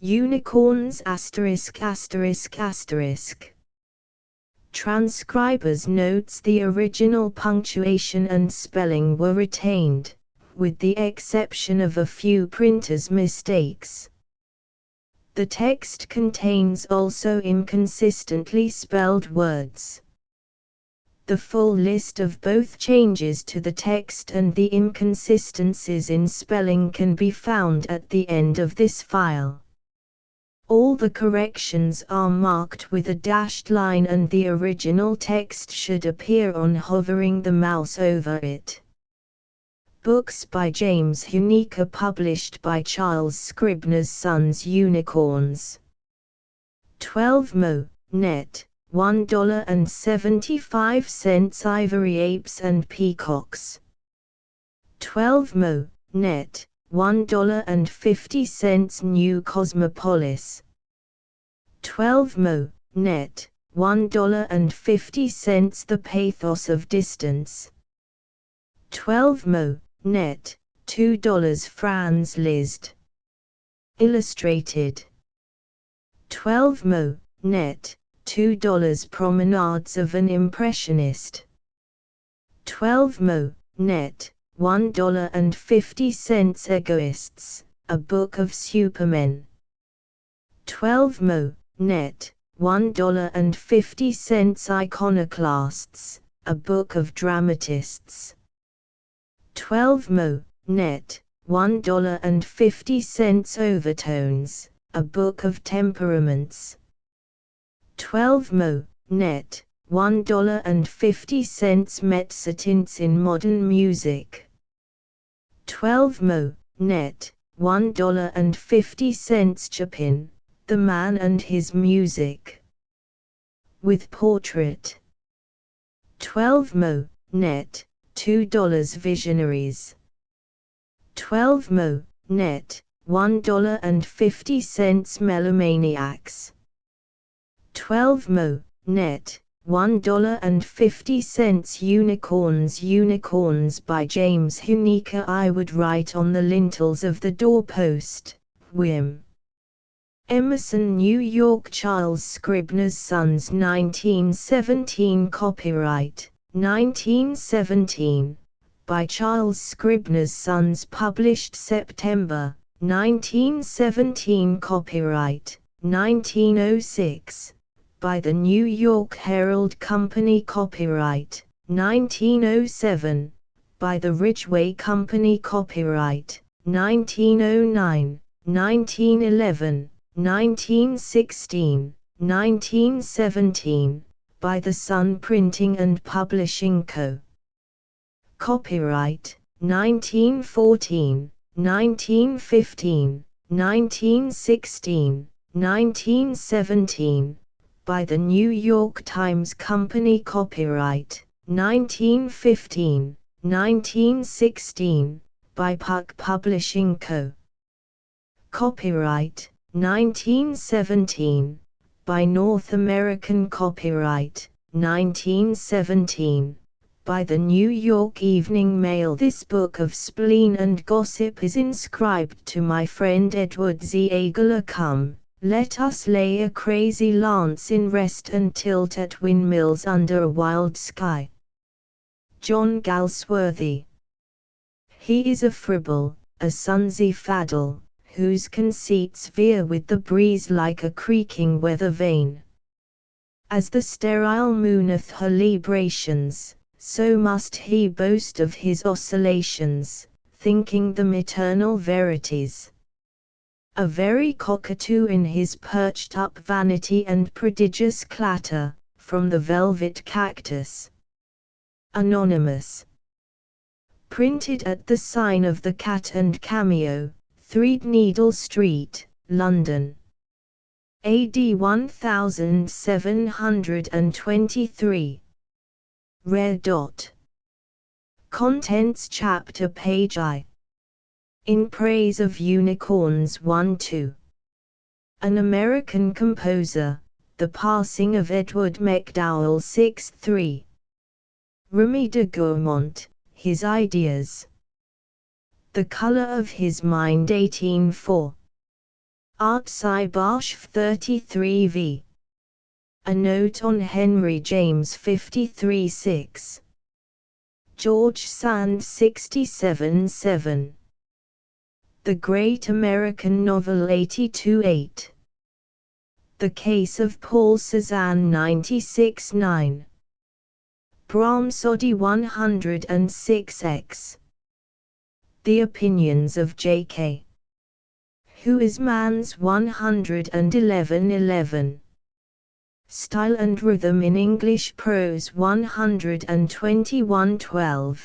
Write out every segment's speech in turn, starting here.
Unicorns ******. Transcribers' notes: the original punctuation and spelling were retained, with the exception of a few printers' mistakes. The text contains also inconsistently spelled words. The full list of both changes to the text and the inconsistencies in spelling can be found at the end of this file. All the corrections are marked with a dashed line and the original text should appear on hovering the mouse over it. Books by James Huneker, published by Charles Scribner's Sons. Unicorns. 12 mo. net. $1.75 Ivory Apes and Peacocks. 12 mo. net. $1.50 New Cosmopolis. 12 mo. net. $1.50 The Pathos of Distance. 12 mo. net. $2 Franz Liszt. Illustrated. 12 mo. net. $2 Promenades of an Impressionist. 12 mo. net. $1.50 Egoists, a Book of Supermen. 12 mo. net. $1.50 Iconoclasts, a Book of Dramatists. 12 mo. net. $1.50 Overtones, a Book of Temperaments. 12 mo. net. $1.50 Mezzotints in Modern Music. 12 mo. net. $1.50 Chopin, The Man and His Music. With Portrait. 12 mo. net. $2 Visionaries. 12 mo. net. $1.50 Melomaniacs. 12 mo. net. $1.50 Unicorns by James Huneker. I would write on the lintels of the doorpost, Whim. Emerson, New York. Charles Scribner's Sons. 1917. Copyright 1917 by Charles Scribner's Sons, published September 1917. Copyright 1906 by the New York Herald Company. Copyright 1907 by the Ridgway Company. Copyright 1909, 1911, 1916, 1917 by the Sun Printing and Publishing Co. Copyright 1914, 1915, 1916, 1917 by the New York Times Company. Copyright 1915, 1916 by Puck Publishing Co. Copyright 1917 by North American. Copyright 1917 by the New York Evening Mail. This book of spleen and gossip is inscribed to my friend Edward Z. Aguilar. Come, let us lay a crazy lance in rest and tilt at windmills under a wild sky. John Galsworthy. He is a fribble, a sonsy faddle, whose conceits veer with the breeze like a creaking weather vane. As the sterile mooneth her librations, so must he boast of his oscillations, thinking them eternal verities. A very cockatoo in his perched-up vanity and prodigious clatter, from the velvet cactus. Anonymous. Printed at the sign of the Cat and Cameo, Threadneedle Street, London. AD 1723. Rare dot. Contents Chapter Page I. In Praise of Unicorns 1-2. An American Composer, The Passing of Edward MacDowell 6-3. Remy de Gourmont, His Ideas. The Color of His Mind 18-4. Artsai Barsh 33v. A Note on Henry James 53-6. George Sand 67-7. The Great American Novel 82-8. The Case of Paul Cézanne 96-9. Brahmsody 106x. The Opinions of J.K. Who is Man's 111-11. Style and Rhythm in English Prose 121-12.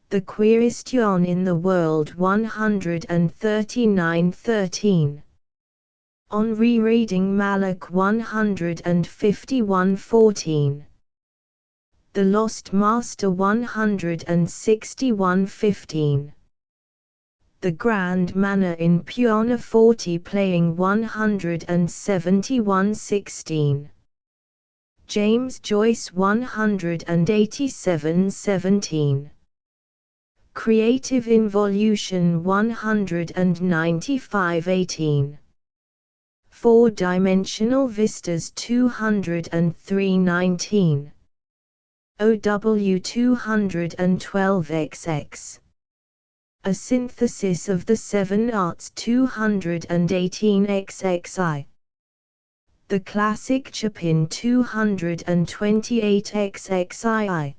The Queerest Yarn in the World 139-13. On Rereading Malak 151-14. The Lost Master 161-15. The Grand Manner in Pianoforte Playing 171-16. James Joyce 187-17. Creative Involution 195-18. Four-Dimensional Vistas 203-19. OW 212XX. A Synthesis of the Seven Arts 218xxi. The Classic Chopin 228xxii.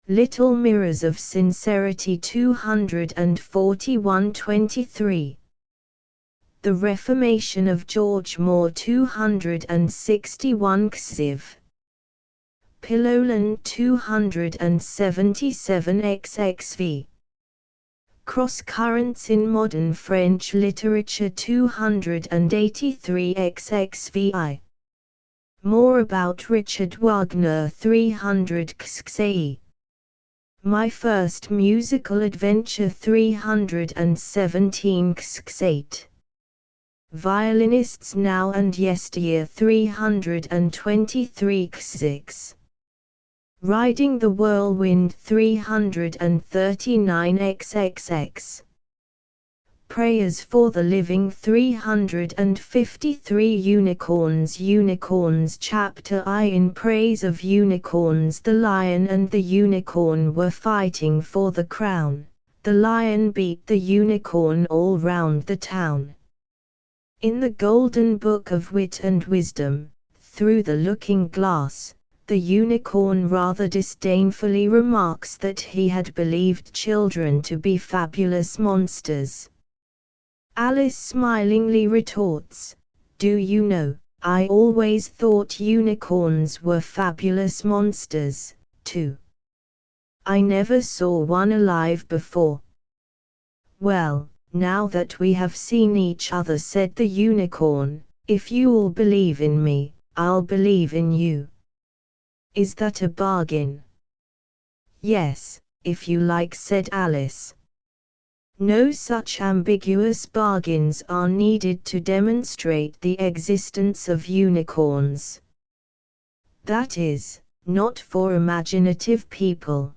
Little Mirrors of Sincerity 241-23. The Reformation of George Moore 261 xiv. Pilolan 277xxv. Cross Currents in Modern French Literature 283xxvi. More about Richard Wagner 300 xxi. My First Musical Adventure 317 xx8. Violinists Now and Yesteryear 323 xx. Riding the Whirlwind 339 xxx. Prayers for the Living 353 Unicorns Chapter I. In praise of unicorns, the lion and the unicorn were fighting for the crown. The lion beat the unicorn all round the town. In the Golden Book of Wit and Wisdom, Through the Looking Glass, the unicorn rather disdainfully remarks that he had believed children to be fabulous monsters. Alice smilingly retorts, "Do you know, I always thought unicorns were fabulous monsters, too. I never saw one alive before." "Well, now that we have seen each other," said the unicorn, "if you'll believe in me, I'll believe in you. Is that a bargain?" "Yes, if you like," said Alice. No such ambiguous bargains are needed to demonstrate the existence of unicorns. That is, not for imaginative people.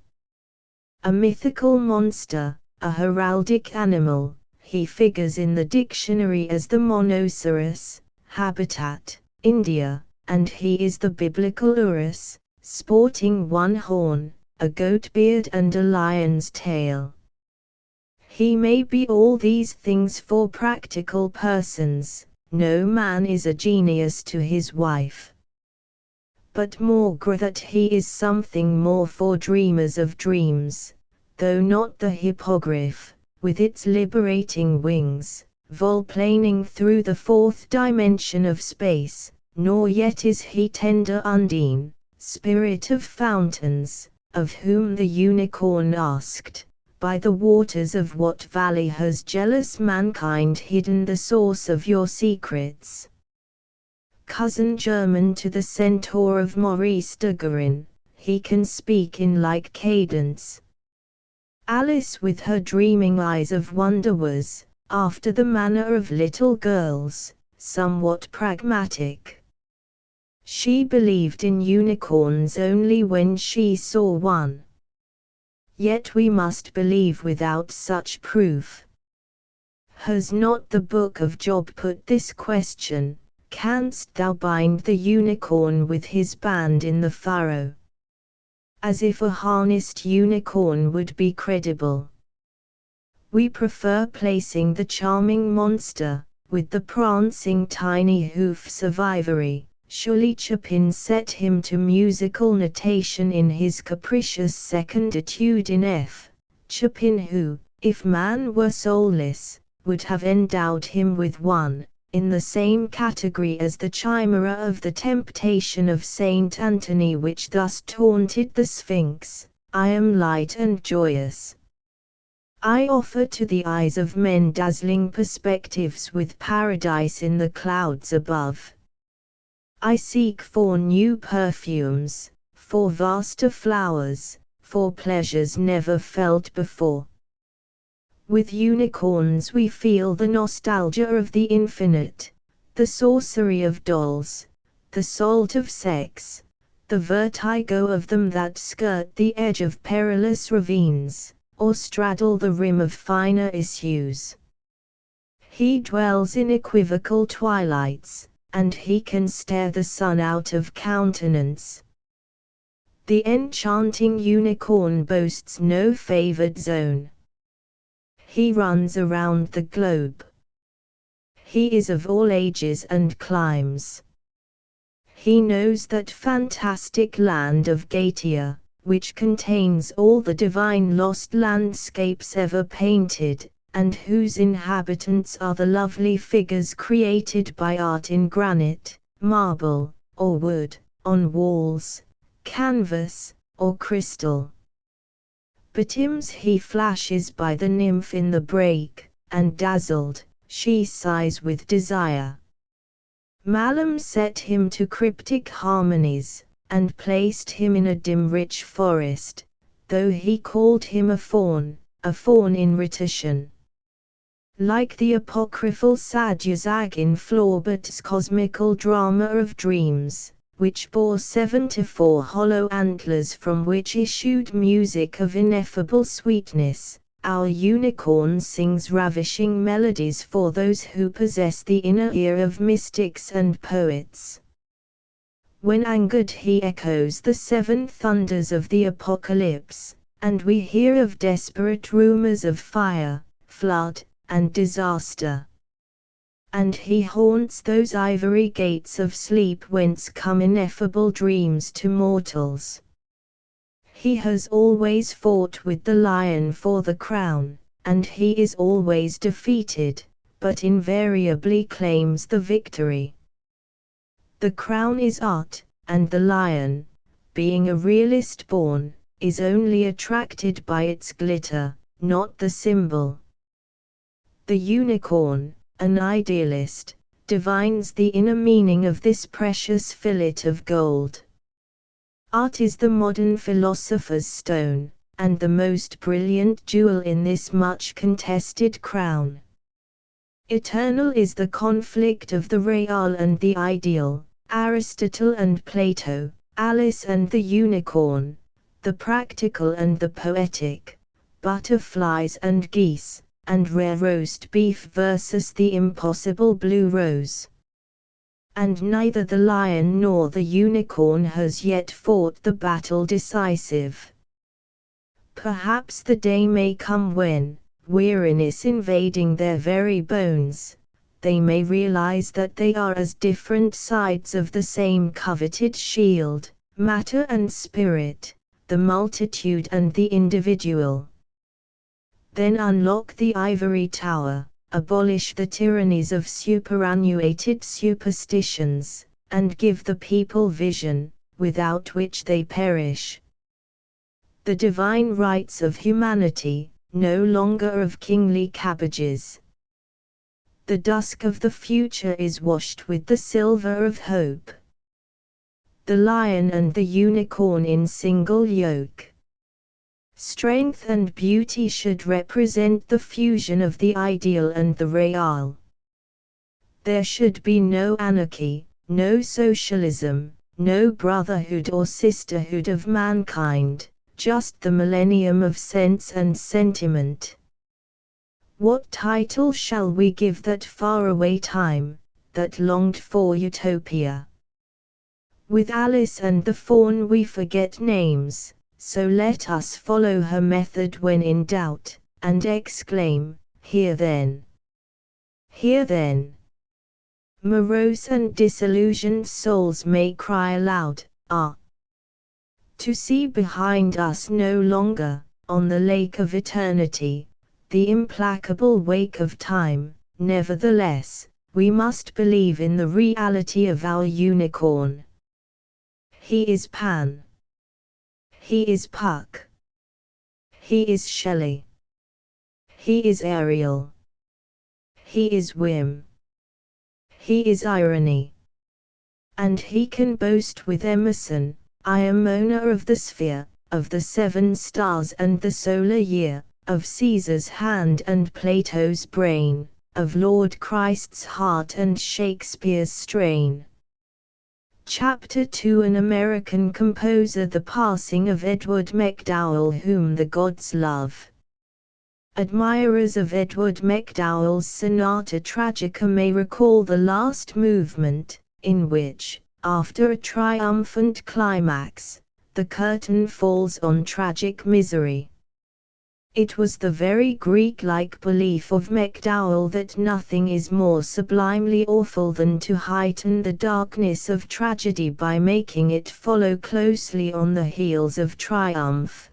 A mythical monster, a heraldic animal, he figures in the dictionary as the monoceros, habitat, India, and he is the biblical Urus, sporting one horn, a goat beard and a lion's tail. He may be all these things for practical persons. No man is a genius to his wife. But maugre that he is something more for dreamers of dreams, though not the hippogriff, with its liberating wings, volplaning through the fourth dimension of space, nor yet is he tender Undine, spirit of fountains, of whom the unicorn asked, "By the waters of what valley has jealous mankind hidden the source of your secrets?" Cousin german to the centaur of Maurice de Guerin, he can speak in like cadence. Alice with her dreaming eyes of wonder was, after the manner of little girls, somewhat pragmatic. She believed in unicorns only when she saw one. Yet we must believe without such proof. Has not the book of Job put this question, canst thou bind the unicorn with his band in the furrow? As if a harnessed unicorn would be credible. We prefer placing the charming monster, with the prancing tiny hoofs of ivory. Surely Chopin set him to musical notation in his capricious second etude in F. Chopin who, if man were soulless, would have endowed him with one, in the same category as the chimera of the temptation of Saint Anthony which thus taunted the Sphinx, I am light and joyous. I offer to the eyes of men dazzling perspectives with paradise in the clouds above. I seek for new perfumes, for vaster flowers, for pleasures never felt before. With unicorns we feel the nostalgia of the infinite, the sorcery of dolls, the salt of sex, the vertigo of them that skirt the edge of perilous ravines, or straddle the rim of finer issues. He dwells in equivocal twilights, and he can stare the sun out of countenance. The enchanting unicorn boasts no favored zone. He runs around the globe. He is of all ages and climes. He knows that fantastic land of Gaetia, which contains all the divine lost landscapes ever painted, and whose inhabitants are the lovely figures created by art in granite, marble, or wood, on walls, canvas, or crystal. Betimes he flashes by the nymph in the brake, and dazzled, she sighs with desire. Malum set him to cryptic harmonies, and placed him in a dim rich forest, though he called him a faun in rhetorician. Like the apocryphal Sadhuzag in Flaubert's cosmical drama of dreams, which bore 74 hollow antlers from which issued music of ineffable sweetness, our unicorn sings ravishing melodies for those who possess the inner ear of mystics and poets. When angered he echoes the seven thunders of the apocalypse, and we hear of desperate rumors of fire, flood, and disaster. And he haunts those ivory gates of sleep whence come ineffable dreams to mortals. He has always fought with the lion for the crown, and he is always defeated, but invariably claims the victory. The crown is art, and the lion, being a realist born, is only attracted by its glitter, not the symbol. The unicorn, an idealist, divines the inner meaning of this precious fillet of gold. Art is the modern philosopher's stone, and the most brilliant jewel in this much contested crown. Eternal is the conflict of the real and the ideal, Aristotle and Plato, Alice and the unicorn, the practical and the poetic, butterflies and geese, and rare roast beef versus the impossible blue rose. And neither the lion nor the unicorn has yet fought the battle decisive. Perhaps the day may come when, weariness invading their very bones, they may realize that they are as different sides of the same coveted shield, matter and spirit, the multitude and the individual. Then unlock the ivory tower, abolish the tyrannies of superannuated superstitions, and give the people vision, without which they perish. The divine rights of humanity, no longer of kingly cabbages. The dusk of the future is washed with the silver of hope. The lion and the unicorn in single yoke. Strength and beauty should represent the fusion of the ideal and the real. There should be no anarchy, no socialism, no brotherhood or sisterhood of mankind, just the millennium of sense and sentiment. What title shall we give that faraway time, that longed for utopia? With Alice and the Faun we forget names, so let us follow her method when in doubt, and exclaim, here then! Here then! Morose and disillusioned souls may cry aloud, ah! To see behind us no longer, on the lake of eternity, the implacable wake of time, nevertheless, we must believe in the reality of our unicorn. He is Pan. He is Puck. He is Shelley. He is Ariel. He is Whim. He is Irony. And he can boast with Emerson, I am owner of the sphere, of the 7 stars and the solar year, of Caesar's hand and Plato's brain, of Lord Christ's heart and Shakespeare's strain. Chapter 2 An American composer. The passing of Edward MacDowell, whom the gods love. Admirers of Edward MacDowell's Sonata Tragica may recall the last movement, in which, after a triumphant climax, the curtain falls on tragic misery. It was the very Greek-like belief of MacDowell that nothing is more sublimely awful than to heighten the darkness of tragedy by making it follow closely on the heels of triumph.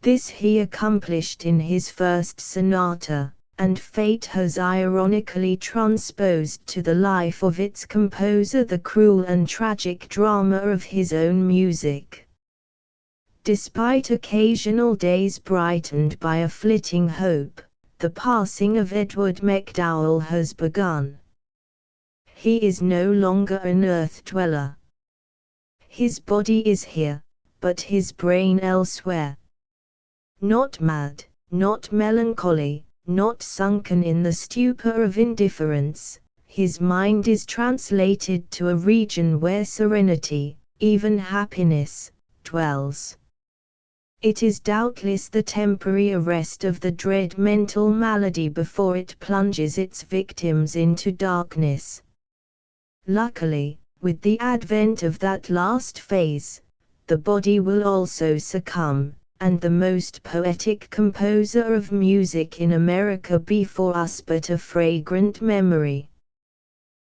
This he accomplished in his first sonata, and fate has ironically transposed to the life of its composer the cruel and tragic drama of his own music. Despite occasional days brightened by a flitting hope, the passing of Edward MacDowell has begun. He is no longer an earth dweller. His body is here, but his brain elsewhere. Not mad, not melancholy, not sunken in the stupor of indifference, his mind is translated to a region where serenity, even happiness, dwells. It is doubtless the temporary arrest of the dread mental malady before it plunges its victims into darkness. Luckily, with the advent of that last phase, the body will also succumb, and the most poetic composer of music in America be for us but a fragrant memory.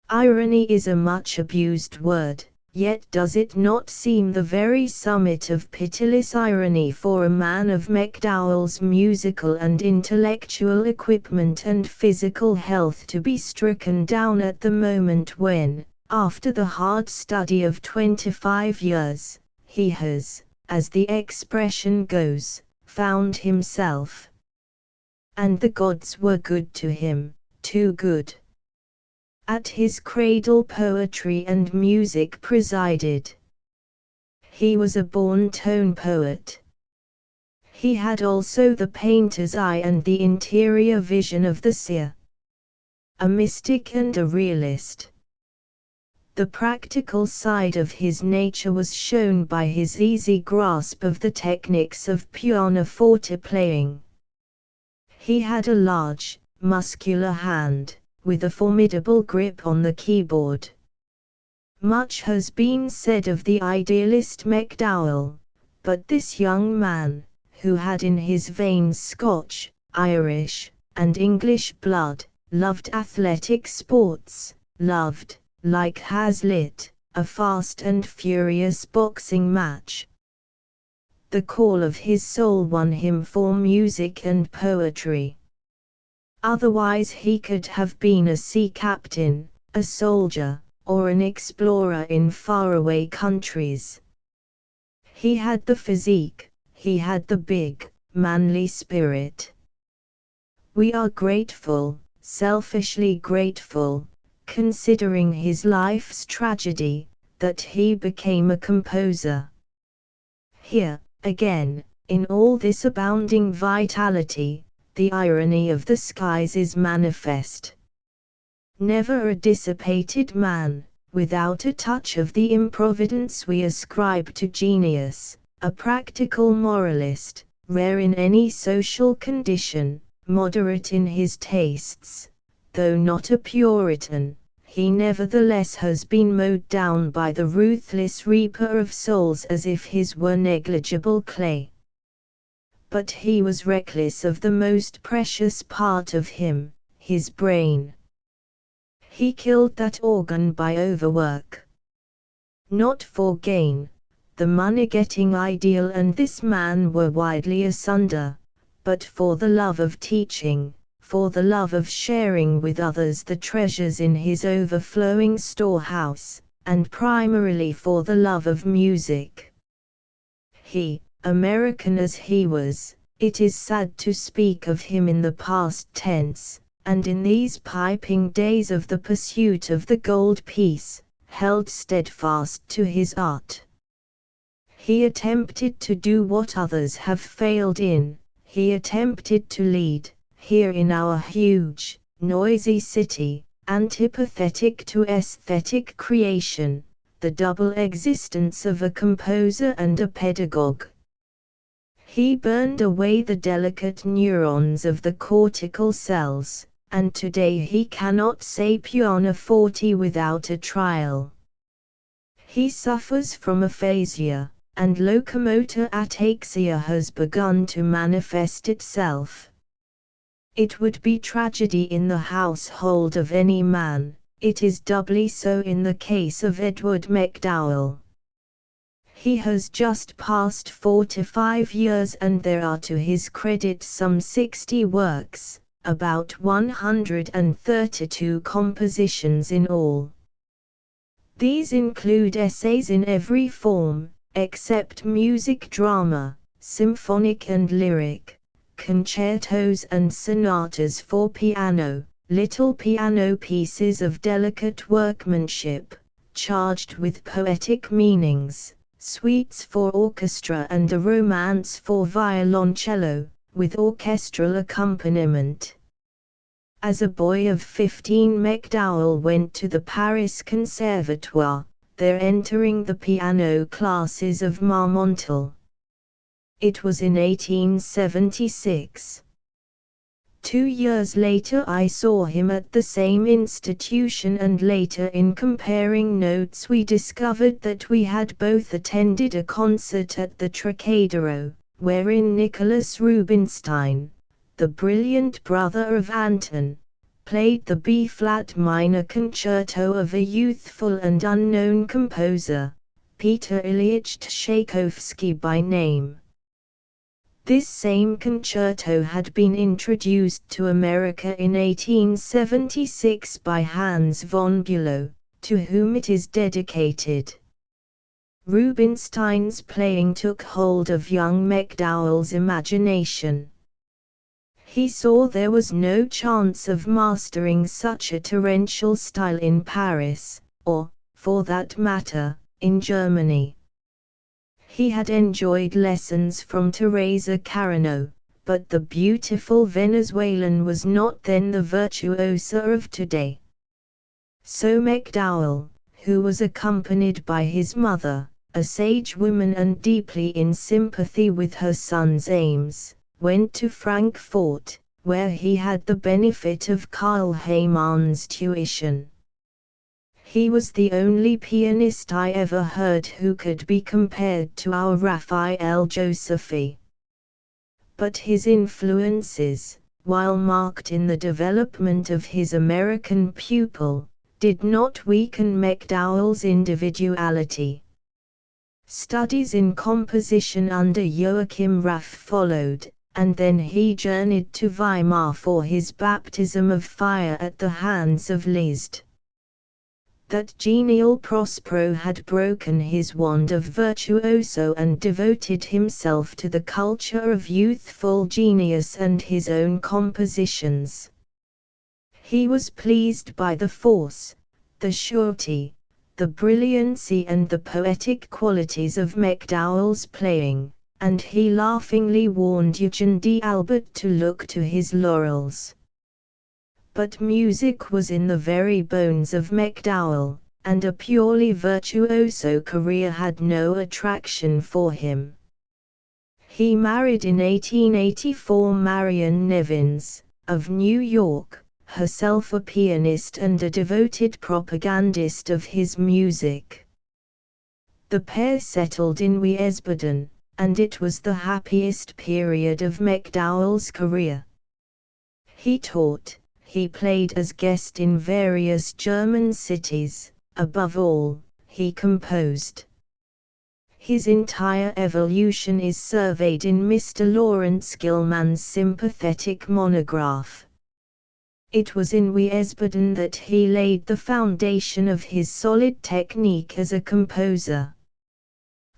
Irony is a much abused word. Yet does it not seem the very summit of pitiless irony for a man of MacDowell's musical and intellectual equipment and physical health to be stricken down at the moment when, after the hard study of 25 years, he has, as the expression goes, found himself. And the gods were good to him, too good. At his cradle poetry and music presided. He was a born tone poet. He had also the painter's eye and the interior vision of the seer. A mystic and a realist. The practical side of his nature was shown by his easy grasp of the techniques of pianoforte playing. He had a large, muscular hand, with a formidable grip on the keyboard. Much has been said of the idealist MacDowell, but this young man, who had in his veins Scotch, Irish, and English blood, loved athletic sports, loved, like Hazlitt, a fast and furious boxing match. The call of his soul won him for music and poetry. Otherwise he could have been a sea captain, a soldier, or an explorer in faraway countries. He had the physique, he had the big, manly spirit. We are grateful, selfishly grateful, considering his life's tragedy, that he became a composer. Here, again, in all this abounding vitality, the irony of the skies is manifest. Never a dissipated man, without a touch of the improvidence we ascribe to genius, a practical moralist, rare in any social condition, moderate in his tastes, though not a Puritan, he nevertheless has been mowed down by the ruthless reaper of souls as if his were negligible clay. But he was reckless of the most precious part of him, his brain. He killed that organ by overwork. Not for gain, the money-getting ideal and this man were widely asunder, but for the love of teaching, for the love of sharing with others the treasures in his overflowing storehouse, and primarily for the love of music. He, American as he was, it is sad to speak of him in the past tense, and in these piping days of the pursuit of the gold piece, held steadfast to his art. He attempted to do what others have failed in, he attempted to lead, here in our huge, noisy city, antipathetic to aesthetic creation, the double existence of a composer and a pedagogue. He burned away the delicate neurons of the cortical cells, and today he cannot say pianoforte without a trial. He suffers from aphasia, and locomotor ataxia has begun to manifest itself. It would be tragedy in the household of any man, it is doubly so in the case of Edward MacDowell. He has just passed 45 years and there are to his credit some 60 works, about 132 compositions in all. These include essays in every form, except music drama, symphonic and lyric, concertos and sonatas for piano, little piano pieces of delicate workmanship, charged with poetic meanings, suites for orchestra and a romance for violoncello, with orchestral accompaniment. As a boy of 15, MacDowell went to the Paris Conservatoire, there entering the piano classes of Marmontel. It was in 1876. 2 years later I saw him at the same institution, and later in comparing notes we discovered that we had both attended a concert at the Trocadero, wherein Nicholas Rubinstein, the brilliant brother of Anton, played the B-flat minor concerto of a youthful and unknown composer, Peter Ilyich Tchaikovsky by name. This same concerto had been introduced to America in 1876 by Hans von Bülow, to whom it is dedicated. Rubinstein's playing took hold of young MacDowell's imagination. He saw there was no chance of mastering such a torrential style in Paris, or, for that matter, in Germany. He had enjoyed lessons from Teresa Carreño, but the beautiful Venezuelan was not then the virtuosa of today. So MacDowell, who was accompanied by his mother, a sage woman and deeply in sympathy with her son's aims, went to Frankfurt, where he had the benefit of Karl Heymann's tuition. He was the only pianist I ever heard who could be compared to our Raphael Josephi. But his influences, while marked in the development of his American pupil, did not weaken MacDowell's individuality. Studies in composition under Joachim Raff followed, and then he journeyed to Weimar for his baptism of fire at the hands of Liszt. That genial Prospero had broken his wand of virtuoso and devoted himself to the culture of youthful genius and his own compositions. He was pleased by the force, the surety, the brilliancy and the poetic qualities of MacDowell's playing, and he laughingly warned Eugen d'Albert to look to his laurels. But music was in the very bones of MacDowell, and a purely virtuoso career had no attraction for him. He married in 1884 Marion Nevins, of New York, herself a pianist and a devoted propagandist of his music. The pair settled in Wiesbaden, and it was the happiest period of MacDowell's career. He taught, he played as guest in various German cities, above all, he composed. His entire evolution is surveyed in Mr. Lawrence Gilman's sympathetic monograph. It was in Wiesbaden that he laid the foundation of his solid technique as a composer.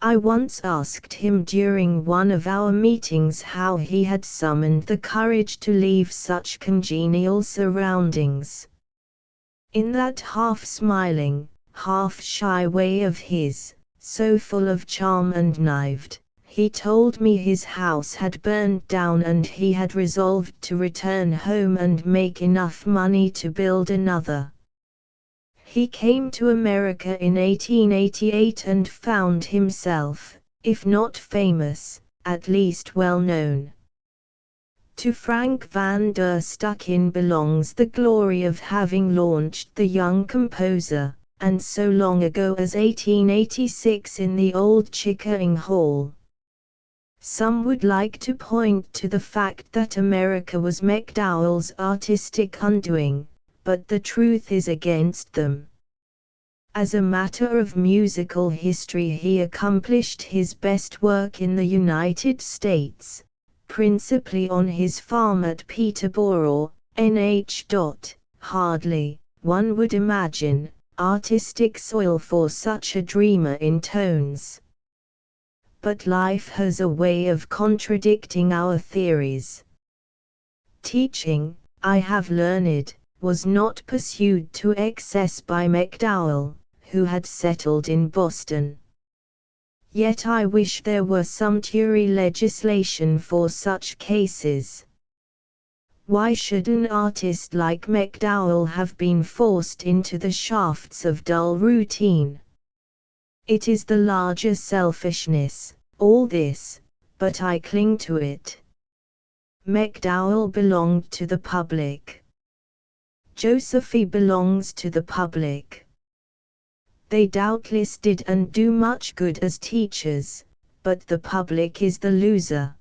I once asked him during one of our meetings how he had summoned the courage to leave such congenial surroundings. In that half-smiling, half-shy way of his, so full of charm and naivete, he told me his house had burned down and he had resolved to return home and make enough money to build another. He came to America in 1888 and found himself, if not famous, at least well known. To Frank van der Stucken belongs the glory of having launched the young composer, and so long ago as 1886 in the old Chickering Hall. Some would like to point to the fact that America was MacDowell's artistic undoing, but the truth is against them. As a matter of musical history, he accomplished his best work in the United States, principally on his farm at Peterborough, NH. Hardly, one would imagine, artistic soil for such a dreamer in tones. But life has a way of contradicting our theories. Teaching, I have learned, was not pursued to excess by MacDowell, who had settled in Boston. Yet I wish there were sumptuary legislation for such cases. Why should an artist like MacDowell have been forced into the shafts of dull routine? It is the larger selfishness, all this, but I cling to it. MacDowell belonged to the public. Josephy belongs to the public. They doubtless did and do much good as teachers, but the public is the loser.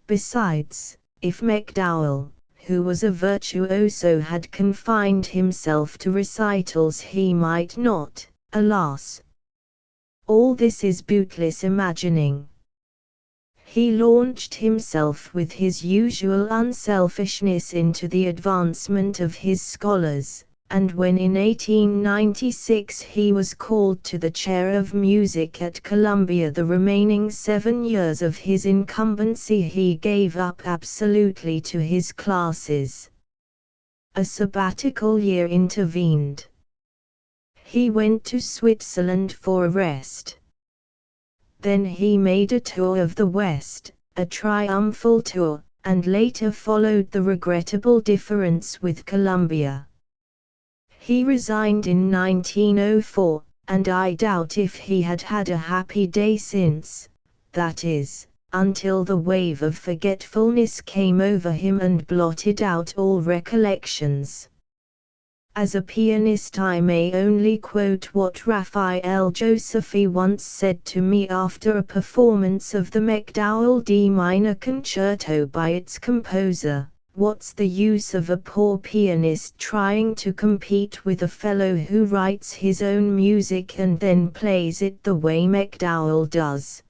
Besides, if MacDowell, who was a virtuoso, had confined himself to recitals, he might not, alas. All this is bootless imagining. He launched himself with his usual unselfishness into the advancement of his scholars, and when in 1896 he was called to the chair of music at Columbia, the remaining 7 years of his incumbency he gave up absolutely to his classes. A sabbatical year intervened. He went to Switzerland for a rest. Then he made a tour of the West, a triumphal tour, and later followed the regrettable difference with Columbia. He resigned in 1904, and I doubt if he had had a happy day since, that is, until the wave of forgetfulness came over him and blotted out all recollections. As a pianist, I may only quote what Raphael Josephy once said to me after a performance of the MacDowell D minor concerto by its composer: "What's the use of a poor pianist trying to compete with a fellow who writes his own music and then plays it the way MacDowell does?"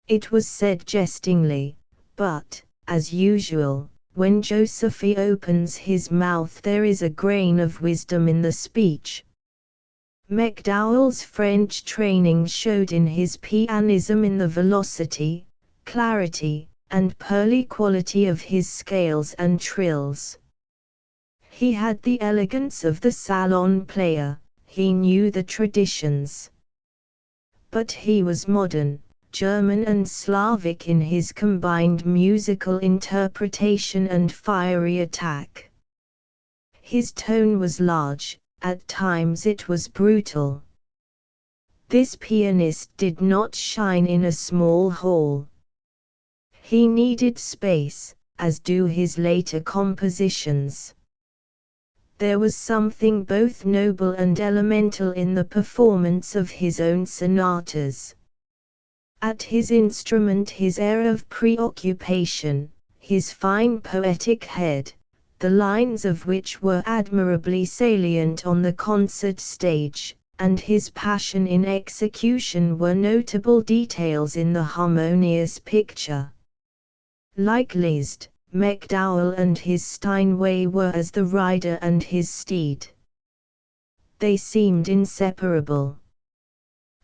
It was said jestingly, but, as usual, when Josephy opens his mouth there is a grain of wisdom in the speech. MacDowell's French training showed in his pianism, in the velocity, clarity, and pearly quality of his scales and trills. He had the elegance of the salon player, he knew the traditions. But he was modern, German and Slavic in his combined musical interpretation and fiery attack. His tone was large, at times it was brutal. This pianist did not shine in a small hall. He needed space, as do his later compositions. There was something both noble and elemental in the performance of his own sonatas. At his instrument his air of preoccupation, his fine poetic head, the lines of which were admirably salient on the concert stage, and his passion in execution were notable details in the harmonious picture. Like Liszt, MacDowell and his Steinway were as the rider and his steed. They seemed inseparable.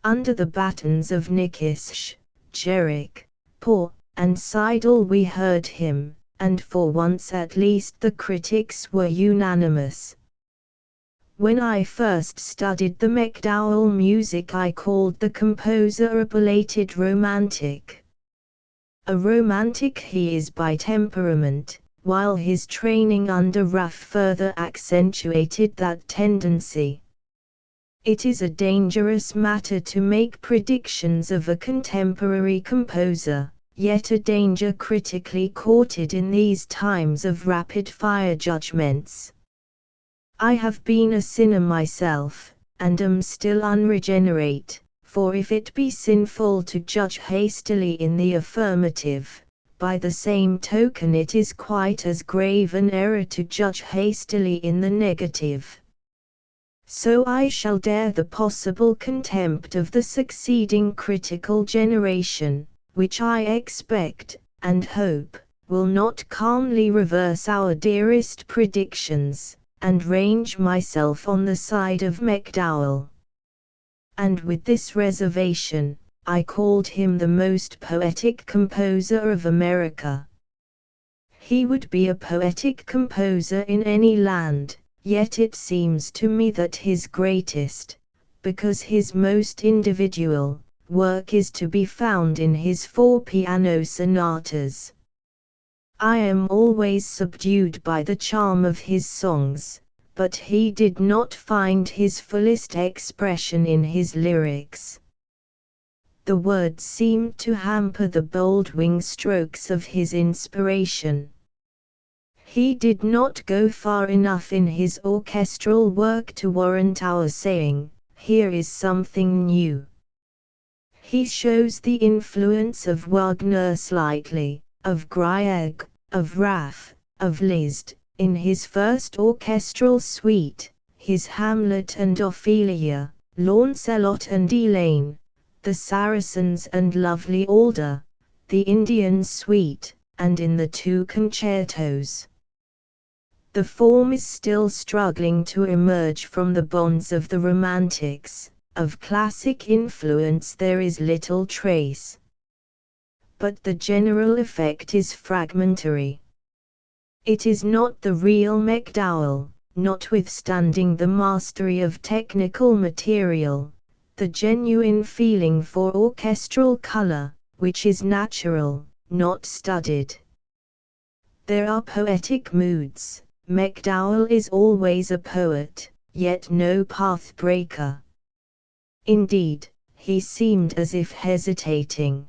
Under the batons of Nikisch, Jerich, Poor, and Seidel we heard him, and for once at least the critics were unanimous. When I first studied the MacDowell music I called the composer a belated romantic. A romantic he is by temperament, while his training under Raff further accentuated that tendency. It is a dangerous matter to make predictions of a contemporary composer, yet a danger critically courted in these times of rapid-fire judgments. I have been a sinner myself, and am still unregenerate, for if it be sinful to judge hastily in the affirmative, by the same token it is quite as grave an error to judge hastily in the negative. So I shall dare the possible contempt of the succeeding critical generation, which I expect, and hope, will not calmly reverse our dearest predictions, and range myself on the side of MacDowell. And with this reservation, I called him the most poetic composer of America. He would be a poetic composer in any land. Yet it seems to me that his greatest, because his most individual, work is to be found in his 4 piano sonatas. I am always subdued by the charm of his songs, but he did not find his fullest expression in his lyrics. The words seemed to hamper the bold wing strokes of his inspiration. He did not go far enough in his orchestral work to warrant our saying, here is something new. He shows the influence of Wagner slightly, of Grieg, of Raff, of Liszt, in his first orchestral suite, his Hamlet and Ophelia, Launcelot and Elaine, the Saracens and Lovely Alder, the Indian Suite, and in the 2 concertos. The form is still struggling to emerge from the bonds of the Romantics, of classic influence there is little trace. But the general effect is fragmentary. It is not the real MacDowell, notwithstanding the mastery of technical material, the genuine feeling for orchestral color, which is natural, not studied. There are poetic moods. MacDowell is always a poet, yet no path-breaker. Indeed, he seemed as if hesitating.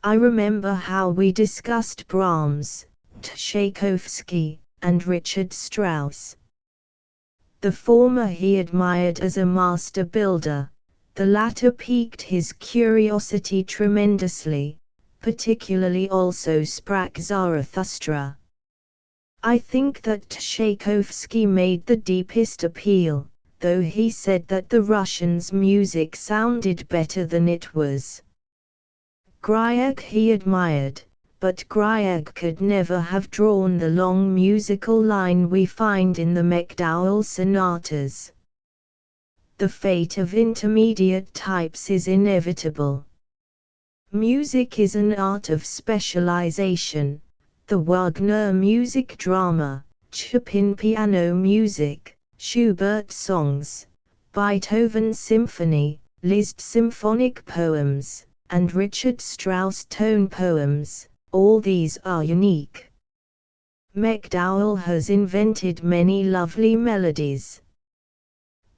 I remember how we discussed Brahms, Tchaikovsky, and Richard Strauss. The former he admired as a master builder, the latter piqued his curiosity tremendously, particularly also Sprach Zarathustra. I think that Tchaikovsky made the deepest appeal, though he said that the Russians' music sounded better than it was. Grieg he admired, but Grieg could never have drawn the long musical line we find in the MacDowell sonatas. The fate of intermediate types is inevitable. Music is an art of specialization. The Wagner music drama, Chopin piano music, Schubert songs, Beethoven symphony, Liszt symphonic poems, and Richard Strauss tone poems, all these are unique. MacDowell has invented many lovely melodies.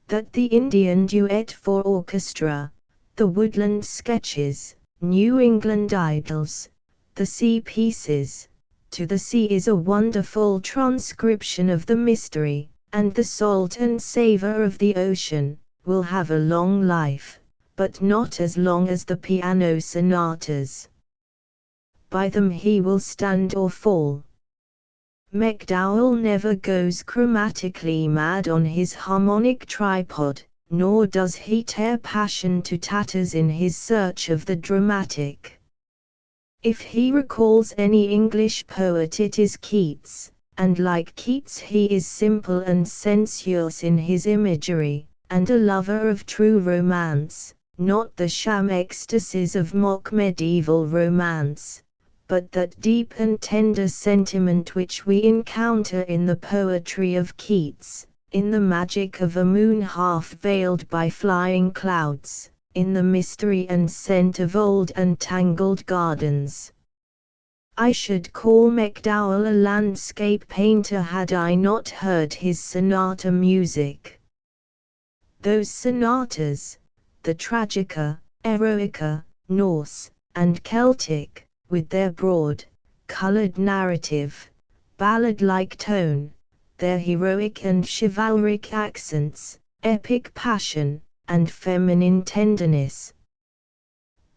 That the Indian duet for orchestra, the woodland sketches, New England idyls, The Sea Pieces. To the sea is a wonderful transcription of the mystery, and the salt and savor of the ocean will have a long life, but not as long as the piano sonatas. By them he will stand or fall. MacDowell never goes chromatically mad on his harmonic tripod, nor does he tear passion to tatters in his search of the dramatic. If he recalls any English poet, it is Keats, and like Keats he is simple and sensuous in his imagery, and a lover of true romance, not the sham ecstasies of mock medieval romance, but that deep and tender sentiment which we encounter in the poetry of Keats, in the magic of a moon half veiled by flying clouds, in the mystery and scent of old and tangled gardens. I should call MacDowell a landscape painter had I not heard his sonata music. Those sonatas, the Tragica, Eroica, Norse, and Celtic, with their broad, colored narrative, ballad-like tone, their heroic and chivalric accents, epic passion, and feminine tenderness.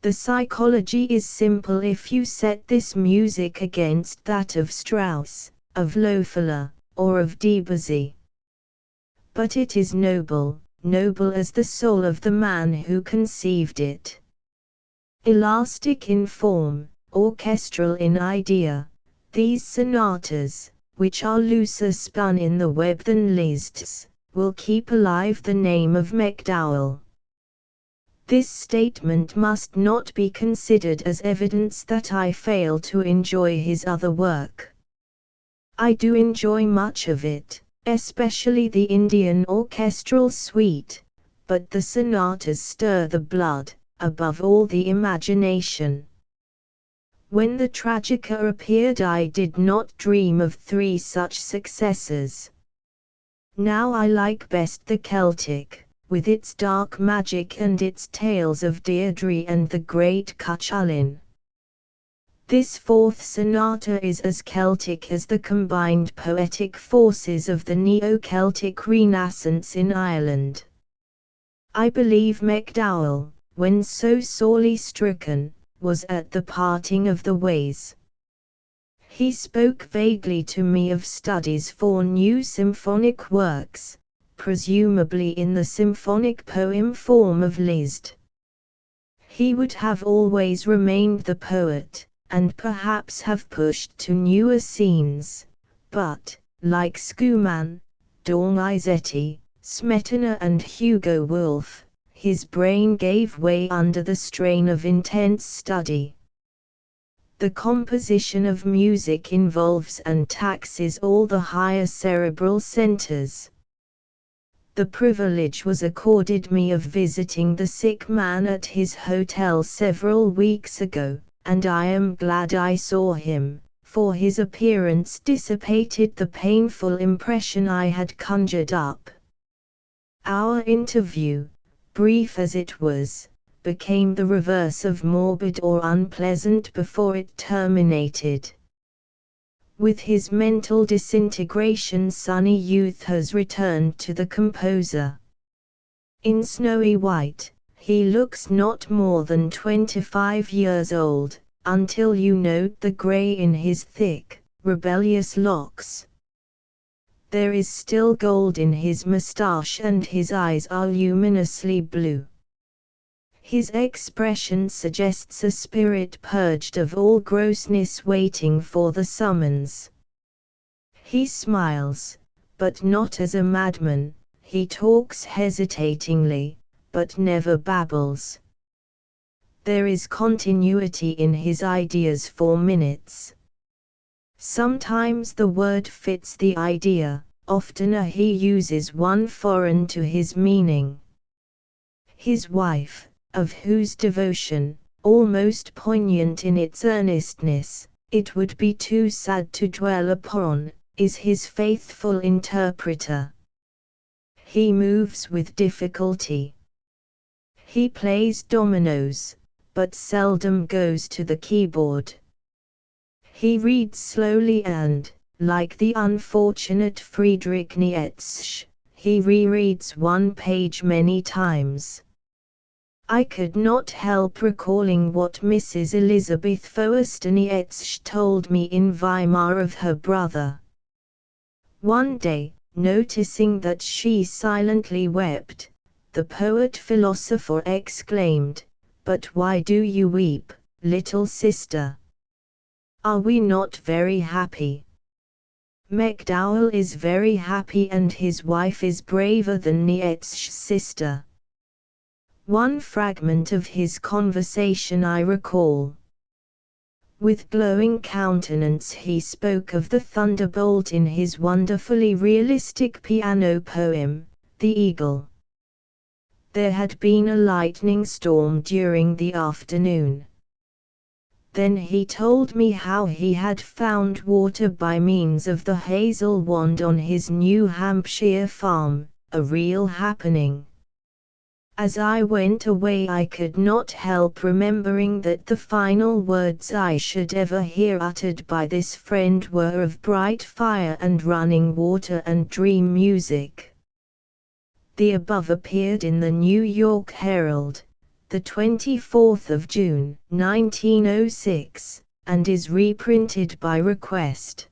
The psychology is simple if you set this music against that of Strauss, of Loeffler, or of Debussy. But it is noble, noble as the soul of the man who conceived it. Elastic in form, orchestral in idea, these sonatas, which are looser spun in the web than Liszt's, will keep alive the name of MacDowell. This statement must not be considered as evidence that I fail to enjoy his other work. I do enjoy much of it, especially the Indian orchestral suite, but the sonatas stir the blood, above all the imagination. When the Tragica appeared I did not dream of 3 such successors. Now I like best the Celtic, with its dark magic and its tales of Deirdre and the great Cuchulainn. This 4th sonata is as Celtic as the combined poetic forces of the Neo-Celtic Renaissance in Ireland. I believe MacDowell, when so sorely stricken, was at the parting of the ways. He spoke vaguely to me of studies for new symphonic works, presumably in the symphonic poem form of Liszt. He would have always remained the poet, and perhaps have pushed to newer scenes, but, like Schumann, Donizetti, Smetana and Hugo Wolf, his brain gave way under the strain of intense study. The composition of music involves and taxes all the higher cerebral centers. The privilege was accorded me of visiting the sick man at his hotel several weeks ago, and I am glad I saw him, for his appearance dissipated the painful impression I had conjured up. Our interview, brief as it was, became the reverse of morbid or unpleasant before it terminated. With his mental disintegration, sunny youth has returned to the composer. In Snowy White, he looks not more than 25 years old, until you note the grey in his thick, rebellious locks. There is still gold in his moustache and his eyes are luminously blue. His expression suggests a spirit purged of all grossness waiting for the summons. He smiles, but not as a madman, he talks hesitatingly, but never babbles. There is continuity in his ideas for minutes. Sometimes the word fits the idea, oftener he uses one foreign to his meaning. His wife, of whose devotion, almost poignant in its earnestness, it would be too sad to dwell upon, is his faithful interpreter. He moves with difficulty. He plays dominoes, but seldom goes to the keyboard. He reads slowly and, like the unfortunate Friedrich Nietzsche, he rereads one page many times. I could not help recalling what Mrs. Elizabeth Foerster Nietzsche told me in Weimar of her brother. One day, noticing that she silently wept, the poet-philosopher exclaimed, "But why do you weep, little sister? Are we not very happy?" MacDowell is very happy and his wife is braver than Nietzsche's sister. One fragment of his conversation I recall. With glowing countenance he spoke of the thunderbolt in his wonderfully realistic piano poem, The Eagle. There had been a lightning storm during the afternoon. Then he told me how he had found water by means of the hazel wand on his New Hampshire farm, a real happening. As I went away I could not help remembering that the final words I should ever hear uttered by this friend were of bright fire and running water and dream music. The above appeared in the New York Herald, the 24th of June, 1906, and is reprinted by request.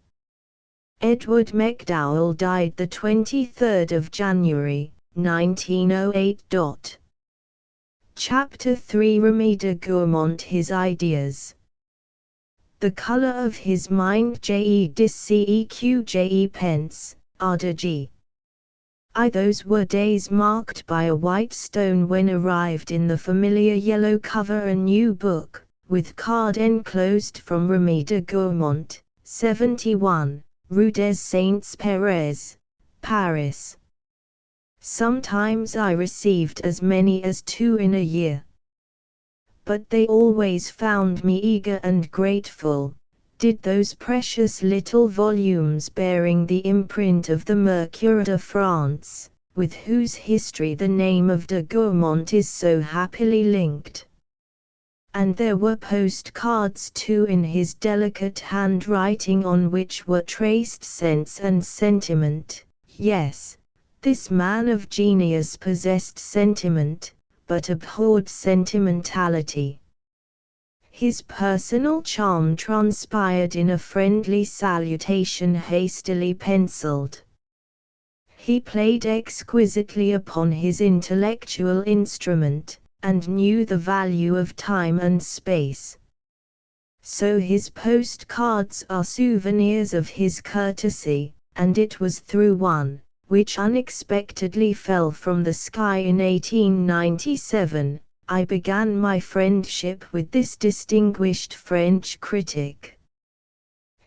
Edward MacDowell died the 23rd of January, 1908. Chapter 3 Remy de Gourmont His Ideas. The colour of his mind J.E. Pence, R.D.G. Those were days marked by a white stone when arrived in the familiar yellow cover a new book, with card enclosed from Remy de Gourmont, 71, Rue des Saints-Pères, Paris. Sometimes I received as many as 2 in a year. But they always found me eager and grateful, did those precious little volumes bearing the imprint of the Mercure de France, with whose history the name of de Gourmont is so happily linked. And there were postcards too in his delicate handwriting on which were traced sense and sentiment. Yes, this man of genius possessed sentiment, but abhorred sentimentality. His personal charm transpired in a friendly salutation hastily penciled. He played exquisitely upon his intellectual instrument, and knew the value of time and space. So his postcards are souvenirs of his courtesy, and it was through one, which unexpectedly fell from the sky in 1897, I began my friendship with this distinguished French critic.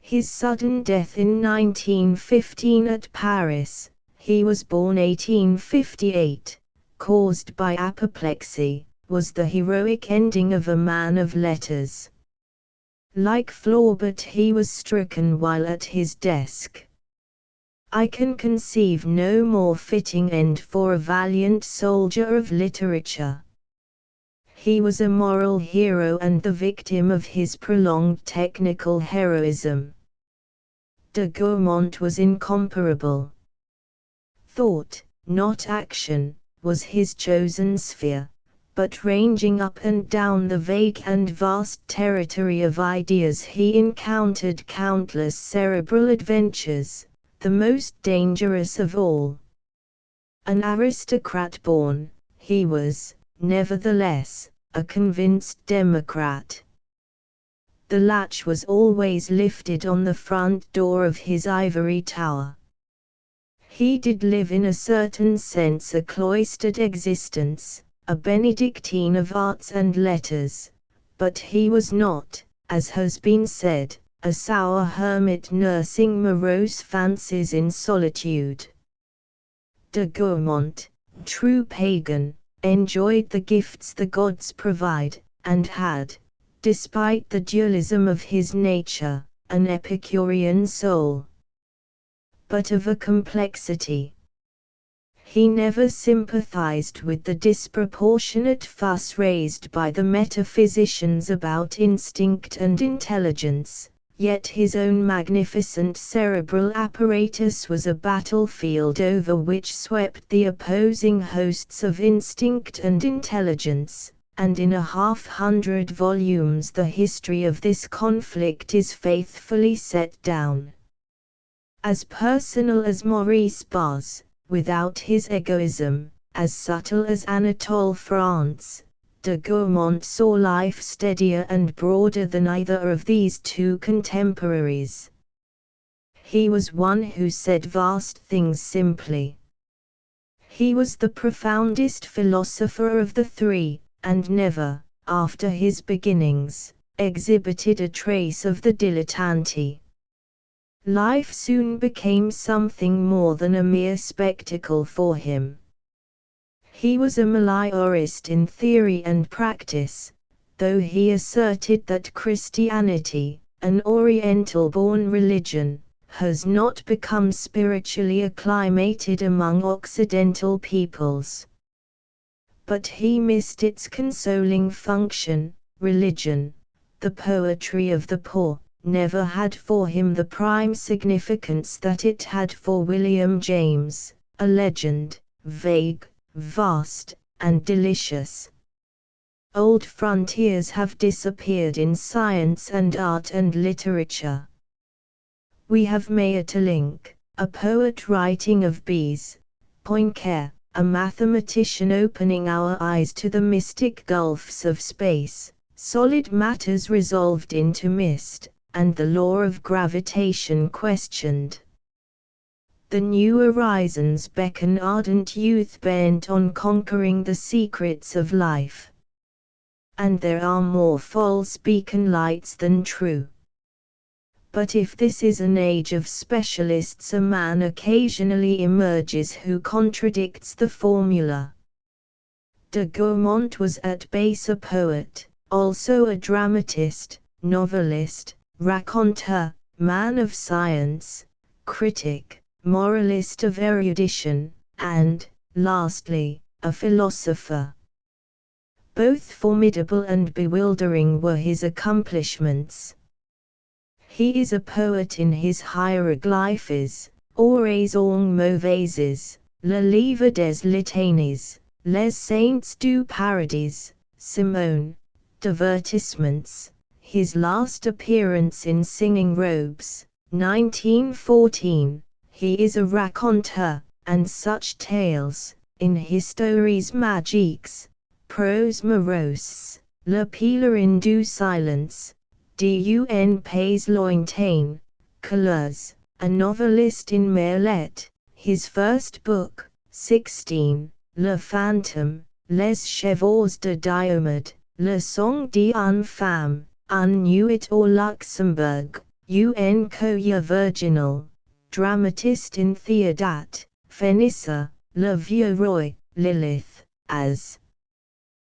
His sudden death in 1915 at Paris, he was born 1858, caused by apoplexy, was the heroic ending of a man of letters. Like Flaubert, he was stricken while at his desk. I can conceive no more fitting end for a valiant soldier of literature. He was a moral hero and the victim of his prolonged technical heroism. De Gourmont was incomparable. Thought, not action, was his chosen sphere, but ranging up and down the vague and vast territory of ideas he encountered countless cerebral adventures, the most dangerous of all. An aristocrat born, he was, nevertheless, a convinced democrat. The latch was always lifted on the front door of his ivory tower. He did live in a certain sense a cloistered existence, a Benedictine of arts and letters, but he was not, as has been said, a sour hermit nursing morose fancies in solitude. De Gourmont, true pagan, enjoyed the gifts the gods provide, and had, despite the dualism of his nature, an Epicurean soul. But of a complexity. He never sympathized with the disproportionate fuss raised by the metaphysicians about instinct and intelligence, Yet his own magnificent cerebral apparatus was a battlefield over which swept the opposing hosts of instinct and intelligence, and in 100 volumes the history of this conflict is faithfully set down. As personal as Maurice Barr's, without his egoism, as subtle as Anatole France, de Gourmont saw life steadier and broader than either of these two contemporaries. He was one who said vast things simply. He was the profoundest philosopher of the three, and never, after his beginnings, exhibited a trace of the dilettante. Life soon became something more than a mere spectacle for him. He was a Meliorist in theory and practice, though he asserted that Christianity, an Oriental-born religion, has not become spiritually acclimated among Occidental peoples. But he missed its consoling function. Religion, the poetry of the poor, never had for him the prime significance that it had for William James, a legend, vague, vast, and delicious. Old frontiers have disappeared in science and art and literature. We have Maeterlinck, a poet writing of bees, Huneker, a mathematician opening our eyes to the mystic gulfs of space, solid matters resolved into mist, and the law of gravitation questioned. The new horizons beckon ardent youth bent on conquering the secrets of life. And there are more false beacon lights than true. But if this is an age of specialists, a man occasionally emerges who contradicts the formula. De Gourmont was at base a poet, also a dramatist, novelist, raconteur, man of science, critic, moralist of erudition, and, lastly, a philosopher. Both formidable and bewildering were his accomplishments. He is a poet in his hieroglyphs, Ores en mauvaises, le livre des litanies, les saints du paradis, Simone, divertissements, his last appearance in Singing Robes, 1914, he is a raconteur, and such tales, in Histories Magiques, Prose Morose, Le Pèlerin du Silence, Dun Pays Lointain, Couleurs, a novelist in Merlet, his first book, 16, Le Fantôme, Les Chevaux de Diomède, Le Song d'une Femme, Un Nuit au Luxembourg, Un Coeur Virginal, dramatist in Theodat, Fenissa, Le Vieux Roi, Lilith, as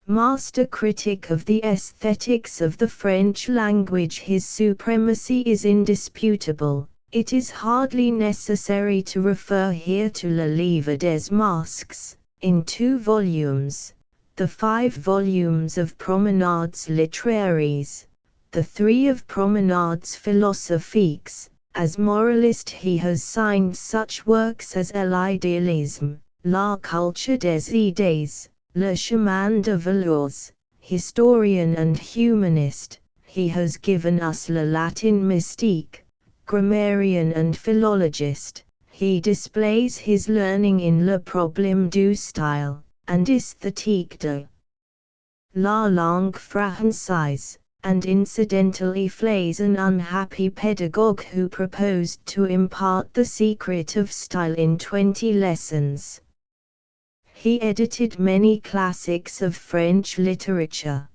master critic of the aesthetics of the French language. His supremacy is indisputable. It is hardly necessary to refer here to Le Livre des Masques, in 2 volumes, the 5 volumes of Promenades littéraires, the 3 of Promenades philosophiques. As moralist he has signed such works as L'idéalisme, La culture des idées, Le chemin de valeurs. Historian and humanist, he has given us Le Latin mystique. Grammarian and philologist, he displays his learning in Le problème du style, and Esthétique de la langue française, and incidentally flays an unhappy pedagogue who proposed to impart the secret of style in 20 lessons. He edited many classics of French literature.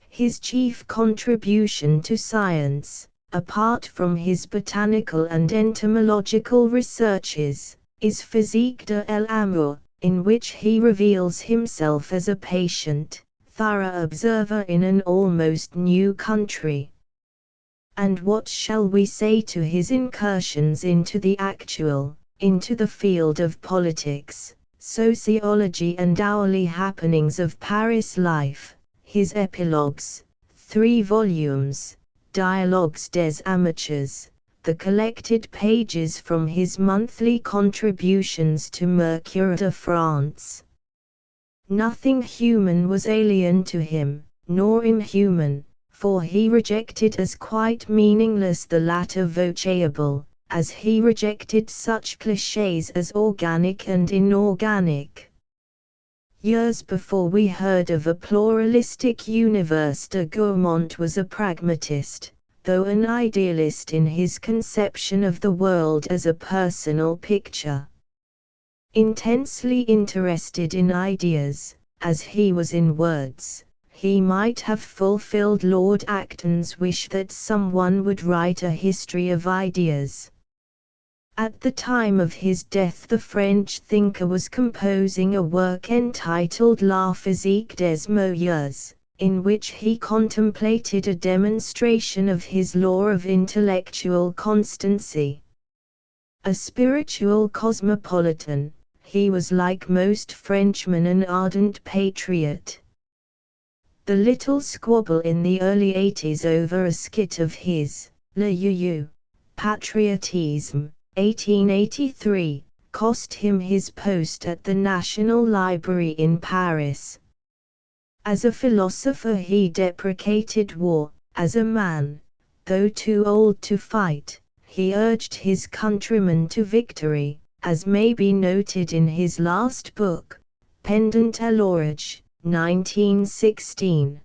His chief contribution to science, apart from his botanical and entomological researches, is Physique de l'amour, in which he reveals himself as a patient, thorough observer in an almost new country. And what shall we say to his incursions into the actual, into the field of politics, sociology and hourly happenings of Paris life, his epilogues, 3 volumes, Dialogues des Amateurs, the collected pages from his monthly contributions to Mercure de France. Nothing human was alien to him, nor inhuman, for he rejected as quite meaningless the latter vocable, as he rejected such clichés as organic and inorganic. Years before we heard of a pluralistic universe, de Gourmont was a pragmatist, though an idealist in his conception of the world as a personal picture. Intensely interested in ideas, as he was in words, he might have fulfilled Lord Acton's wish that someone would write a history of ideas. At the time of his death, the French thinker was composing a work entitled La physique des moeurs, in which he contemplated a demonstration of his law of intellectual constancy. A spiritual cosmopolitan, he was like most Frenchmen an ardent patriot. The little squabble in the early 80s over a skit of his, Le You, Patriotisme, 1883, cost him his post at the National Library in Paris. As a philosopher he deprecated war. As a man, though too old to fight, he urged his countrymen to victory, as may be noted in his last book, Pendant à l'orage, 1916.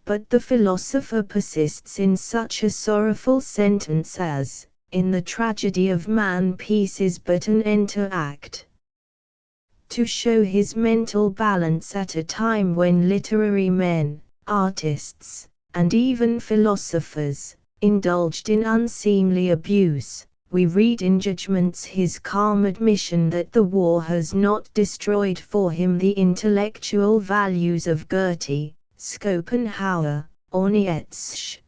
But the philosopher persists in such a sorrowful sentence as, in the tragedy of man peace is but an enter-act. To show his mental balance at a time when literary men, artists, and even philosophers, indulged in unseemly abuse, we read in Judgments his calm admission that the war has not destroyed for him the intellectual values of Goethe, Schopenhauer, or Nietzsche.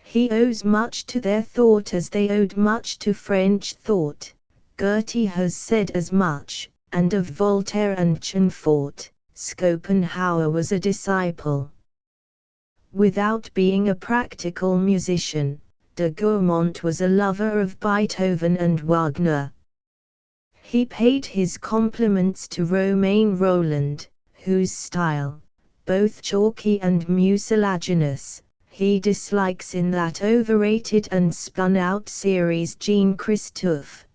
He owes much to their thought as they owed much to French thought. Goethe has said as much, and of Voltaire and Chamfort, Schopenhauer was a disciple. Without being a practical musician, de Gourmont was a lover of Beethoven and Wagner. He paid his compliments to Romain Rolland, whose style, both chalky and mucilaginous, he dislikes in that overrated and spun-out series Jean Christophe.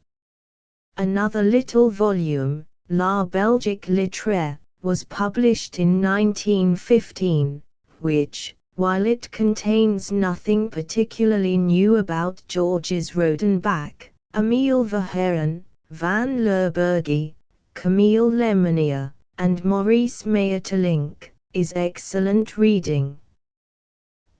Another little volume, La Belgique littéraire, was published in 1915, which, while it contains nothing particularly new about Georges Rodenbach, Emile Verhaeren, Van Lerbergy, Camille Lemonnier, and Maurice Maeterlinck, is excellent reading.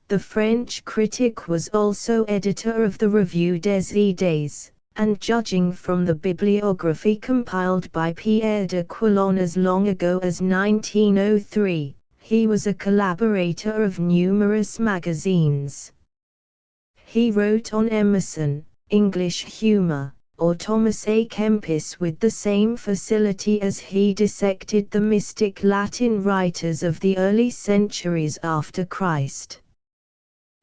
The French critic was also editor of the Revue des Idées, and judging from the bibliography compiled by Pierre de Quillon as long ago as 1903, he was a collaborator of numerous magazines. He wrote on Emerson, English humor, or Thomas A. Kempis with the same facility as he dissected the mystic Latin writers of the early centuries after Christ.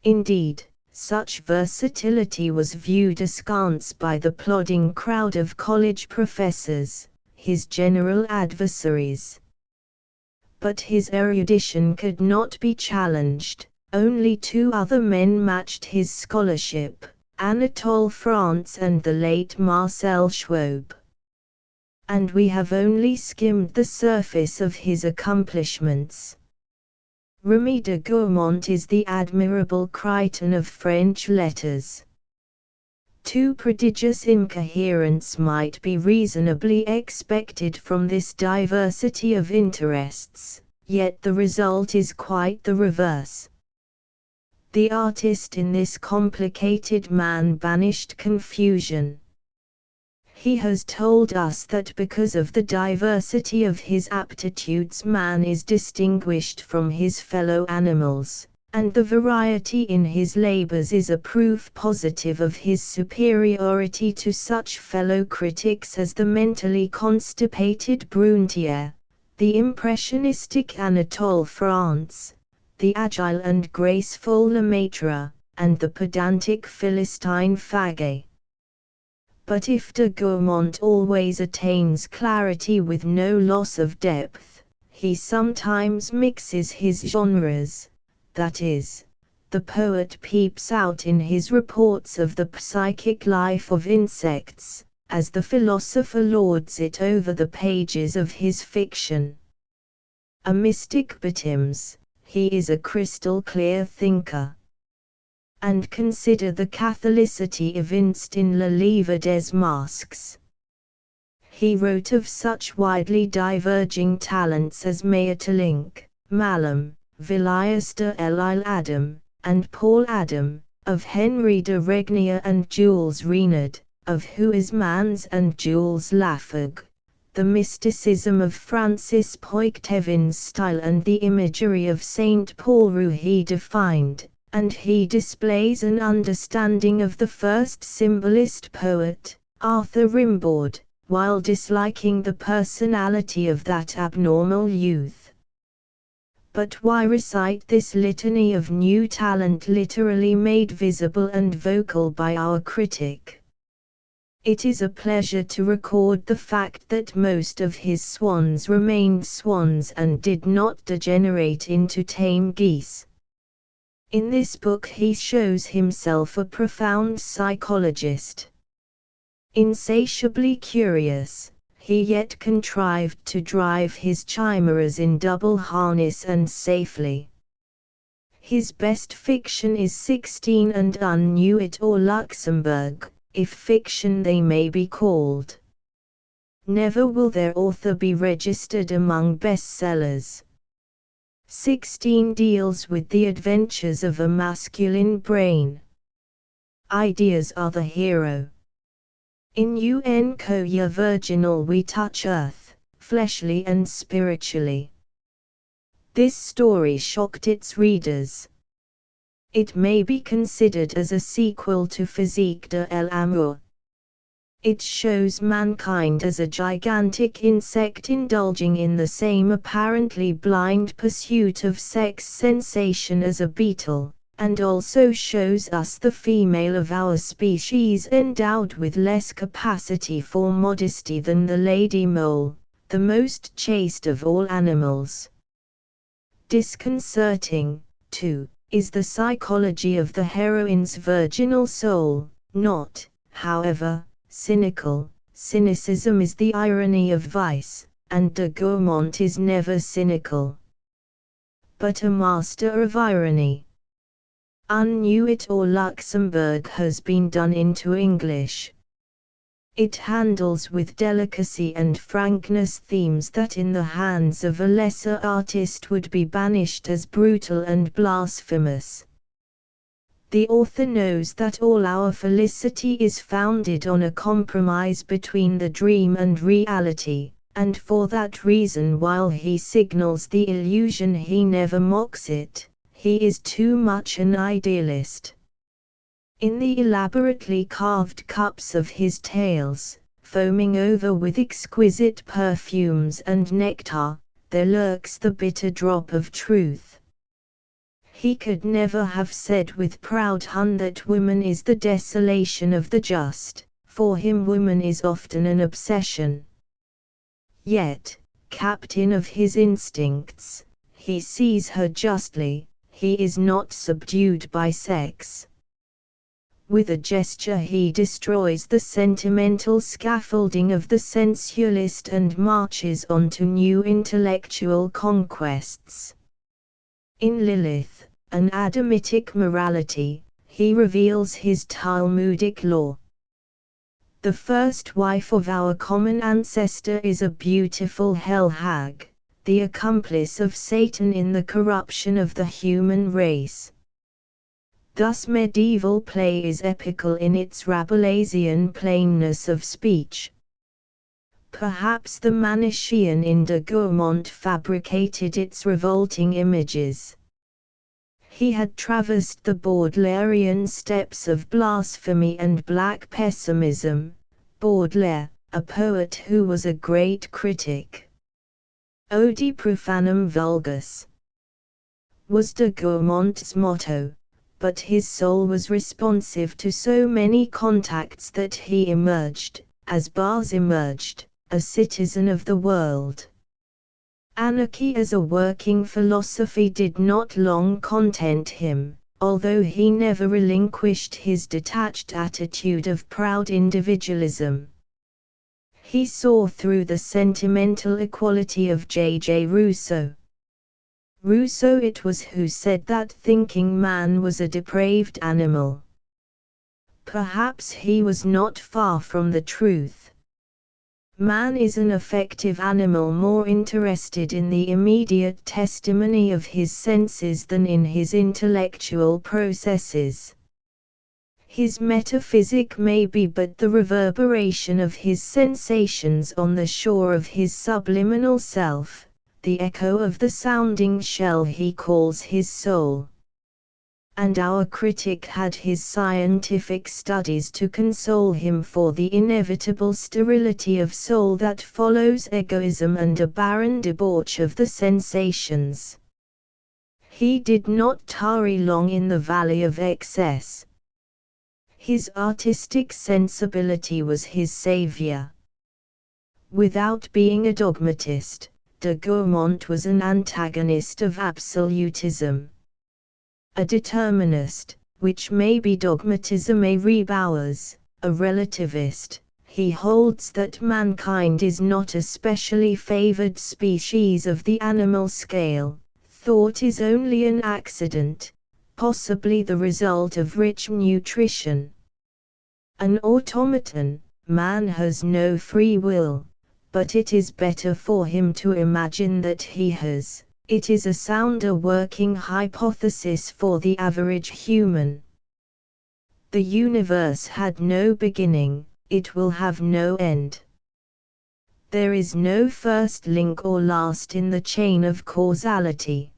Indeed, such versatility was viewed askance by the plodding crowd of college professors, his general adversaries. But his erudition could not be challenged. Only two other men matched his scholarship, Anatole France and the late Marcel Schwob. And we have only skimmed the surface of his accomplishments. Remy de Gourmont is the admirable Crichton of French letters. Too prodigious incoherence might be reasonably expected from this diversity of interests, yet the result is quite the reverse. The artist in this complicated man banished confusion. He has told us that because of the diversity of his aptitudes man is distinguished from his fellow animals, and the variety in his labors is a proof positive of his superiority to such fellow critics as the mentally constipated Brunetière, the impressionistic Anatole France, the agile and graceful Lemaitre, and the pedantic Philistine Faguet. But if de Gourmont always attains clarity with no loss of depth, he sometimes mixes his genres, that is, the poet peeps out in his reports of the psychic life of insects, as the philosopher lords it over the pages of his fiction. A mystic betimes, he is a crystal-clear thinker. And consider the catholicity evinced in Le Livre des Masques. He wrote of such widely diverging talents as Maeterlinck, Mallam, Villiers de l'Isle Adam, and Paul Adam, of Henry de Regnier and Jules Renard, of Huysmans and Jules Lafargue, the mysticism of Francis Poictevin's style and the imagery of Saint Paul Rue he defined, and he displays an understanding of the first symbolist poet, Arthur Rimbaud, while disliking the personality of that abnormal youth. But why recite this litany of new talent literally made visible and vocal by our critic? It is a pleasure to record the fact that most of his swans remained swans and did not degenerate into tame geese. In this book he shows himself a profound psychologist. Insatiably curious, he yet contrived to drive his chimeras in double harness and safely. His best fiction is 16 and Unnuit or Luxembourg, if fiction they may be called. Never will their author be registered among bestsellers. 16 deals with the adventures of a masculine brain. Ideas are the hero. In Un Coeur virginal we touch earth, fleshly and spiritually. This story shocked its readers. It may be considered as a sequel to Physique de l'amour. It shows mankind as a gigantic insect indulging in the same apparently blind pursuit of sex sensation as a beetle, and also shows us the female of our species endowed with less capacity for modesty than the lady mole, the most chaste of all animals. Disconcerting, too, is the psychology of the heroine's virginal soul, not, however, cynical. Cynicism is the irony of vice, and de Gourmont is never cynical, but a master of irony. Unnuit or Luxembourg has been done into English. It handles with delicacy and frankness themes that in the hands of a lesser artist would be banished as brutal and blasphemous. The author knows that all our felicity is founded on a compromise between the dream and reality, and for that reason while he signals the illusion he never mocks it. He is too much an idealist. In the elaborately carved cups of his tales, foaming over with exquisite perfumes and nectar, there lurks the bitter drop of truth. He could never have said with proud Hun that woman is the desolation of the just, for him woman is often an obsession. Yet, captain of his instincts, he sees her justly. He is not subdued by sex. With a gesture he destroys the sentimental scaffolding of the sensualist and marches on to new intellectual conquests. In Lilith, an Adamitic morality, he reveals his Talmudic law. The first wife of our common ancestor is a beautiful hell hag, the accomplice of Satan in the corruption of the human race. Thus medieval play is epical in its Rabelaisian plainness of speech. Perhaps the Manichean in de Gourmont fabricated its revolting images. He had traversed the Baudelairean steppes of blasphemy and black pessimism. Baudelaire, a poet who was a great critic. Odi profanum vulgus. was de Gaumont's motto, but his soul was responsive to so many contacts that he emerged, as bars emerged, a citizen of the world. Anarchy as a working philosophy did not long content him, although he never relinquished his detached attitude of proud individualism. He saw through the sentimental equality of J. Rousseau. Rousseau it was who said that thinking man was a depraved animal. Perhaps he was not far from the truth. Man is an affective animal more interested in the immediate testimony of his senses than in his intellectual processes. His metaphysic may be but the reverberation of his sensations on the shore of his subliminal self, the echo of the sounding shell he calls his soul. And our critic had his scientific studies to console him for the inevitable sterility of soul that follows egoism and a barren debauch of the sensations. He did not tarry long in the valley of excess. His artistic sensibility was his savior. Without being a dogmatist, de Gaumont was an antagonist of absolutism. A determinist, which may be dogmatism a Rebauers, a relativist, he holds that mankind is not a specially favored species of the animal scale, thought is only an accident, possibly the result of rich nutrition. An automaton, man has no free will, but it is better for him to imagine that he has. It is a sounder working hypothesis for the average human. The universe had no beginning, it will have no end. There is no first link or last in the chain of causality.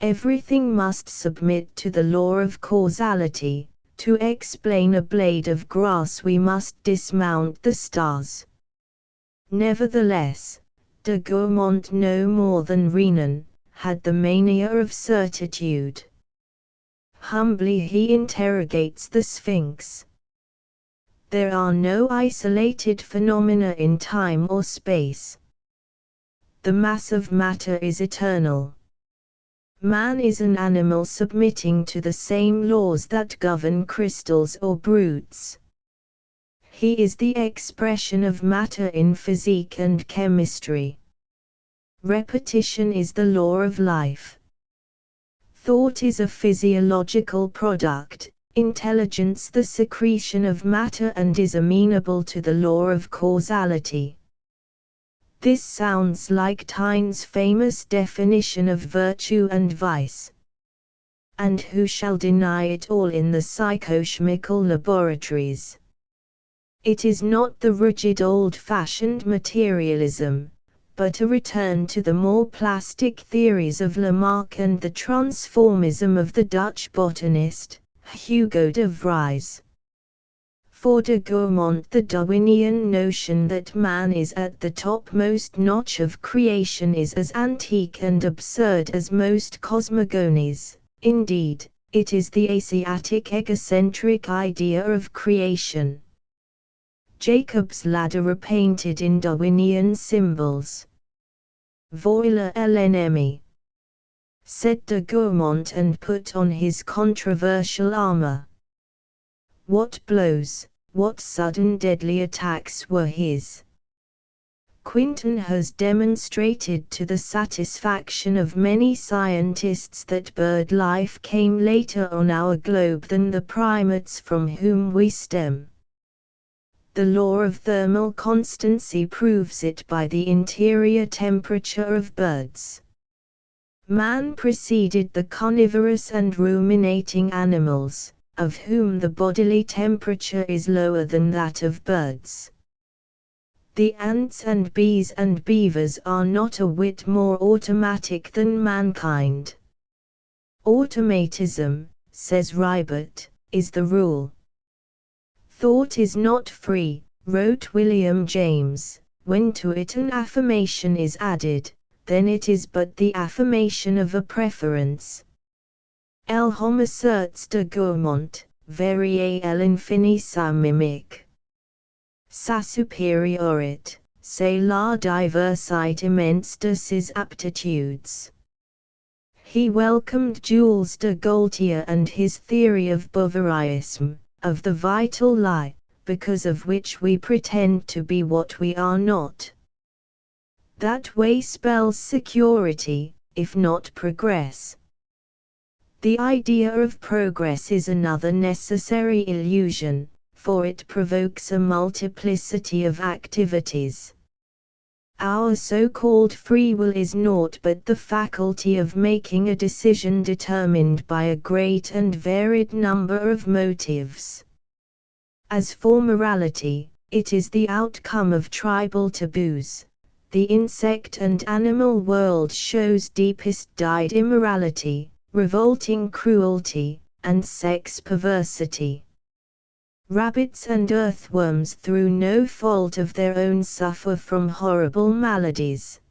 Everything must submit to the law of causality. To explain a blade of grass we must dismount the stars. Nevertheless, de Gaumont no more than Renan, had the mania of certitude. Humbly he interrogates the Sphinx. There are no isolated phenomena in time or space. The mass of matter is eternal. Man is an animal submitting to the same laws that govern crystals or brutes. He is the expression of matter in physique and chemistry. Repetition is the law of life. Thought is a physiological product, intelligence the secretion of matter and is amenable to the law of causality. This tsounds like Taine's famous definition of virtue and vice. And who shall deny it all in the psychochemical laboratories? It is not the rigid old-fashioned materialism, but a return to the more plastic theories of Lamarck and the transformism of the Dutch botanist, Hugo de Vries. For de Gaumont the Darwinian notion that man is at the topmost notch of creation is as antique and absurd as most cosmogonies. Indeed, it is the Asiatic egocentric idea of creation. Jacob's ladder repainted in Darwinian symbols. Voilà l'ennemi, said de Gaumont and put on his controversial armor. What blows, what sudden deadly attacks were his! Quinton has demonstrated to the satisfaction of many scientists that bird life came later on our globe than the primates from whom we stem. The law of thermal constancy proves it by the interior temperature of birds. Man preceded the carnivorous and ruminating animals, of whom the bodily temperature is lower than that of birds. The ants and bees and beavers are not a whit more automatic than mankind. Automatism, says Ribot, is the rule. Thought is not free, wrote William James, when to it an affirmation is added, then it is but the affirmation of a preference. El homme asserts de gourmand, varier l'infini sa mimique. Sa supériorité, c'est la diversité immense de ses aptitudes. He welcomed Jules de Gaultier and his theory of Bouvierisme, of the vital lie, because of which we pretend to be what we are not. That way spells security, if not progress. The idea of progress is another necessary illusion, for it provokes a multiplicity of activities. Our so-called free will is naught but the faculty of making a decision determined by a great and varied number of motives. As for morality, it is the outcome of tribal taboos. The insect and animal world shows deepest dyed immorality, revolting cruelty, and sex perversity. Rabbits and earthworms through no fault of their own suffer from horrible maladies.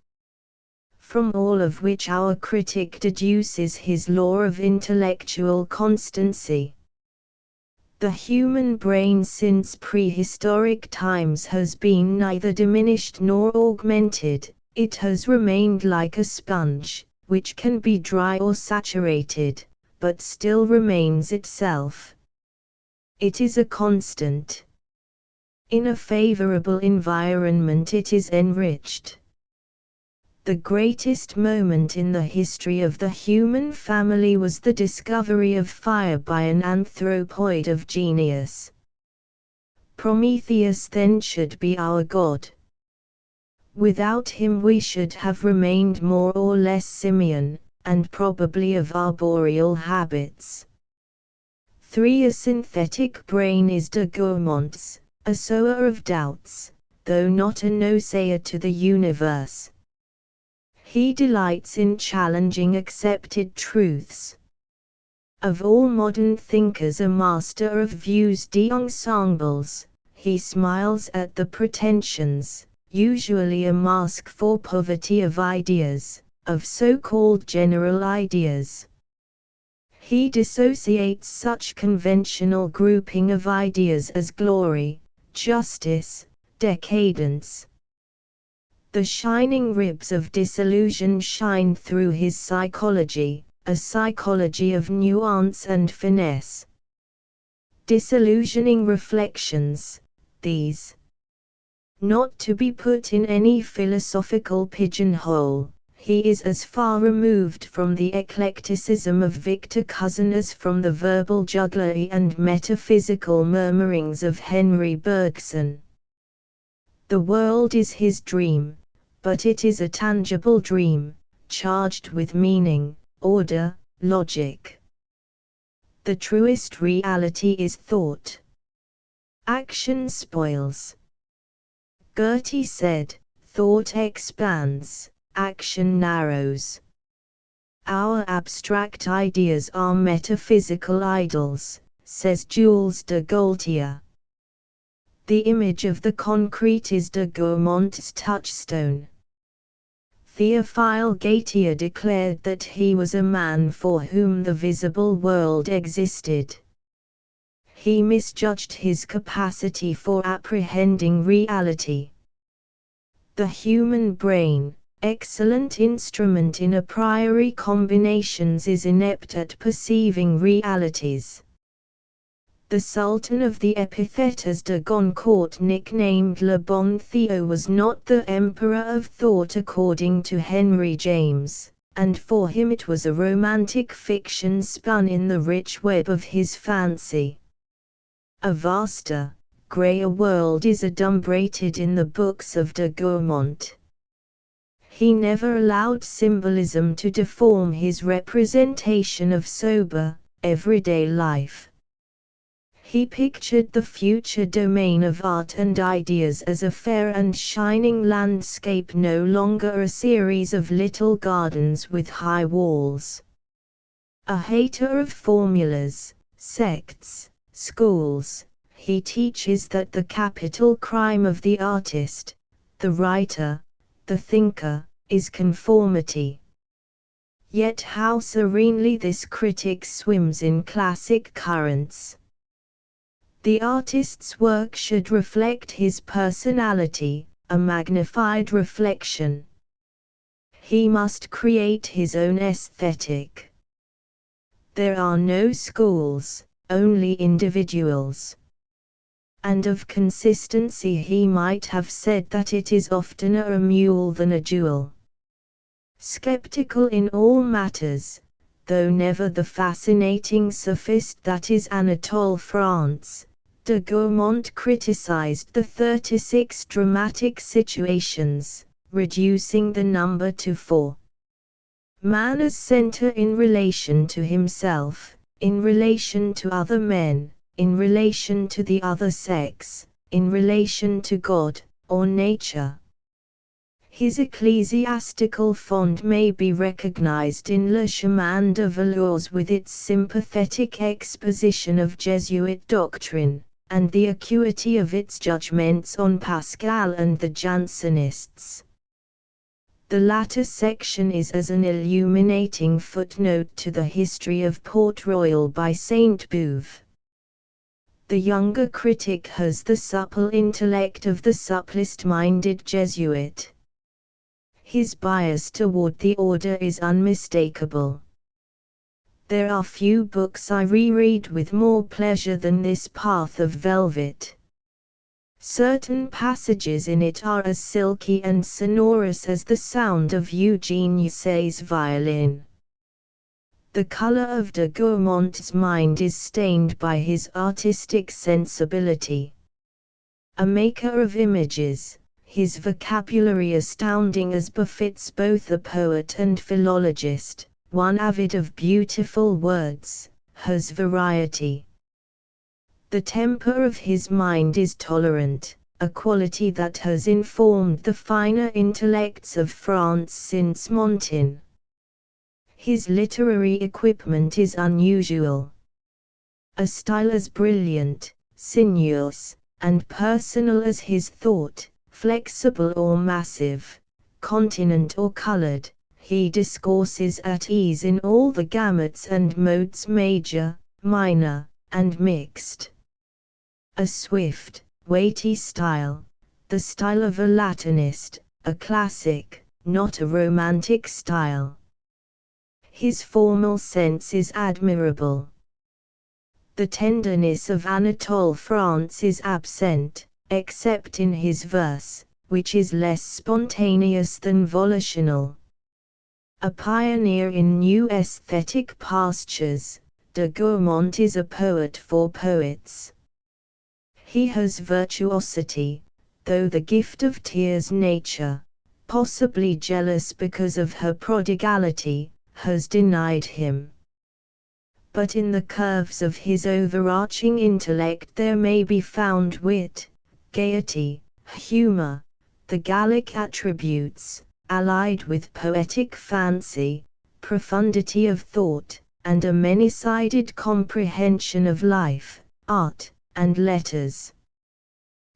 From all of which our critic deduces his law of intellectual constancy. The human brain since prehistoric times has been neither diminished nor augmented, it has remained like a sponge, which can be dry or saturated, but still remains itself. It is a constant. In a favorable environment it is enriched. The greatest moment in the history of the human family was the discovery of fire by an anthropoid of genius. Prometheus then should be our god. Without him we should have remained more or less simian, and probably of arboreal habits. 3. A synthetic brain is de gourmand's, a sower of doubts, though not a no-sayer to the universe. He delights in challenging accepted truths. Of all modern thinkers a master of views d'ensembles, he smiles at the pretensions, usually a mask for poverty of ideas, of so-called general ideas. He dissociates such conventional grouping of ideas as glory, justice, decadence. The shining ribs of disillusion shine through his psychology, a psychology of nuance and finesse. Disillusioning reflections, these. Not to be put in any philosophical pigeonhole. He is as far removed from the eclecticism of Victor Cousin as from the verbal jugglery and metaphysical murmurings of Henry Bergson. The world is his dream, but it is a tangible dream, charged with meaning, order, logic. The truest reality is thought. Action spoils. Goethe said, thought expands. Action narrows. Our abstract ideas are metaphysical idols, says Jules de Gaultier. The image of the concrete is de Gourmand's touchstone. Théophile Gautier declared that he was a man for whom the visible world existed. He misjudged his capacity for apprehending reality. The human brain, excellent instrument in a priori combinations, is inept at perceiving realities. The Sultan of the Epithètes de Goncourt, nicknamed Le Bon Theo, was not the emperor of thought according to Henry James, and for him it was a romantic fiction spun in the rich web of his fancy. A vaster, greyer world is adumbrated in the books of de Gourmand. He never allowed symbolism to deform his representation of sober, everyday life. He pictured the future domain of art and ideas as a fair and shining landscape, no longer a series of little gardens with high walls. A hater of formulas, sects, schools, he teaches that the capital crime of the artist, the writer, the thinker, is conformity. Yet how serenely this critic swims in classic currents. The artist's work should reflect his personality, a magnified reflection. He must create his own aesthetic. There are no schools, only individuals. And of consistency he might have said that it is oftener a mule than a jewel. Skeptical in all matters, though never the fascinating sophist that is Anatole France, de Gourmont criticized the 36 dramatic situations, reducing the number to 4. Man as center in relation to himself, in relation to other men, in relation to the other sex, in relation to God, or nature. His ecclesiastical fond may be recognized in Le Chemin de Velours with its sympathetic exposition of Jesuit doctrine, and the acuity of its judgments on Pascal and the Jansenists. The latter section is as an illuminating footnote to the history of Port Royal by Saint Beuve. The younger critic has the supple intellect of the supplest-minded Jesuit. His bias toward the order is unmistakable. There are few books I reread with more pleasure than this Path of Velvet. Certain passages in it are as silky and sonorous as the sound of Eugene Ysaye's violin. The color of de Gourmont's mind is stained by his artistic sensibility. A maker of images, his vocabulary astounding as befits both a poet and philologist, one avid of beautiful words, has variety. The temper of his mind is tolerant, a quality that has informed the finer intellects of France since Montaigne. His literary equipment is unusual. A style as brilliant, sinuous, and personal as his thought, flexible or massive, continent or colored, he discourses at ease in all the gamuts and modes major, minor, and mixed. A swift, weighty style, the style of a Latinist, a classic, not a romantic style. His formal sense is admirable. The tenderness of Anatole France is absent, except in his verse, which is less spontaneous than volitional. A pioneer in new aesthetic pastures, de Gourmont is a poet for poets. He has virtuosity, though the gift of tears nature, possibly jealous because of her prodigality, has denied him. But in the curves of his overarching intellect there may be found wit, gaiety, humor, the Gallic attributes, allied with poetic fancy, profundity of thought, and a many-sided comprehension of life, art, and letters.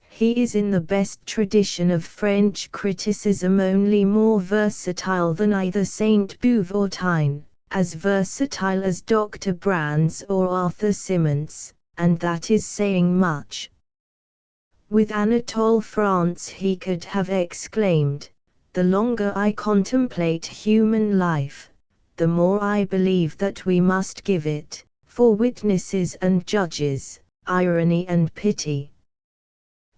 He is in the best tradition of French criticism, only more versatile than either Sainte-Beuve or Taine, as versatile as Dr. Brandes or Arthur Symons, and that is saying much. With Anatole France he could have exclaimed, "The longer I contemplate human life, the more I believe that we must give it, for witnesses and judges, irony and pity."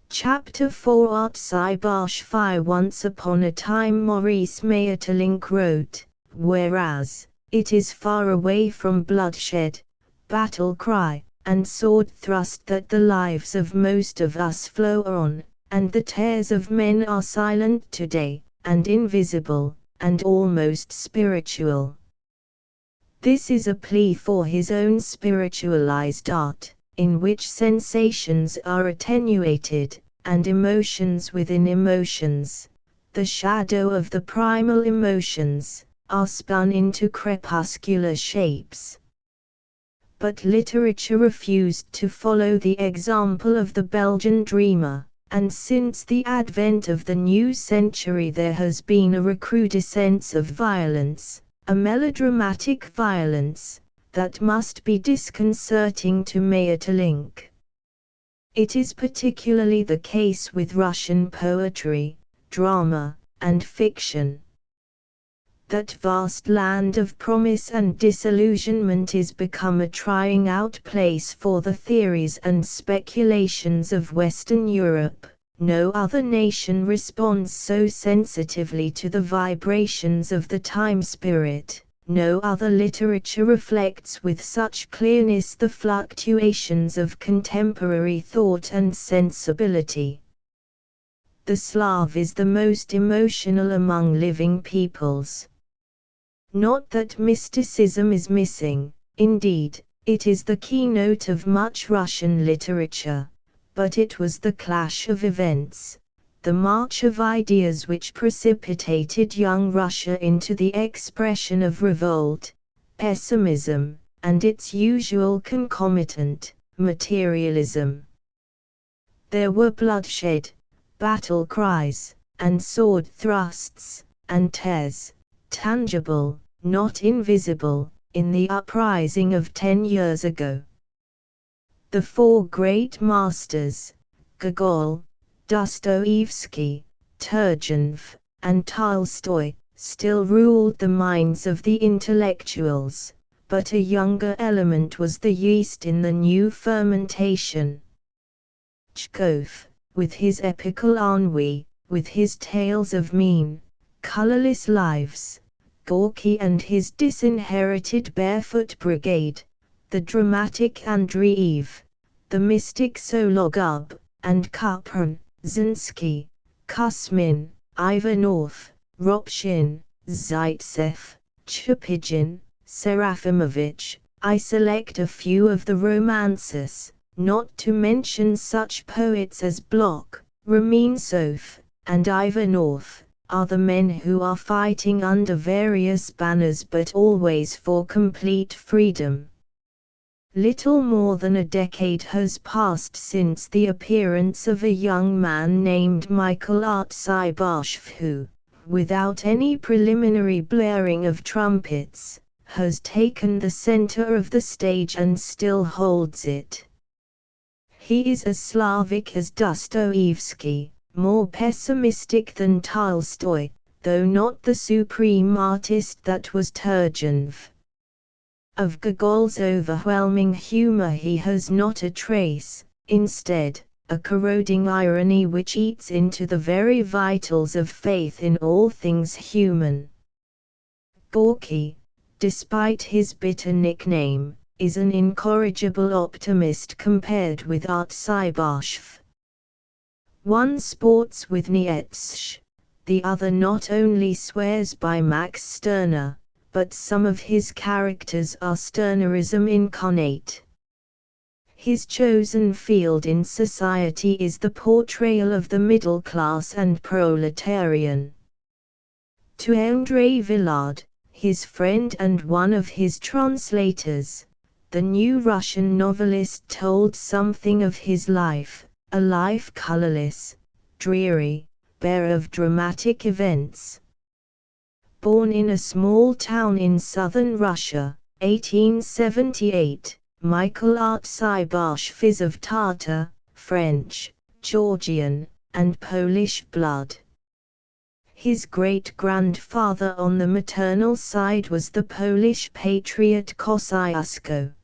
Chapter 4 Art si barche fi. Once upon a time Maurice Maeterlinck wrote, "Whereas, it is far away from bloodshed, battle cry, and sword thrust that the lives of most of us flow on, and the tears of men are silent today, and invisible, and almost spiritual." This is a plea for his own spiritualized art, in which sensations are attenuated, and emotions within emotions, the shadow of the primal emotions, are spun into crepuscular shapes. But literature refused to follow the example of the Belgian dreamer, and since the advent of the new century there has been a recrudescence of violence, a melodramatic violence, that must be disconcerting to Maeterlinck. It is particularly the case with Russian poetry, drama, and fiction. That vast land of promise and disillusionment is become a trying out place for the theories and speculations of Western Europe. No other nation responds so sensitively to the vibrations of the time spirit. No other literature reflects with such clearness the fluctuations of contemporary thought and sensibility. The Slav is the most emotional among living peoples. Not that mysticism is missing, indeed, it is the keynote of much Russian literature, but it was the clash of events, the march of ideas which precipitated young Russia into the expression of revolt, pessimism, and its usual concomitant, materialism. There were bloodshed, battle cries, and sword thrusts, and tears, tangible, not invisible, in the uprising of 10 years ago. The four great masters, Gogol, Dostoevsky, Turgenev, and Tolstoy, still ruled the minds of the intellectuals, but a younger element was the yeast in the new fermentation. Chkov, with his epical ennui, with his tales of mean, colorless lives, Gorky and his disinherited Barefoot Brigade, the dramatic Andreev, the mystic Sologub, and Kuprin, Zinsky, Kusmin, Ivanov, Ropshin, Zaitsev, Chupigin, Serafimovich. I select a few of the romances, not to mention such poets as Bloch, Ruminsov, and Ivanov, are the men who are fighting under various banners but always for complete freedom. Little more than a decade has passed since the appearance of a young man named Michael Artseiboshev who, without any preliminary blaring of trumpets, has taken the center of the stage and still holds it. He is as Slavic as Dostoevsky, more pessimistic than Tolstoy, though not the supreme artist that was Turgenev. Of Gogol's overwhelming humor he has not a trace, instead, a corroding irony which eats into the very vitals of faith in all things human. Gorky, despite his bitter nickname, is an incorrigible optimist compared with Artseiboshev. One sports with Nietzsche, the other not only swears by Max Stirner, but some of his characters are Stirnerism incarnate. His chosen field in society is the portrayal of the middle class and proletarian. To André Villard, his friend and one of his translators, the new Russian novelist told something of his life, a life colorless, dreary, bare of dramatic events. Born in a small town in southern Russia, 1878, Michael Artseiboshev is of Tatar, French, Georgian, and Polish blood. His great-grandfather on the maternal side was the Polish patriot Kosciuszko.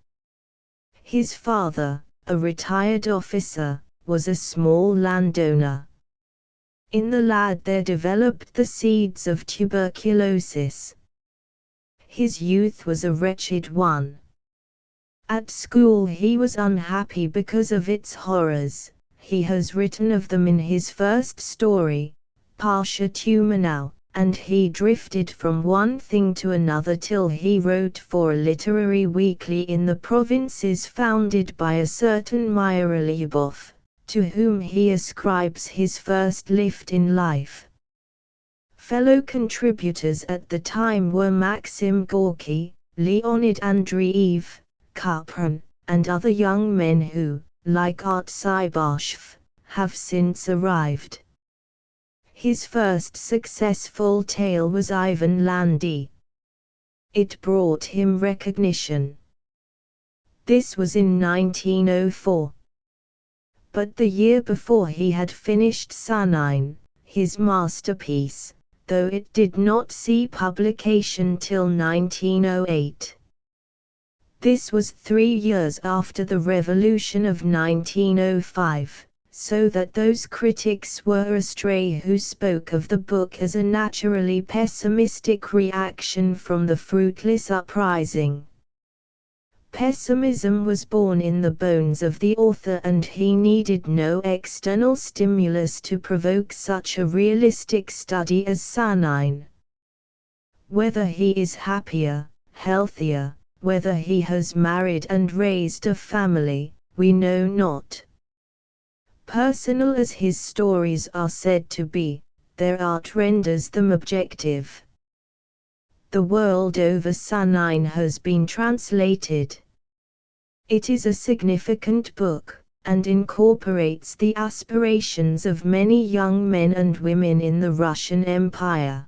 His father, a retired officer, was a small landowner. In the lad there developed the seeds of tuberculosis. His youth was a wretched one. At school he was unhappy because of its horrors. He has written of them in his first story, Pasha Tumanau, and he drifted from one thing to another till he wrote for a literary weekly in the provinces founded by a certain Myrolyubov, to whom he ascribes his first lift in life. Fellow contributors at the time were Maxim Gorky, Leonid Andreev, Kuprin, and other young men who, like Artseiboshev, have since arrived. His first successful tale was Ivan Landy. It brought him recognition. This was in 1904. But the year before he had finished Sanine, his masterpiece, though it did not see publication till 1908. This was 3 years after the Revolution of 1905, so that those critics were astray who spoke of the book as a naturally pessimistic reaction from the fruitless uprising. Pessimism was born in the bones of the author, and he needed no external stimulus to provoke such a realistic study as Sanine. Whether he is happier, healthier, whether he has married and raised a family, we know not. Personal as his stories are said to be, their art renders them objective. The world over Sanine has been translated. It is a significant book, and incorporates the aspirations of many young men and women in the Russian Empire.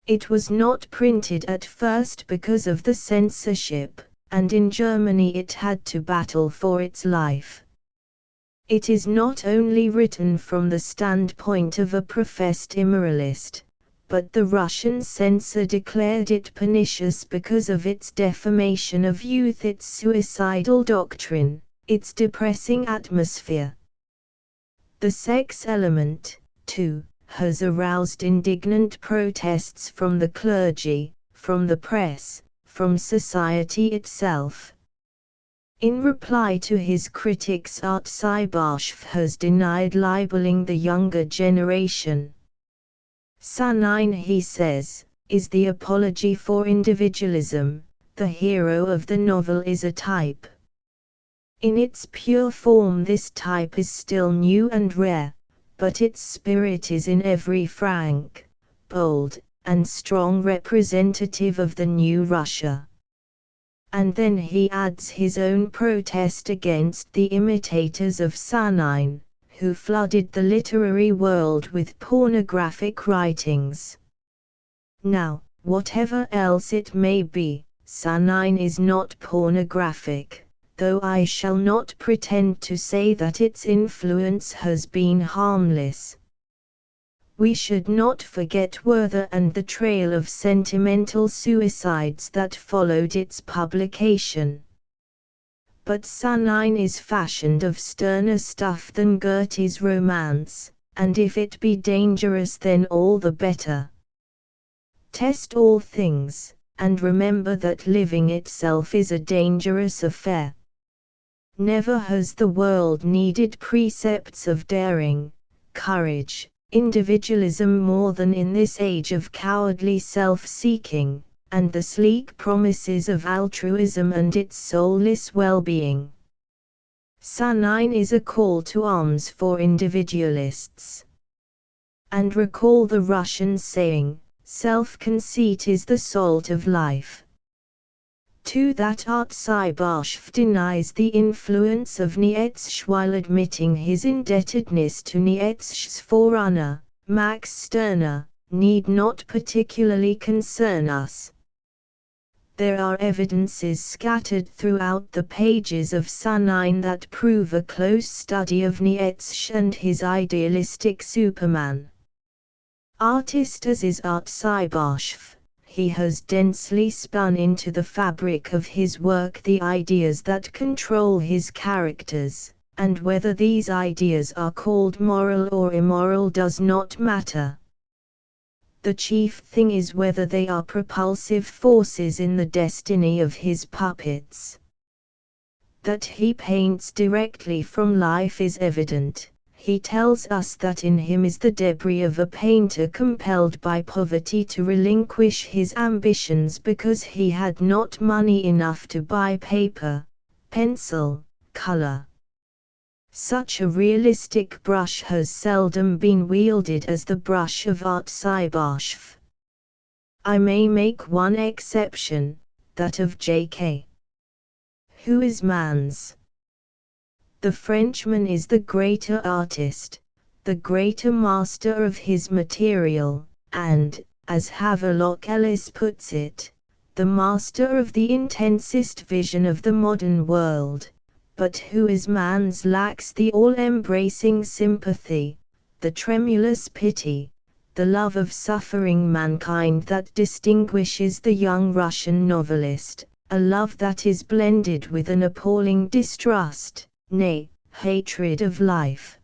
It was not printed at first because of the censorship, and in Germany it had to battle for its life. It is not only written from the standpoint of a professed immoralist, but the Russian censor declared it pernicious because of its defamation of youth, its suicidal doctrine, its depressing atmosphere. The sex element, too, has aroused indignant protests from the clergy, from the press, from society itself. In reply to his critics, Artseibashv has denied libeling the younger generation. Sanine, he says, is the apology for individualism. The hero of the novel is a type. In its pure form, this type is still new and rare, but its spirit is in every frank, bold, and strong representative of the new Russia. And then he adds his own protest against the imitators of Sanine, who flooded the literary world with pornographic writings. Now, whatever else it may be, Sanine is not pornographic, though I shall not pretend to say that its influence has been harmless. We should not forget Werther and the trail of sentimental suicides that followed its publication. But Sanine is fashioned of sterner stuff than Goethe's romance, and if it be dangerous, then all the better. Test all things, and remember that living itself is a dangerous affair. Never has the world needed precepts of daring, courage, individualism more than in this age of cowardly self-seeking, and the sleek promises of altruism and its soulless well-being. Sanine is a call to arms for individualists. And recall the Russian saying, self-conceit is the salt of life. To that Artseibashv denies the influence of Nietzsche while admitting his indebtedness to Nietzsche's forerunner, Max Stirner, need not particularly concern us. There are evidences scattered throughout the pages of Sanine that prove a close study of Nietzsche and his idealistic Superman. Artist as is Artseibashv, he has densely spun into the fabric of his work the ideas that control his characters, and whether these ideas are called moral or immoral does not matter. The chief thing is whether they are propulsive forces in the destiny of his puppets. That he paints directly from life is evident. He tells us that in him is the debris of a painter compelled by poverty to relinquish his ambitions because he had not money enough to buy paper, pencil, color. Such a realistic brush has seldom been wielded as the brush of Artseibashv. I may make one exception, that of J.K. Who is man's? The Frenchman is the greater artist, the greater master of his material, and, as Havelock Ellis puts it, the master of the intensest vision of the modern world, but who as man's lacks the all-embracing sympathy, the tremulous pity, the love of suffering mankind that distinguishes the young Russian novelist, a love that is blended with an appalling distrust, nay, hatred of life.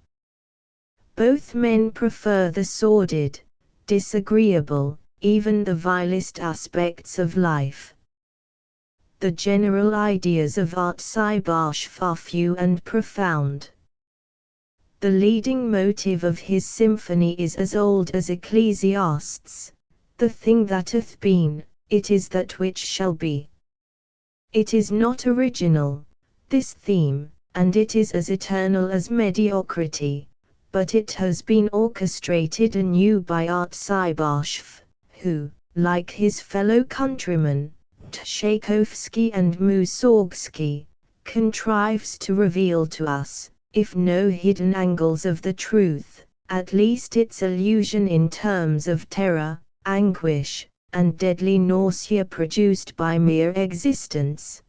Both men prefer the sordid, disagreeable, even the vilest aspects of life. The general ideas of Artsaibashf are few and profound. The leading motive of his symphony is as old as Ecclesiastes: the thing that hath been, it is that which shall be. It is not original, this theme, and it is as eternal as mediocrity, but it has been orchestrated anew by Artsaibashf, who, like his fellow countrymen, Tchaikovsky and Mussorgsky, contrives to reveal to us, if no hidden angles of the truth, at least its illusion in terms of terror, anguish, and deadly nausea produced by mere existence.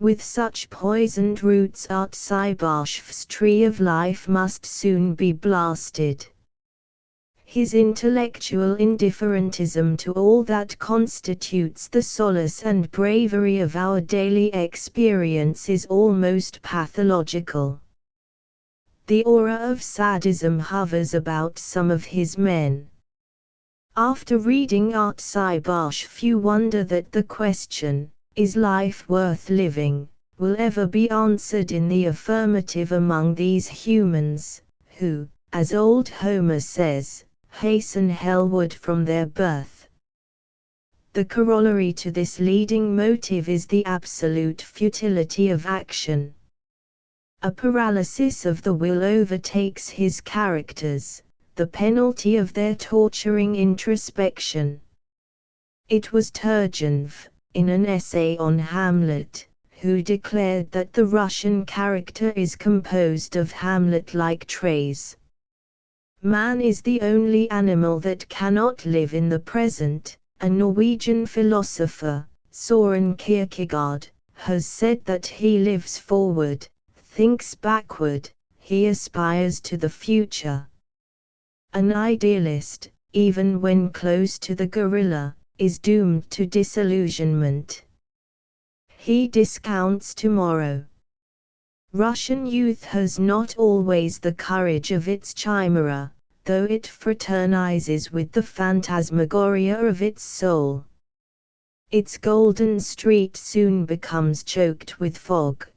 With such poisoned roots Artsaibashf's tree of life must soon be blasted. His intellectual indifferentism to all that constitutes the solace and bravery of our daily experience is almost pathological. The aura of sadism hovers about some of his men. After reading Artsaibashf, you wonder that the question, "Is life worth living?" will ever be answered in the affirmative among these humans, who, as old Homer says, hasten hellward from their birth. The corollary to this leading motive is the absolute futility of action. A paralysis of the will overtakes his characters, the penalty of their torturing introspection. It was Turgenev, in an essay on Hamlet, who declared that the Russian character is composed of Hamlet-like traits. Man is the only animal that cannot live in the present. A Norwegian philosopher, Søren Kierkegaard, has said that he lives forward, thinks backward, he aspires to the future. An idealist, even when close to the gorilla, is doomed to disillusionment. He discounts tomorrow. Russian youth has not always the courage of its chimera, though it fraternizes with the phantasmagoria of its soul. Its golden street soon becomes choked with fog.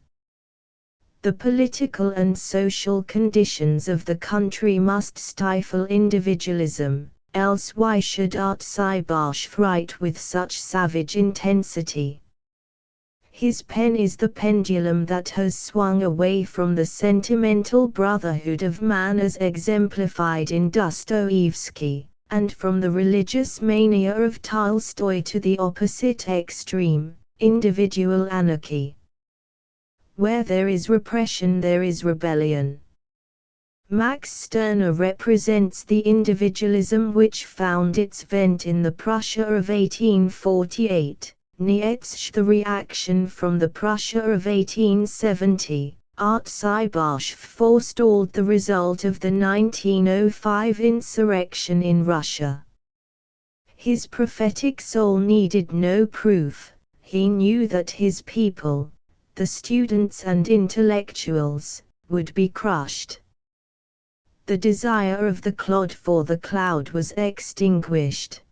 The political and social conditions of the country must stifle individualism, else why should Artsaibashf write with such savage intensity? His pen is the pendulum that has swung away from the sentimental brotherhood of man as exemplified in Dostoevsky, and from the religious mania of Tolstoy to the opposite extreme, individual anarchy. Where there is repression there is rebellion. Max Stirner represents the individualism which found its vent in the Prussia of 1848. Nietzsche the reaction from the Prussia of 1870, Artsaibashf forestalled the result of the 1905 insurrection in Russia. His prophetic soul needed no proof, he knew that his people, the students and intellectuals, would be crushed. The desire of the clod for the cloud was extinguished.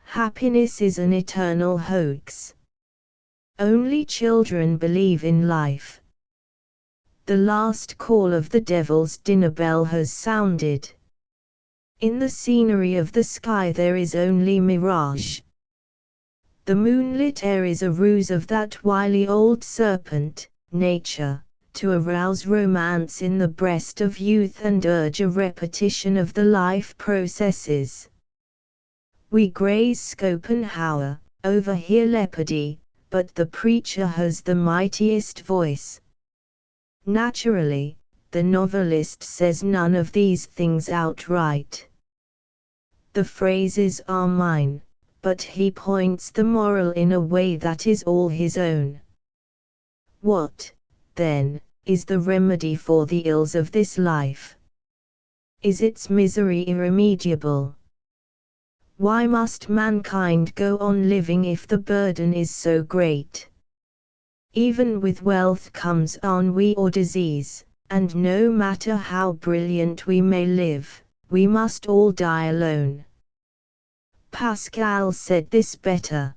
Happiness is an eternal hoax. Only children believe in life. The last call of the devil's dinner bell has sounded. In the scenery of the sky there is only mirage. The moonlit air is a ruse of that wily old serpent, nature, to arouse romance in the breast of youth and urge a repetition of the life processes. We graze Schopenhauer, overhear Leopardi, but the preacher has the mightiest voice. Naturally, the novelist says none of these things outright. The phrases are mine, but he points the moral in a way that is all his own. What, then, is the remedy for the ills of this life? Is its misery irremediable? Why must mankind go on living if the burden is so great? Even with wealth comes ennui or disease, and no matter how brilliant we may live, we must all die alone. Pascal said this better.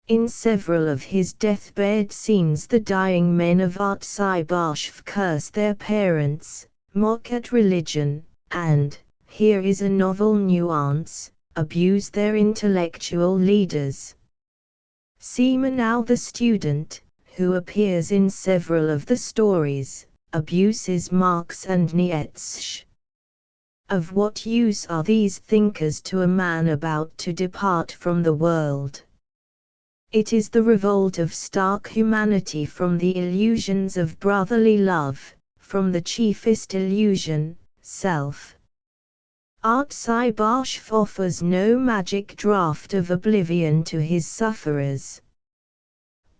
In several of his deathbed scenes the dying men of Artsy-Bashf curse their parents, mock at religion, and, here is a novel nuance, abuse their intellectual leaders. See Manal the student, who appears in several of the stories, abuses Marx and Nietzsche. Of what use are these thinkers to a man about to depart from the world? It is the revolt of stark humanity from the illusions of brotherly love, from the chiefest illusion, self. Artsy-Bashf offers no magic draught of oblivion to his sufferers.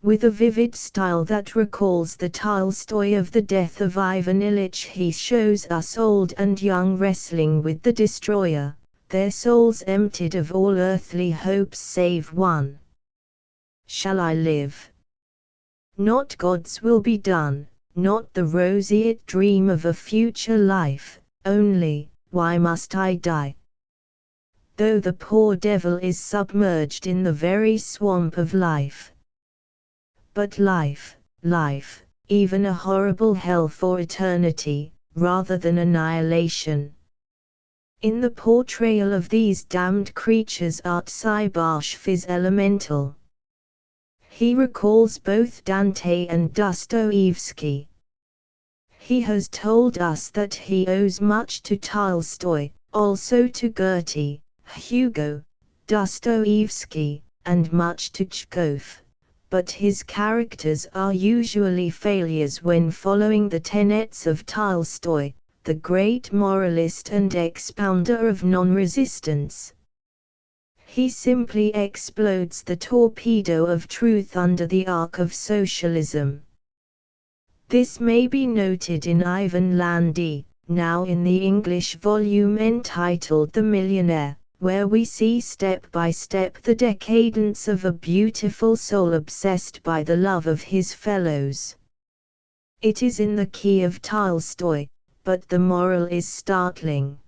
With a vivid style that recalls the Tolstoy of the death of Ivan Ilyich, he shows us old and young wrestling with the destroyer, their souls emptied of all earthly hopes save one. Shall I live? Not God's will be done, not the roseate dream of a future life, only, why must I die? Though the poor devil is submerged in the very swamp of life. But life, even a horrible hell for eternity, rather than annihilation. In the portrayal of these damned creatures Artsy-Bashf is elemental. He recalls both Dante and Dostoevsky. He has told us that he owes much to Tolstoy, also to Goethe, Hugo, Dostoevsky, and much to Chekhov. But his characters are usually failures when following the tenets of Tolstoy, the great moralist and expounder of non-resistance. He simply explodes the torpedo of truth under the arc of socialism. This may be noted in Ivan Landy, now in the English volume entitled The Millionaire, where we see step by step the decadence of a beautiful soul obsessed by the love of his fellows. It is in the key of Tolstoy, but the moral is startling.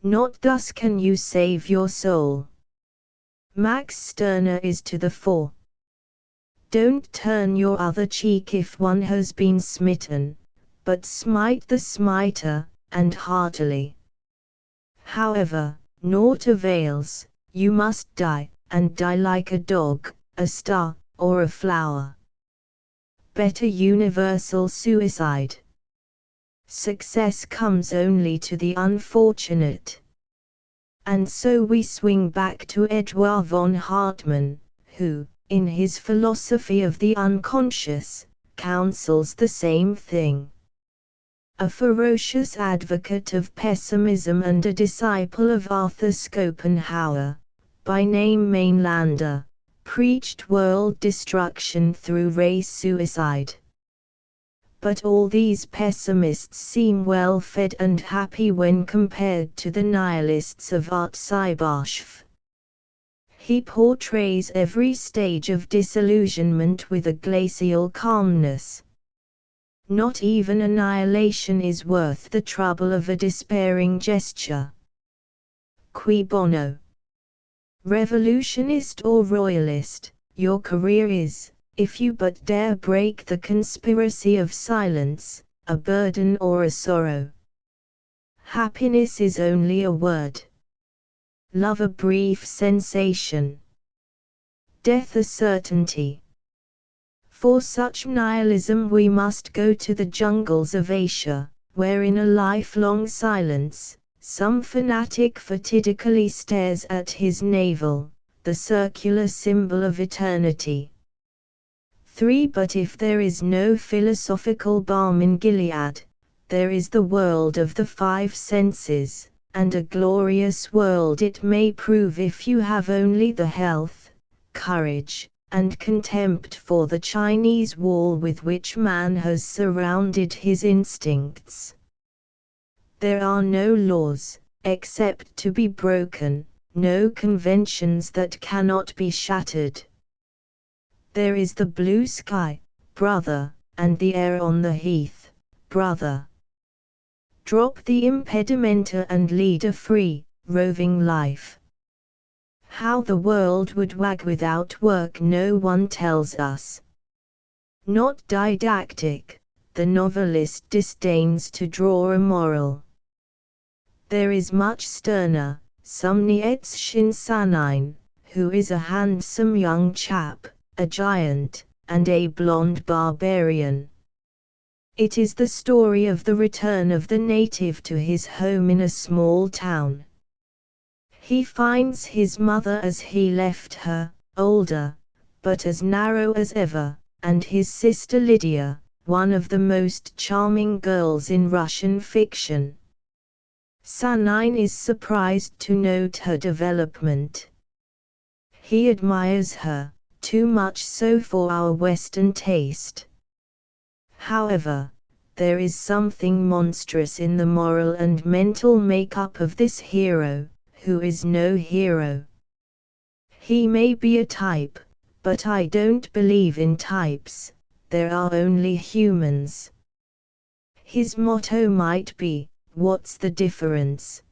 Not thus can you save your soul. Max Stirner is to the fore. Don't turn your other cheek if one has been smitten, but smite the smiter, and heartily. However, naught avails, you must die, and die like a dog, a star, or a flower. Better universal suicide. Success comes only to the unfortunate. And so we swing back to Eduard von Hartmann, who, in his philosophy of the unconscious, counsels the same thing. A ferocious advocate of pessimism and a disciple of Arthur Schopenhauer, by name Mainlander, preached world destruction through race suicide. But all these pessimists seem well fed and happy when compared to the nihilists of Artsy-Bashf. He portrays every stage of disillusionment with a glacial calmness. Not even annihilation is worth the trouble of a despairing gesture. Cui bono? Revolutionist or royalist, your career is, if you but dare break the conspiracy of silence, a burden or a sorrow. Happiness is only a word. Love a brief sensation. Death a certainty. For such nihilism we must go to the jungles of Asia, where in a lifelong silence, some fanatic fatidically stares at his navel, the circular symbol of eternity. 3. But if there is no philosophical balm in Gilead, there is the world of the five senses, and a glorious world it may prove if you have only the health, courage, and contempt for the Chinese wall with which man has surrounded his instincts. There are no laws, except to be broken, no conventions that cannot be shattered. There is the blue sky, brother, and the air on the heath, brother. Drop the impedimenta and lead a free, roving life. How the world would wag without work no one tells us. Not didactic, the novelist disdains to draw a moral. There is much sterner, Sumnietz Shinsanine, who is a handsome young chap, a giant, and a blonde barbarian. It is the story of the return of the native to his home in a small town. He finds his mother as he left her, older, but as narrow as ever, and his sister Lydia, one of the most charming girls in Russian fiction. Sanine is surprised to note her development. He admires her, too much so for our Western taste. However, there is something monstrous in the moral and mental make-up of this hero, who is no hero. He may be a type, but I don't believe in types, there are only humans. His motto might be, "What's the difference?"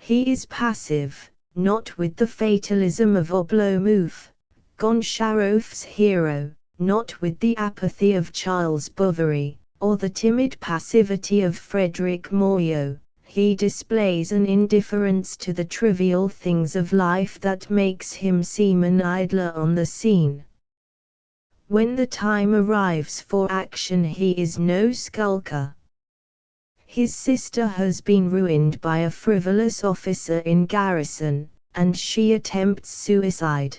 He is passive, not with the fatalism of Oblomov, Goncharov's hero, not with the apathy of Charles Bovary, or the timid passivity of Frederick Moreau. He displays an indifference to the trivial things of life that makes him seem an idler on the scene. When the time arrives for action he is no skulker. His sister has been ruined by a frivolous officer in garrison, and she attempts suicide.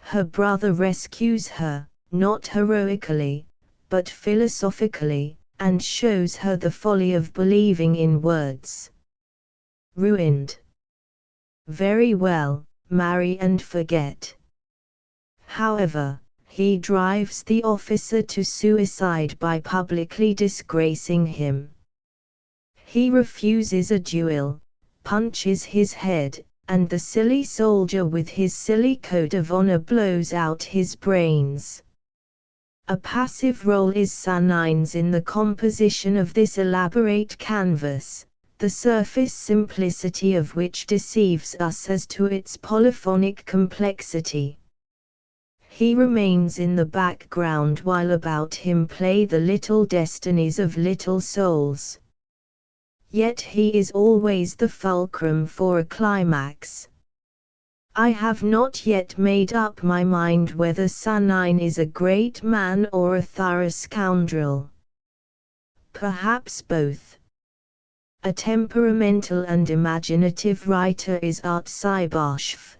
Her brother rescues her, not heroically, but philosophically, and shows her the folly of believing in words. Ruined. Very well, marry and forget. However, he drives the officer to suicide by publicly disgracing him. He refuses a duel, punches his head, and the silly soldier with his silly code of honor blows out his brains. A passive role is Sanine's in the composition of this elaborate canvas, the surface simplicity of which deceives us as to its polyphonic complexity. He remains in the background while about him play the little destinies of little souls. Yet he is always the fulcrum for a climax. I have not yet made up my mind whether Sanine is a great man or a thorough scoundrel. Perhaps both. A temperamental and imaginative writer is Artseibashv.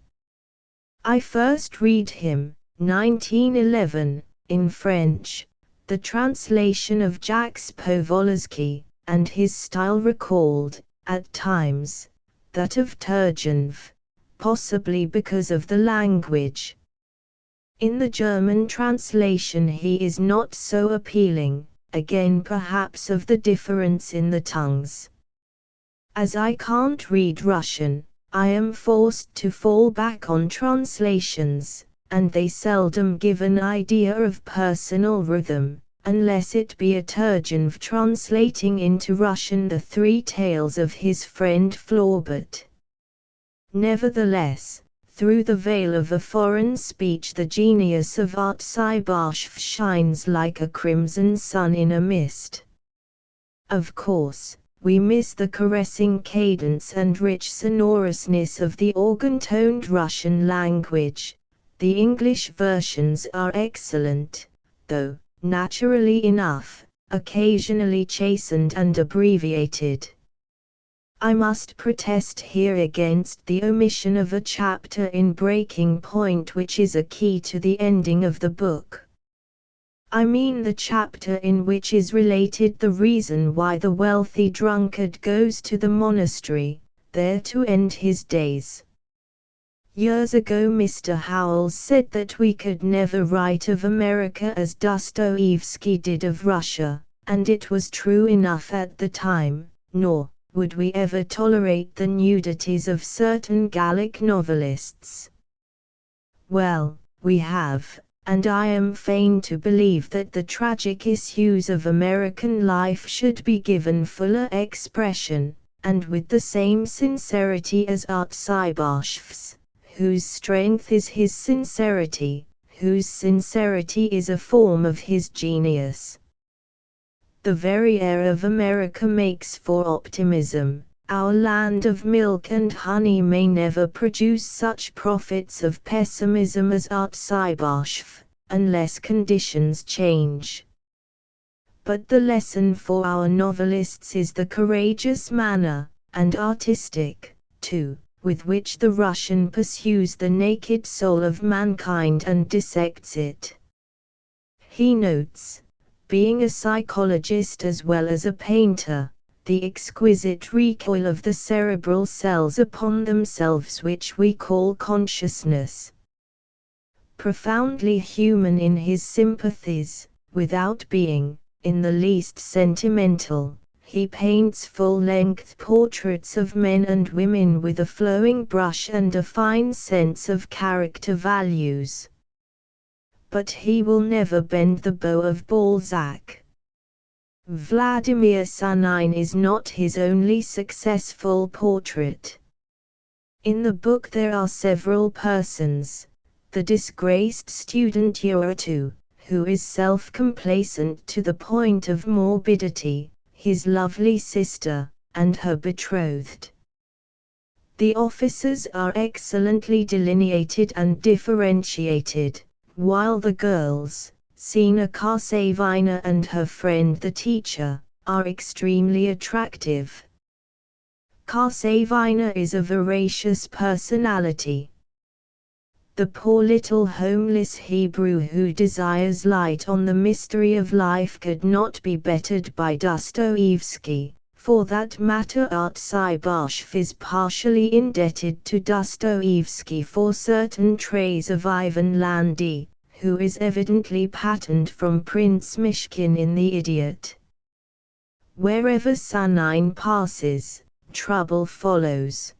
I first read him, 1911, in French, the translation of Jacques Powolsky, and his style recalled, at times, that of Turgenev, possibly because of the language. In the German translation he is not so appealing, again perhaps of the difference in the tongues. As I can't read Russian, I am forced to fall back on translations, and they seldom give an idea of personal rhythm, unless it be a Turgenev translating into Russian the three tales of his friend Flaubert. Nevertheless, through the veil of a foreign speech the genius of Artseibashv shines like a crimson sun in a mist. Of course, we miss the caressing cadence and rich sonorousness of the organ-toned Russian language. The English versions are excellent, though, naturally enough, occasionally chastened and abbreviated. I must protest here against the omission of a chapter in Breaking Point which is a key to the ending of the book. I mean the chapter in which is related the reason why the wealthy drunkard goes to the monastery, there to end his days. Years ago Mr. Howells said that we could never write of America as Dostoevsky did of Russia, and it was true enough at the time, nor would we ever tolerate the nudities of certain Gallic novelists. Well, we have, and I am fain to believe that the tragic issues of American life should be given fuller expression, and with the same sincerity as Artzybarshv's, whose strength is his sincerity, whose sincerity is a form of his genius. The very air of America makes for optimism. Our land of milk and honey may never produce such prophets of pessimism as Artzybarshv, unless conditions change. But the lesson for our novelists is the courageous manner, and artistic, too, with which the Russian pursues the naked soul of mankind and dissects it. He notes, being a psychologist as well as a painter, the exquisite recoil of the cerebral cells upon themselves which we call consciousness. Profoundly human in his sympathies, without being, in the least sentimental, he paints full-length portraits of men and women with a flowing brush and a fine sense of character values. But he will never bend the bow of Balzac. Vladimir Sanine is not his only successful portrait. In the book there are several persons: the disgraced student Uratu, who is self-complacent to the point of morbidity, his lovely sister, and her betrothed. The officers are excellently delineated and differentiated, while the girls, Sina Karsavina and her friend the teacher, are extremely attractive. Karsavina is a voracious personality. The poor little homeless Hebrew who desires light on the mystery of life could not be bettered by Dostoevsky. For that matter, Artzybarshv is partially indebted to Dostoevsky for certain traits of Ivan Landy, who is evidently patterned from Prince Mishkin in The Idiot. Wherever Sanine passes, trouble follows.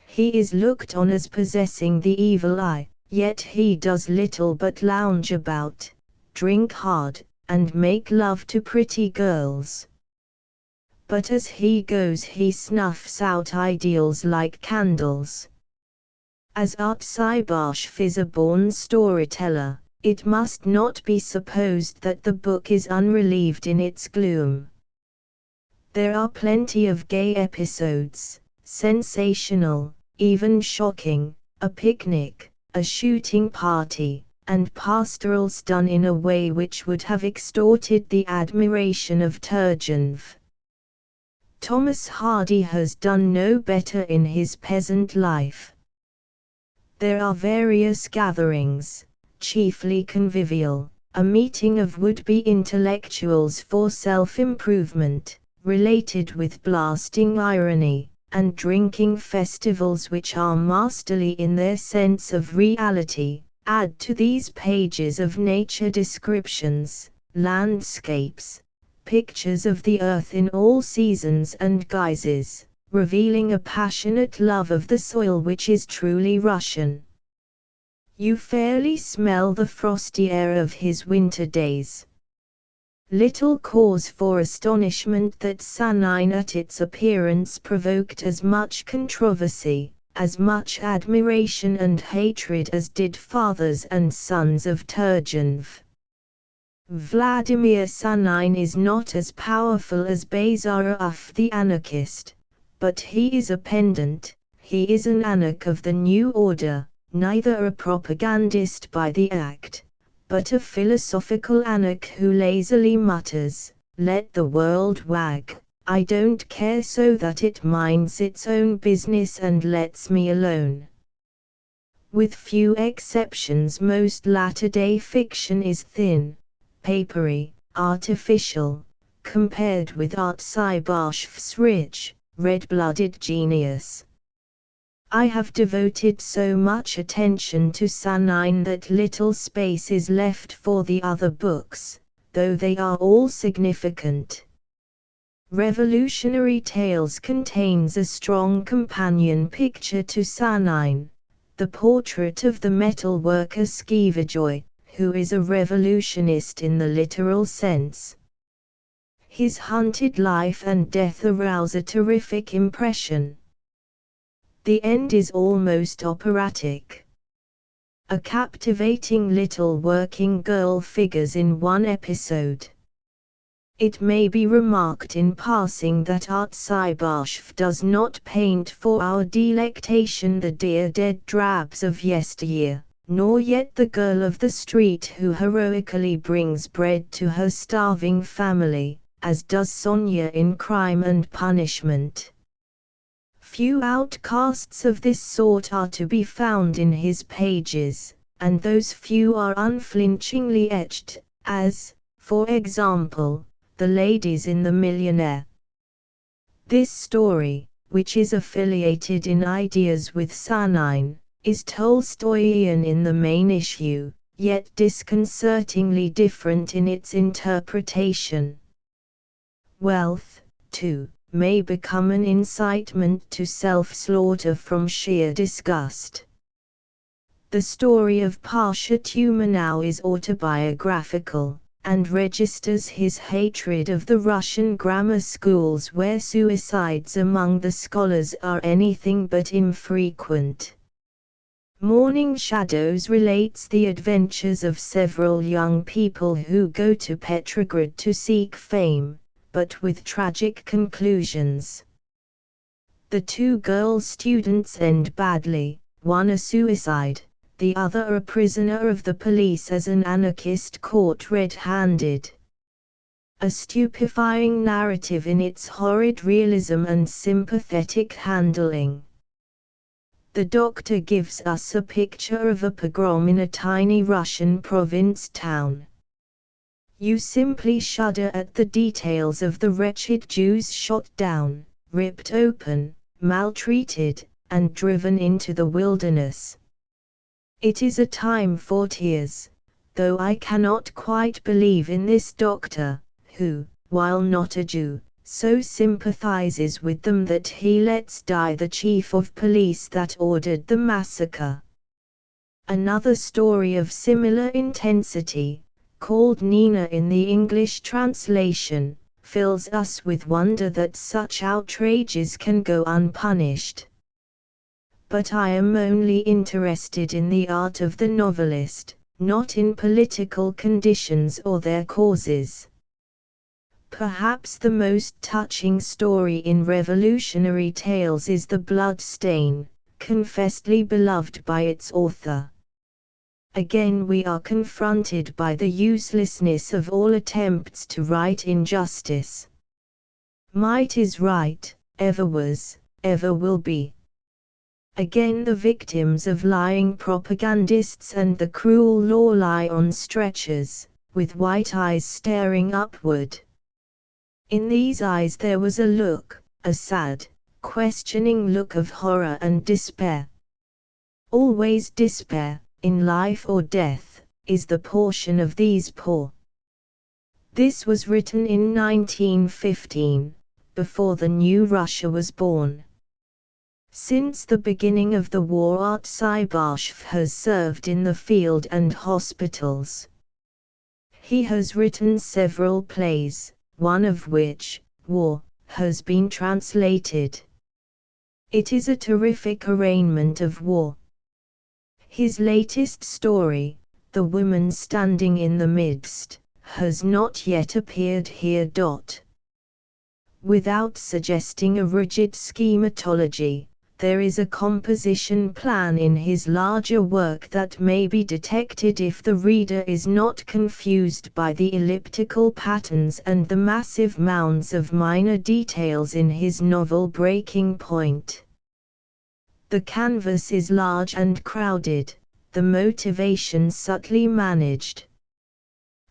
He is looked on as possessing the evil eye, yet he does little but lounge about, drink hard, and make love to pretty girls. But as he goes he snuffs out ideals like candles. As Artzybarshv is a born storyteller, it must not be supposed that the book is unrelieved in its gloom. There are plenty of gay episodes, sensational, even shocking, a picnic, a shooting party, and pastorals done in a way which would have extorted the admiration of Turgenev. Thomas Hardy has done no better in his peasant life. There are various gatherings, chiefly convivial, a meeting of would-be intellectuals for self-improvement, related with blasting irony, and drinking festivals which are masterly in their sense of reality. Add to these pages of nature descriptions, landscapes, pictures of the earth in all seasons and guises, revealing a passionate love of the soil which is truly Russian. You fairly smell the frosty air of his winter days. Little cause for astonishment that Sanine at its appearance provoked as much controversy, as much admiration and hatred as did Fathers and Sons of Turgenev. Vladimir Sanine is not as powerful as Bazarov the anarchist, but he is a pedant, he is an anarch of the new order, neither a propagandist by the act, but a philosophical anarch who lazily mutters, "Let the world wag," I don't care so that it minds its own business and lets me alone. With few exceptions, most latter-day fiction is thin, papery, artificial, compared with Artzybarshv's rich, red-blooded genius. I have devoted so much attention to Sanine that little space is left for the other books, though they are all significant. Revolutionary Tales contains a strong companion picture to Sanine, the portrait of the metal worker Skivajoy, who is a revolutionist in the literal sense. His hunted life and death arouse a terrific impression. The end is almost operatic. A captivating little working girl figures in one episode. It may be remarked in passing that Artzybarshv does not paint for our delectation the dear dead drabs of yesteryear, nor yet the girl of the street who heroically brings bread to her starving family, as does Sonia in Crime and Punishment. Few outcasts of this sort are to be found in his pages, and those few are unflinchingly etched, as, for example, the ladies in The Millionaire. This story, which is affiliated in ideas with Sanine, is Tolstoyan in the main issue, yet disconcertingly different in its interpretation. Wealth, too, may become an incitement to self-slaughter from sheer disgust. The story of Pasha Tumanow is autobiographical, and registers his hatred of the Russian grammar schools where suicides among the scholars are anything but infrequent. Morning Shadows relates the adventures of several young people who go to Petrograd to seek fame, but with tragic conclusions. The two girl students end badly, one a suicide, the other a prisoner of the police as an anarchist caught red-handed. A stupefying narrative in its horrid realism and sympathetic handling. The Doctor gives us a picture of a pogrom in a tiny Russian province town. You simply shudder at the details of the wretched Jews shot down, ripped open, maltreated, and driven into the wilderness. It is a time for tears, though I cannot quite believe in this Doctor, who, while not a Jew, so sympathizes with them that he lets die the chief of police that ordered the massacre. Another story of similar intensity, called Nina in the English translation, fills us with wonder that such outrages can go unpunished. But I am only interested in the art of the novelist, not in political conditions or their causes. Perhaps the most touching story in Revolutionary Tales is The Blood Stain, confessedly beloved by its author. Again we are confronted by the uselessness of all attempts to right injustice. Might is right, ever was, ever will be. Again the victims of lying propagandists and the cruel law lie on stretchers, with white eyes staring upward. In these eyes there was a look, a sad, questioning look of horror and despair. Always despair, in life or death, is the portion of these poor. This was written in 1915, before the new Russia was born. Since the beginning of the war Artzybarshv has served in the field and hospitals. He has written several plays, one of which, War, has been translated. It is a terrific arraignment of war. His latest story, The Woman Standing in the Midst, has not yet appeared here. Without suggesting a rigid schematology, there is a composition plan in his larger work that may be detected if the reader is not confused by the elliptical patterns and the massive mounds of minor details in his novel Breaking Point. The canvas is large and crowded, the motivation subtly managed.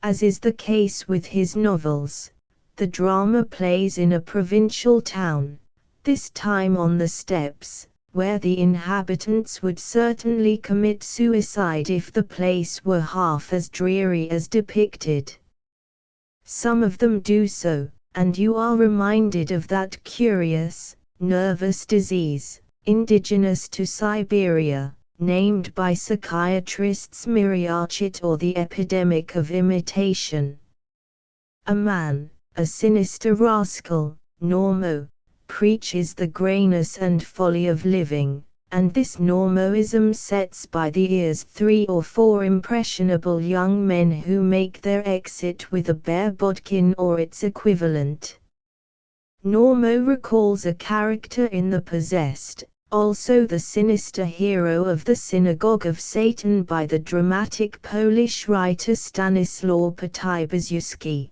As is the case with his novels, the drama plays in a provincial town, this time on the steppes, where the inhabitants would certainly commit suicide if the place were half as dreary as depicted. Some of them do so, and you are reminded of that curious, nervous disease, indigenous to Siberia, named by psychiatrists myriachit, or the epidemic of imitation. A man, a sinister rascal, Normo, preaches the greyness and folly of living, and this Normoism sets by the ears 3 or 4 impressionable young men who make their exit with a bare bodkin or its equivalent. Normo recalls a character in The Possessed, also the sinister hero of The Synagogue of Satan by the dramatic Polish writer Stanislaw Potybiuski.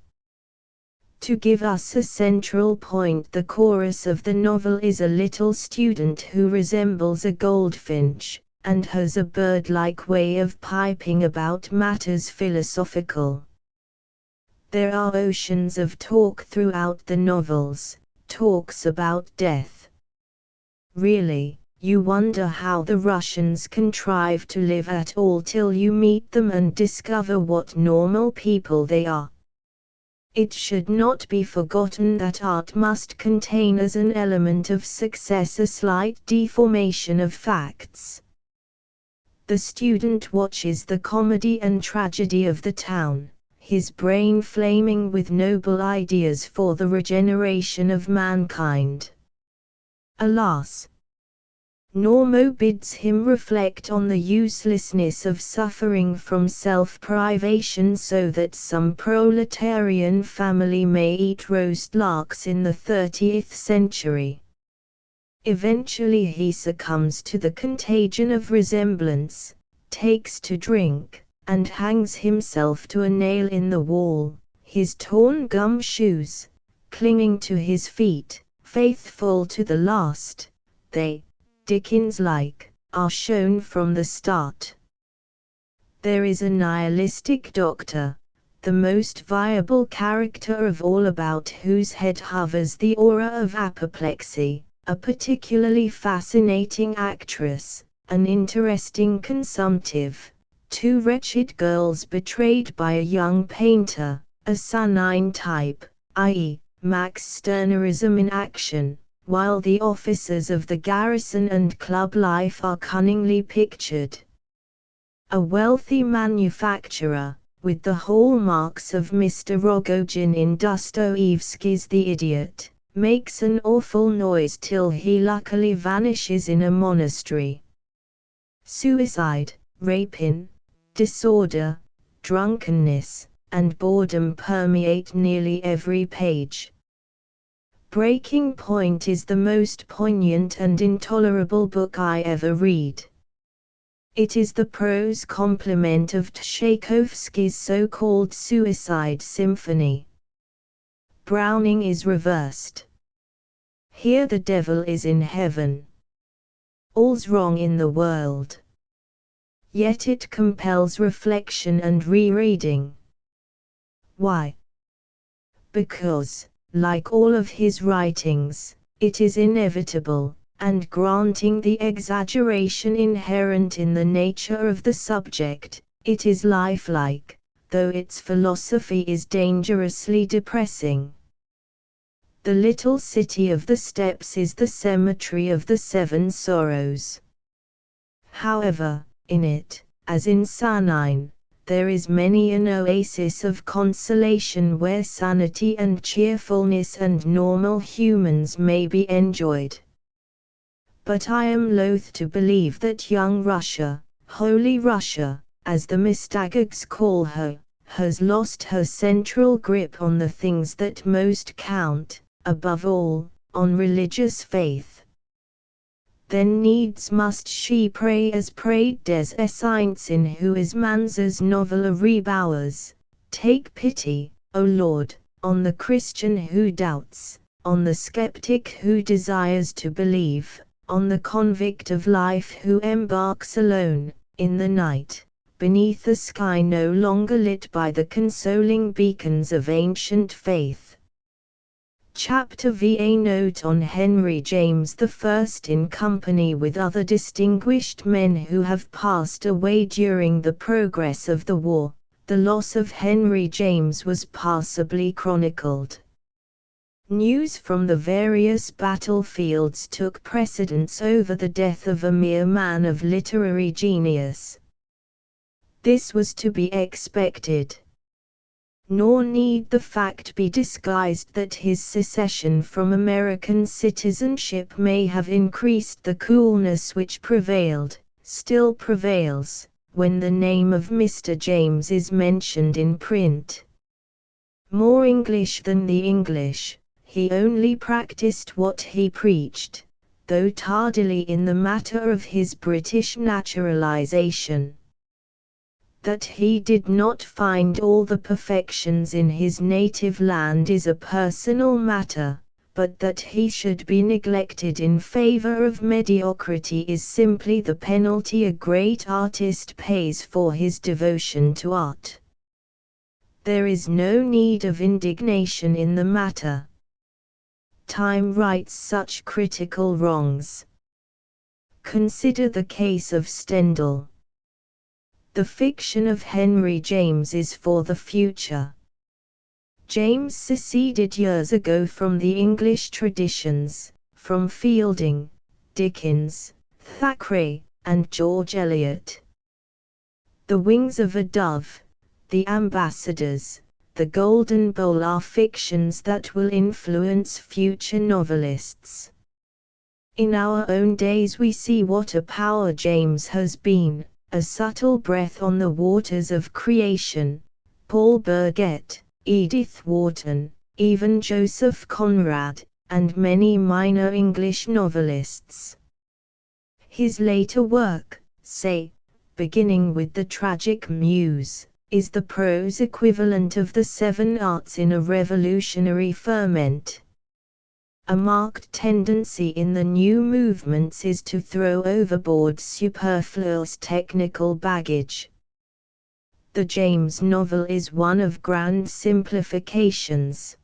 To give us a central point, the chorus of the novel is a little student who resembles a goldfinch, and has a bird-like way of piping about matters philosophical. There are oceans of talk throughout the novels, talks about death. Really, you wonder how the Russians contrive to live at all till you meet them and discover what normal people they are. It should not be forgotten that art must contain as an element of success a slight deformation of facts. The student watches the comedy and tragedy of the town, his brain flaming with noble ideas for the regeneration of mankind. Alas! Normo bids him reflect on the uselessness of suffering from self-privation so that some proletarian family may eat roast larks in the 30th century. Eventually he succumbs to the contagion of resemblance, takes to drink, and hangs himself to a nail in the wall, his torn gum shoes, clinging to his feet, faithful to the last. They, Dickens-like, are shown from the start. There is a nihilistic doctor, the most viable character of all, about whose head hovers the aura of apoplexy, a particularly fascinating actress, an interesting consumptive, 2 wretched girls betrayed by a young painter, a sanine type, i.e., Max Stirnerism in action, while the officers of the garrison and club life are cunningly pictured. A wealthy manufacturer, with the hallmarks of Mr. Rogojin in Dostoevsky's The Idiot, makes an awful noise till he luckily vanishes in a monastery. Suicide, rapine, disorder, drunkenness, and boredom permeate nearly every page. Breaking Point is the most poignant and intolerable book I ever read. It is the prose complement of Tchaikovsky's so-called Suicide Symphony. Browning is reversed. Here the devil is in heaven. All's wrong in the world. Yet it compels reflection and rereading. Why? Because, like all of his writings, it is inevitable, and granting the exaggeration inherent in the nature of the subject, it is lifelike, though its philosophy is dangerously depressing. The little city of the steppes is the cemetery of the 7 sorrows. However, in it, as in Sanine, there is many an oasis of consolation where sanity and cheerfulness and normal humans may be enjoyed. But I am loath to believe that young Russia, Holy Russia, as the mystagogues call her, has lost her central grip on the things that most count, above all, on religious faith. then needs must she pray as prayed des Esseints in who is Mans's novel Rebowers. Take pity, O Lord, on the Christian who doubts, on the skeptic who desires to believe, on the convict of life who embarks alone, in the night, beneath a sky no longer lit by the consoling beacons of ancient faith. Chapter VA Note on Henry James I in company with other distinguished men who have passed away during the progress of the war, the loss of Henry James was passably chronicled. News from the various battlefields took precedence over the death of a mere man of literary genius. This was to be expected. Nor need the fact be disguised that his secession from American citizenship may have increased the coolness which prevailed, still prevails, when the name of Mr. James is mentioned in print. More English than the English, he only practiced what he preached, though tardily in the matter of his British naturalization. That he did not find all the perfections in his native land is a personal matter, but that he should be neglected in favor of mediocrity is simply the penalty a great artist pays for his devotion to art. There is no need of indignation in the matter. Time rights such critical wrongs. Consider the case of Stendhal. The fiction of Henry James is for the future. James seceded years ago from the English traditions, from Fielding, Dickens, Thackeray, and George Eliot. The Wings of a Dove, The Ambassadors, The Golden Bowl are fictions that will influence future novelists. In our own days we see what a power James has been. A subtle breath on the waters of creation. Paul Burgett, Edith Wharton, even Joseph Conrad, and many minor English novelists. His later work, say, beginning with the Tragic Muse, is the prose equivalent of the seven arts in a revolutionary ferment. A marked tendency in the new movements is to throw overboard superfluous technical baggage. The James novel is one of grand simplifications.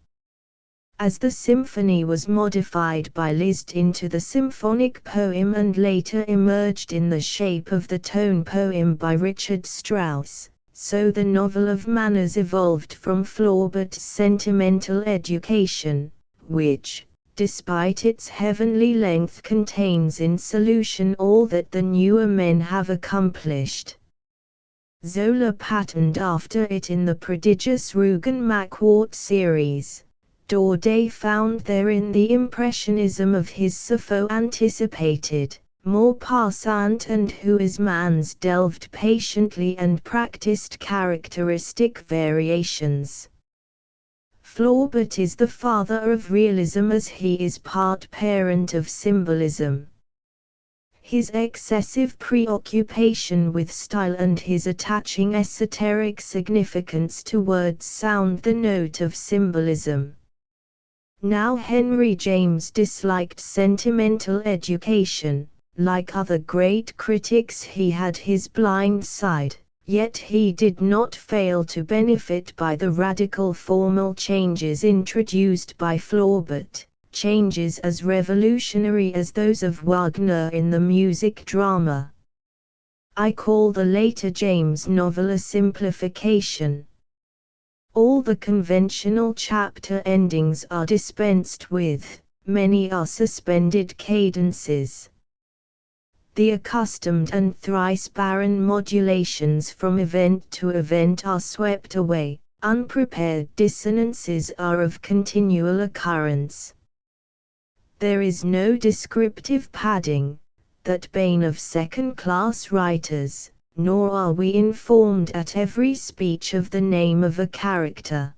As the symphony was modified by Liszt into the symphonic poem and later emerged in the shape of the tone poem by Richard Strauss, so the novel of manners evolved from Flaubert's sentimental education, which, despite its heavenly length, contains in solution all that the newer men have accomplished. Zola patterned after it in the prodigious Rugen-Macquart series. Daudet found therein the impressionism of his Sappho anticipated, Maupassant and Huysmans delved patiently and practiced characteristic variations. Flaubert is the father of realism as he is part parent of symbolism. His excessive preoccupation with style and his attaching esoteric significance to words sound the note of symbolism. Now Henry James disliked sentimental education. Like other great critics, he had his blind side. Yet he did not fail to benefit by the radical formal changes introduced by Flaubert, changes as revolutionary as those of Wagner in the music drama. I call the later James novel a simplification. All the conventional chapter endings are dispensed with, many are suspended cadences. The accustomed and thrice barren modulations from event to event are swept away, unprepared dissonances are of continual occurrence. There is no descriptive padding, that bane of second-class writers, nor are we informed at every speech of the name of a character.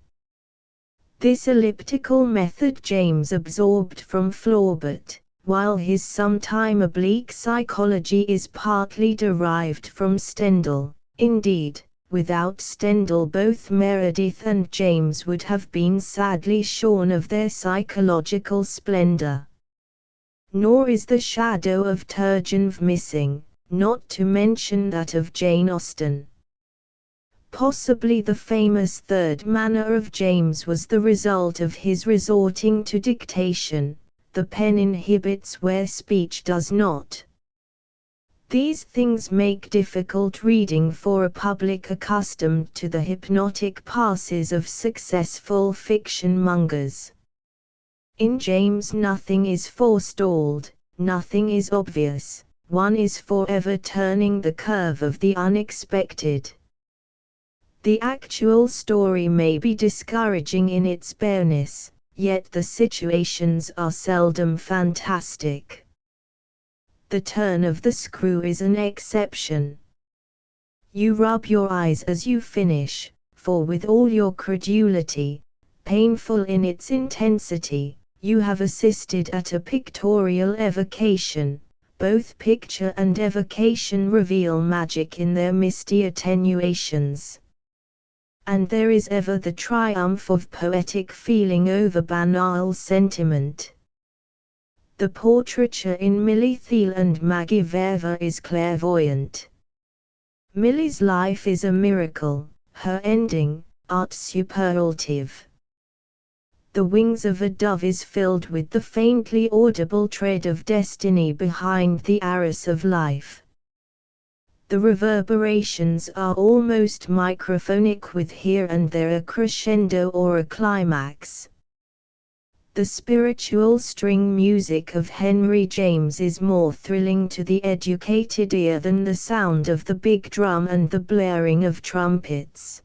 This elliptical method James absorbed from Flaubert, while his sometime oblique psychology is partly derived from Stendhal. Indeed, without Stendhal both Meredith and James would have been sadly shorn of their psychological splendor. Nor is the shadow of Turgenev missing, not to mention that of Jane Austen. Possibly the famous third manner of James was the result of his resorting to dictation. The pen inhibits where speech does not. These things make difficult reading for a public accustomed to the hypnotic passes of successful fiction mongers. In James nothing is forestalled, nothing is obvious, one is forever turning the curve of the unexpected. The actual story may be discouraging in its bareness, yet the situations are seldom fantastic. The turn of the screw is an exception. You rub your eyes as you finish, for with all your credulity, painful in its intensity, you have assisted at a pictorial evocation. Both picture and evocation reveal magic in their misty attenuations. And there is ever the triumph of poetic feeling over banal sentiment. The portraiture in Millie Thiel and Maggie Verver is clairvoyant. Millie's life is a miracle, her ending, art superlative. The wings of a dove is filled with the faintly audible tread of destiny behind the arras of life. The reverberations are almost microphonic with here and there a crescendo or a climax. The spiritual string music of Henry James is more thrilling to the educated ear than the sound of the big drum and the blaring of trumpets.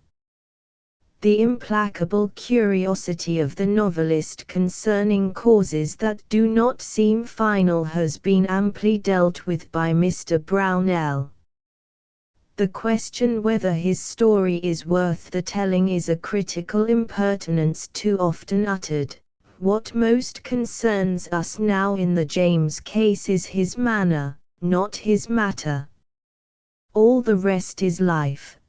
The implacable curiosity of the novelist concerning causes that do not seem final has been amply dealt with by Mr. Brownell. The question whether his story is worth the telling is a critical impertinence too often uttered. What most concerns us now in the James case is his manner, not his matter. All the rest is life.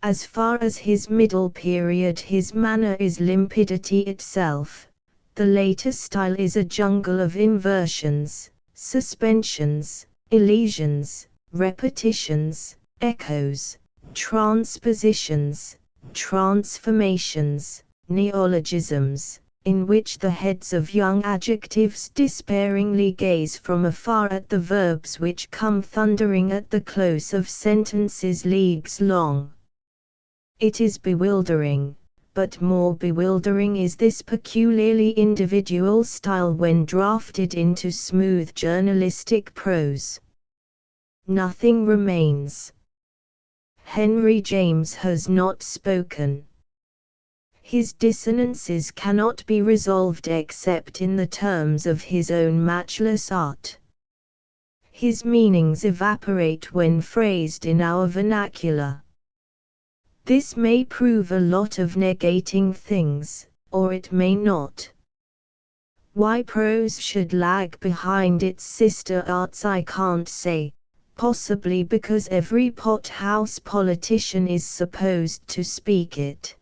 As far as his middle period his manner is limpidity itself. The later style is a jungle of inversions, suspensions, elisions, repetitions, echoes, transpositions, transformations, neologisms, in which the heads of young adjectives despairingly gaze from afar at the verbs which come thundering at the close of sentences leagues long. It is bewildering, but more bewildering is this peculiarly individual style when drafted into smooth journalistic prose. Nothing remains. Henry James has not spoken. His dissonances cannot be resolved except in the terms of his own matchless art. His meanings evaporate when phrased in our vernacular. This may prove a lot of negating things, or it may not. Why prose should lag behind its sister arts I can't say, possibly because every pothouse politician is supposed to speak it.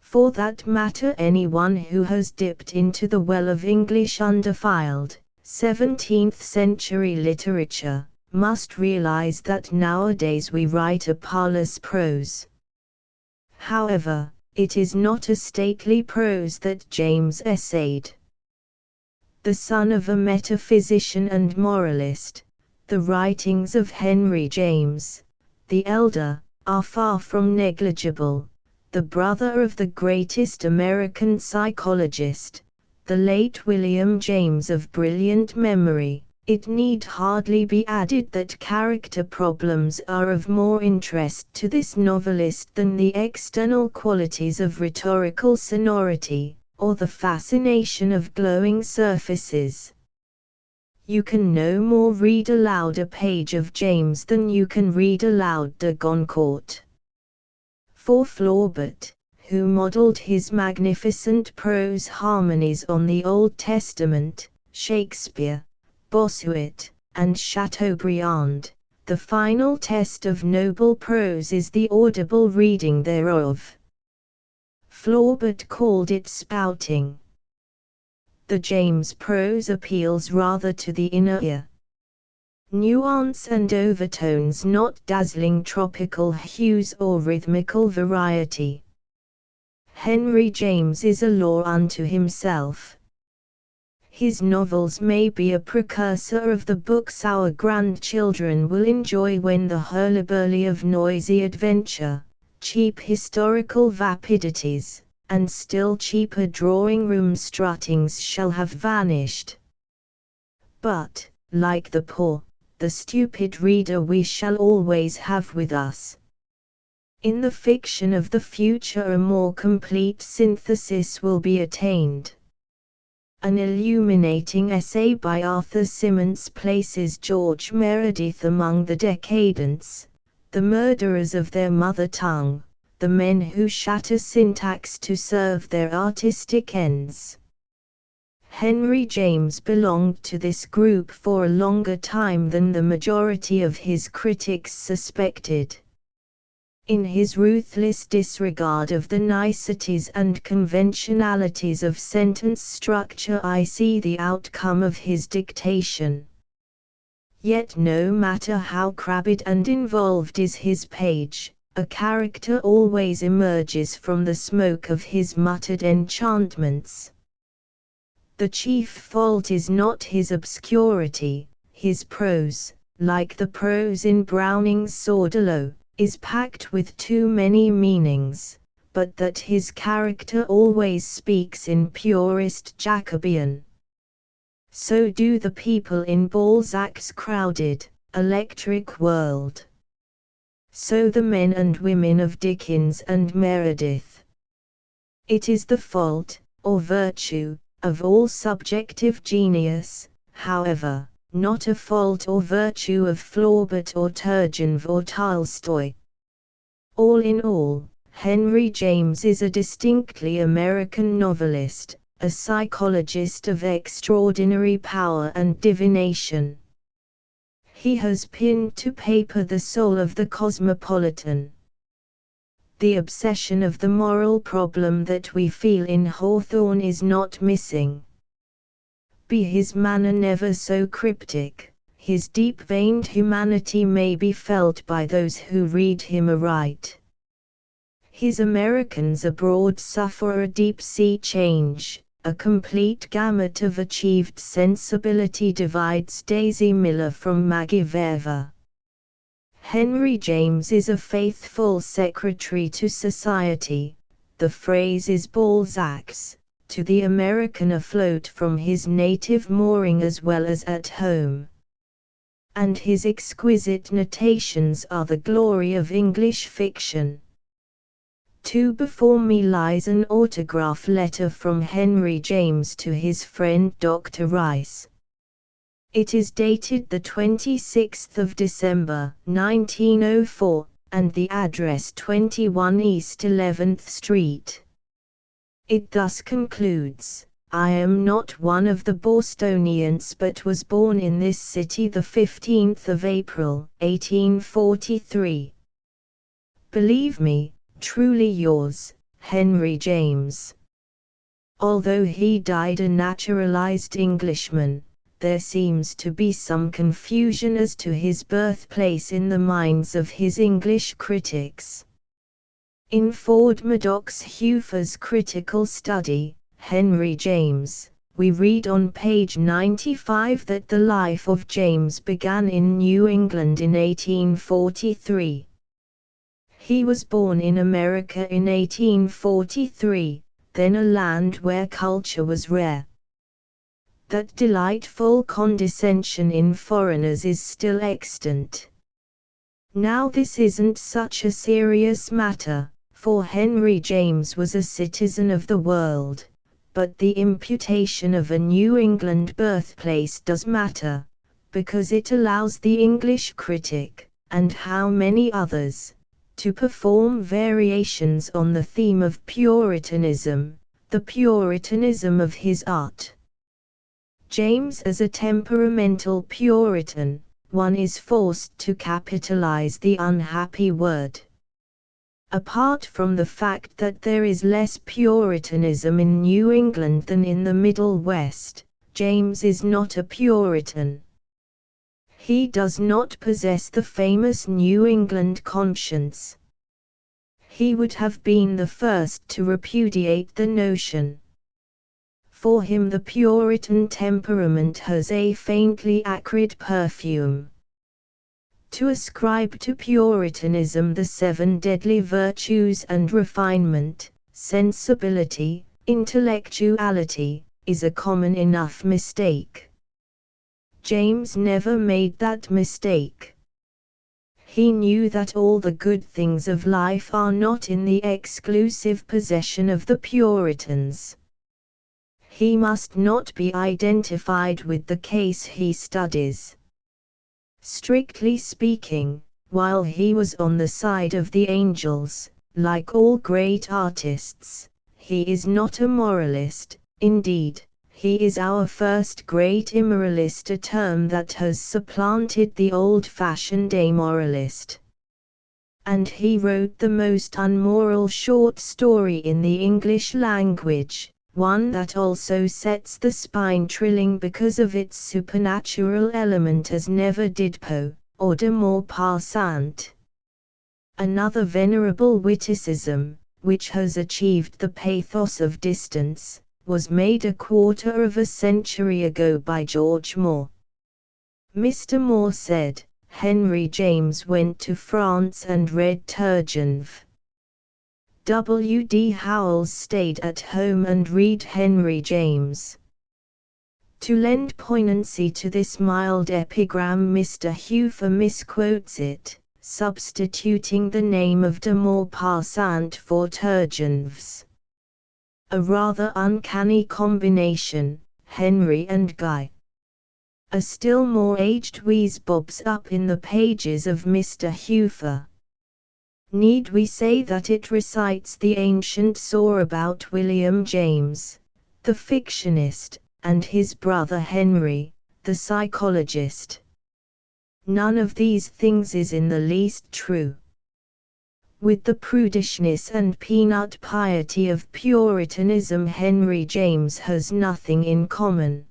For that matter anyone who has dipped into the well of English undefiled, 17th-century literature, must realize that nowadays we write a parlous prose. However, it is not a stately prose that James essayed. The son of a metaphysician and moralist, the writings of Henry James, the elder, are far from negligible. The brother of the greatest American psychologist, the late William James of brilliant memory, it need hardly be added that character problems are of more interest to this novelist than the external qualities of rhetorical sonority, or the fascination of glowing surfaces. You can no more read aloud a page of James than you can read aloud de Goncourt. For Flaubert, who modeled his magnificent prose harmonies on the Old Testament, Shakespeare, Bossuet, and Chateaubriand. The final test of noble prose is the audible reading thereof. Flaubert called it spouting. The James prose appeals rather to the inner ear. Nuance and overtones, not dazzling tropical hues or rhythmical variety. Henry James is a law unto himself. His novels may be a precursor of the books our grandchildren will enjoy when the hurlyburly of noisy adventure, cheap historical vapidities, and still cheaper drawing-room struttings shall have vanished. But, like the poor, the stupid reader we shall always have with us. In the fiction of the future a more complete synthesis will be attained. An illuminating essay by Arthur Symons places George Meredith among the decadents, the murderers of their mother tongue, the men who shatter syntax to serve their artistic ends. Henry James belonged to this group for a longer time than the majority of his critics suspected. In his ruthless disregard of the niceties and conventionalities of sentence structure I see the outcome of his dictation. Yet no matter how crabbed and involved is his page, a character always emerges from the smoke of his muttered enchantments. The chief fault is not his obscurity. His prose, like the prose in Browning's Sordello, is packed with too many meanings, but that his character always speaks in purest Jacobean. So do the people in Balzac's crowded, electric world. So the men and women of Dickens and Meredith. It is the fault, or virtue, of all subjective genius, however, not a fault or virtue of Flaubert or Turgenev or Tolstoy. All in all, Henry James is a distinctly American novelist, a psychologist of extraordinary power and divination. He has pinned to paper the soul of the cosmopolitan. The obsession of the moral problem that we feel in Hawthorne is not missing. Be his manner never so cryptic, his deep-veined humanity may be felt by those who read him aright. His Americans abroad suffer a deep-sea change, a complete gamut of achieved sensibility divides Daisy Miller from Maggie Verver. Henry James is a faithful secretary to society, the phrase is Balzac's, to the American afloat from his native mooring as well as at home. And his exquisite notations are the glory of English fiction. Before me lies an autograph letter from Henry James to his friend Dr. Rice. It is dated the 26th of December, 1904, and the address 21 East 11th Street. It thus concludes, I am not one of the Bostonians but was born in this city the 15th of April, 1843. Believe me, truly yours, Henry James. Although he died a naturalized Englishman, there seems to be some confusion as to his birthplace in the minds of his English critics. In Ford Madox Hufer's critical study, Henry James, we read on page 95 that the life of James began in New England in 1843. He was born in America in 1843, then a land where culture was rare. That delightful condescension in foreigners is still extant. Now this isn't such a serious matter, for Henry James was a citizen of the world, but the imputation of a New England birthplace does matter, because it allows the English critic, and how many others, to perform variations on the theme of Puritanism, the Puritanism of his art. James as a temperamental Puritan, one is forced to capitalize the unhappy word. Apart from the fact that there is less Puritanism in New England than in the Middle West, James is not a Puritan. He does not possess the famous New England conscience. He would have been the first to repudiate the notion. For him the Puritan temperament has a faintly acrid perfume. To ascribe to Puritanism the 7 deadly virtues and refinement, sensibility, intellectuality, is a common enough mistake. James never made that mistake. He knew that all the good things of life are not in the exclusive possession of the Puritans. He must not be identified with the case he studies. Strictly speaking, while he was on the side of the angels, like all great artists, he is not a moralist. Indeed, he is our first great immoralist, a term that has supplanted the old-fashioned amoralist. And he wrote the most unmoral short story in the English language, one that also sets the spine trilling because of its supernatural element as never did Poe, or de Maupassant. Another venerable witticism, which has achieved the pathos of distance, was made a quarter of a century ago by George Moore. Mr. Moore said, Henry James went to France and read Turgenev. W. D. Howells stayed at home and read Henry James. To lend poignancy to this mild epigram, Mr. Huneker misquotes it, substituting the name of de Maupassant for Turgenev's. A rather uncanny combination, Henry and Guy. A still more aged wheeze bobs up in the pages of Mr. Huneker. Need we say that it recites the ancient saw about William James, the fictionist, and his brother Henry, the psychologist? None of these things is in the least true. With the prudishness and peanut piety of Puritanism, Henry James has nothing in common.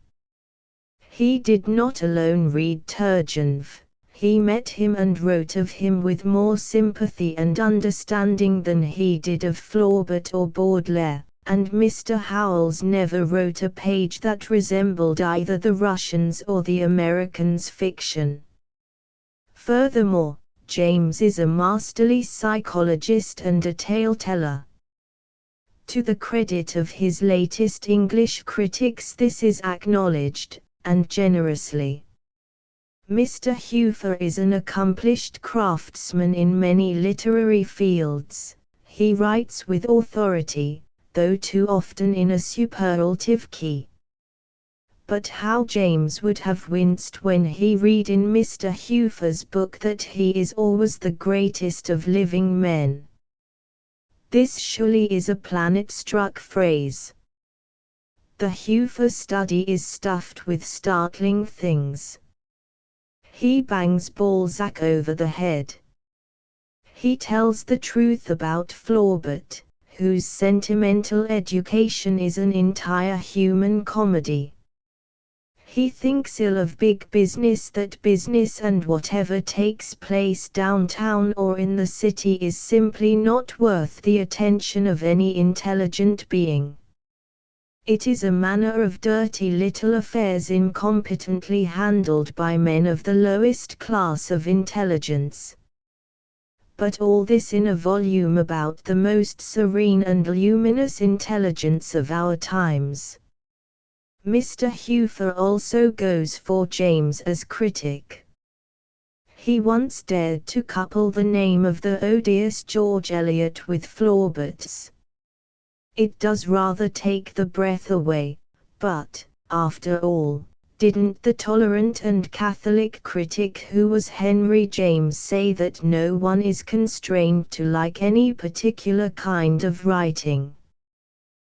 He did not alone read Turgenev, he met him and wrote of him with more sympathy and understanding than he did of Flaubert or Baudelaire, and Mr. Howells never wrote a page that resembled either the Russians' or the Americans' fiction. Furthermore, James is a masterly psychologist and a tale-teller. To the credit of his latest English critics, this is acknowledged, and generously. Mr. Huneker is an accomplished craftsman in many literary fields. He writes with authority, though too often in a superlative key. But how James would have winced when he read in Mr. Huneker's book that he is always the greatest of living men. This surely is a planet-struck phrase. The Huneker study is stuffed with startling things. He bangs Balzac over the head. He tells the truth about Flaubert, whose sentimental education is an entire human comedy. He thinks ill of big business, that business and whatever takes place downtown or in the city is simply not worth the attention of any intelligent being. It is a manner of dirty little affairs incompetently handled by men of the lowest class of intelligence. But all this in a volume about the most serene and luminous intelligence of our times. Mr. Huneker also goes for James as critic. He once dared to couple the name of the odious George Eliot with Flaubert's. It does rather take the breath away, but, after all, didn't the tolerant and Catholic critic who was Henry James say that no one is constrained to like any particular kind of writing?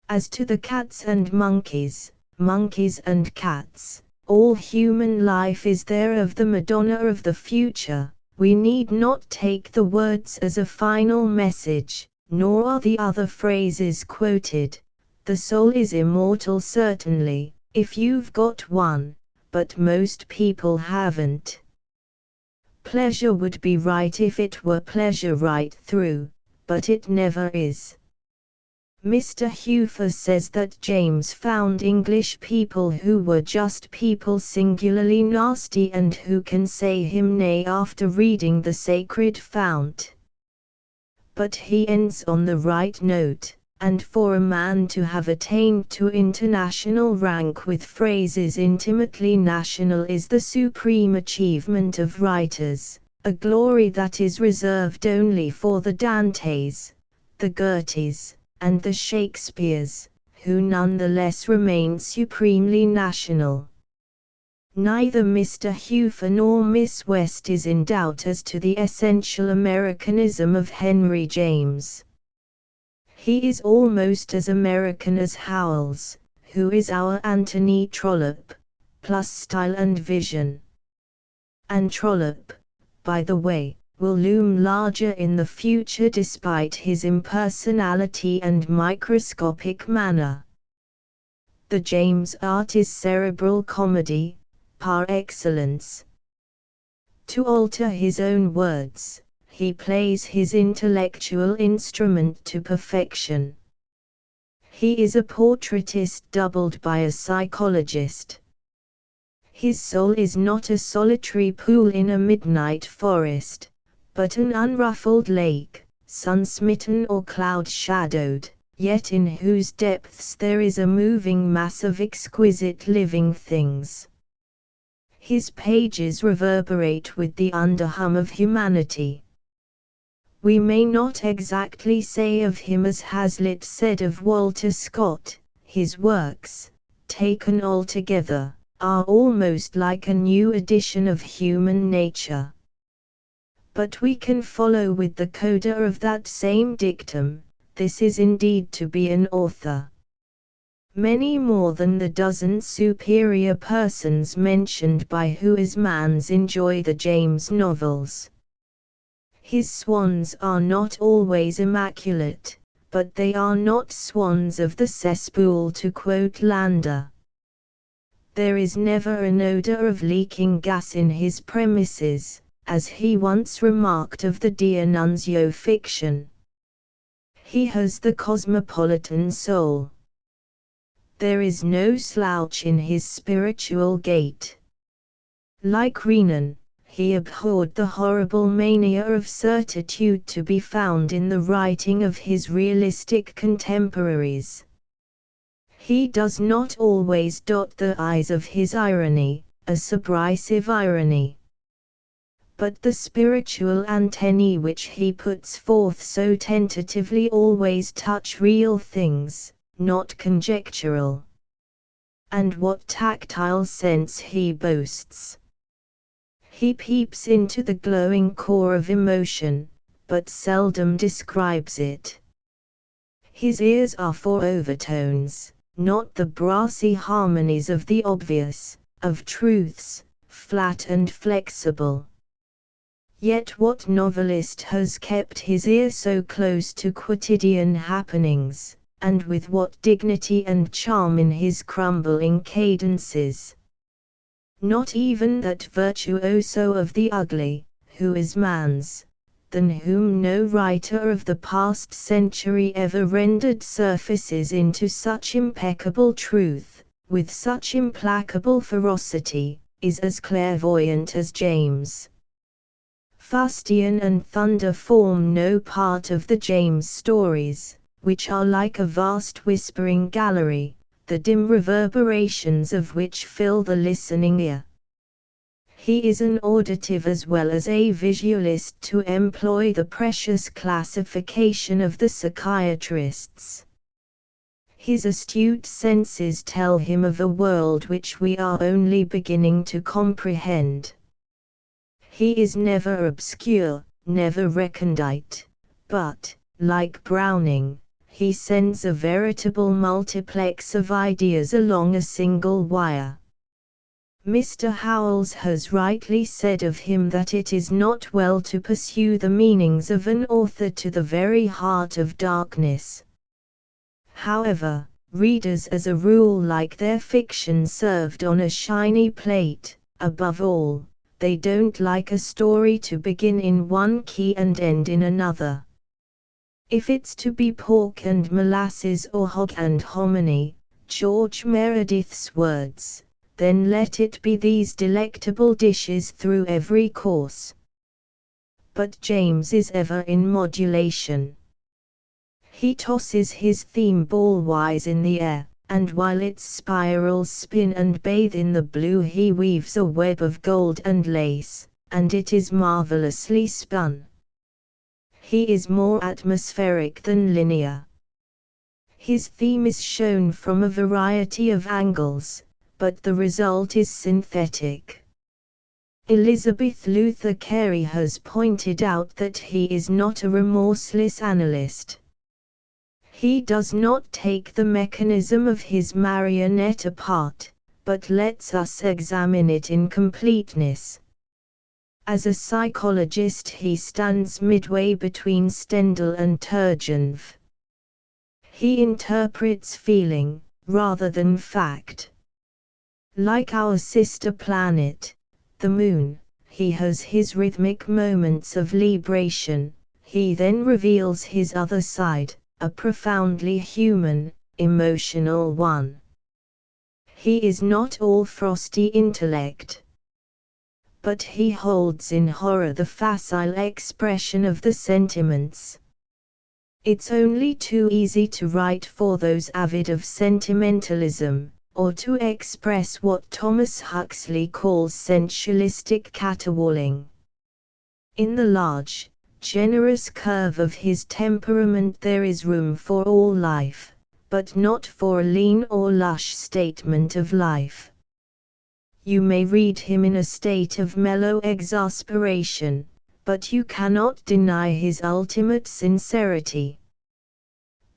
As to the cats and monkeys, monkeys and cats. All human life is there of the Madonna of the future. We need not take the words as a final message, nor are the other phrases quoted. The soul is immortal certainly, if you've got one, but most people haven't. Pleasure would be right if it were pleasure right through, but it never is. Mr. Huneker says that James found English people who were just people singularly nasty and who can say him nay after reading the sacred fount. But he ends on the right note, and for a man to have attained to international rank with phrases intimately national is the supreme achievement of writers, a glory that is reserved only for the Dantes, the Goethes, and the Shakespeares, who nonetheless remain supremely national. Neither Mr. Huneker nor Miss West is in doubt as to the essential Americanism of Henry James. He is almost as American as Howells, who is our Anthony Trollope, plus style and vision. And Trollope, by the way, will loom larger in the future despite his impersonality and microscopic manner. The James art is cerebral comedy, par excellence. To alter his own words, he plays his intellectual instrument to perfection. He is a portraitist doubled by a psychologist. His soul is not a solitary pool in a midnight forest, but an unruffled lake, sun-smitten or cloud-shadowed, yet in whose depths there is a moving mass of exquisite living things. His pages reverberate with the underhum of humanity. We may not exactly say of him as Hazlitt said of Walter Scott, his works, taken altogether, are almost like a new edition of human nature. But we can follow with the coda of that same dictum, this is indeed to be an author. Many more than the dozen superior persons mentioned by Huysmans enjoy the James novels. His swans are not always immaculate, but they are not swans of the cesspool to quote Landor. There is never an odor of leaking gas in his premises, as he once remarked of the D'Annunzio fiction. He has the cosmopolitan soul. There is no slouch in his spiritual gait. Like Renan, he abhorred the horrible mania of certitude to be found in the writing of his realistic contemporaries. He does not always dot the i's of his irony, a subrisive irony. But the spiritual antennae which he puts forth so tentatively always touch real things, not conjectural. And what tactile sense he boasts! He peeps into the glowing core of emotion, but seldom describes it. His ears are for overtones, not the brassy harmonies of the obvious, of truths, flat and flexible. Yet what novelist has kept his ear so close to quotidian happenings, and with what dignity and charm in his crumbling cadences? Not even that virtuoso of the ugly, Huysmans, than whom no writer of the past century ever rendered surfaces into such impeccable truth, with such implacable ferocity, is as clairvoyant as James. Fustian and thunder form no part of the James stories, which are like a vast whispering gallery, the dim reverberations of which fill the listening ear. He is an auditive as well as a visualist, to employ the precious classification of the psychiatrists. His astute senses tell him of a world which we are only beginning to comprehend. He is never obscure, never recondite, but, like Browning, he sends a veritable multiplex of ideas along a single wire. Mr. Howells has rightly said of him that it is not well to pursue the meanings of an author to the very heart of darkness. However, readers as a rule like their fiction served on a shiny plate. Above all, they don't like a story to begin in one key and end in another. If it's to be pork and molasses or hog and hominy, George Meredith's words, then let it be these delectable dishes through every course. But James is ever in modulation. He tosses his theme ball-wise in the air, and while its spirals spin and bathe in the blue he weaves a web of gold and lace, and it is marvelously spun. He is more atmospheric than linear. His theme is shown from a variety of angles, but the result is synthetic. Elizabeth Luther Carey has pointed out that he is not a remorseless analyst. He does not take the mechanism of his marionette apart, but lets us examine it in completeness. As a psychologist he stands midway between Stendhal and Turgenev. He interprets feeling, rather than fact. Like our sister planet, the Moon, he has his rhythmic moments of libration, he then reveals his other side, a profoundly human, emotional one. He is not all frosty intellect. But he holds in horror the facile expression of the sentiments. It's only too easy to write for those avid of sentimentalism, or to express what Thomas Huxley calls sensualistic caterwauling. In the large, generous curve of his temperament there is room for all life, but not for a lean or lush statement of life. You may read him in a state of mellow exasperation, but you cannot deny his ultimate sincerity.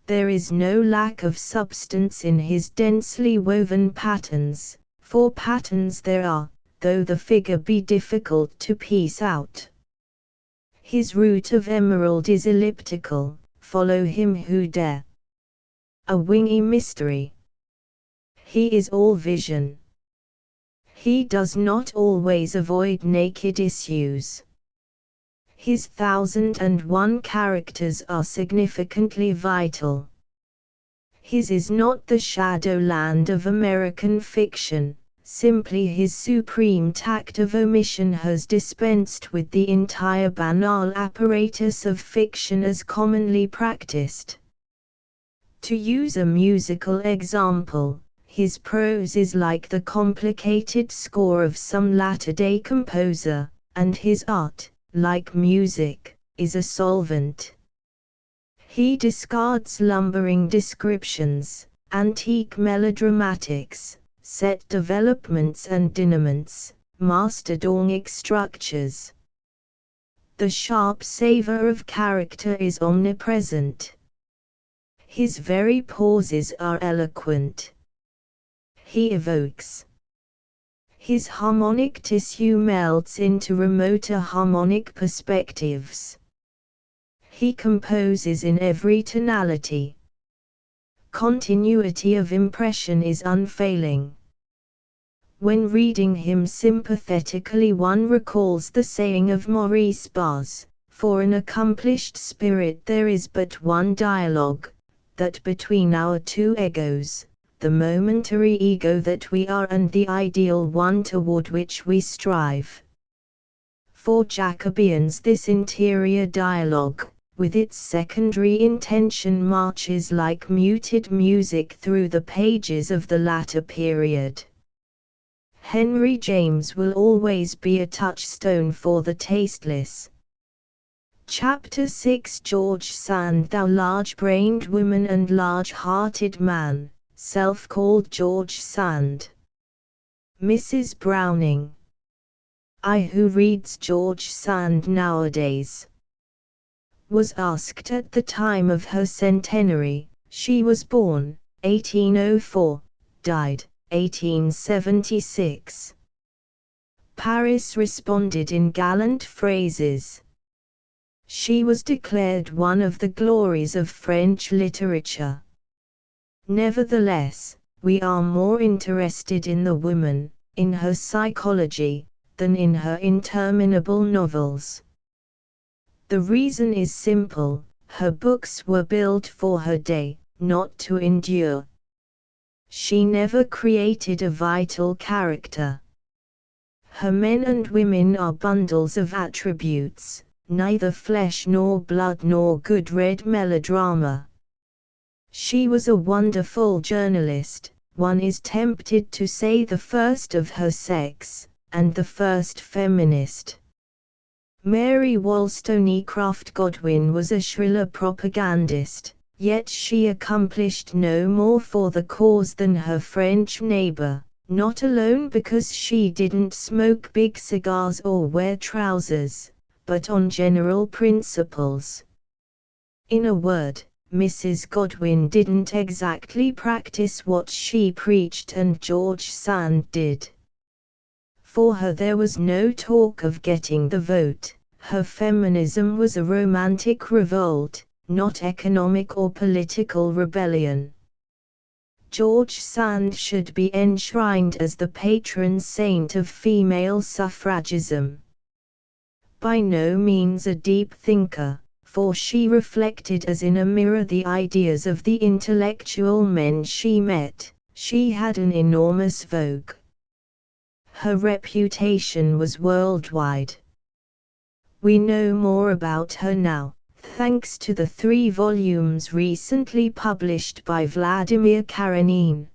There is no lack of substance in his densely woven patterns, for patterns there are, though the figure be difficult to piece out. His route of emerald is elliptical, follow him who dare. A wingy mystery. He is all vision. He does not always avoid naked issues. His 1001 characters are significantly vital. His is not the shadowland of American fiction. Simply his supreme tact of omission has dispensed with the entire banal apparatus of fiction as commonly practiced. To use a musical example, his prose is like the complicated score of some latter-day composer, and his art, like music, is a solvent. He discards lumbering descriptions, antique melodramatics, set developments and dynaments, mastodonic structures. The sharp savor of character is omnipresent. His very pauses are eloquent. He evokes. His harmonic tissue melts into remoter harmonic perspectives. He composes in every tonality. Continuity of impression is unfailing. When reading him sympathetically one recalls the saying of Maurice Barres, for an accomplished spirit there is but one dialogue, that between our two egos, the momentary ego that we are and the ideal one toward which we strive. For Jacobeans this interior dialogue, with its secondary intention marches like muted music through the pages of the latter period. Henry James will always be a touchstone for the tasteless. Chapter 6 George Sand Thou large-brained woman and large-hearted man, self-called George Sand. Mrs. Browning. I who reads George Sand nowadays? Was asked at the time of her centenary, She was born 1804, died 1876. Paris responded in gallant phrases. She was declared one of the glories of French literature. Nevertheless, we are more interested in the woman, in her psychology, than in her interminable novels. The reason is simple: her books were built for her day, not to endure. She never created a vital character. Her men and women are bundles of attributes, neither flesh nor blood nor good red melodrama. She was a wonderful journalist, one is tempted to say the first of her sex, and the first feminist. Mary Wollstonecraft Godwin was a shriller propagandist, yet she accomplished no more for the cause than her French neighbor, not alone because she didn't smoke big cigars or wear trousers, but on general principles. In a word, Mrs. Godwin didn't exactly practice what she preached, and George Sand did. For her there was no talk of getting the vote. Her feminism was a romantic revolt, not economic or political rebellion. George Sand should be enshrined as the patron saint of female suffragism. By no means a deep thinker, for she reflected as in a mirror the ideas of the intellectual men she met, she had an enormous vogue. Her reputation was worldwide. We know more about her now, thanks to the 3 volumes recently published by Vladimir Karenin,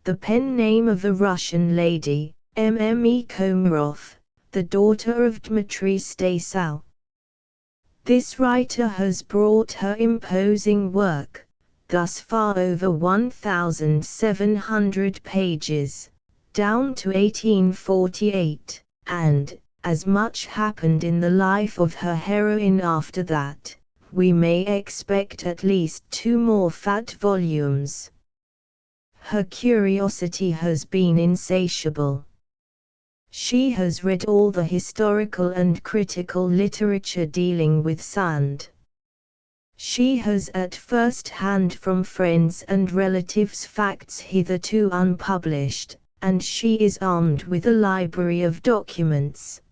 the pen name of a Russian lady, Mme. Komarov, the daughter of Dmitry Stasov. This writer has brought her imposing work, thus far over 1,700 pages, down to 1848, and, as much happened in the life of her heroine after that, we may expect at least 2 more fat volumes. Her curiosity has been insatiable. She has read all the historical and critical literature dealing with Sand. She has at first hand from friends and relatives facts hitherto unpublished, and she is armed with a library of documents.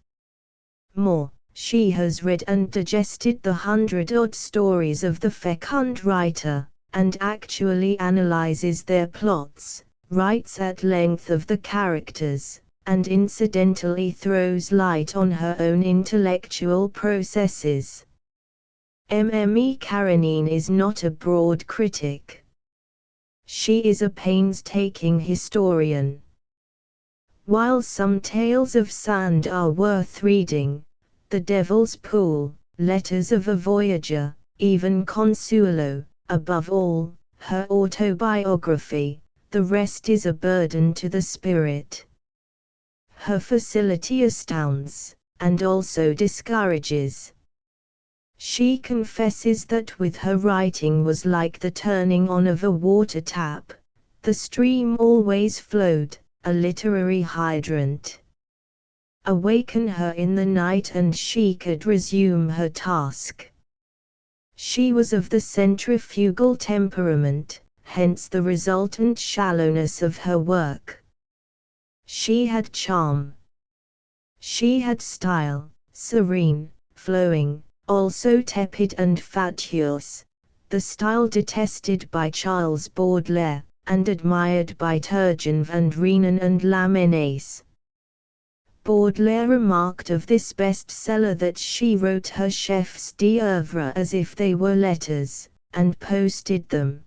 More, she has read and digested the 100-odd stories of the fecund writer, and actually analyzes their plots, writes at length of the characters, and incidentally throws light on her own intellectual processes. Mme. Karenin is not a broad critic. She is a painstaking historian. While some tales of Sand are worth reading, The Devil's Pool, Letters of a Voyager, even Consuelo, above all, her autobiography, the rest is a burden to the spirit. Her facility astounds, and also discourages. She confesses that with her writing was like the turning on of a water tap, the stream always flowed, a literary hydrant. Awaken her in the night and she could resume her task. She was of the centrifugal temperament, hence the resultant shallowness of her work. She had charm. She had style, serene, flowing, also tepid and fatuous, the style detested by Charles Baudelaire, and admired by Turgenev and Renan and Lamennais. Baudelaire remarked of this bestseller that she wrote her chefs d'oeuvre as if they were letters, and posted them.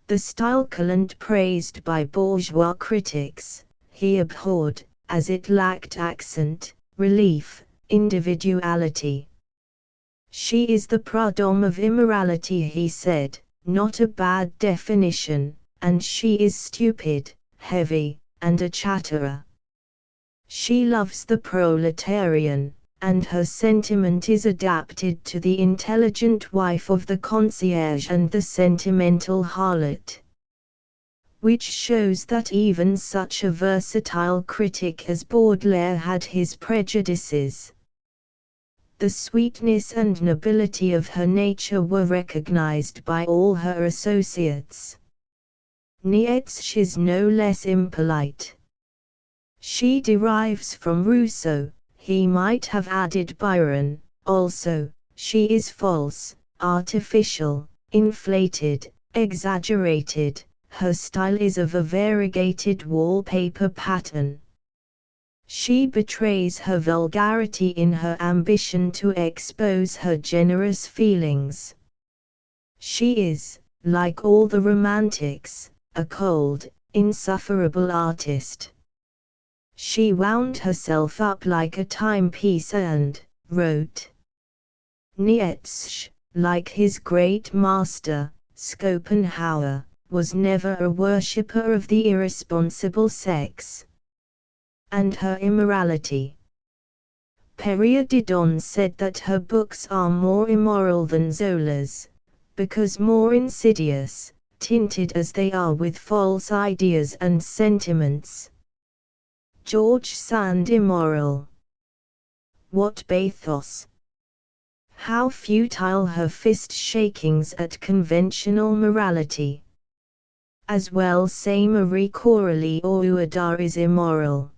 The style Calland praised by bourgeois critics, he abhorred, as it lacked accent, relief, individuality. She is the Proudhon of immorality, he said, not a bad definition, and she is stupid, heavy, and a chatterer. She loves the proletarian, and her sentiment is adapted to the intelligent wife of the concierge and the sentimental harlot. Which shows that even such a versatile critic as Baudelaire had his prejudices. The sweetness and nobility of her nature were recognized by all her associates. Nietzsche is no less impolite. She derives from Rousseau, he might have added Byron, also. She is false, artificial, inflated, exaggerated. Her style is of a variegated wallpaper pattern. She betrays her vulgarity in her ambition to expose her generous feelings. She is, like all the romantics, a cold, insufferable artist. She wound herself up like a timepiece and wrote. Nietzsche, like his great master, Schopenhauer, was never a worshipper of the irresponsible sex and her immorality. Perrier Didon said that her books are more immoral than Zola's, because more insidious, tinted as they are with false ideas and sentiments. George Sand immoral. What bathos! How futile her fist-shakings at conventional morality. As well say Marie Corelli or Uedar is immoral.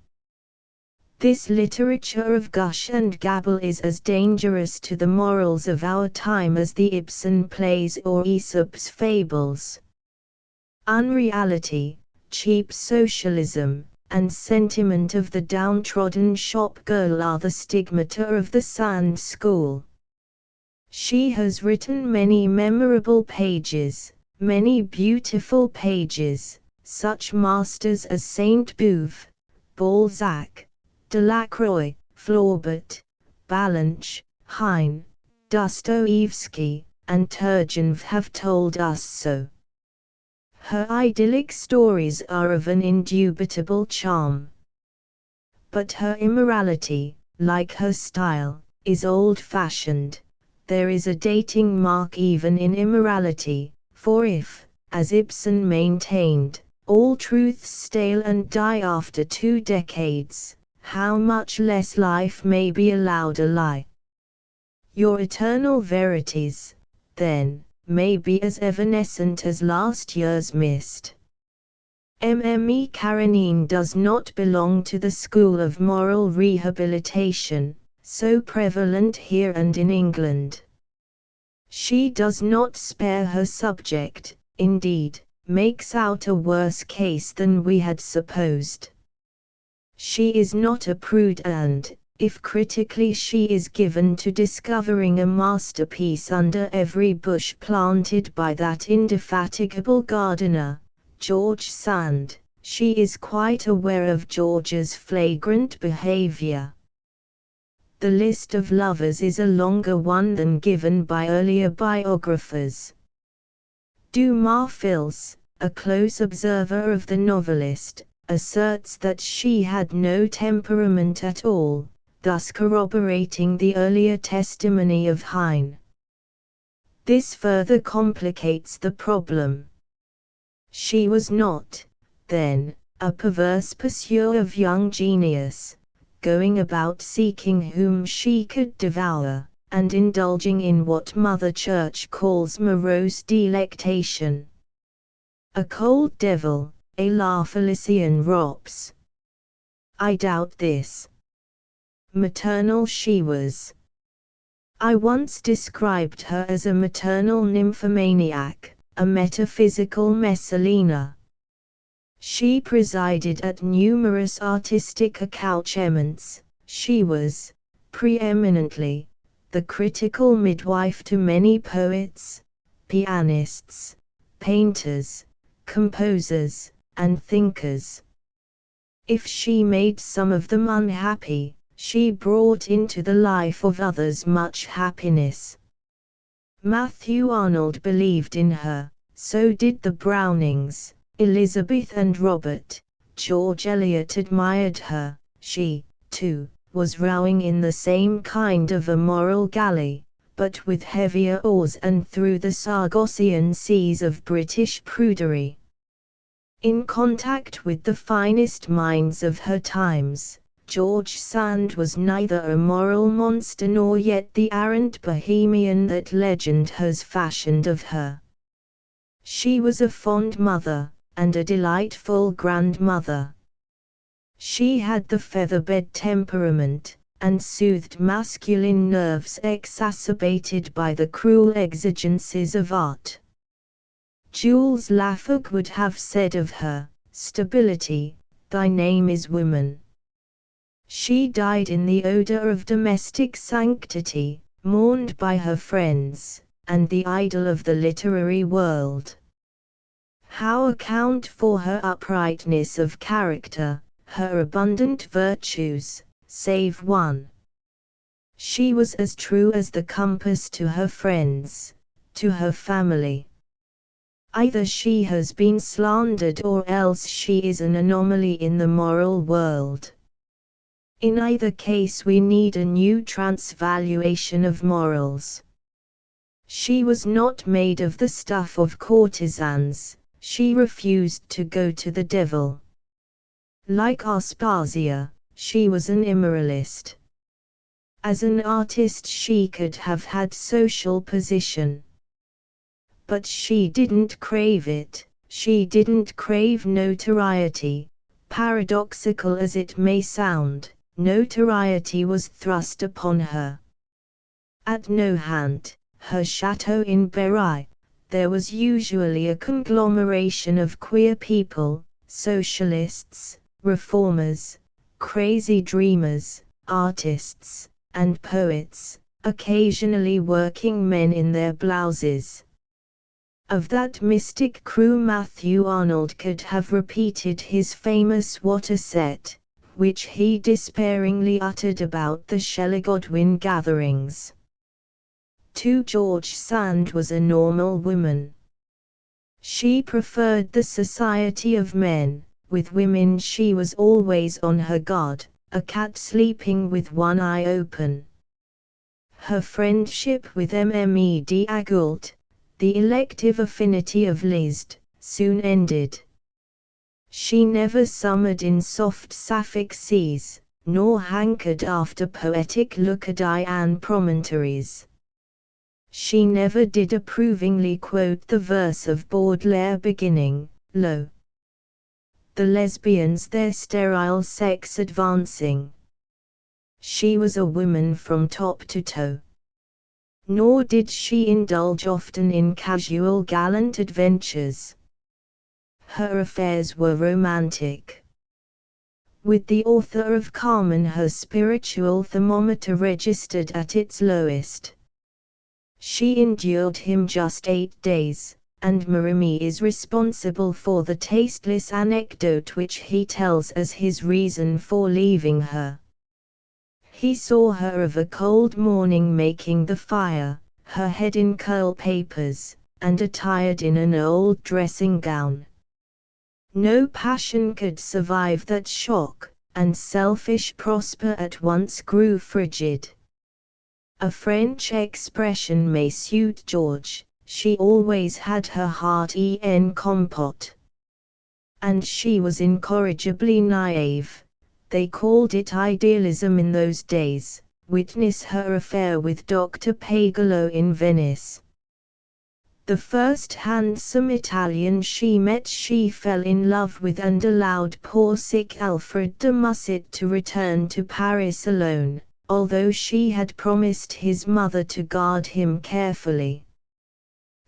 This literature of gush and gabble is as dangerous to the morals of our time as the Ibsen plays or Aesop's fables. Unreality, cheap socialism, and sentiment of the downtrodden shop girl are the stigmata of the Sand school. She has written many memorable pages, many beautiful pages, such masters as Sainte-Beuve, Balzac, Delacroix, Flaubert, Ballanche, Heine, Dostoevsky, and Turgenev have told us so. Her idyllic stories are of an indubitable charm. But her immorality, like her style, is old-fashioned. There is a dating mark even in immorality, for if, as Ibsen maintained, all truths stale and die after 2 decades, how much less life may be allowed a lie. Your eternal verities, then, may be as evanescent as last year's mist. Mme Karenine does not belong to the school of moral rehabilitation, so prevalent here and in England. She does not spare her subject, indeed, makes out a worse case than we had supposed. She is not a prude and, if critically she is given to discovering a masterpiece under every bush planted by that indefatigable gardener, George Sand, she is quite aware of George's flagrant behavior. The list of lovers is a longer one than given by earlier biographers. Dumas Fils, a close observer of the novelist, asserts that she had no temperament at all, thus corroborating the earlier testimony of Heine. This further complicates the problem. She was not, then, a perverse pursuer of young genius, going about seeking whom she could devour, and indulging in what Mother Church calls morose delectation. A cold devil, a la Felician Rops. I doubt this. Maternal she was. I once described her as a maternal nymphomaniac, a metaphysical Messalina. She presided at numerous artistic accouchements. She was, preeminently, the critical midwife to many poets, pianists, painters, composers, and thinkers. If she made some of them unhappy, she brought into the life of others much happiness. Matthew Arnold believed in her, so did the Brownings, Elizabeth and Robert. George Eliot admired her, she, too, was rowing in the same kind of a moral galley, but with heavier oars and through the Sargassian seas of British prudery. In contact with the finest minds of her times, George Sand was neither a moral monster nor yet the arrant bohemian that legend has fashioned of her. She was a fond mother, and a delightful grandmother. She had the featherbed temperament, and soothed masculine nerves exacerbated by the cruel exigencies of art. Jules Lafforgue would have said of her, "Stability, thy name is woman." She died in the odor of domestic sanctity, mourned by her friends, and the idol of the literary world. How account for her uprightness of character, her abundant virtues, save one? She was as true as the compass to her friends, to her family. Either she has been slandered or else she is an anomaly in the moral world. In either case we need a new transvaluation of morals. She was not made of the stuff of courtesans, she refused to go to the devil. Like Aspasia, she was an immoralist. As an artist she could have had social position. But she didn't crave it, she didn't crave notoriety. Paradoxical as it may sound, notoriety was thrust upon her. At Nohant, her chateau in Berry, there was usually a conglomeration of queer people, socialists, reformers, crazy dreamers, artists, and poets, occasionally working men in their blouses. Of that mystic crew Matthew Arnold could have repeated his famous "What a set," which he despairingly uttered about the Shelley Godwin gatherings. To George Sand was a normal woman. She preferred the society of men, with women she was always on her guard, a cat sleeping with one eye open. Her friendship with Mme d'Agoult, the elective affinity of Liszt, soon ended. She never summered in soft sapphic seas, nor hankered after poetic Leucadian promontories. She never did approvingly quote the verse of Baudelaire beginning, "Lo, the lesbians their sterile sex advancing." She was a woman from top to toe. Nor did she indulge often in casual gallant adventures. Her affairs were romantic. With the author of Carmen her spiritual thermometer registered at its lowest. She endured him just 8 days, and Marimi is responsible for the tasteless anecdote which he tells as his reason for leaving her. He saw her of a cold morning making the fire, her head in curl papers, and attired in an old dressing gown. No passion could survive that shock, and selfish Prosper at once grew frigid. A French expression may suit George, she always had her heart en compote. And she was incorrigibly naive. They called it idealism in those days, witness her affair with Dr. Pagello in Venice. The first handsome Italian she met she fell in love with and allowed poor sick Alfred de Musset to return to Paris alone, although she had promised his mother to guard him carefully.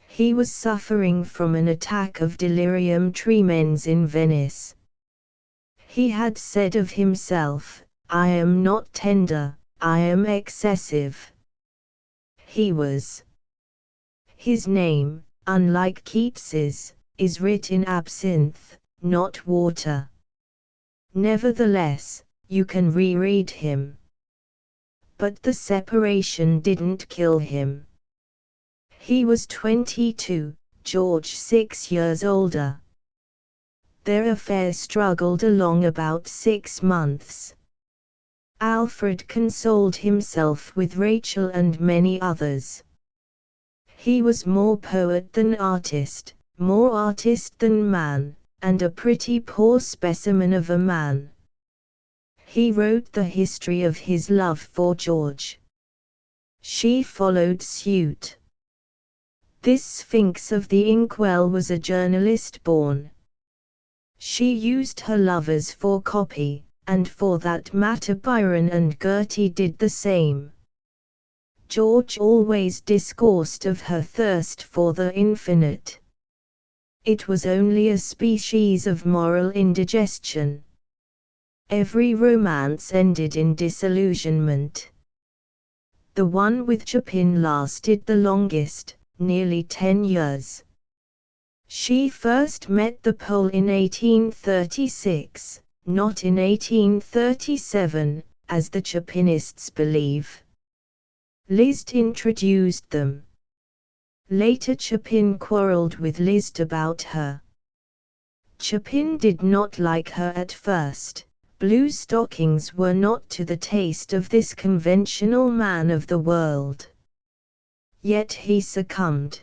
He was suffering from an attack of delirium tremens in Venice. He had said of himself, "I am not tender, I am excessive." He was. His name, unlike Keats's, is writ in absinthe, not water. Nevertheless, you can reread him. But the separation didn't kill him. He was 22, George 6 years older. Their affair struggled along about 6 months. Alfred consoled himself with Rachel and many others. He was more poet than artist, more artist than man, and a pretty poor specimen of a man. He wrote the history of his love for George. She followed suit. This Sphinx of the inkwell was a journalist born. She used her lovers for copy, and for that matter Byron and Gertie did the same. George always discoursed of her thirst for the infinite. It was only a species of moral indigestion. Every romance ended in disillusionment. The one with Chopin lasted the longest, nearly 10 years. She first met the Pole in 1836, not in 1837, as the Chopinists believe. Liszt introduced them. Later Chopin quarreled with Liszt about her. Chopin did not like her at first. Blue stockings were not to the taste of this conventional man of the world. Yet he succumbed.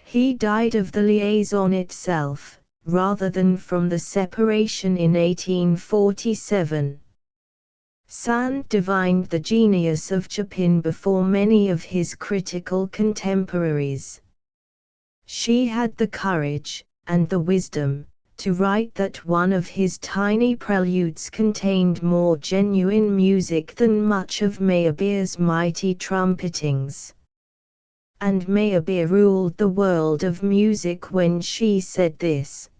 He died of the liaison itself, rather than from the separation in 1847. Sand divined the genius of Chopin before many of his critical contemporaries. She had the courage, and the wisdom, to write that one of his tiny preludes contained more genuine music than much of Meyerbeer's mighty trumpetings. And Meyerbeer ruled the world of music when she said this.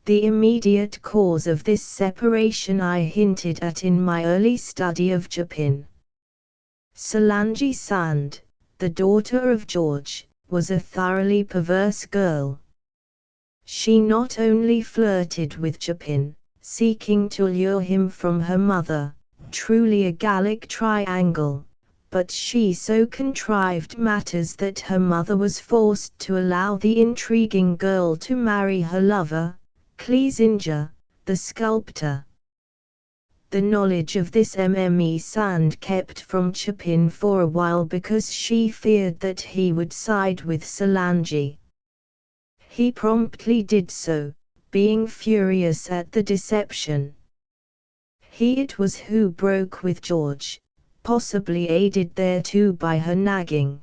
The immediate cause of this separation I hinted at in my early study of Chopin. Solange Sand, the daughter of George, was a thoroughly perverse girl. She not only flirted with Chopin, seeking to lure him from her mother, truly a Gallic triangle, but she so contrived matters that her mother was forced to allow the intriguing girl to marry her lover, Cleisinger, the sculptor. The knowledge of this Mme Sand kept from Chopin for a while because she feared that he would side with Solange. He promptly did so, being furious at the deception. He it was who broke with George, possibly aided thereto by her nagging.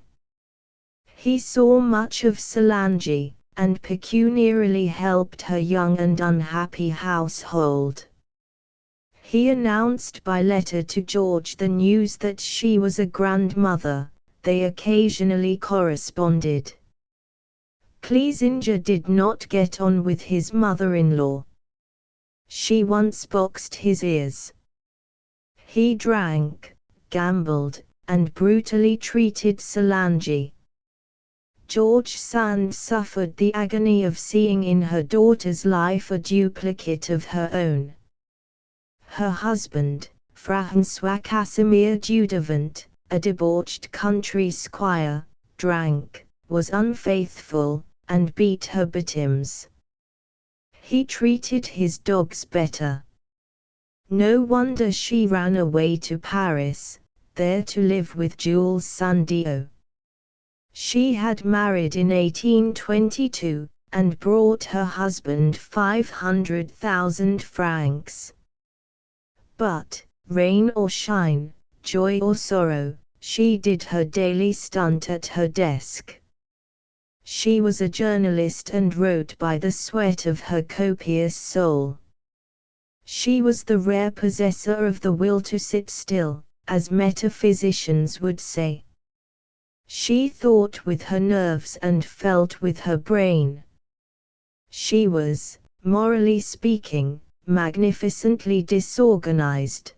He saw much of Solange, and pecuniarily helped her young and unhappy household. He announced by letter to George the news that she was a grandmother. They occasionally corresponded. Cleisinger did not get on with his mother-in-law. She once boxed his ears. He drank, gambled, and brutally treated Solange. George Sand suffered the agony of seeing in her daughter's life a duplicate of her own. Her husband, François Casimir Dudevant, a debauched country squire, drank, was unfaithful, and beat her betimes. He treated his dogs better. No wonder she ran away to Paris, there to live with Jules Sandeau. She had married in 1822, and brought her husband 500,000 francs. But, rain or shine, joy or sorrow, she did her daily stunt at her desk. She was a journalist and wrote by the sweat of her copious soul. She was the rare possessor of the will to sit still, as metaphysicians would say. She thought with her nerves and felt with her brain. She was, morally speaking, magnificently disorganized.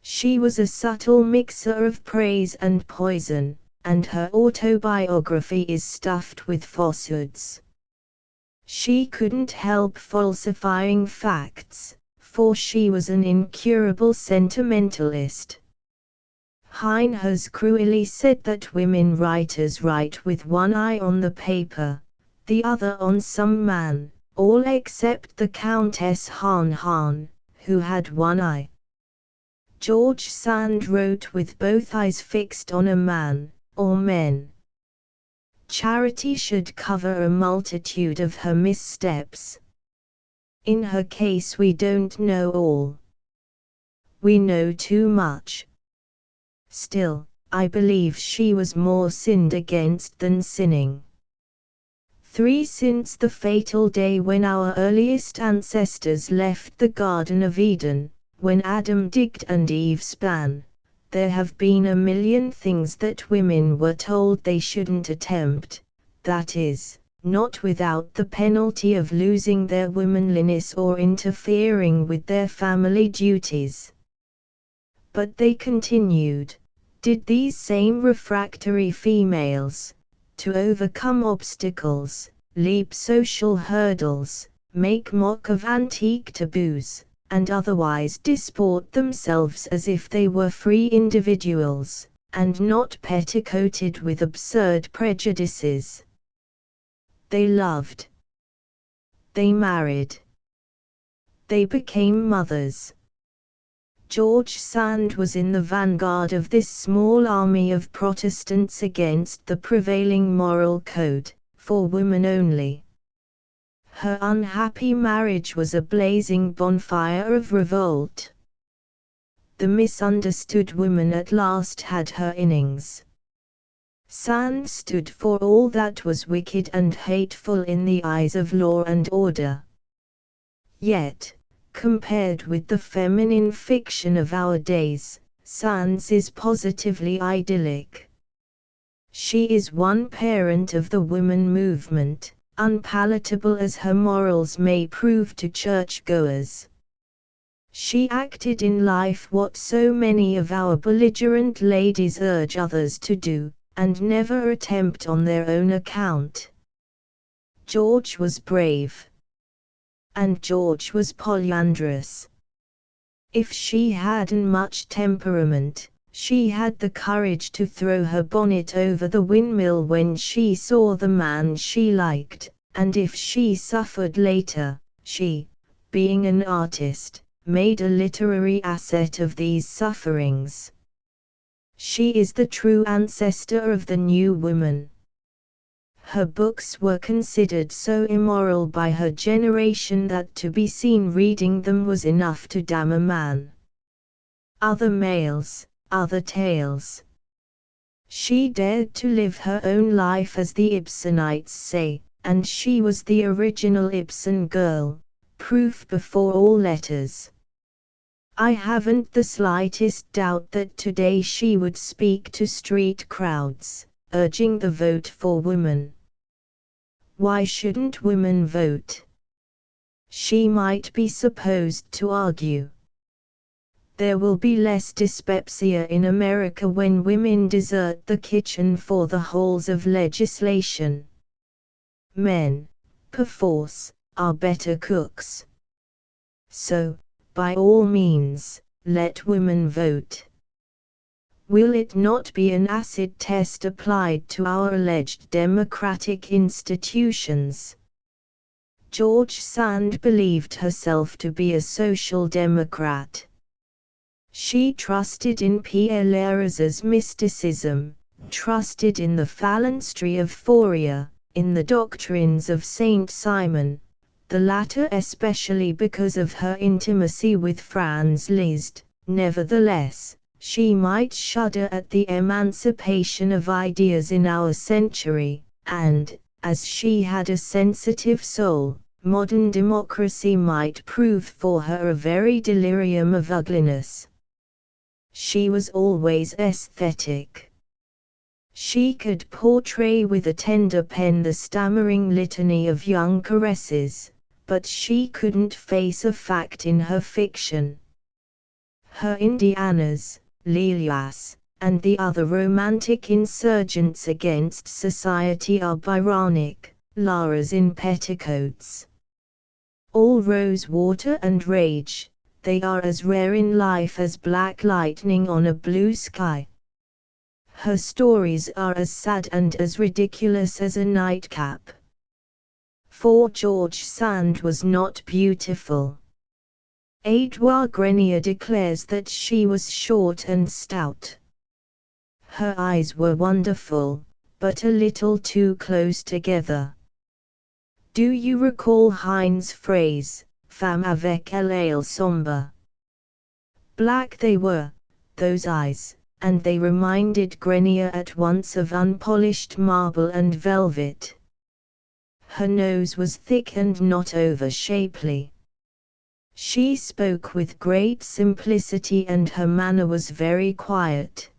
She was a subtle mixer of praise and poison, and her autobiography is stuffed with falsehoods. She couldn't help falsifying facts, for she was an incurable sentimentalist. Heine has cruelly said that women writers write with one eye on the paper, the other on some man, all except the Countess Hahn, who had one eye. George Sand wrote with both eyes fixed on a man, or men. Charity should cover a multitude of her missteps. In her case we don't know all. We know too much. Still, I believe she was more sinned against than sinning. 3. Since the fatal day when our earliest ancestors left the Garden of Eden, when Adam digged and Eve span, there have been a million things that women were told they shouldn't attempt, that is, not without the penalty of losing their womanliness or interfering with their family duties. But they continued, did these same refractory females, to overcome obstacles, leap social hurdles, make mock of antique taboos, and otherwise disport themselves as if they were free individuals, and not petticoated with absurd prejudices. They loved. They married. They became mothers. George Sand was in the vanguard of this small army of Protestants against the prevailing moral code, for women only. Her unhappy marriage was a blazing bonfire of revolt. The misunderstood woman at last had her innings. Sand stood for all that was wicked and hateful in the eyes of law and order. Yet, compared with the feminine fiction of our days, Sand's is positively idyllic. She is one parent of the women movement, unpalatable as her morals may prove to churchgoers. She acted in life what so many of our belligerent ladies urge others to do, and never attempt on their own account. George was brave. And George was polyandrous. If she hadn't much temperament, she had the courage to throw her bonnet over the windmill when she saw the man she liked, and if she suffered later, she, being an artist, made a literary asset of these sufferings. She is the true ancestor of the new woman. Her books were considered so immoral by her generation that to be seen reading them was enough to damn a man. Other males, other tales. She dared to live her own life as the Ibsenites say, and she was the original Ibsen girl, proof before all letters. I haven't the slightest doubt that today she would speak to street crowds, urging the vote for women. Why shouldn't women vote? She might be supposed to argue. There will be less dyspepsia in America when women desert the kitchen for the halls of legislation. Men, perforce, are better cooks. So, by all means, let women vote. Will it not be an acid test applied to our alleged democratic institutions? George Sand believed herself to be a social democrat. She trusted in Pierre Léraud's mysticism, trusted in the phalanstery of Fourier, in the doctrines of Saint Simon, the latter especially because of her intimacy with Franz Liszt. Nevertheless, she might shudder at the emancipation of ideas in our century, and, as she had a sensitive soul, modern democracy might prove for her a very delirium of ugliness. She was always aesthetic. She could portray with a tender pen the stammering litany of young caresses, but she couldn't face a fact in her fiction. Her Indianas, Lilias, and the other romantic insurgents against society are Byronic, Laras in petticoats. All rose water and rage, they are as rare in life as black lightning on a blue sky. Her stories are as sad and as ridiculous as a nightcap. For George Sand was not beautiful. Edouard Grenier declares that she was short and stout. Her eyes were wonderful, but a little too close together. Do you recall Heine's phrase, femme avec l'œil sombre? Black they were, those eyes, and they reminded Grenier at once of unpolished marble and velvet. Her nose was thick and not over-shapely. She spoke with great simplicity and her manner was very quiet.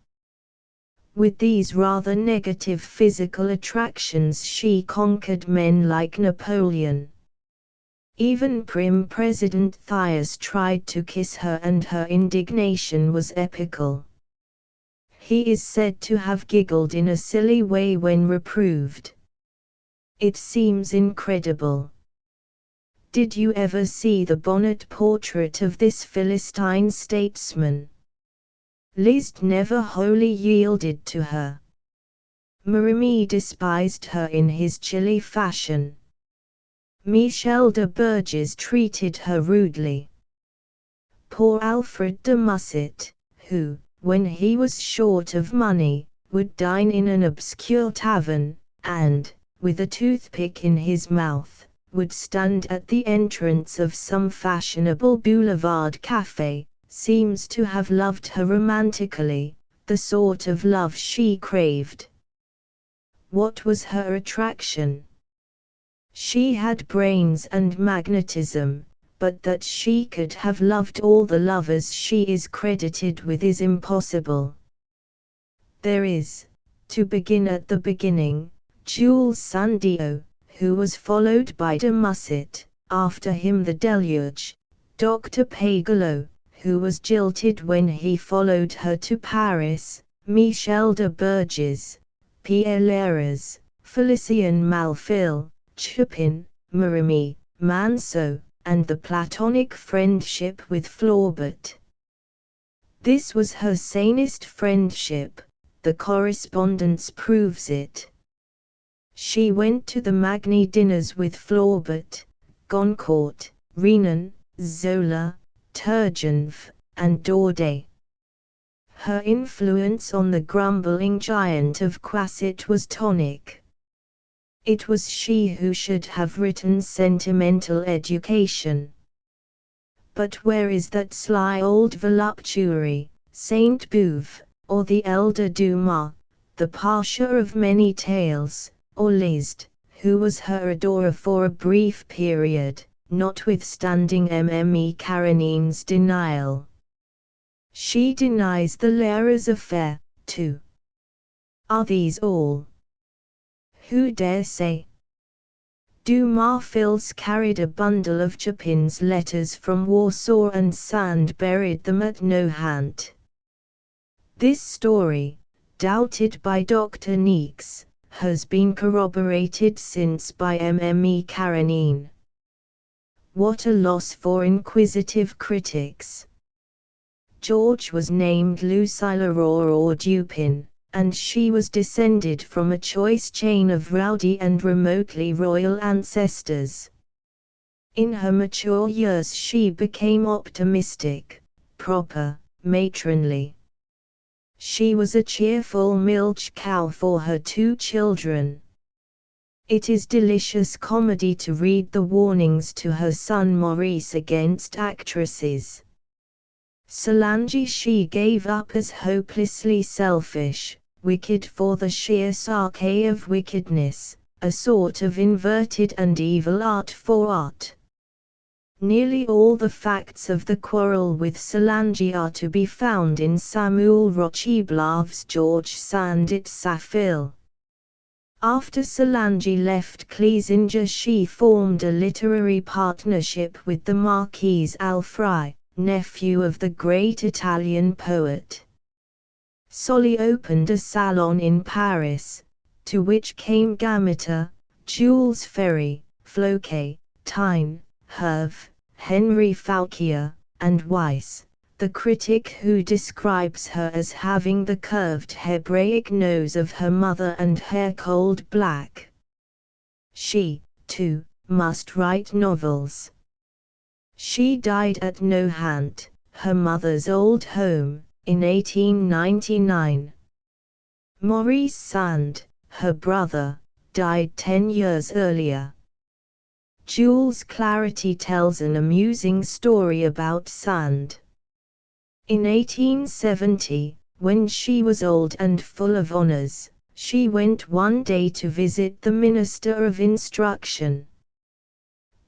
With these rather negative physical attractions she conquered men like Napoleon. Even Prim President Thiers tried to kiss her and her indignation was epical. He is said to have giggled in a silly way when reproved. It seems incredible. Did you ever see the bonnet portrait of this Philistine statesman? Liszt never wholly yielded to her. Merimee despised her in his chilly fashion. Michel de Bourges treated her rudely. Poor Alfred de Musset, who, when he was short of money, would dine in an obscure tavern, and, with a toothpick in his mouth, would stand at the entrance of some fashionable boulevard café, seems to have loved her romantically, the sort of love she craved. What was her attraction? She had brains and magnetism, but that she could have loved all the lovers she is credited with is impossible. There is, to begin at the beginning, Jules Sandeau, who was followed by de Musset, after him the Deluge, Dr. Pagelow, who was jilted when he followed her to Paris, Michel de Bourges, Pierre Léras, Félicien Malfil, Chopin, Merimee, Manceau, and the platonic friendship with Flaubert. This was her sanest friendship, the correspondence proves it. She went to the Magny dinners with Flaubert, Goncourt, Renan, Zola, Turgenev, and Daudet. Her influence on the grumbling giant of Quasset was tonic. It was she who should have written Sentimental Education. But where is that sly old voluptuary, Saint Beuve, or the elder Dumas, the Pasha of many tales, or Liszt, who was her adorer for a brief period, notwithstanding Mme. Karenine's denial? She denies the Léras affair, too. Are these all? Who dare say? Dumas Fils carried a bundle of Chopin's letters from Warsaw and Sand buried them at Nohant. This story, doubted by Dr. Niecks, has been corroborated since by Mme. Karenine. What a loss for inquisitive critics! George was named Lucille Aurore or Dupin, and she was descended from a choice chain of rowdy and remotely royal ancestors. In her mature years she became optimistic, proper, matronly. She was a cheerful milch cow for her 2 children. It is delicious comedy to read the warnings to her son Maurice against actresses. Solange she gave up as hopelessly selfish, wicked for the sheer sarcasm of wickedness, a sort of inverted and evil art for art. Nearly all the facts of the quarrel with Solange are to be found in Samuel Rocheblave's George Sand et sa fille. After Solange left Cleisinger she formed a literary partnership with the Marquis Alfray, nephew of the great Italian poet. Sully opened a salon in Paris, to which came Gambetta, Jules Ferry, Floquet, Taine, Herve, Henry Fauquier, and Weiss, the critic who describes her as having the curved Hebraic nose of her mother and hair cold black. She, too, must write novels. She died at Nohant, her mother's old home, in 1899. Maurice Sand, her brother, died 10 years earlier. Jules Clarity tells an amusing story about Sand. In 1870, when she was old and full of honors, she went one day to visit the Minister of Instruction.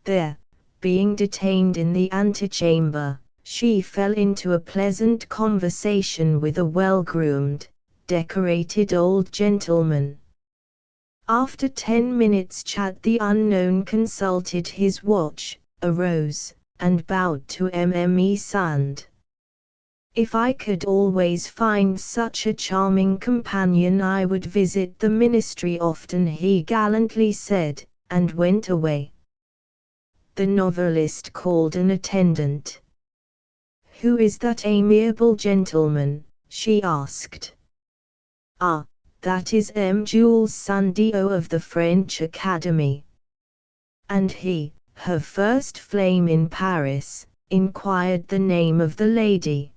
There, being detained in the antechamber, she fell into a pleasant conversation with a well-groomed, decorated old gentleman. After 10 minutes' chat, the unknown consulted his watch, arose, and bowed to Mme. Sand. "If I could always find such a charming companion, I would visit the ministry often," he gallantly said, and went away. The novelist called an attendant. "Who is that amiable gentleman?" she asked. "Ah, that is M. Jules Sandio of the French Academy." "And he, her first flame in Paris?" inquired the name of the lady.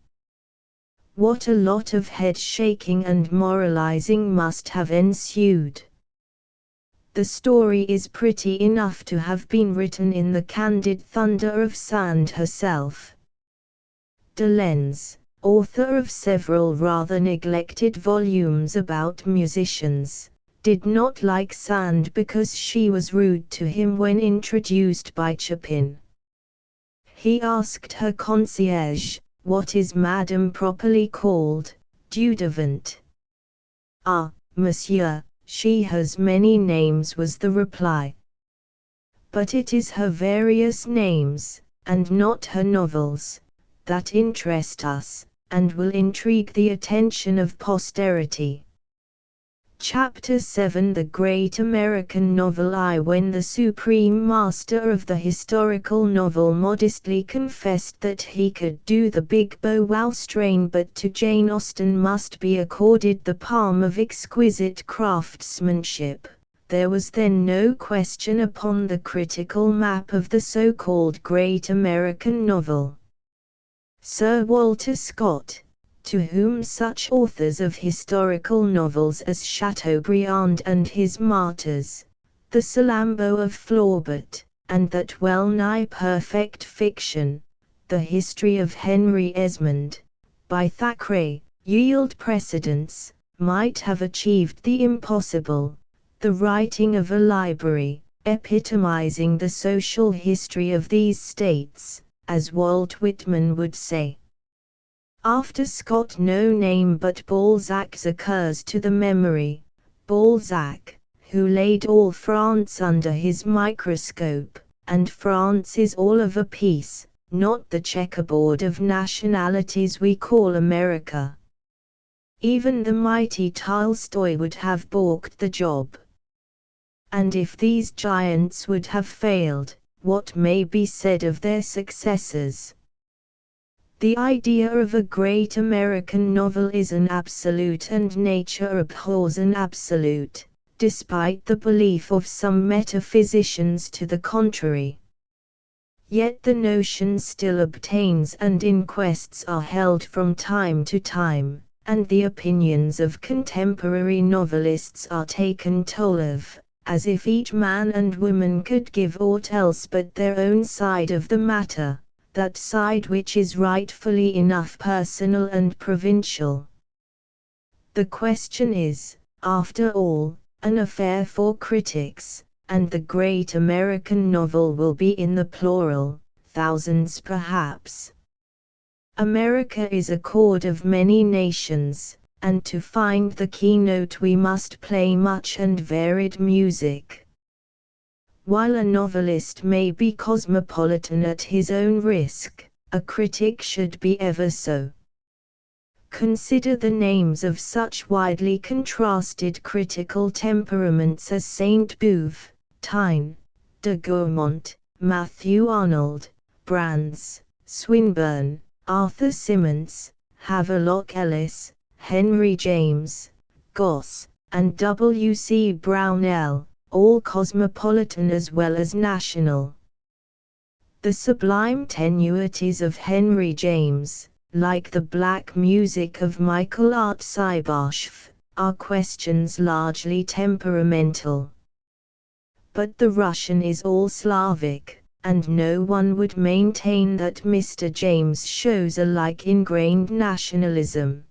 What a lot of head-shaking and moralizing must have ensued. The story is pretty enough to have been written in the candid thunder of Sand herself. De Lenz, author of several rather neglected volumes about musicians, did not like Sand because she was rude to him when introduced by Chopin. He asked her concierge, "What is Madame properly called, Dudevant?" "Ah, monsieur, she has many names," was the reply. "But it is her various names, and not her novels, that interest us, and will intrigue the attention of posterity." Chapter 7 The Great American Novel. When the supreme master of the historical novel modestly confessed that he could do the big bow-wow strain, but to Jane Austen must be accorded the palm of exquisite craftsmanship, there was then no question upon the critical map of the so-called Great American Novel. Sir Walter Scott, to whom such authors of historical novels as Chateaubriand and his Martyrs, the Salammbô of Flaubert, and that well-nigh perfect fiction, The History of Henry Esmond, by Thackeray, yield precedence, might have achieved the impossible, the writing of a library, epitomizing the social history of these states, as Walt Whitman would say. After Scott no name but Balzac's occurs to the memory, Balzac, who laid all France under his microscope, and France is all of a piece, not the checkerboard of nationalities we call America. Even the mighty Tolstoy would have balked the job. And if these giants would have failed, what may be said of their successors? The idea of a great American novel is an absolute, and nature abhors an absolute, despite the belief of some metaphysicians to the contrary. Yet the notion still obtains, and inquests are held from time to time, and the opinions of contemporary novelists are taken toll of, as if each man and woman could give aught else but their own side of the matter, that side which is rightfully enough personal and provincial. The question is, after all, an affair for critics, and the great American novel will be in the plural, thousands perhaps. America is a chord of many nations, and to find the keynote we must play much and varied music. While a novelist may be cosmopolitan at his own risk, a critic should be ever so. Consider the names of such widely contrasted critical temperaments as Sainte-Beuve, Taine, de Gaumont, Matthew Arnold, Brands, Swinburne, Arthur Symons, Havelock Ellis, Henry James, Gosse, and W. C. Brownell, all cosmopolitan as well as national. The sublime tenuities of Henry James, like the black music of Michael Art Seiboshv, are questions largely temperamental. But the Russian is all Slavic, and no one would maintain that Mr. James shows a like ingrained nationalism.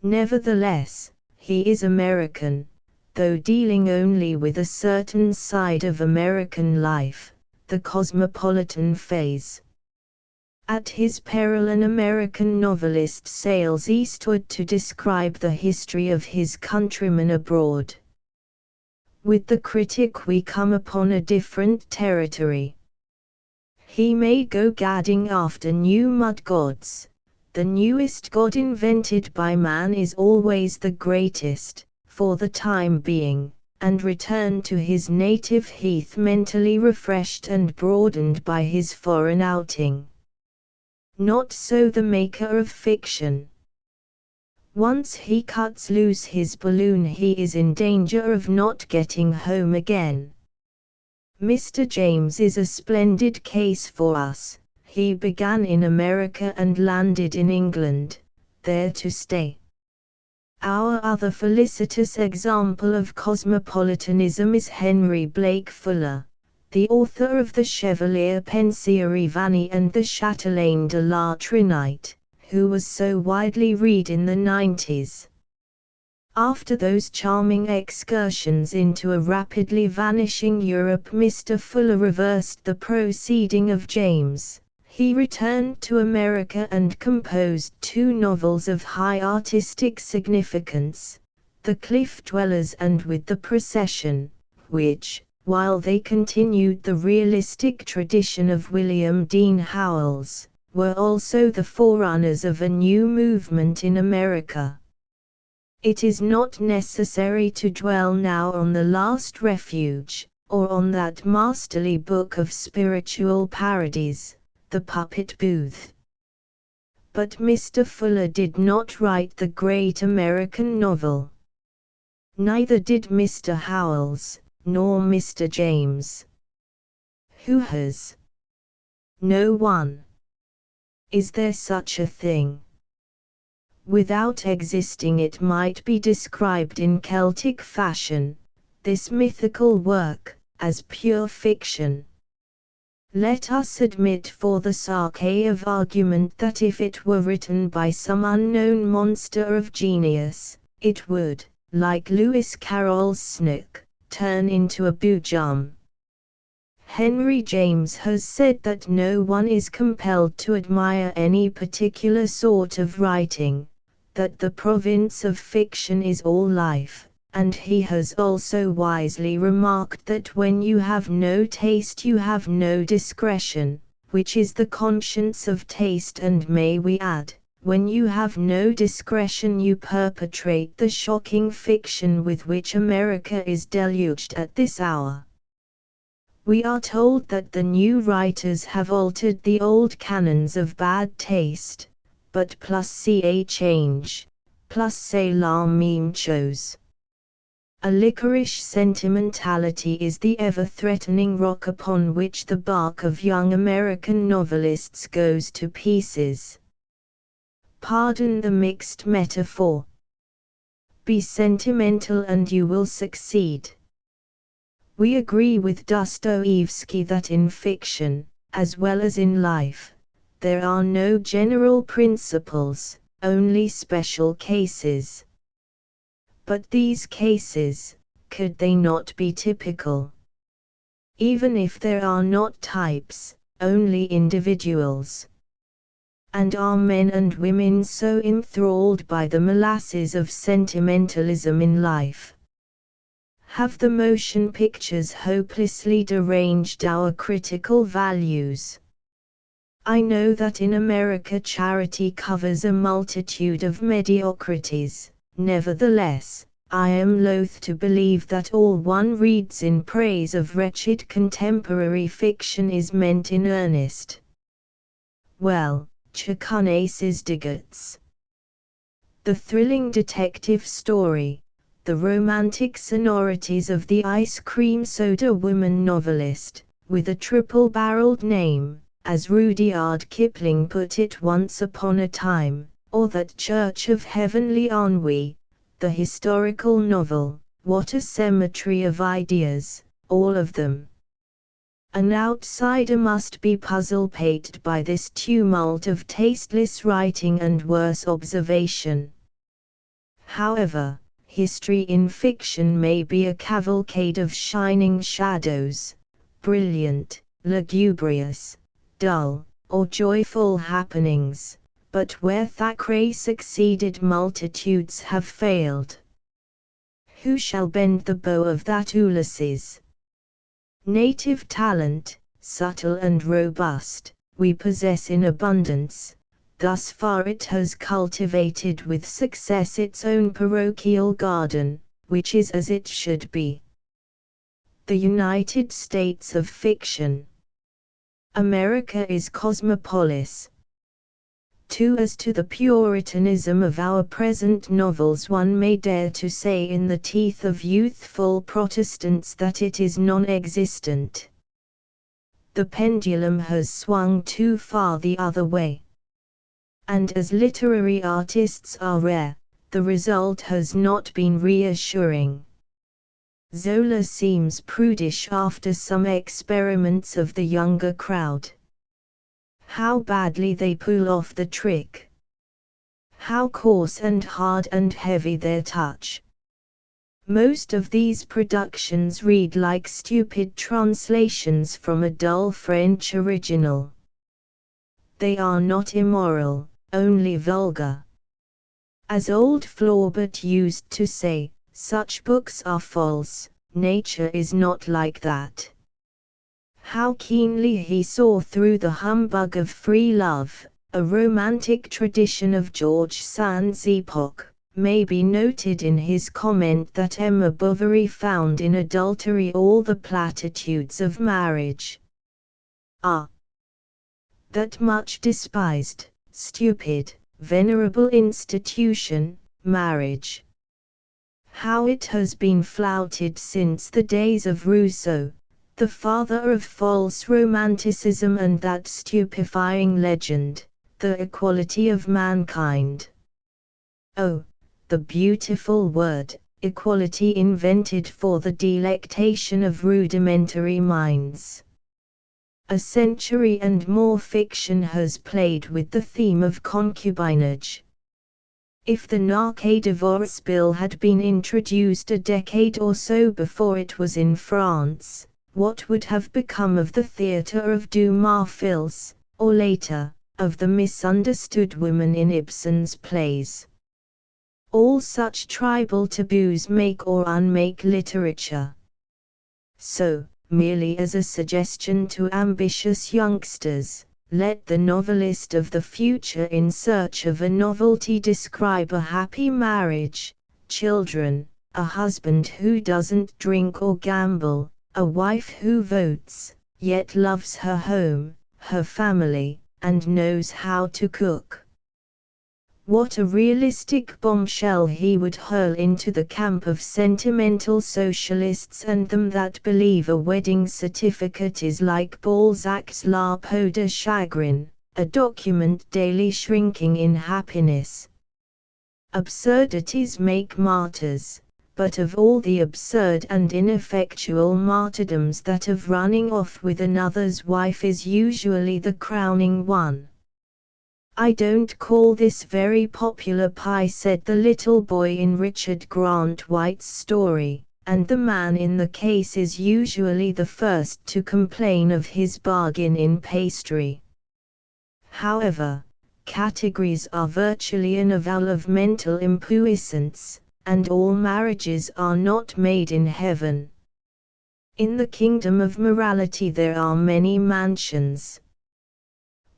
Nevertheless, he is American, though dealing only with a certain side of American life, the cosmopolitan phase. At his peril an American novelist sails eastward to describe the history of his countrymen abroad. With the critic we come upon a different territory. He may go gadding after new mud gods. The newest god invented by man is always the greatest, for the time being, and return to his native heath mentally refreshed and broadened by his foreign outing. Not so the maker of fiction. Once he cuts loose his balloon he is in danger of not getting home again. Mr. James is a splendid case for us. He began in America and landed in England, there to stay. Our other felicitous example of cosmopolitanism is Henry Blake Fuller, the author of the Chevalier Pensieri and the Chatelaine de la Trinite, who was so widely read in the 90s. After those charming excursions into a rapidly vanishing Europe, Mr. Fuller reversed the proceeding of James. He returned to America and composed two novels of high artistic significance, The Cliff Dwellers and With the Procession, which, while they continued the realistic tradition of William Dean Howells, were also the forerunners of a new movement in America. It is not necessary to dwell now on The Last Refuge, or on that masterly book of spiritual parodies, The Puppet Booth. But Mr. Fuller did not write the great American novel. Neither did Mr. Howells, nor Mr. James. Who has? No one. Is there such a thing? Without existing, it might be described in Celtic fashion, this mythical work, as pure fiction. Let us admit for the sake of argument that if it were written by some unknown monster of genius, it would, like Lewis Carroll's Snook, turn into a boojum. Henry James has said that no one is compelled to admire any particular sort of writing, that the province of fiction is all life, and he has also wisely remarked that when you have no taste you have no discretion, which is the conscience of taste, and may we add, when you have no discretion you perpetrate the shocking fiction with which America is deluged at this hour. We are told that the new writers have altered the old canons of bad taste, but plus ca change, plus c'est la même chose. A liquorish sentimentality is the ever-threatening rock upon which the bark of young American novelists goes to pieces. Pardon the mixed metaphor. Be sentimental and you will succeed. We agree with Dostoevsky that in fiction, as well as in life, there are no general principles, only special cases. But these cases, could they not be typical? Even if there are not types, only individuals. And are men and women so enthralled by the molasses of sentimentalism in life? Have the motion pictures hopelessly deranged our critical values? I know that in America charity covers a multitude of mediocrities. Nevertheless, I am loath to believe that all one reads in praise of wretched contemporary fiction is meant in earnest. Well, Chacunaces digots. The thrilling detective story, the romantic sonorities of the ice cream soda woman novelist, with a triple-barreled name, as Rudyard Kipling put it once upon a time, or that Church of Heavenly Ennui, the historical novel. What a cemetery of ideas, all of them. An outsider must be puzzle-pated by this tumult of tasteless writing and worse observation. However, history in fiction may be a cavalcade of shining shadows, brilliant, lugubrious, dull, or joyful happenings, but where Thackeray succeeded multitudes have failed. Who shall bend the bow of that Ulysses? Native talent, subtle and robust, we possess in abundance. Thus far it has cultivated with success its own parochial garden, which is as it should be. The United States of fiction. America is cosmopolis. As to the Puritanism of our present novels, one may dare to say in the teeth of youthful Protestants that it is non-existent. The pendulum has swung too far the other way. And as literary artists are rare, the result has not been reassuring. Zola seems prudish after some experiments of the younger crowd. How badly they pull off the trick! How coarse and hard and heavy their touch! Most of these productions read like stupid translations from a dull French original. They are not immoral, only vulgar. As old Flaubert used to say, such books are false, nature is not like that. How keenly he saw through the humbug of free love, a romantic tradition of George Sand's epoch, may be noted in his comment that Emma Bovary found in adultery all the platitudes of marriage. That much despised, stupid, venerable institution, marriage. How it has been flouted since the days of Rousseau, the father of false romanticism, and that stupefying legend, the equality of mankind. Oh, the beautiful word, equality, invented for the delectation of rudimentary minds. A century and more fiction has played with the theme of concubinage. If the Narquet divorce bill had been introduced a decade or so before it was in France, what would have become of the theatre of Dumas' Fils, or later, of the misunderstood woman in Ibsen's plays? All such tribal taboos make or unmake literature. So, merely as a suggestion to ambitious youngsters, let the novelist of the future in search of a novelty describe a happy marriage, children, a husband who doesn't drink or gamble, a wife who votes, yet loves her home, her family, and knows how to cook. What a realistic bombshell he would hurl into the camp of sentimental socialists and them that believe a wedding certificate is like Balzac's La Peau de Chagrin, a document daily shrinking in happiness. Absurdities make martyrs. But of all the absurd and ineffectual martyrdoms, that of running off with another's wife is usually the crowning one. "I don't call this very popular pie," said the little boy in Richard Grant White's story, and the man in the case is usually the first to complain of his bargain in pastry. However, categories are virtually an avowal of mental impuissance, and all marriages are not made in heaven. In the kingdom of morality there are many mansions.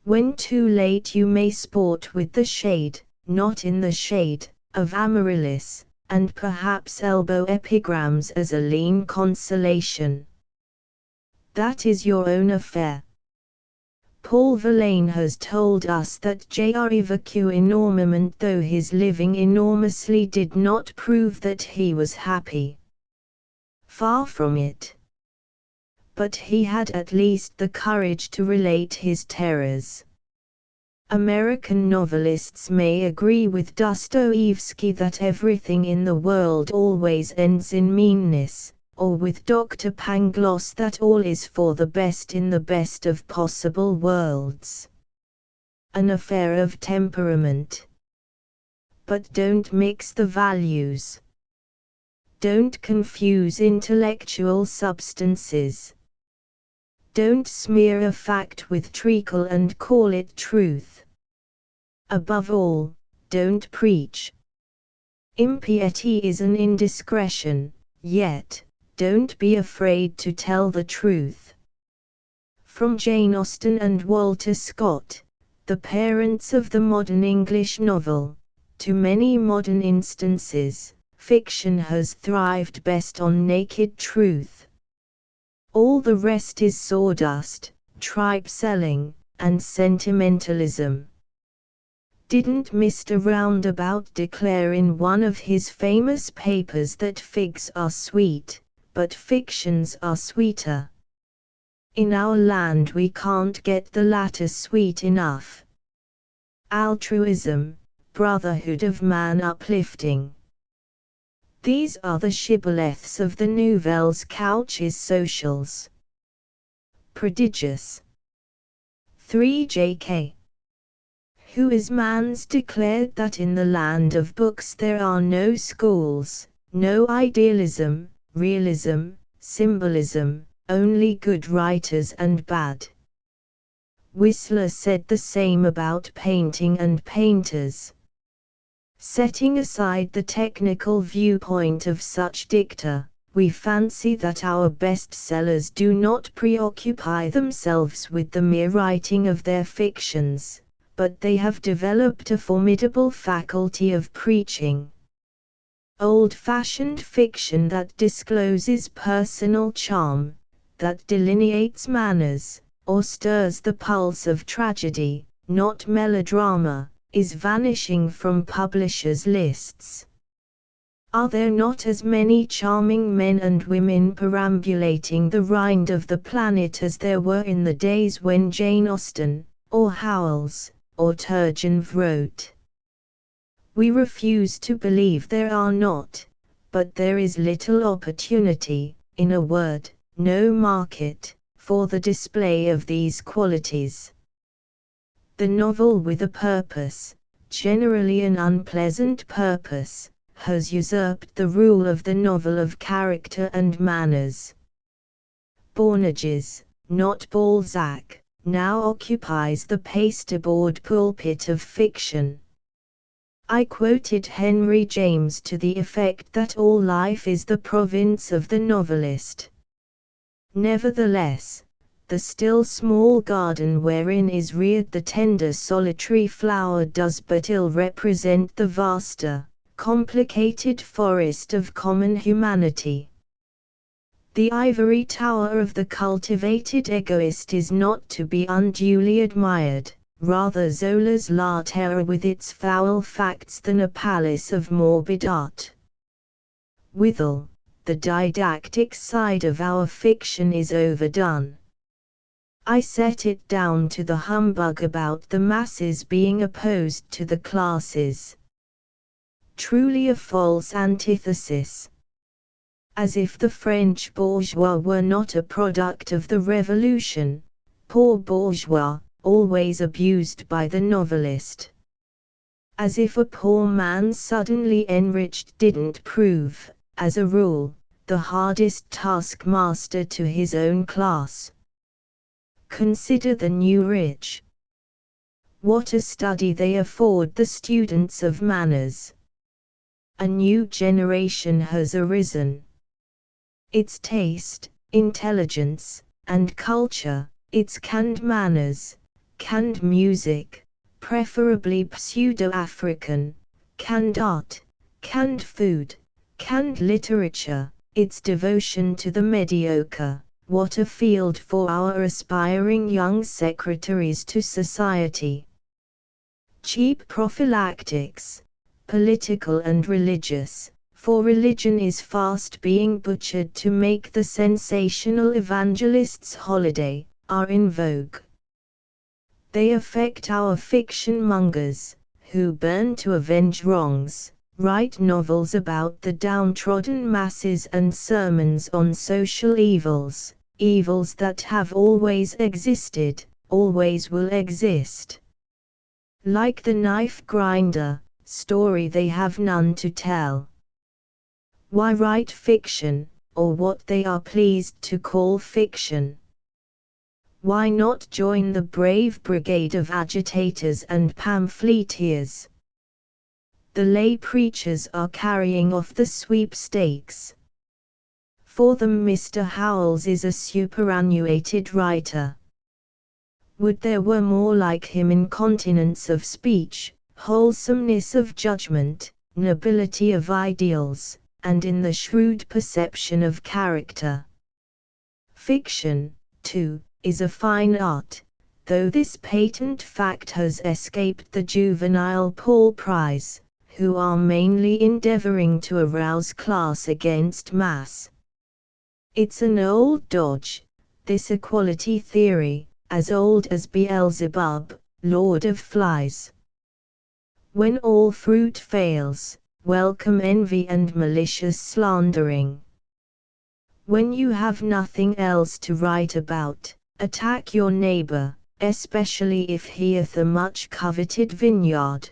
When too late you may sport with the shade, not in the shade, of Amaryllis, and perhaps elbow epigrams as a lean consolation. That is your own affair. Paul Verlaine has told us that J.R. vécut énormément, though his living enormously did not prove that he was happy. Far from it. but he had at least the courage to relate his terrors. American novelists may agree with Dostoevsky that everything in the world always ends in meanness, or with Dr. Pangloss that all is for the best in the best of possible worlds. An affair of temperament. But don't mix the values. Don't confuse intellectual substances. Don't smear a fact with treacle and call it truth. Above all, don't preach. Impiety is an indiscretion, yet, don't be afraid to tell the truth. From Jane Austen and Walter Scott, the parents of the modern English novel, to many modern instances, fiction has thrived best on naked truth. All the rest is sawdust, tripe selling, and sentimentalism. Didn't Mr. Roundabout declare in one of his famous papers that figs are sweet, but fictions are sweeter? In our land we can't get the latter sweet enough. Altruism, brotherhood of man uplifting. These are the shibboleths of the Nouvelles Couches socials. Prodigious. 3 Who is man's declared that in the land of books there are no schools, no idealism, realism, symbolism, only good writers and bad. Whistler said the same about painting and painters. Setting aside the technical viewpoint of such dicta, we fancy that our bestsellers do not preoccupy themselves with the mere writing of their fictions, but they have developed a formidable faculty of preaching. Old-fashioned fiction that discloses personal charm, that delineates manners, or stirs the pulse of tragedy, not melodrama, is vanishing from publishers' lists. Are there not as many charming men and women perambulating the rind of the planet as there were in the days when Jane Austen, or Howells, or Turgenev wrote? We refuse to believe there are not, but there is little opportunity, in a word, no market, for the display of these qualities. The novel with a purpose, generally an unpleasant purpose, has usurped the rule of the novel of character and manners. Bournages, not Balzac, now occupies the pasteboard pulpit of fiction. I quoted Henry James to the effect that all life is the province of the novelist. Nevertheless, the still small garden wherein is reared the tender solitary flower does but ill represent the vaster, complicated forest of common humanity. The ivory tower of the cultivated egoist is not to be unduly admired, rather Zola's La Terre with its foul facts than a palace of morbid art. Withal, the didactic side of our fiction is overdone. I set it down to the humbug about the masses being opposed to the classes. Truly a false antithesis. As if the French bourgeois were not a product of the Revolution, poor bourgeois, always abused by the novelist. As if a poor man suddenly enriched didn't prove, as a rule, the hardest taskmaster to his own class. Consider the new rich. What a study they afford the students of manners. A new generation has arisen. Its taste, intelligence, and culture, its canned manners, canned music, preferably pseudo-African, canned art, canned food, canned literature, its devotion to the mediocre. What a field for our aspiring young secretaries to society. Cheap prophylactics, political and religious, for religion is fast being butchered to make the sensational evangelist's holiday, are in vogue. They affect our fiction mongers, who burn to avenge wrongs, write novels about the downtrodden masses and sermons on social evils, evils that have always existed, always will exist. Like the knife grinder, story they have none to tell. Why write fiction, or what they are pleased to call fiction? Why not join the brave brigade of agitators and pamphleteers? The lay preachers are carrying off the sweepstakes. For them Mr. Howells is a superannuated writer. Would there were more like him in continence of speech, wholesomeness of judgment, nobility of ideals, and in the shrewd perception of character. Fiction, too, is a fine art, though this patent fact has escaped the juvenile Paul Pryes, who are mainly endeavoring to arouse class against mass. It's an old dodge, this equality theory, as old as Beelzebub, Lord of Flies. When all fruit fails, welcome envy and malicious slandering. When you have nothing else to write about, attack your neighbor, especially if he hath a much coveted vineyard.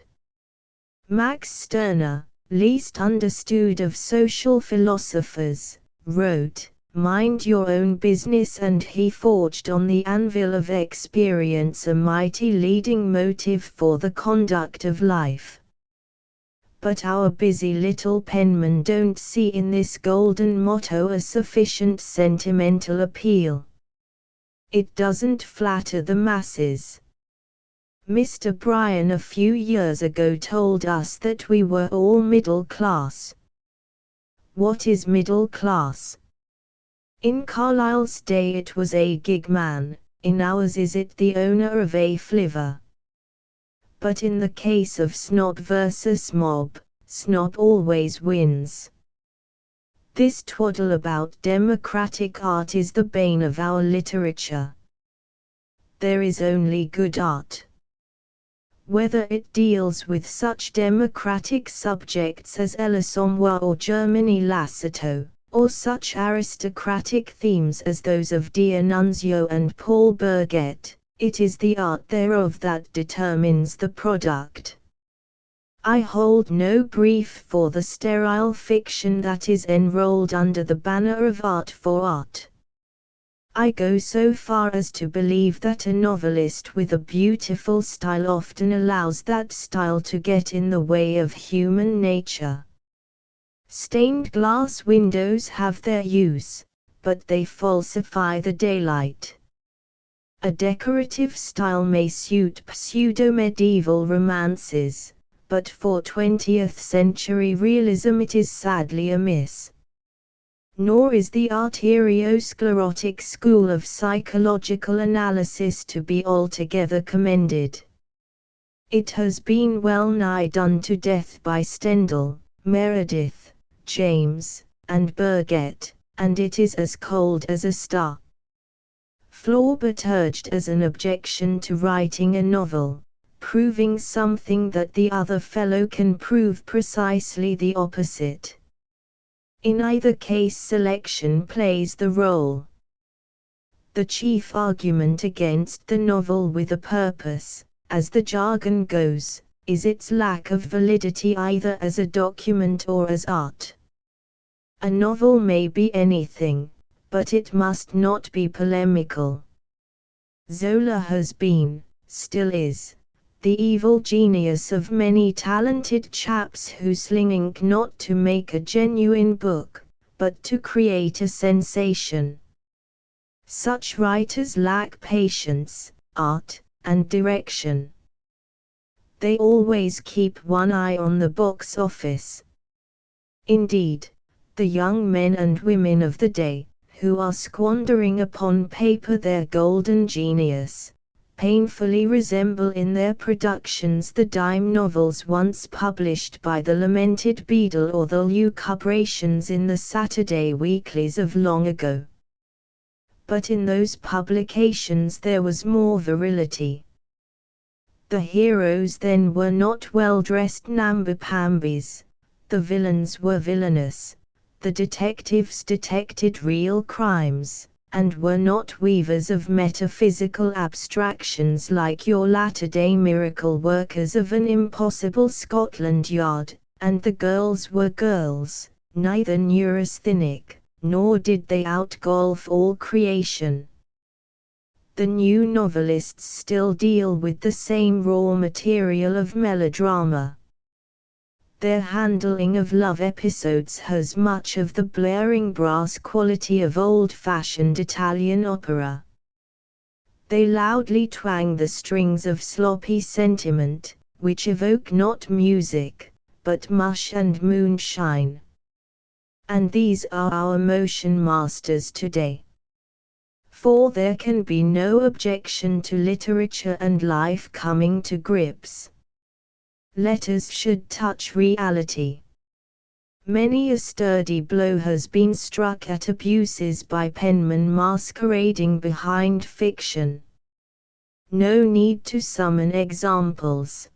Max Stirner, least understood of social philosophers, wrote, "Mind your own business," and he forged on the anvil of experience a mighty leading motive for the conduct of life. But our busy little penmen don't see in this golden motto a sufficient sentimental appeal. It doesn't flatter the masses. Mr. Bryan a few years ago told us that we were all middle class. What is middle class? In Carlyle's day it was a gig man, in ours is it the owner of a flivver. But in the case of snob versus mob, snob always wins. This twaddle about democratic art is the bane of our literature. There is only good art. Whether it deals with such democratic subjects as L'Assommoir or Germany Lassito, or such aristocratic themes as those of D'Annunzio and Paul Burget, it is the art thereof that determines the product. I hold no brief for the sterile fiction that is enrolled under the banner of art for art. I go so far as to believe that a novelist with a beautiful style often allows that style to get in the way of human nature. Stained glass windows have their use, but they falsify the daylight. A decorative style may suit pseudo-medieval romances, but for 20th century realism it is sadly amiss. Nor is the arteriosclerotic school of psychological analysis to be altogether commended. It has been well nigh done to death by Stendhal, Meredith, James, and Burget, and it is as cold as a star. Flaubert urged as an objection to writing a novel, proving something that the other fellow can prove precisely the opposite. In either case selection plays the role. The chief argument against the novel with a purpose, as the jargon goes, is its lack of validity either as a document or as art. A novel may be anything, but it must not be polemical. Zola has been, still is, the evil genius of many talented chaps who sling ink not to make a genuine book, but to create a sensation. Such writers lack patience, art, and direction. They always keep one eye on the box office. Indeed, the young men and women of the day, who are squandering upon paper their golden genius, painfully resemble in their productions the dime novels once published by the lamented Beadle or the lucubrations in the Saturday weeklies of long ago. But in those publications there was more virility. The heroes then were not well-dressed namby-pambies, the villains were villainous, the detectives detected real crimes, and were not weavers of metaphysical abstractions like your latter-day miracle workers of an impossible Scotland Yard, and the girls were girls, neither neurasthenic, nor did they outgolf all creation. The new novelists still deal with the same raw material of melodrama. Their handling of love episodes has much of the blaring brass quality of old-fashioned Italian opera. They loudly twang the strings of sloppy sentiment, which evoke not music, but mush and moonshine. And these are our motion masters today. For there can be no objection to literature and life coming to grips. Letters should touch reality. Many a sturdy blow has been struck at abuses by penmen masquerading behind fiction. No need to summon examples.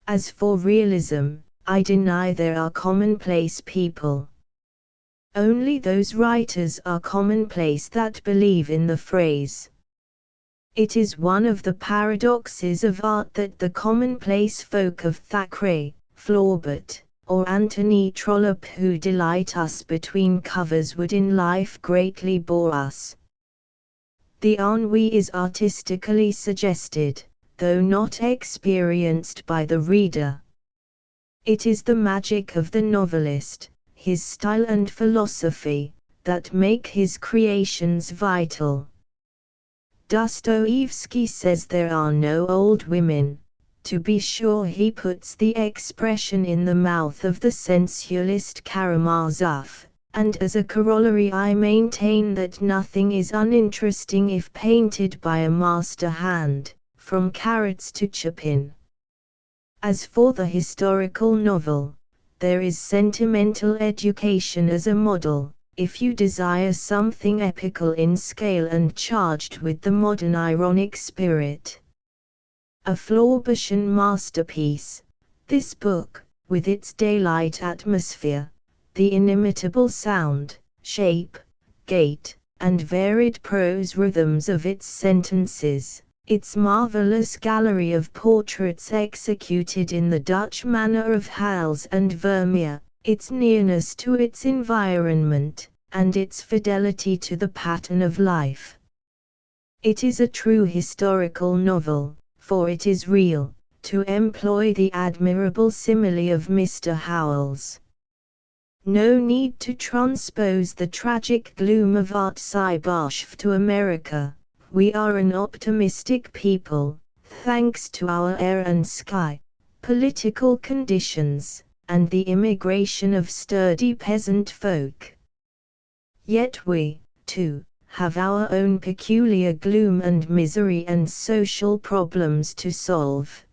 As for realism, I deny there are commonplace people. Only those writers are commonplace that believe in the phrase. It is one of the paradoxes of art that the commonplace folk of Thackeray, Flaubert, or Anthony Trollope who delight us between covers would in life greatly bore us. The ennui is artistically suggested, though not experienced by the reader. It is the magic of the novelist, his style and philosophy, that make his creations vital. Dostoevsky says there are no old women. To be sure, he puts the expression in the mouth of the sensualist Karamazov, and as a corollary I maintain that nothing is uninteresting if painted by a master hand, from Carrots to Chopin. As for the historical novel, there is sentimental education as a model, if you desire something epical in scale and charged with the modern ironic spirit. A Flaubertian masterpiece, this book, with its daylight atmosphere, the inimitable sound, shape, gait, and varied prose rhythms of its sentences, its marvelous gallery of portraits executed in the Dutch manner of Hals and Vermeer, its nearness to its environment, and its fidelity to the pattern of life. It is a true historical novel, for it is real, to employ the admirable simile of Mr. Howells. No need to transpose the tragic gloom of Artsy-Bashf to America. We are an optimistic people, thanks to our air and sky, political conditions, and the immigration of sturdy peasant folk. Yet we, too, have our own peculiar gloom and misery and social problems to solve.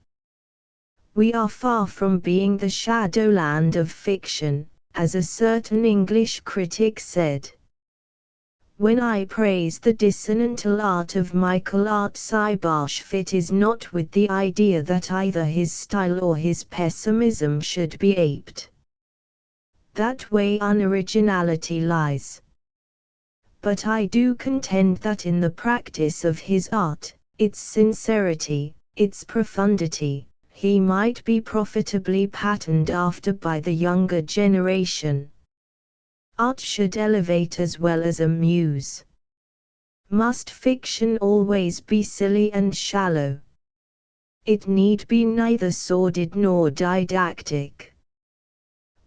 We are far from being the shadowland of fiction, as a certain English critic said. When I praise the dissonantal art of Michael Artsy-Bashf, it is not with the idea that either his style or his pessimism should be aped. That way unoriginality lies. But I do contend that in the practice of his art, its sincerity, its profundity, he might be profitably patterned after by the younger generation. Art should elevate as well as amuse. Must fiction always be silly and shallow? It need be neither sordid nor didactic.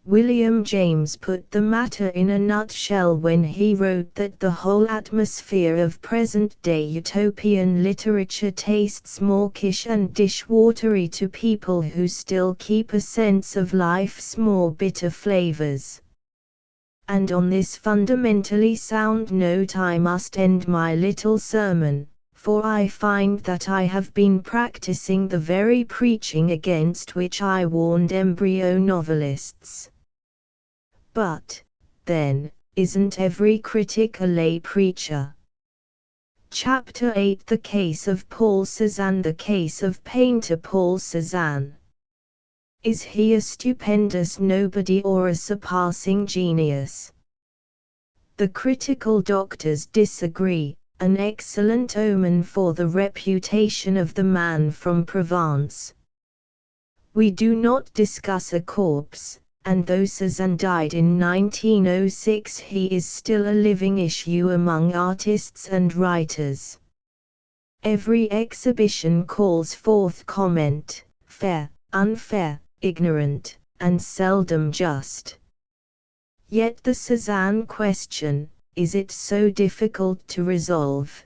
William James put the matter in a nutshell when he wrote that the whole atmosphere of present-day utopian literature tastes mawkish and dishwatery to people who still keep a sense of life's more bitter flavors. And on this fundamentally sound note I must end my little sermon, for I find that I have been practicing the very preaching against which I warned embryo novelists. But, then, isn't every critic a lay preacher? Chapter 8 The Case of Paul Cézanne. The Case of Painter Paul Cézanne. Is he a stupendous nobody or a surpassing genius? The critical doctors disagree, an excellent omen for the reputation of the man from Provence. We do not discuss a corpse, and though Cézanne died in 1906, he is still a living issue among artists and writers. Every exhibition calls forth comment, fair, unfair, ignorant, and seldom just. Yet the Cézanne question, is it so difficult to resolve?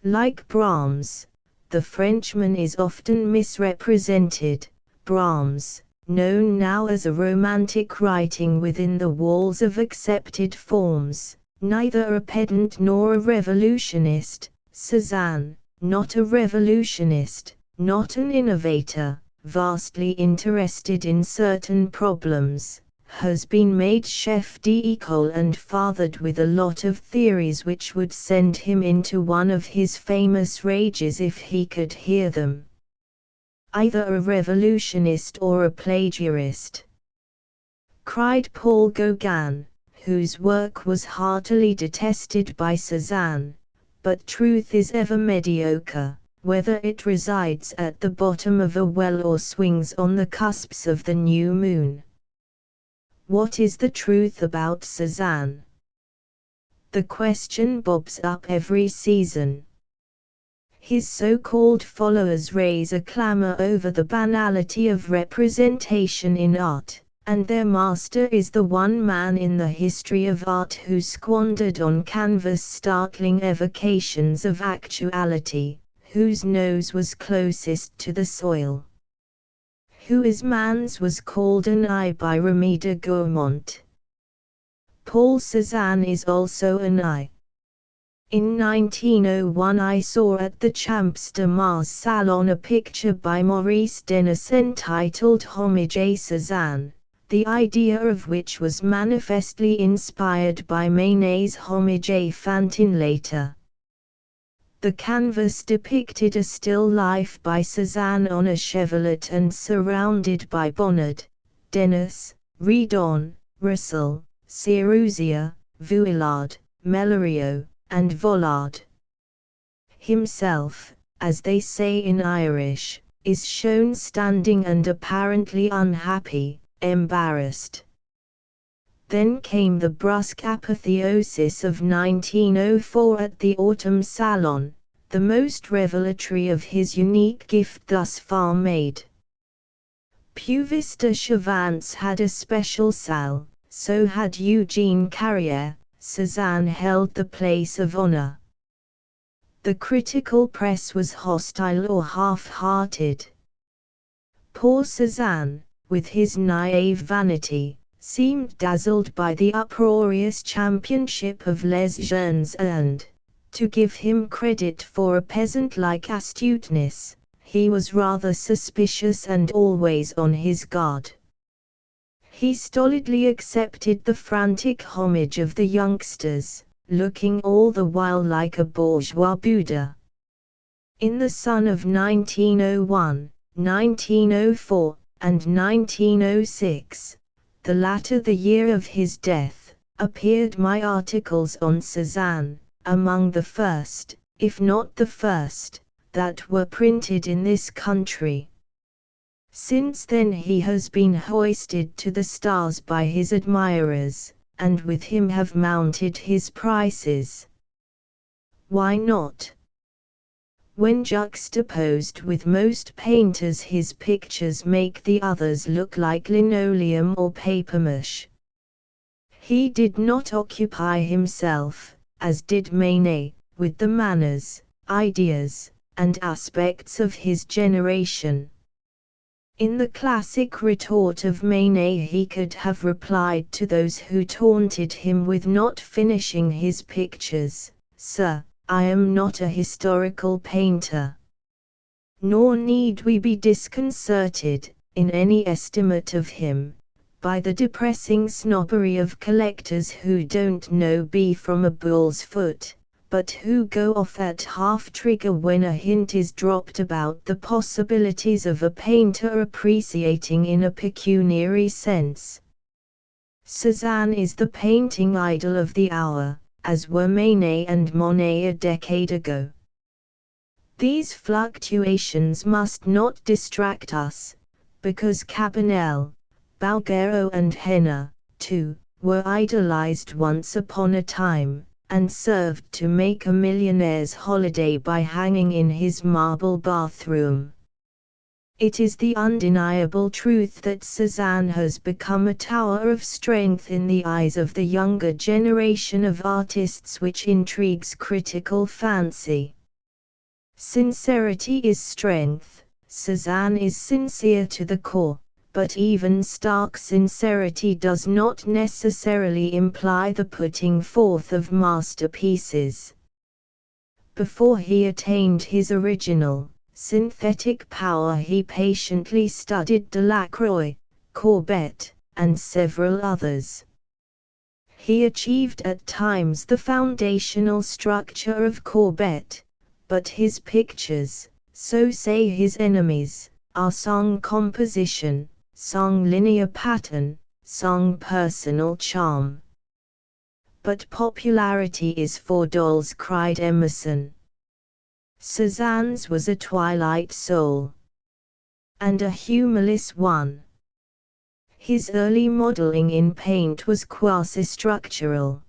Like Brahms, the Frenchman is often misrepresented. Brahms, known now as a romantic writing within the walls of accepted forms, neither a pedant nor a revolutionist. Cézanne, not a revolutionist, not an innovator, vastly interested in certain problems, has been made chef d'école and fathered with a lot of theories which would send him into one of his famous rages if he could hear them. Either a revolutionist or a plagiarist, cried Paul Gauguin, whose work was heartily detested by Cézanne, but truth is ever mediocre, whether it resides at the bottom of a well or swings on the cusps of the new moon. What is the truth about Cézanne? The question bobs up every season. His so-called followers raise a clamor over the banality of representation in art, and their master is the one man in the history of art who squandered on canvas startling evocations of actuality, whose nose was closest to the soil. Who is man's was called an eye by Remy de Gourmont. Paul Cézanne is also an eye. In 1901 I saw at the Champs de Mars Salon a picture by Maurice Denis entitled Homage à Cézanne, the idea of which was manifestly inspired by Manet's Homage à Fantine later. The canvas depicted a still life by Cézanne on a chevalet and surrounded by Bonnard, Denis, Redon, Russell, Ceruzia, Vuillard, Mellerio, and Vollard. Himself, as they say in Irish, is shown standing and apparently unhappy, embarrassed. Then came the brusque apotheosis of 1904 at the Autumn Salon, the most revelatory of his unique gift thus far made. Puvis de Chavannes had a special salle, so had Eugène Carrière. Cézanne held the place of honor. The critical press was hostile or half-hearted. Poor Cézanne, with his naive vanity, seemed dazzled by the uproarious championship of les jeunes and, to give him credit for a peasant-like astuteness, he was rather suspicious and always on his guard. He stolidly accepted the frantic homage of the youngsters, looking all the while like a bourgeois Buddha. In the sun of 1901, 1904, and 1906, the latter the year of his death, appeared my articles on Cézanne, among the first, if not the first, that were printed in this country. Since then he has been hoisted to the stars by his admirers, and with him have mounted his prices. Why not? When juxtaposed with most painters, his pictures make the others look like linoleum or papier-mâché. He did not occupy himself, as did Manet, with the manners, ideas, and aspects of his generation. In the classic retort of Manet he could have replied to those who taunted him with not finishing his pictures, "Sir, I am not a historical painter. Nor need we be disconcerted, in any estimate of him, by the depressing snobbery of collectors who don't know B from a bull's foot, but who go off at half-trigger when a hint is dropped about the possibilities of a painter appreciating in a pecuniary sense. Cézanne is the painting idol of the hour, as were Manet and Monet a decade ago. These fluctuations must not distract us, because Cabanel, Bouguereau and Henner, too, were idolized once upon a time, and served to make a millionaire's holiday by hanging in his marble bathroom. It is the undeniable truth that Cézanne has become a tower of strength in the eyes of the younger generation of artists which intrigues critical fancy. Sincerity is strength. Cézanne is sincere to the core, but even stark sincerity does not necessarily imply the putting forth of masterpieces. Before he attained his original, synthetic power he patiently studied Delacroix, Courbet, and several others. He achieved at times the foundational structure of Courbet, but his pictures, so say his enemies, are sans composition, sans linear pattern, sans personal charm. But popularity is for dolls, cried Emerson. Cézanne's was a twilight soul. And a humorless one. His early modeling in paint was quasi-structural.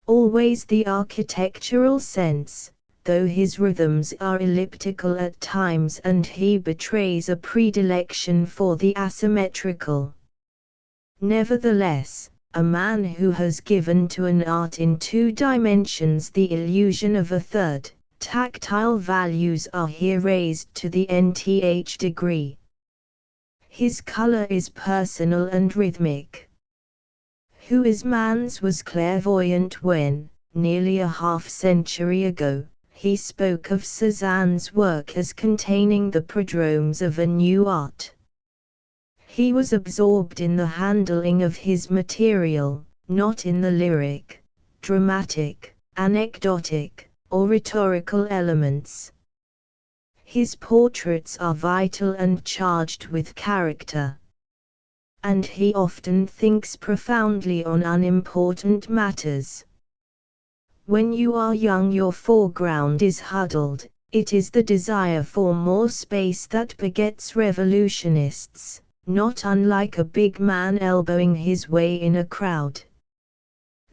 Always the architectural sense, though his rhythms are elliptical at times and he betrays a predilection for the asymmetrical. Nevertheless, a man who has given to an art in 2 dimensions the illusion of a third, tactile values are here raised to the nth degree. His color is personal and rhythmic. Huysmans was clairvoyant when, nearly a half-century ago, he spoke of Cézanne's work as containing the prodromes of a new art. He was absorbed in the handling of his material, not in the lyric, dramatic, anecdotic, or rhetorical elements. His portraits are vital and charged with character. And he often thinks profoundly on unimportant matters. When you are young, your foreground is huddled. It is the desire for more space that begets revolutionists, not unlike a big man elbowing his way in a crowd.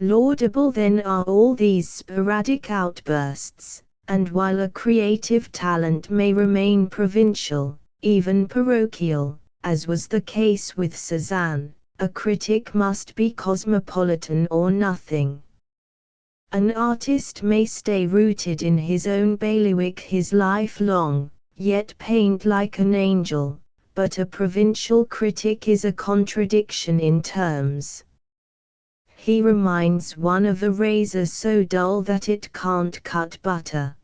Laudable then are all these sporadic outbursts, and while a creative talent may remain provincial, even parochial, as was the case with Cézanne, a critic must be cosmopolitan or nothing. An artist may stay rooted in his own bailiwick his life long, yet paint like an angel, but a provincial critic is a contradiction in terms. He reminds one of a razor so dull that it can't cut butter.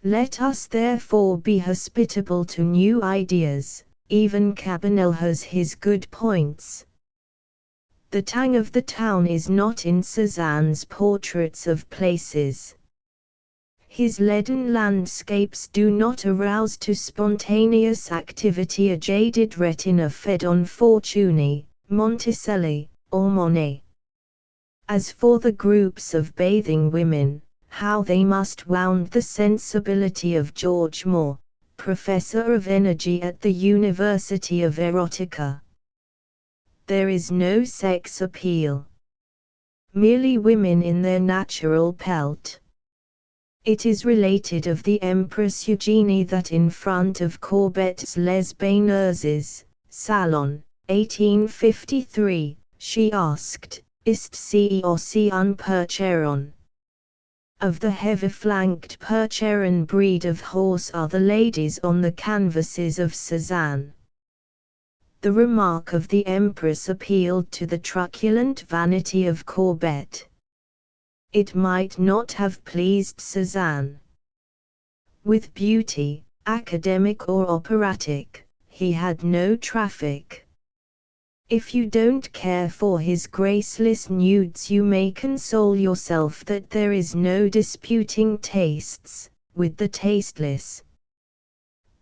Let us therefore be hospitable to new ideas. Even Cabanel has his good points. The tang of the town is not in Cézanne's portraits of places. His leaden landscapes do not arouse to spontaneous activity a jaded retina fed on Fortuny, Monticelli, or Monet. As for the groups of bathing women, how they must wound the sensibility of George Moore, professor of energy at the University of Erotica. There is no sex appeal. Merely women in their natural pelt. It is related of the Empress Eugénie that in front of Courbet's Les Baineuses, Salon, 1853, she asked, Ist sie aussi un Percheron? Of the heavy-flanked Percheron breed of horse are the ladies on the canvases of Cézanne. The remark of the Empress appealed to the truculent vanity of Courbet. it might not have pleased Cézanne. With beauty, academic or operatic, he had no traffic. If you don't care for his graceless nudes, you may console yourself that there is no disputing tastes with the tasteless.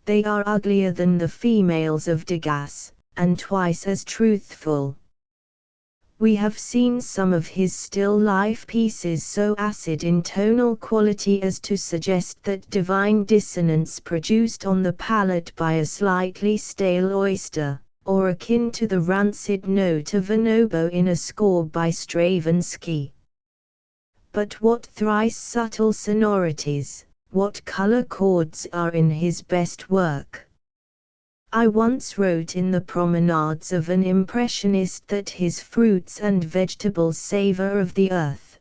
They are uglier than the females of Degas, and twice as truthful. We have seen some of his still life pieces so acid in tonal quality as to suggest that divine dissonance produced on the palate by a slightly stale oyster, or akin to the rancid note of an oboe in a score by Stravinsky. But what thrice subtle sonorities, what color chords are in his best work! I once wrote in the Promenades of an Impressionist that his fruits and vegetables savor of the earth.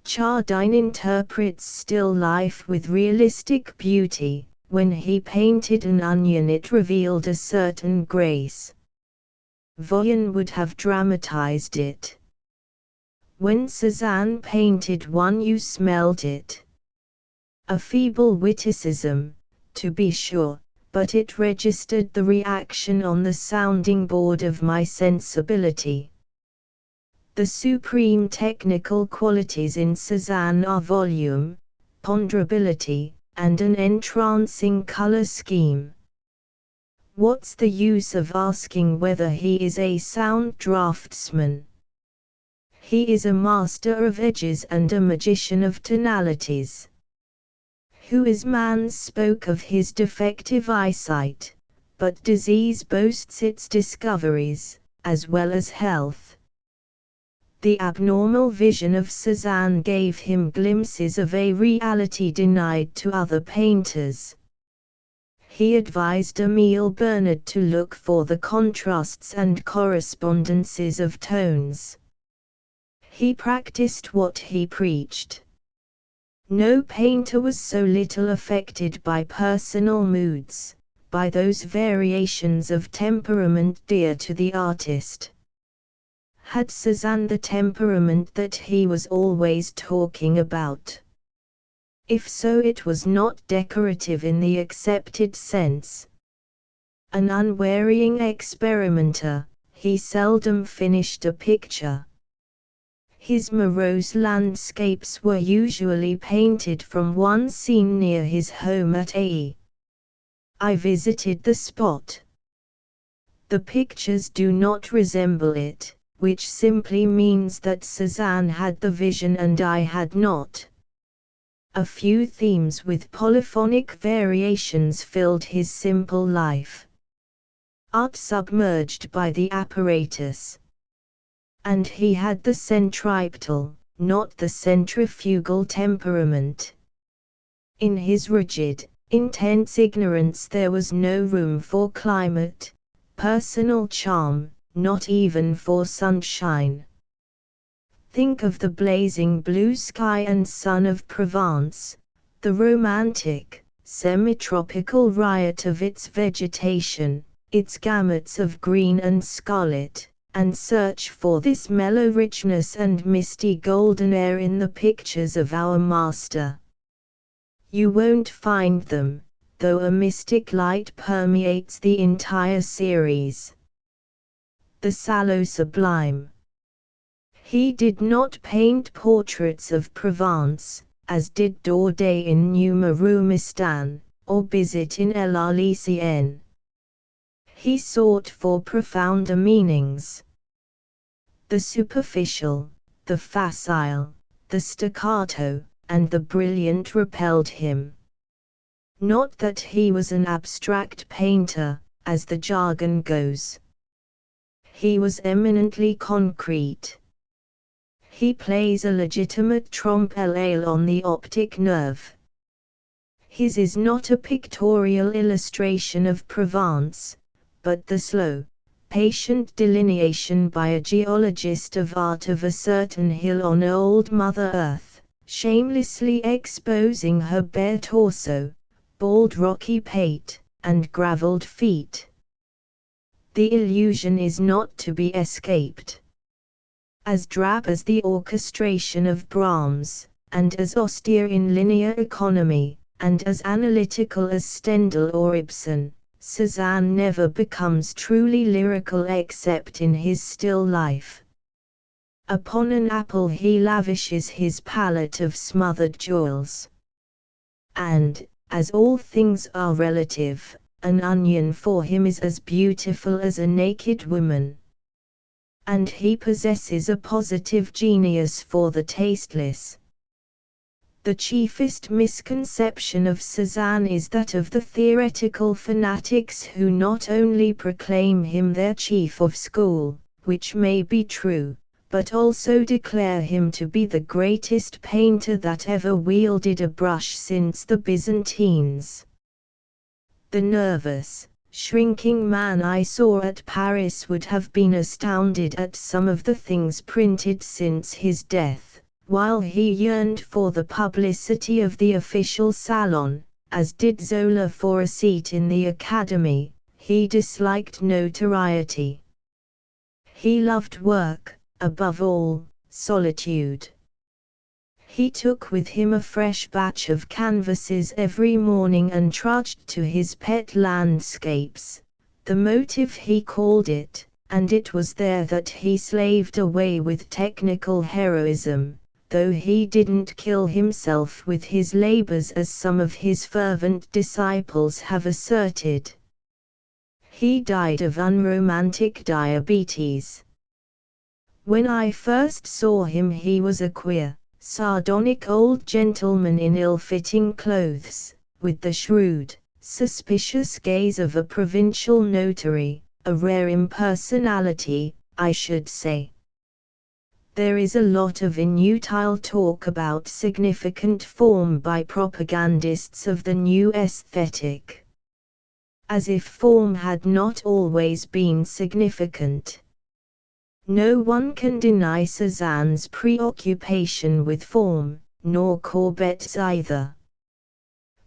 Chardin interprets still life with realistic beauty. When he painted an onion, it revealed a certain grace. Voyen would have dramatized it. When Cézanne painted one, you smelled it. A feeble witticism, to be sure, but it registered the reaction on the sounding board of my sensibility. The supreme technical qualities in Cézanne are volume, ponderability, and an entrancing color scheme. What's the use of asking whether he is a sound draftsman? He is a master of edges and a magician of tonalities. Huysmans spoke of his defective eyesight, but disease boasts its discoveries, as well as health. The abnormal vision of Cézanne gave him glimpses of a reality denied to other painters. He advised Émile Bernard to look for the contrasts and correspondences of tones. He practiced what he preached. No painter was so little affected by personal moods, by those variations of temperament dear to the artist. Had Cézanne the temperament that he was always talking about? If so, it was not decorative in the accepted sense. An unwearying experimenter, he seldom finished a picture. His morose landscapes were usually painted from one scene near his home at Aix. I visited the spot. The pictures do not resemble it, which simply means that Cézanne had the vision and I had not. A few themes with polyphonic variations filled his simple life. Art submerged by the apparatus. And he had the centripetal, not the centrifugal temperament. In his rigid, intense ignorance there was no room for climate, personal charm, not even for sunshine. Think of the blazing blue sky and sun of Provence, the romantic, semi-tropical riot of its vegetation, its gamuts of green and scarlet, and search for this mellow richness and misty golden air in the pictures of our master. You won't find them, though a mystic light permeates the entire series. The sallow sublime. He did not paint portraits of Provence, as did Daudet in Numérumistan, or Bizet in La Lycienne. He sought for profounder meanings. The superficial, the facile, the staccato, and the brilliant repelled him. Not that he was an abstract painter, as the jargon goes. He was eminently concrete. He plays a legitimate trompe-l'œil on the optic nerve. His is not a pictorial illustration of Provence, but the slow, patient delineation by a geologist of art of a certain hill on old Mother Earth, shamelessly exposing her bare torso, bald rocky pate, and gravelled feet. The illusion is not to be escaped. as drab as the orchestration of Brahms, and as austere in linear economy, and as analytical as Stendhal or Ibsen. Cézanne never becomes truly lyrical except in his still life. Upon an apple he lavishes his palette of smothered jewels. And, as all things are relative, an onion for him is as beautiful as a naked woman. And he possesses a positive genius for the tasteless. The chiefest misconception of Cézanne is that of the theoretical fanatics who not only proclaim him their chief of school, which may be true, but also declare him to be the greatest painter that ever wielded a brush since the Byzantines. The nervous, shrinking man I saw at Paris would have been astounded at some of the things printed since his death. While he yearned for the publicity of the official salon, as did Zola for a seat in the Academy, he disliked notoriety. He loved work, above all, solitude. He took with him a fresh batch of canvases every morning and trudged to his pet landscapes, the motive he called it, and it was there that he slaved away with technical heroism, though he didn't kill himself with his labors as some of his fervent disciples have asserted. He died of unromantic diabetes. When I first saw him he was a queer, sardonic old gentleman in ill-fitting clothes, with the shrewd, suspicious gaze of a provincial notary, a rare impersonality, I should say. There is a lot of inutile talk about significant form by propagandists of the new aesthetic. As if form had not always been significant. No one can deny Cézanne's preoccupation with form, nor Courbet's either.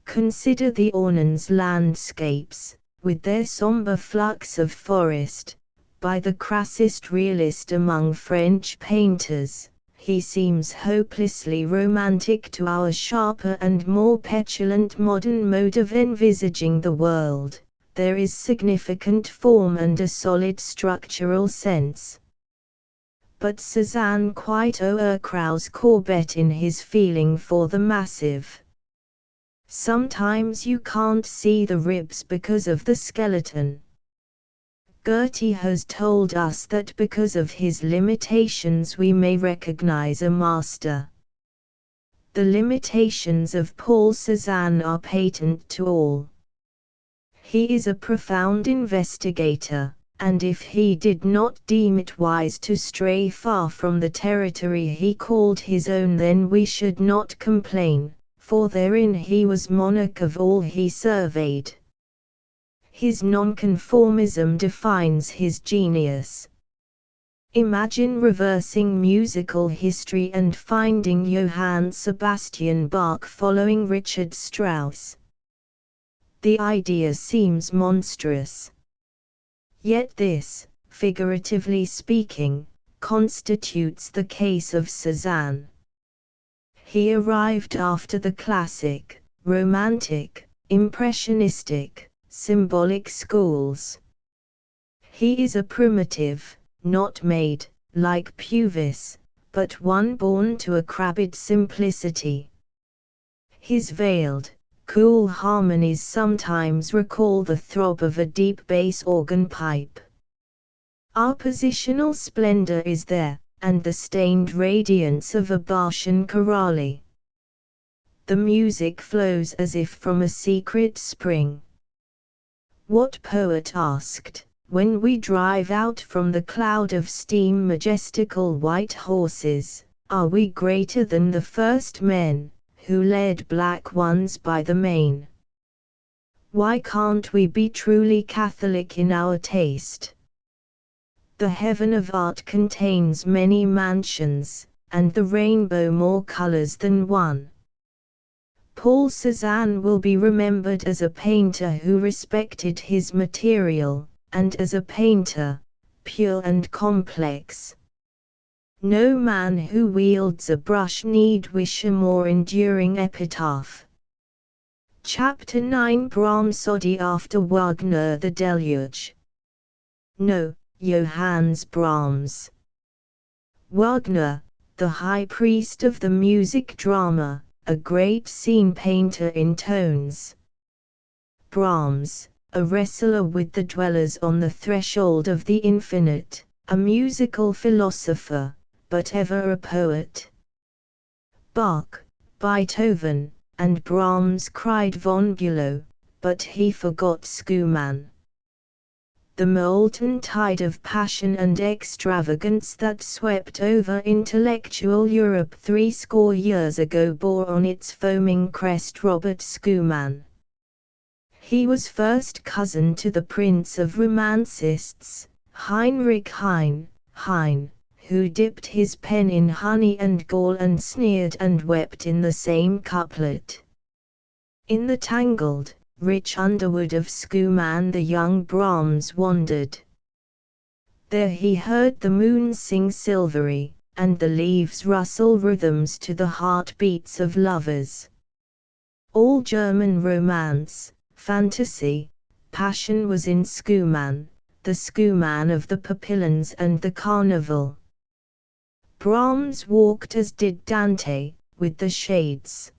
Consider the Ornans landscapes, with their sombre flux of forest. By the crassest realist among French painters, he seems hopelessly romantic to our sharper and more petulant modern mode of envisaging the world. There is significant form and a solid structural sense. But Cézanne quite overcrows Courbet in his feeling for the massive. Sometimes you can't see the ribs because of the skeleton. Goethe has told us that because of his limitations we may recognize a master. The limitations of Paul Cézanne are patent to all. He is a profound investigator, and if he did not deem it wise to stray far from the territory he called his own, then we should not complain, for therein he was monarch of all he surveyed. His nonconformism defines his genius. Imagine reversing musical history and finding Johann Sebastian Bach following Richard Strauss. The idea seems monstrous. Yet this, figuratively speaking, constitutes the case of Cézanne. He arrived after the classic, romantic, impressionistic, symbolic schools. He is a primitive, not made, like Puvis, but one born to a crabbed simplicity. His veiled, cool harmonies sometimes recall the throb of a deep bass organ pipe. Our positional splendor is there, and the stained radiance of a Bachchan chorale. The music flows as if from a secret spring. What poet asked, when we drive out from the cloud of steam majestical white horses, are we greater than the first men, who led black ones by the mane? Why can't we be truly Catholic in our taste? The heaven of art contains many mansions, and the rainbow more colors than one. Paul Cézanne will be remembered as a painter who respected his material, and as a painter, pure and complex. No man who wields a brush need wish a more enduring epitaph. Chapter 9 Brahmsody after Wagner The Deluge. No, Johannes Brahms. Wagner, the high priest of the music drama, a great scene painter in tones. Brahms, a wrestler with the dwellers on the threshold of the infinite, a musical philosopher, but ever a poet. Bach, Beethoven, and Brahms cried von Bülow, but he forgot Schumann. The molten tide of passion and extravagance that swept over intellectual Europe 70 years ago bore on its foaming crest Robert Schumann. He was first cousin to the prince of romancists, Heinrich Heine, who dipped his pen in honey and gall and sneered and wept in the same couplet. In the tangled, rich underwood of Schumann the young Brahms wandered. There he heard the moon sing silvery, and the leaves rustle rhythms to the heartbeats of lovers. All German romance, fantasy, passion was in Schumann, the Schumann of the Papillons and the Carnival. Brahms walked as did Dante, with the shades.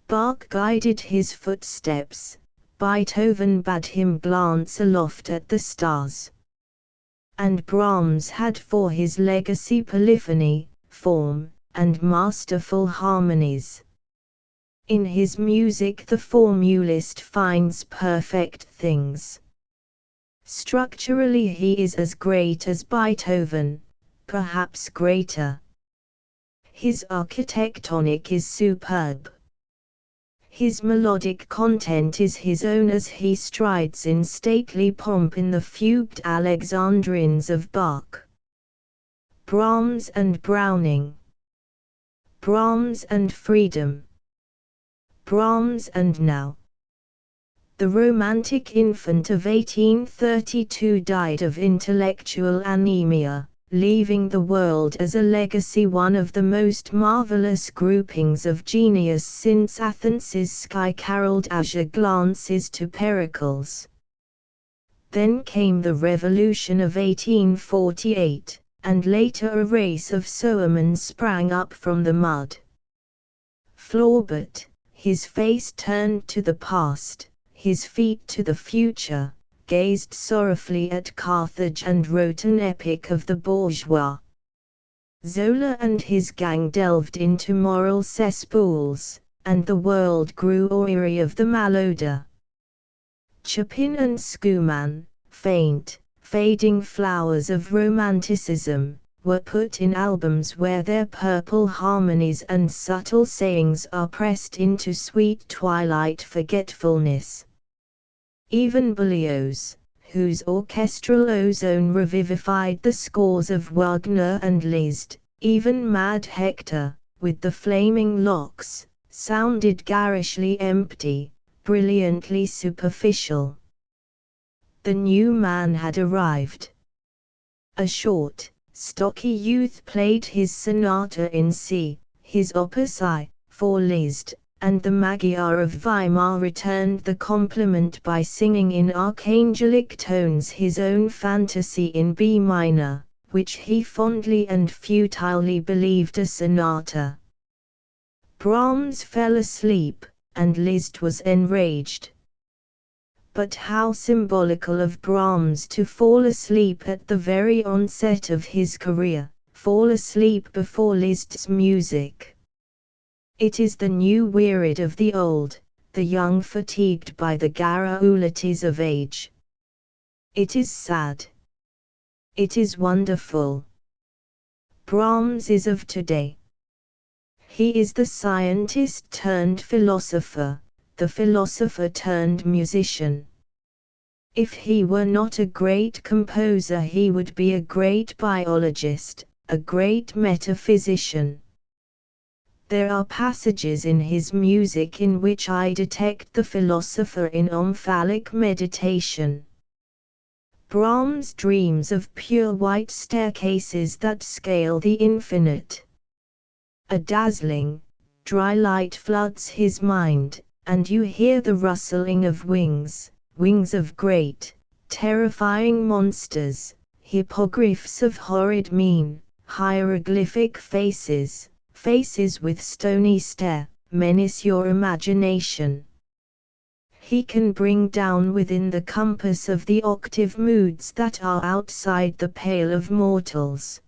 Bach guided his footsteps, Beethoven bade him glance aloft at the stars. And Brahms had for his legacy polyphony, form, and masterful harmonies. In his music the formulist finds perfect things. Structurally he is as great as Beethoven, perhaps greater. His architectonic is superb. His melodic content is his own as he strides in stately pomp in the fugued Alexandrines of Bach. Brahms and Browning. Brahms and freedom. Brahms and now. The romantic infant of 1832 died of intellectual anemia, leaving the world as a legacy one of the most marvelous groupings of genius since Athens's sky-caroled azure glances to Pericles. Then came the revolution of 1848, and later a race of Sowermen sprang up from the mud. Flaubert, his face turned to the past, his feet to the future, gazed sorrowfully at Carthage and wrote an epic of the bourgeois. Zola and his gang delved into moral cesspools, and the world grew weary of the malodor. Chopin and Schumann, faint, fading flowers of romanticism, were put in albums where their purple harmonies and subtle sayings are pressed into sweet twilight forgetfulness. Even Berlioz, whose orchestral ozone revivified the scores of Wagner and Liszt, even Mad Hector, with the flaming locks, sounded garishly empty, brilliantly superficial. The new man had arrived. A short, stocky youth played his sonata in C, his opus I, for Liszt, and the Magyar of Weimar returned the compliment by singing in archangelic tones his own fantasy in B minor, which he fondly and futilely believed a sonata. Brahms fell asleep, and Liszt was enraged. But how symbolical of Brahms to fall asleep at the very onset of his career, fall asleep before Liszt's music. It is the new wearied of the old, the young fatigued by the garrulities of age. It is sad. It is wonderful. Brahms is of today. He is the scientist turned philosopher, the philosopher turned musician. If he were not a great composer he would be a great biologist, a great metaphysician. There are passages in his music in which I detect the philosopher in omphalic meditation. Brahms dreams of pure white staircases that scale the infinite. A dazzling, dry light floods his mind, and you hear the rustling of wings, wings of great, terrifying monsters, hippogriffs of horrid mien, hieroglyphic faces, faces with stony stare, menace your imagination. He can bring down within the compass of the octave moods that are outside the pale of mortals.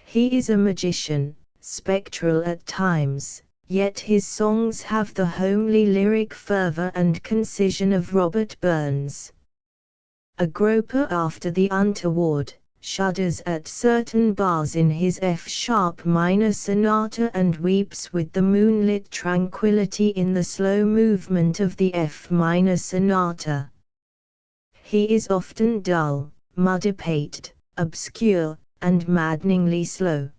He is a magician, spectral at times, yet his songs have the homely lyric fervor and concision of Robert Burns. A groper after the untoward, shudders at certain bars in his F-sharp minor sonata and weeps with the moonlit tranquility in the slow movement of the F minor sonata. He is often dull, muddy-pate, obscure, and maddeningly slow.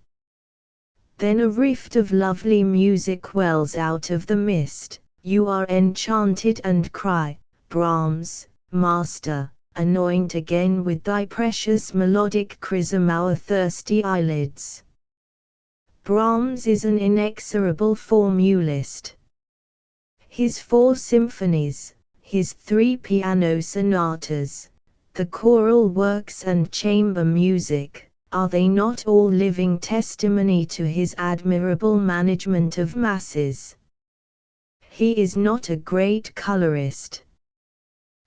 Then a rift of lovely music wells out of the mist, you are enchanted and cry, Brahms, Master, anoint again with thy precious melodic chrism our thirsty eyelids. Brahms is an inexorable formulist. His 4 symphonies, his 3 piano sonatas, the choral works and chamber music, are they not all living testimony to his admirable management of masses? He is not a great colorist.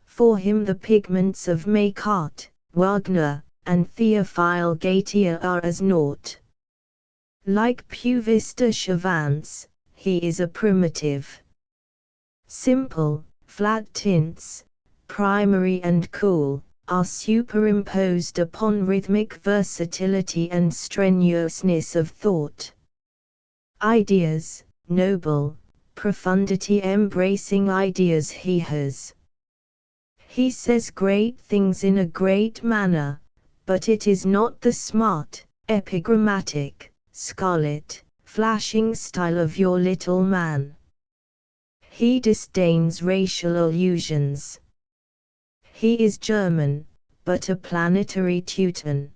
For him the pigments of Maykart, Wagner, and Théophile Gautier are as naught. Like Puvis de Chavannes, he is a primitive. Simple, flat tints, primary and cool, are superimposed upon rhythmic versatility and strenuousness of thought. Ideas, noble, profundity embracing ideas he has. He says great things in a great manner, but it is not the smart, epigrammatic, scarlet, flashing style of your little man. He disdains racial allusions. He is German, but a planetary Teuton.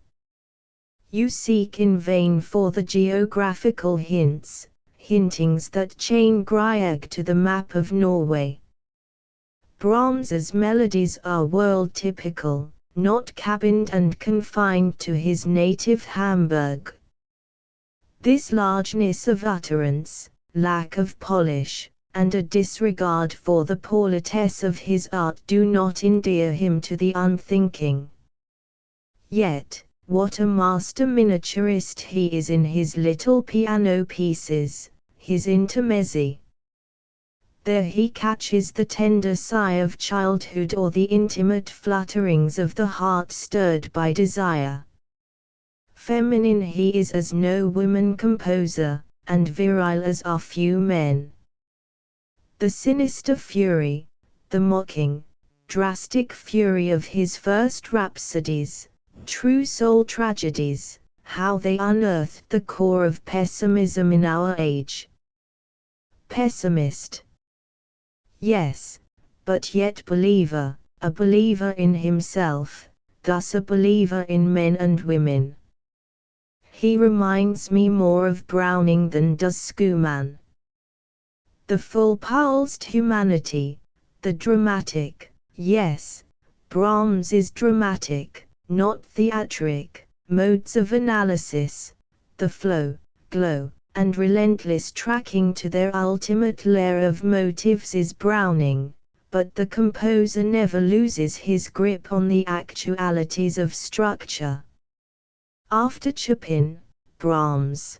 You seek in vain for the geographical hints, hintings that chain Grieg to the map of Norway. Brahms's melodies are world-typical, not cabined and confined to his native Hamburg. This largeness of utterance, lack of polish, and a disregard for the politesse of his art do not endear him to the unthinking. Yet, what a master miniaturist he is in his little piano pieces, his intermezzi. There he catches the tender sigh of childhood or the intimate flutterings of the heart stirred by desire. Feminine he is as no woman composer, and virile as are few men. The sinister fury, the mocking, drastic fury of his first rhapsodies, true soul tragedies, how they unearthed the core of pessimism in our age. Pessimist. Yes, but yet believer, a believer in himself, thus a believer in men and women. He reminds me more of Browning than does Schumann. The full-pulsed humanity, the dramatic, yes, Brahms is dramatic, not theatric, modes of analysis, the flow, glow, and relentless tracking to their ultimate layer of motives is Browning, but the composer never loses his grip on the actualities of structure. After Chopin, Brahms.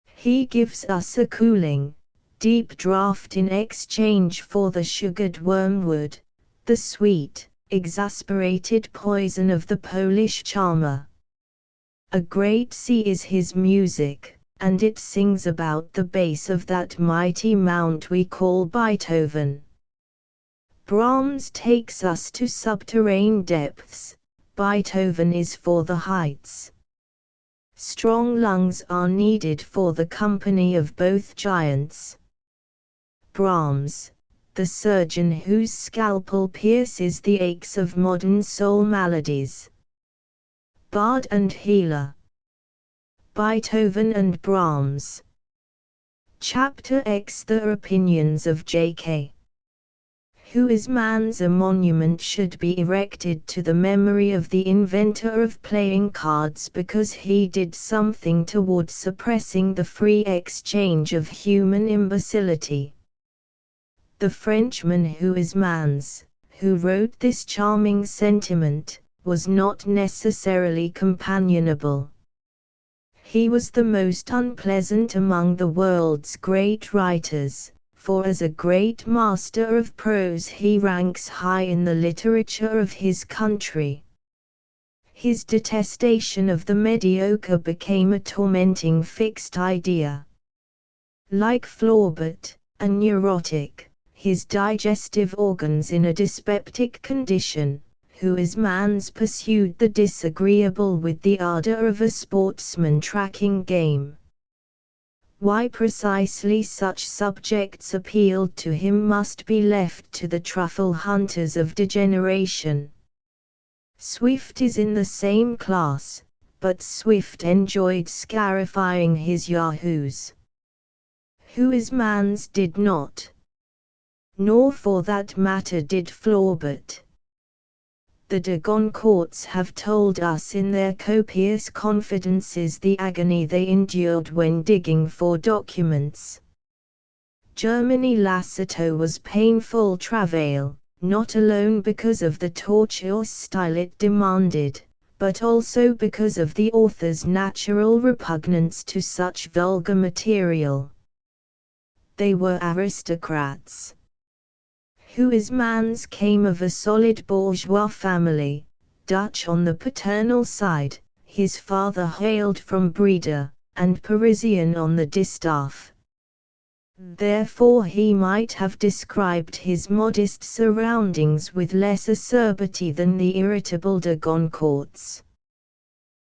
He gives us a cooling, deep draught in exchange for the sugared wormwood, the sweet, exasperated poison of the Polish charmer. A great sea is his music, and it sings about the base of that mighty mount we call Beethoven. Brahms takes us to subterranean depths, Beethoven is for the heights. Strong lungs are needed for the company of both giants. Brahms, the surgeon whose scalpel pierces the aches of modern soul maladies. Bard and healer. Beethoven and Brahms. Chapter X. The opinions of J.K. Who is man's? A monument should be erected to the memory of the inventor of playing cards because he did something toward suppressing the free exchange of human imbecility. The Frenchman Who is man's, who wrote this charming sentiment, was not necessarily companionable. He was the most unpleasant among the world's great writers, for as a great master of prose he ranks high in the literature of his country. His detestation of the mediocre became a tormenting fixed idea. Like Flaubert, a neurotic, his digestive organs in a dyspeptic condition, Who is man's pursued the disagreeable with the ardor of a sportsman tracking game. Why precisely such subjects appealed to him must be left to the truffle hunters of degeneration. Swift is in the same class, but Swift enjoyed scarifying his yahoos. Who is man's did not. Nor for that matter did Flaubert. The de Goncourts have told us in their copious confidences the agony they endured when digging for documents. Germany Lassito was painful travail, not alone because of the tortuous style it demanded, but also because of the author's natural repugnance to such vulgar material. They were aristocrats. Who is man's came of a solid bourgeois family, Dutch on the paternal side, his father hailed from Breda, and Parisian on the distaff. Therefore he might have described his modest surroundings with less acerbity than the irritable de Goncourts.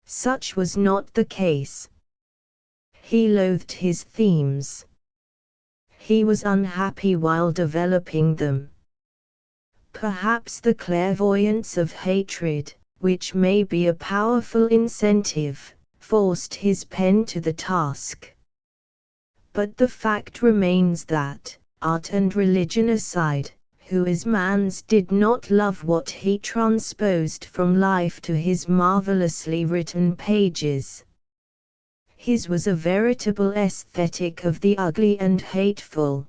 Such was not the case. He loathed his themes. He was unhappy while developing them. Perhaps the clairvoyance of hatred, which may be a powerful incentive, forced his pen to the task. But the fact remains that, art and religion aside, Who is man's did not love what he transposed from life to his marvelously written pages. His was a veritable aesthetic of the ugly and hateful.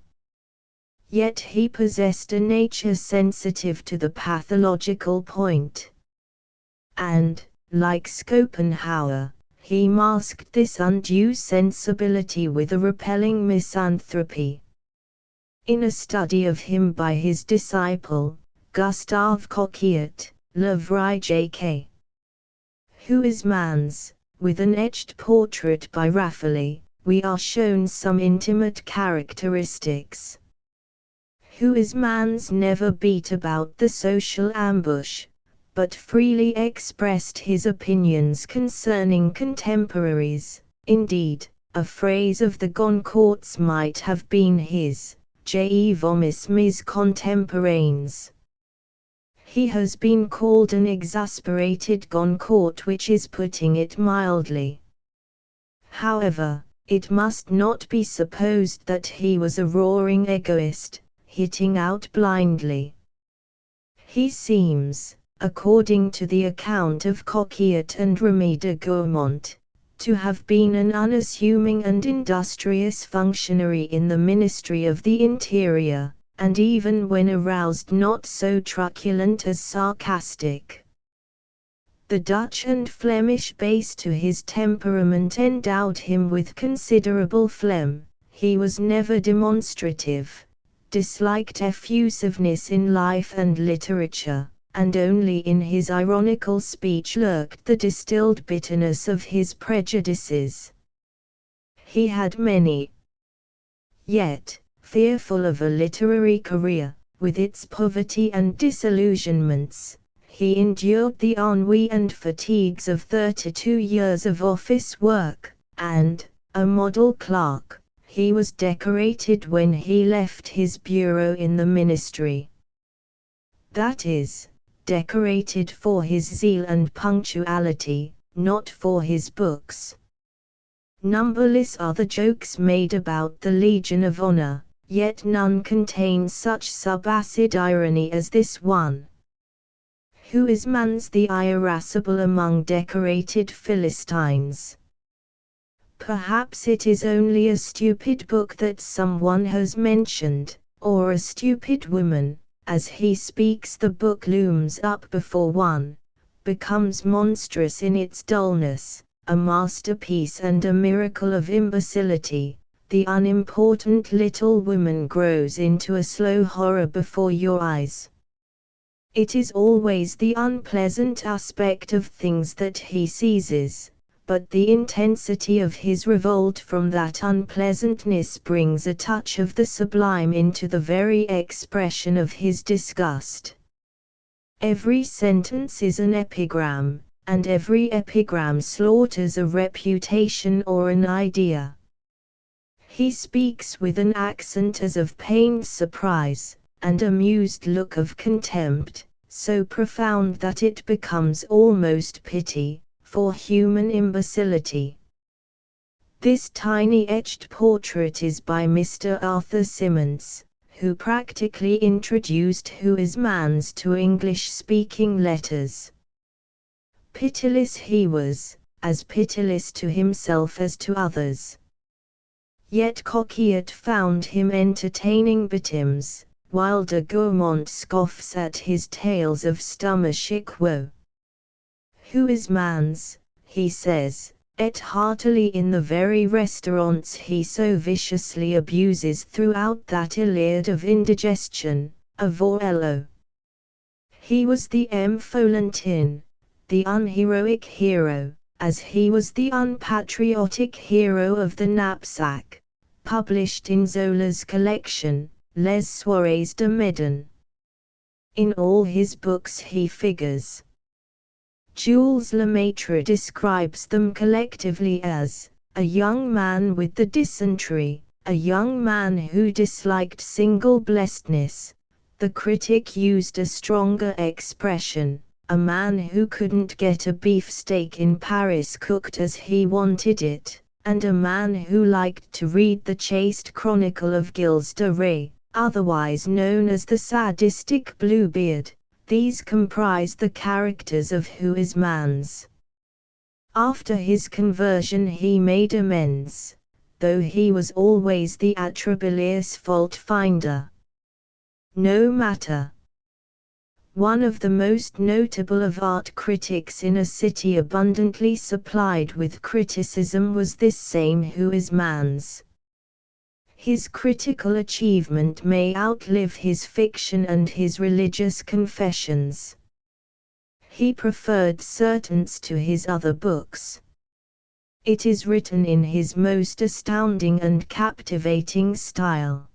Yet he possessed a nature sensitive to the pathological point. And, like Schopenhauer, he masked this undue sensibility with a repelling misanthropy. In a study of him by his disciple, Gustave Coquillat, Le Vrai J.K. Who is man's, with an etched portrait by Raffaele, we are shown some intimate characteristics. Who is man's never beat about the social ambush, but freely expressed his opinions concerning contemporaries. Indeed, a phrase of the Goncourts might have been his, Je vomis mes contemporains. He has been called an exasperated Goncourt, which is putting it mildly. However, it must not be supposed that he was a roaring egoist, hitting out blindly. He seems, according to the account of Coquillat and Remy de Gourmont, to have been an unassuming and industrious functionary in the Ministry of the Interior, and even when aroused not so truculent as sarcastic. The Dutch and Flemish base to his temperament endowed him with considerable phlegm. He was never demonstrative, disliked effusiveness in life and literature, and only in his ironical speech lurked the distilled bitterness of his prejudices. He had many. Yet, fearful of a literary career, with its poverty and disillusionments, he endured the ennui and fatigues of 32 years of office work, and, a model clerk, he was decorated when he left his bureau in the ministry. That is, decorated for his zeal and punctuality, not for his books. Numberless are the jokes made about the Legion of Honor, yet none contain such subacid irony as this one. Who is man's the irascible among decorated Philistines? Perhaps it is only a stupid book that someone has mentioned, or a stupid woman. As he speaks, the book looms up before one, becomes monstrous in its dullness, a masterpiece and a miracle of imbecility. The unimportant little woman grows into a slow horror before your eyes. It is always the unpleasant aspect of things that he seizes, but the intensity of his revolt from that unpleasantness brings a touch of the sublime into the very expression of his disgust. Every sentence is an epigram, and every epigram slaughters a reputation or an idea. He speaks with an accent as of pained surprise, and amused look of contempt, so profound that it becomes almost pity, for human imbecility. This tiny etched portrait is by Mr. Arthur Symons, who practically introduced Who is Man's to English-speaking letters. Pitiless he was, as pitiless to himself as to others. Yet Coquillat found him entertaining betimes, while de Gourmont scoffs at his tales of stomachic woe. Who is man's, he says, et heartily in the very restaurants he so viciously abuses throughout that Iliad of indigestion, a Vorello. He was the Empholentin, the unheroic hero, as he was the unpatriotic hero of the knapsack, published in Zola's collection, Les Soirées de Medan. In all his books he figures. Jules Lemaitre describes them collectively as a young man with the dysentery, a young man who disliked single blessedness. The critic used a stronger expression, a man who couldn't get a beefsteak in Paris cooked as he wanted it, and a man who liked to read the chaste chronicle of Gilles de Rais, otherwise known as the sadistic Bluebeard. These comprise the characters of Who is Man's. After his conversion he made amends, though he was always the atrabilious fault-finder. No matter. One of the most notable of art critics in a city abundantly supplied with criticism was this same Who is Man's. His critical achievement may outlive his fiction and his religious confessions. He preferred Certains to his other books. It is written in his most astounding and captivating style.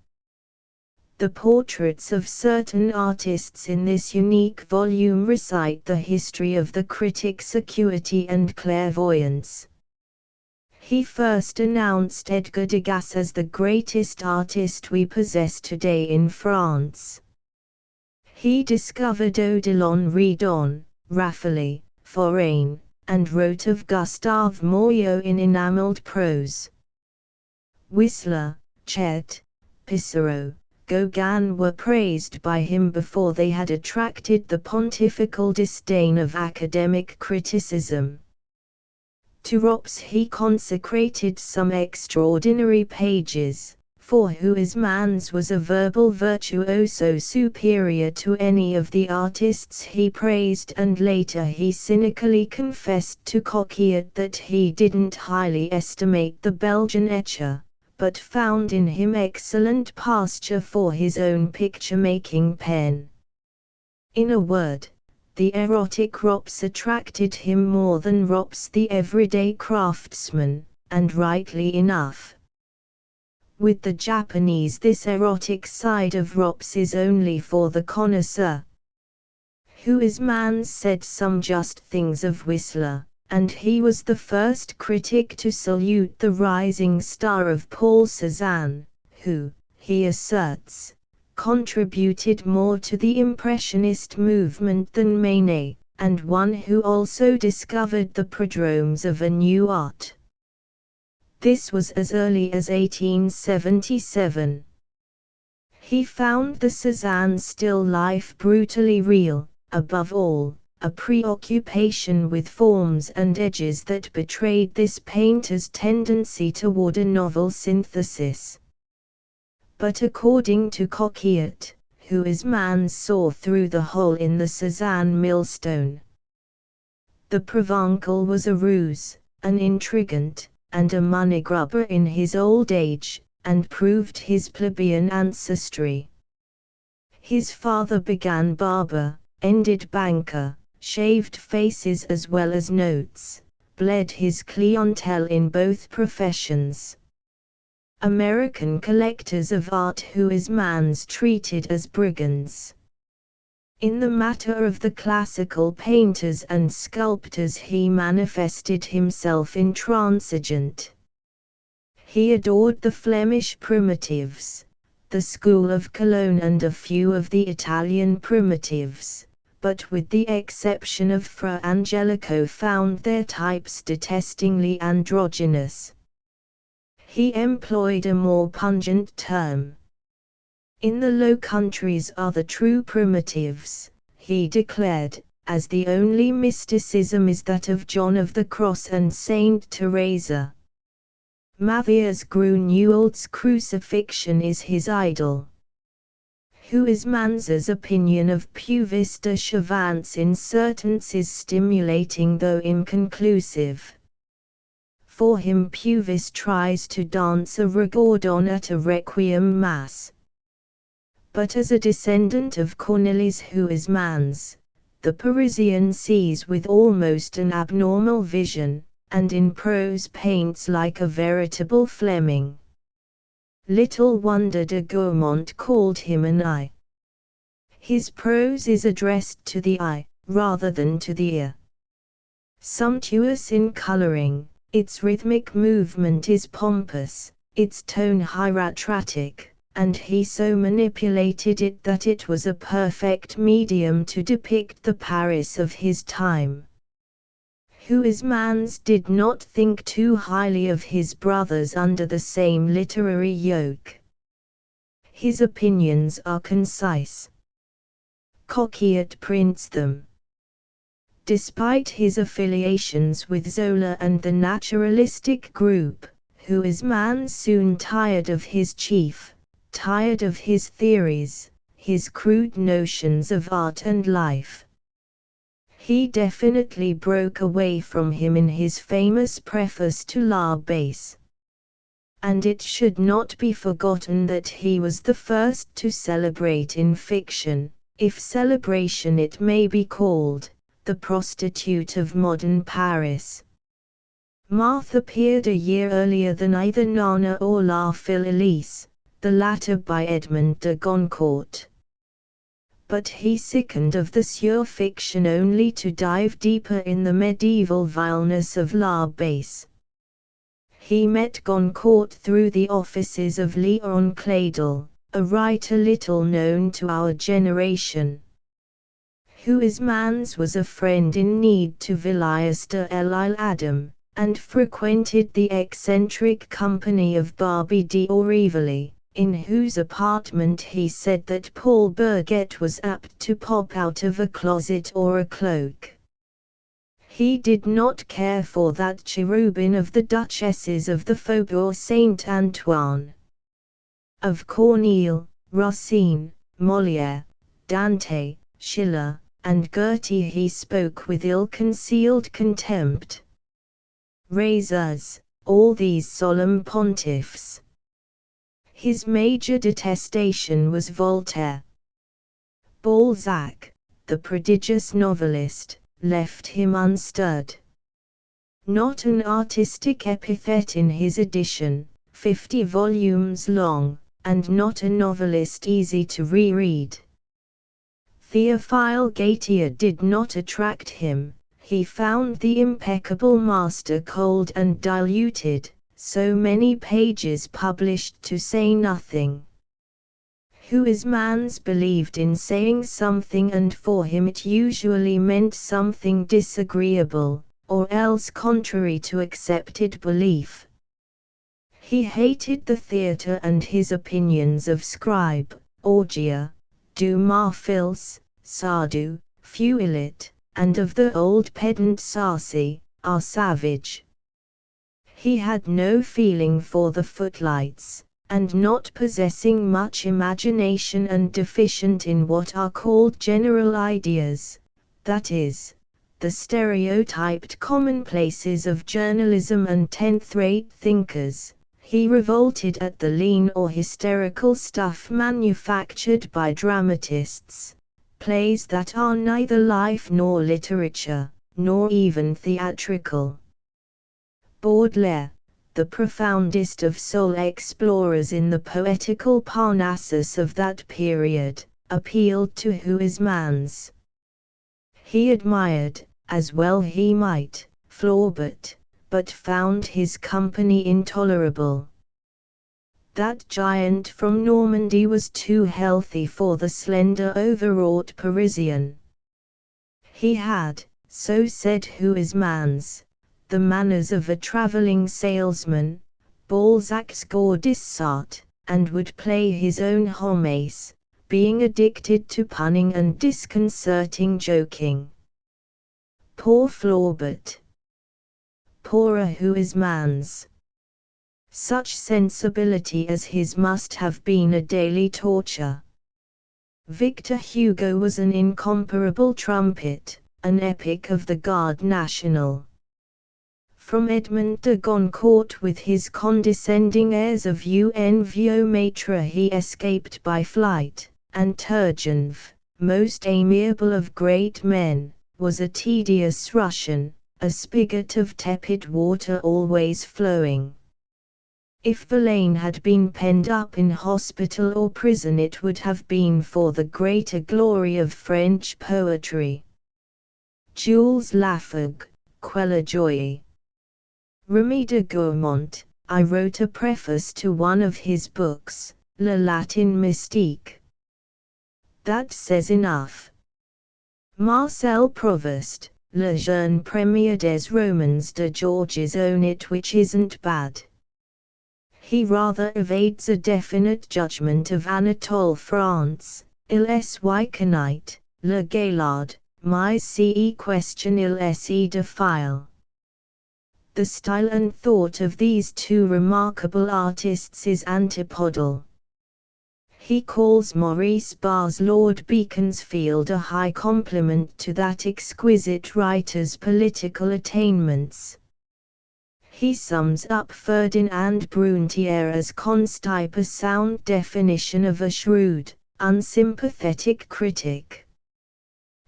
The portraits of certain artists in this unique volume recite the history of the critic's acuity and clairvoyance. He first announced Edgar Degas as the greatest artist we possess today in France. He discovered Odilon Redon, Raffaele, Forain, and wrote of Gustave Moreau in enameled prose. Whistler, Chet, Pissarro, Gauguin were praised by him before they had attracted the pontifical disdain of academic criticism. To Rops he consecrated some extraordinary pages, for Who is Man's was a verbal virtuoso superior to any of the artists he praised, and later he cynically confessed to Coquillat that he didn't highly estimate the Belgian etcher, but found in him excellent pasture for his own picture-making pen. In a word, the erotic Rops attracted him more than Rops the everyday craftsman, and rightly enough. With the Japanese this erotic side of Rops is only for the connoisseur. Who is Man's said some just things of Whistler, and he was the first critic to salute the rising star of Paul Cézanne, who, he asserts, contributed more to the Impressionist movement than Manet, and one who also discovered the prodromes of a new art. This was as early as 1877. He found the Cézanne still life brutally real, above all, a preoccupation with forms and edges that betrayed this painter's tendency toward a novel synthesis. But according to Coquillat, who is man saw through the hole in the Cézanne millstone. The Provençal was a ruse, an intrigant, and a money-grubber in his old age, and proved his plebeian ancestry. His father began barber, ended banker, shaved faces as well as notes, bled his clientele in both professions. American collectors of art who is man's treated as brigands. In the matter of the classical painters and sculptors he manifested himself intransigent. He adored the Flemish primitives, the school of Cologne and a few of the Italian primitives, but with the exception of Fra Angelico found their types detestingly androgynous. He employed a more pungent term. In the Low Countries are the true primitives, he declared, as the only mysticism is that of John of the Cross and Saint Teresa. Matthias Grunewald's crucifixion is his idol. Huysmans's opinion of Puvis de Chavannes in Certains is stimulating though inconclusive. For him Puvis tries to dance a rigaudon at a requiem mass. But as a descendant of Cornelis Huysmans, the Parisian sees with almost an abnormal vision, and in prose paints like a veritable Fleming. Little wonder de Gaumont called him an eye. His prose is addressed to the eye, rather than to the ear. Sumptuous in coloring, its rhythmic movement is pompous, its tone hieratic, and he so manipulated it that it was a perfect medium to depict the Paris of his time. Huysmans did not think too highly of his brothers under the same literary yoke. His opinions are concise. Coquillat prints them. Despite his affiliations with Zola and the naturalistic group, Huysmans soon tired of his chief, tired of his theories, his crude notions of art and life. He definitely broke away from him in his famous preface to La Base. And it should not be forgotten that he was the first to celebrate in fiction, if celebration it may be called, the prostitute of modern Paris. Marthe appeared a year earlier than either Nana or La Philelise, the latter by Edmond de Goncourt. But he sickened of the surfiction only to dive deeper in the medieval vileness of La Base. He met Goncourt through the offices of Léon Cladel, a writer little known to our generation. Huysmans was a friend in need to Villiers de l'Isle-Adam, and frequented the eccentric company of Barbey d'Aurevilly, in whose apartment he said that Paul Bourget was apt to pop out of a closet or a cloak. He did not care for that cherubin of the duchesses of the Faubourg Saint-Antoine. Of Corneille, Racine, Molière, Dante, Schiller, and Goethe he spoke with ill-concealed contempt. Razors, all these solemn pontiffs. His major detestation was Voltaire. Balzac, the prodigious novelist, left him unstirred. Not an artistic epithet in his edition, 50 volumes long, and not a novelist easy to reread. Théophile Gautier did not attract him, he found the impeccable master cold and diluted, so many pages published to say nothing. Who is man's believed in saying something, and for him it usually meant something disagreeable, or else contrary to accepted belief. He hated the theatre and his opinions of scribe, Augia, Dumas Fils, Sardou, Feuillet, and of the old pedant Sarcey, our savage. He had no feeling for the footlights, and not possessing much imagination and deficient in what are called general ideas, that is, the stereotyped commonplaces of journalism and tenth-rate thinkers, he revolted at the lean or hysterical stuff manufactured by dramatists, plays that are neither life nor literature, nor even theatrical. Baudelaire, the profoundest of soul explorers in the poetical Parnassus of that period, appealed to who is man's. He admired, as well he might, Flaubert, but found his company intolerable. That giant from Normandy was too healthy for the slender overwrought Parisian. He had, so said who is man's, the manners of a travelling salesman, Balzac's Gaudissart, and would play his own Homais, being addicted to punning and disconcerting joking. Poor Flaubert! Poorer who is man's. Such sensibility as his must have been a daily torture. Victor Hugo was an incomparable trumpet, an epic of the Garde Nationale. From Edmond de Goncourt with his condescending airs of un vieux maître he escaped by flight, and Turgenev, most amiable of great men, was a tedious Russian, a spigot of tepid water always flowing. If Verlaine had been penned up in hospital or prison, it would have been for the greater glory of French poetry. Jules Laforgue, Quelle joie. Remy de Gourmont, I wrote a preface to one of his books, La Latin Mystique. That says enough. Marcel Provost, Le Jeune Premier des Romans de Georges own it, which isn't bad. He rather evades a definite judgment of Anatole France, il est Wyconite, Le Gaillard, mais ce question il est de file. The style and thought of these two remarkable artists is antipodal. He calls Maurice Barr's Lord Beaconsfield a high compliment to that exquisite writer's political attainments. He sums up Ferdinand Brunetière as Constipe, a sound definition of a shrewd, unsympathetic critic.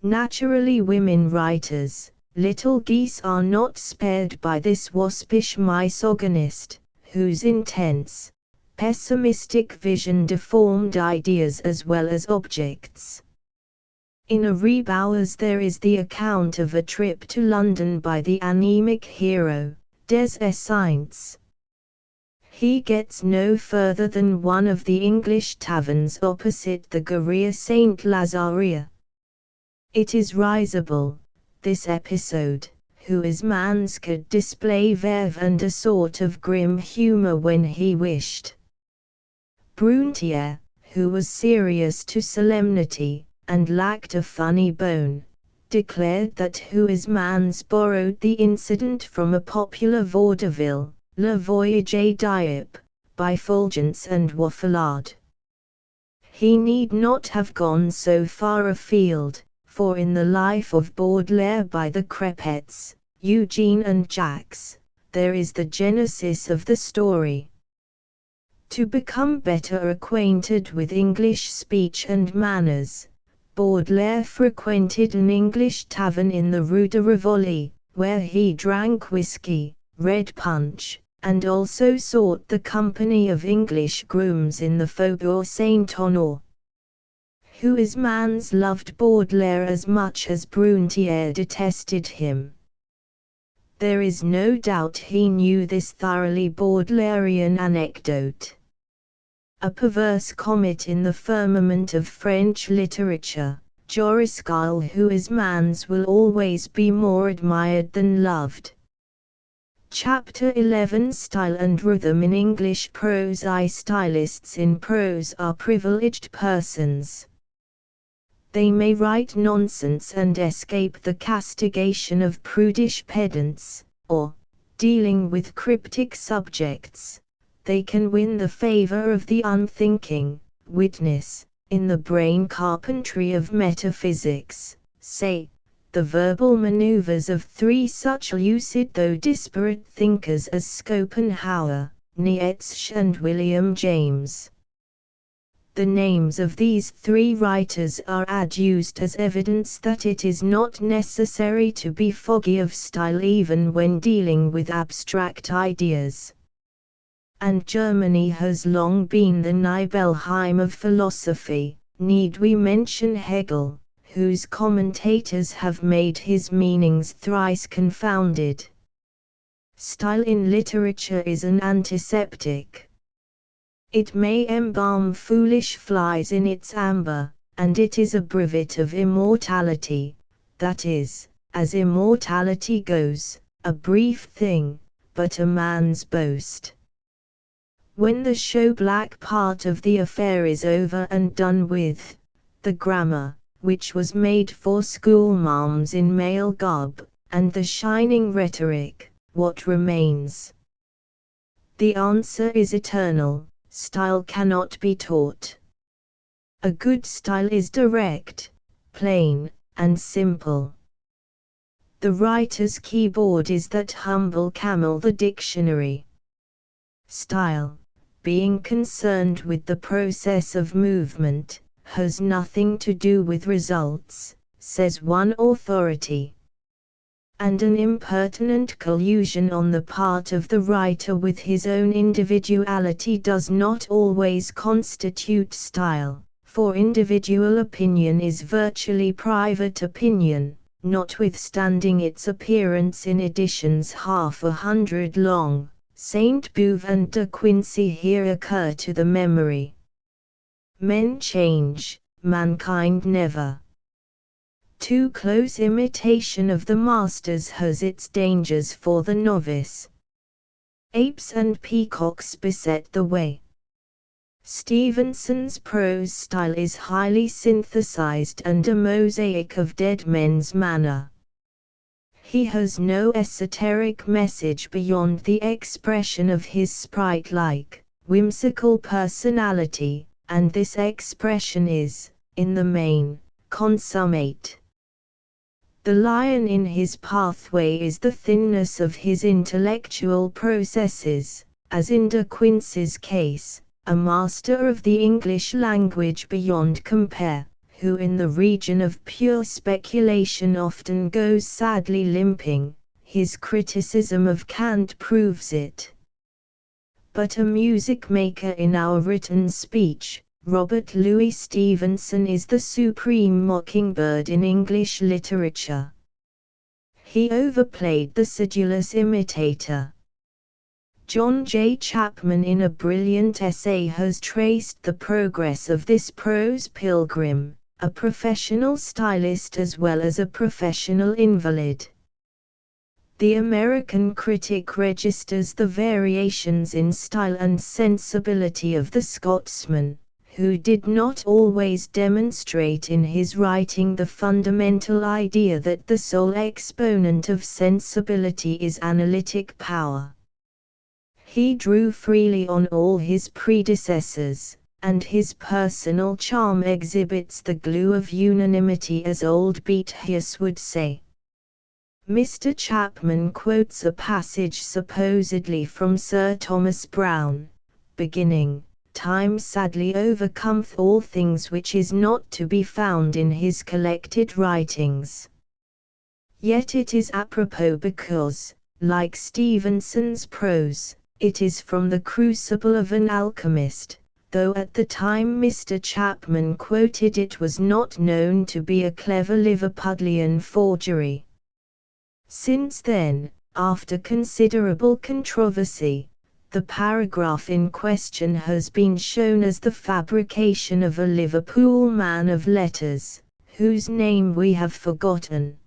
Naturally, women writers, little geese, are not spared by this waspish misogynist, whose intense, pessimistic vision deformed ideas as well as objects. In a Rebowers there is the account of a trip to London by the anemic hero, Des Esseintes. He gets no further than one of the English taverns opposite the Galeria Saint Lazaria. It is risible, this episode, who is man's could display verve and a sort of grim humour when he wished. Brunetière, who was serious to solemnity, and lacked a funny bone, declared that who is man's borrowed the incident from a popular vaudeville, Le Voyage d'Ypres, by Fulgence and Wafflard. He need not have gone so far afield, for in the Life of Baudelaire by the Crepets, Eugene and Jacques, there is the genesis of the story. To become better acquainted with English speech and manners, Baudelaire frequented an English tavern in the Rue de Rivoli, where he drank whiskey, read Punch, and also sought the company of English grooms in the Faubourg Saint-Honore. Huysmans loved Baudelaire as much as Brunetière detested him. There is no doubt he knew this thoroughly Baudelairean anecdote. A perverse comet in the firmament of French literature, Joriscal Huysmans will always be more admired than loved. Chapter 11 Style and Rhythm in English Prose. Stylists in prose are privileged persons. They may write nonsense and escape the castigation of prudish pedants, or, dealing with cryptic subjects, they can win the favor of the unthinking. Witness, in the brain carpentry of metaphysics, say, the verbal maneuvers of three such lucid though disparate thinkers as Schopenhauer, Nietzsche and William James. The names of these three writers are adduced as evidence that it is not necessary to be foggy of style even when dealing with abstract ideas. And Germany has long been the Nibelheim of philosophy. Need we mention Hegel, whose commentators have made his meanings thrice confounded? Style in literature is an antiseptic. It may embalm foolish flies in its amber, and it is a brevet of immortality, that is, as immortality goes, a brief thing, but a man's boast. When the show-black part of the affair is over and done with, the grammar, which was made for schoolmarms in male garb, and the shining rhetoric, what remains? The answer is eternal: style cannot be taught. A good style is direct, plain, and simple. The writer's keyboard is that humble camel, the dictionary. Style, being concerned with the process of movement, has nothing to do with results, says one authority. And an impertinent collusion on the part of the writer with his own individuality does not always constitute style, for individual opinion is virtually private opinion, notwithstanding its appearance in editions half a hundred long. Saint Beuve and De Quincey here occur to the memory. Men change, mankind never. Too close imitation of the masters has its dangers for the novice. Apes and peacocks beset the way. Stevenson's prose style is highly synthesized and a mosaic of dead men's manner. He has no esoteric message beyond the expression of his sprite-like, whimsical personality, and this expression is, in the main, consummate. The lion in his pathway is the thinness of his intellectual processes, as in De Quincey's case, a master of the English language beyond compare, who in the region of pure speculation often goes sadly limping. His criticism of Kant proves it. But a music maker in our written speech, Robert Louis Stevenson is the supreme mockingbird in English literature. He overplayed the sedulous imitator. John J. Chapman in a brilliant essay has traced the progress of this prose pilgrim, a professional stylist as well as a professional invalid. The American critic registers the variations in style and sensibility of the Scotsman, who did not always demonstrate in his writing the fundamental idea that the sole exponent of sensibility is analytic power. He drew freely on all his predecessors, and his personal charm exhibits the glue of unanimity, as old Beethius would say. Mr. Chapman quotes a passage supposedly from Sir Thomas Browne, beginning, "Time sadly overcometh all things," which is not to be found in his collected writings. Yet it is apropos because, like Stevenson's prose, it is from the crucible of an alchemist, though at the time Mr. Chapman quoted it was not known to be a clever Liverpudlian forgery. Since then, after considerable controversy, the paragraph in question has been shown as the fabrication of a Liverpool man of letters, whose name we have forgotten.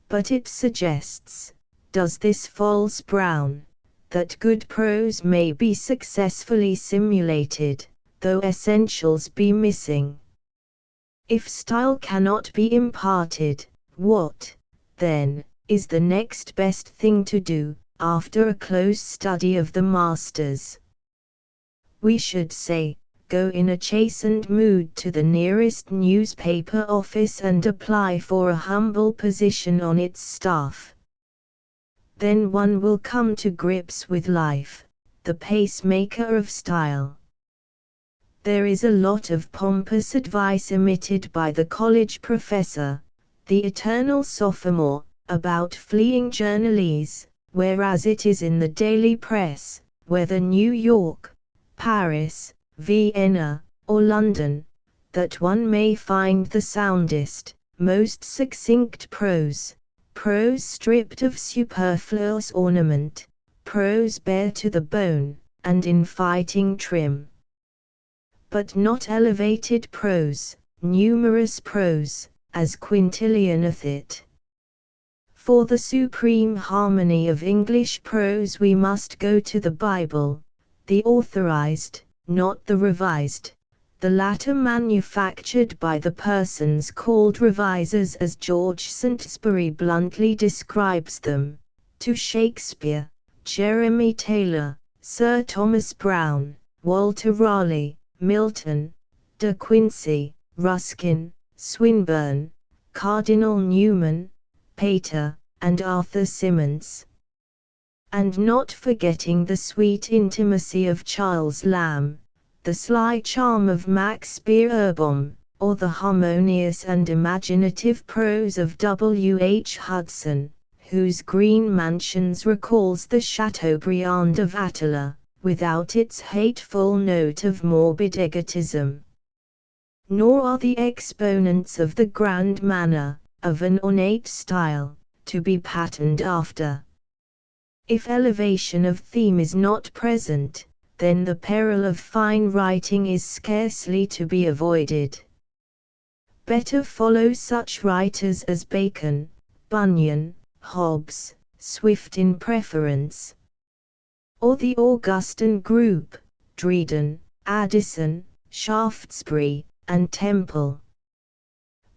But it suggests, does this false Brown, that good prose may be successfully simulated, though essentials be missing. If style cannot be imparted, what, then, is the next best thing to do, after a close study of the masters? We should say, go in a chastened mood to the nearest newspaper office and apply for a humble position on its staff. Then one will come to grips with life, the pacemaker of style. There is a lot of pompous advice emitted by the college professor, the eternal sophomore, about fleeing journalese, whereas it is in the daily press, whether New York, Paris, Vienna, or London, that one may find the soundest, most succinct prose stripped of superfluous ornament, prose bare to the bone, and in fighting trim. But not elevated prose, numerous prose, as Quintilianeth it. For the supreme harmony of English prose we must go to the Bible, the authorized, not the revised, the latter manufactured by the persons called revisers as George Saintsbury bluntly describes them, to Shakespeare, Jeremy Taylor, Sir Thomas Browne, Walter Raleigh, Milton, De Quincey, Ruskin, Swinburne, Cardinal Newman, Pater, and Arthur Symonds. And not forgetting the sweet intimacy of Charles Lamb, the sly charm of Max Beerbohm, or the harmonious and imaginative prose of W. H. Hudson, whose Green Mansions recalls the Chateaubriand of Attila, without its hateful note of morbid egotism. Nor are the exponents of the grand manner, of an ornate style, to be patterned after. If elevation of theme is not present, then the peril of fine writing is scarcely to be avoided. Better follow such writers as Bacon, Bunyan, Hobbes, Swift in preference. Or the Augustan group, Dryden, Addison, Shaftesbury, and Temple.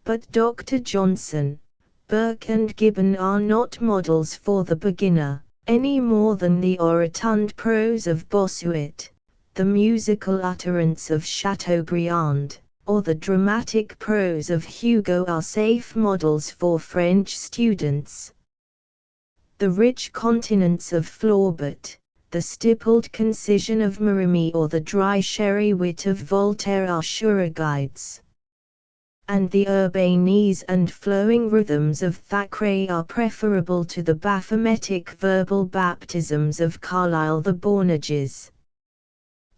But Dr. Johnson, Burke and Gibbon are not models for the beginner, any more than the orotund prose of Bossuet, the musical utterance of Chateaubriand, or the dramatic prose of Hugo are safe models for French students. The rich continence of Flaubert, the stippled concision of Merimee or the dry sherry wit of Voltaire are surer guides. And the urbanese and flowing rhythms of Thackeray are preferable to the baphometic verbal baptisms of Carlyle the Bournages.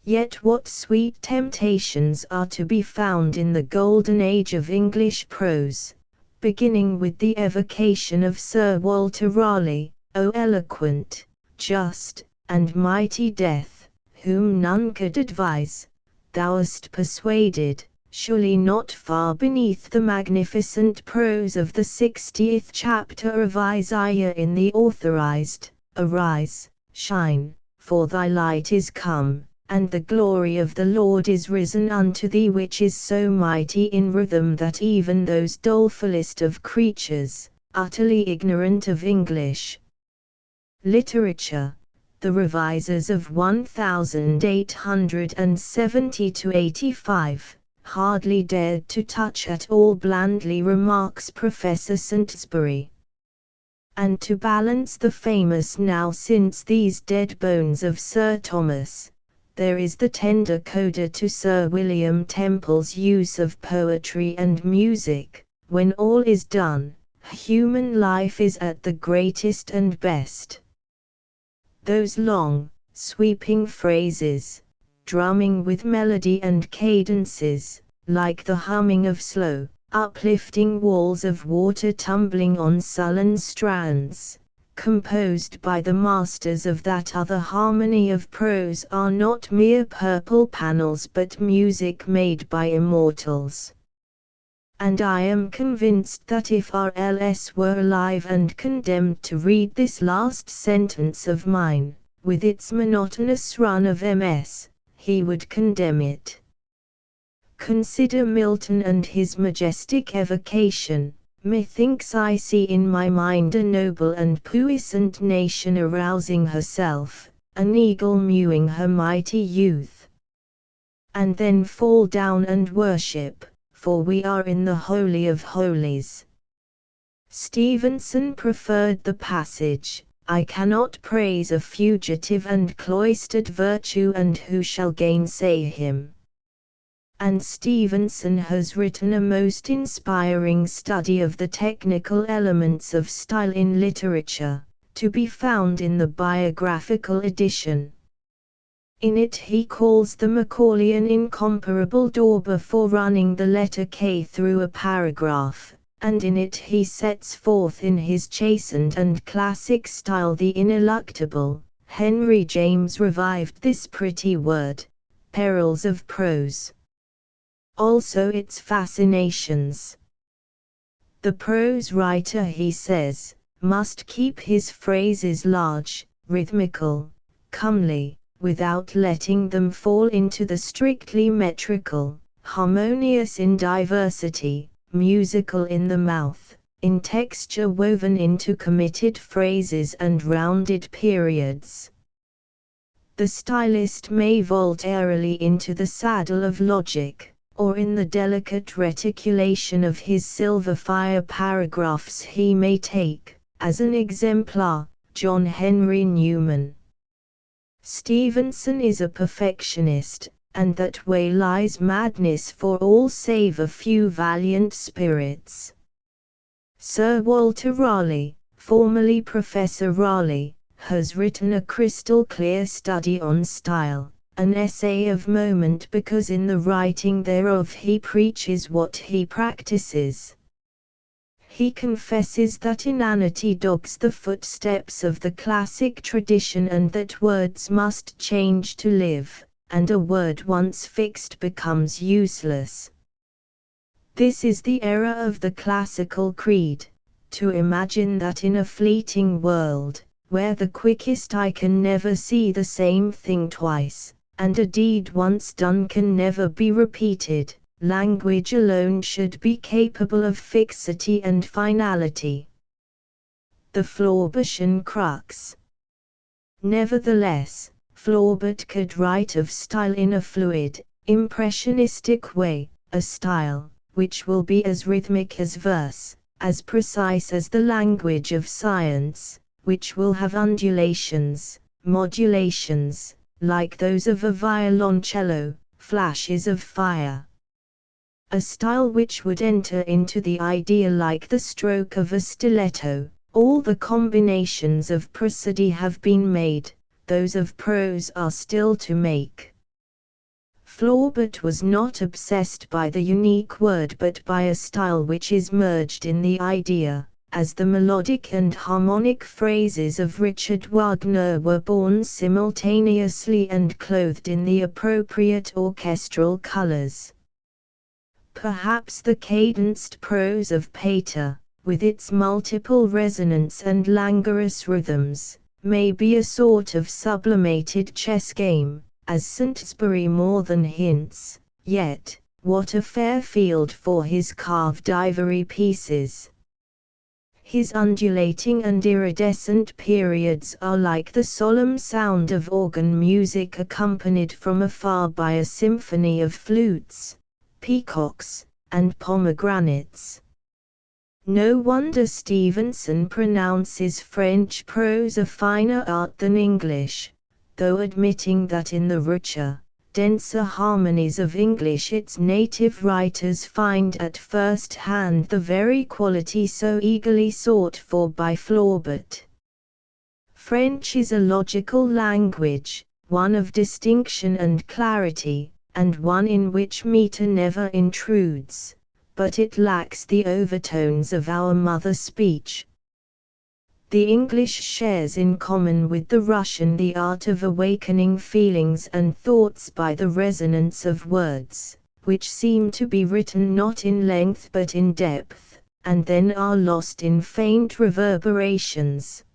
Yet what sweet temptations are to be found in the golden age of English prose, beginning with the evocation of Sir Walter Raleigh, O eloquent, just, and mighty death, whom none could advise, thou'st persuaded, surely not far beneath the magnificent prose of the 60th chapter of Isaiah in the authorized, Arise, shine, for thy light is come, and the glory of the Lord is risen unto thee, which is so mighty in rhythm that even those dolefulest of creatures, utterly ignorant of English literature, the revisers of 1870–85, hardly dared to touch at all, blandly remarks Professor Saintsbury. And to balance the famous now since these dead bones of Sir Thomas, there is the tender coda to Sir William Temple's use of poetry and music. When all is done, human life is at the greatest and best. Those long, sweeping phrases, drumming with melody and cadences, like the humming of slow, uplifting walls of water tumbling on sullen strands, composed by the masters of that other harmony of prose, are not mere purple panels but music made by immortals. And I am convinced that if R.L.S. were alive and condemned to read this last sentence of mine, with its monotonous run of MS, he would condemn it. Consider Milton and his majestic evocation. Methinks I see in my mind a noble and puissant nation arousing herself, an eagle mewing her mighty youth. And then fall down and worship, for we are in the Holy of Holies. Stevenson preferred the passage, I cannot praise a fugitive and cloistered virtue, and who shall gainsay him? And Stevenson has written a most inspiring study of the technical elements of style in literature, to be found in the biographical edition. In it he calls the Macaulay an incomparable dauber for running the letter K through a paragraph, and in it he sets forth in his chastened and classic style the ineluctable, Henry James revived this pretty word, perils of prose. Also its fascinations. The prose writer, he says, must keep his phrases large, rhythmical, comely, without letting them fall into the strictly metrical, harmonious in diversity, musical in the mouth, in texture woven into committed phrases and rounded periods. The stylist may vault airily into the saddle of logic, or in the delicate reticulation of his silver fire paragraphs he may take, as an exemplar, John Henry Newman. Stevenson is a perfectionist, and that way lies madness for all save a few valiant spirits. Sir Walter Raleigh, formerly Professor Raleigh, has written a crystal-clear study on style, an essay of moment because in the writing thereof he preaches what he practices. He confesses that inanity dogs the footsteps of the classic tradition and that words must change to live, and a word once fixed becomes useless. This is the error of the classical creed, to imagine that in a fleeting world, where the quickest eye can never see the same thing twice, and a deed once done can never be repeated, language alone should be capable of fixity and finality. The Flaubertian crux. Nevertheless, Flaubert could write of style in a fluid, impressionistic way, a style, which will be as rhythmic as verse, as precise as the language of science, which will have undulations, modulations, like those of a violoncello, flashes of fire. A style which would enter into the idea like the stroke of a stiletto. All the combinations of prosody have been made, those of prose are still to make. Flaubert was not obsessed by the unique word but by a style which is merged in the idea, as the melodic and harmonic phrases of Richard Wagner were born simultaneously and clothed in the appropriate orchestral colors. Perhaps the cadenced prose of Pater, with its multiple resonance and languorous rhythms, may be a sort of sublimated chess game, as Saintsbury more than hints, yet, what a fair field for his carved ivory pieces! His undulating and iridescent periods are like the solemn sound of organ music accompanied from afar by a symphony of flutes, peacocks, and pomegranates. No wonder Stevenson pronounces French prose a finer art than English, though admitting that in the richer, denser harmonies of English its native writers find at first hand the very quality so eagerly sought for by Flaubert. French is a logical language, one of distinction and clarity, and one in which meter never intrudes, but it lacks the overtones of our mother speech. The English shares in common with the Russian the art of awakening feelings and thoughts by the resonance of words, which seem to be written not in length but in depth, and then are lost in faint reverberations.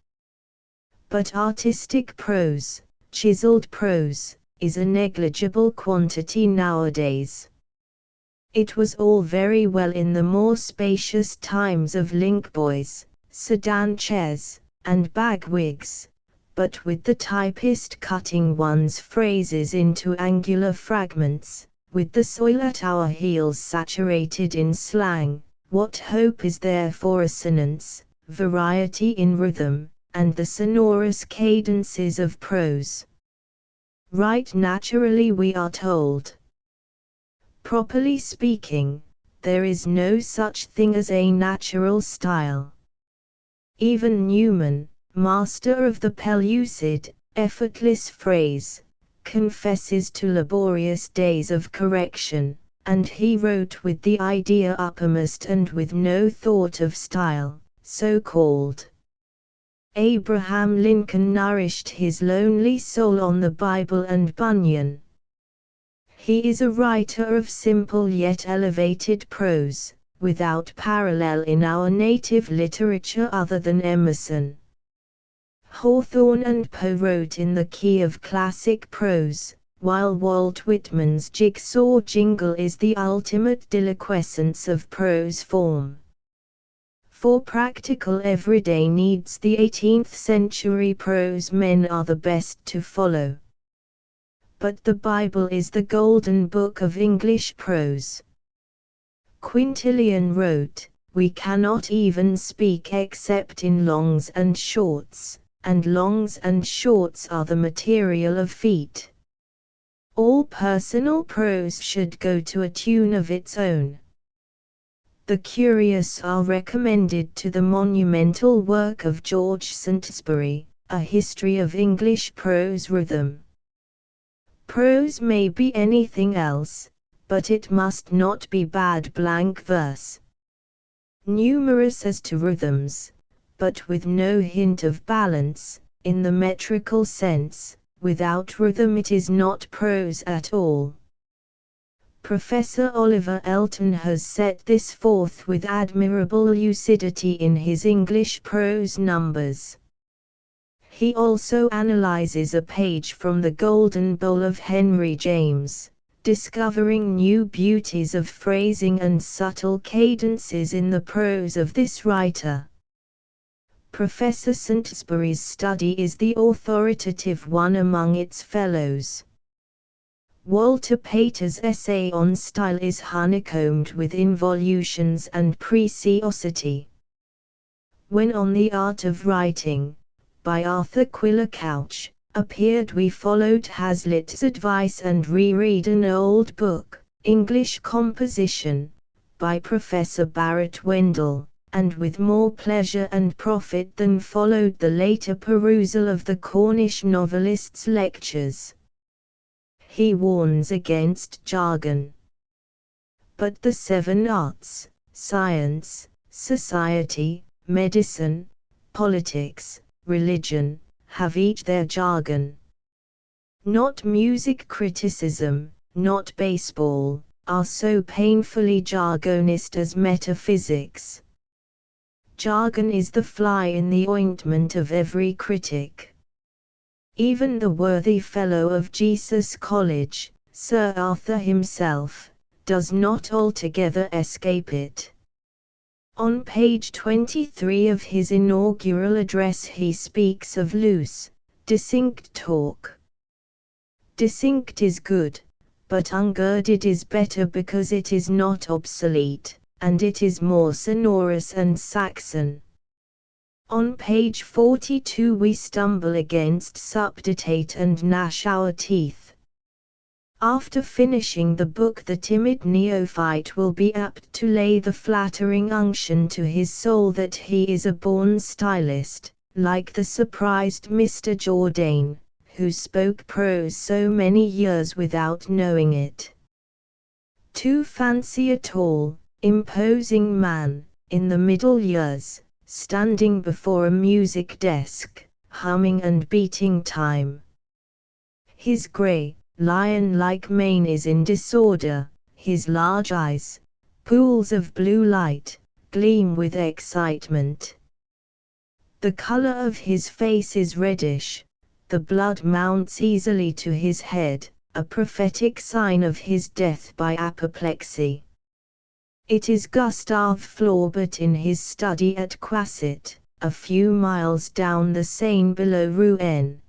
But artistic prose, chiseled prose, is a negligible quantity nowadays. It was all very well in the more spacious times of linkboys, sedan chairs, and bagwigs, but with the typist cutting one's phrases into angular fragments, with the soil at our heels saturated in slang, what hope is there for assonance, variety in rhythm, and the sonorous cadences of prose? Right naturally we are told. Properly speaking, there is no such thing as a natural style. Even Newman, master of the pellucid, effortless phrase, confesses to laborious days of correction, and he wrote with the idea uppermost and with no thought of style, so called. Abraham Lincoln nourished his lonely soul on the Bible and Bunyan. He is a writer of simple yet elevated prose, without parallel in our native literature other than Emerson. Hawthorne and Poe wrote in the key of classic prose, while Walt Whitman's jigsaw jingle is the ultimate deliquescence of prose form. For practical everyday needs the 18th century prose men are the best to follow. But the Bible is the golden book of English prose. Quintilian wrote, "We cannot even speak except in longs and shorts, and longs and shorts are the material of feet." All personal prose should go to a tune of its own. The curious are recommended to the monumental work of George Saintsbury, A History of English Prose Rhythm. Prose may be anything else, but it must not be bad blank verse. Numerous as to rhythms, but with no hint of balance, in the metrical sense, without rhythm it is not prose at all. Professor Oliver Elton has set this forth with admirable lucidity in his English prose numbers. He also analyzes a page from the Golden Bowl of Henry James, discovering new beauties of phrasing and subtle cadences in the prose of this writer. Professor Saintsbury's study is the authoritative one among its fellows. Walter Pater's essay on style is honeycombed with involutions and preciosity. When On the Art of Writing, by Arthur Quiller Couch, appeared, we followed Hazlitt's advice and reread an old book, English Composition, by Professor Barrett Wendell, and with more pleasure and profit than followed the later perusal of the Cornish novelist's lectures. He warns against jargon. But the 7 arts, science, society, medicine, politics, religion, have each their jargon. Not music criticism, not baseball, are so painfully jargonist as metaphysics. Jargon is the fly in the ointment of every critic. Even the worthy fellow of Jesus College, Sir Arthur himself, does not altogether escape it. On page 23 of his inaugural address he speaks of loose, distinct talk. Distinct is good, but ungirded is better because it is not obsolete, and it is more sonorous and Saxon. On page 42 we stumble against subditate and gnash our teeth. After finishing the book the timid neophyte will be apt to lay the flattering unction to his soul that he is a born stylist, like the surprised Mr. Jourdain, who spoke prose so many years without knowing it. Too fancy a tall, imposing man, in the middle years, standing before a music desk, humming and beating time. His grey, lion-like mane is in disorder, his large eyes, pools of blue light, gleam with excitement. The color of his face is reddish, the blood mounts easily to his head, a prophetic sign of his death by apoplexy. It is Gustave Flaubert in his study at Quasset, a few miles down the Seine below Rouen.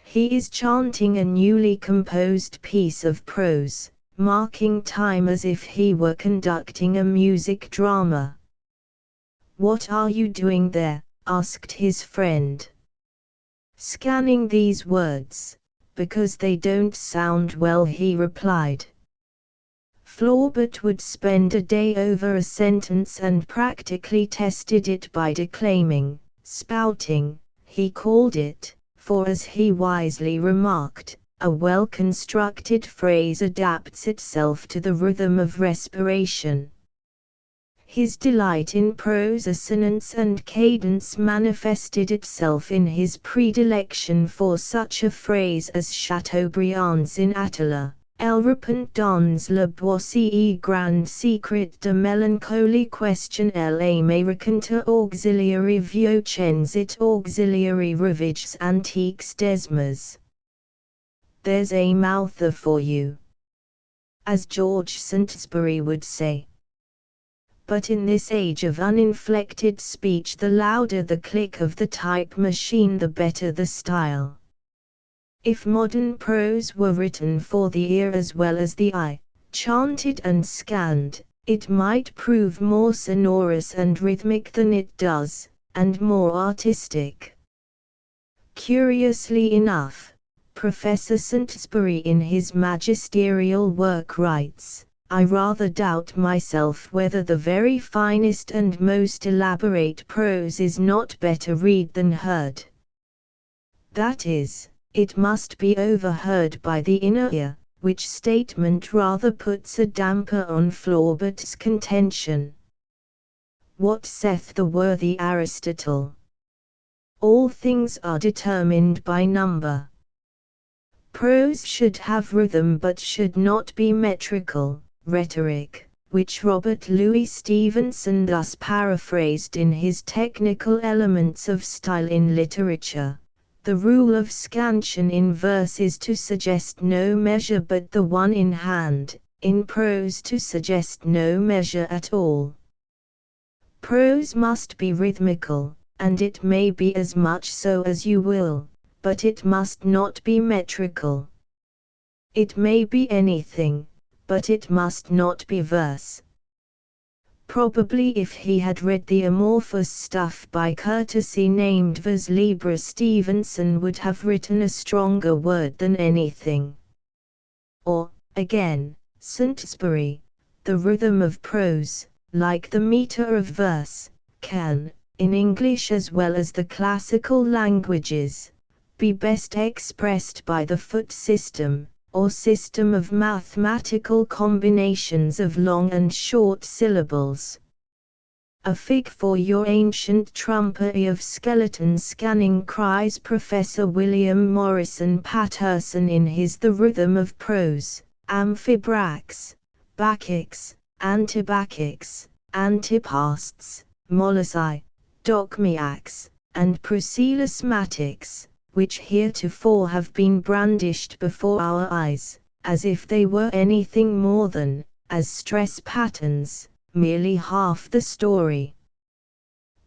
He is chanting a newly composed piece of prose, marking time as if he were conducting a music drama. "What are you doing there?" asked his friend. "Scanning these words, because they don't sound well," he replied. Flaubert would spend a day over a sentence and practically tested it by declaiming, spouting, he called it, for as he wisely remarked, a well-constructed phrase adapts itself to the rhythm of respiration. His delight in prose assonance and cadence manifested itself in his predilection for such a phrase as Chateaubriand's in Attila. Elle répond dans le boissy grand secret de mélancolie question elle aime raconter auxiliary vieux et auxiliary ravages antiques d'esmas. There's a mouther for you, as George Saintsbury would say. But in this age of uninflected speech, the louder the click of the type machine, the better the style. If modern prose were written for the ear as well as the eye, chanted and scanned, it might prove more sonorous and rhythmic than it does, and more artistic. Curiously enough, Professor Saintsbury in his magisterial work writes, "I rather doubt myself whether the very finest and most elaborate prose is not better read than heard. That is, it must be overheard by the inner ear," which statement rather puts a damper on Flaubert's contention. What saith the worthy Aristotle? All things are determined by number. Prose should have rhythm but should not be metrical, rhetoric, which Robert Louis Stevenson thus paraphrased in his Technical Elements of Style in Literature. The rule of scansion in verse is to suggest no measure but the one in hand, in prose to suggest no measure at all. Prose must be rhythmical, and it may be as much so as you will, but it must not be metrical. It may be anything, but it must not be verse. Probably if he had read the amorphous stuff by courtesy named vers libre, Stevenson would have written a stronger word than anything. Or, again, Saintsbury, the rhythm of prose, like the meter of verse, can, in English as well as the classical languages, be best expressed by the foot system, or system of mathematical combinations of long and short syllables. A fig for your ancient trumpery of skeleton scanning, cries Professor William Morrison Patterson in his The Rhythm of Prose, amphibrachts, bacchics, antibacchics, antipasts, molossi, dogmiacs, and proselysematics, which heretofore have been brandished before our eyes, as if they were anything more than, as stress patterns, merely half the story.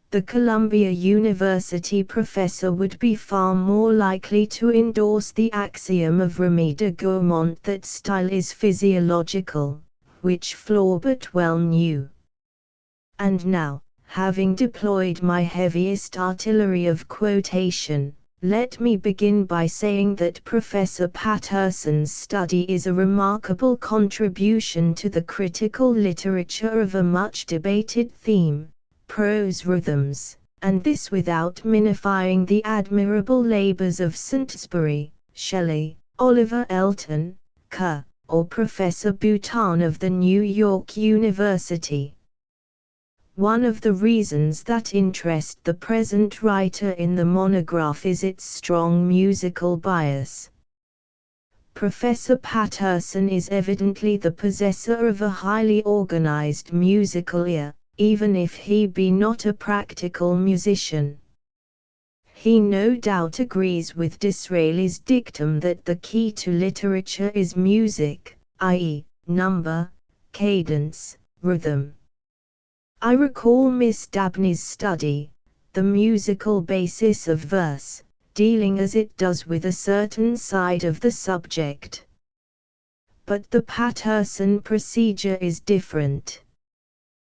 The Columbia University professor would be far more likely to endorse the axiom of Remy de Gourmont that style is physiological, which Flaubert well knew. And now, having deployed my heaviest artillery of quotation, let me begin by saying that Professor Patterson's study is a remarkable contribution to the critical literature of a much debated theme, prose rhythms, and this without minifying the admirable labors of Saintsbury, Shelley, Oliver Elton, Kerr, or Professor Bhutan of the New York University. One of the reasons that interest the present writer in the monograph is its strong musical bias. Professor Patterson is evidently the possessor of a highly organized musical ear, even if he be not a practical musician. He no doubt agrees with Disraeli's dictum that the key to literature is music, i.e., number, cadence, rhythm. I recall Miss Dabney's study, The Musical Basis of Verse, dealing as it does with a certain side of the subject. But the Patterson procedure is different.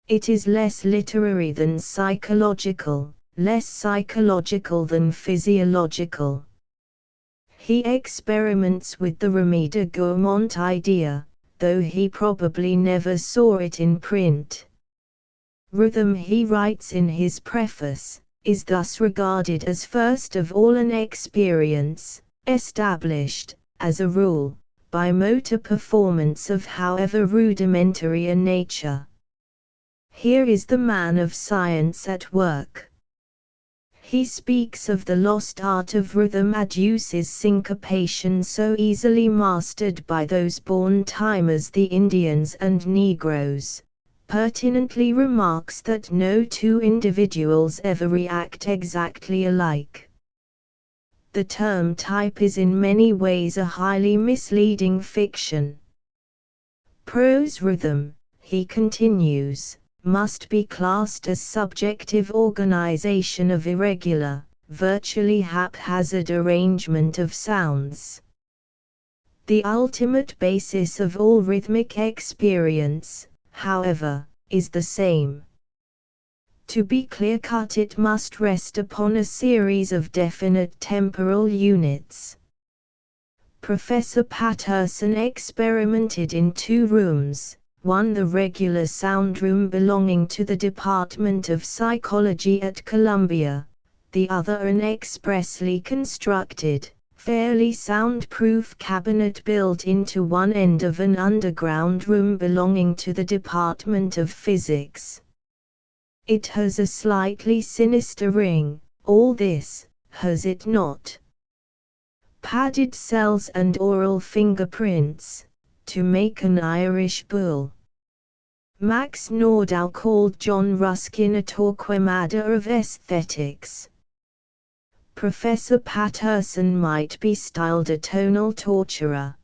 It is less literary than psychological, less psychological than physiological. He experiments with the Remy de Gaumont idea, though he probably never saw it in print. Rhythm, he writes in his preface, is thus regarded as first of all an experience, established, as a rule, by motor performance of however rudimentary a nature. Here is the man of science at work. He speaks of the lost art of rhythm, adduces syncopation so easily mastered by those born timers, the Indians and Negroes, pertinently remarks that no two individuals ever react exactly alike. The term type is in many ways a highly misleading fiction. Prose rhythm, he continues, must be classed as subjective organization of irregular, virtually haphazard arrangement of sounds. The ultimate basis of all rhythmic experience, however, is the same. To be clear-cut, it must rest upon a series of definite temporal units. Professor Patterson experimented in 2 rooms, one the regular sound room belonging to the Department of Psychology at Columbia, the other an expressly constructed, fairly soundproof cabinet built into one end of an underground room belonging to the Department of Physics. It has a slightly sinister ring, all this, has it not? Padded cells and oral fingerprints, to make an Irish bull. Max Nordau called John Ruskin a Torquemada of aesthetics. Professor Patterson might be styled a tonal torturer.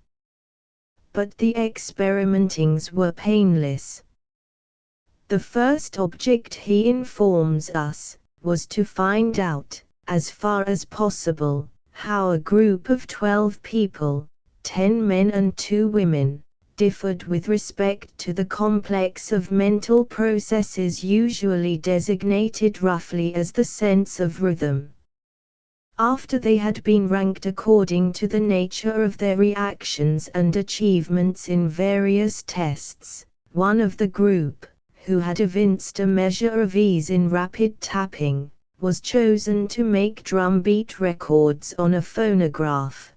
But the experimentings were painless. The first object, he informs us, was to find out, as far as possible, how a group of 12 people, 10 men and 2 women, differed with respect to the complex of mental processes usually designated roughly as the sense of rhythm. After they had been ranked according to the nature of their reactions and achievements in various tests, one of the group, who had evinced a measure of ease in rapid tapping, was chosen to make drumbeat records on a phonograph.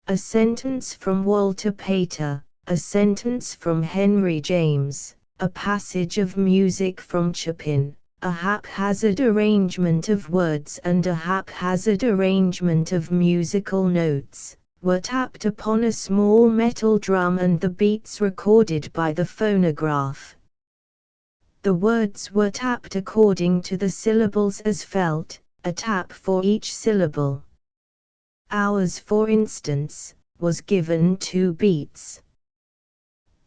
A sentence from Walter Pater, a sentence from Henry James, a passage of music from Chopin, a haphazard arrangement of words and a haphazard arrangement of musical notes, were tapped upon a small metal drum and the beats recorded by the phonograph. The words were tapped according to the syllables as felt, a tap for each syllable. Hours, for instance, was given 2 beats.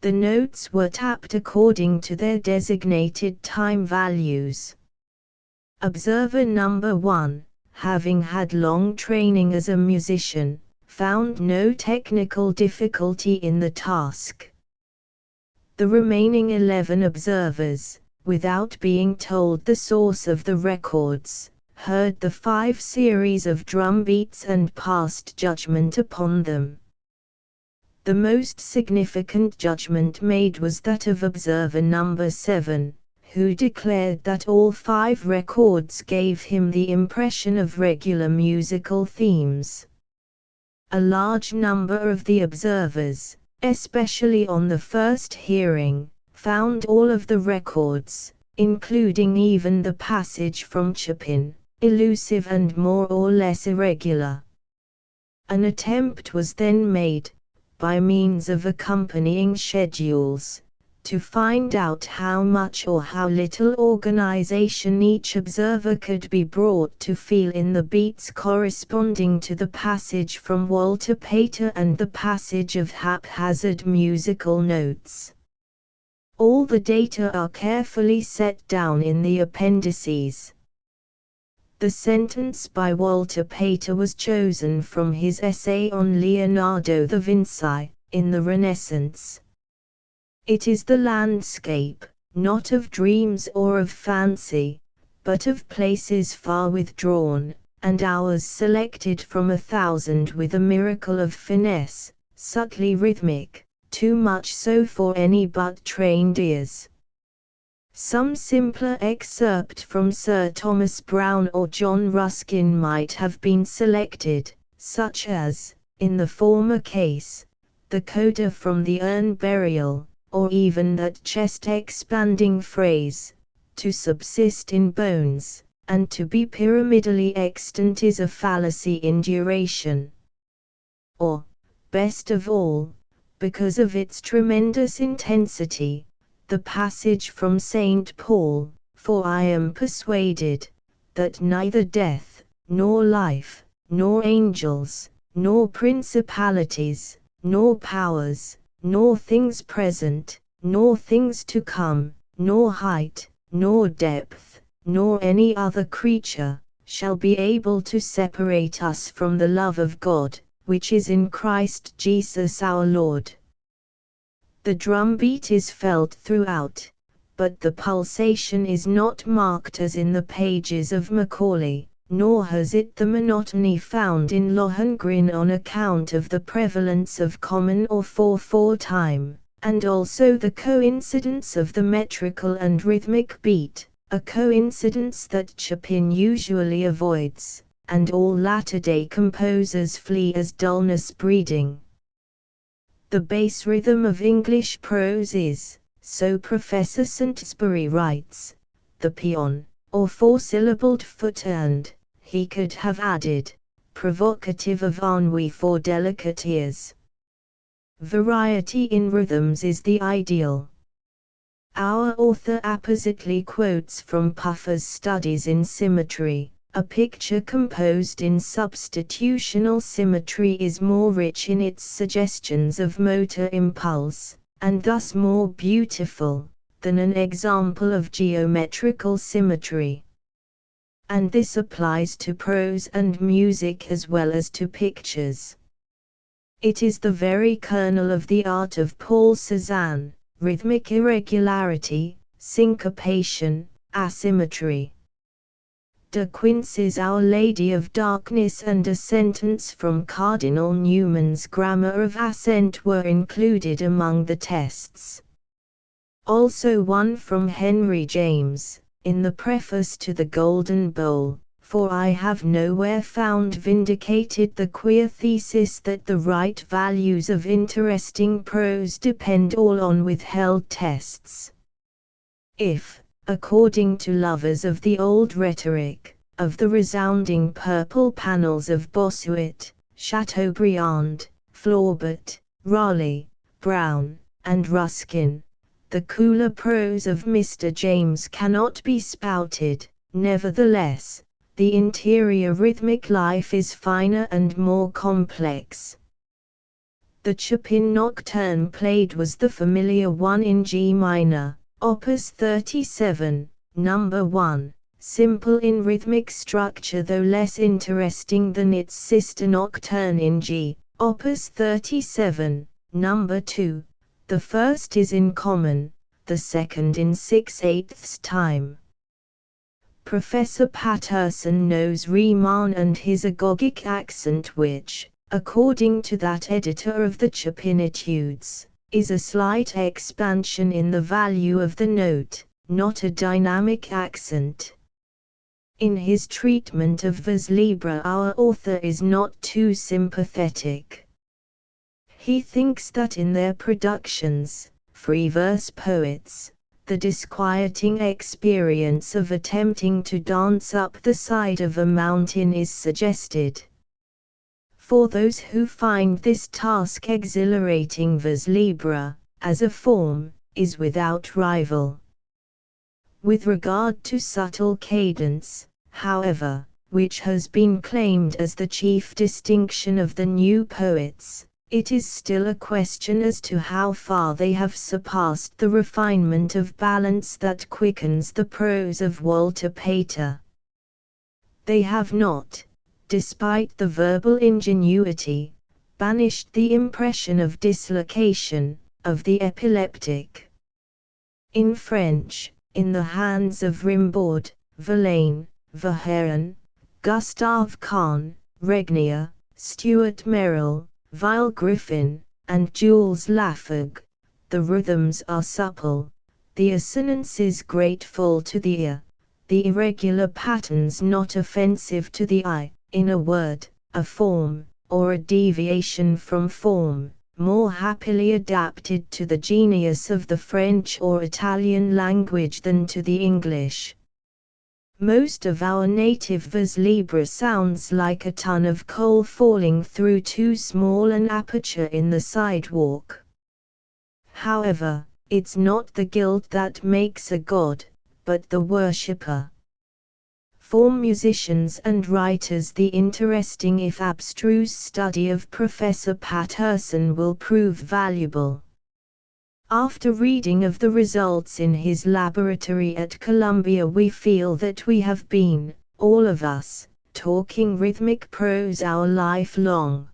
The notes were tapped according to their designated time values. Observer number 1, having had long training as a musician, found no technical difficulty in the task. The remaining 11 observers, without being told the source of the records, heard the 5 series of drum beats and passed judgment upon them. The most significant judgment made was that of observer number 7, who declared that all 5 records gave him the impression of regular musical themes. A large number of the observers, especially on the first hearing, found all of the records, including even the passage from Chopin, elusive and more or less irregular. An attempt was then made, by means of accompanying schedules, to find out how much or how little organization each observer could be brought to feel in the beats corresponding to the passage from Walter Pater and the passage of haphazard musical notes. All the data are carefully set down in the appendices. The sentence by Walter Pater was chosen from his essay on Leonardo da Vinci, in the Renaissance. It is the landscape, not of dreams or of fancy, but of places far withdrawn, and hours selected from 1,000 with a miracle of finesse, subtly rhythmic, too much so for any but trained ears. Some simpler excerpt from Sir Thomas Browne or John Ruskin might have been selected, such as, in the former case, the coda from the urn burial, or even that chest-expanding phrase, "to subsist in bones, and to be pyramidally extant is a fallacy in duration." Or, best of all, because of its tremendous intensity, the passage from St. Paul, "For I am persuaded, that neither death, nor life, nor angels, nor principalities, nor powers, nor things present, nor things to come, nor height, nor depth, nor any other creature, shall be able to separate us from the love of God, which is in Christ Jesus our Lord." The drumbeat is felt throughout, but the pulsation is not marked as in the pages of Macaulay, nor has it the monotony found in Lohengrin on account of the prevalence of common or 4/4 time, and also the coincidence of the metrical and rhythmic beat, a coincidence that Chopin usually avoids, and all latter-day composers flee as dullness breeding. The bass rhythm of English prose is, so Professor Saintsbury writes, the paean, or 4-syllabled foot and, he could have added, provocative of ennui for delicate ears. Variety in rhythms is the ideal. Our author appositely quotes from Puffer's Studies in Symmetry. A picture composed in substitutional symmetry is more rich in its suggestions of motor impulse, and thus more beautiful, than an example of geometrical symmetry. And this applies to prose and music as well as to pictures. It is the very kernel of the art of Paul Cézanne, rhythmic irregularity, syncopation, asymmetry. De Quincey's Our Lady of Darkness and a sentence from Cardinal Newman's Grammar of Assent were included among the tests. Also one from Henry James, in the preface to the Golden Bowl, "For I have nowhere found vindicated the queer thesis that the right values of interesting prose depend all on withheld tests. If, according to lovers of the old rhetoric, of the resounding purple panels of Bossuet, Chateaubriand, Flaubert, Raleigh, Browne, and Ruskin, the cooler prose of Mr. James cannot be spouted, nevertheless, the interior rhythmic life is finer and more complex." The Chopin nocturne played was the familiar one in G minor, Opus 37, No. 1, simple in rhythmic structure though less interesting than its sister nocturne in G, Opus 37, No. 2. The first is in common, the second in 6/8 time. Professor Patterson knows Riemann and his agogic accent which, according to that editor of the Chopin Etudes, is a slight expansion in the value of the note, not a dynamic accent. In his treatment of vers libre, our author is not too sympathetic. He thinks that in their productions, free verse poets, the disquieting experience of attempting to dance up the side of a mountain is suggested. For those who find this task exhilarating, vers libre, as a form, is without rival. With regard to subtle cadence, however, which has been claimed as the chief distinction of the new poets, it is still a question as to how far they have surpassed the refinement of balance that quickens the prose of Walter Pater. They have not, despite the verbal ingenuity, banished the impression of dislocation, of the epileptic. In French, in the hands of Rimbaud, Verlaine, Verhaeren, Gustave Kahn, Regnier, Stuart Merrill, Weil Griffin, and Jules Laforgue, the rhythms are supple, the assonances grateful to the ear, the irregular patterns not offensive to the eye, in a word, a form, or a deviation from form, more happily adapted to the genius of the French or Italian language than to the English. Most of our native vers libre sounds like a ton of coal falling through too small an aperture in the sidewalk. However, it's not the guild that makes a god, but the worshipper. For musicians and writers, the interesting if abstruse study of Professor Patterson will prove valuable. After reading of the results in his laboratory at Columbia, we feel that we have been, all of us, talking rhythmic prose our life long.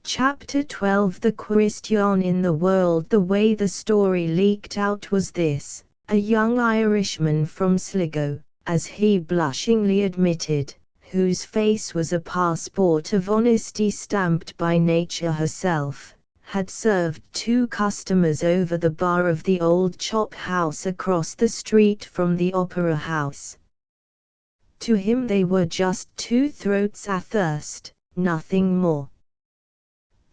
Chapter 12. The question in the world. The way the story leaked out was this: a young Irishman from Sligo, as he blushingly admitted, whose face was a passport of honesty stamped by nature herself, had served 2 customers over the bar of the old chop house across the street from the opera house. To him they were just 2 throats athirst, nothing more.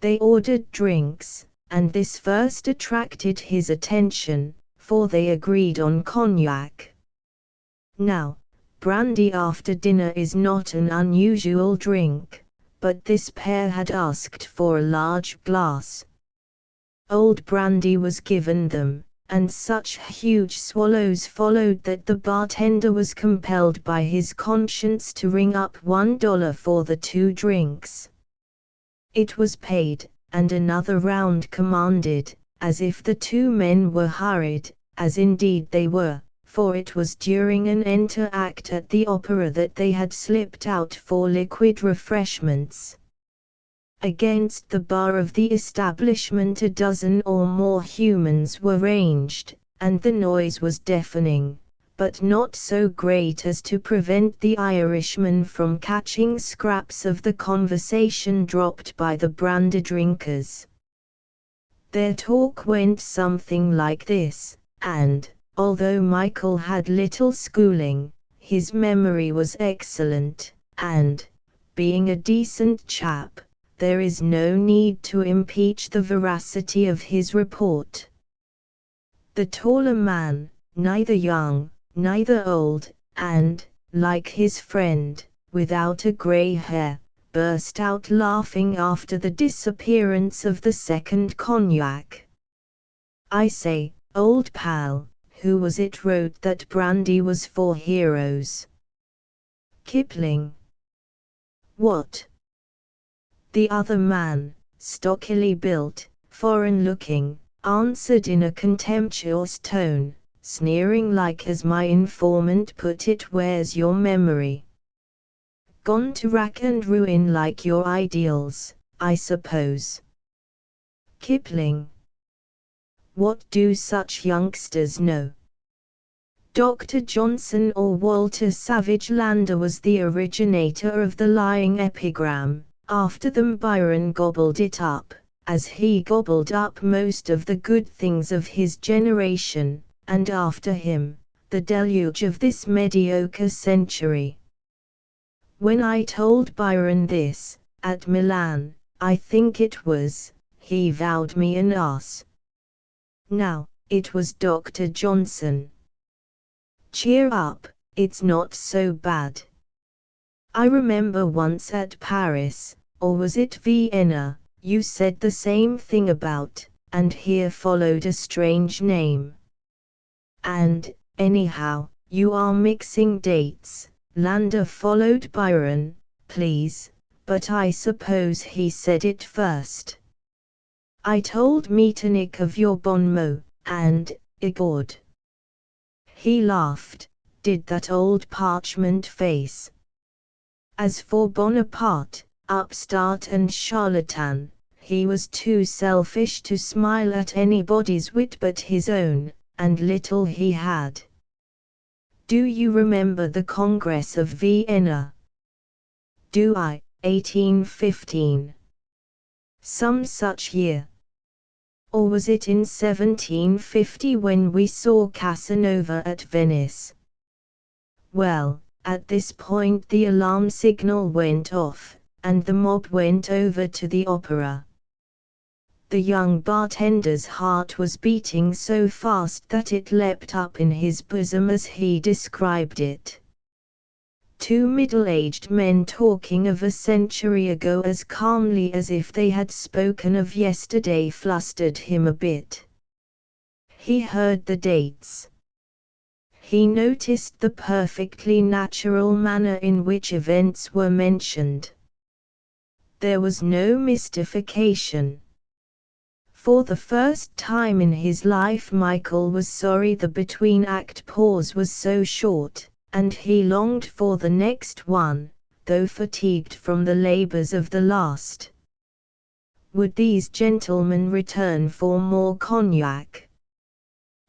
They ordered drinks, and this first attracted his attention, for they agreed on cognac. Now, brandy after dinner is not an unusual drink, but this pair had asked for a large glass. Old brandy was given them, and such huge swallows followed that the bartender was compelled by his conscience to ring up $1 for the 2 drinks. It was paid, and another round commanded, as if the 2 men were hurried, as indeed they were, for it was during an entr'acte at the opera that they had slipped out for liquid refreshments. Against the bar of the establishment a dozen or more humans were ranged, and the noise was deafening, but not so great as to prevent the Irishman from catching scraps of the conversation dropped by the brandy drinkers. Their talk went something like this, and, although Michael had little schooling, his memory was excellent, and, being a decent chap, there is no need to impeach the veracity of his report. The taller man, neither young, neither old, and, like his friend, without a grey hair, burst out laughing after the disappearance of the second cognac. "I say, old pal, who was it wrote that brandy was for heroes?" "Kipling." "What?" The other man, stockily built, foreign-looking, answered in a contemptuous tone, sneering like as my informant put it. "Where's your memory? Gone to rack and ruin like your ideals, I suppose." "Kipling. What do such youngsters know? Dr. Johnson or Walter Savage Landor was the originator of the lying epigram. After them Byron gobbled it up, as he gobbled up most of the good things of his generation, and after him, the deluge of this mediocre century. When I told Byron this, at Milan, I think it was, he vowed me an ass. Now, it was Dr. Johnson. Cheer up, it's not so bad. I remember once at Paris, or was it Vienna, you said the same thing about, and here followed a strange name. And, anyhow, you are mixing dates. Landor followed Byron, please, but I suppose he said it first. I told Metternich of your bon mot, and, ignored. He laughed, did that old parchment face. As for Bonaparte, upstart and charlatan, he was too selfish to smile at anybody's wit but his own, and little he had. Do you remember the Congress of Vienna? Do I, 1815. Some such year. Or was it in 1750 when we saw Casanova at Venice? Well, at this point the alarm signal went off, and the mob went over to the opera. The young bartender's heart was beating so fast that it leapt up in his bosom as he described it. Two middle-aged men talking of a century ago as calmly as if they had spoken of yesterday flustered him a bit. He heard the dates. He noticed the perfectly natural manner in which events were mentioned. There was no mystification. For the first time in his life Michael was sorry the between-act pause was so short, and he longed for the next one, though fatigued from the labors of the last. Would these gentlemen return for more cognac?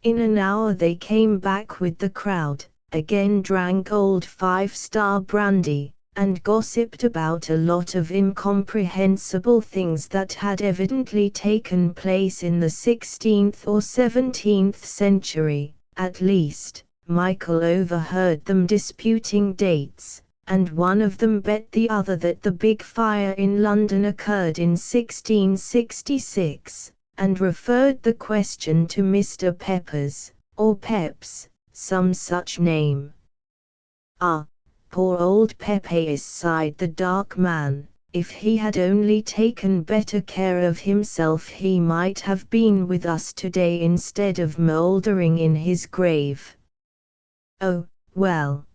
In an hour they came back with the crowd, again drank old five-star brandy, and gossiped about a lot of incomprehensible things that had evidently taken place in the 16th or 17th century. At least, Michael overheard them disputing dates, and one of them bet the other that the big fire in London occurred in 1666, and referred the question to Mr. Peppers, or Peps, some such name. Ah, poor old Pepys, sighed the dark man, if he had only taken better care of himself he might have been with us today instead of mouldering in his grave. Oh, well.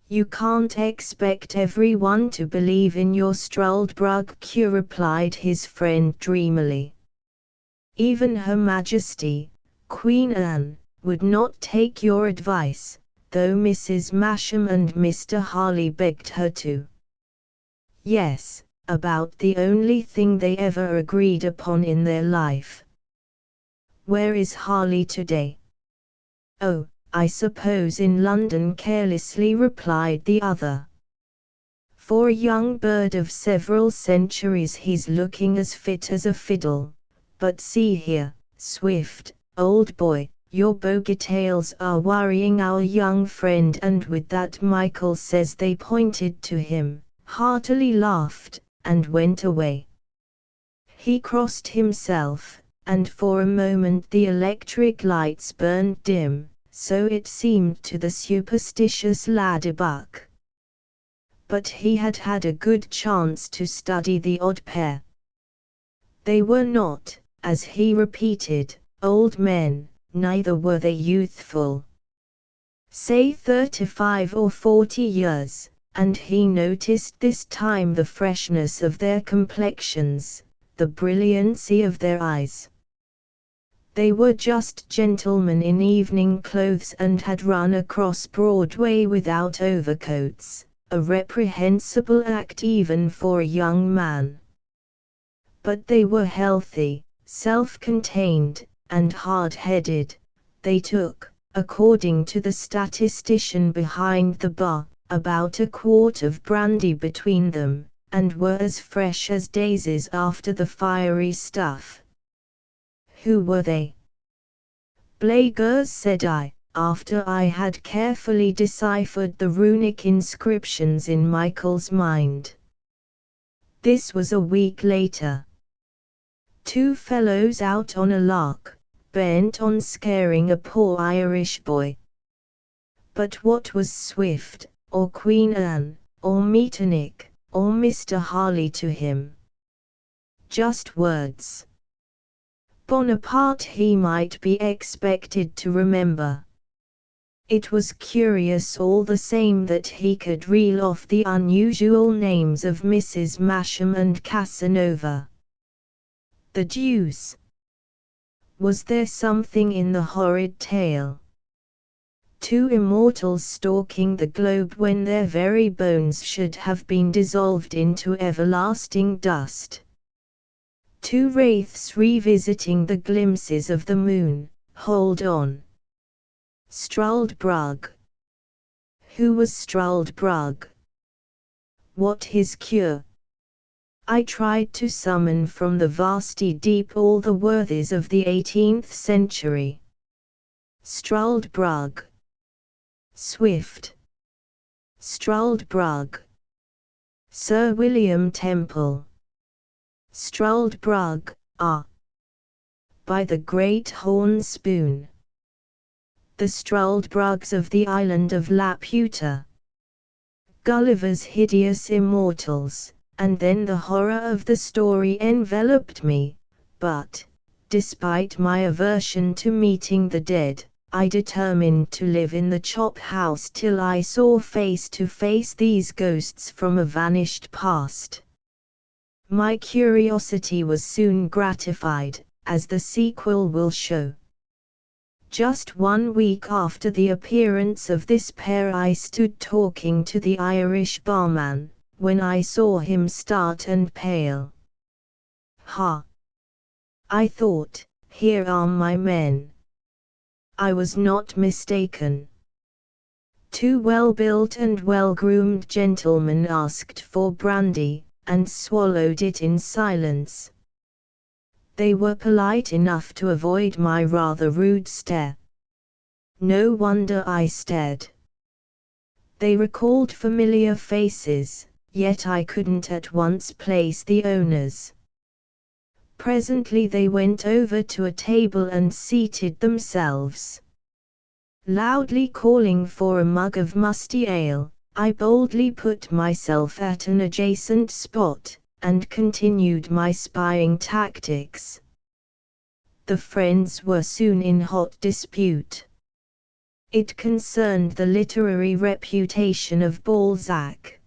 You can't expect everyone to believe in your Struldbrug cure, replied his friend dreamily. Even Her Majesty, Queen Anne, would not take your advice, though Mrs. Masham and Mr. Harley begged her to. Yes, about the only thing they ever agreed upon in their life. Where is Harley today? Oh, I suppose in London, carelessly replied the other. For a young bird of several centuries he's looking as fit as a fiddle. But see here, Swift, old boy, your bogey-tails are worrying our young friend, and with that Michael says they pointed to him, heartily laughed, and went away. He crossed himself, and for a moment the electric lights burned dim, so it seemed to the superstitious ladderbuck. But he had had a good chance to study the odd pair. They were not, as he repeated, old men, neither were they youthful. Say 35 or 40 years, and he noticed this time the freshness of their complexions, the brilliancy of their eyes. They were just gentlemen in evening clothes and had run across Broadway without overcoats, a reprehensible act even for a young man. But they were healthy, self-contained, and hard-headed. They took, according to the statistician behind the bar, about a quart of brandy between them, and were as fresh as daisies after the fiery stuff. Who were they? Blagers, said I, after I had carefully deciphered the runic inscriptions in Michael's mind. This was a week later. Two fellows out on a lark, bent on scaring a poor Irish boy. But what was Swift, or Queen Anne, or Metternich, or Mr. Harley to him? Just words. Bonaparte he might be expected to remember. It was curious all the same that he could reel off the unusual names of Mrs. Masham and Casanova. The deuce! Was there something in the horrid tale? Two immortals stalking the globe when their very bones should have been dissolved into everlasting dust. Two wraiths revisiting the glimpses of the moon. Hold on. Struldbrug. Who was Struldbrug? What his cure? I tried to summon from the vasty deep all the worthies of the 18th century. Struldbrug. Swift. Struldbrug. Sir William Temple. Struldbrug, ah! By the great horn spoon. The Struldbrugs of the island of Laputa. Gulliver's hideous immortals, and then the horror of the story enveloped me, but, despite my aversion to meeting the dead, I determined to live in the chop house till I saw face to face these ghosts from a vanished past. My curiosity was soon gratified, as the sequel will show. Just 1 week after the appearance of this pair I stood talking to the Irish barman, when I saw him start and pale. Ha! I thought, here are my men. I was not mistaken. Two well-built and well-groomed gentlemen asked for brandy, and swallowed it in silence. They were polite enough to avoid my rather rude stare. No wonder I stared. They recalled familiar faces, yet I couldn't at once place the owners. Presently they went over to a table and seated themselves. Loudly calling for a mug of musty ale, I boldly put myself at an adjacent spot, and continued my spying tactics. The friends were soon in hot dispute. It concerned the literary reputation of Balzac.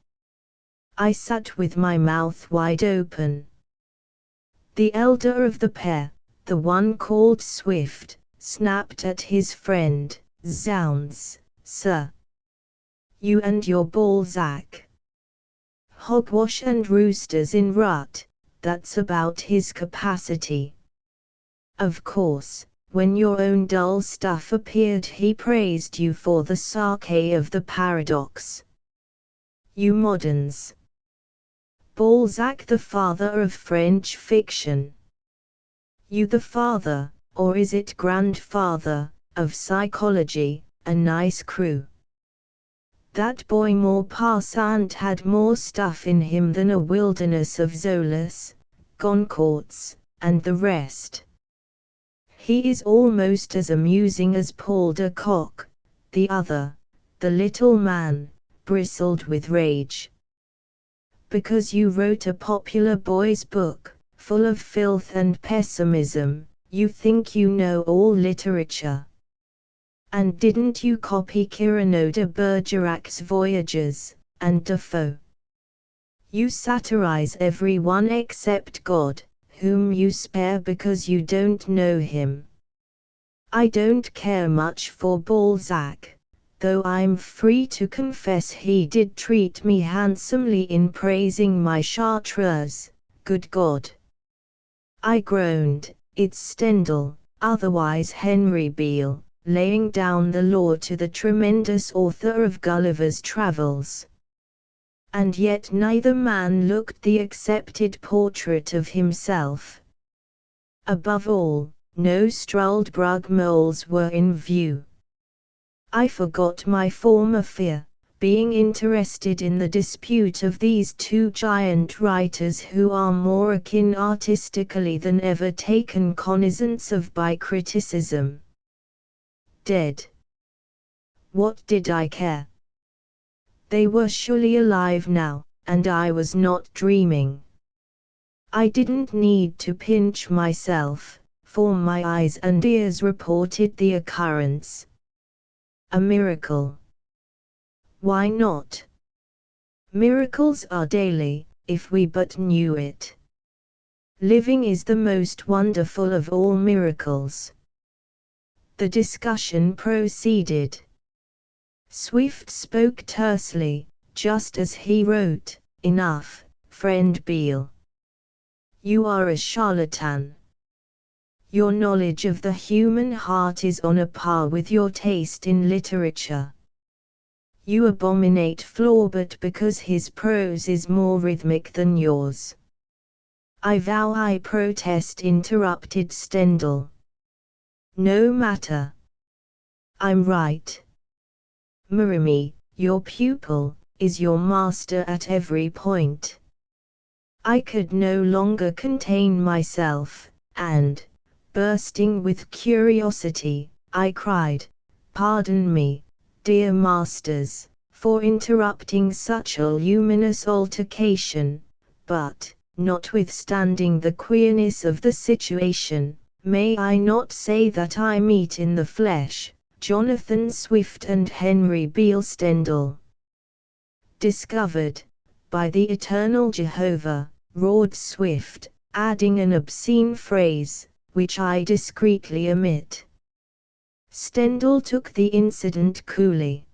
I sat with my mouth wide open. The elder of the pair, the one called Swift, snapped at his friend. Zounds, sir! You and your Balzac. Hogwash and roosters in rut, that's about his capacity. Of course, when your own dull stuff appeared he praised you for the sake of the paradox. You moderns. Balzac the father of French fiction. You the father, or is it grandfather, of psychology, a nice crew. That boy Maupassant had more stuff in him than a wilderness of Zolas, Goncourts, and the rest. He is almost as amusing as Paul de Kock. The other, the little man, bristled with rage. Because you wrote a popular boys' book, full of filth and pessimism, you think you know all literature. And didn't you copy Cyrano de Bergerac's Voyages, and Defoe? You satirize everyone except God, whom you spare because you don't know him. I don't care much for Balzac, though I'm free to confess he did treat me handsomely in praising my Chartreuse, good God. I groaned, it's Stendhal, otherwise Henry Beale, laying down the law to the tremendous author of Gulliver's Travels. And yet neither man looked the accepted portrait of himself. Above all, no Struldbrug moles were in view. I forgot my former fear, being interested in the dispute of these two giant writers who are more akin artistically than ever taken cognizance of by criticism. Dead. What did I care? They were surely alive now, and I was not dreaming. I didn't need to pinch myself, for my eyes and ears reported the occurrence. A miracle. Why not? Miracles are daily, if we but knew it. Living is the most wonderful of all miracles. The discussion proceeded. Swift spoke tersely, just as he wrote, "Enough, friend Beale. You are a charlatan. Your knowledge of the human heart is on a par with your taste in literature. You abominate Flaubert because his prose is more rhythmic than yours." "I vow I protest," interrupted Stendhal. "No matter. I'm right. Murimi, your pupil, is your master at every point." I could no longer contain myself, and, bursting with curiosity, I cried, "Pardon me, dear masters, for interrupting such a luminous altercation, but, notwithstanding the queerness of the situation, may I not say that I meet in the flesh, Jonathan Swift and Henry Beale Stendhal?" "Discovered, by the eternal Jehovah," roared Swift, adding an obscene phrase, which I discreetly omit. Stendhal took the incident coolly.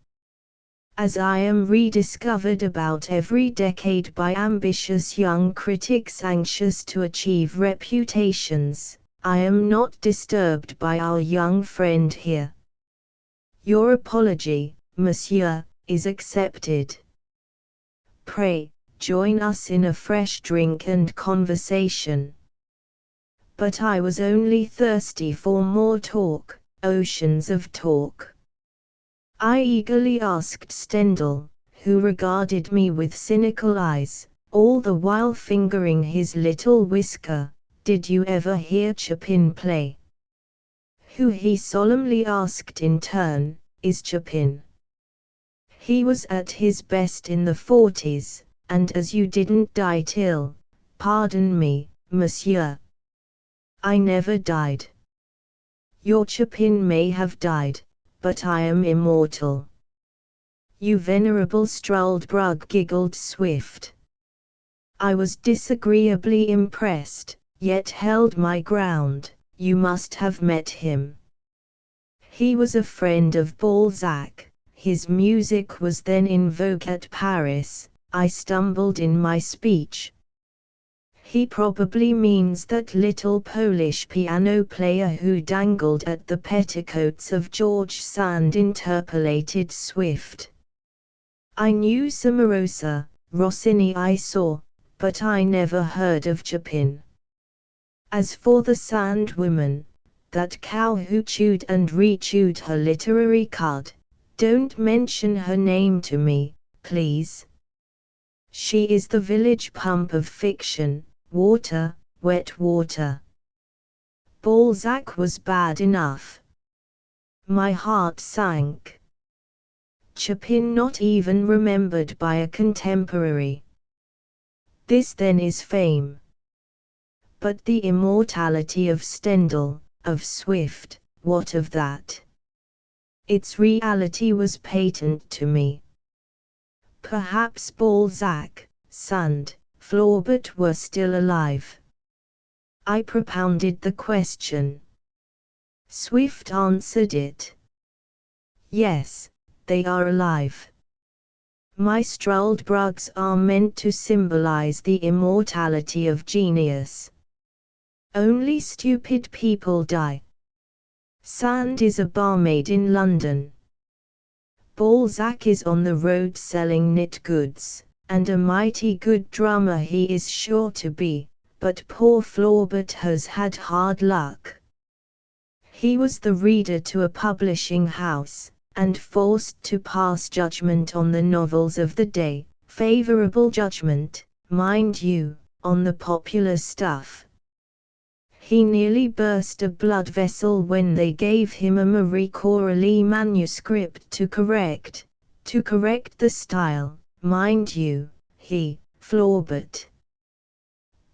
"As I am rediscovered about every decade by ambitious young critics anxious to achieve reputations, I am not disturbed by our young friend here. Your apology, monsieur, is accepted. Pray, join us in a fresh drink and conversation." But I was only thirsty for more talk, oceans of talk. I eagerly asked Stendhal, who regarded me with cynical eyes, all the while fingering his little whisker, "Did you ever hear Chopin play?" "Who," he solemnly asked in turn, "is Chopin?" "He was at his best in the 40s, and as you didn't die till, pardon me, monsieur." "I never died." "Your Chopin may have died, but I am immortal." "You venerable Struldbrug," giggled Swift. I was disagreeably impressed, yet held my ground. "You must have met him. He was a friend of Balzac. His music was then in vogue at Paris." I stumbled in my speech. "He probably means that little Polish piano player who dangled at the petticoats of George Sand," interpolated Swift. "I knew Cimarosa, Rossini I saw, but I never heard of Chopin. As for the Sand woman, that cow who chewed and re-chewed her literary cud, don't mention her name to me, please. She is the village pump of fiction, water, wet water. Balzac was bad enough." My heart sank. Chopin not even remembered by a contemporary. This then is fame. But the immortality of Stendhal, of Swift, what of that? Its reality was patent to me. Perhaps Balzac, Sand, Flaubert were still alive. I propounded the question. Swift answered it. "Yes, they are alive. My Struldbrugs are meant to symbolize the immortality of genius. Only stupid people die. Sand is a barmaid in London. Balzac is on the road selling knit goods, and a mighty good drummer he is sure to be, but poor Flaubert has had hard luck. He was the reader to a publishing house, and forced to pass judgment on the novels of the day, favorable judgment, mind you, on the popular stuff. He nearly burst a blood vessel when they gave him a Marie Corelli manuscript to correct the style, mind you, he, Flaubert.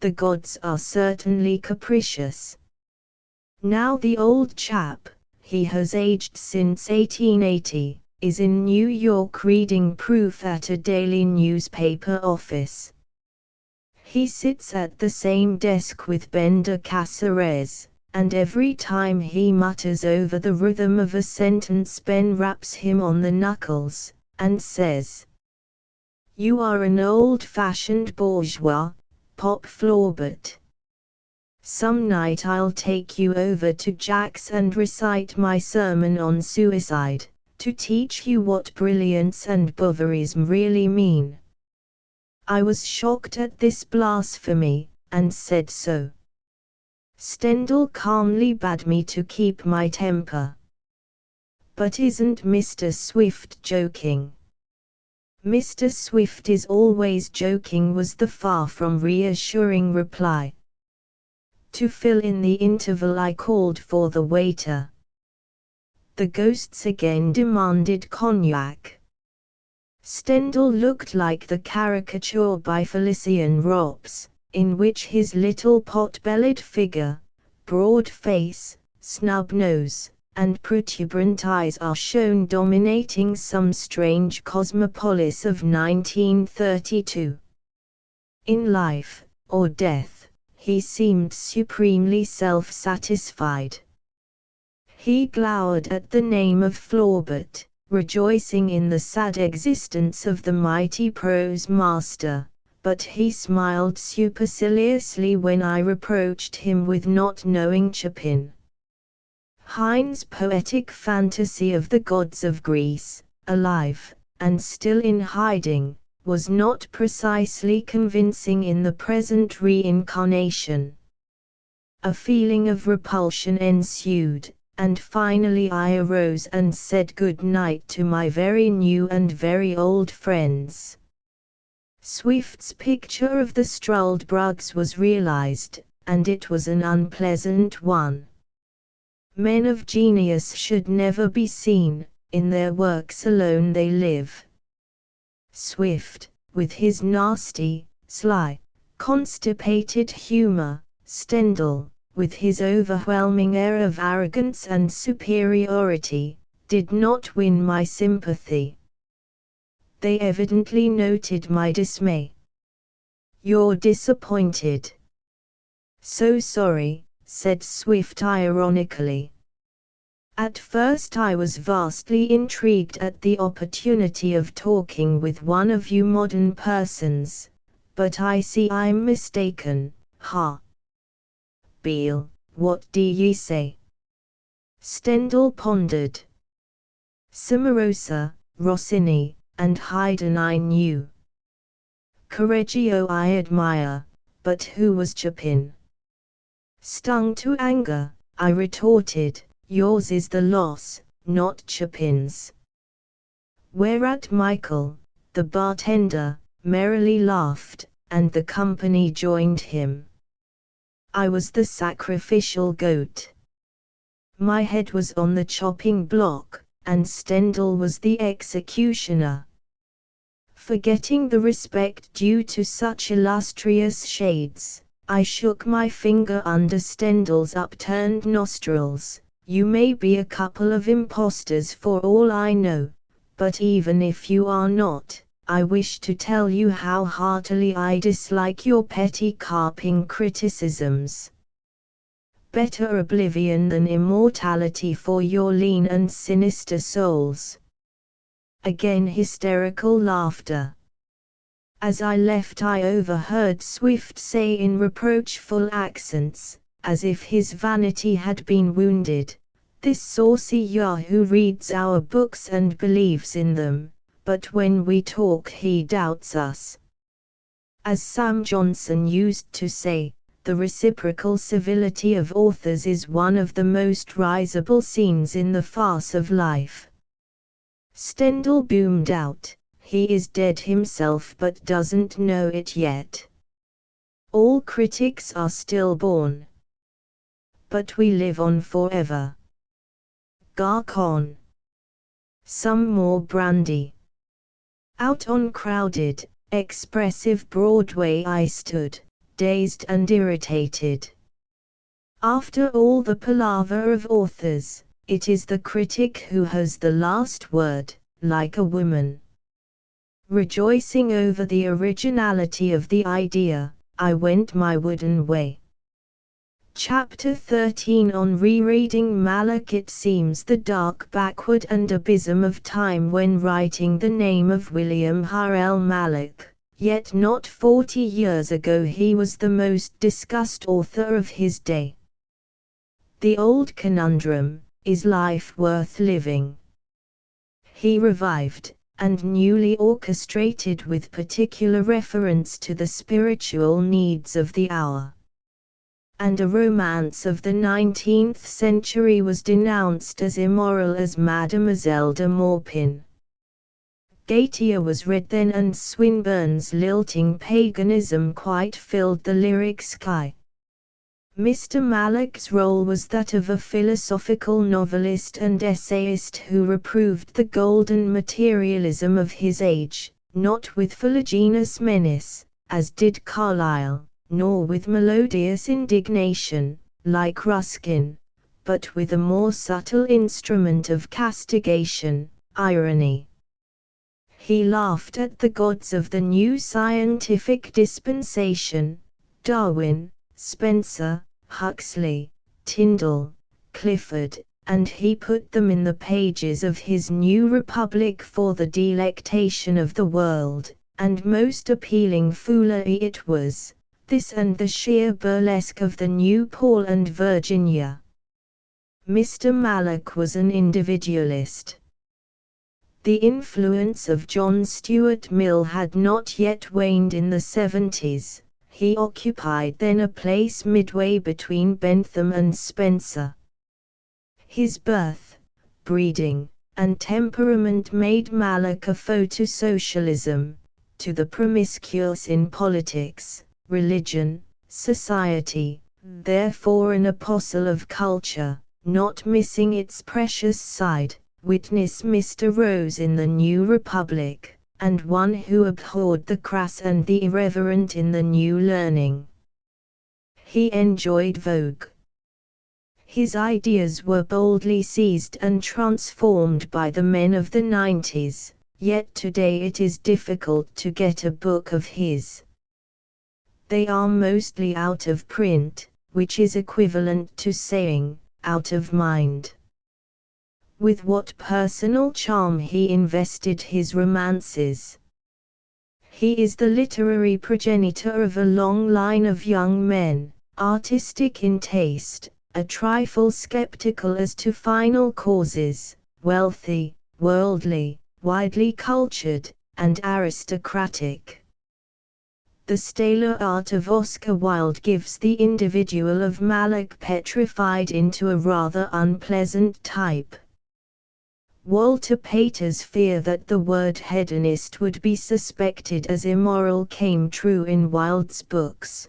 The gods are certainly capricious. Now the old chap, he has aged since 1880, is in New York reading proof at a daily newspaper office. He sits at the same desk with Bender Caceres, and every time he mutters over the rhythm of a sentence Ben raps him on the knuckles, and says, "You are an old-fashioned bourgeois, Pop Flaubert. Some night I'll take you over to Jack's and recite my sermon on suicide, to teach you what brilliance and Bovarism really mean." I was shocked at this blasphemy, and said so. Stendhal calmly bade me to keep my temper. "But isn't Mr. Swift joking?" "Mr. Swift is always joking," was the far from reassuring reply. To fill in the interval I called for the waiter. The ghosts again demanded cognac. Stendhal looked like the caricature by Felician Rops, in which his little pot-bellied figure, broad face, snub nose, and protuberant eyes are shown dominating some strange cosmopolis of 1932. In life, or death, he seemed supremely self-satisfied. He glowered at the name of Flaubert, rejoicing in the sad existence of the mighty prose master, but he smiled superciliously when I reproached him with not knowing Chopin. Heine's poetic fantasy of the gods of Greece, alive, and still in hiding, was not precisely convincing in the present reincarnation. A feeling of repulsion ensued, and finally I arose and said good night to my very new and very old friends. Swift's picture of the Struldbrugs was realized, and it was an unpleasant one. Men of genius should never be seen, in their works alone they live. Swift, with his nasty, sly, constipated humor, Stendhal, with his overwhelming air of arrogance and superiority, did not win my sympathy. They evidently noted my dismay. "You're disappointed." "So sorry," said Swift ironically. "At first I was vastly intrigued at the opportunity of talking with one of you modern persons, but I see I'm mistaken, ha. Beale, what do ye say?" Stendhal pondered. Cimarosa, Rossini, and Haydn I knew. Correggio I admire, but who was Chopin? Stung to anger, I retorted, yours is the loss, not Chopin's. Whereat Michael, the bartender, merrily laughed, and the company joined him. I was the sacrificial goat. My head was on the chopping block, and Stendhal was the executioner. Forgetting the respect due to such illustrious shades, I shook my finger under Stendhal's upturned nostrils. "You may be a couple of impostors for all I know, but even if you are not, I wish to tell you how heartily I dislike your petty carping criticisms. Better oblivion than immortality for your lean and sinister souls." Again hysterical laughter. As I left I overheard Swift say in reproachful accents, as if his vanity had been wounded, "This saucy yahoo reads our books and believes in them, but when we talk he doubts us. As Sam Johnson used to say, The reciprocal civility of authors is one of the most risible scenes in the farce of life. Stendhal boomed out, "He is dead himself but doesn't know it yet. All critics are stillborn. But we live on forever." Garcon. Some more brandy. Out on crowded, expressive Broadway I stood, dazed and irritated. After all the palaver of authors, it is the critic who has the last word, like a woman. Rejoicing over the originality of the idea, I went my wooden way. Chapter 13 On rereading Malak. It seems the dark backward and abysm of time when writing the name of William Harel Malak, yet not 40 years ago he was the most discussed author of his day. The old conundrum, is life worth living? He revived, and newly orchestrated with particular reference to the spiritual needs of the hour. And a romance of the 19th century was denounced as immoral as Mademoiselle de Maupin. Gautier was read then, and Swinburne's lilting paganism quite filled the lyric sky. Mr. Malak's role was that of a philosophical novelist and essayist who reproved the golden materialism of his age, not with fuliginous menace, as did Carlyle, nor with melodious indignation, like Ruskin, but with a more subtle instrument of castigation, irony. He laughed at the gods of the new scientific dispensation, Darwin, Spencer, Huxley, Tyndall, Clifford, and he put them in the pages of his New Republic for the delectation of the world, and most appealing foolery it was, this and the sheer burlesque of the New Paul and Virginia. Mr. Malak was an individualist. The influence of John Stuart Mill had not yet waned in the 70s. He occupied then a place midway between Bentham and Spencer. His birth, breeding, and temperament made Malak a foe to socialism, to the promiscuous in politics, religion, society, therefore an apostle of culture, not missing its precious side, witness Mr. Rose in the New Republic, and one who abhorred the crass and the irreverent in the New Learning. He enjoyed vogue. His ideas were boldly seized and transformed by the men of the 90s, yet today it is difficult to get a book of his. They are mostly out of print, which is equivalent to saying, out of mind. With what personal charm he invested his romances. He is the literary progenitor of a long line of young men, artistic in taste, a trifle skeptical as to final causes, wealthy, worldly, widely cultured, and aristocratic. The staler art of Oscar Wilde gives the individual of Malak petrified into a rather unpleasant type. Walter Pater's fear that the word hedonist would be suspected as immoral came true in Wilde's books.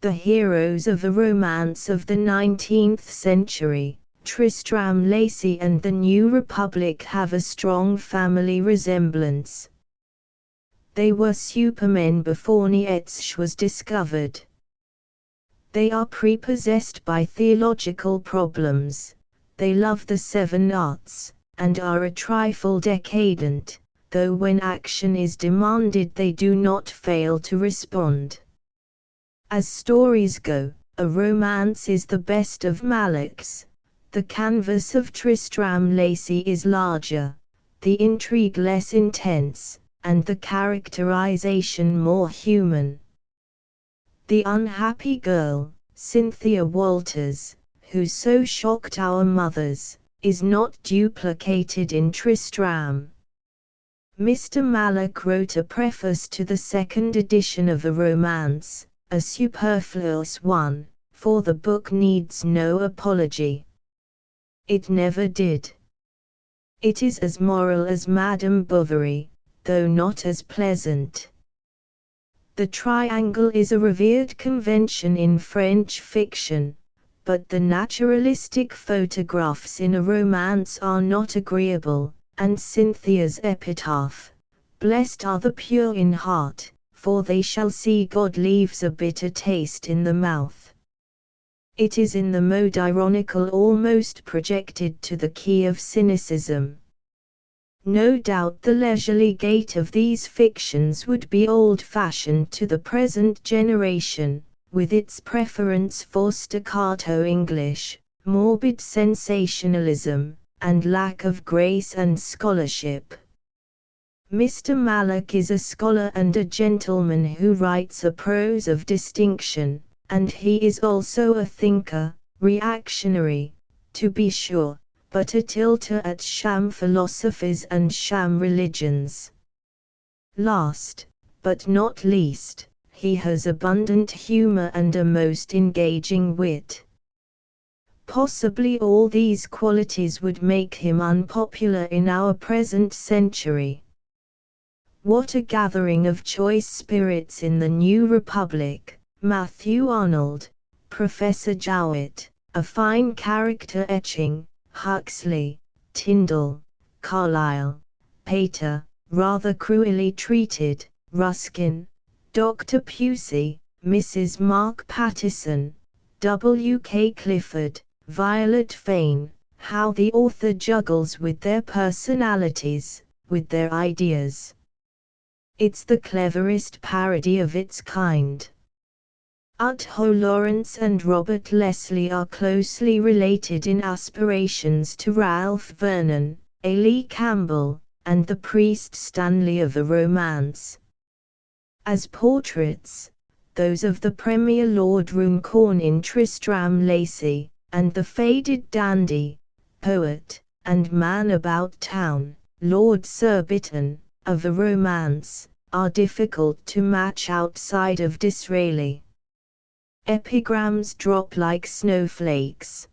The heroes of a romance of the 19th century, Tristram Lacey and the New Republic, have a strong family resemblance. They were supermen before Nietzsche was discovered. They are prepossessed by theological problems. They love the 7 arts, and are a trifle decadent, though when action is demanded they do not fail to respond. As stories go, a romance is the best of Malak's. The canvas of Tristram Lacey is larger, the intrigue less intense, and the characterization more human. The unhappy girl, Cynthia Walters, who so shocked our mothers, is not duplicated in Tristram. Mr. Malak wrote a preface to the second edition of a romance, a superfluous one, for the book needs no apology. It never did. It is as moral as Madame Bovary, though not as pleasant. The triangle is a revered convention in French fiction, but the naturalistic photographs in a romance are not agreeable, and Cynthia's epitaph, "Blessed are the pure in heart, for they shall see God," leaves a bitter taste in the mouth. It is in the mode ironical, almost projected to the key of cynicism. No doubt the leisurely gait of these fictions would be old-fashioned to the present generation, with its preference for staccato English, morbid sensationalism, and lack of grace and scholarship. Mr. Mallock is a scholar and a gentleman who writes a prose of distinction, and he is also a thinker, reactionary, to be sure, but a tilter at sham philosophies and sham religions. Last, but not least, he has abundant humor and a most engaging wit. Possibly all these qualities would make him unpopular in our present century. What a gathering of choice spirits in the New Republic! Matthew Arnold, Professor Jowett, a fine character etching, Huxley, Tyndall, Carlyle, Pater, rather cruelly treated, Ruskin, Dr. Pusey, Mrs. Mark Pattison, W. K. Clifford, Violet Fane, how the author juggles with their personalities, with their ideas. It's the cleverest parody of its kind. Utho Lawrence and Robert Leslie are closely related in aspirations to Ralph Vernon, A. Lee Campbell, and the priest Stanley of the romance. As portraits, those of the Premier Lord Runcorn in Tristram Lacey, and the faded dandy, poet, and man about town, Lord Surbiton, of the romance, are difficult to match outside of Disraeli. Epigrams drop like snowflakes.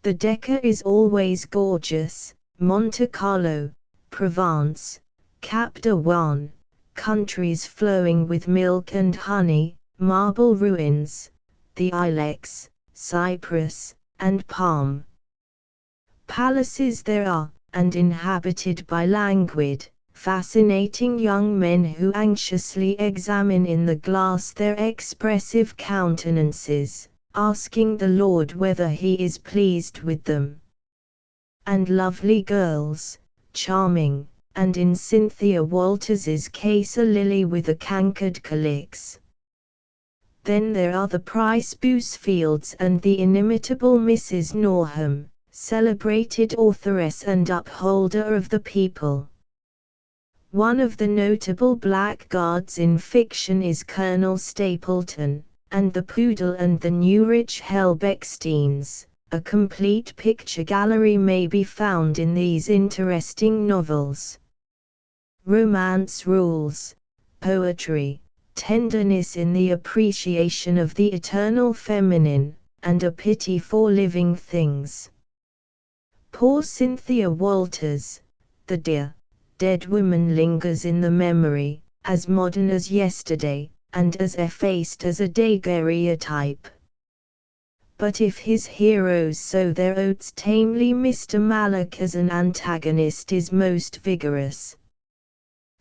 The Decca is always gorgeous, Monte Carlo, Provence, Cap d'Awan, countries flowing with milk and honey, marble ruins, the ilex, cypress, and palm. Palaces there are, and inhabited by languid, fascinating young men who anxiously examine in the glass their expressive countenances, asking the Lord whether he is pleased with them. And lovely girls, charming, and in Cynthia Walters's case a lily with a cankered calyx. Then there are the Price Bousfields and the inimitable Mrs. Norham, celebrated authoress and upholder of the people. One of the notable blackguards in fiction is Colonel Stapleton, and the Poodle and the Newrich Helbecksteins. A complete picture gallery may be found in these interesting novels. Romance rules, poetry, tenderness in the appreciation of the eternal feminine, and a pity for living things. Poor Cynthia Walters, the dear, dead woman lingers in the memory, as modern as yesterday, and as effaced as a daguerreotype. But if his heroes sow their oats tamely, Mr. Mallock as an antagonist is most vigorous.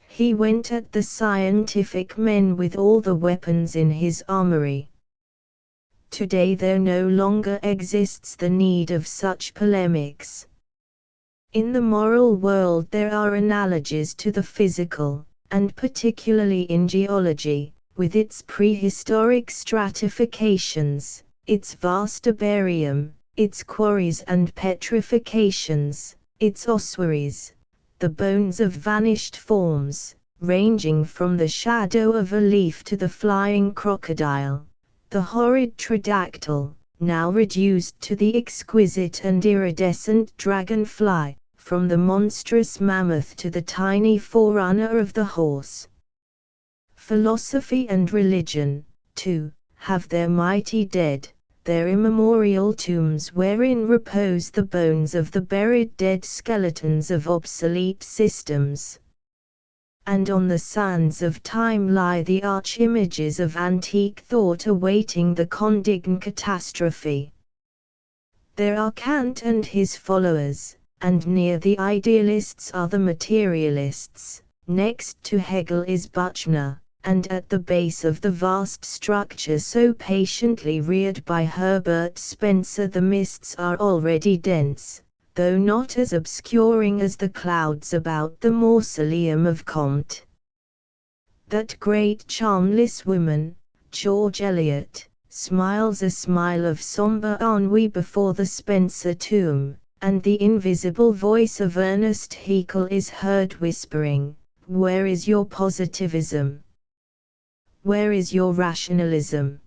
He went at the scientific men with all the weapons in his armory. Today there no longer exists the need of such polemics. In the moral world there are analogies to the physical, and particularly in geology, with its prehistoric stratifications, its vast herbarium, its quarries and petrifications, its ossuaries, the bones of vanished forms, ranging from the shadow of a leaf to the flying crocodile, the horrid tridactyl, now reduced to the exquisite and iridescent dragonfly, from the monstrous mammoth to the tiny forerunner of the horse. Philosophy and religion, too, have their mighty dead, their immemorial tombs wherein repose the bones of the buried dead skeletons of obsolete systems. And on the sands of time lie the arch-images of antique thought awaiting the condign catastrophe. There are Kant and his followers, and near the idealists are the materialists, next to Hegel is Buchner, and at the base of the vast structure so patiently reared by Herbert Spencer the mists are already dense, though not as obscuring as the clouds about the mausoleum of Comte. That great charmless woman, George Eliot, smiles a smile of somber ennui before the Spencer tomb, and the invisible voice of Ernest Haeckel is heard whispering, "Where is your positivism? Where is your rationalism?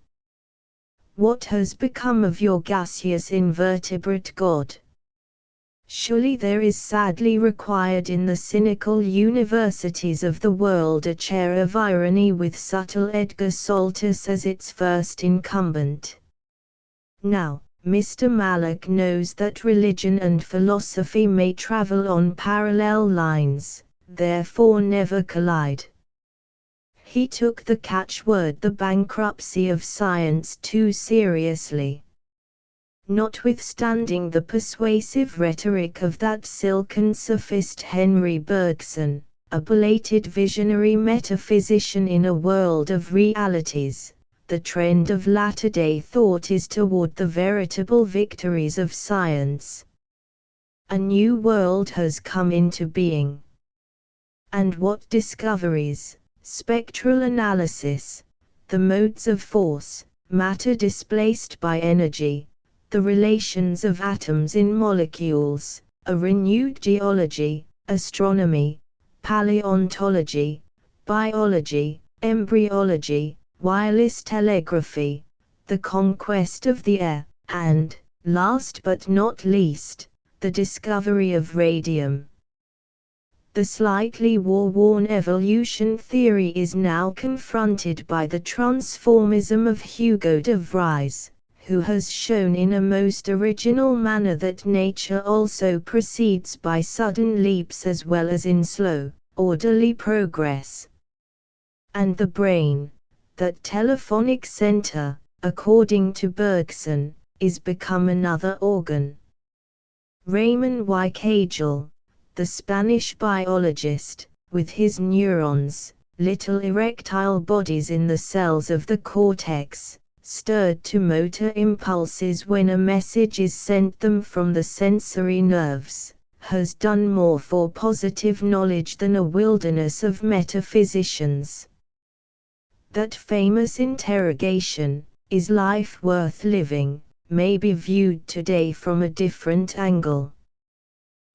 What has become of your gaseous invertebrate God?" Surely there is sadly required in the cynical universities of the world a chair of irony with subtle Edgar Saltus as its first incumbent. Now, Mr. Mallock knows that religion and philosophy may travel on parallel lines, therefore never collide. He took the catchword "the bankruptcy of science" too seriously. Notwithstanding the persuasive rhetoric of that silken sophist Henry Bergson, a belated visionary metaphysician in a world of realities, the trend of latter-day thought is toward the veritable victories of science. A new world has come into being. And what discoveries! Spectral analysis, the modes of force, matter displaced by energy, the relations of atoms in molecules, a renewed geology, astronomy, paleontology, biology, embryology, wireless telegraphy, the conquest of the air, and, last but not least, the discovery of radium. The slightly war-worn evolution theory is now confronted by the transformism of Hugo de Vries, who has shown in a most original manner that nature also proceeds by sudden leaps as well as in slow, orderly progress. And the brain, that telephonic center, according to Bergson, is become another organ. Raymond Y. Cagel, the Spanish biologist, with his neurons, little erectile bodies in the cells of the cortex, stirred to motor impulses when a message is sent them from the sensory nerves, has done more for positive knowledge than a wilderness of metaphysicians. That famous interrogation, "Is life worth living?" may be viewed today from a different angle.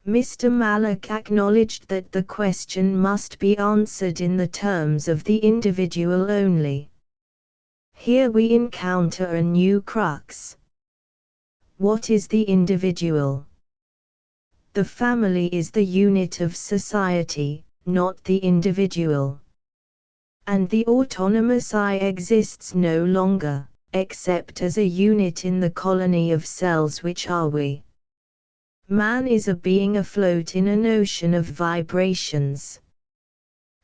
Mr. Mallock acknowledged that the question must be answered in the terms of the individual only. Here we encounter a new crux. What is the individual? The family is the unit of society, not the individual. And the autonomous I exists no longer, except as a unit in the colony of cells which are we. Man is a being afloat in an ocean of vibrations.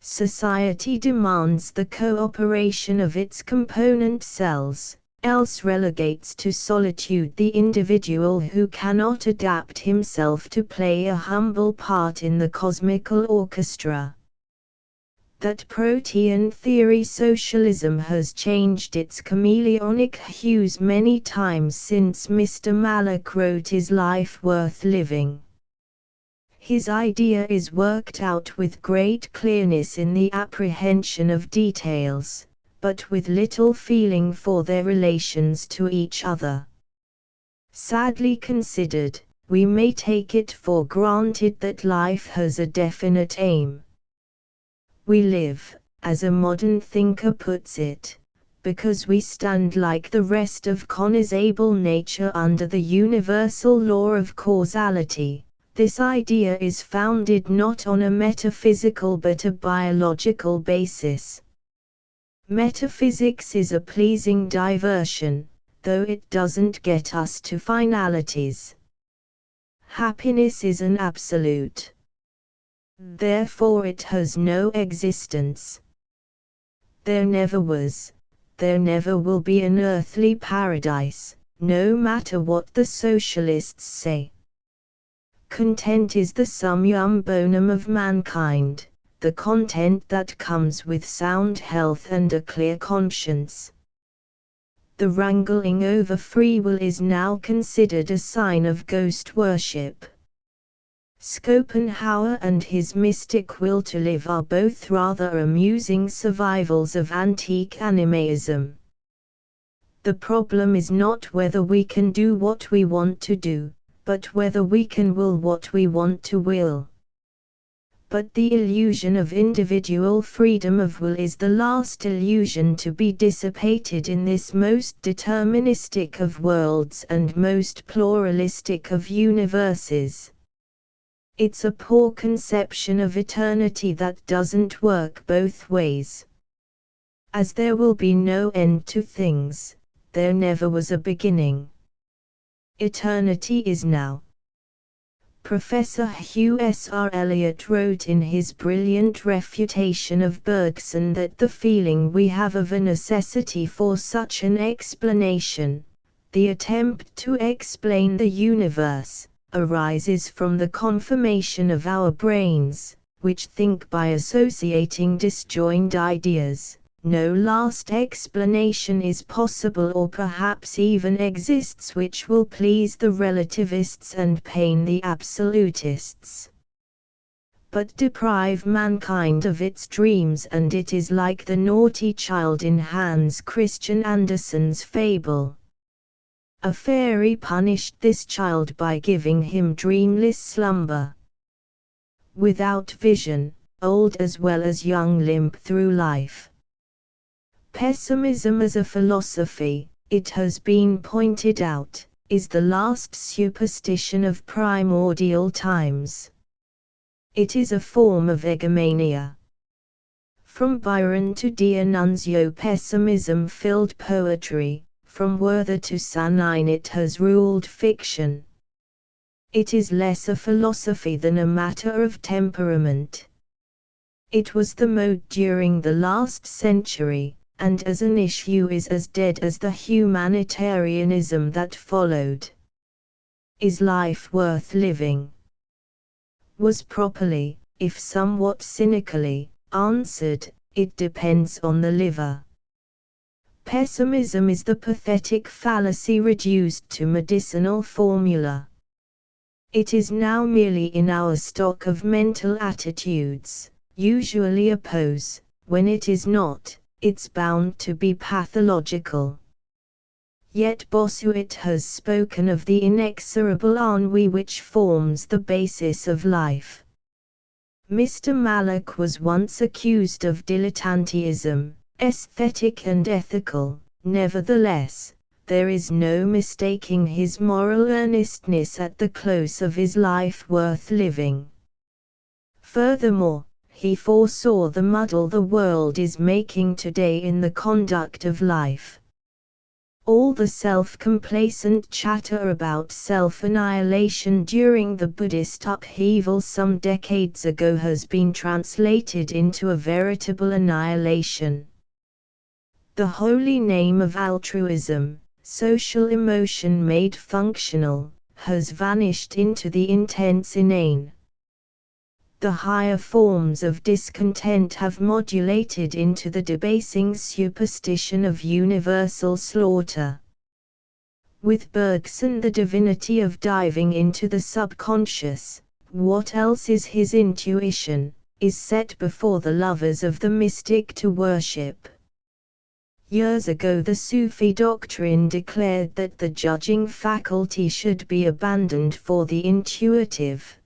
Society demands the cooperation of its component cells, else relegates to solitude the individual who cannot adapt himself to play a humble part in the cosmical orchestra. That protean theory socialism has changed its chameleonic hues many times since Mr. Mallock wrote Is Life Worth Living? His idea is worked out with great clearness in the apprehension of details, but with little feeling for their relations to each other. Sadly considered, we may take it for granted that life has a definite aim. We live, as a modern thinker puts it, because we stand like the rest of cognizable nature under the universal law of causality. This idea is founded not on a metaphysical but a biological basis. Metaphysics is a pleasing diversion, though it doesn't get us to finalities. Happiness is an absolute. Therefore it has no existence. There never was, there never will be an earthly paradise, no matter what the socialists say. Content is the summum bonum of mankind, the content that comes with sound health and a clear conscience. The wrangling over free will is now considered a sign of ghost worship. Schopenhauer and his mystic will to live are both rather amusing survivals of antique animism. The problem is not whether we can do what we want to do, but whether we can will what we want to will. But the illusion of individual freedom of will is the last illusion to be dissipated in this most deterministic of worlds and most pluralistic of universes. It's a poor conception of eternity that doesn't work both ways. As there will be no end to things, there never was a beginning. Eternity is now. Professor Hugh S. R. Eliot wrote in his brilliant refutation of Bergson that the feeling we have of a necessity for such an explanation, the attempt to explain the universe, arises from the conformation of our brains, which think by associating disjoined ideas. No last explanation is possible or perhaps even exists which will please the relativists and pain the absolutists. But deprive mankind of its dreams and it is like the naughty child in Hans Christian Andersen's fable. A fairy punished this child by giving him dreamless slumber. Without vision, old as well as young limp through life. Pessimism as a philosophy, it has been pointed out, is the last superstition of primordial times. It is a form of egomania. From Byron to D'Annunzio pessimism filled poetry. From Werther to Sanine it has ruled fiction. It is less a philosophy than a matter of temperament. It was the mode during the last century, and as an issue is as dead as the humanitarianism that followed. Is life worth living? Was properly, if somewhat cynically, answered, it depends on the liver. Pessimism is the pathetic fallacy reduced to medicinal formula. It is now merely in our stock of mental attitudes, usually a pose. When it is not, it's bound to be pathological. Yet Bossuet has spoken of the inexorable ennui which forms the basis of life. Mr. Mallock was once accused of dilettanteism, aesthetic and ethical. Nevertheless, there is no mistaking his moral earnestness at the close of his life worth living. Furthermore, he foresaw the muddle the world is making today in the conduct of life. All the self-complacent chatter about self-annihilation during the Buddhist upheaval some decades ago has been translated into a veritable annihilation. The holy name of altruism, social emotion made functional, has vanished into the intense inane. The higher forms of discontent have modulated into the debasing superstition of universal slaughter. With Bergson the divinity of diving into the subconscious, what else is his intuition, is set before the lovers of the mystic to worship. Years ago the Sufi doctrine declared that the judging faculty should be abandoned for the intuitive.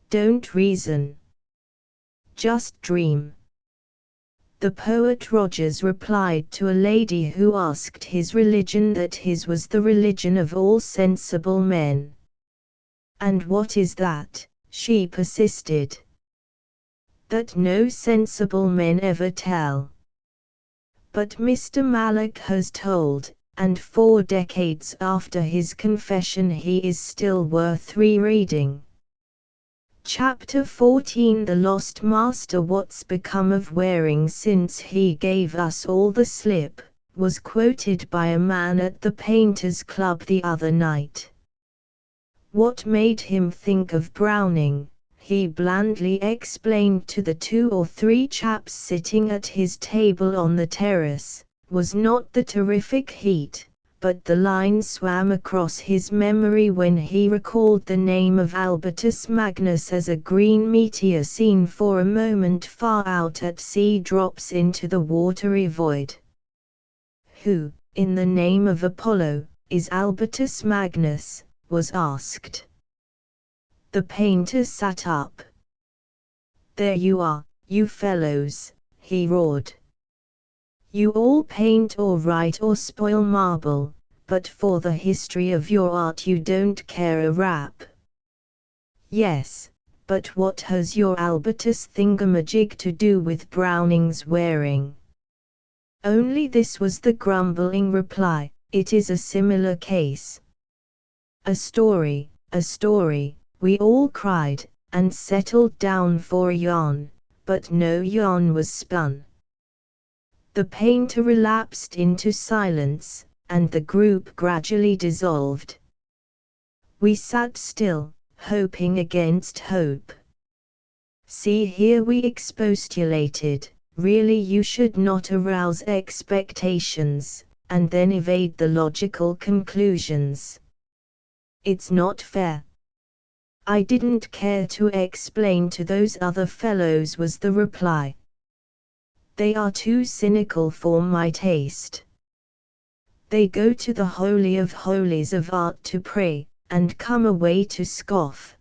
Don't reason. Just dream. The poet Rogers replied to a lady who asked his religion that his was the religion of all sensible men. And what is that? She persisted. That no sensible men ever tell. but Mr. Mallock has told, and 4 decades after his confession he is still worth rereading. Chapter 14 The Lost Master. What's become of Waring since he gave us all the slip, was quoted by a man at the Painters Club the other night. What made him think of Browning, he blandly explained to the 2 or 3 chaps sitting at his table on the terrace, was not the terrific heat, but the line swam across his memory when he recalled the name of Albertus Magnus as a green meteor seen for a moment far out at sea drops into the watery void. Who, in the name of Apollo, is Albertus Magnus? Was asked. The painter sat up. There you are, you fellows, he roared. You all paint or write or spoil marble, but for the history of your art you don't care a rap. Yes, but what has your Albertus thingamajig to do with Browning's Waring? Only this, was the grumbling reply, it is a similar case. A story, we all cried, and settled down for a yarn, but no yarn was spun. The painter relapsed into silence, and the group gradually dissolved. We sat still, hoping against hope. See here, we expostulated, really you should not arouse expectations, and then evade the logical conclusions. It's not fair. I didn't care to explain to those other fellows, was the reply. They are too cynical for my taste. They go to the holy of holies of art to pray, and come away to scoff.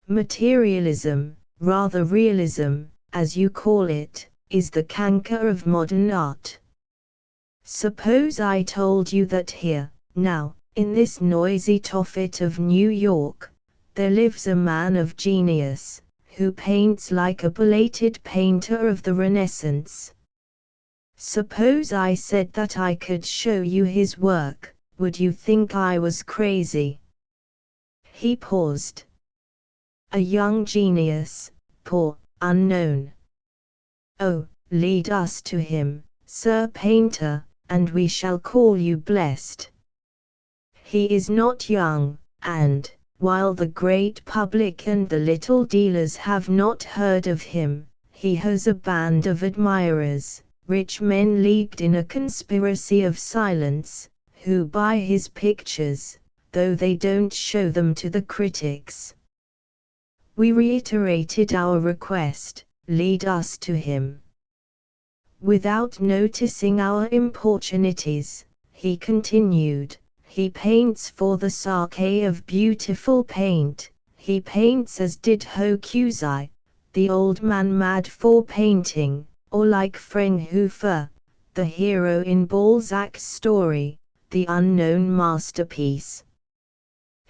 Materialism, rather realism, as you call it, is the canker of modern art. Suppose I told you that here, now, in this noisy Tophet of New York, there lives a man of genius, who paints like a belated painter of the Renaissance. Suppose I said that I could show you his work, would you think I was crazy? He paused. A young genius, poor, unknown. Oh, lead us to him, Sir Painter, and we shall call you blessed. He is not young, and, while the great public and the little dealers have not heard of him, he has a band of admirers, rich men leagued in a conspiracy of silence, who buy his pictures, though they don't show them to the critics. We reiterated our request, lead us to him. Without noticing our importunities, he continued. He paints for the sake of beautiful paint, he paints as did Hokusai, the old man mad for painting, or like Fraunhofer, the hero in Balzac's story, the unknown masterpiece.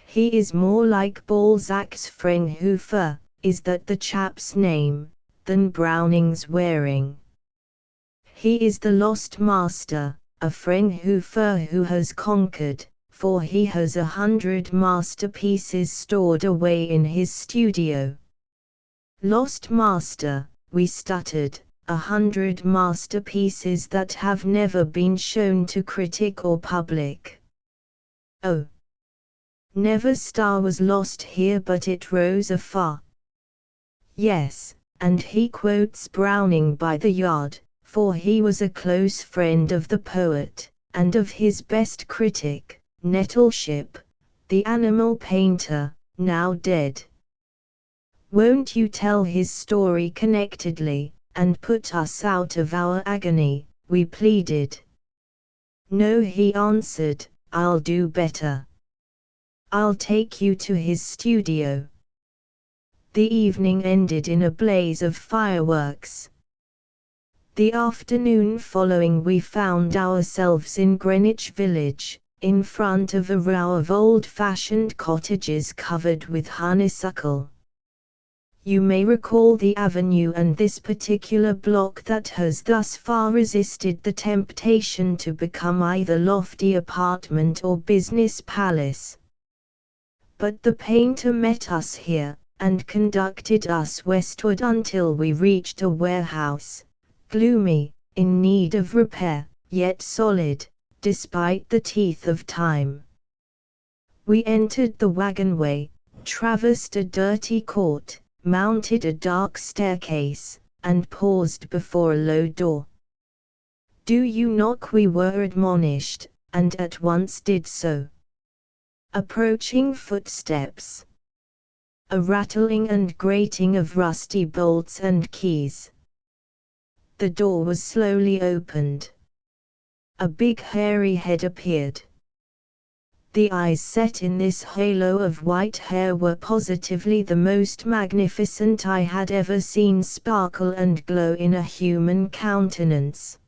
He is more like Balzac's Fraunhofer, is that the chap's name, than Browning's Waring. He is the lost master, a Fraunhofer who has conquered, for he has 100 masterpieces stored away in his studio. Lost master, we stuttered, 100 masterpieces that have never been shown to critic or public. Oh! Never star was lost here, but it rose afar. Yes, and he quotes Browning by the yard, for he was a close friend of the poet, and of his best critic, Nettleship, the animal painter, now dead. Won't you tell his story connectedly, and put us out of our agony, we pleaded. No, he answered, I'll do better. I'll take you to his studio. The evening ended in a blaze of fireworks. The afternoon following we found ourselves in Greenwich Village, in front of a row of old-fashioned cottages covered with honeysuckle. You may recall the avenue and this particular block that has thus far resisted the temptation to become either lofty apartment or business palace. But the painter met us here, and conducted us westward until we reached a warehouse, gloomy, in need of repair, yet solid, despite the teeth of time. We entered the wagonway, traversed a dirty court, mounted a dark staircase, and paused before a low door. "Do you knock?" we were admonished, and at once did so. Approaching footsteps. A rattling and grating of rusty bolts and keys. The door was slowly opened. A big hairy head appeared. The eyes set in this halo of white hair were positively the most magnificent I had ever seen sparkle and glow in a human countenance.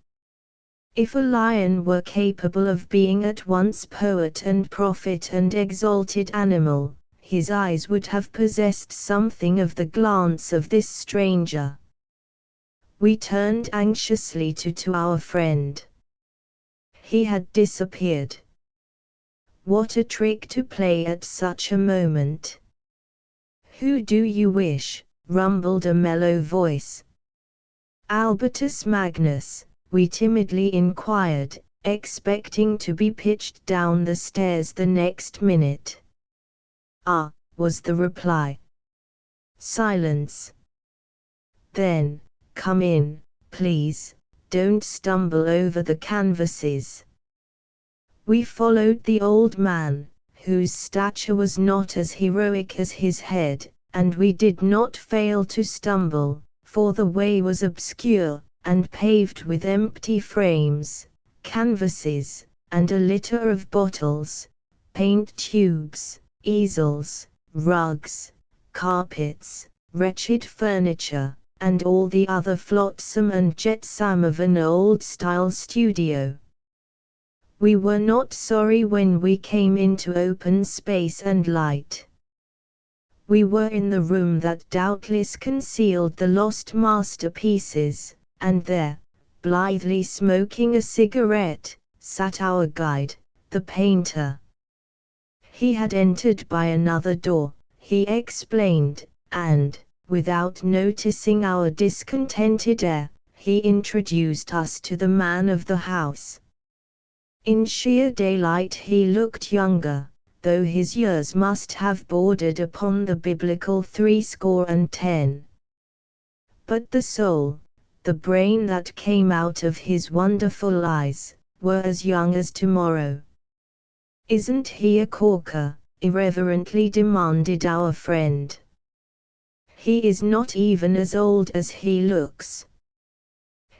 If a lion were capable of being at once poet and prophet and exalted animal, his eyes would have possessed something of the glance of this stranger. We turned anxiously to our friend. He had disappeared. What a trick to play at such a moment! "Who do you wish?" rumbled a mellow voice. "Albertus Magnus," we timidly inquired, expecting to be pitched down the stairs the next minute. "Ah," was the reply. Silence. Then, "Come in, please, don't stumble over the canvases." We followed the old man, whose stature was not as heroic as his head, and we did not fail to stumble, for the way was obscure, and paved with empty frames, canvases, and a litter of bottles, paint tubes, easels, rugs, carpets, wretched furniture, and all the other flotsam and jetsam of an old-style studio. We were not sorry when we came into open space and light. We were in the room that doubtless concealed the lost masterpieces, and there, blithely smoking a cigarette, sat our guide, the painter. He had entered by another door, he explained, and, without noticing our discontented air, he introduced us to the man of the house. In sheer daylight he looked younger, though his years must have bordered upon the biblical 70. But the soul, the brain that came out of his wonderful eyes, were as young as tomorrow. "Isn't he a corker?" irreverently demanded our friend. "He is not even as old as he looks.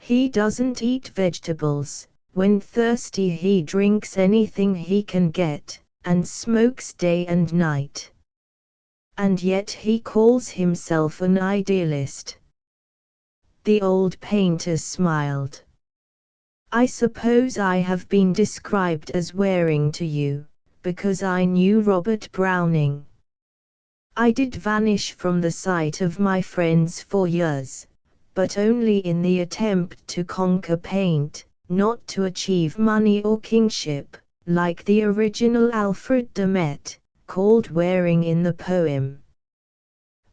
He doesn't eat vegetables. When thirsty he drinks anything he can get, and smokes day and night. And yet he calls himself an idealist." The old painter smiled. "I suppose I have been described as wearing to you, because I knew Robert Browning. I did vanish from the sight of my friends for years, but only in the attempt to conquer paint, not to achieve money or kingship, like the original Alfred de Met, called Waring in the poem.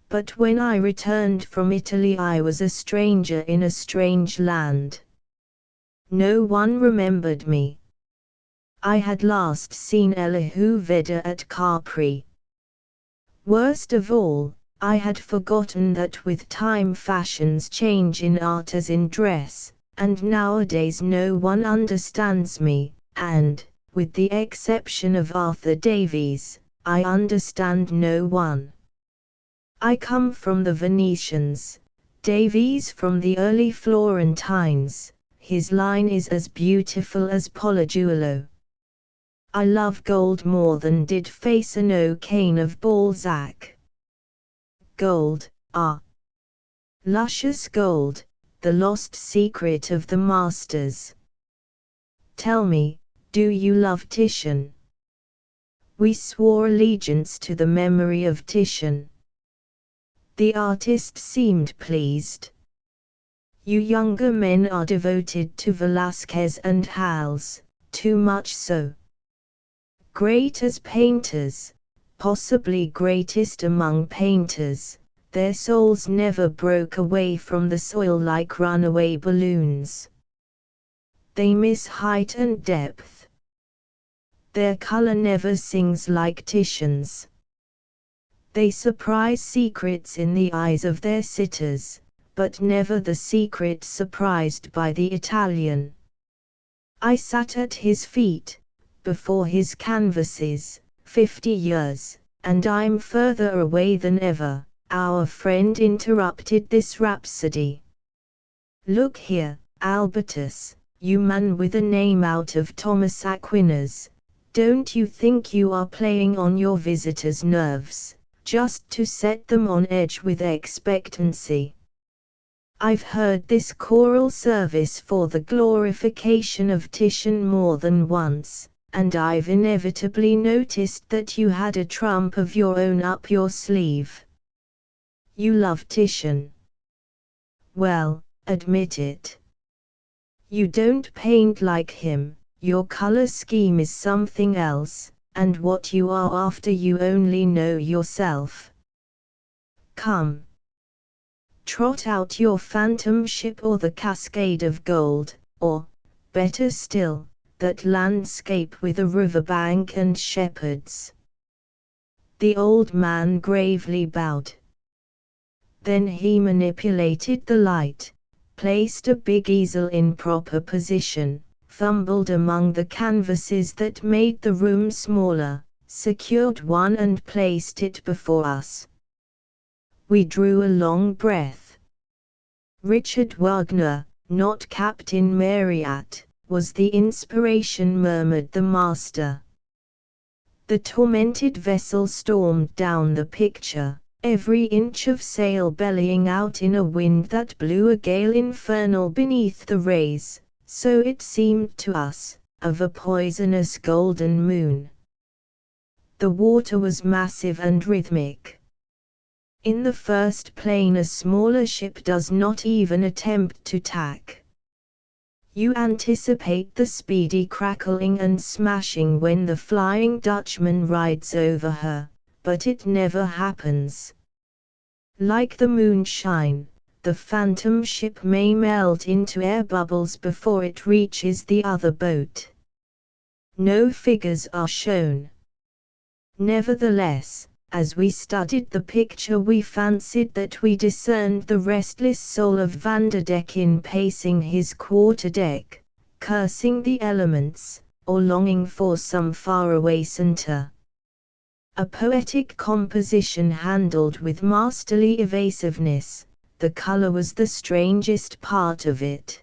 But when I returned from Italy I was a stranger in a strange land. No one remembered me. I had last seen Elihu Vedder at Capri. Worst of all, I had forgotten that with time fashions change in art as in dress, and nowadays no one understands me, and, with the exception of Arthur Davies, I understand no one. I come from the Venetians, Davies from the early Florentines, his line is as beautiful as Pollajuolo. I love gold more than did Facino Cane of Balzac. Gold, ah! Luscious gold, the lost secret of the masters. Tell me, do you love Titian? We swore allegiance to the memory of Titian. The artist seemed pleased. You younger men are devoted to Velázquez and Hals, too much so. Great as painters, possibly greatest among painters, their souls never broke away from the soil like runaway balloons. They miss height and depth. Their color never sings like Titian's. They surprise secrets in the eyes of their sitters, but never the secret surprised by the Italian. I sat at his feet, before his canvases, 50 years, and I'm further away than ever. Our friend interrupted this rhapsody. Look here, Albertus, you man with a name out of Thomas Aquinas, don't you think you are playing on your visitors' nerves, just to set them on edge with expectancy? I've heard this choral service for the glorification of Titian more than once, and I've inevitably noticed that you had a trump of your own up your sleeve. You love Titian. Well, admit it. You don't paint like him, your color scheme is something else, and what you are after you only know yourself. Come. Trot out your phantom ship or the cascade of gold, or, better still, that landscape with a riverbank and shepherds. The old man gravely bowed. Then he manipulated the light, placed a big easel in proper position, fumbled among the canvases that made the room smaller, secured one and placed it before us. We drew a long breath. Richard Wagner, not Captain Marryat, was the inspiration, murmured the master. The tormented vessel stormed down the picture, every inch of sail bellying out in a wind that blew a gale infernal beneath the rays, so it seemed to us, of a poisonous golden moon. The water was massive and rhythmic. In the first plane a smaller ship does not even attempt to tack. You anticipate the speedy crackling and smashing when the Flying Dutchman rides over her, but it never happens. Like the moonshine, the phantom ship may melt into air bubbles before it reaches the other boat. No figures are shown. Nevertheless, as we studied the picture we fancied that we discerned the restless soul of Vanderdecken pacing his quarterdeck, cursing the elements, or longing for some faraway center. A poetic composition handled with masterly evasiveness, the color was the strangest part of it.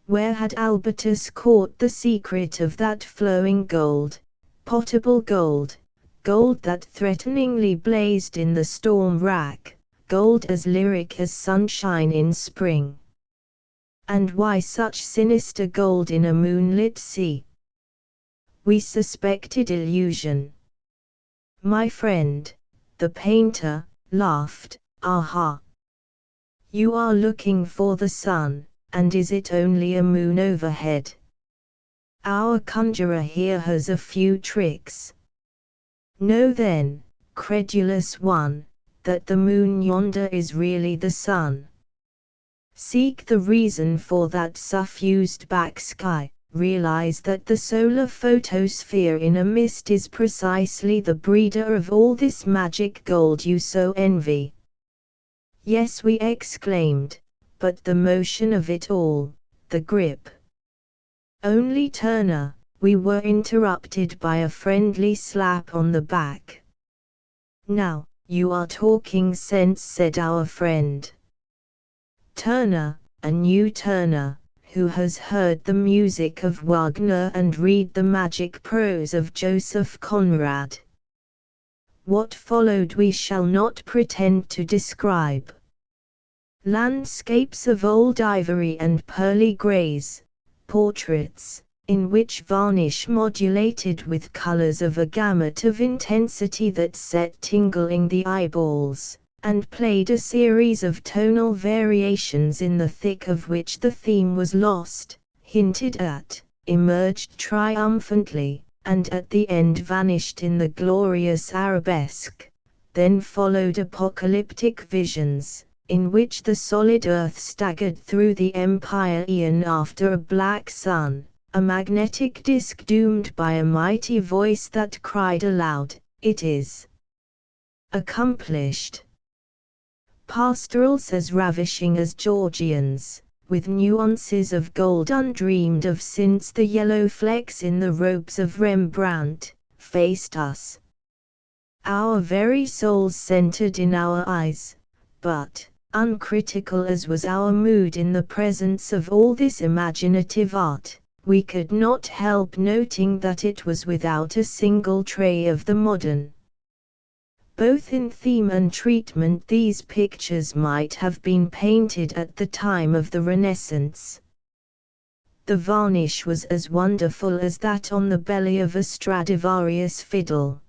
Where had Albertus caught the secret of that flowing gold, potable gold, gold that threateningly blazed in the storm rack, gold as lyric as sunshine in spring? And why such sinister gold in a moonlit sea? We suspected illusion. My friend, the painter, laughed. Aha! You are looking for the sun, and is it only a moon overhead? Our conjurer here has a few tricks. Know then, credulous one, that the moon yonder is really the sun. Seek the reason for that suffused back sky. Realize that the solar photosphere in a mist is precisely the breeder of all this magic gold you so envy. Yes, we exclaimed, but the motion of it all, the grip. Only Turner, we were interrupted by a friendly slap on the back. Now, you are talking sense, said our friend. Turner, a new Turner, who has heard the music of Wagner and read the magic prose of Joseph Conrad. What followed we shall not pretend to describe. Landscapes of old ivory and pearly greys, portraits, in which varnish modulated with colors of a gamut of intensity that set tingling the eyeballs, and played a series of tonal variations in the thick of which the theme was lost, hinted at, emerged triumphantly, and at the end vanished in the glorious arabesque. Then followed apocalyptic visions, in which the solid earth staggered through the empire eon after a black sun, a magnetic disk doomed by a mighty voice that cried aloud, "It is accomplished." Pastorals as ravishing as Georgians, with nuances of gold undreamed of since the yellow flecks in the robes of Rembrandt, faced us. Our very souls centered in our eyes, but, uncritical as was our mood in the presence of all this imaginative art, we could not help noting that it was without a single trait of the modern. Both in theme and treatment these pictures might have been painted at the time of the Renaissance. The varnish was as wonderful as that on the belly of a Stradivarius fiddle.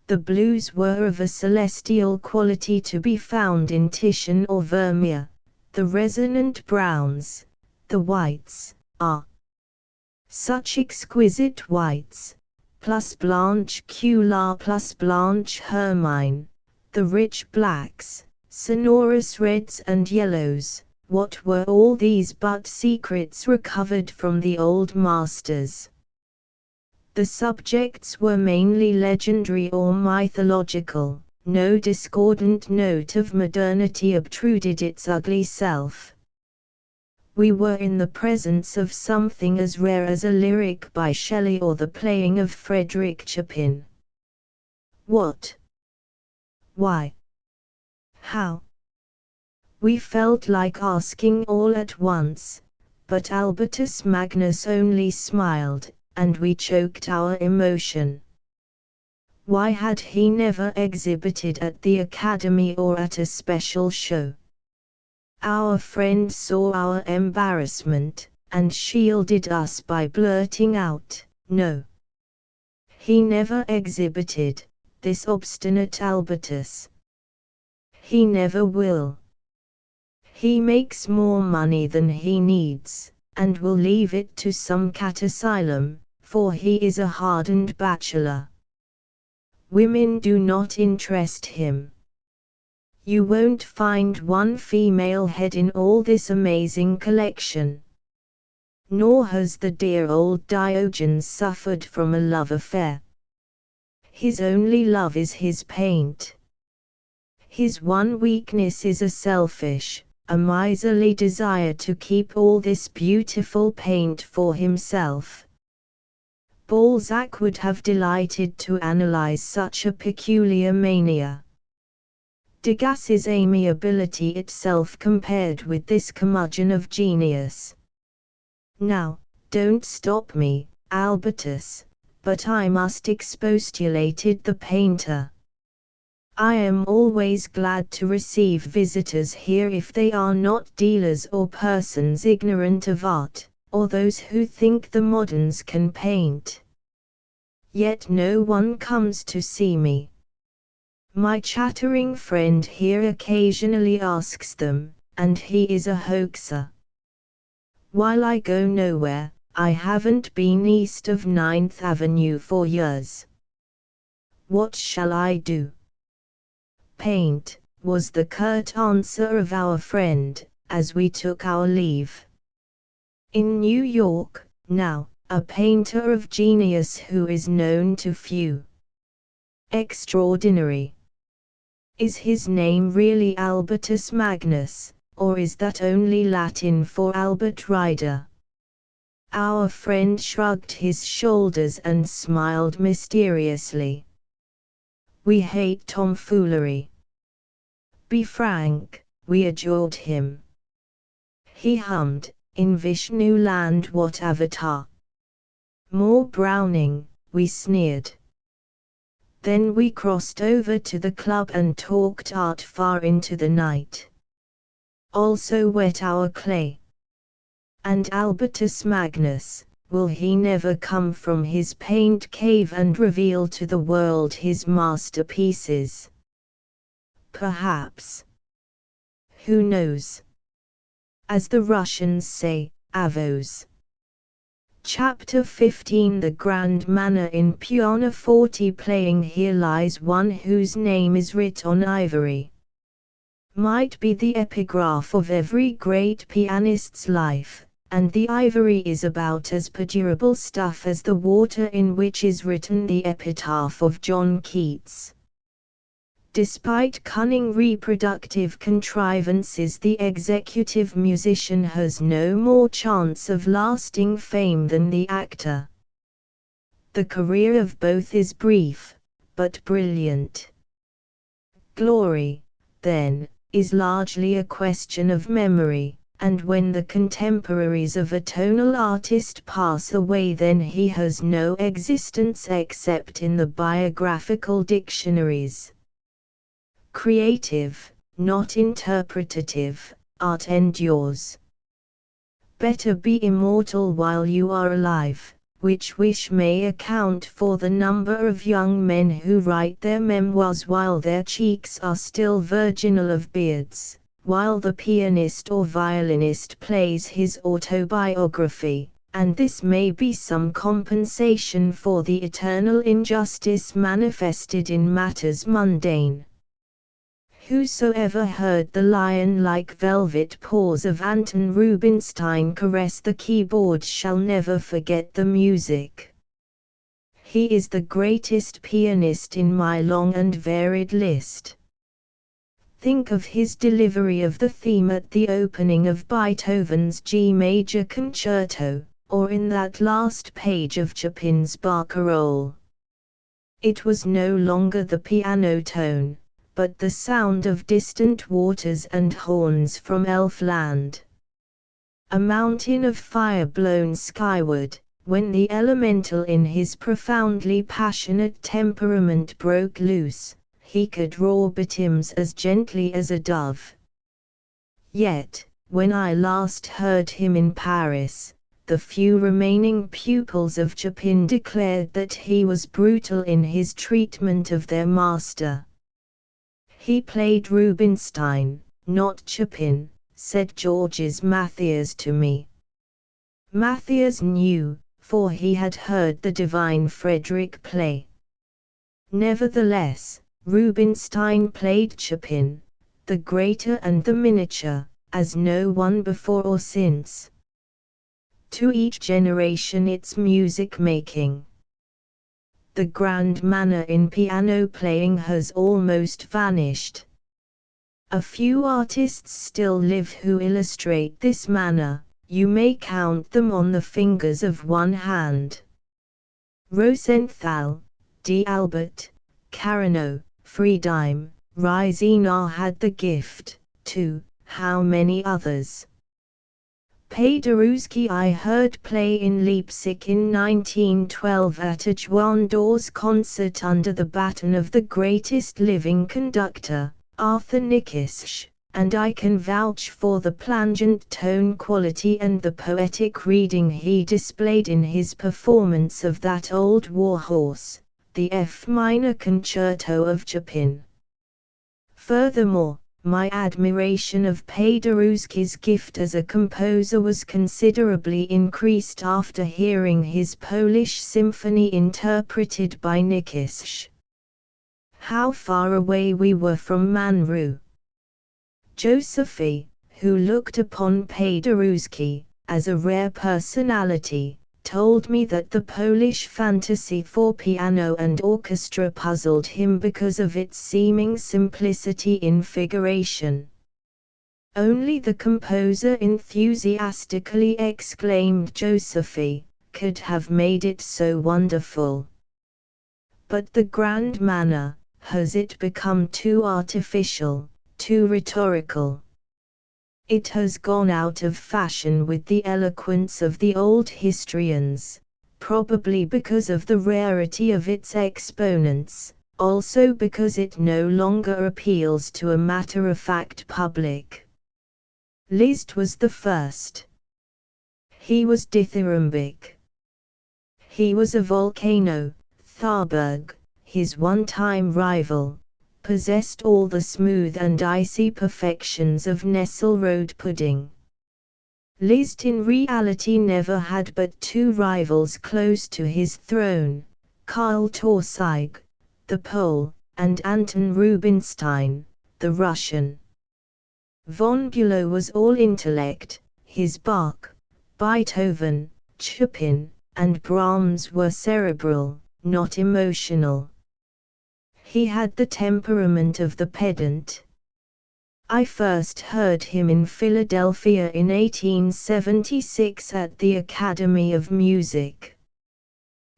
The blues were of a celestial quality to be found in Titian or Vermeer, the resonant browns, the whites, such exquisite whites, plus blanche Cular plus blanche Hermine, the rich blacks, sonorous reds and yellows. What were all these but secrets recovered from the old masters? The subjects were mainly legendary or mythological, no discordant note of modernity obtruded its ugly self. We were in the presence of something as rare as a lyric by Shelley or the playing of Frederick Chopin. What? Why? How? We felt like asking all at once, but Albertus Magnus only smiled, and we choked our emotion. Why had he never exhibited at the Academy or at a special show? Our friend saw our embarrassment, and shielded us by blurting out, "No. He never exhibited, this obstinate Albertus. He never will. He makes more money than he needs, and will leave it to some cat asylum, for he is a hardened bachelor. Women do not interest him. You won't find one female head in all this amazing collection. Nor has the dear old Diogenes suffered from a love affair. His only love is his paint. His one weakness is a selfish, a miserly desire to keep all this beautiful paint for himself." Balzac would have delighted to analyze such a peculiar mania. Degas's amiability itself compared with this curmudgeon of genius. Now, don't stop me, Albertus, but I must expostulated the painter. I am always glad to receive visitors here if they are not dealers or persons ignorant of art, or those who think the moderns can paint. Yet no one comes to see me. My chattering friend here occasionally asks them, and he is a hoaxer. While I go nowhere, I haven't been east of 9th Avenue for years. What shall I do? Paint, was the curt answer of our friend, as we took our leave. In New York, now, a painter of genius who is known to few. Extraordinary. Is his name really Albertus Magnus, or is that only Latin for Albert Rider? Our friend shrugged his shoulders and smiled mysteriously. We hate tomfoolery. Be frank, we adjured him. He hummed, in Vishnu land what avatar? More Browning, we sneered. Then we crossed over to the club and talked art far into the night. Also wet our clay. And Albertus Magnus, will he never come from his paint cave and reveal to the world his masterpieces? perhaps. Who knows? As the Russians say, avos. Chapter 15. The grand manner in pianoforte playing. Here lies one whose name is writ on ivory. Might be the epigraph of every great pianist's life, and the ivory is about as perdurable stuff as the water in which is written the epitaph of John Keats. Despite cunning reproductive contrivances, the executive musician has no more chance of lasting fame than the actor. The career of both is brief, but brilliant. Glory, then, is largely a question of memory, and when the contemporaries of a tonal artist pass away, then he has no existence except in the biographical dictionaries. Creative, not interpretative, art endures. Better be immortal while you are alive, which wish may account for the number of young men who write their memoirs while their cheeks are still virginal of beards, while the pianist or violinist plays his autobiography, and this may be some compensation for the eternal injustice manifested in matters mundane. Whosoever heard the lion-like velvet paws of Anton Rubinstein caress the keyboard shall never forget the music. He is the greatest pianist in my long and varied list. Think of his delivery of the theme at the opening of Beethoven's G major concerto, or in that last page of Chopin's Barcarolle. It was no longer the piano tone, but the sound of distant waters and horns from Elfland. A mountain of fire blown skyward, when the elemental in his profoundly passionate temperament broke loose, he could roar bitims as gently as a dove. Yet, when I last heard him in Paris, the few remaining pupils of Chopin declared that he was brutal in his treatment of their master. He played Rubinstein, not Chopin, said Georges Mathias to me. Mathias knew, for he had heard the divine Frederick play. Nevertheless, Rubinstein played Chopin, the greater and the miniature, as no one before or since. To each generation its music making. The grand manner in piano playing has almost vanished. A few artists still live who illustrate this manner, you may count them on the fingers of one hand. Rosenthal, D'Albert, Carano, Friedheim, Riesner had the gift, too, how many others? Paderewski I heard play in Leipzig in 1912 at a Juan Dors concert under the baton of the greatest living conductor, Arthur Nikisch, and I can vouch for the plangent tone quality and the poetic reading he displayed in his performance of that old warhorse, the F minor concerto of Chopin. Furthermore, my admiration of Paderewski's gift as a composer was considerably increased after hearing his Polish symphony interpreted by Nikisch. How far away we were from Manru! Josephi, who looked upon Paderewski as a rare personality, told me that the Polish fantasy for piano and orchestra puzzled him because of its seeming simplicity in figuration. Only the composer enthusiastically exclaimed Josephi, could have made it so wonderful. But the grand manner, has it become too artificial, too rhetorical? It has gone out of fashion with the eloquence of the old historians, probably because of the rarity of its exponents, also because it no longer appeals to a matter-of-fact public. Liszt was the first. He was dithyrambic. He was a volcano, Tharberg, his one-time rival, possessed all the smooth and icy perfections of Nesselrode pudding. Liszt in reality never had but two rivals close to his throne, Karl Tausig, the Pole, and Anton Rubinstein, the Russian. Von Bülow was all intellect. His Bach, Beethoven, Chopin, and Brahms were cerebral, not emotional. He had the temperament of the pedant. I first heard him in Philadelphia in 1876 at the Academy of Music.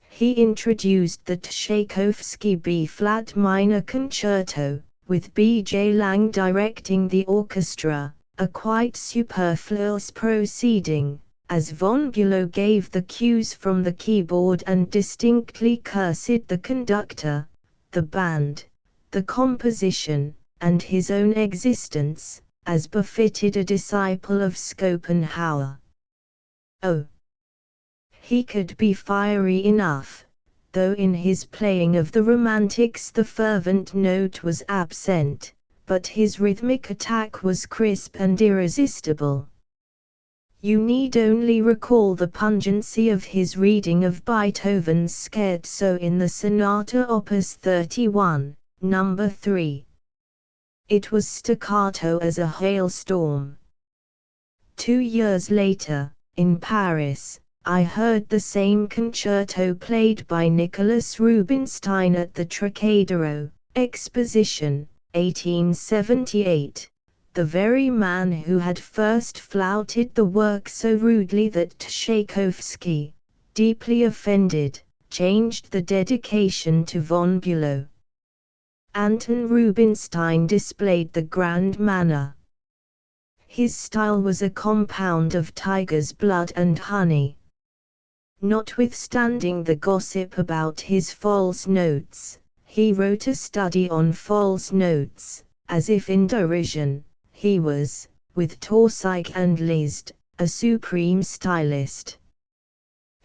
He introduced the Tchaikovsky B-flat minor concerto, with B.J. Lang directing the orchestra, a quite superfluous proceeding, as von Bülow gave the cues from the keyboard and distinctly cursed the conductor, the band, the composition, and his own existence, as befitted a disciple of Schopenhauer. Oh! He could be fiery enough, though in his playing of the Romantics the fervent note was absent, but his rhythmic attack was crisp and irresistible. You need only recall the pungency of his reading of Beethoven's Scherzo in the Sonata Opus 31, No. 3. It was staccato as a hailstorm. 2 years later, in Paris, I heard the same concerto played by Nicholas Rubinstein at the Trocadero Exposition, 1878, the very man who had first flouted the work so rudely that Tchaikovsky, deeply offended, changed the dedication to von Bülow. Anton Rubinstein displayed the grand manner. His style was a compound of tiger's blood and honey. Notwithstanding the gossip about his false notes, he wrote a study on false notes, as if in derision. He was, with Tausig and Liszt, a supreme stylist.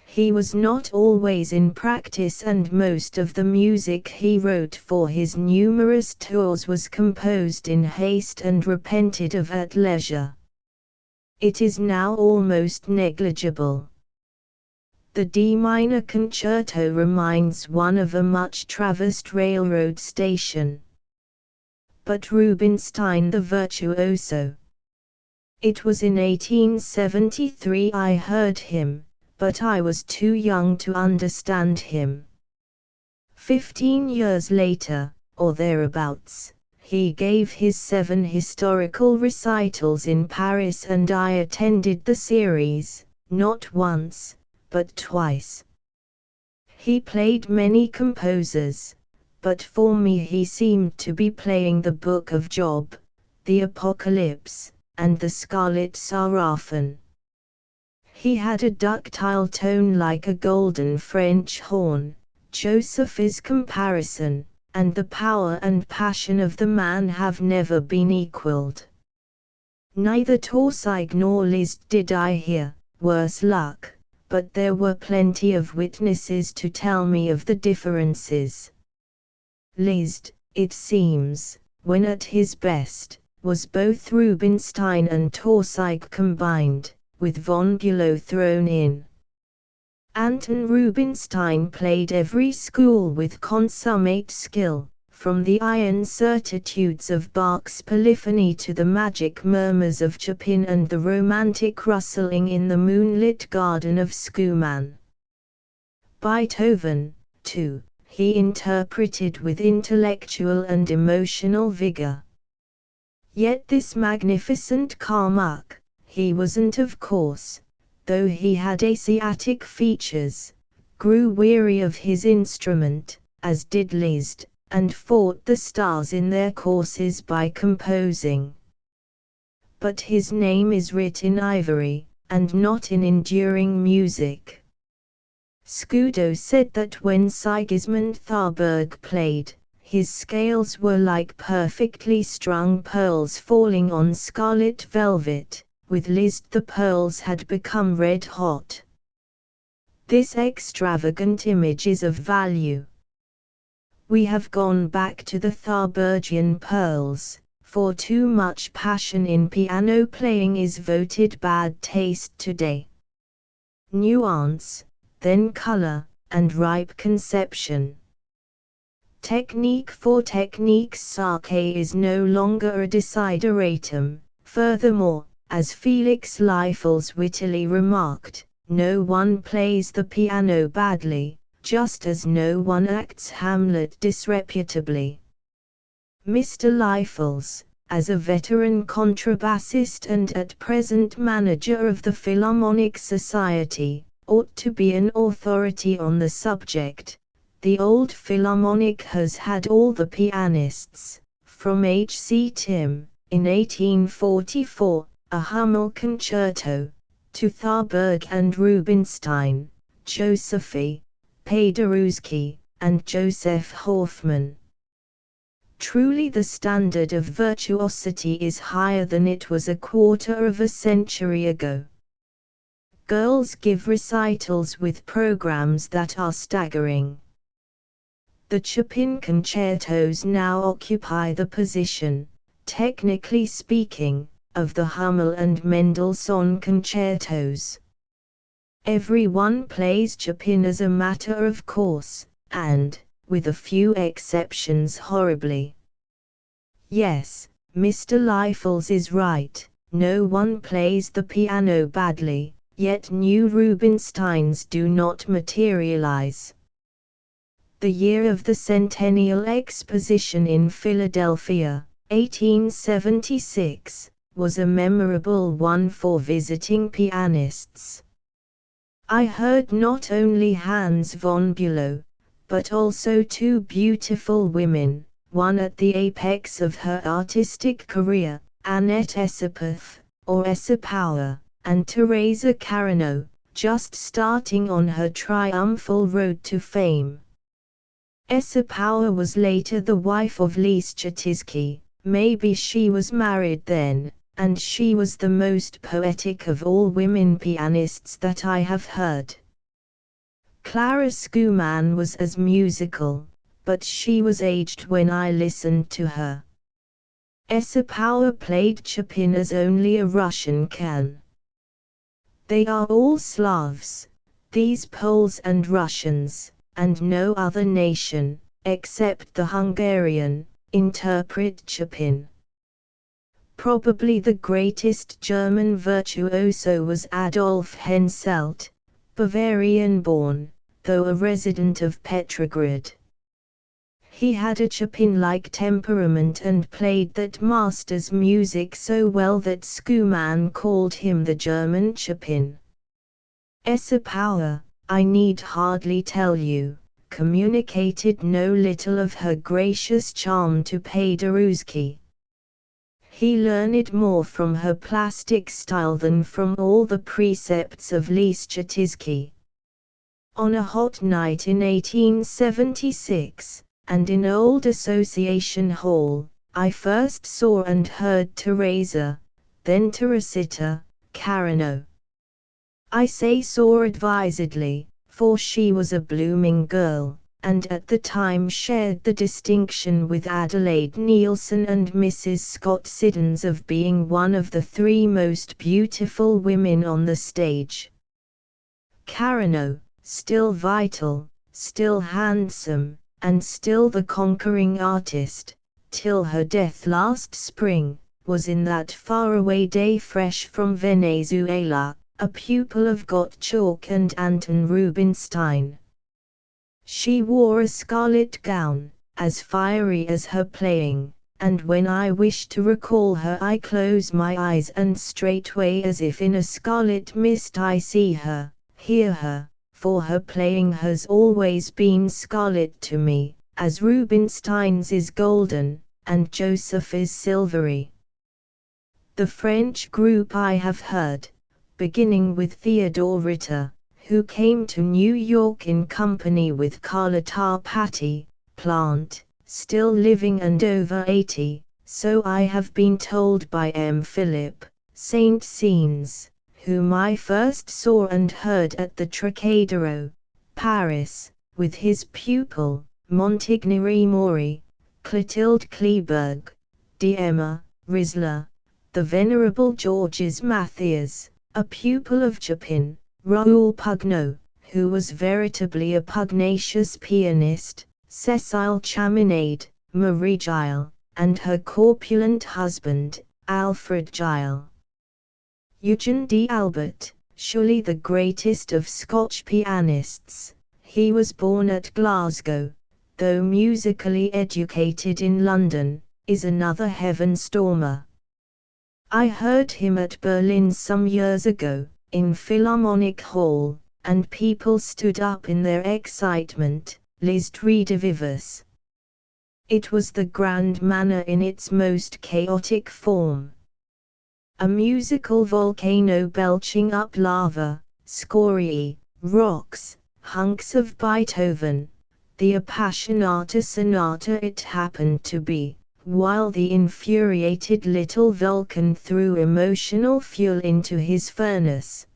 He was not always in practice, and most of the music he wrote for his numerous tours was composed in haste and repented of at leisure. It is now almost negligible. The D minor concerto reminds one of a much traversed railroad station. But Rubinstein the virtuoso. It was in 1873 I heard him, but I was too young to understand him. 15 years later, or thereabouts, he gave his 7 historical recitals in Paris, and I attended the series, not once, but twice. He played many composers, but for me he seemed to be playing the Book of Job, the Apocalypse, and the Scarlet Seraphim. He had a ductile tone like a golden French horn, Joseph's comparison, and the power and passion of the man have never been equalled. Neither Tausig nor Liszt did I hear, worse luck, but there were plenty of witnesses to tell me of the differences. Liszt, it seems, when at his best, was both Rubinstein and Tausig combined, with von Bülow thrown in. Anton Rubinstein played every school with consummate skill, from the iron certitudes of Bach's polyphony to the magic murmurs of Chopin and the romantic rustling in the moonlit garden of Schumann. Beethoven, too, he interpreted with intellectual and emotional vigor. Yet this magnificent Kalmuck, he wasn't, of course, though he had Asiatic features, grew weary of his instrument, as did Liszt, and fought the stars in their courses by composing. But his name is writ in ivory, and not in enduring music. Scudo said that when Sigismund Thalberg played, his scales were like perfectly strung pearls falling on scarlet velvet. With Liszt the pearls had become red hot. This extravagant image is of value. We have gone back to the Tharbergian pearls, for too much passion in piano playing is voted bad taste today. Nuance, then color, and ripe conception. Technique for technique's sake is no longer a desideratum. Furthermore, as Felix Leifels wittily remarked, no one plays the piano badly, just as no one acts Hamlet disreputably. Mr. Leifels, as a veteran contrabassist and at present manager of the Philharmonic Society, ought to be an authority on the subject. The old Philharmonic has had all the pianists, from H. C. Tim, in 1844, a Hummel concerto, to Tharberg and Rubinstein, Josephy, Paderewski, and Joseph Hoffmann. Truly the standard of virtuosity is higher than it was a quarter of a century ago. Girls give recitals with programs that are staggering. The Chopin concertos now occupy the position, technically speaking, of the Hummel and Mendelssohn concertos. Everyone plays Chopin as a matter of course, and, with a few exceptions, horribly. Yes, Mr. Leifels is right, no one plays the piano badly, yet new Rubinsteins do not materialize. The year of the Centennial Exposition in Philadelphia, 1876, was a memorable one for visiting pianists. I heard not only Hans von Bülow, but also two beautiful women, one at the apex of her artistic career, Annette Essepeth, or Essepower, and Teresa Carreño, just starting on her triumphal road to fame. Essepower was later the wife of Leschetizky, maybe she was married then, and she was the most poetic of all women pianists that I have heard. Clara Schumann was as musical, but she was aged when I listened to her. Essepower played Chopin as only a Russian can. They are all Slavs, these Poles and Russians, and no other nation, except the Hungarian, interpret Chopin. Probably the greatest German virtuoso was Adolf Henselt, Bavarian-born, though a resident of Petrograd. He had a Chopin-like temperament and played that master's music so well that Schumann called him the German Chopin. Essepower, I need hardly tell you, communicated no little of her gracious charm to Paderewski. He learned more from her plastic style than from all the precepts of Leschetizky. On a hot night in 1876, and in Old Association Hall, I first saw and heard Teresa, then Teresita, Carreño. I say saw advisedly, for she was a blooming girl, and at the time shared the distinction with Adelaide Neilson and Mrs. Scott Siddons of being one of the three most beautiful women on the stage. Carreño, still vital, still handsome, and still the conquering artist, till her death last spring, was in that faraway day fresh from Venezuela, a pupil of Gottschalk and Anton Rubinstein. She wore a scarlet gown, as fiery as her playing, and when I wish to recall her I close my eyes and straightway as if in a scarlet mist I see her, hear her, for her playing has always been scarlet to me, as Rubinstein's is golden, and Joseph is silvery. The French group I have heard, beginning with Theodore Ritter, who came to New York in company with Carlotta Patti, Plant, still living and over 80, so I have been told by M. Philip, Saint Saëns, whom I first saw and heard at the Trocadero, Paris, with his pupil, Montigny Maury, Clotilde Kleberg, D. Emma, Risler, the Venerable Georges Mathias, a pupil of Chopin, Raoul Pugnot, who was veritably a pugnacious pianist, Cécile Chaminade, Marie Gille, and her corpulent husband, Alfred Gille. Eugene d'Albert, surely the greatest of Scotch pianists, he was born at Glasgow, though musically educated in London, is another heaven-stormer. I heard him at Berlin some years ago, in Philharmonic Hall, and people stood up in their excitement, Liszt redivivus. It was the grand manner in its most chaotic form. A musical volcano belching up lava, scoriae, rocks, hunks of Beethoven, the Appassionata Sonata it happened to be, while the infuriated little Vulcan threw emotional fuel into his furnace.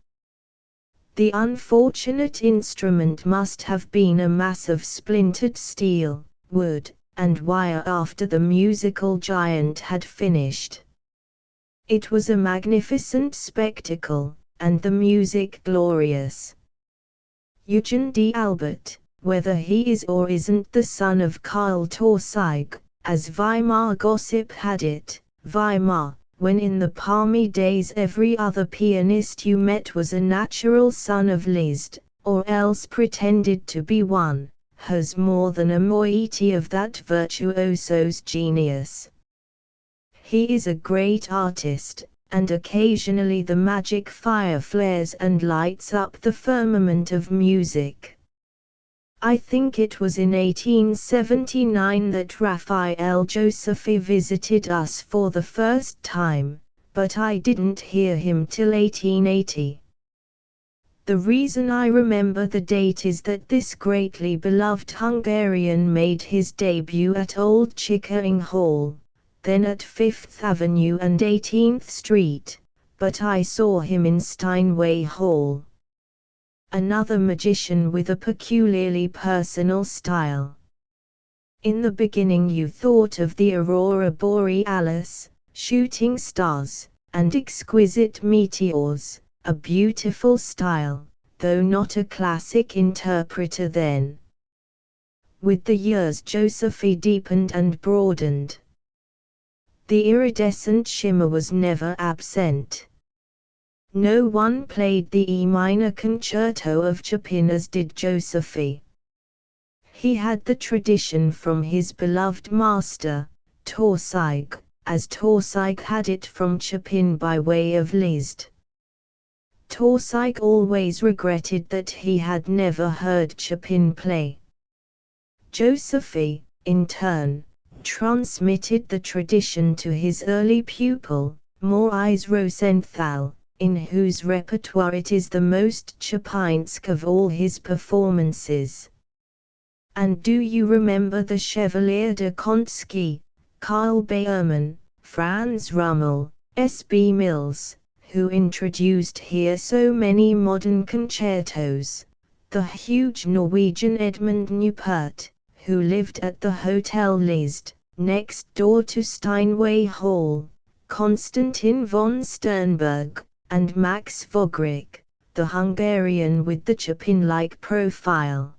The unfortunate instrument must have been a mass of splintered steel, wood, and wire after the musical giant had finished. It was a magnificent spectacle, and the music glorious. Eugene d'Albert, whether he is or isn't the son of Karl Tausig, as Weimar gossip had it, Weimar, when in the palmy days every other pianist you met was a natural son of Liszt, or else pretended to be one, has more than a moiety of that virtuoso's genius. He is a great artist, and occasionally the magic fire flares and lights up the firmament of music. I think it was in 1879 that Raphael Josephi visited us for the first time, but I didn't hear him till 1880. The reason I remember the date is that this greatly beloved Hungarian made his debut at Old Chickering Hall, then at Fifth Avenue and 18th Street, but I saw him in Steinway Hall. Another magician with a peculiarly personal style. In the beginning you thought of the aurora borealis, shooting stars, and exquisite meteors, a beautiful style, though not a classic interpreter then. With the years Josephi deepened and broadened. The iridescent shimmer was never absent. No one played the E minor concerto of Chopin as did Josephi. He had the tradition from his beloved master, Tausig, as Tausig had it from Chopin by way of Liszt. Tausig always regretted that he had never heard Chopin play. Josephi, in turn, transmitted the tradition to his early pupil, Maurice Rosenthal, in whose repertoire it is the most Chopinesque of all his performances. And do you remember the Chevalier de Kontsky, Karl Bayermann, Franz Rummel, S.B. Mills, who introduced here so many modern concertos, the huge Norwegian Edmund Neupert, who lived at the Hotel Liszt, next door to Steinway Hall, Konstantin von Sternberg, and Max Vogrick, the Hungarian with the Chopin-like profile.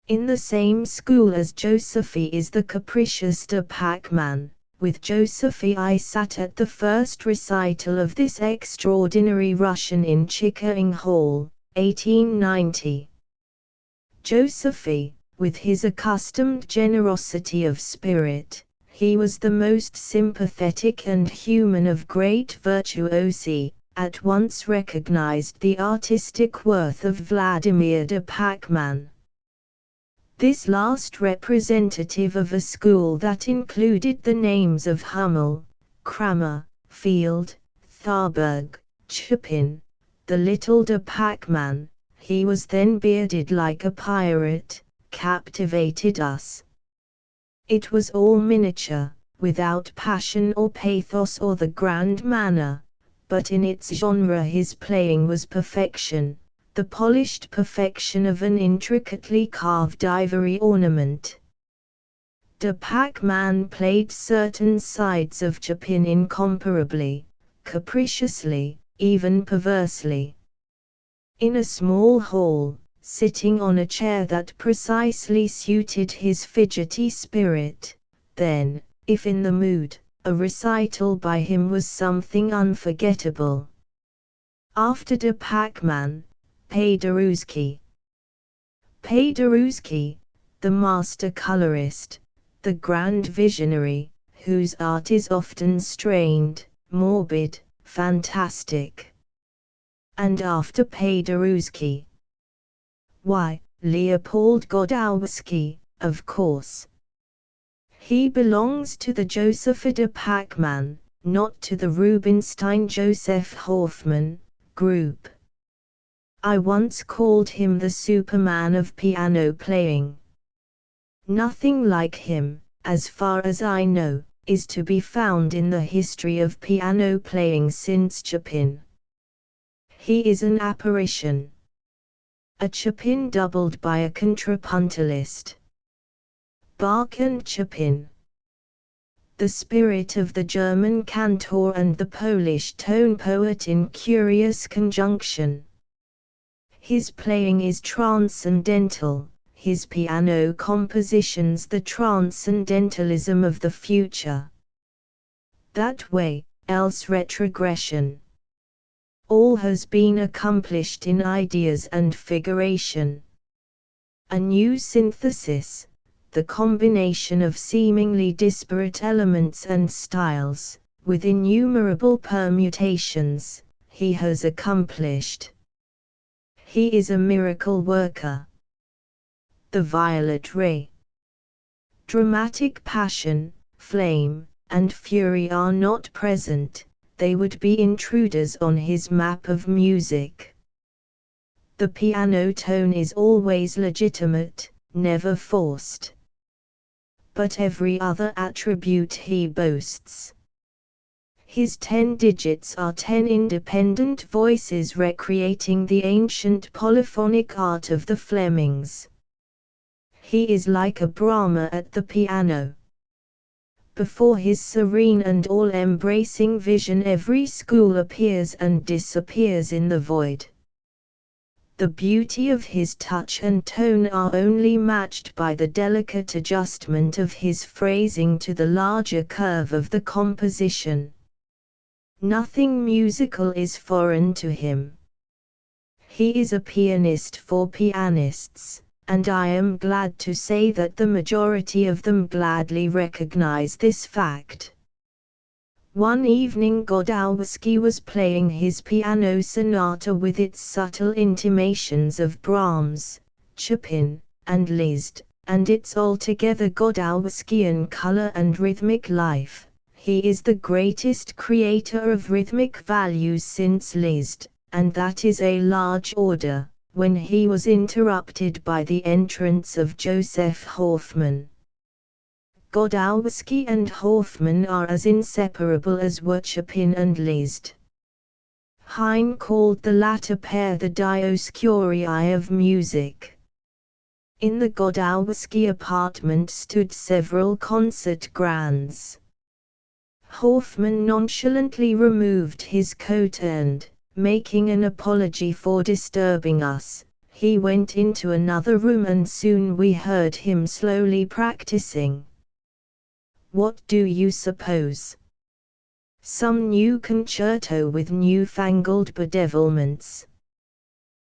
In the same school as Josephi is the capricious de Pachmann. With Josephi I sat at the first recital of this extraordinary Russian in Chickering Hall, 1890. Josephi, with his accustomed generosity of spirit, he was the most sympathetic and human of great virtuosi, at once recognized the artistic worth of Vladimir de Pachmann. This last representative of a school that included the names of Hummel, Kramer, Field, Tharberg, Chopin, the little de Pachmann, he was then bearded like a pirate, captivated us. It was all miniature, without passion or pathos or the grand manner, but in its genre his playing was perfection, the polished perfection of an intricately carved ivory ornament. The Pac-Man played certain sides of Chopin incomparably, capriciously, even perversely. In a small hall, sitting on a chair that precisely suited his fidgety spirit, then, if in the mood, a recital by him was something unforgettable. After the Pac-Man, Paderewski. Paderewski, the master colorist, the grand visionary, whose art is often strained, morbid, fantastic. And after Paderewski, why, Leopold Godowski, of course. He belongs to the Joseph de Pac-Man, not to the Rubinstein-Joseph Hoffmann group. I once called him the Superman of piano playing. Nothing like him, as far as I know, is to be found in the history of piano playing since Chopin. He is an apparition. A Chopin doubled by a contrapuntist. Bach and Chopin. The spirit of the German cantor and the Polish tone poet in curious conjunction. His playing is transcendental, his piano compositions the transcendentalism of the future. That way, else retrogression. All has been accomplished in ideas and figuration. A new synthesis, the combination of seemingly disparate elements and styles, with innumerable permutations, he has accomplished. He is a miracle worker. The violet ray. Dramatic passion, flame, and fury are not present, they would be intruders on his map of music. The piano tone is always legitimate, never forced. But every other attribute he boasts. His 10 digits are 10 independent voices recreating the ancient polyphonic art of the Flemings. He is like a Brahma at the piano. Before his serene and all-embracing vision every school appears and disappears in the void. The beauty of his touch and tone are only matched by the delicate adjustment of his phrasing to the larger curve of the composition. Nothing musical is foreign to him. He is a pianist for pianists, and I am glad to say that the majority of them gladly recognize this fact. One evening Godowski was playing his piano sonata with its subtle intimations of Brahms, Chopin, and Liszt, and its altogether Godowskian color and rhythmic life. He is the greatest creator of rhythmic values since Liszt, and that is a large order, when he was interrupted by the entrance of Joseph Hoffmann. Godowski and Hoffmann are as inseparable as were Chopin and Liszt. Heine called the latter pair the Dioscuri of music. In the Godowski apartment stood several concert grands. Hoffmann nonchalantly removed his coat and, making an apology for disturbing us, he went into another room and soon we heard him slowly practicing. What do you suppose? Some new concerto with newfangled bedevilments.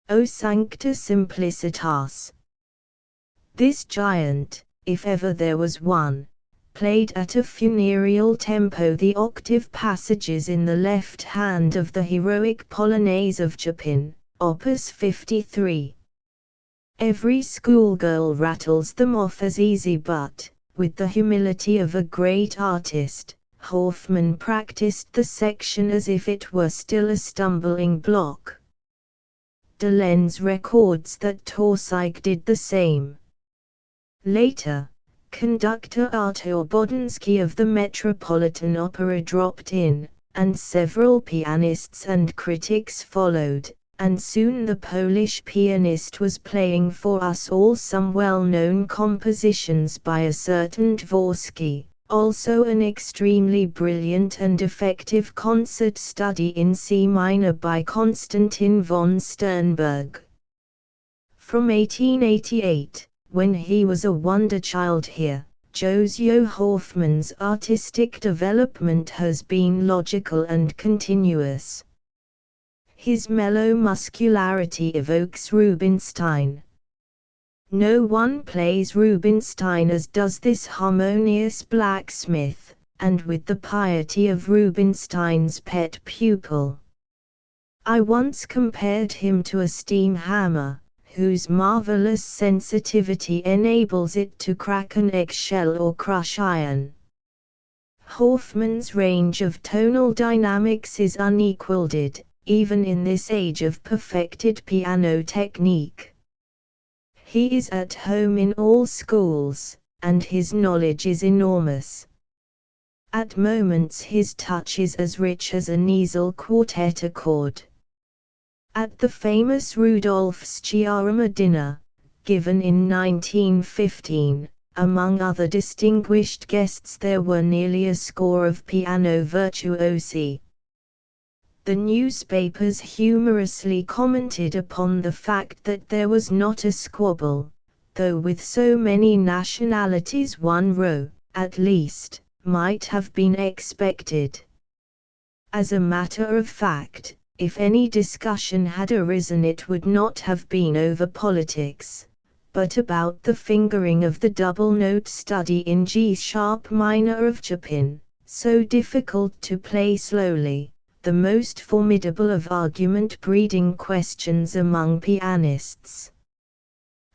O sancta simplicitas! This giant, if ever there was one, played at a funereal tempo the octave passages in the left hand of the heroic Polonaise of Chopin, Opus 53. Every schoolgirl rattles them off as easy but, with the humility of a great artist, Hoffmann practiced the section as if it were still a stumbling block. De Lenz records that Torsigg did the same. Later, conductor Artur Bodensky of the Metropolitan Opera dropped in, and several pianists and critics followed, and soon the Polish pianist was playing for us all some well-known compositions by a certain Dvorsky, also an extremely brilliant and effective concert study in C minor by Konstantin von Sternberg. From 1888, when he was a wonder child here, József Hoffmann's artistic development has been logical and continuous. His mellow muscularity evokes Rubinstein. No one plays Rubinstein as does this harmonious blacksmith, and with the piety of Rubinstein's pet pupil. I once compared him to a steam hammer, whose marvelous sensitivity enables it to crack an eggshell or crush iron. Hoffmann's range of tonal dynamics is unequaled, even in this age of perfected piano technique. He is at home in all schools, and his knowledge is enormous. At moments his touch is as rich as an easel quartet accord. At the famous Rudolf Sciarama dinner, given in 1915, among other distinguished guests there were nearly a score of piano virtuosi. The newspapers humorously commented upon the fact that there was not a squabble, though with so many nationalities one row, at least, might have been expected. As a matter of fact, if any discussion had arisen it would not have been over politics, but about the fingering of the double note study in G-sharp minor of Chopin, so difficult to play slowly, the most formidable of argument-breeding questions among pianists.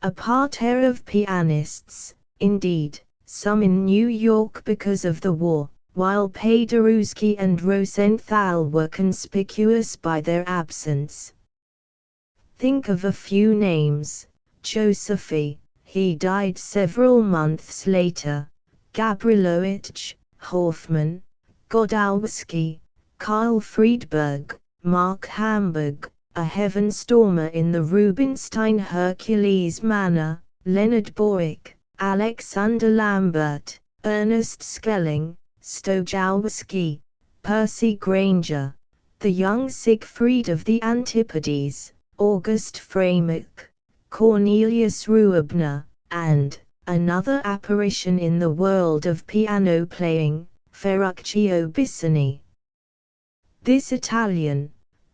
A parterre of pianists, indeed, some in New York because of the war, while Paderewski and Rosenthal were conspicuous by their absence. Think of a few names: Josephy, he died several months later, Gabrilowitsch, Hoffmann, Godowski, Karl Friedberg, Mark Hamburg, a heaven stormer in the Rubinstein Hercules manner, Leonard Borick, Alexander Lambert, Ernest Schelling, Stojowski, Percy Granger, the young Siegfried of the Antipodes, August Freimuth, Cornelius Ruebner, and another apparition in the world of piano playing, Ferruccio Bissoni. This Italian,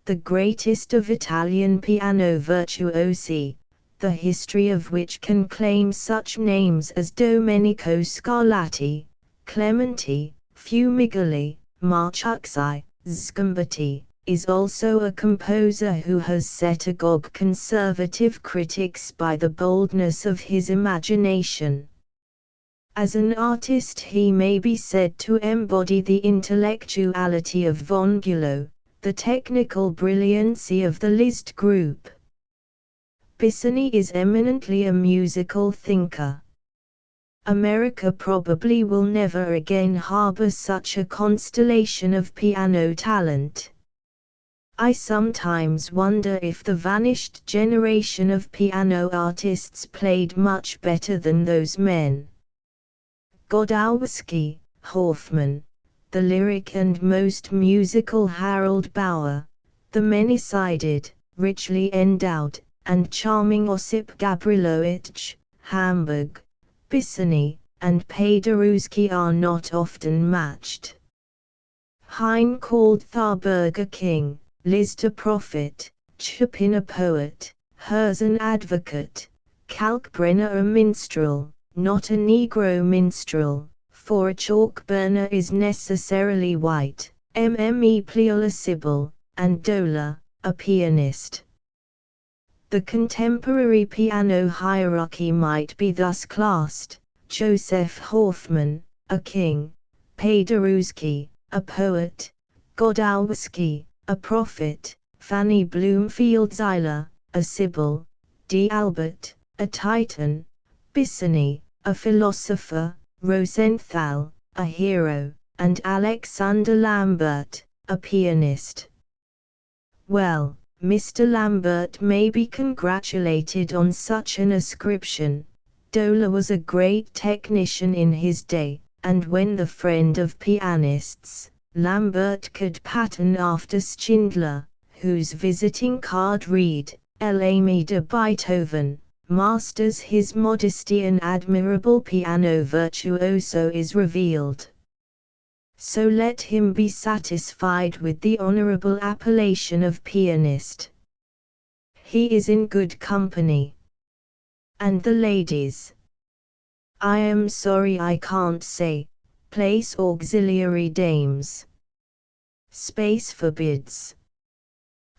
the greatest of Italian piano virtuosi, the history of which can claim such names as Domenico Scarlatti, Clementi, Fumigalli, Marchucci, Sgambati, is also a composer who has set agog conservative critics by the boldness of his imagination. As an artist he may be said to embody the intellectuality of von Bülow, the technical brilliancy of the Liszt group. Bissoni is eminently a musical thinker. America probably will never again harbor such a constellation of piano talent. I sometimes wonder if the vanished generation of piano artists played much better than those men. Godowski, Hoffmann, the lyric and most musical Harold Bauer, the many-sided, richly endowed, and charming Osip Gabrilowitsch, Hamburg, Bissoni, and Paderewski are not often matched. Heine called Tharberg a king, Liszt a prophet, Chopin a poet, Herz an advocate, Kalkbrenner a minstrel, not a Negro minstrel, for a chalk burner is necessarily white, Mme Pleyel a sibyl, and Dola, a pianist. The contemporary piano hierarchy might be thus classed: Joseph Hoffmann, a king; Paderewski, a poet; Godowski, a prophet; Fanny Bloomfield Zeiler, a sibyl; D. Albert, a titan; Bissoni, a philosopher; Rosenthal, a hero; and Alexander Lambert, a pianist. Well, Mr. Lambert may be congratulated on such an ascription. Dola was a great technician in his day, and when the friend of pianists, Lambert could pattern after Schindler, whose visiting card read, L'ami de Beethoven, masters his modesty, an admirable piano virtuoso is revealed. So let him be satisfied with the honorable appellation of pianist. He is in good company. And the ladies? I am sorry I can't say, place auxiliary dames. Space forbids.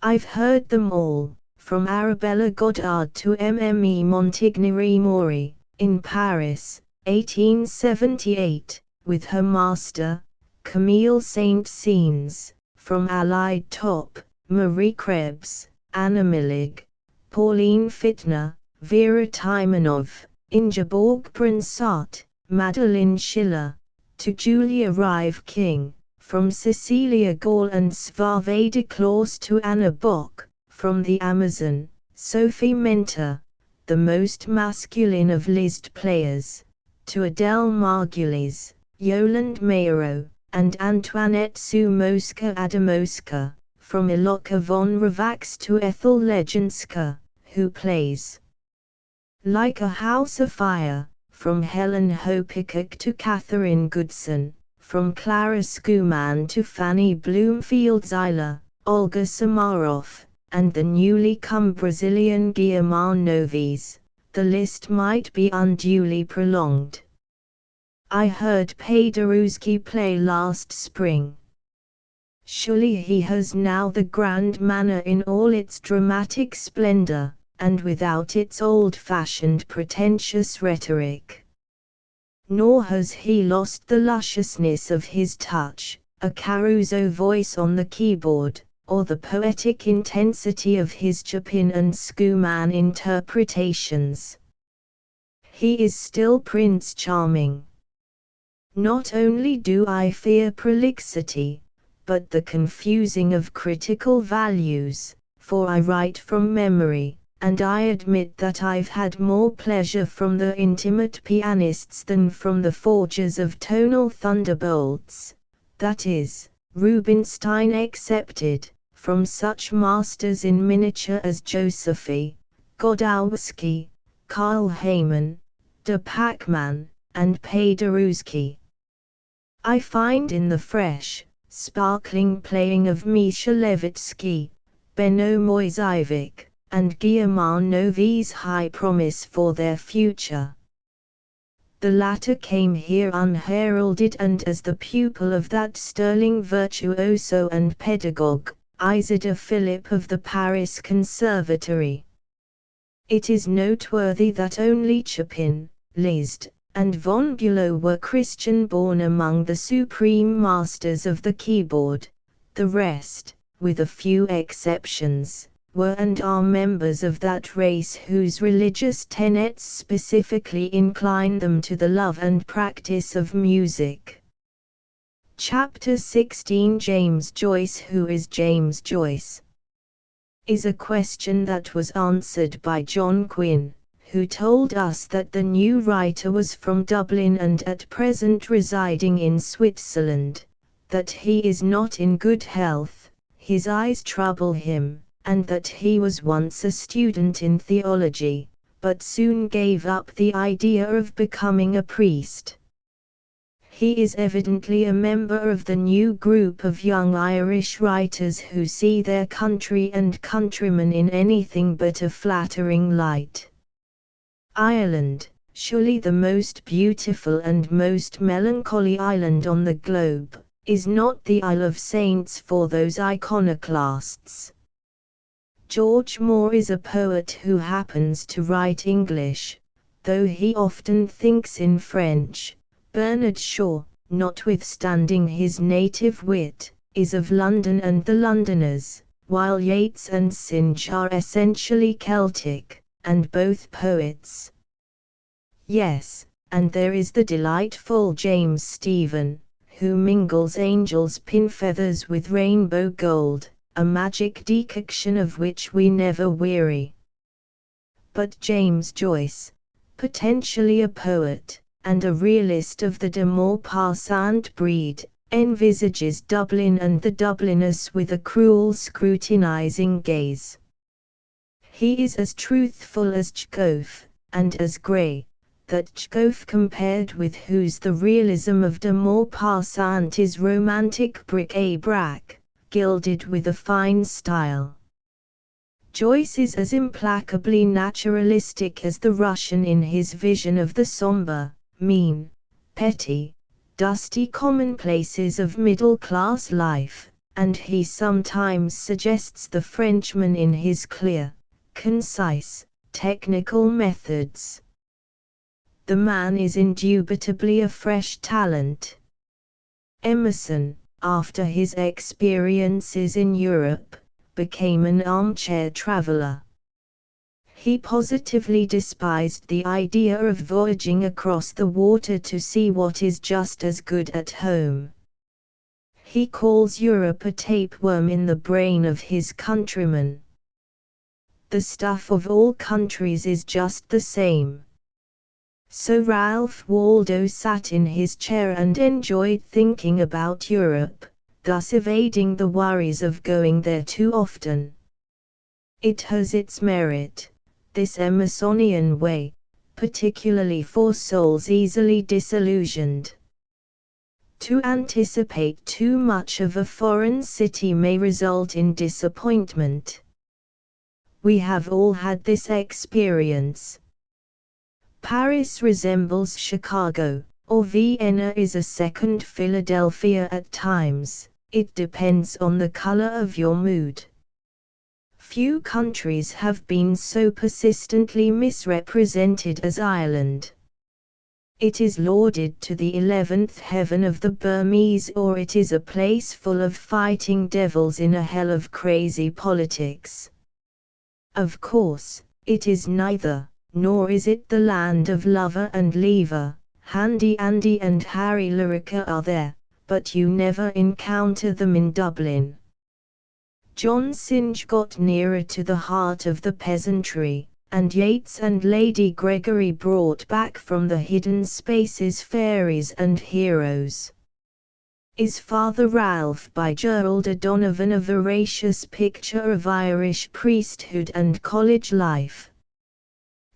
I've heard them all, from Arabella Goddard to Mme Montigny Maury, in Paris, 1878, with her master, Camille Saint-Saëns, from Allied Top, Marie Krebs, Anna Millig, Pauline Fittner, Vera Taimanov, Ingeborg Bronsart, Madeleine Schiller, to Julia Rive King, from Cecilia Gall and Svave de Claus to Anna Bock, from the Amazon, Sophie Mentor, the most masculine of Liszt players, to Adele Margulies, Yolande Mayro, and Antoinette Sumoska-Adamoska, from Iloka von Ravax to Ethel Legenska, who plays Like a House Afire, from Helen Hopikuk to Catherine Goodson, from Clara Schumann to Fanny Bloomfield-Zyler, Olga Samarov, and the newly come Brazilian Guilherme Noves. The list might be unduly prolonged. I heard Paderewski play last spring. Surely he has now the grand manner in all its dramatic splendor, and without its old-fashioned pretentious rhetoric. Nor has he lost the lusciousness of his touch, a Caruso voice on the keyboard, or the poetic intensity of his Chopin and Schumann interpretations. He is still Prince Charming. Not only do I fear prolixity, but the confusing of critical values, for I write from memory, and I admit that I've had more pleasure from the intimate pianists than from the forgers of tonal thunderbolts, that is, Rubinstein excepted, from such masters in miniature as Josephy, Godowski, Karl Heyman, de Pachmann, and Paderewski. I find in the fresh, sparkling playing of Misha Levitsky, Benno Moiseiwik, and Guilherme Noves high promise for their future. The latter came here unheralded and as the pupil of that sterling virtuoso and pedagogue, Isidore Philipp of the Paris Conservatory. It is noteworthy that only Chopin, Liszt, and von Bülow were Christian-born among the supreme masters of the keyboard. The rest, with a few exceptions, were and are members of that race whose religious tenets specifically incline them to the love and practice of music. Chapter 16 James Joyce. Who is James Joyce? Is a question that was answered by John Quinn, who told us that the new writer was from Dublin and at present residing in Switzerland, that he is not in good health, his eyes trouble him, and that he was once a student in theology, but soon gave up the idea of becoming a priest. He is evidently a member of the new group of young Irish writers who see their country and countrymen in anything but a flattering light. Ireland, surely the most beautiful and most melancholy island on the globe, is not the Isle of Saints for those iconoclasts. George Moore is a poet who happens to write English, though he often thinks in French. Bernard Shaw, notwithstanding his native wit, is of London and the Londoners, while Yeats and Synge are essentially Celtic, and both poets. Yes, and there is the delightful James Stephen, who mingles angel's pin feathers with rainbow gold, a magic decoction of which we never weary. But James Joyce, potentially a poet, and a realist of the de Maupassant breed, envisages Dublin and the Dubliners with a cruel scrutinizing gaze. He is as truthful as Chekhov, and as grey, that Chekhov compared with whose the realism of de Maupassant is romantic bric-a-brac, gilded with a fine style. Joyce is as implacably naturalistic as the Russian in his vision of the somber, mean, petty, dusty commonplaces of middle-class life, and he sometimes suggests the Frenchman in his clear, concise, technical methods. The man is indubitably a fresh talent. Emerson, after his experiences in Europe, became an armchair traveler. He positively despised the idea of voyaging across the water to see what is just as good at home. He calls Europe a tapeworm in the brain of his countrymen. The stuff of all countries is just the same. So Ralph Waldo sat in his chair and enjoyed thinking about Europe, thus evading the worries of going there too often. It has its merit, this Emersonian way, particularly for souls easily disillusioned. To anticipate too much of a foreign city may result in disappointment. We have all had this experience. Paris resembles Chicago, or Vienna is a second Philadelphia at times. It depends on the color of your mood. Few countries have been so persistently misrepresented as Ireland. It is lauded to the 11th heaven of the Burmese, or it is a place full of fighting devils in a hell of crazy politics. Of course, it is neither, nor is it the land of Lover and Lever. Handy Andy and Harry Lorica are there, but you never encounter them in Dublin. John Synge got nearer to the heart of the peasantry, and Yeats and Lady Gregory brought back from the hidden spaces fairies and heroes. Is Father Ralph by Gerald O'Donovan a veracious picture of Irish priesthood and college life?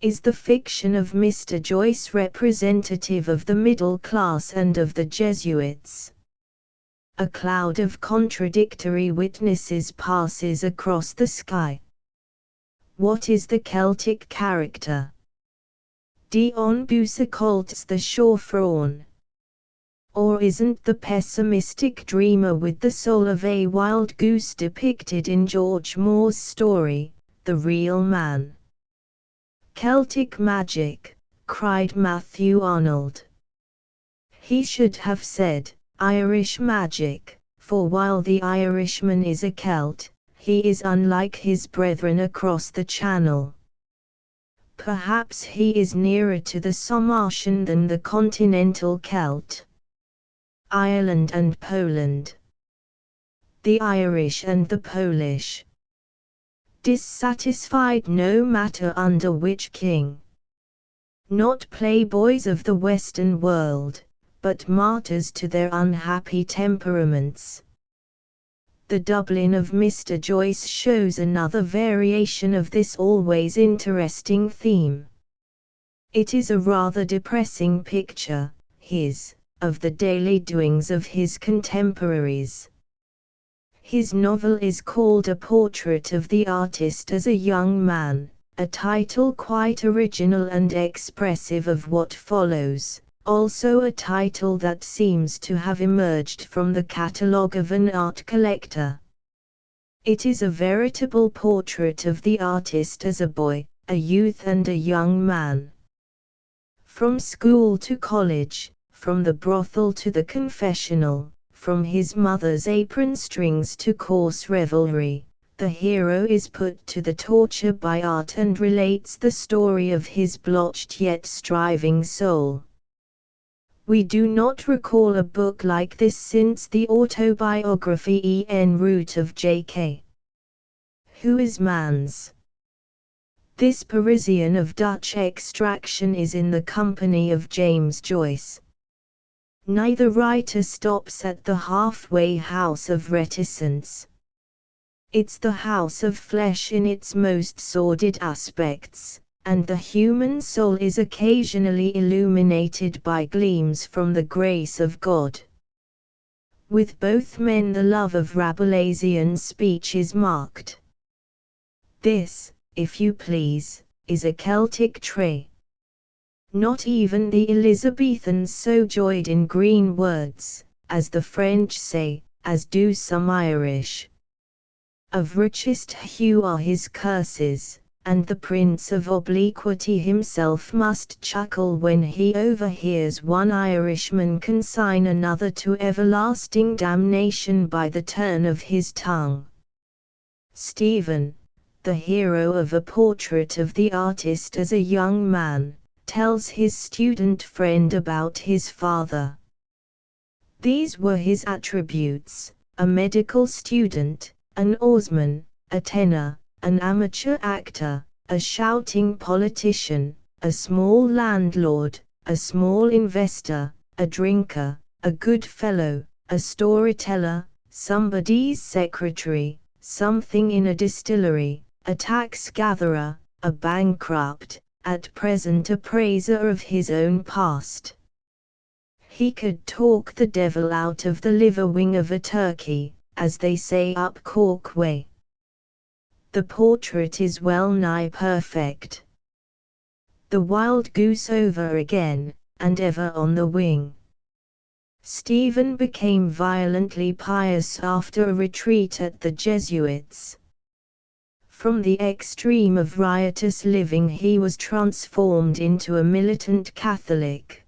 Is the fiction of Mr. Joyce representative of the middle class and of the Jesuits? A cloud of contradictory witnesses passes across the sky. What is the Celtic character? Dion Boucicault's the shore faun. Or isn't the pessimistic dreamer with the soul of a wild goose depicted in George Moore's story, the real man? Celtic magic, cried Matthew Arnold. He should have said, Irish magic, for while the Irishman is a Celt, he is unlike his brethren across the Channel. Perhaps he is nearer to the Sarmatian than the continental Celt. Ireland and Poland. The Irish and the Polish. Dissatisfied no matter under which king. Not playboys of the Western world, but martyrs to their unhappy temperaments. The Dublin of Mr. Joyce shows another variation of this always interesting theme. It is a rather depressing picture, his, of the daily doings of his contemporaries. His novel is called A Portrait of the Artist as a Young Man, a title quite original and expressive of what follows. Also a title that seems to have emerged from the catalogue of an art collector. It is a veritable portrait of the artist as a boy, a youth and a young man. From school to college, from the brothel to the confessional, from his mother's apron strings to coarse revelry, the hero is put to the torture by art and relates the story of his blotched yet striving soul. We do not recall a book like this since the autobiography en route of J.K. Who is Mans? This Parisian of Dutch extraction is in the company of James Joyce. Neither writer stops at the halfway house of reticence. It's the house of flesh in its most sordid aspects, and the human soul is occasionally illuminated by gleams from the grace of God. With both men the love of Rabelaisian speech is marked. This, if you please, is a Celtic trait. Not even the Elizabethans so joyed in green words, as the French say, as do some Irish. Of richest hue are his curses, and the Prince of Obliquity himself must chuckle when he overhears one Irishman consign another to everlasting damnation by the turn of his tongue. Stephen, the hero of a portrait of the artist as a young man, tells his student friend about his father. These were his attributes: a medical student, an oarsman, a tenor, an amateur actor, a shouting politician, a small landlord, a small investor, a drinker, a good fellow, a storyteller, somebody's secretary, something in a distillery, a tax gatherer, a bankrupt, at present a praiser of his own past. He could talk the devil out of the liver wing of a turkey, as they say up Cork way. The portrait is well nigh perfect. The wild goose over again, and ever on the wing. Stephen became violently pious after a retreat at the Jesuits. From the extreme of riotous living he was transformed into a militant Catholic.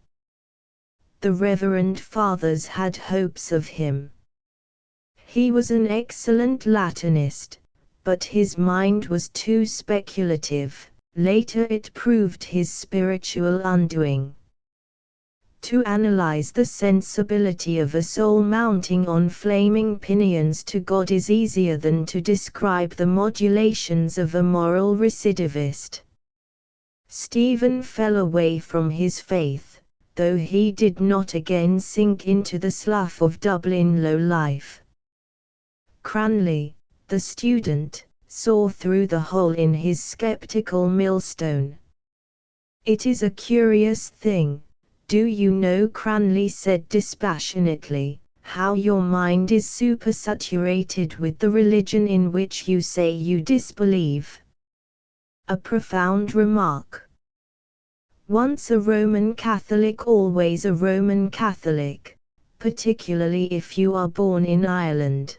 The Reverend Fathers had hopes of him. He was an excellent Latinist, but his mind was too speculative. Later it proved his spiritual undoing. To analyze the sensibility of a soul mounting on flaming pinions to God is easier than to describe the modulations of a moral recidivist. Stephen fell away from his faith, though he did not again sink into the slough of Dublin low life. Cranley, the student, saw through the hole in his skeptical millstone. It is a curious thing, do you know, Cranley said dispassionately, how your mind is supersaturated with the religion in which you say you disbelieve. A profound remark. Once a Roman Catholic, always a Roman Catholic, particularly if you are born in Ireland.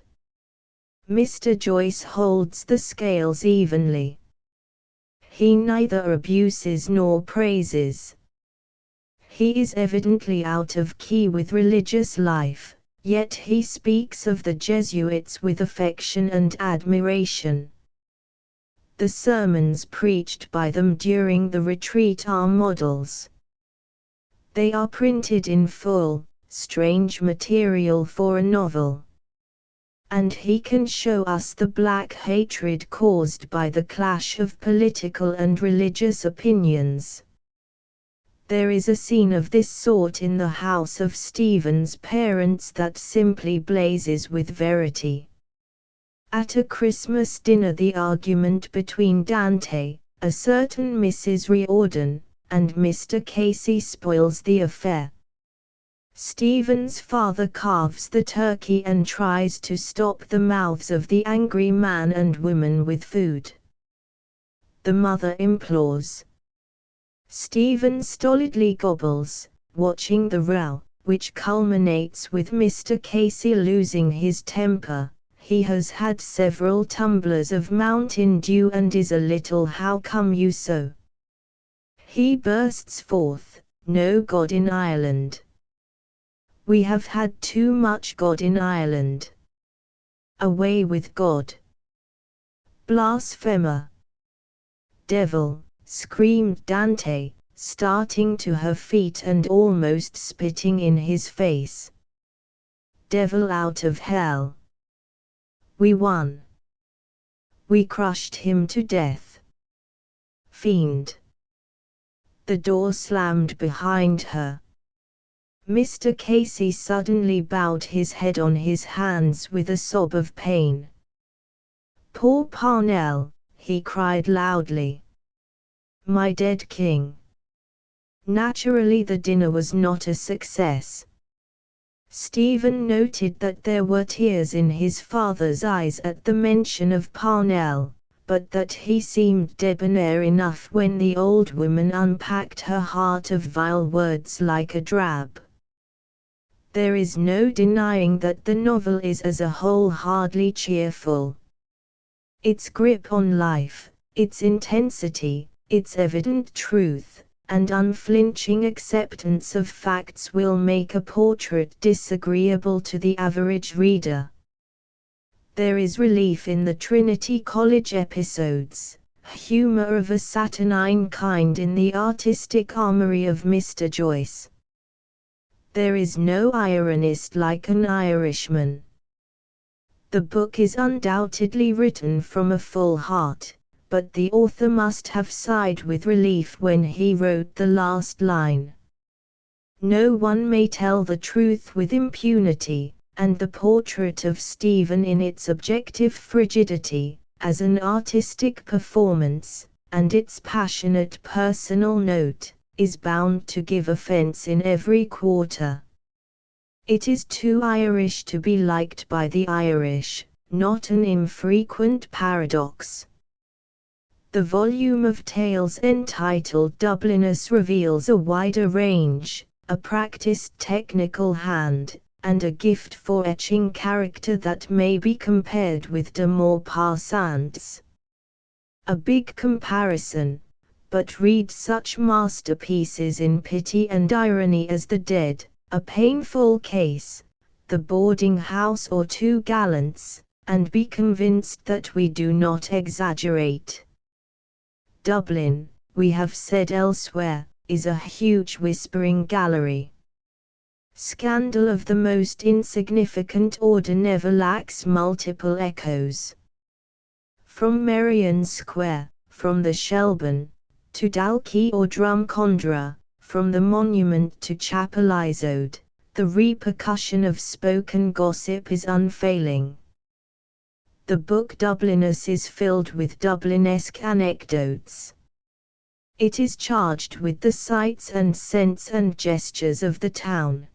Mr. Joyce holds the scales evenly. He neither abuses nor praises. He is evidently out of key with religious life, yet he speaks of the Jesuits with affection and admiration. The sermons preached by them during the retreat are models. They are printed in full, strange material for a novel. And he can show us the black hatred caused by the clash of political and religious opinions. There is a scene of this sort in the house of Stephen's parents that simply blazes with verity. At a Christmas dinner, the argument between Dante, a certain Mrs. Riordan, and Mr. Casey spoils the affair. Stephen's father carves the turkey and tries to stop the mouths of the angry man and woman with food. The mother implores. Stephen stolidly gobbles, watching the row, which culminates with Mr. Casey losing his temper. He has had several tumblers of Mountain Dew and is a little "How come you so?" He bursts forth, "No God in Ireland. We have had too much God in Ireland. Away with God. Blasphemer. Devil," screamed Dante, starting to her feet and almost spitting in his face. "Devil out of hell. We won. We crushed him to death. Fiend. The door slammed behind her. Mr. Casey suddenly bowed his head on his hands with a sob of pain. "Poor Parnell," he cried loudly. "My dead king." Naturally, the dinner was not a success. Stephen noted that there were tears in his father's eyes at the mention of Parnell, but that he seemed debonair enough when the old woman unpacked her heart of vile words like a drab. There is no denying that the novel is as a whole hardly cheerful. Its grip on life, its intensity, its evident truth, and unflinching acceptance of facts will make a portrait disagreeable to the average reader. There is relief in the Trinity College episodes, humor of a saturnine kind in the artistic armory of Mr. Joyce. There is no ironist like An Irishman. The book is undoubtedly written from a full heart, but the author must have sighed with relief when he wrote the last line. No one may tell the truth with impunity, and the portrait of Stephen in its objective frigidity, as an artistic performance, and its passionate personal note, is bound to give offense in every quarter. It is too Irish to be liked by the Irish, not an infrequent paradox. The volume of tales entitled Dublinus reveals a wider range, a practiced technical hand, and a gift for etching character that may be compared with de Maupassant's. A big comparison, but read such masterpieces in pity and irony as The Dead, A Painful Case, The Boarding House or Two Gallants, and be convinced that we do not exaggerate. Dublin, we have said elsewhere, is a huge whispering gallery. Scandal of the most insignificant order never lacks multiple echoes. From Merrion Square, from the Shelburne, to Dalkey or Drumcondra, from the Monument to Chapelizode, the repercussion of spoken gossip is unfailing. The book Dublinus is filled with Dublinesque anecdotes. It is charged with the sights and scents and gestures of the town.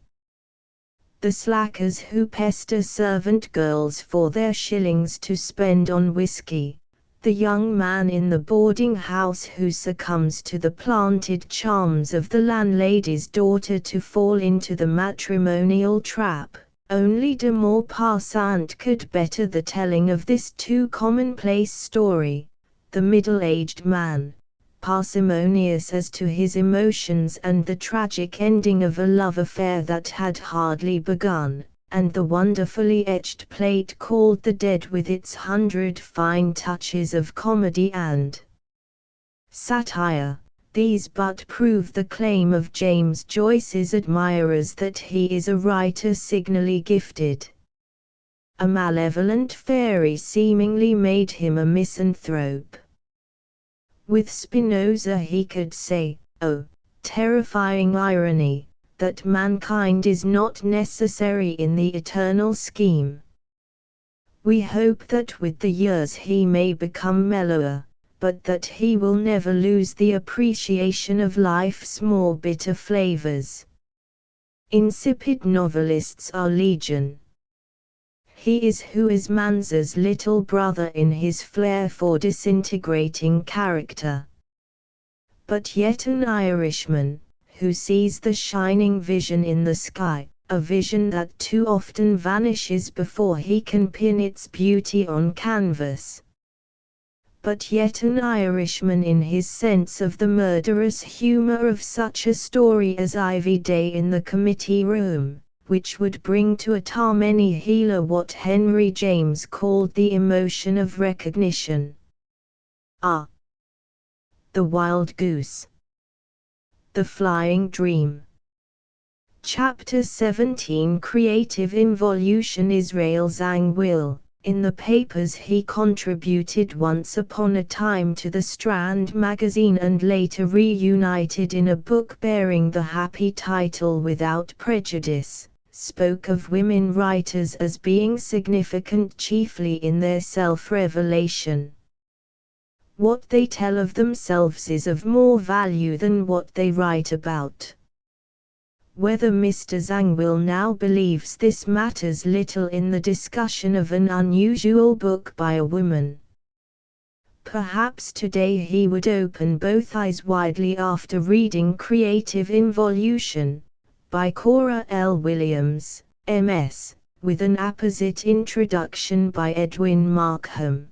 The slackers who pester servant girls for their shillings to spend on whiskey, the young man in the boarding house who succumbs to the planted charms of the landlady's daughter to fall into the matrimonial trap. Only de Maupassant could better the telling of this too commonplace story. The middle-aged man, parsimonious as to his emotions and the tragic ending of a love affair that had hardly begun, and the wonderfully etched plate called The Dead with its 100 fine touches of comedy and satire. These but prove the claim of James Joyce's admirers that he is a writer signally gifted. A malevolent fairy seemingly made him a misanthrope. With Spinoza he could say, oh, terrifying irony, that mankind is not necessary in the eternal scheme. We hope that with the years he may become mellower, but that he will never lose the appreciation of life's more bitter flavors. Insipid novelists are legion. He is who is Manza's little brother in his flair for disintegrating character. But yet an Irishman, who sees the shining vision in the sky, a vision that too often vanishes before he can pin its beauty on canvas. But yet an Irishman in his sense of the murderous humor of such a story as Ivy Day in the Committee Room, which would bring to a Tammany healer what Henry James called the emotion of recognition. Ah! The Wild Goose. The Flying Dream. Chapter 17 Creative Involution Israel Zangwill, In the papers he contributed once upon a time to the Strand magazine and later reunited in a book bearing the happy title Without Prejudice, spoke of women writers as being significant chiefly in their self-revelation. What they tell of themselves is of more value than what they write about. Whether Mr. Zangwill now believes this matters little in the discussion of an unusual book by a woman. Perhaps today he would open both eyes widely after reading Creative Involution, by Cora L. Williams, M.S., with an apposite introduction by Edwin Markham.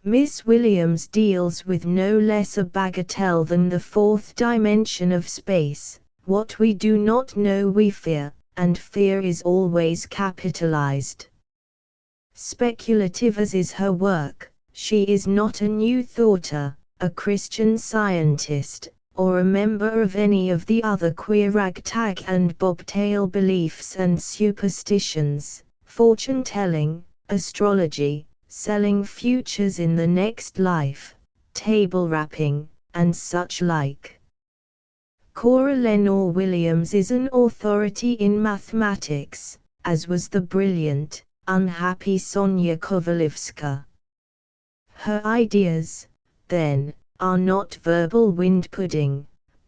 Miss Williams deals with no less a bagatelle than the fourth dimension of space. What we do not know we fear, and fear is always capitalized. Speculative as is her work, she is not a New Thoughter, a Christian Scientist, or a member of any of the other queer ragtag and bobtail beliefs and superstitions, fortune-telling, astrology, selling futures in the next life, table rapping, and such like. Cora Lenore Williams is an authority in mathematics, as was the brilliant, unhappy Sonia Kovalevska. Her ideas, then, are not verbal wind pudding,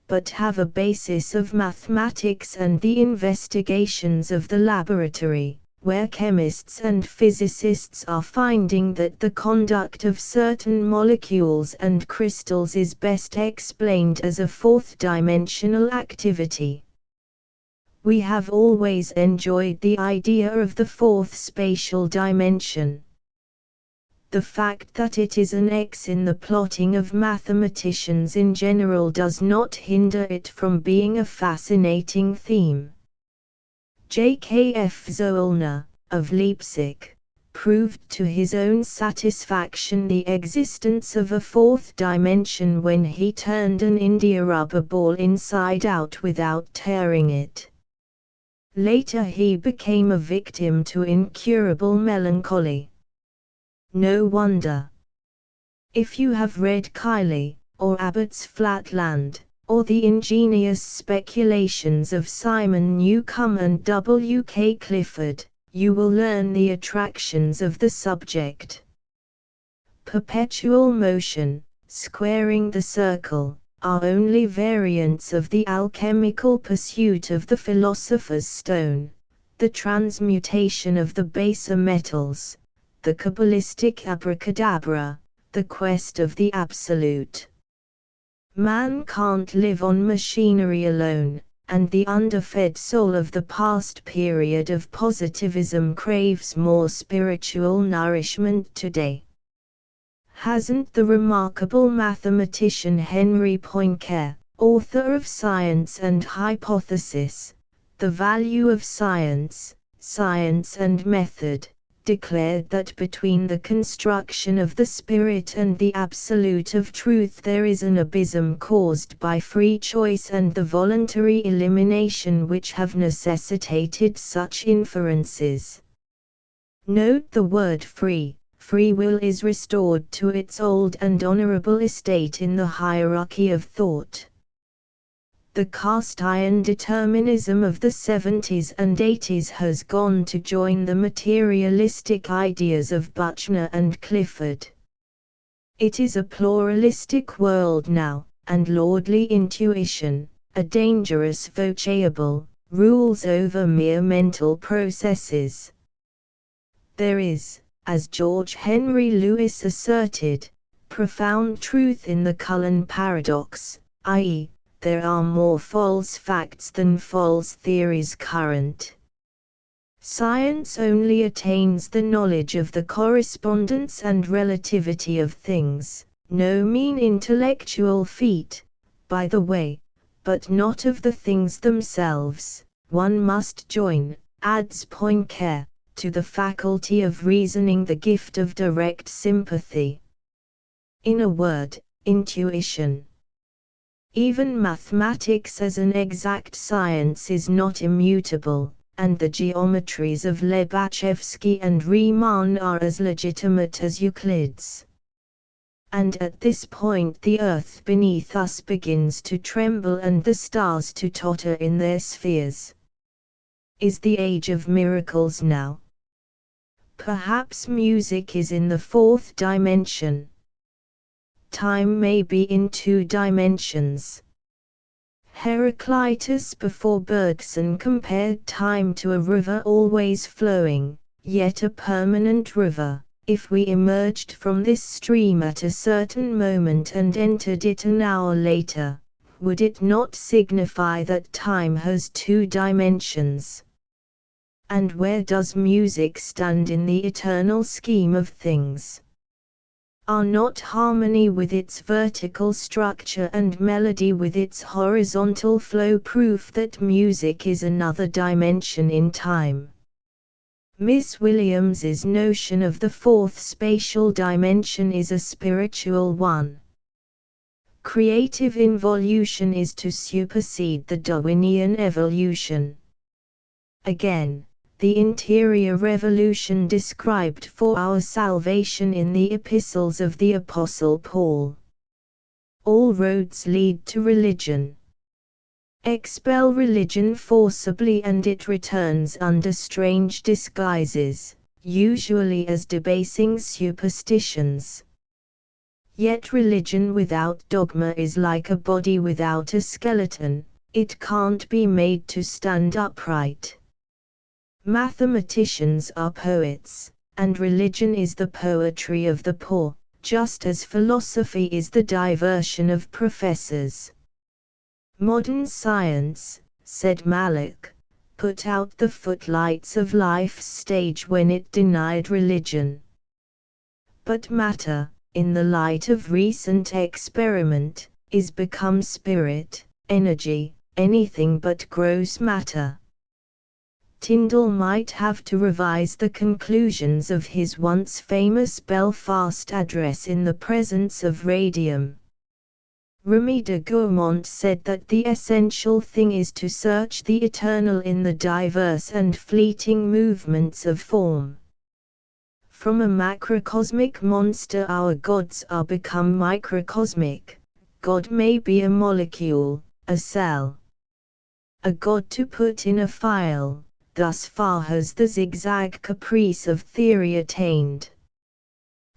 but have a basis of mathematics and the investigations of the laboratory, where chemists and physicists are finding that the conduct of certain molecules and crystals is best explained as a fourth-dimensional activity. We have always enjoyed the idea of the fourth spatial dimension. The fact that it is an X in the plotting of mathematicians in general does not hinder it from being a fascinating theme. J.K.F. Zollner, of Leipzig, proved to his own satisfaction the existence of a fourth dimension when he turned an India rubber ball inside out without tearing it. Later he became a victim to incurable melancholy. No wonder. If you have read Kiley, or Abbott's Flatland, or the ingenious speculations of Simon Newcomb and W. K. Clifford, you will learn the attractions of the subject. Perpetual motion, squaring the circle, are only variants of the alchemical pursuit of the philosopher's stone, the transmutation of the baser metals, the Kabbalistic abracadabra, the quest of the absolute. Man can't live on machinery alone, and the underfed soul of the past period of positivism craves more spiritual nourishment today. Hasn't the remarkable mathematician Henry Poincare, author of Science and Hypothesis, The Value of Science, Science and Method, declared that between the construction of the spirit and the absolute of truth there is an abysm caused by free choice and the voluntary elimination which have necessitated such inferences. Note the word free. Free will is restored to its old and honorable estate in the hierarchy of thought. The cast-iron determinism of the 70s and 80s has gone to join the materialistic ideas of Buchner and Clifford. It is a pluralistic world now, and lordly intuition, a dangerous vocabule, rules over mere mental processes. There is, as George Henry Lewis asserted, profound truth in the Cullen paradox, i.e., there are more false facts than false theories current. Science only attains the knowledge of the correspondence and relativity of things, no mean intellectual feat, by the way, but not of the things themselves. One must join, adds Poincare, to the faculty of reasoning the gift of direct sympathy. In a word, intuition. Even mathematics as an exact science is not immutable, and the geometries of Lobachevsky and Riemann are as legitimate as Euclid's. And at this point the earth beneath us begins to tremble and the stars to totter in their spheres. Is the age of miracles now? Perhaps music is in the fourth dimension. Time may be in 2 dimensions. Heraclitus before Bergson compared time to a river always flowing, yet a permanent river. If we emerged from this stream at a certain moment and entered it an hour later, would it not signify that time has 2 dimensions? And where does music stand in the eternal scheme of things? Are not harmony with its vertical structure and melody with its horizontal flow proof that music is another dimension in time? Miss Williams's notion of the fourth spatial dimension is a spiritual one. Creative involution is to supersede the Darwinian evolution. Again, the interior revolution described for our salvation in the epistles of the Apostle Paul. All roads lead to religion. Expel religion forcibly and it returns under strange disguises, usually as debasing superstitions. Yet religion without dogma is like a body without a skeleton, it can't be made to stand upright. Mathematicians are poets, and religion is the poetry of the poor, just as philosophy is the diversion of professors. Modern science, said Malloch, put out the footlights of life's stage when it denied religion. But matter, in the light of recent experiment, is become spirit, energy, anything but gross matter. Tyndall might have to revise the conclusions of his once famous Belfast address in the presence of radium. Remy de Gourmont said that the essential thing is to search the eternal in the diverse and fleeting movements of form. From a macrocosmic monster our gods are become microcosmic. God may be a molecule, a cell. A god to put in a file, thus far has the zigzag caprice of theory attained.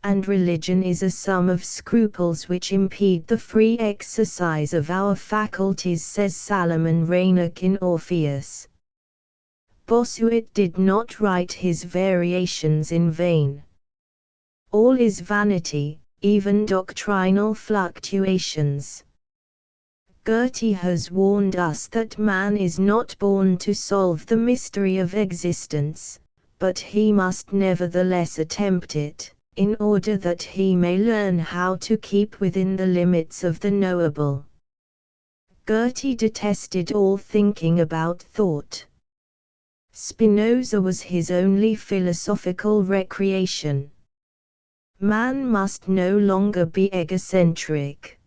And religion is a sum of scruples which impede the free exercise of our faculties, says Salomon Reinach in Orpheus. Bossuet did not write his variations in vain. All is vanity, even doctrinal fluctuations. Goethe has warned us that man is not born to solve the mystery of existence, but he must nevertheless attempt it, in order that he may learn how to keep within the limits of the knowable. Goethe detested all thinking about thought. Spinoza was his only philosophical recreation. Man must no longer be egocentric.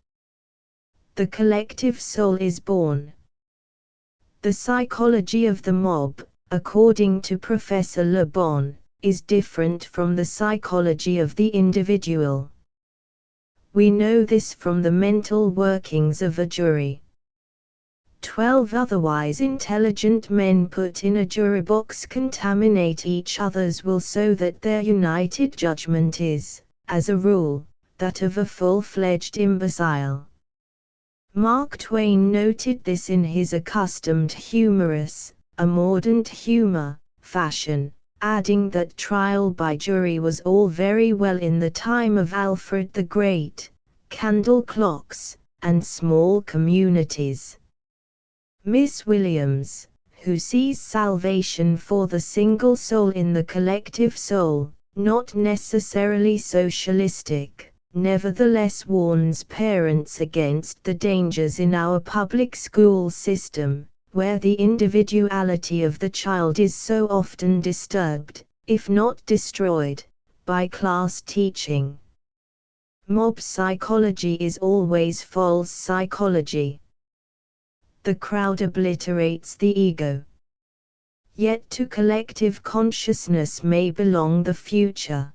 The collective soul is born. The psychology of the mob, according to Professor Le Bon, is different from the psychology of the individual. We know this from the mental workings of a jury. 12 otherwise intelligent men put in a jury box contaminate each other's will so that their united judgment is, as a rule, that of a full-fledged imbecile. Mark Twain noted this in his accustomed humorous, a mordant humor, fashion, adding that trial by jury was all very well in the time of Alfred the Great, candle clocks, and small communities. Miss Williams, who sees salvation for the single soul in the collective soul, not necessarily socialistic, nevertheless warns parents against the dangers in our public school system, where the individuality of the child is so often disturbed, if not destroyed, by class teaching. Mob psychology is always false psychology. The crowd obliterates the ego. yet to collective consciousness may belong the future.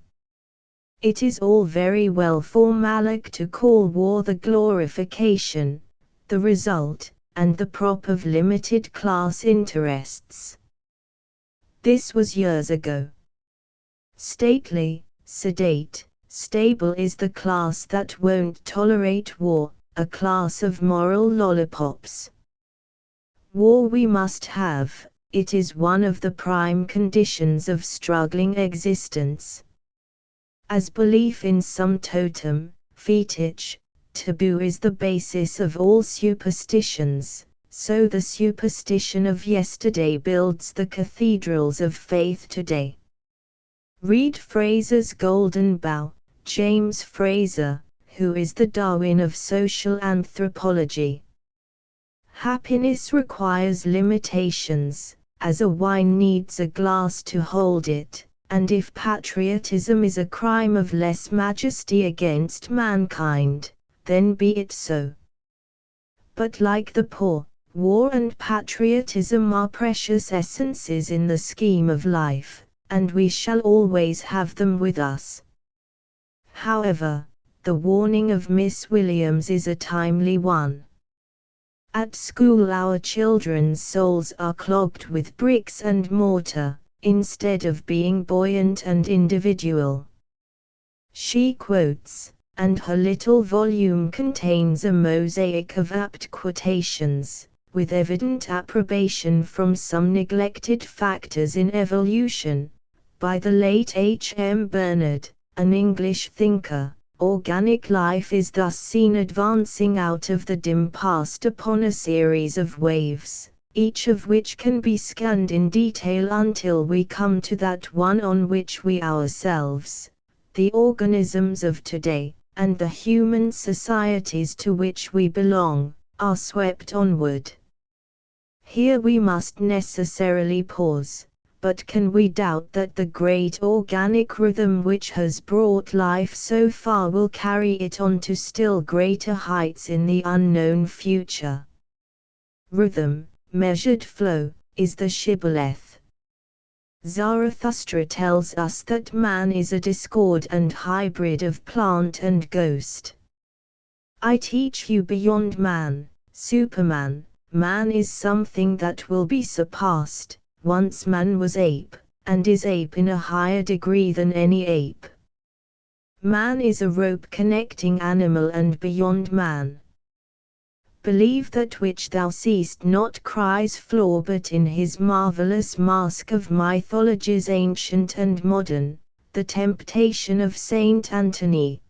It is all very well for Malak to call war the glorification, the result, and the prop of limited class interests. This was years ago. Stately, sedate, stable is the class that won't tolerate war, a class of moral lollipops. War we must have, it is one of the prime conditions of struggling existence. As belief in some totem, fetish, taboo is the basis of all superstitions, so the superstition of yesterday builds the cathedrals of faith today. Read Fraser's Golden Bough, James Fraser, who is the Darwin of social anthropology. Happiness requires limitations, as a wine needs a glass to hold it, and if patriotism is a crime of less majesty against mankind, then be it so. But like the poor, war and patriotism are precious essences in the scheme of life, and we shall always have them with us. However, the warning of Miss Williams is a timely one. At school our children's souls are clogged with bricks and mortar, instead of being buoyant and individual. She quotes, and her little volume contains a mosaic of apt quotations, with evident approbation from some neglected factors in evolution, by the late H. M. Bernard, an English thinker. Organic life is thus seen advancing out of the dim past upon a series of waves, each of which can be scanned in detail until we come to that one on which we ourselves, the organisms of today, and the human societies to which we belong, are swept onward. Here we must necessarily pause. But can we doubt that the great organic rhythm which has brought life so far will carry it on to still greater heights in the unknown future? Rhythm, measured flow, is the shibboleth. Zarathustra tells us that man is a discord and hybrid of plant and ghost. I teach you beyond man, Superman, man is something that will be surpassed. Once man was ape, and is ape in a higher degree than any ape. Man is a rope connecting animal and beyond man. Believe that which thou seest not cries flaw but in his marvelous mask of mythologies ancient and modern, the temptation of Saint Anthony.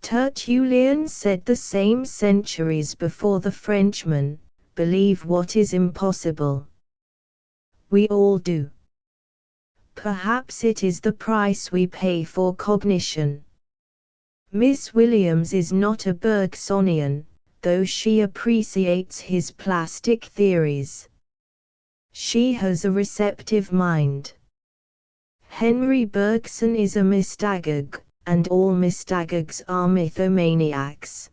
Tertullian said the same centuries before the Frenchman, believe what is impossible. We all do. Perhaps it is the price we pay for cognition. Miss Williams is not a Bergsonian, though she appreciates his plastic theories. She has a receptive mind. Henry Bergson is a mystagogue, and all mystagogues are mythomaniacs.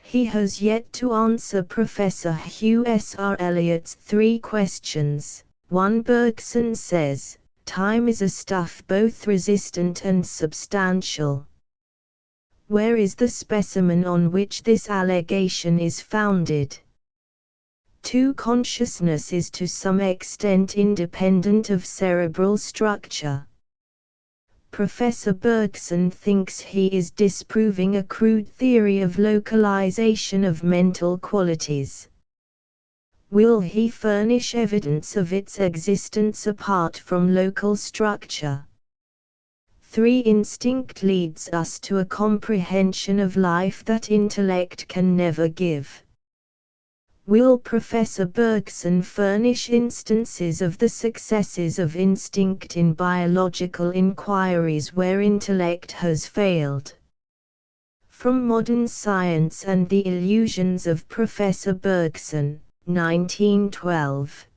He has yet to answer Professor Hugh S. R. Eliot's 3 questions. 1. Bergson says, time is a stuff both resistant and substantial. Where is the specimen on which this allegation is founded? 2. Consciousness is to some extent independent of cerebral structure. Professor Bergson thinks he is disproving a crude theory of localization of mental qualities. Will he furnish evidence of its existence apart from local structure? 3. Instinct leads us to a comprehension of life that intellect can never give. Will Professor Bergson furnish instances of the successes of instinct in biological inquiries where intellect has failed? From Modern Science and the Illusions of Professor Bergson, 1912.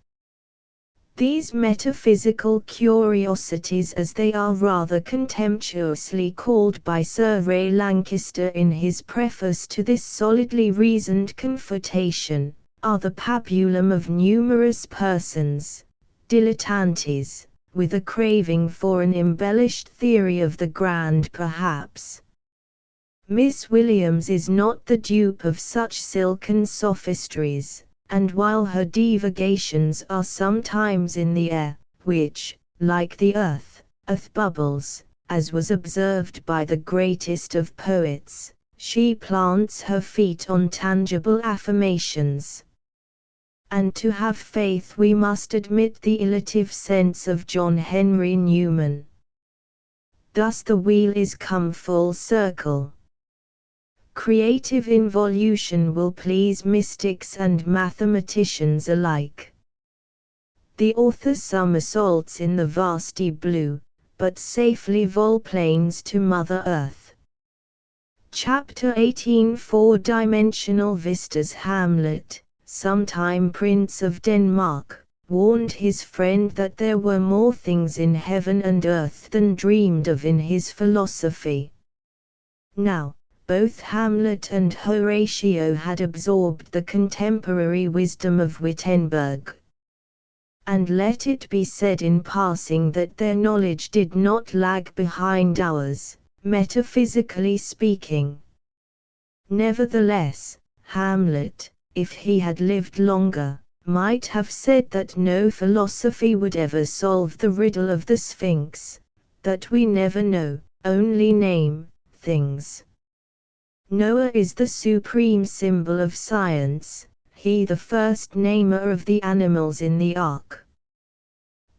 These metaphysical curiosities, as they are rather contemptuously called by Sir Ray Lancaster in his preface to this solidly reasoned confutation, are the pabulum of numerous persons, dilettantes, with a craving for an embellished theory of the grand perhaps. Miss Williams is not the dupe of such silken sophistries, and while her divagations are sometimes in the air, which, like the earth bubbles, as was observed by the greatest of poets, she plants her feet on tangible affirmations. And to have faith we must admit the elative sense of John Henry Newman. Thus the wheel is come full circle. Creative involution will please mystics and mathematicians alike. The author somersaults in the vasty blue, but safely volplanes to Mother Earth. Chapter 18 Four-dimensional vistas. Hamlet, sometime Prince of Denmark, warned his friend that there were more things in heaven and earth than dreamed of in his philosophy. Now, both Hamlet and Horatio had absorbed the contemporary wisdom of Wittenberg. And let it be said in passing that their knowledge did not lag behind ours, metaphysically speaking. Nevertheless, Hamlet, if he had lived longer, might have said that no philosophy would ever solve the riddle of the Sphinx, that we never know, only name things. Noah is the supreme symbol of science, he the first namer of the animals in the ark.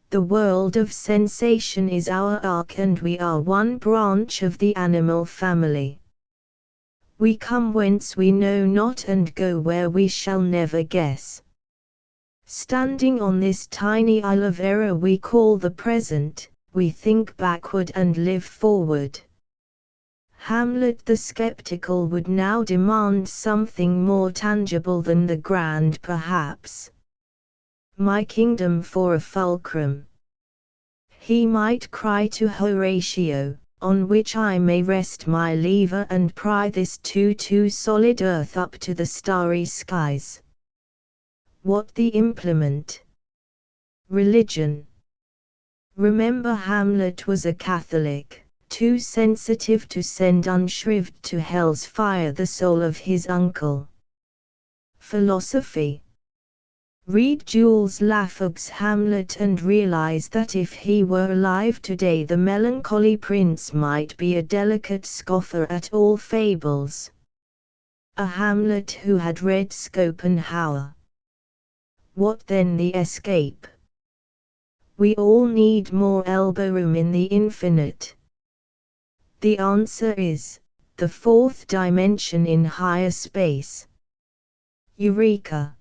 The world of sensation is our ark, and we are one branch of the animal family. We come whence we know not and go where we shall never guess. Standing on this tiny isle of error we call the present, we think backward and live forward. Hamlet the skeptical would now demand something more tangible than the grand perhaps. My kingdom for a fulcrum. He might cry to Horatio, on which I may rest my lever and pry this too solid earth up to the starry skies. What the implement? Religion. Remember, Hamlet was a Catholic, too sensitive to send unshrived to hell's fire the soul of his uncle. Philosophy. Read Jules Laforgue's Hamlet and realize that if he were alive today the melancholy prince might be a delicate scoffer at all fables. A Hamlet who had read Schopenhauer. What then the escape? We all need more elbow room in the infinite. The answer is, the fourth dimension in higher space. Eureka!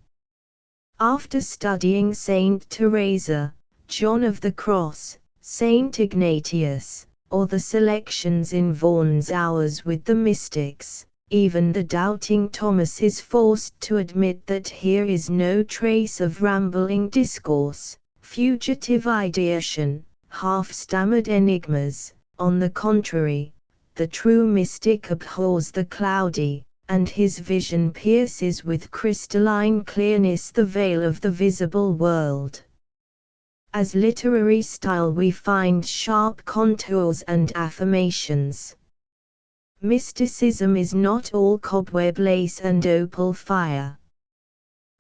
After studying Saint Teresa, John of the Cross, Saint Ignatius, or the selections in Vaughan's Hours with the Mystics, even the doubting Thomas is forced to admit that here is no trace of rambling discourse, fugitive ideation, half-stammered enigmas. On the contrary, the true mystic abhors the cloudy, and his vision pierces with crystalline clearness the veil of the visible world. As literary style we find sharp contours and affirmations. Mysticism is not all cobweb lace and opal fire.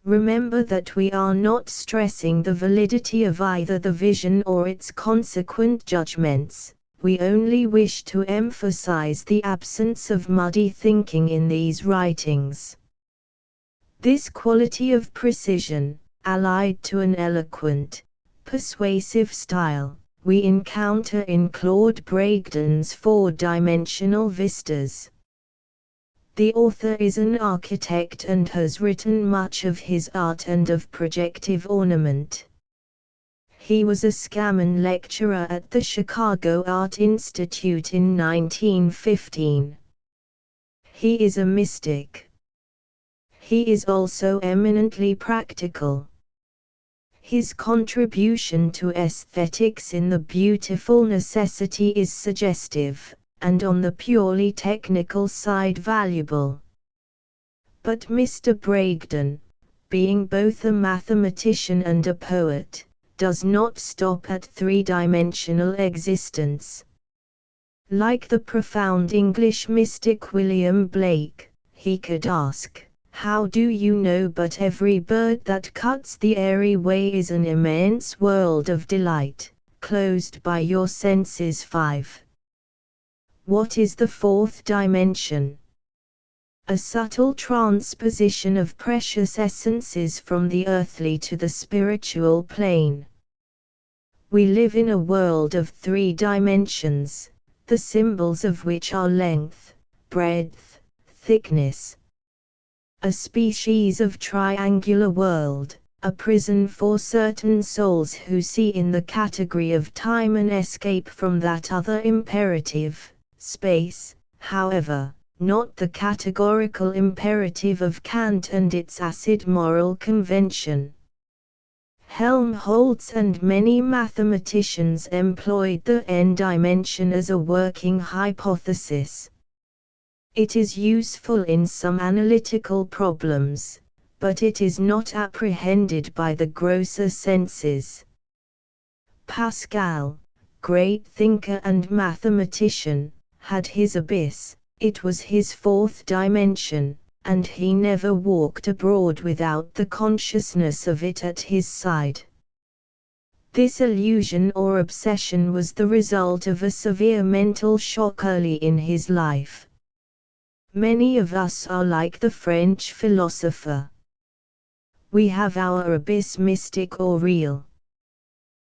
Remember that we are not stressing the validity of either the vision or its consequent judgments. We only wish to emphasize the absence of muddy thinking in these writings. This quality of precision, allied to an eloquent, persuasive style, we encounter in Claude Bragdon's four-dimensional vistas. The author is an architect and has written much of his art and of projective ornament. He was a Scammon lecturer at the Chicago Art Institute in 1915. He is a mystic. He is also eminently practical. His contribution to aesthetics in The Beautiful Necessity is suggestive, and on the purely technical side valuable. But Mr. Bragdon, being both a mathematician and a poet, does not stop at three-dimensional existence. Like the profound English mystic William Blake, he could ask, "How do you know but every bird that cuts the airy way is an immense world of delight, closed by your senses 5. What is the fourth dimension? A subtle transposition of precious essences from the earthly to the spiritual plane. We live in a world of three dimensions, the symbols of which are length, breadth, thickness. A species of triangular world, a prison for certain souls who see in the category of time an escape from that other imperative, space, however, not the categorical imperative of Kant and its acid moral convention. Helmholtz and many mathematicians employed the n-dimension as a working hypothesis. It is useful in some analytical problems, but it is not apprehended by the grosser senses. Pascal, great thinker and mathematician, had his abyss, it was his fourth dimension, and he never walked abroad without the consciousness of it at his side. This illusion or obsession was the result of a severe mental shock early in his life. Many of us are like the French philosopher. We have our abyss mystic or real.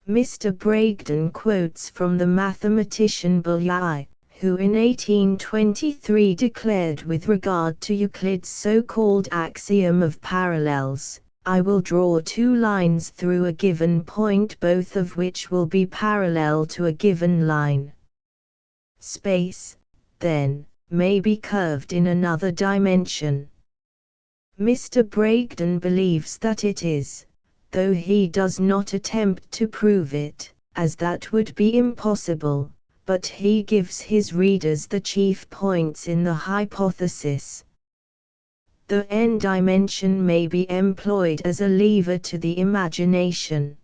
Mr. Bragdon quotes from the mathematician Bolyai, who in 1823 declared with regard to Euclid's so-called axiom of parallels, "I will draw two lines through a given point, both of which will be parallel to a given line. Space, then, may be curved in another dimension." Mr. Bragdon believes that it is, though he does not attempt to prove it, as that would be impossible, but he gives his readers the chief points in the hypothesis. The n-dimension may be employed as a lever to the imagination.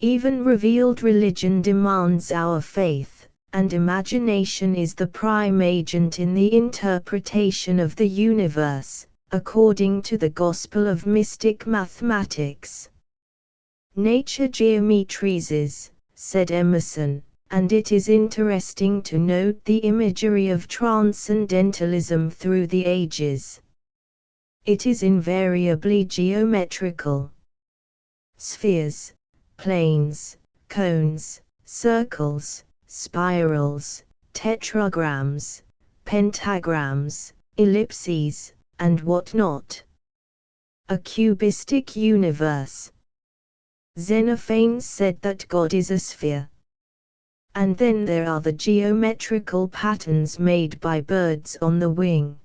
Even revealed religion demands our faith, and imagination is the prime agent in the interpretation of the universe, according to the gospel of mystic mathematics. "Nature geometrizes," said Emerson, and it is interesting to note the imagery of transcendentalism through the ages. It is invariably geometrical. Spheres, planes, cones, circles, spirals, tetragrams, pentagrams, ellipses, and what not. A cubistic universe. Xenophon said that God is a sphere. And then there are the geometrical patterns made by birds on the wing.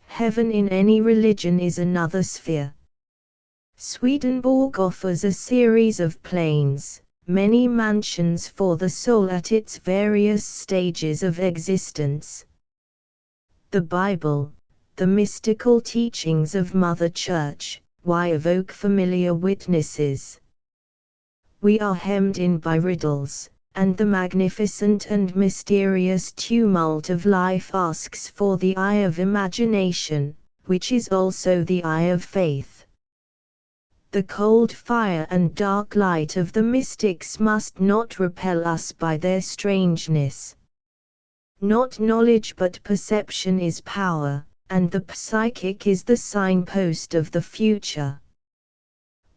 Heaven in any religion is another sphere. Swedenborg offers a series of planes, many mansions for the soul at its various stages of existence. The Bible, the mystical teachings of Mother Church, why evoke familiar witnesses? We are hemmed in by riddles, and the magnificent and mysterious tumult of life asks for the eye of imagination, which is also the eye of faith. The cold fire and dark light of the mystics must not repel us by their strangeness. Not knowledge but perception is power, and the psychic is the signpost of the future.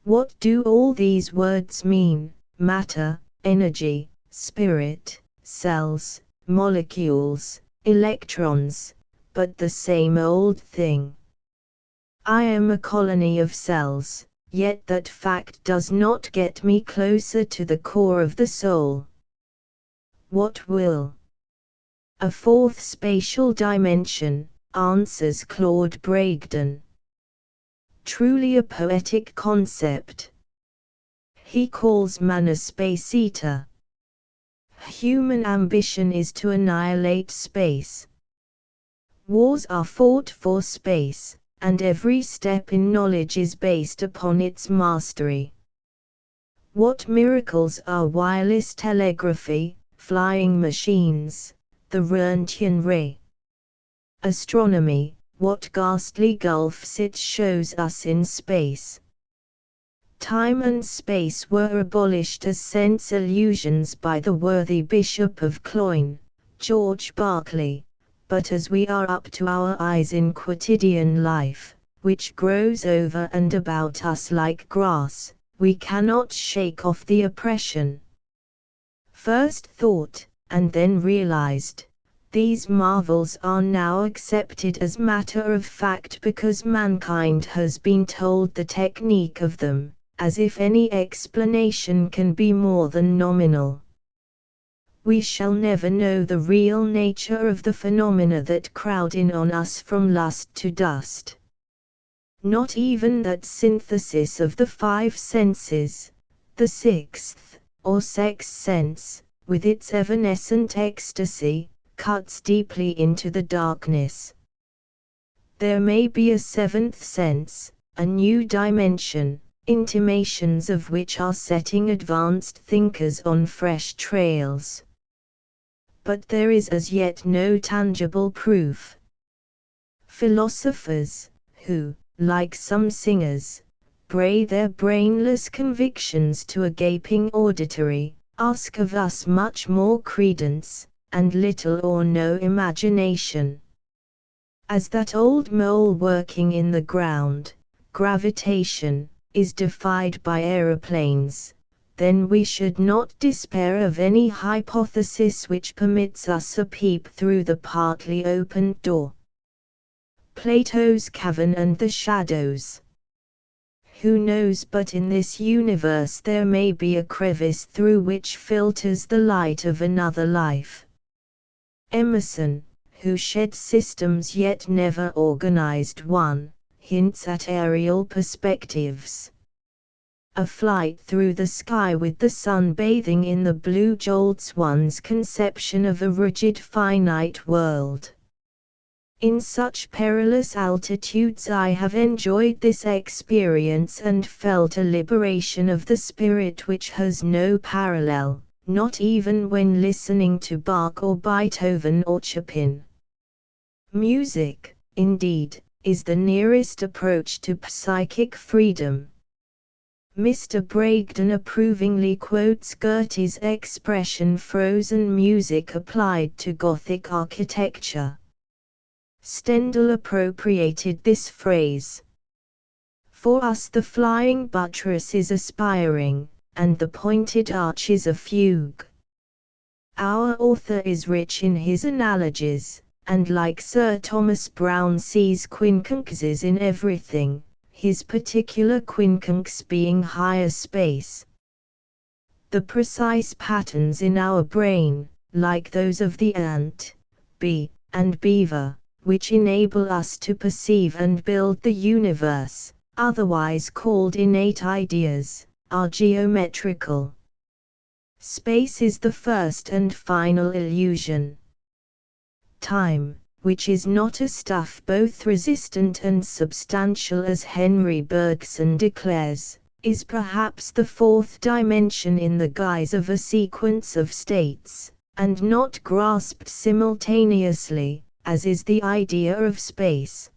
What do all these words mean? Matter, energy, spirit, cells, molecules, electrons, but the same old thing. I am a colony of cells, yet that fact does not get me closer to the core of the soul. What will? A fourth spatial dimension, answers Claude Bragdon. Truly a poetic concept. He calls man a space eater. Human ambition is to annihilate space. Wars are fought for space, and every step in knowledge is based upon its mastery. What miracles are wireless telegraphy, flying machines, the Roentgen ray? Astronomy, what ghastly gulfs it shows us in space. Time and space were abolished as sense illusions by the worthy Bishop of Cloyne, George Berkeley, but as we are up to our eyes in quotidian life, which grows over and about us like grass, we cannot shake off the oppression. First thought, and then realized, these marvels are now accepted as matter of fact because mankind has been told the technique of them, as if any explanation can be more than nominal. We shall never know the real nature of the phenomena that crowd in on us from lust to dust. Not even that synthesis of the five senses, the sixth, or sex sense, with its evanescent ecstasy, cuts deeply into the darkness. There may be a seventh sense, a new dimension, intimations of which are setting advanced thinkers on fresh trails. But there is as yet no tangible proof. Philosophers, who, like some singers, bray their brainless convictions to a gaping auditory, ask of us much more credence, and little or no imagination. As that old mole working in the ground, gravitation, is defied by aeroplanes, then we should not despair of any hypothesis which permits us a peep through the partly opened door. Plato's cavern and the shadows. Who knows but in this universe there may be a crevice through which filters the light of another life. Emerson, who sheds systems yet never organized one, hints at aerial perspectives. A flight through the sky with the sun bathing in the blue jolts one's conception of a rigid finite world. In such perilous altitudes I have enjoyed this experience and felt a liberation of the spirit which has no parallel, not even when listening to Bach or Beethoven or Chopin. Music, indeed, is the nearest approach to psychic freedom. Mr. Bragdon approvingly quotes Goethe's expression frozen music applied to Gothic architecture. Stendhal appropriated this phrase. For us the flying buttress is aspiring, and the pointed arch is a fugue. Our author is rich in his analogies, and like Sir Thomas Browne sees quincunxes in everything, his particular quincunx being higher space. The precise patterns in our brain, like those of the ant, bee, and beaver, which enable us to perceive and build the universe, otherwise called innate ideas, are geometrical. Space is the first and final illusion. Time, which is not a stuff both resistant and substantial as Henry Bergson declares, is perhaps the fourth dimension in the guise of a sequence of states, and not grasped simultaneously, as is the idea of space.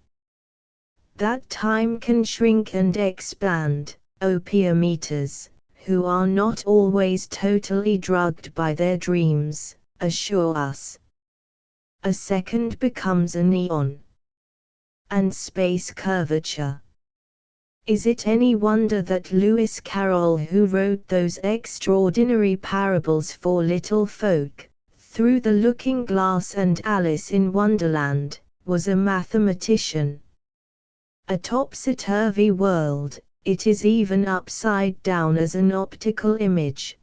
That time can shrink and expand, opium eaters, who are not always totally drugged by their dreams, assure us. A second becomes an eon. And space curvature. Is it any wonder that Lewis Carroll, who wrote those extraordinary parables for little folk, Through the Looking Glass and Alice in Wonderland, was a mathematician? A topsy-turvy world, it is even upside down as an optical image.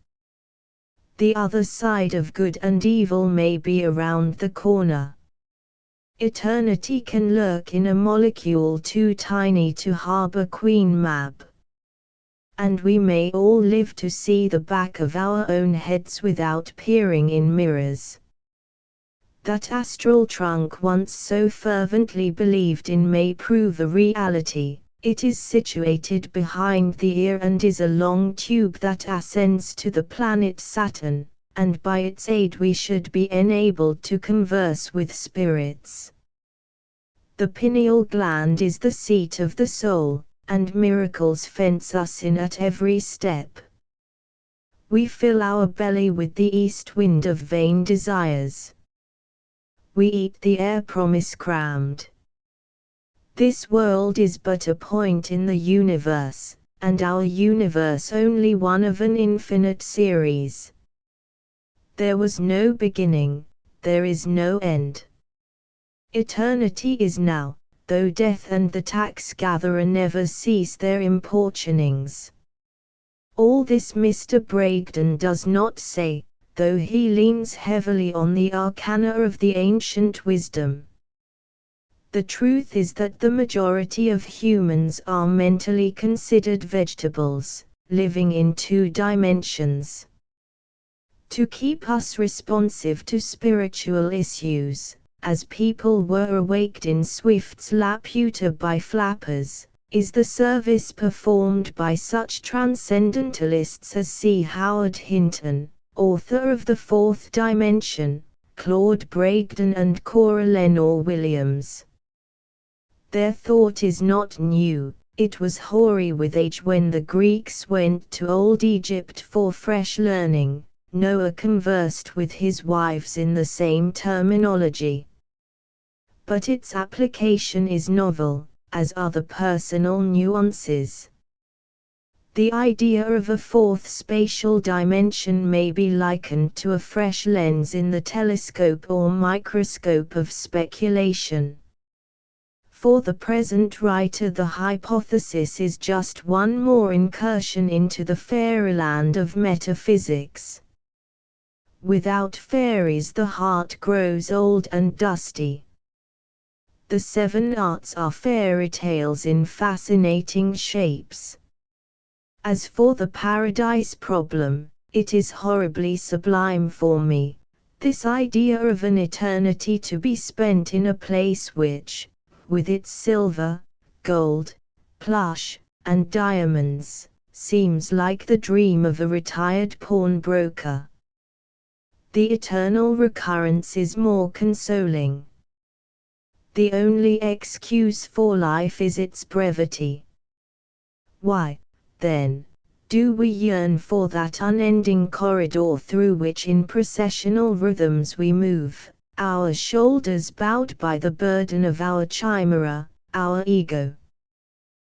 The other side of good and evil may be around the corner. Eternity can lurk in a molecule too tiny to harbor Queen Mab. And we may all live to see the back of our own heads without peering in mirrors. That astral trunk once so fervently believed in may prove a reality, It is situated behind the ear and is a long tube that ascends to the planet Saturn, and by its aid we should be enabled to converse with spirits. The pineal gland is the seat of the soul, and miracles fence us in at every step. We fill our belly with the east wind of vain desires. We eat the air promise crammed. This world is but a point in the universe, and our universe only one of an infinite series. There was no beginning, there is no end. Eternity is now, though death and the tax-gatherer never cease their importunings. All this Mr. Bragdon does not say, though he leans heavily on the arcana of the ancient wisdom. The truth is that the majority of humans are mentally considered vegetables, living in 2 dimensions. To keep us responsive to spiritual issues, as people were awaked in Swift's Laputa by flappers, is the service performed by such transcendentalists as C. Howard Hinton, author of The Fourth Dimension, Claude Bragdon and Cora Lenore Williams. Their thought is not new, it was hoary with age when the Greeks went to old Egypt for fresh learning. Noah conversed with his wives in the same terminology. But its application is novel, as are the personal nuances. The idea of a 4th spatial dimension may be likened to a fresh lens in the telescope or microscope of speculation. For the present writer, the hypothesis is just one more incursion into the fairyland of metaphysics. Without fairies the heart grows old and dusty. The 7 arts are fairy tales in fascinating shapes. As for the paradise problem, it is horribly sublime for me, this idea of an eternity to be spent in a place which, with its silver, gold, plush, and diamonds, seems like the dream of a retired pawnbroker. The eternal recurrence is more consoling. The only excuse for life is its brevity. Why, then, do we yearn for that unending corridor through which in processional rhythms we move, our shoulders bowed by the burden of our chimera, our ego?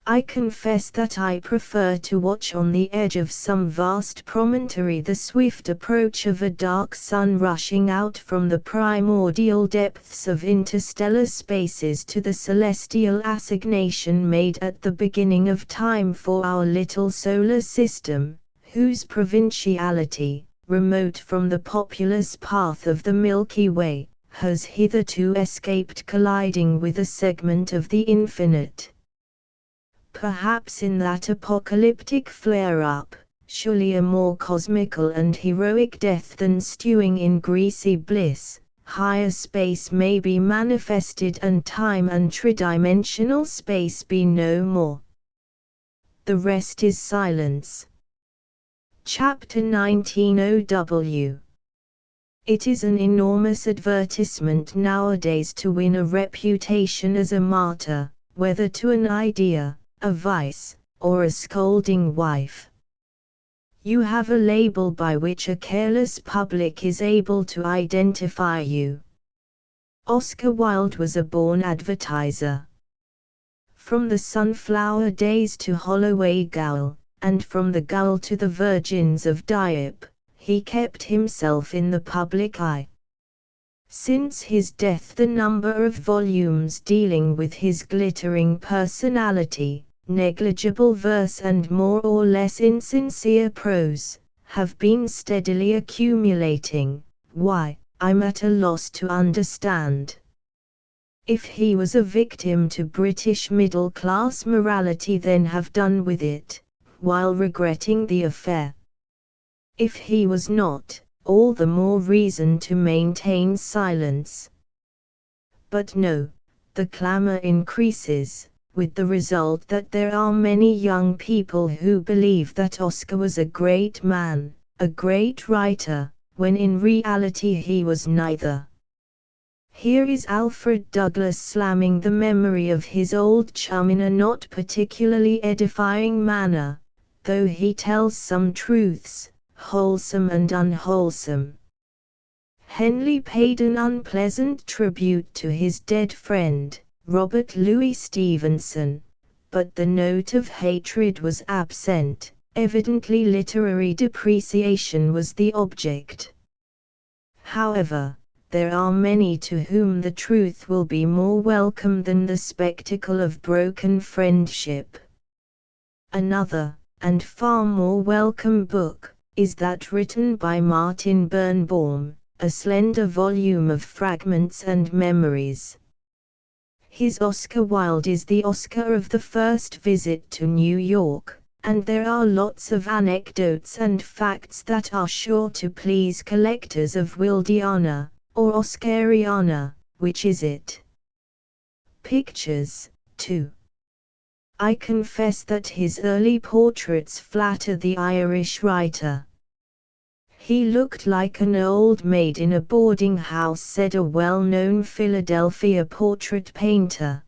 I confess that I prefer to watch on the edge of some vast promontory the swift approach of a dark sun rushing out from the primordial depths of interstellar spaces to the celestial assignation made at the beginning of time for our little solar system, whose provinciality, remote from the populous path of the Milky Way, has hitherto escaped colliding with a segment of the infinite. Perhaps in that apocalyptic flare-up, surely a more cosmical and heroic death than stewing in greasy bliss, higher space may be manifested and time and tridimensional space be no more. The rest is silence. Chapter 19 OW. It is an enormous advertisement nowadays to win a reputation as a martyr, whether to an idea, a vice, or a scolding wife. You have a label by which a careless public is able to identify you. Oscar Wilde was a born advertiser. From the Sunflower Days to Holloway Gaol, and from the Gaol to the Virgins of Dieppe, he kept himself in the public eye. Since his death, the number of volumes dealing with his glittering personality, negligible verse and more or less insincere prose, have been steadily accumulating. Why, I'm at a loss to understand. If he was a victim to British middle-class morality, then have done with it, while regretting the affair. If he was not, all the more reason to maintain silence. But no, the clamor increases. with the result that there are many young people who believe that Oscar was a great man, a great writer, when in reality he was neither. Here is Alfred Douglas slamming the memory of his old chum in a not particularly edifying manner, though he tells some truths, wholesome and unwholesome. Henley paid an unpleasant tribute to his dead friend, Robert Louis Stevenson, but the note of hatred was absent. Evidently literary depreciation was the object. However, there are many to whom the truth will be more welcome than the spectacle of broken friendship. Another, and far more welcome book, is that written by Martin Birnbaum, a slender volume of fragments and memories. His Oscar Wilde is the Oscar of the first visit to New York, and there are lots of anecdotes and facts that are sure to please collectors of Wildiana, or Oscariana, which is it? Pictures, too. I confess that his early portraits flatter the Irish writer. He looked like an old maid in a boarding house, said a well-known Philadelphia portrait painter.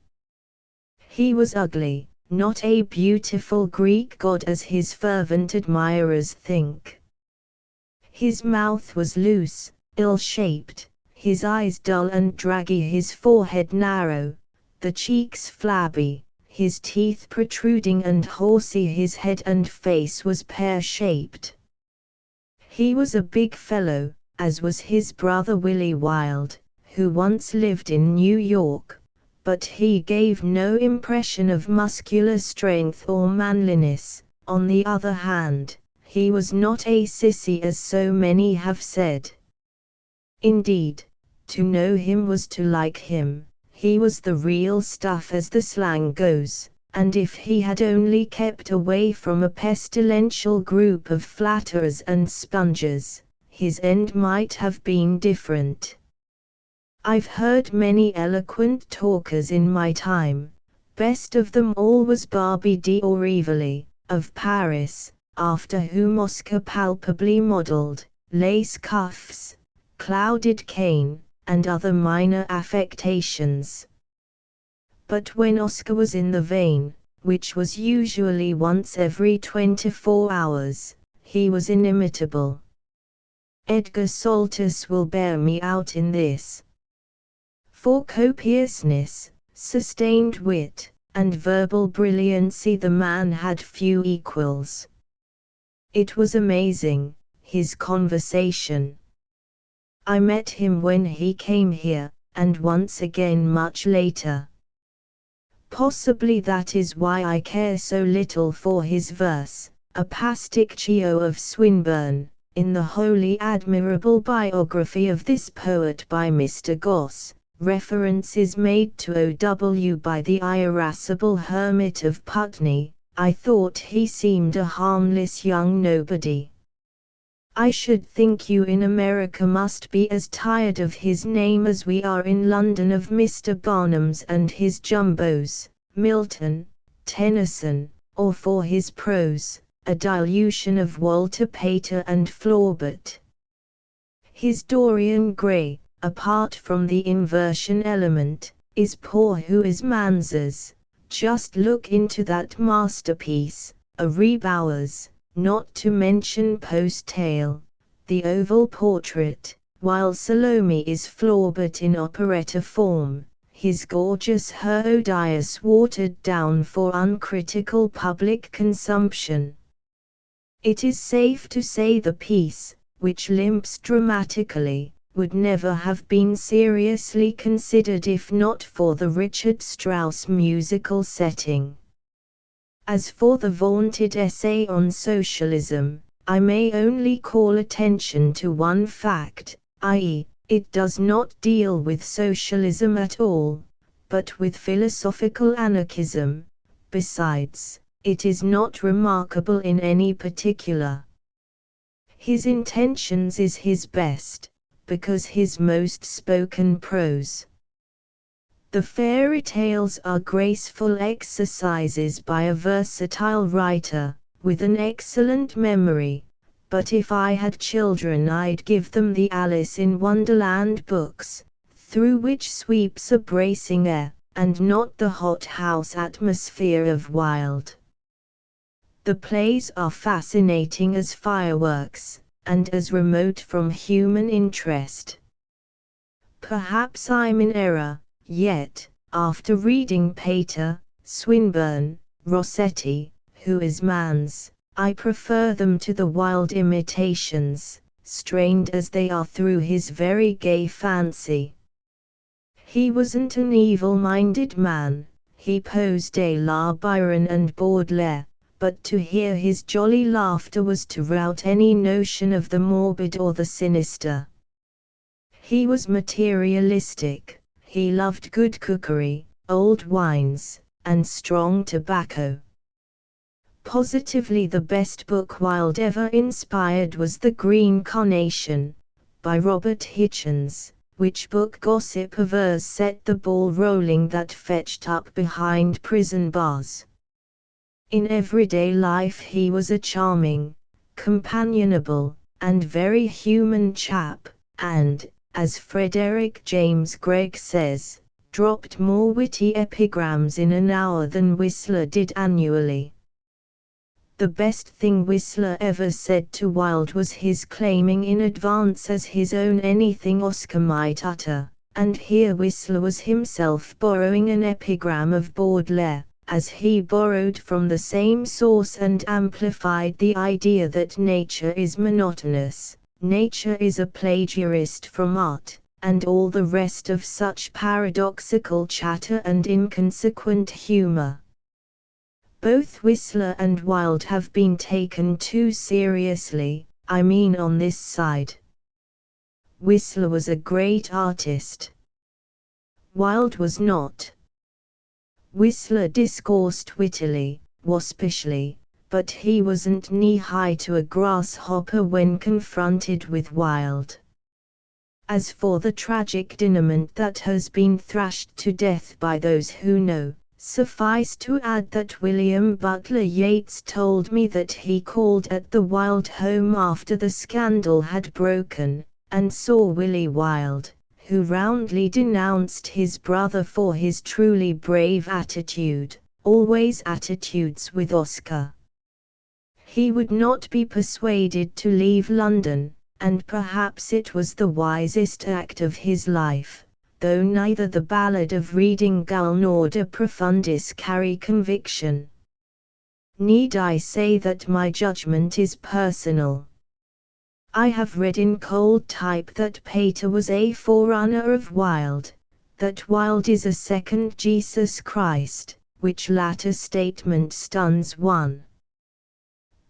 He was ugly, not a beautiful Greek god as his fervent admirers think. His mouth was loose, ill-shaped, his eyes dull and draggy, his forehead narrow, the cheeks flabby, his teeth protruding and horsey, his head and face was pear-shaped. He was a big fellow, as was his brother Willie Wilde, who once lived in New York, but he gave no impression of muscular strength or manliness. On the other hand, he was not a sissy as so many have said. Indeed, to know him was to like him. He was the real stuff as the slang goes, and if he had only kept away from a pestilential group of flatterers and spongers, his end might have been different. I've heard many eloquent talkers in my time. Best of them all was Barbey d'Aurevilly, of Paris, after whom Oscar palpably modelled lace cuffs, clouded cane, and other minor affectations. But when Oscar was in the vein, which was usually once every 24 hours, he was inimitable. Edgar Saltus will bear me out in this. For copiousness, sustained wit, and verbal brilliancy the man had few equals. It was amazing, his conversation. I met him when he came here, and once again much later. Possibly that is why I care so little for his verse, a pasticcio of Swinburne, in the wholly admirable biography of this poet by Mr. Gosse. Reference is made to O.W. by the irascible hermit of Putney. I thought he seemed a harmless young nobody. I should think you in America must be as tired of his name as we are in London of Mr. Barnum's and his jumbos, Milton, Tennyson, or for his prose, a dilution of Walter Pater and Flaubert. His Dorian Gray, apart from the inversion element, is poor who is Manzas. Just look into that masterpiece, a Rebowers, not to mention Post-Tale, the oval portrait, while Salome is Flaubert in operetta form, his gorgeous Herodias watered down for uncritical public consumption. It is safe to say the piece, which limps dramatically, would never have been seriously considered if not for the Richard Strauss musical setting. As for the vaunted essay on socialism, I may only call attention to one fact, i.e., it does not deal with socialism at all, but with philosophical anarchism. Besides, it is not remarkable in any particular. His intentions is his best, because his most spoken prose. The fairy tales are graceful exercises by a versatile writer, with an excellent memory, but if I had children I'd give them the Alice in Wonderland books, through which sweeps a bracing air, and not the hothouse atmosphere of Wilde. The plays are fascinating as fireworks, and as remote from human interest. Perhaps I'm in error, yet, after reading Pater, Swinburne, Rossetti, Who is Man's, I prefer them to the Wilde imitations, strained as they are through his very gay fancy. He wasn't an evil-minded man, he posed a la Byron and Baudelaire, but to hear his jolly laughter was to rout any notion of the morbid or the sinister. He was materialistic, he loved good cookery, old wines, and strong tobacco. Positively the best book Wilde ever inspired was The Green Carnation, by Robert Hitchens, which book gossip avers set the ball rolling that fetched up behind prison bars. In everyday life he was a charming, companionable, and very human chap, and, as Frederick James Gregg says, dropped more witty epigrams in an hour than Whistler did annually. The best thing Whistler ever said to Wilde was his claiming in advance as his own anything Oscar might utter, and here Whistler was himself borrowing an epigram of Baudelaire, as he borrowed from the same source and amplified the idea that nature is monotonous, nature is a plagiarist from art, and all the rest of such paradoxical chatter and inconsequent humor. Both Whistler and Wilde have been taken too seriously, I mean on this side. Whistler was a great artist. Wilde was not. Whistler discoursed wittily, waspishly, but he wasn't knee-high to a grasshopper when confronted with Wilde. As for the tragic denouement that has been thrashed to death by those who know, suffice to add that William Butler Yeats told me that he called at the Wilde home after the scandal had broken, and saw Willie Wilde, who roundly denounced his brother for his truly brave attitude, always attitudes with Oscar. He would not be persuaded to leave London, and perhaps it was the wisest act of his life, though neither the Ballad of Reading Gaol nor De Profundis carry conviction. Need I say that my judgment is personal? I have read in cold type that Pater was a forerunner of Wilde, that Wilde is a second Jesus Christ, which latter statement stuns one.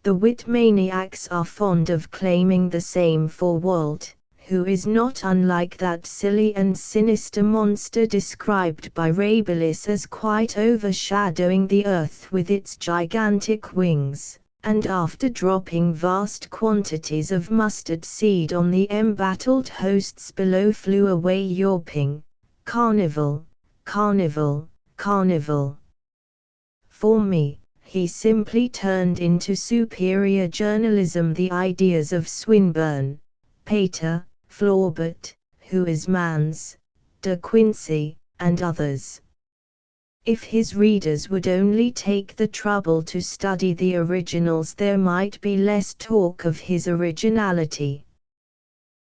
The wit maniacs are fond of claiming the same for Walt, who is not unlike that silly and sinister monster described by Rabelais as quite overshadowing the earth with its gigantic wings, and after dropping vast quantities of mustard seed on the embattled hosts below flew away yawping, "Carnival, carnival, carnival." For me, he simply turned into superior journalism the ideas of Swinburne, Pater, Flaubert, Who is Man's, De Quincey, and others. If his readers would only take the trouble to study the originals, there might be less talk of his originality.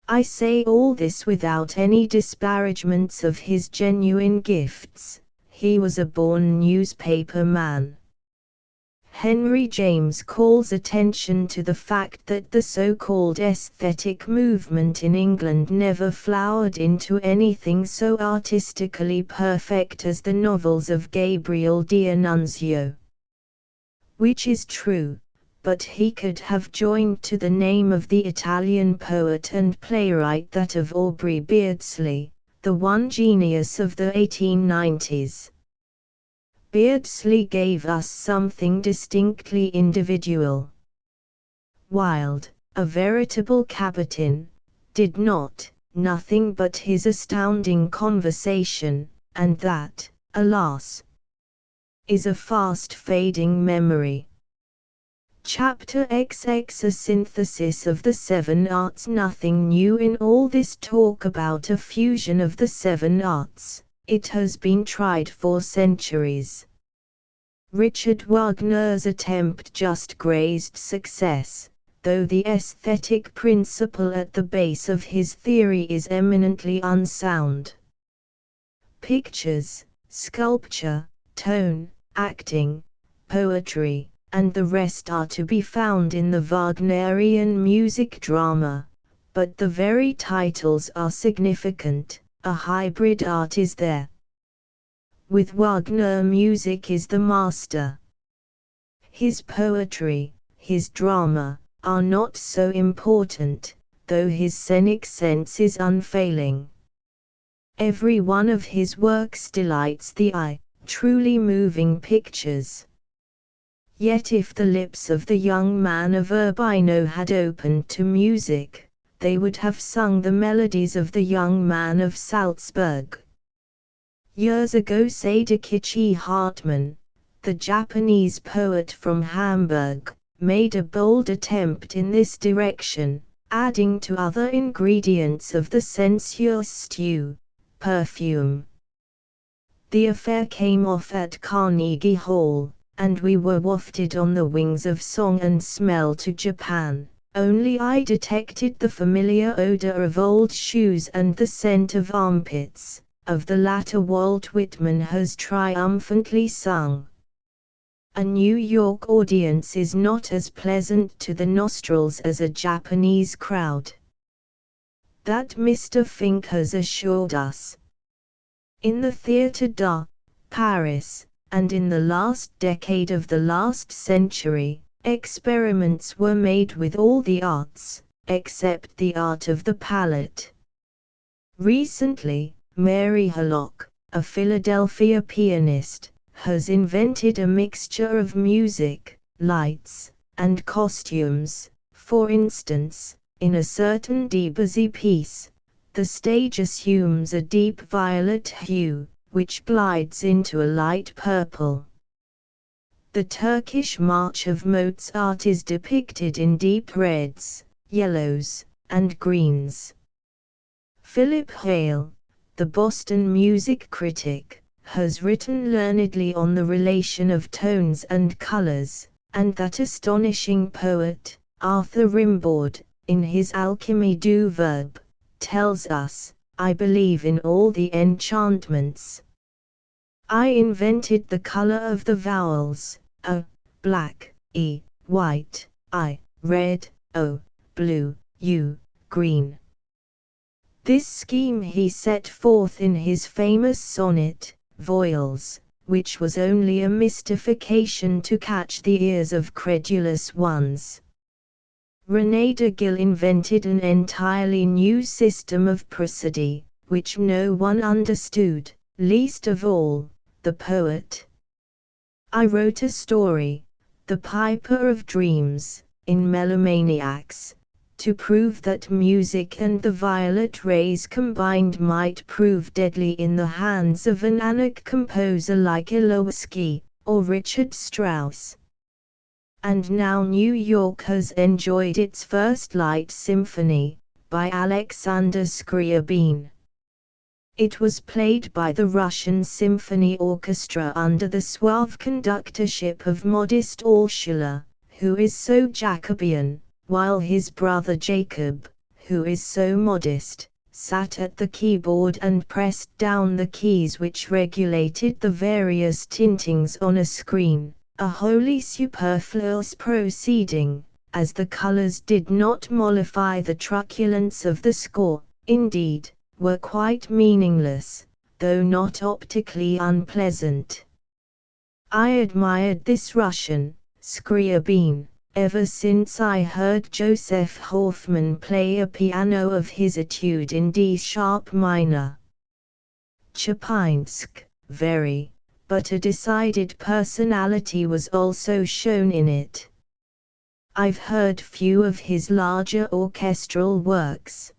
I say all this without any disparagements of his genuine gifts. He was a born newspaper man. Henry James calls attention to the fact that the so-called aesthetic movement in England never flowered into anything so artistically perfect as the novels of Gabriel D'Annunzio. Which is true, but he could have joined to the name of the Italian poet and playwright that of Aubrey Beardsley, the one genius of the 1890s. Beardsley gave us something distinctly individual. Wilde, a veritable cabotin, did not, nothing but his astounding conversation, and that, alas, is a fast-fading memory. Chapter XX, a synthesis of the seven arts. Nothing new in all this talk about a fusion of the seven arts. It has been tried for centuries. Richard Wagner's attempt just grazed success, though the aesthetic principle at the base of his theory is eminently unsound. Pictures, sculpture, tone, acting, poetry, and the rest are to be found in the Wagnerian music drama, but the very titles are significant. A hybrid art is there. With Wagner, music is the master. His poetry, his drama, are not so important, though his scenic sense is unfailing. Every one of his works delights the eye, truly moving pictures. Yet if the lips of the young man of Urbino had opened to music, they would have sung the melodies of the young man of Salzburg. Years ago Sadakichi Hartmann, the Japanese poet from Hamburg, made a bold attempt in this direction, adding to other ingredients of the sensuous stew, perfume. The affair came off at Carnegie Hall, and we were wafted on the wings of song and smell to Japan. Only I detected the familiar odor of old shoes and the scent of armpits. Of the latter Walt Whitman has triumphantly sung. A New York audience is not as pleasant to the nostrils as a Japanese crowd. That Mr. Fink has assured us. In the Théâtre de Paris, and in the last decade of the last century, experiments were made with all the arts, except the art of the palate. Recently, Mary Hallock, a Philadelphia pianist, has invented a mixture of music, lights, and costumes. For instance, in a certain Debussy piece, the stage assumes a deep violet hue, which glides into a light purple. The Turkish March of Mozart is depicted in deep reds, yellows, and greens. Philip Hale, the Boston music critic, has written learnedly on the relation of tones and colors, and that astonishing poet, Arthur Rimbaud, in his Alchimie du Verbe, tells us, "I believe in all the enchantments. I invented the color of the vowels, A, black, E, white, I, red, O, blue, U, green." This scheme he set forth in his famous sonnet, Voiles, which was only a mystification to catch the ears of credulous ones. René de Gil invented an entirely new system of prosody, which no one understood, least of all, the poet. I wrote a story, The Piper of Dreams, in Melomaniacs, to prove that music and the violet rays combined might prove deadly in the hands of an anarch composer like Ilowaski, or Richard Strauss. And now New York has enjoyed its first light symphony, by Alexander Scriabin. It was played by the Russian Symphony Orchestra under the suave conductorship of modest Ursula, who is so Jacobean, while his brother Jacob, who is so modest, sat at the keyboard and pressed down the keys which regulated the various tintings on a screen, a wholly superfluous proceeding, as the colors did not mollify the truculence of the score, indeed, were quite meaningless, though not optically unpleasant. I admired this Russian, Scriabin, ever since I heard Joseph Hoffmann play a piano of his etude in D-sharp minor. Chopinsk, very, but a decided personality was also shown in it. I've heard few of his larger orchestral works.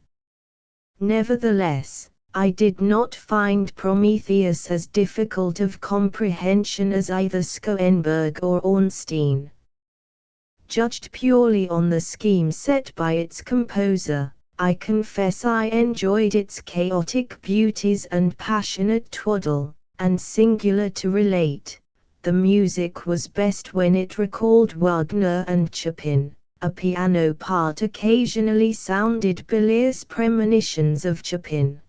Nevertheless, I did not find Prometheus as difficult of comprehension as either Schoenberg or Ornstein. Judged purely on the scheme set by its composer, I confess I enjoyed its chaotic beauties and passionate twaddle, and singular to relate, the music was best when it recalled Wagner and Chopin. A piano part occasionally sounded bilious premonitions of Chopin.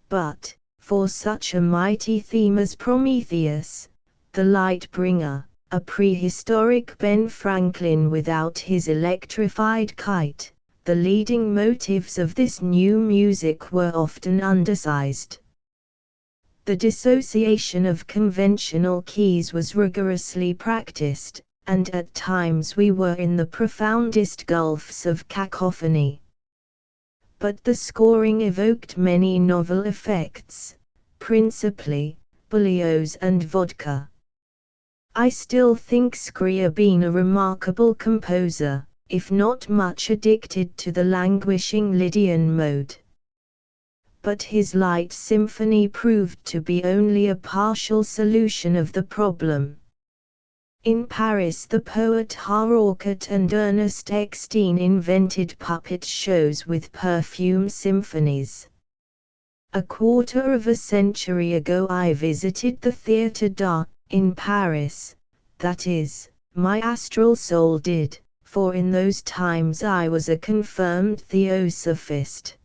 But, for such a mighty theme as Prometheus, the Light Bringer, a prehistoric Ben Franklin without his electrified kite, the leading motives of this new music were often undersized. The dissociation of conventional keys was rigorously practiced, and at times we were in the profoundest gulfs of cacophony. But the scoring evoked many novel effects, principally Berlioz and vodka. I still think Scriabine a remarkable composer, if not much addicted to the languishing Lydian mode. But his light symphony proved to be only a partial solution of the problem. In Paris the poet Harauquet and Ernest Eckstein invented puppet shows with perfume symphonies. A quarter of a century ago I visited the Théâtre d'Art in Paris, that is, my astral soul did, for in those times I was a confirmed theosophist.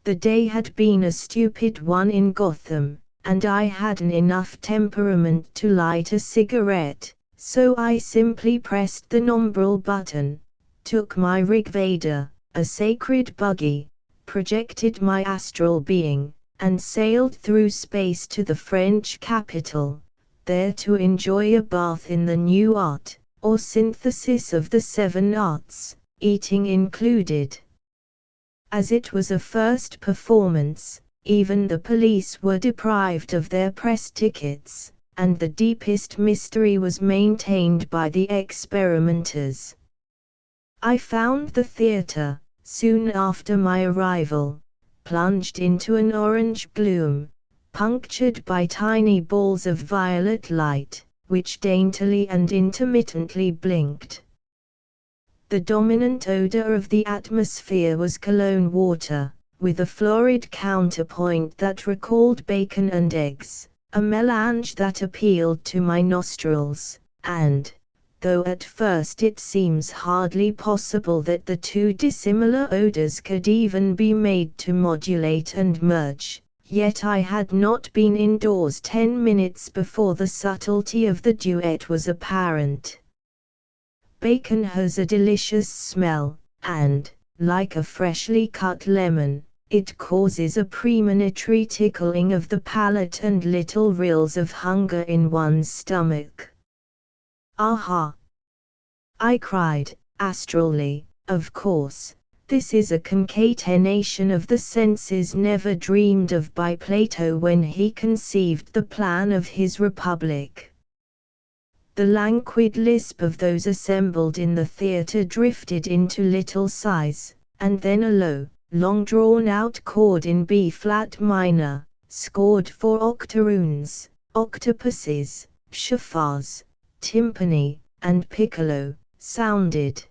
The day had been a stupid one in Gotham, and I hadn't enough temperament to light a cigarette, so I simply pressed the nombral button, took my Rigveda, a sacred buggy, projected my astral being, and sailed through space to the French capital, there to enjoy a bath in the new art, or synthesis of the 7 arts, eating included. As it was a first performance, even the police were deprived of their press tickets, and the deepest mystery was maintained by the experimenters. I found the theatre, soon after my arrival, plunged into an orange gloom, punctured by tiny balls of violet light, which daintily and intermittently blinked. The dominant odor of the atmosphere was cologne water, with a florid counterpoint that recalled bacon and eggs, a melange that appealed to my nostrils, and, though at first it seems hardly possible that the two dissimilar odors could even be made to modulate and merge, yet I had not been indoors 10 minutes before the subtlety of the duet was apparent. Bacon has a delicious smell, and, like a freshly cut lemon, it causes a premonitory tickling of the palate and little rills of hunger in one's stomach. Aha! I cried, astrally, of course, this is a concatenation of the senses never dreamed of by Plato when he conceived the plan of his republic. The languid lisp of those assembled in the theatre drifted into little sighs, and then a low, long-drawn-out chord in B-flat minor, scored for octoroons, octopuses, shafars, timpani, and piccolo, sounded.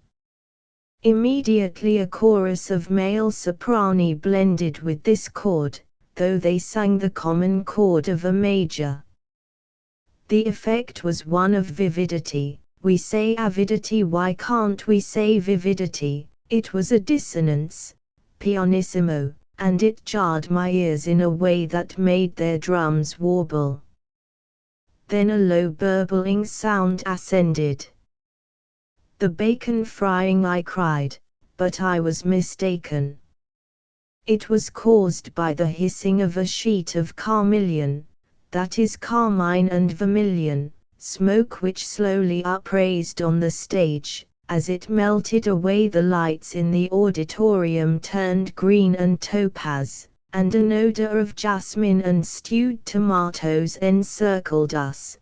Immediately a chorus of male soprani blended with this chord, though they sang the common chord of a major. The effect was one of vividity. We say avidity, why can't we say vividity? It was a dissonance, pianissimo, and it jarred my ears in a way that made their drums warble. Then a low burbling sound ascended. The bacon frying, I cried, but I was mistaken. It was caused by the hissing of a sheet of carmelian, that is carmine and vermilion, smoke which slowly upraised on the stage. As it melted away, the lights in the auditorium turned green and topaz, and an odor of jasmine and stewed tomatoes encircled us.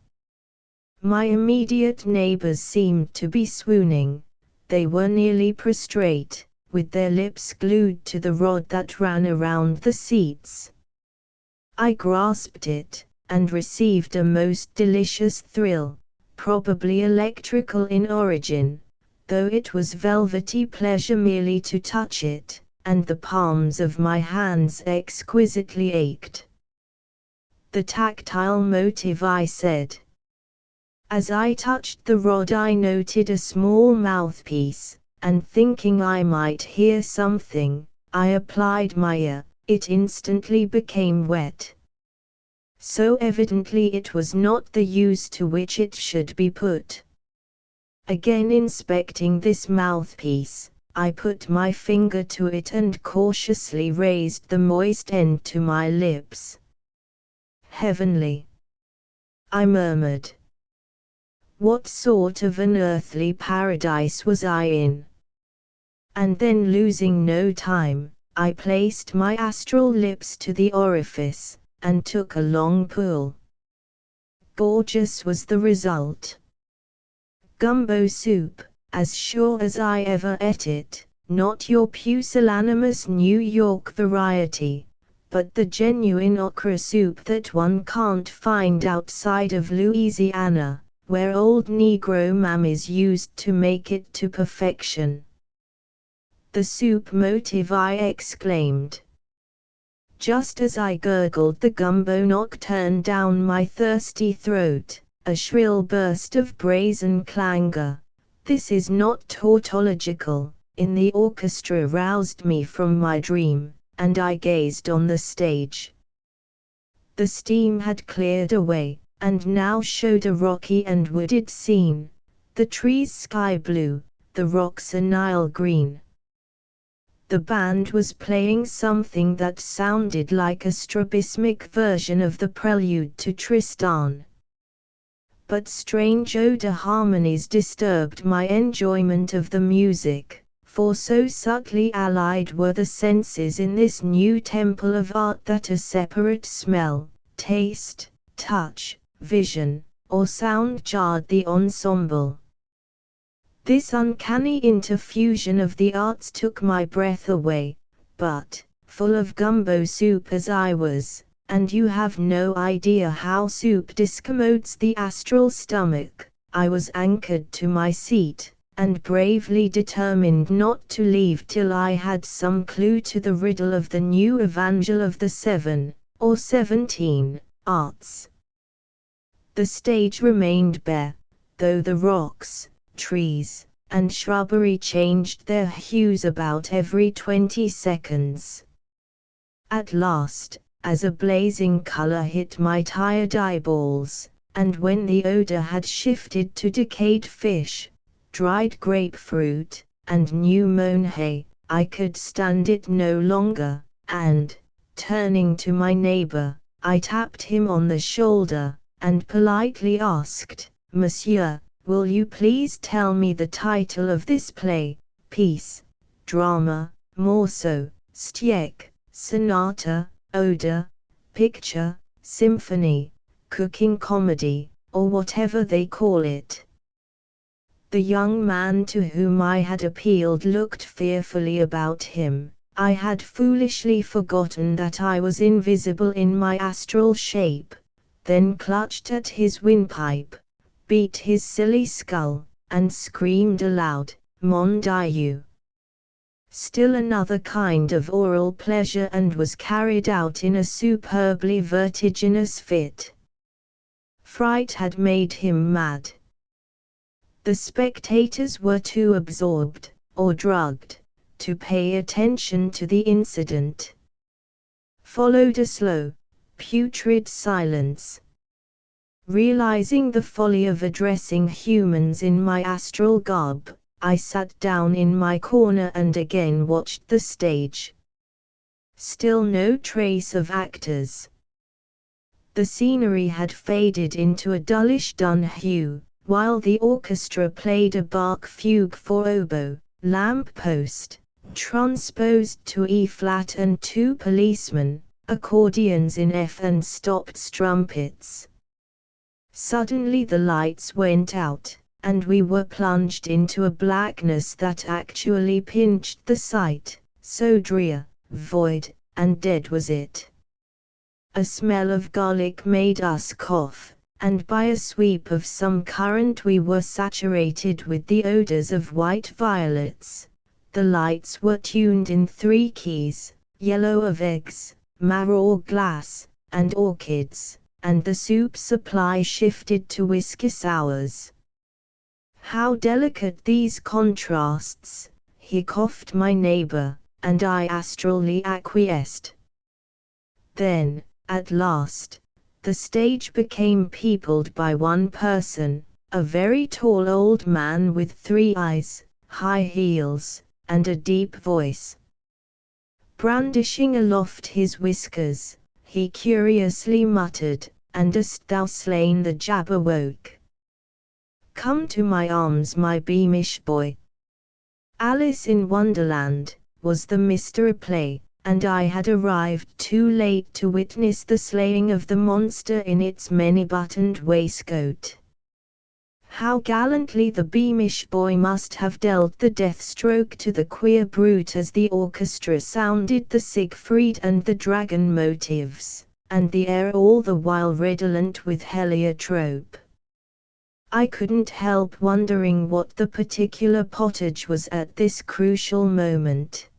My immediate neighbors seemed to be swooning. They were nearly prostrate, with their lips glued to the rod that ran around the seats. I grasped it, and received a most delicious thrill, probably electrical in origin, though it was velvety pleasure merely to touch it, and the palms of my hands exquisitely ached. The tactile motive, I said. As I touched the rod I noted a small mouthpiece, and thinking I might hear something, I applied my ear. It instantly became wet. So evidently it was not the use to which it should be put. Again inspecting this mouthpiece, I put my finger to it and cautiously raised the moist end to my lips. Heavenly, I murmured. What sort of an earthly paradise was I in? And then, losing no time, I placed my astral lips to the orifice, and took a long pull. Gorgeous was the result. Gumbo soup, as sure as I ever ate it, not your pusillanimous New York variety, but the genuine okra soup that one can't find outside of Louisiana, where old Negro mammies used to make it to perfection. The soup motive, I exclaimed. Just as I gurgled the gumbo nocturne down my thirsty throat, a shrill burst of brazen clangor, this is not tautological, in the orchestra roused me from my dream, and I gazed on the stage. The steam had cleared away, and now showed a rocky and wooded scene, the trees sky blue, the rocks a Nile green. The band was playing something that sounded like a strabismic version of the prelude to Tristan. But strange odor harmonies disturbed my enjoyment of the music, for so subtly allied were the senses in this new temple of art that a separate smell, taste, touch, vision, or sound jarred the ensemble. This uncanny interfusion of the arts took my breath away, but, full of gumbo soup as I was, and you have no idea how soup discommodes the astral stomach, I was anchored to my seat, and bravely determined not to leave till I had some clue to the riddle of the new evangel of the 7, or 17, arts. The stage remained bare, though the rocks, trees, and shrubbery changed their hues about every 20 seconds. At last, as a blazing color hit my tired eyeballs, and when the odor had shifted to decayed fish, dried grapefruit, and new mown hay, I could stand it no longer, and, turning to my neighbor, I tapped him on the shoulder, and politely asked, "Monsieur, will you please tell me the title of this play, piece, drama, morceau, stiek, sonata, ode, picture, symphony, cooking comedy, or whatever they call it?" The young man to whom I had appealed looked fearfully about him. I had foolishly forgotten that I was invisible in my astral shape, then clutched at his windpipe, beat his silly skull, and screamed aloud, "Mon Dieu!" Still another kind of oral pleasure, and was carried out in a superbly vertiginous fit. Fright had made him mad. The spectators were too absorbed, or drugged, to pay attention to the incident. Followed a slow, putrid silence. Realizing the folly of addressing humans in my astral garb, I sat down in my corner and again watched the stage. Still no trace of actors. The scenery had faded into a dullish dun hue, while the orchestra played a Bach fugue for oboe, lamp-post, transposed to E-flat, and two policemen, accordions in F and stopped strumpets. Suddenly the lights went out, and we were plunged into a blackness that actually pinched the sight, so drear, void, and dead was it. A smell of garlic made us cough, and by a sweep of some current we were saturated with the odors of white violets. The lights were tuned in 3 keys, yellow of eggs, marrow glass, and orchids, and the soup supply shifted to whiskey sours. How delicate these contrasts, coughed my neighbor, and I astrally acquiesced. Then, at last, the stage became peopled by one person, a very tall old man with 3 eyes, high heels, and a deep voice. Brandishing aloft his whiskers, he curiously muttered, "And hast thou slain the Jabberwock? Come to my arms, my beamish boy." Alice in Wonderland was the mystery play, and I had arrived too late to witness the slaying of the monster in its many-buttoned waistcoat. How gallantly the beamish boy must have dealt the death-stroke to the queer brute as the orchestra sounded the Siegfried and the dragon motives, and the air all the while redolent with heliotrope. I couldn't help wondering what the particular pottage was at this crucial moment.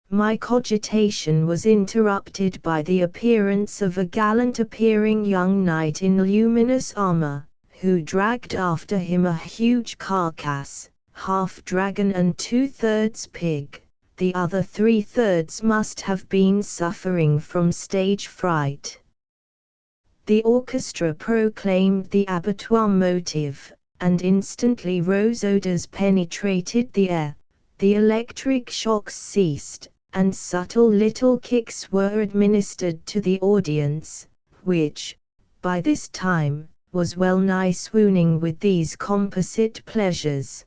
My cogitation was interrupted by the appearance of a gallant-appearing young knight in luminous armor, who dragged after him a huge carcass, half dragon and 2/3 pig. The other 3/3 must have been suffering from stage fright. The orchestra proclaimed the abattoir motive, and instantly rose odors penetrated the air, the electric shocks ceased, and subtle little kicks were administered to the audience, which, by this time, was well nigh swooning with these composite pleasures.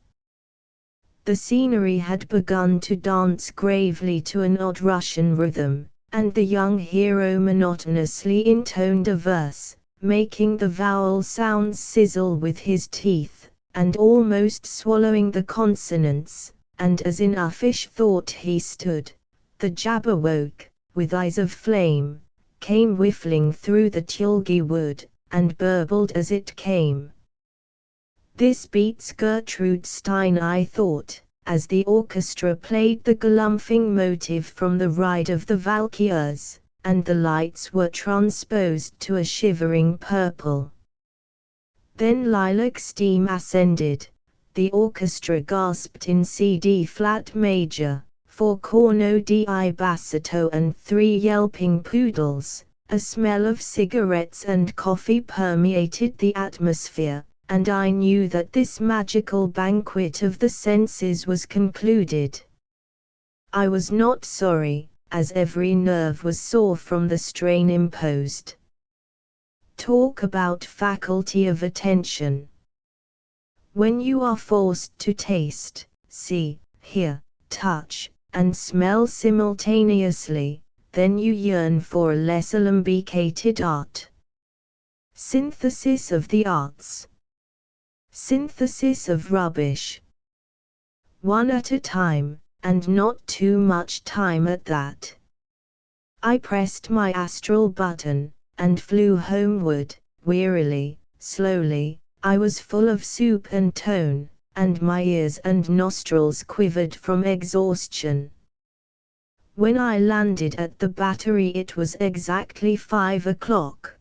The scenery had begun to dance gravely to an odd Russian rhythm, and the young hero monotonously intoned a verse, making the vowel sounds sizzle with his teeth, and almost swallowing the consonants, and as in uffish thought he stood, the Jabberwock, with eyes of flame, came whiffling through the tulgey wood, and burbled as it came. This beats Gertrude Stein, I thought, as the orchestra played the galumphing motive from the Ride of the Valkyrs, and the lights were transposed to a shivering purple. Then lilac steam ascended, the orchestra gasped in C/D-flat major, 4 corno di bassito and 3 yelping poodles. A smell of cigarettes and coffee permeated the atmosphere, and I knew that this magical banquet of the senses was concluded. I was not sorry, as every nerve was sore from the strain imposed. Talk about faculty of attention. When you are forced to taste, see, hear, touch, and smell simultaneously, then you yearn for a less alembicated art. Synthesis of the arts. Synthesis of rubbish. One at a time, and not too much time at that. I pressed my astral button, and flew homeward, wearily, slowly. I was full of soup and tone, and my ears and nostrils quivered from exhaustion. When I landed at the Battery it was exactly 5 o'clock.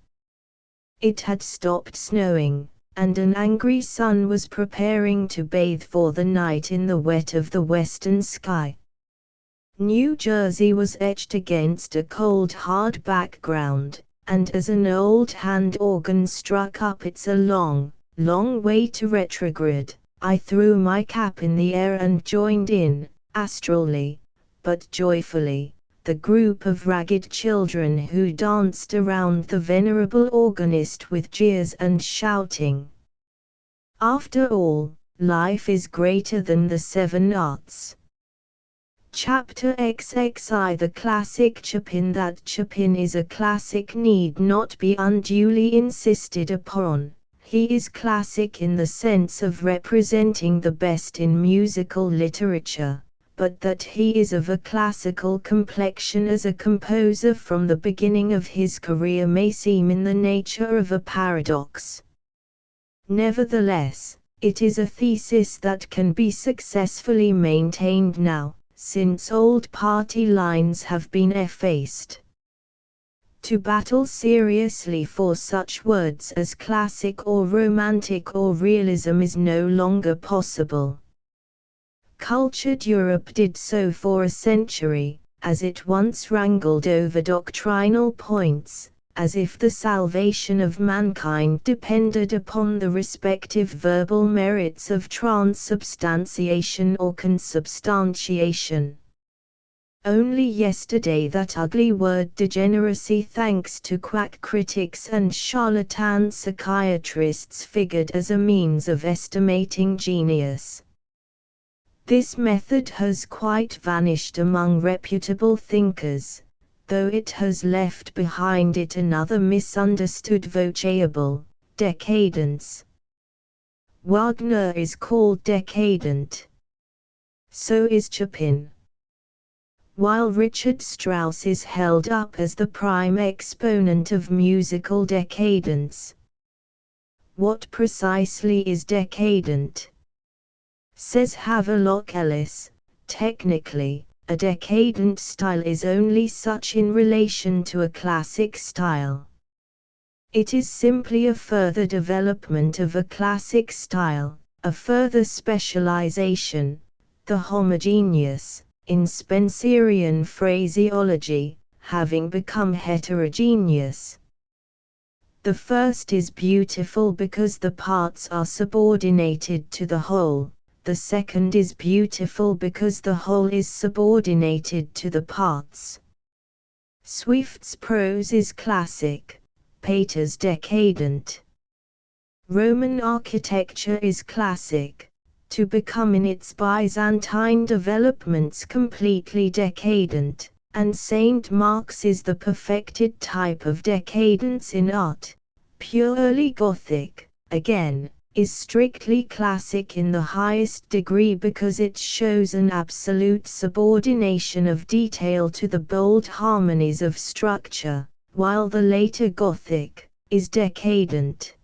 It had stopped snowing, and an angry sun was preparing to bathe for the night in the wet of the western sky. New Jersey was etched against a cold hard background, and as an old hand organ struck up its a long, long way to retrograde, I threw my cap in the air and joined in, astrally, but joyfully, the group of ragged children who danced around the venerable organist with jeers and shouting. After all, life is greater than the 7 arts. Chapter XXI. The classic Chopin. That Chopin is a classic need not be unduly insisted upon. He is classic in the sense of representing the best in musical literature, but that he is of a classical complexion as a composer from the beginning of his career may seem in the nature of a paradox. Nevertheless, it is a thesis that can be successfully maintained now, since old party lines have been effaced. To battle seriously for such words as classic or romantic or realism is no longer possible. Cultured Europe did so for a century, as it once wrangled over doctrinal points, as if the salvation of mankind depended upon the respective verbal merits of transubstantiation or consubstantiation. Only yesterday that ugly word degeneracy, thanks to quack critics and charlatan psychiatrists, figured as a means of estimating genius. This method has quite vanished among reputable thinkers, though it has left behind it another misunderstood vocabule, decadence. Wagner is called decadent. So is Chopin. While Richard Strauss is held up as the prime exponent of musical decadence. What precisely is decadent? Says Havelock Ellis, technically, a decadent style is only such in relation to a classic style. It is simply a further development of a classic style, a further specialization, the homogeneous, in Spencerian phraseology, having become heterogeneous. The first is beautiful because the parts are subordinated to the whole, the second is beautiful because the whole is subordinated to the parts. Swift's prose is classic, Pater's decadent. Roman architecture is classic, to become in its Byzantine developments completely decadent, and St. Mark's is the perfected type of decadence in art. Purely Gothic, again, is strictly classic in the highest degree because it shows an absolute subordination of detail to the bold harmonies of structure, while the later Gothic is decadent.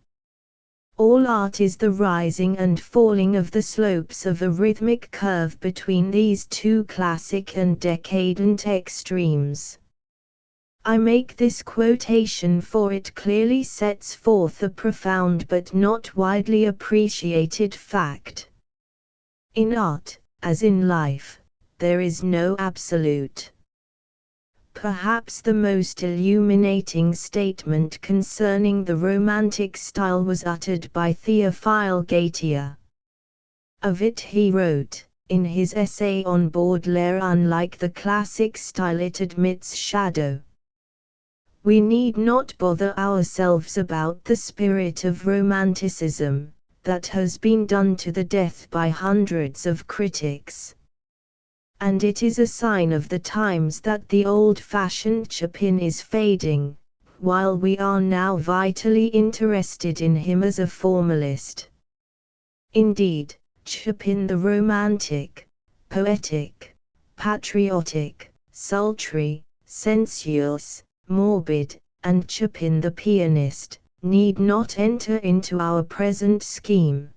All art is the rising and falling of the slopes of a rhythmic curve between these two classic and decadent extremes. I make this quotation for it clearly sets forth a profound but not widely appreciated fact. In art, as in life, there is no absolute. Perhaps the most illuminating statement concerning the Romantic style was uttered by Theophile Gautier. Of it he wrote, in his essay on Baudelaire, unlike the classic style it admits shadow. We need not bother ourselves about the spirit of Romanticism, that has been done to the death by hundreds of critics. And it is a sign of the times that the old-fashioned Chopin is fading, while we are now vitally interested in him as a formalist. Indeed, Chopin the romantic, poetic, patriotic, sultry, sensuous, morbid, and Chopin the pianist, need not enter into our present scheme.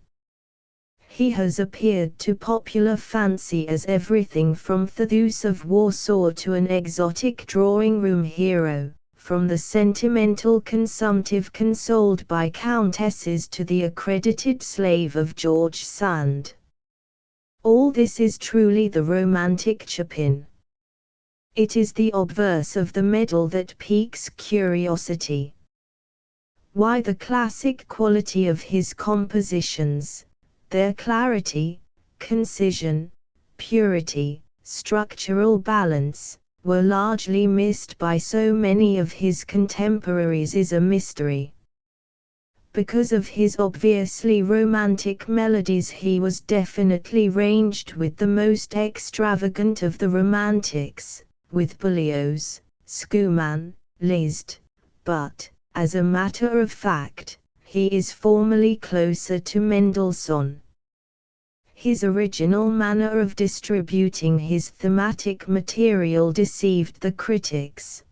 He has appeared to popular fancy as everything from Thaddeus of Warsaw to an exotic drawing-room hero, from the sentimental consumptive consoled by countesses to the accredited slave of George Sand. All this is truly the romantic Chopin. It is the obverse of the medal that piques curiosity. Why the classic quality of his compositions, their clarity, concision, purity, structural balance, were largely missed by so many of his contemporaries is a mystery. Because of his obviously romantic melodies, he was definitely ranged with the most extravagant of the romantics, with Berlioz, Schumann, Liszt, but, as a matter of fact, he is formally closer to Mendelssohn. His original manner of distributing his thematic material deceived the critics.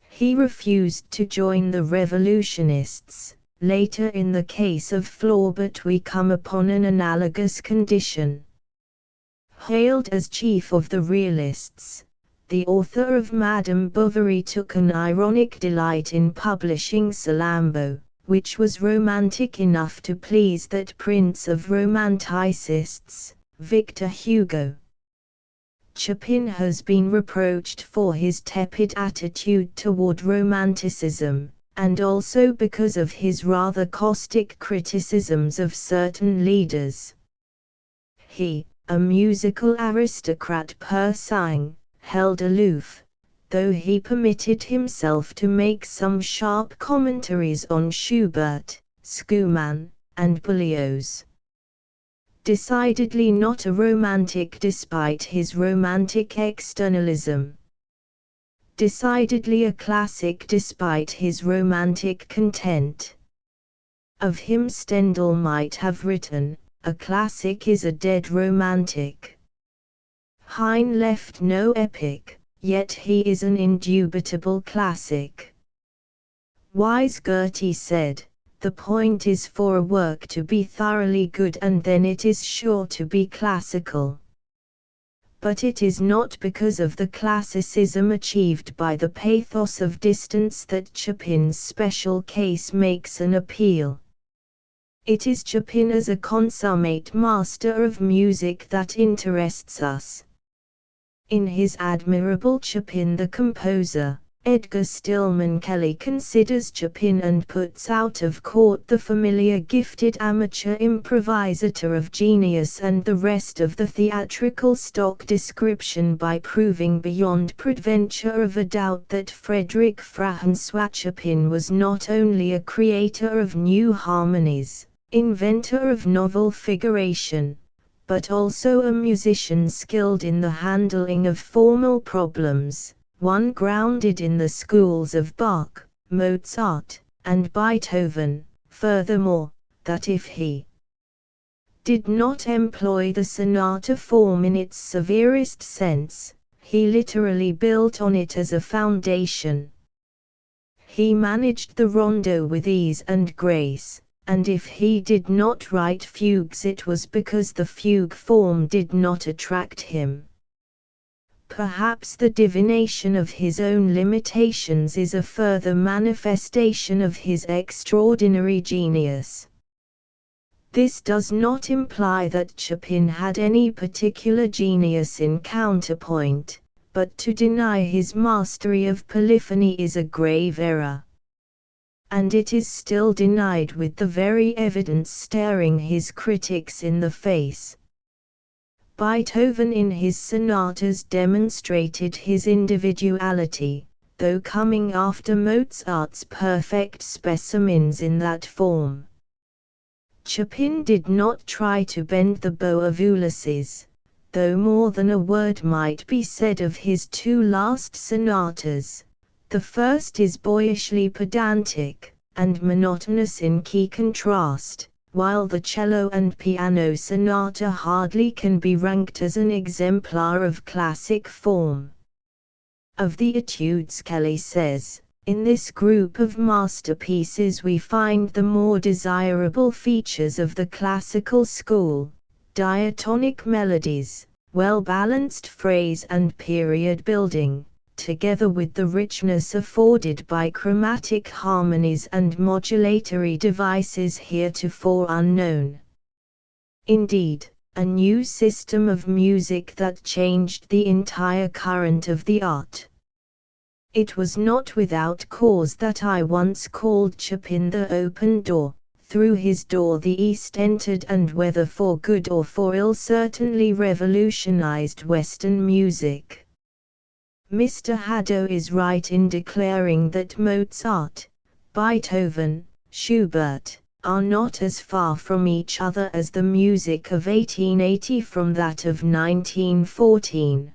He refused to join the revolutionists. Later in the case of Flaubert we come upon an analogous condition. Hailed as chief of the realists, the author of Madame Bovary took an ironic delight in publishing Salammbô, which was romantic enough to please that prince of romanticists, Victor Hugo. Chopin has been reproached for his tepid attitude toward Romanticism, and also because of his rather caustic criticisms of certain leaders. He, a musical aristocrat pur sang, held aloof, though he permitted himself to make some sharp commentaries on Schubert, Schumann, and Berlioz. Decidedly not a romantic despite his romantic externalism. Decidedly a classic despite his romantic content. Of him Stendhal might have written, "A classic is a dead romantic." Heine left no epic, yet he is an indubitable classic. Wise Goethe said, "The point is for a work to be thoroughly good and then it is sure to be classical." But it is not because of the classicism achieved by the pathos of distance that Chopin's special case makes an appeal. It is Chopin as a consummate master of music that interests us. In his admirable Chopin the Composer, Edgar Stillman Kelly considers Chopin and puts out of court the familiar gifted amateur improvisator of genius and the rest of the theatrical stock description by proving beyond peradventure of a doubt that Frédéric François Chopin was not only a creator of new harmonies, inventor of novel figuration, but also a musician skilled in the handling of formal problems, one grounded in the schools of Bach, Mozart, and Beethoven. Furthermore, that if he did not employ the sonata form in its severest sense, he literally built on it as a foundation. He managed the rondo with ease and grace, and if he did not write fugues it was because the fugue form did not attract him. Perhaps the divination of his own limitations is a further manifestation of his extraordinary genius. This does not imply that Chopin had any particular genius in counterpoint, but to deny his mastery of polyphony is a grave error. And it is still denied with the very evidence staring his critics in the face. Beethoven in his sonatas demonstrated his individuality, though coming after Mozart's perfect specimens in that form. Chopin did not try to bend the bow of Ulysses, though more than a word might be said of his two last sonatas. The first is boyishly pedantic, and monotonous in key contrast, while the cello and piano sonata hardly can be ranked as an exemplar of classic form. Of the etudes Kelly says, "In this group of masterpieces we find the more desirable features of the classical school, diatonic melodies, well-balanced phrase and period building, together with the richness afforded by chromatic harmonies and modulatory devices heretofore unknown. Indeed, a new system of music that changed the entire current of the art." It was not without cause that I once called Chopin the open door. Through his door the East entered, and whether for good or for ill certainly revolutionized Western music. Mr. Haddo is right in declaring that Mozart, Beethoven, Schubert, are not as far from each other as the music of 1880 from that of 1914.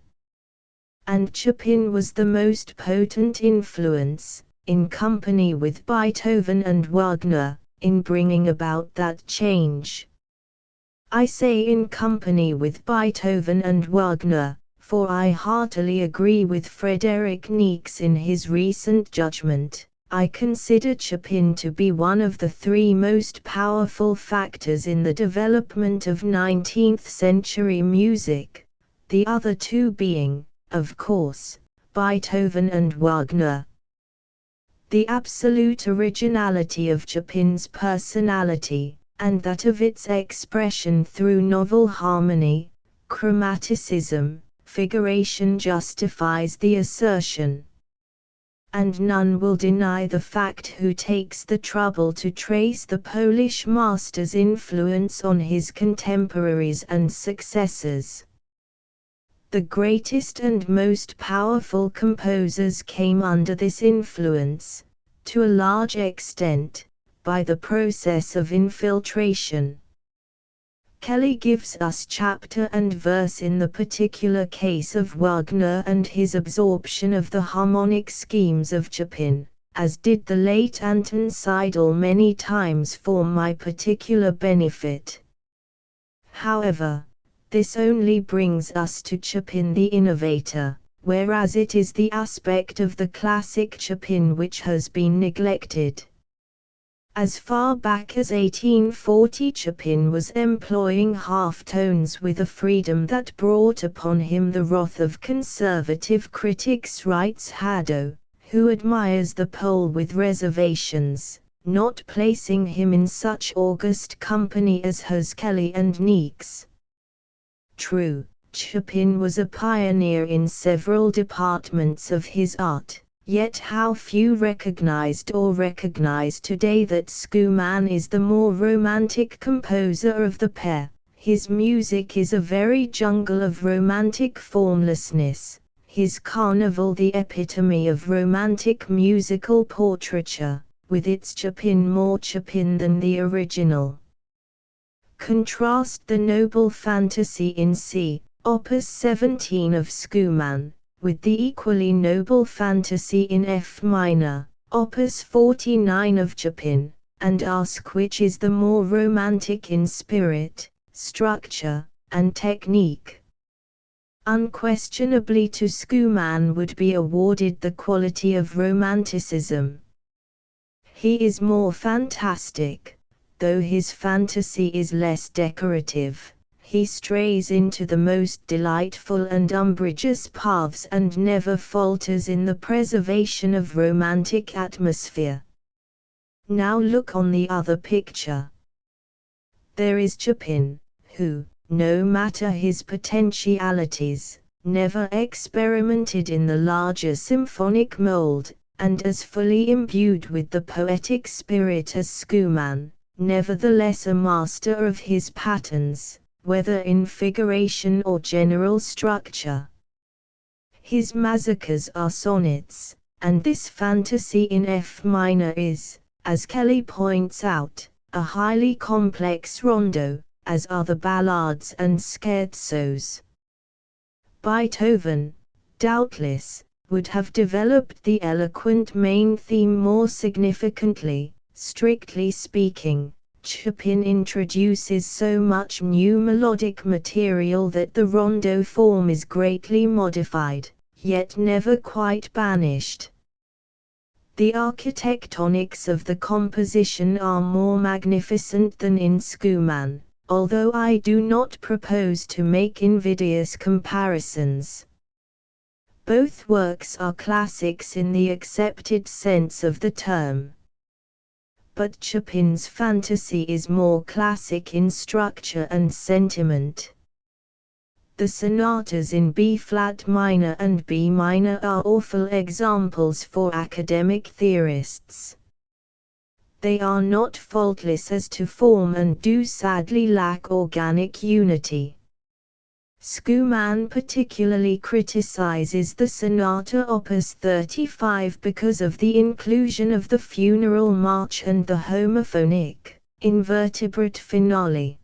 And Chopin was the most potent influence, in company with Beethoven and Wagner, in bringing about that change. I say in company with Beethoven and Wagner, for I heartily agree with Frederick Niecks in his recent judgment. I consider Chopin to be one of the three most powerful factors in the development of 19th-century music, the other two being, of course, Beethoven and Wagner. The absolute originality of Chopin's personality, and that of its expression through novel harmony, chromaticism, figuration justifies the assertion. And none will deny the fact who takes the trouble to trace the Polish master's influence on his contemporaries and successors. The greatest and most powerful composers came under this influence, to a large extent, by the process of infiltration. Kelly gives us chapter and verse in the particular case of Wagner and his absorption of the harmonic schemes of Chopin, as did the late Anton Seidel many times for my particular benefit. However, this only brings us to Chopin the innovator, whereas it is the aspect of the classic Chopin which has been neglected. As far back as 1840 Chopin was employing half-tones with a freedom that brought upon him the wrath of conservative critics, writes Haddo, who admires the Pole with reservations, not placing him in such august company as has Kelly and Niecks. True, Chopin was a pioneer in several departments of his art. Yet how few recognized today that Schumann is the more romantic composer of the pair. His music is a very jungle of romantic formlessness, his Carnival the epitome of romantic musical portraiture, with its Chopin more Chopin than the original. Contrast the noble fantasy in C, Opus 17 of Schumann, with the equally noble fantasy in F minor, Opus 49 of Chopin, and ask which is the more romantic in spirit, structure, and technique. Unquestionably to Schumann would be awarded the quality of romanticism. He is more fantastic, though his fantasy is less decorative. He strays into the most delightful and umbrageous paths and never falters in the preservation of romantic atmosphere. Now look on the other picture. There is Chopin, who, no matter his potentialities, never experimented in the larger symphonic mold, and as fully imbued with the poetic spirit as Schumann, nevertheless a master of his patterns, whether in figuration or general structure. His mazurkas are sonnets, and this fantasy in F minor is, as Kelly points out, a highly complex rondo, as are the ballades and scherzos. Beethoven, doubtless, would have developed the eloquent main theme more significantly. Strictly speaking, Chopin introduces so much new melodic material that the rondo form is greatly modified, yet never quite banished. The architectonics of the composition are more magnificent than in Schumann, although I do not propose to make invidious comparisons. Both works are classics in the accepted sense of the term. But Chopin's fantasy is more classic in structure and sentiment. The sonatas in B-flat minor and B minor are awful examples for academic theorists. They are not faultless as to form and do sadly lack organic unity. Schumann particularly criticizes the sonata opus 35 because of the inclusion of the funeral march and the homophonic, invertebrate finale.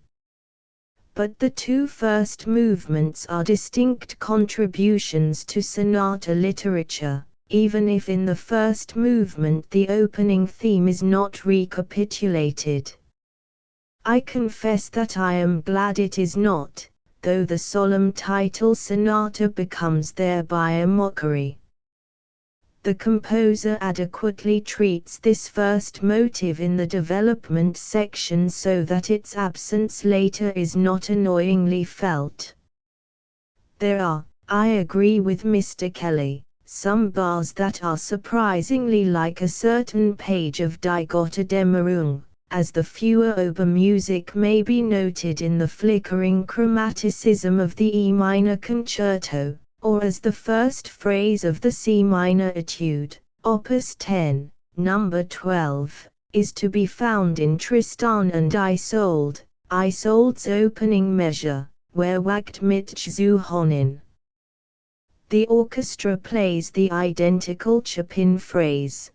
But the two first movements are distinct contributions to sonata literature, even if in the first movement the opening theme is not recapitulated. I confess that I am glad it is not, though the solemn title sonata becomes thereby a mockery. The composer adequately treats this first motive in the development section so that its absence later is not annoyingly felt. There are, I agree with Mr. Kelly, some bars that are surprisingly like a certain page of Die Götterdämmerung, as the fewer oboe music may be noted in the flickering chromaticism of the E minor concerto, or as the first phrase of the C minor etude, Opus 10, number 12, is to be found in Tristan and Isolde's opening measure, where wagt mit zu honnen. The orchestra plays the identical Chopin phrase.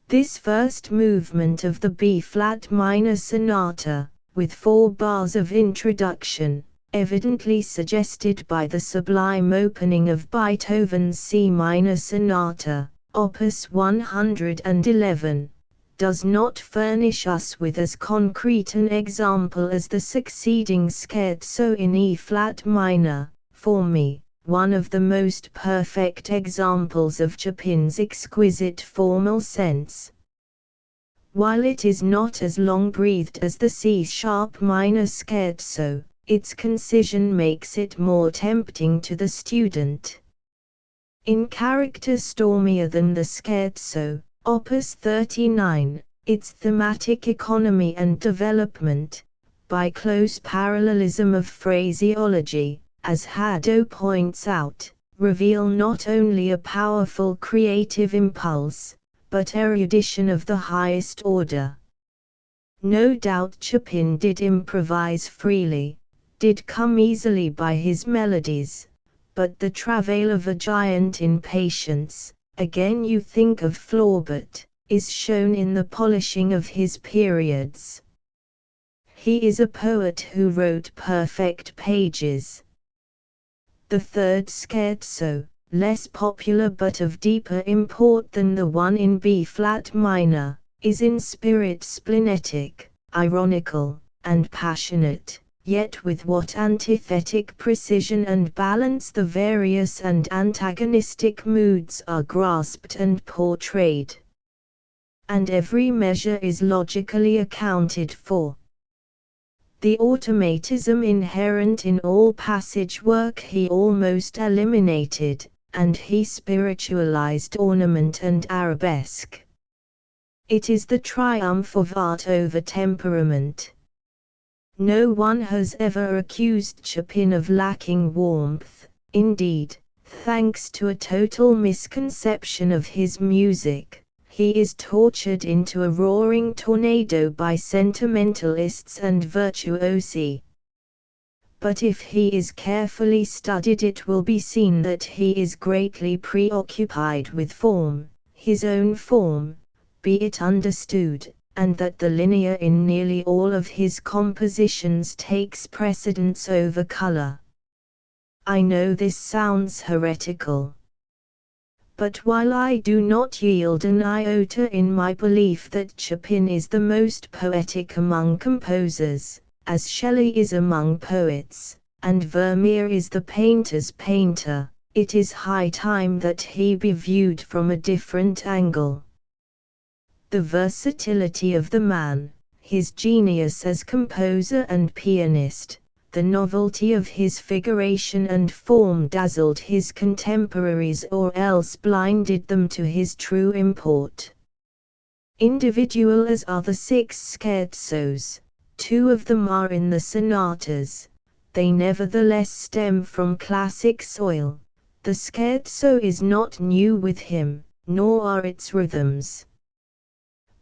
This first movement of the B-flat minor sonata, with 4 bars of introduction, evidently suggested by the sublime opening of Beethoven's C minor sonata, opus 111, does not furnish us with as concrete an example as the succeeding scherzo in E-flat minor, for me, one of the most perfect examples of Chopin's exquisite formal sense. While it is not as long-breathed as the C-sharp minor scherzo, its concision makes it more tempting to the student. In character stormier than the scherzo, Opus 39, its thematic economy and development, by close parallelism of phraseology, as Haddo points out, reveal not only a powerful creative impulse, but erudition of the highest order. No doubt Chopin did improvise freely, did come easily by his melodies, but the travail of a giant in patience, again you think of Flaubert, is shown in the polishing of his periods. He is a poet who wrote perfect pages. The third scherzo, less popular but of deeper import than the one in B-flat minor, is in spirit splenetic, ironical, and passionate, yet with what antithetic precision and balance the various and antagonistic moods are grasped and portrayed. And every measure is logically accounted for. The automatism inherent in all passage work he almost eliminated, and he spiritualized ornament and arabesque. It is the triumph of art over temperament. No one has ever accused Chopin of lacking warmth, indeed, thanks to a total misconception of his music. He is tortured into a roaring tornado by sentimentalists and virtuosi. But if he is carefully studied, it will be seen that he is greatly preoccupied with form, his own form, be it understood, and that the linear in nearly all of his compositions takes precedence over color. I know this sounds heretical. But while I do not yield an iota in my belief that Chopin is the most poetic among composers, as Shelley is among poets, and Vermeer is the painter's painter, it is high time that he be viewed from a different angle. The versatility of the man, his genius as composer and pianist, the novelty of his figuration and form dazzled his contemporaries or else blinded them to his true import. Individual as are the 6 scherzos, 2 of them are in the sonatas, they nevertheless stem from classic soil. The scherzo is not new with him, nor are its rhythms.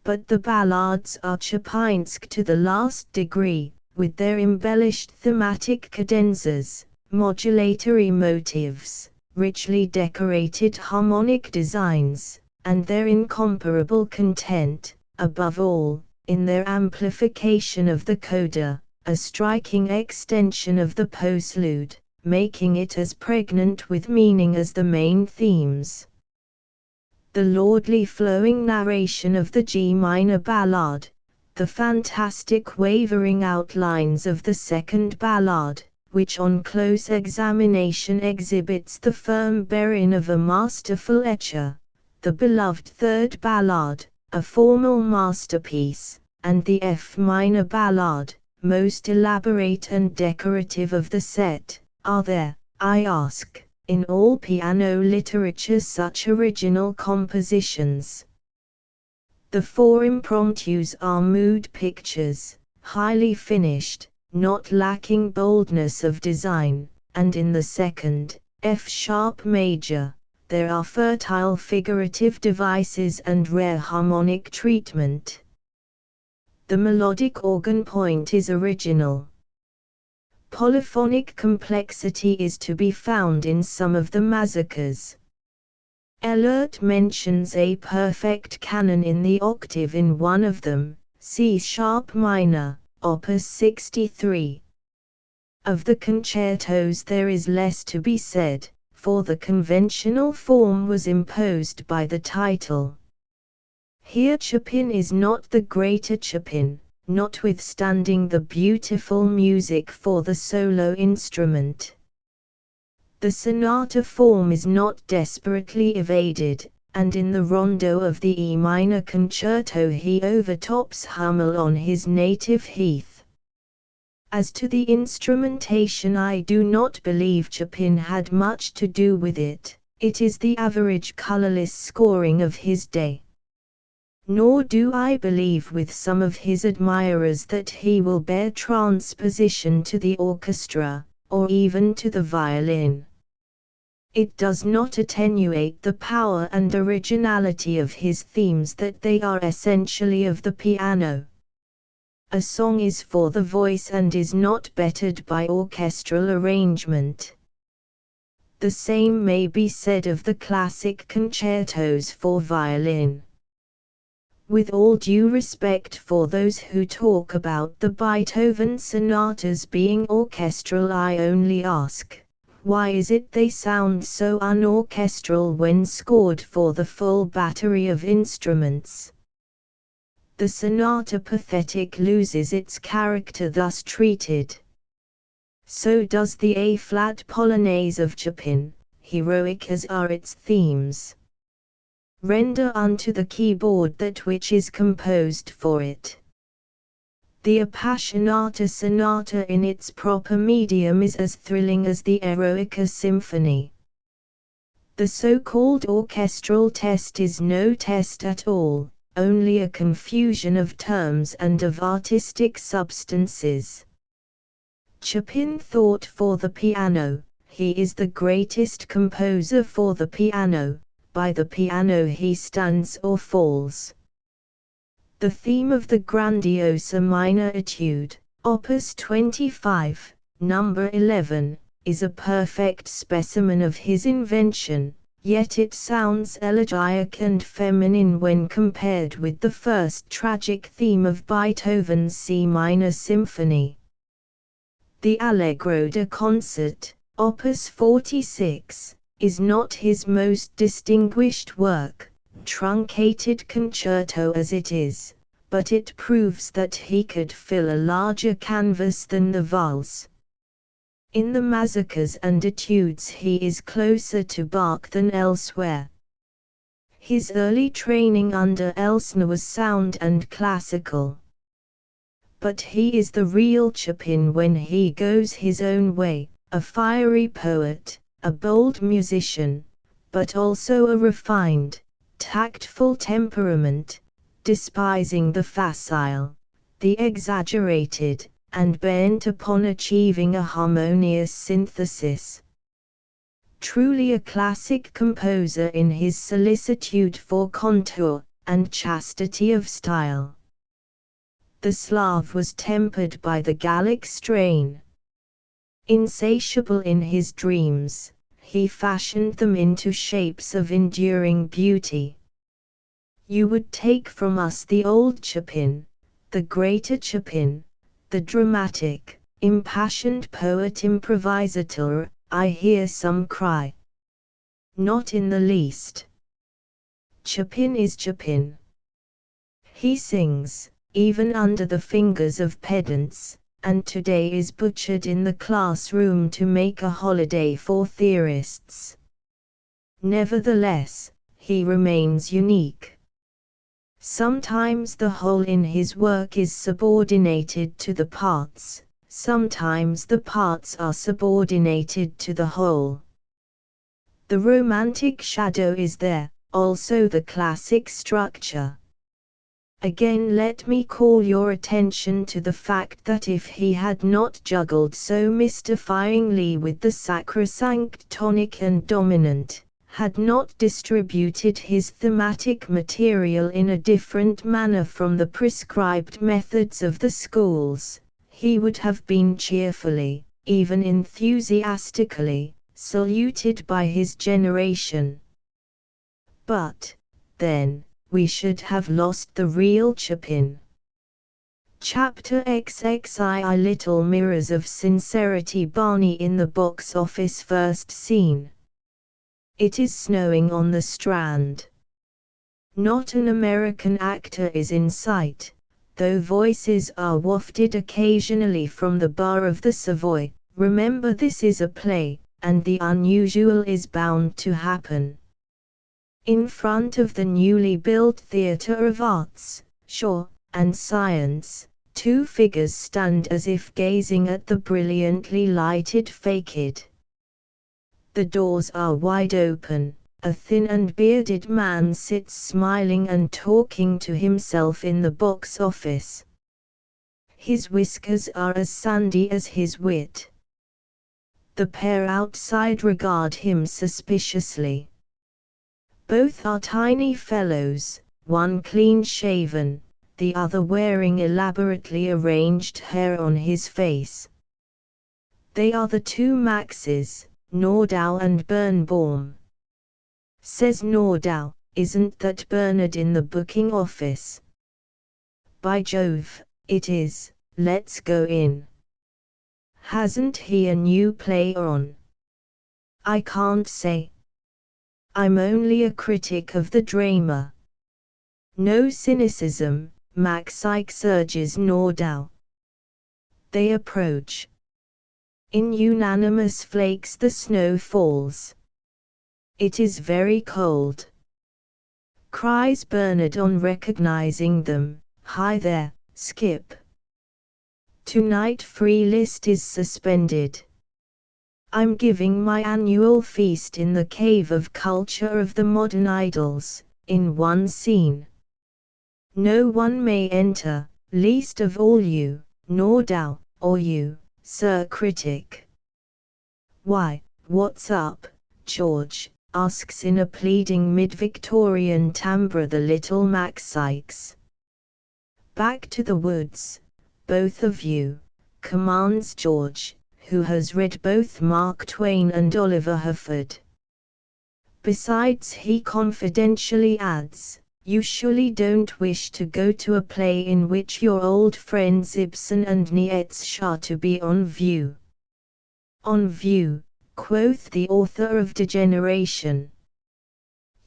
But the ballades are Chopinesque to the last degree, with their embellished thematic cadenzas, modulatory motifs, richly decorated harmonic designs, and their incomparable content, above all, in their amplification of the coda, a striking extension of the postlude, making it as pregnant with meaning as the main themes. the lordly flowing narration of the G minor ballad, the fantastic wavering outlines of the second ballad, which on close examination exhibits the firm bearing of a masterful etcher, the beloved third ballad, a formal masterpiece, and the F minor ballad, most elaborate and decorative of the set. Are there, I ask, in all piano literature such original compositions? The four impromptus are mood pictures, highly finished, not lacking boldness of design, and in the second, F-sharp major, there are fertile figurative devices and rare harmonic treatment. The melodic organ point is original. Polyphonic complexity is to be found in some of the massacres. Ehlert mentions a perfect canon in the octave in one of them, C-sharp minor, opus 63. Of the concertos there is less to be said, for the conventional form was imposed by the title. Here Chopin is not the greater Chopin, notwithstanding the beautiful music for the solo instrument. The sonata form is not desperately evaded, and in the rondo of the E minor concerto he overtops Hummel on his native heath. As to the instrumentation, I do not believe Chopin had much to do with it, it is the average colorless scoring of his day. Nor do I believe with some of his admirers that he will bear transposition to the orchestra, or even to the violin. It does not attenuate the power and originality of his themes that they are essentially of the piano. A song is for the voice and is not bettered by orchestral arrangement. The same may be said of the classic concertos for violin. With all due respect for those who talk about the Beethoven sonatas being orchestral, I only ask, why is it they sound so unorchestral when scored for the full battery of instruments? The sonata pathetic loses its character thus treated. So does the A-flat Polonaise of Chopin, heroic as are its themes. Render unto the keyboard that which is composed for it. The Appassionata sonata in its proper medium is as thrilling as the Eroica symphony. The so-called orchestral test is no test at all, only a confusion of terms and of artistic substances. Chopin thought for the piano, he is the greatest composer for the piano, by the piano he stands or falls. The theme of the Grandiosa minor etude, opus 25, number 11, is a perfect specimen of his invention, yet it sounds elegiac and feminine when compared with the first tragic theme of Beethoven's C minor symphony. The Allegro da Concert, opus 46, is not his most distinguished work, truncated concerto as it is, but it proves that he could fill a larger canvas than the valse. In the massacres and etudes he is closer to Bach than elsewhere. His early training under Elsner was sound and classical. But he is the real Chopin when he goes his own way, a fiery poet, a bold musician, but also a refined, tactful temperament, despising the facile, the exaggerated, and bent upon achieving a harmonious synthesis. Truly a classic composer in his solicitude for contour, and chastity of style. The Slav was tempered by the Gallic strain. Insatiable in his dreams, he fashioned them into shapes of enduring beauty. You would take from us the old Chopin, the greater Chopin, the dramatic, impassioned poet improvisateur, I hear some cry. Not in the least. Chopin is Chopin. He sings, even under the fingers of pedants, and today is butchered in the classroom to make a holiday for theorists. Nevertheless, he remains unique. Sometimes the whole in his work is subordinated to the parts, sometimes the parts are subordinated to the whole. The romantic shadow is there, also the classic structure. Again, let me call your attention to the fact that if he had not juggled so mystifyingly with the sacrosanct tonic and dominant, had not distributed his thematic material in a different manner from the prescribed methods of the schools, he would have been cheerfully, even enthusiastically, saluted by his generation. But, then, we should have lost the real Chopin. Chapter XXII Little Mirrors of Sincerity. Barney in the box office. First scene. It is snowing on the Strand. Not an American actor is in sight, though voices are wafted occasionally from the bar of the Savoy. Remember, this is a play, and the unusual is bound to happen. In front of the newly built Theatre of Arts, Shaw, and Science, two figures stand as if gazing at the brilliantly lighted facade. The doors are wide open, a thin and bearded man sits smiling and talking to himself in the box office. His whiskers are as sandy as his wit. The pair outside regard him suspiciously. Both are tiny fellows, one clean-shaven, the other wearing elaborately arranged hair on his face. They are the two Maxes, Nordau and Birnbaum. Says Nordau, "Isn't that Bernard in the booking office?" "By Jove, it is, let's go in." "Hasn't he a new play on?" "I can't say. I'm only a critic of the drama." "No cynicism," Max urges Nordau. They approach. In unanimous flakes the snow falls. "It is very cold," cries Bernard on recognizing them. "Hi there, Skip. Tonight free list is suspended. I'm giving my annual feast in the Cave of Culture of the Modern Idols, in one scene. No one may enter, least of all you, Nordau, or you, Sir Critic." "Why, what's up, George?" asks in a pleading mid-Victorian timbre the little Max. "Back to the woods, both of you," commands George, who has read both Mark Twain and Oliver Herford. Besides, he confidentially adds, "You surely don't wish to go to a play in which your old friends Ibsen and Nietzsche are to be on view?" "On view," quoth the author of Degeneration.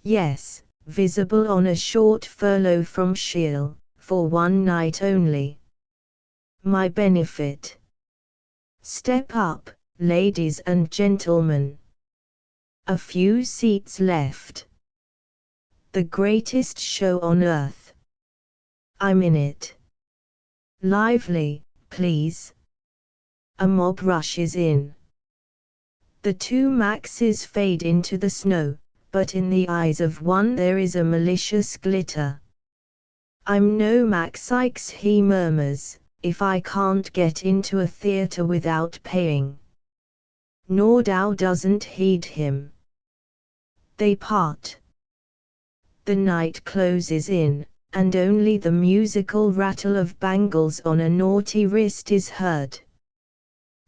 "Yes, visible on a short furlough from Shiel, for one night only. My benefit. Step up, ladies and gentlemen. A few seats left. The greatest show on earth. I'm in it. Lively, please." A mob rushes in. The two Maxes fade into the snow, but in the eyes of one there is a malicious glitter. "I'm no Max," he murmurs, "if I can't get into a theatre without paying." Nordau doesn't heed him. They part. The night closes in, and only the musical rattle of bangles on a naughty wrist is heard.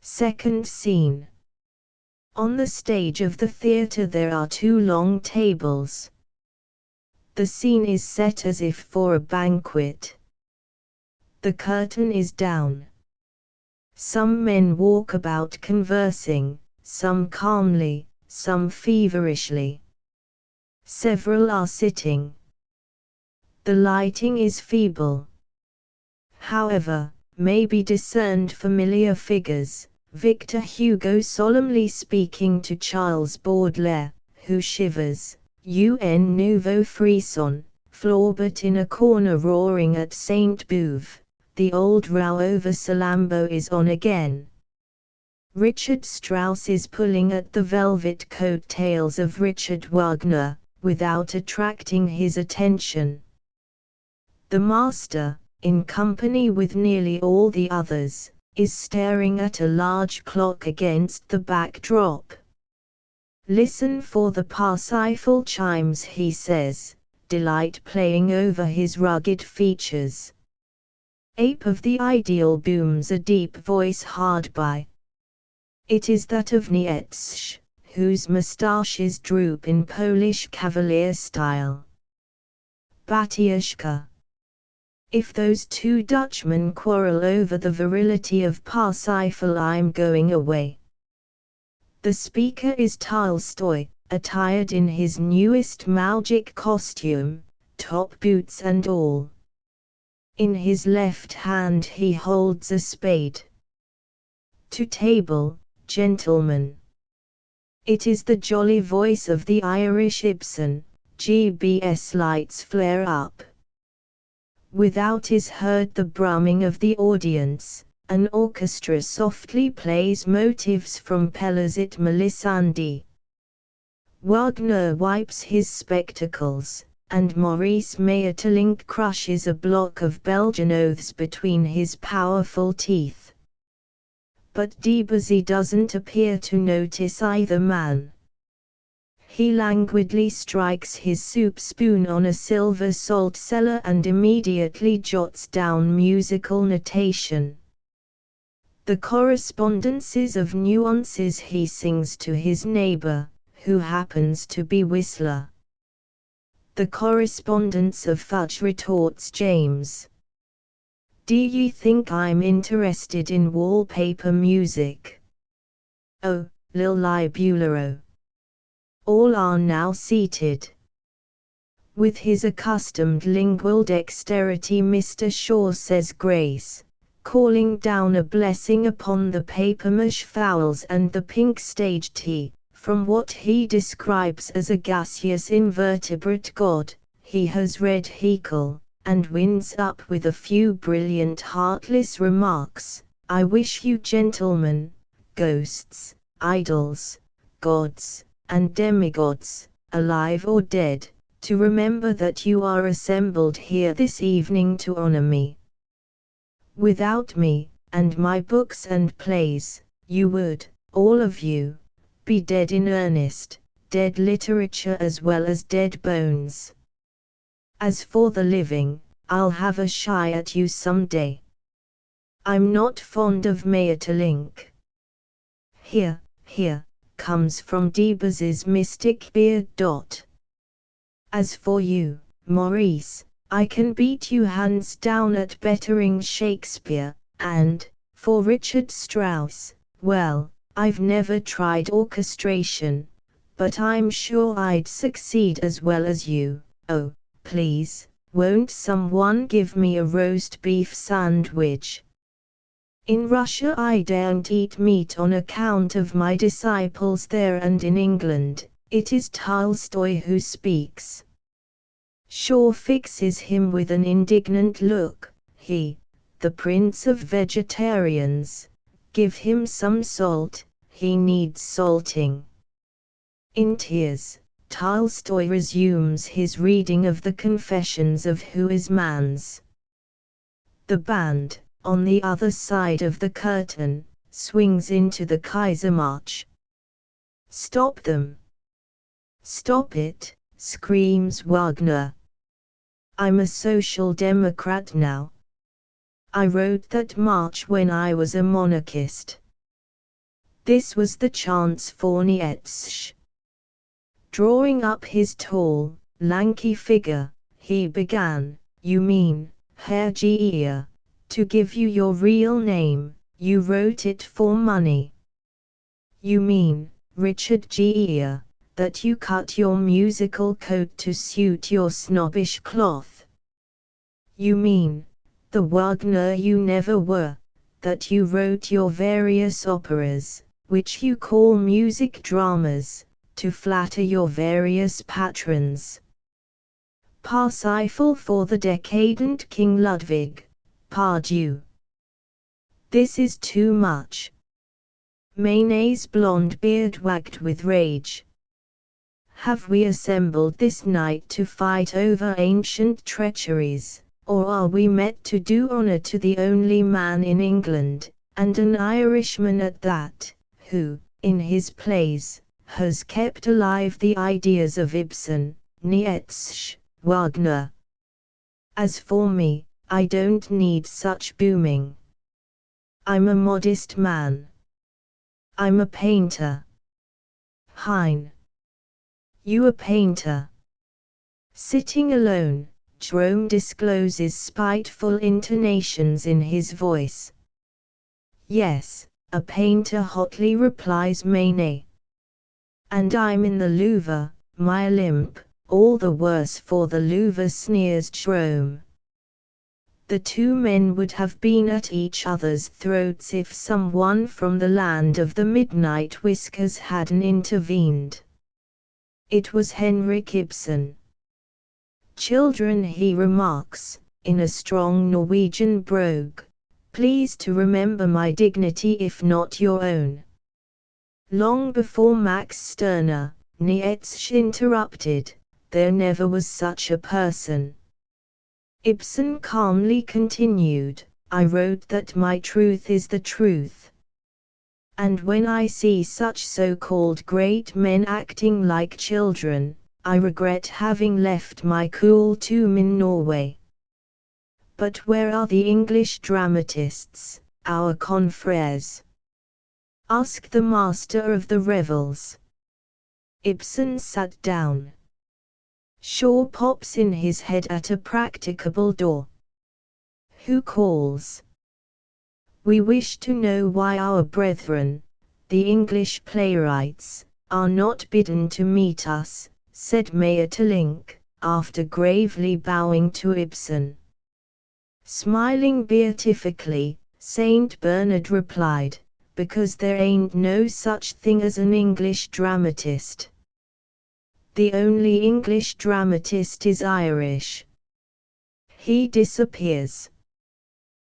Second scene. On the stage of the theatre there are two long tables. The scene is set as if for a banquet. The curtain is down. Some men walk about conversing, some calmly, some feverishly. Several are sitting, The lighting is feeble. However, may be discerned familiar figures, Victor Hugo solemnly speaking to Charles Baudelaire, who shivers, un nouveau frisson, Flaubert in a corner roaring at Saint Beuve, the old row over Salammbô is on again. Richard Strauss is pulling at the velvet coat-tails of Richard Wagner, without attracting his attention. The master, in company with nearly all the others, is staring at a large clock against the backdrop. Listen for the Parsifal chimes, he says, delight playing over his rugged features. Ape of the ideal booms a deep voice hard by. It is that of Nietzsche, whose moustaches droop in Polish cavalier style. Batiushka. If those two Dutchmen quarrel over the virility of Parsifal, I'm going away. The speaker is Tolstoy, attired in his newest Maujic costume, top boots and all. In his left hand he holds a spade. To table, gentlemen. It is the jolly voice of the Irish Ibsen. GBS lights flare up. Without is heard the brumming of the audience. An orchestra softly plays motifs from Pellerzit Melisande. Wagner wipes his spectacles, and Maurice Maeterlinck crushes a block of Belgian oaths between his powerful teeth. But Debussy doesn't appear to notice either man. He languidly strikes his soup spoon on a silver salt cellar and immediately jots down musical notation. The correspondences of nuances he sings to his neighbor, who happens to be Whistler. The correspondence of fudge, retorts James. Do you think I'm interested in wallpaper music? Oh, Lil Libulero. All are now seated. With his accustomed lingual dexterity, Mr. Shaw says grace, calling down a blessing upon the papier-mâché fowls and the pink stage tea. From what he describes as a gaseous invertebrate god, he has read Haeckel, and winds up with a few brilliant heartless remarks. I wish you gentlemen, ghosts, idols, gods, and demigods, alive or dead, to remember that you are assembled here this evening to honor me. Without me, and my books and plays, you would, all of you, be dead in earnest, dead literature as well as dead bones. As for the living, I'll have a shy at you some day. I'm not fond of Maeterlinck. Here, comes from Debussy's mystic beard. As for you, Maurice, I can beat you hands down at bettering Shakespeare, and, for Richard Strauss, well, I've never tried orchestration, but I'm sure I'd succeed as well as you. Oh, please, won't someone give me a roast beef sandwich? In Russia I don't eat meat on account of my disciples there, and in England, it is Tolstoy who speaks. Shaw fixes him with an indignant look. He, the prince of vegetarians, give him some salt, he needs salting. In tears, Tolstoy resumes his reading of the Confessions of Who Is Man's. The band, on the other side of the curtain, swings into the Kaisermarch. Stop them! Stop it, screams Wagner. I'm a social democrat now. I wrote that march when I was a monarchist. This was the chance for Nietzsche. Drawing up his tall, lanky figure, he began, you mean, Herr Geier, to give you your real name, you wrote it for money. You mean, Richard Geier, that you cut your musical coat to suit your snobbish cloth. You mean, the Wagner you never were, that you wrote your various operas, which you call music dramas, to flatter your various patrons. Parsifal for the decadent King Ludwig, pardieu. This is too much. Mayne's blonde beard wagged with rage. Have we assembled this night to fight over ancient treacheries, or are we met to do honor to the only man in England, and an Irishman at that, who, in his plays, has kept alive the ideas of Ibsen, Nietzsche, Wagner? As for me, I don't need such booming. I'm a modest man. I'm a painter. Hein. You a painter? Sitting alone, Jerome discloses spiteful intonations in his voice. Yes, a painter, hotly replies Manet. And I'm in the Louvre, my Olympe, all the worse for the Louvre, sneers Jerome. The two men would have been at each other's throats if someone from the land of the midnight whiskers hadn't intervened. It was Henrik Ibsen. Children, he remarks, in a strong Norwegian brogue, please to remember my dignity if not your own. Long before Max Stirner, Nietzsche interrupted, there never was such a person. Ibsen calmly continued, I wrote that my truth is the truth. And when I see such so-called great men acting like children, I regret having left my cool tomb in Norway. But where are the English dramatists, our confrères? Ask the master of the revels. Ibsen sat down. Shaw pops in his head at a practicable door. Who calls? We wish to know why our brethren, the English playwrights, are not bidden to meet us, said Maeterlinck, after gravely bowing to Ibsen. Smiling beatifically, Saint Bernard replied, because there ain't no such thing as an English dramatist. The only English dramatist is Irish. He disappears.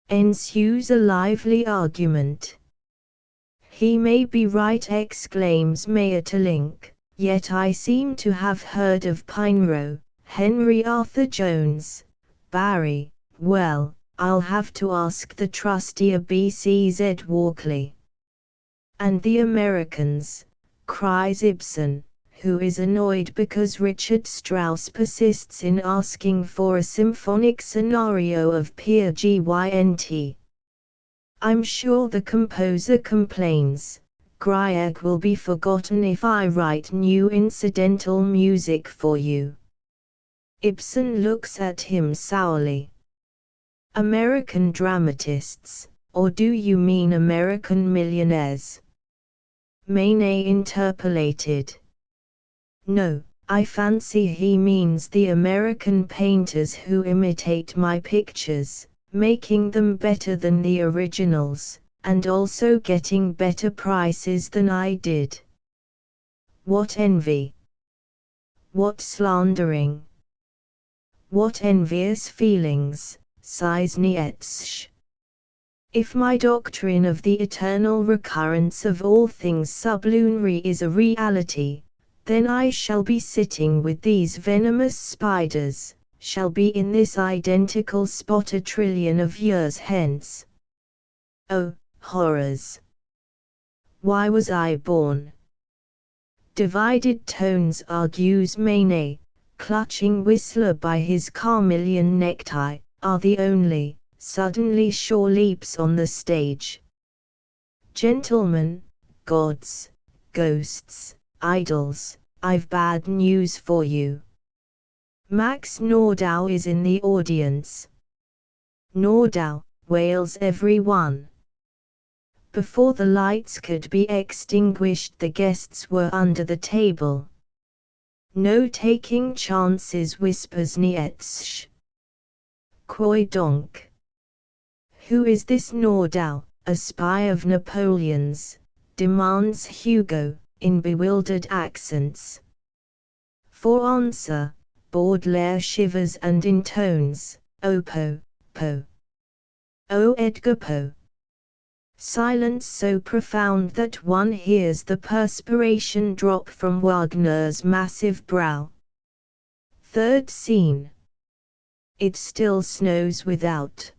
Ensues a lively argument. He may be right, exclaims Maeterlinck, yet I seem to have heard of Pinero, Henry Arthur Jones, Barry. Well, I'll have to ask the trusty BCZ Walkley. And the Americans, cries Ibsen, who is annoyed because Richard Strauss persists in asking for a symphonic scenario of Peer Gynt. I'm sure the composer complains, Grieg will be forgotten if I write new incidental music for you. Ibsen looks at him sourly. American dramatists, or do you mean American millionaires? Manet interpolated. No, I fancy he means the American painters who imitate my pictures, making them better than the originals, and also getting better prices than I did. What envy! What slandering! What envious feelings, sighs Nietzsche. If my doctrine of the eternal recurrence of all things sublunary is a reality, then I shall be sitting with these venomous spiders, shall be in this identical spot 1,000,000,000,000 of years hence. Oh, horrors! Why was I born? Divided tones, argues Manet, clutching Whistler by his carmelian necktie, are the only. Suddenly Shaw leaps on the stage. Gentlemen, gods, ghosts, idols, I've bad news for you. Max Nordau is in the audience. Nordau, wails everyone. Before the lights could be extinguished, the guests were under the table. No taking chances, whispers Nietzsche. Quoi donc? Who is this Nordau, a spy of Napoleon's? Demands Hugo, in bewildered accents. For answer, Baudelaire shivers and intones, "Oh Poe, Poe. Oh Edgar Poe." Silence so profound that one hears the perspiration drop from Wagner's massive brow. Third scene. It still snows without.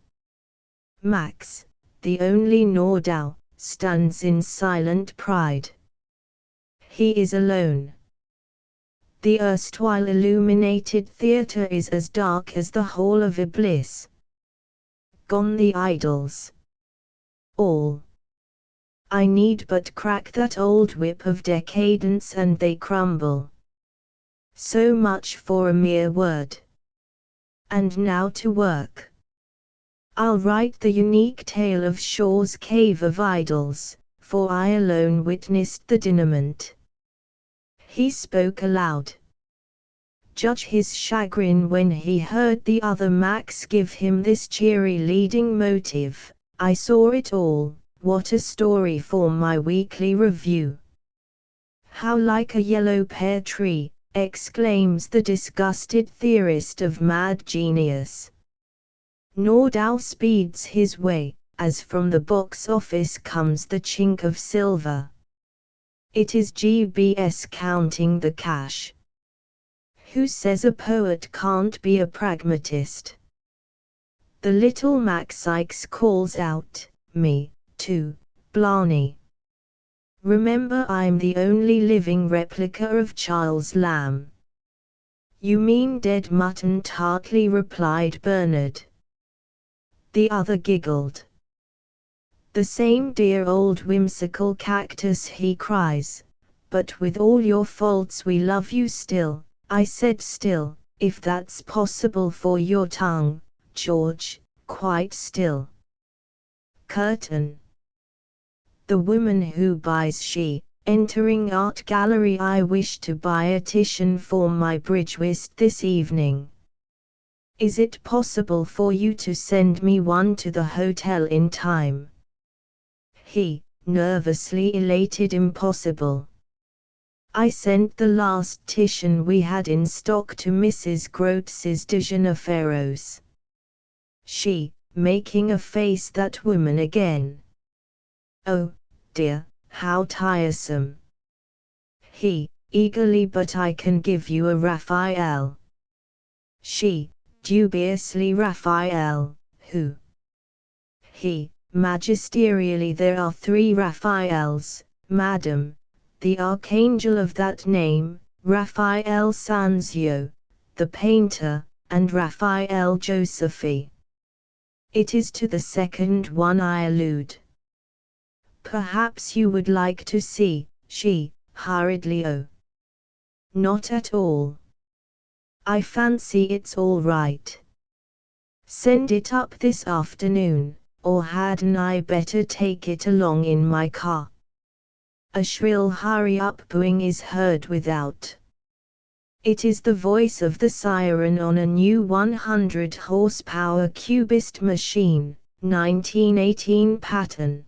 Max, the only Nordau, stands in silent pride. He is alone. The erstwhile illuminated theatre is as dark as the Hall of Iblis. Gone the idols. All. I need but crack that old whip of decadence and they crumble. So much for a mere word. And now to work. I'll write the unique tale of Shaw's Cave of Idols, for I alone witnessed the denouement. He spoke aloud. Judge his chagrin when he heard the other Max give him this cheery leading motive. I saw it all, what a story for my weekly review. How like a yellow pear tree, exclaims the disgusted theorist of mad genius. Nordau speeds his way, as from the box office comes the chink of silver. It is GBS counting the cash. Who says a poet can't be a pragmatist? The little Max Ikes calls out, "Me, too, Blarney. Remember I'm the only living replica of Charles Lamb." "You mean dead mutton," tartly replied Bernard. The other giggled. "The same dear old whimsical cactus," he cries. "But with all your faults we love you still." I said still, if that's possible for your tongue, George, quite still. Curtain. The woman who buys she, entering art gallery. I wish to buy a Titian for my bridge whist this evening. Is it possible for you to send me one to the hotel in time? He, nervously elated. Impossible. I sent the last Titian we had in stock to Mrs. Grotz's de Genneferros. She, making a face. That woman again. Oh, dear, how tiresome. He, eagerly. But I can give you a Raphael. She, dubiously. Raphael, who? He, magisterially. There are 3 Raphaels, madam. The archangel of that name, Raphael Sanzio, the painter, and Raphael Josephi. It is to the second one I allude. Perhaps you would like to see, she, hurriedly. Oh, not at all. I fancy it's all right. Send it up this afternoon, or hadn't I better take it along in my car? A shrill hurry-up booing is heard without. It is the voice of the siren on a new 100-horsepower cubist machine, 1918 pattern.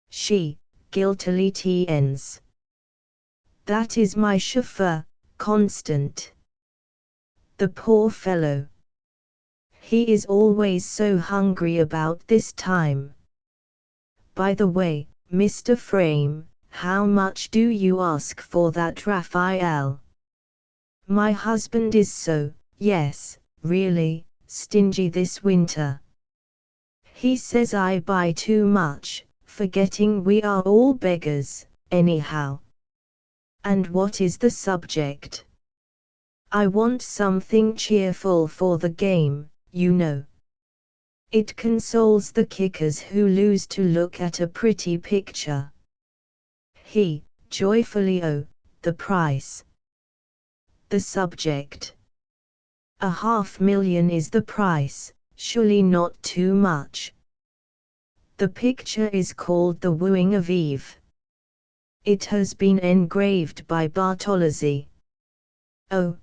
She, guiltily tends. That is my chauffeur, Constant. The poor fellow. He is always so hungry about this time. By the way, Mr. Frame, how much do you ask for that Raphael? My husband is so, yes, really, stingy this winter. He says I buy too much, forgetting we are all beggars, anyhow. And what is the subject? I want something cheerful for the game, you know. It consoles the kickers who lose to look at a pretty picture. He, joyfully. Oh, the price. The subject. 500,000 is the price, surely not too much. The picture is called The Wooing of Eve. It has been engraved by Bartolozzi. Oh,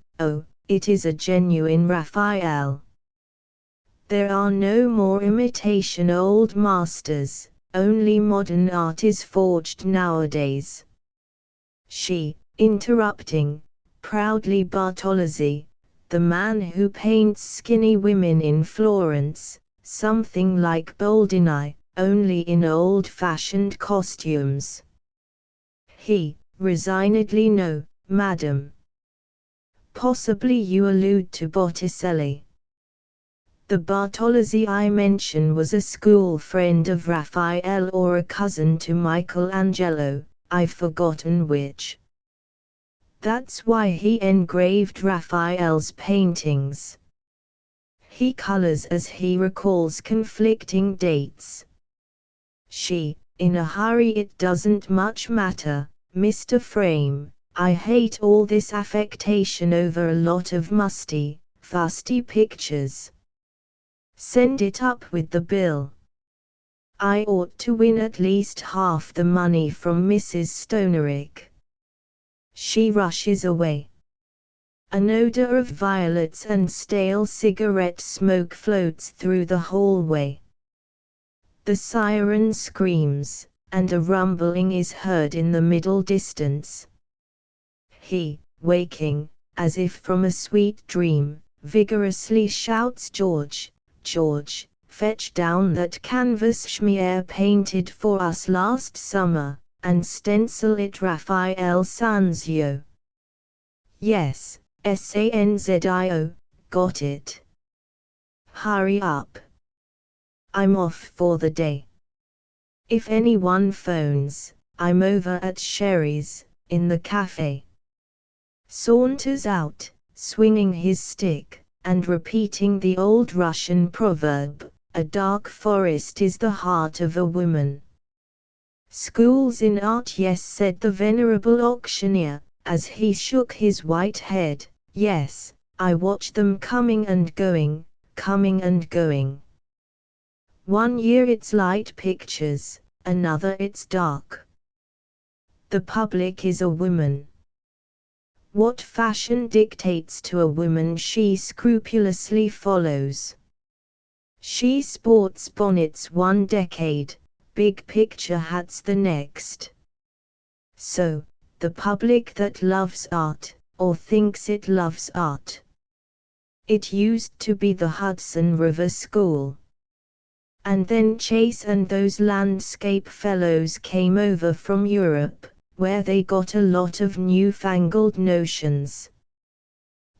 it is a genuine Raphael. There are no more imitation old masters, only modern art is forged nowadays. She, interrupting, proudly Bartolozzi, the man who paints skinny women in Florence, something like Boldini, only in old-fashioned costumes. He, resignedly no, madam. Possibly you allude to Botticelli. The Bartolozzi I mention was a school friend of Raphael or a cousin to Michelangelo, I've forgotten which. That's why he engraved Raphael's paintings. He colors as he recalls conflicting dates. She, in a hurry, it doesn't much matter, Mr. Frame, I hate all this affectation over a lot of musty, fusty pictures. Send it up with the bill. I ought to win at least half the money from Mrs. Stonerick. She rushes away. An odor of violets and stale cigarette smoke floats through the hallway. The siren screams, and a rumbling is heard in the middle distance. He, waking, as if from a sweet dream, vigorously shouts, George, George, fetch down that canvas Schmier painted for us last summer, and stencil it Raphael Sanzio. Yes, Sanzio, got it. Hurry up. I'm off for the day. If anyone phones, I'm over at Sherry's, in the cafe. Saunters out, swinging his stick, and repeating the old Russian proverb, a dark forest is the heart of a woman. Schools in art, yes, said the venerable auctioneer, as he shook his white head, yes, I watch them coming and going, coming and going. 1 year it's light pictures, another it's dark. The public is a woman. What fashion dictates to a woman she scrupulously follows. She sports bonnets 1 decade, big picture hats the next. So, the public that loves art, or thinks it loves art. It used to be the Hudson River School. And then Chase and those landscape fellows came over from Europe, where they got a lot of newfangled notions.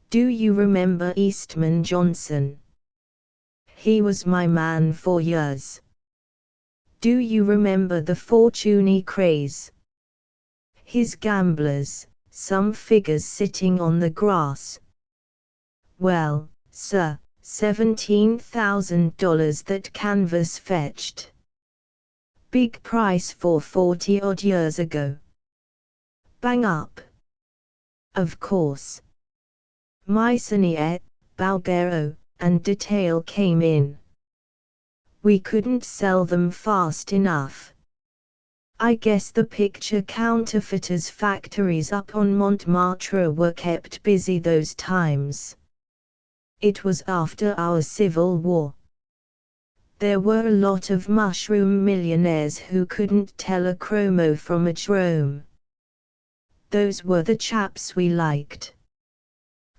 Do you remember Eastman Johnson? He was my man for years. Do you remember the Fortuny craze? His gamblers, some figures sitting on the grass. Well, sir, $17,000 that canvas fetched. Big price for 40-odd years ago. Bang up. Of course. Meissonier, Bulgaro, and Detail came in. We couldn't sell them fast enough. I guess the picture counterfeiters' factories up on Montmartre were kept busy those times. It was after our Civil War. There were a lot of mushroom millionaires who couldn't tell a chromo from a Jerome. Those were the chaps we liked.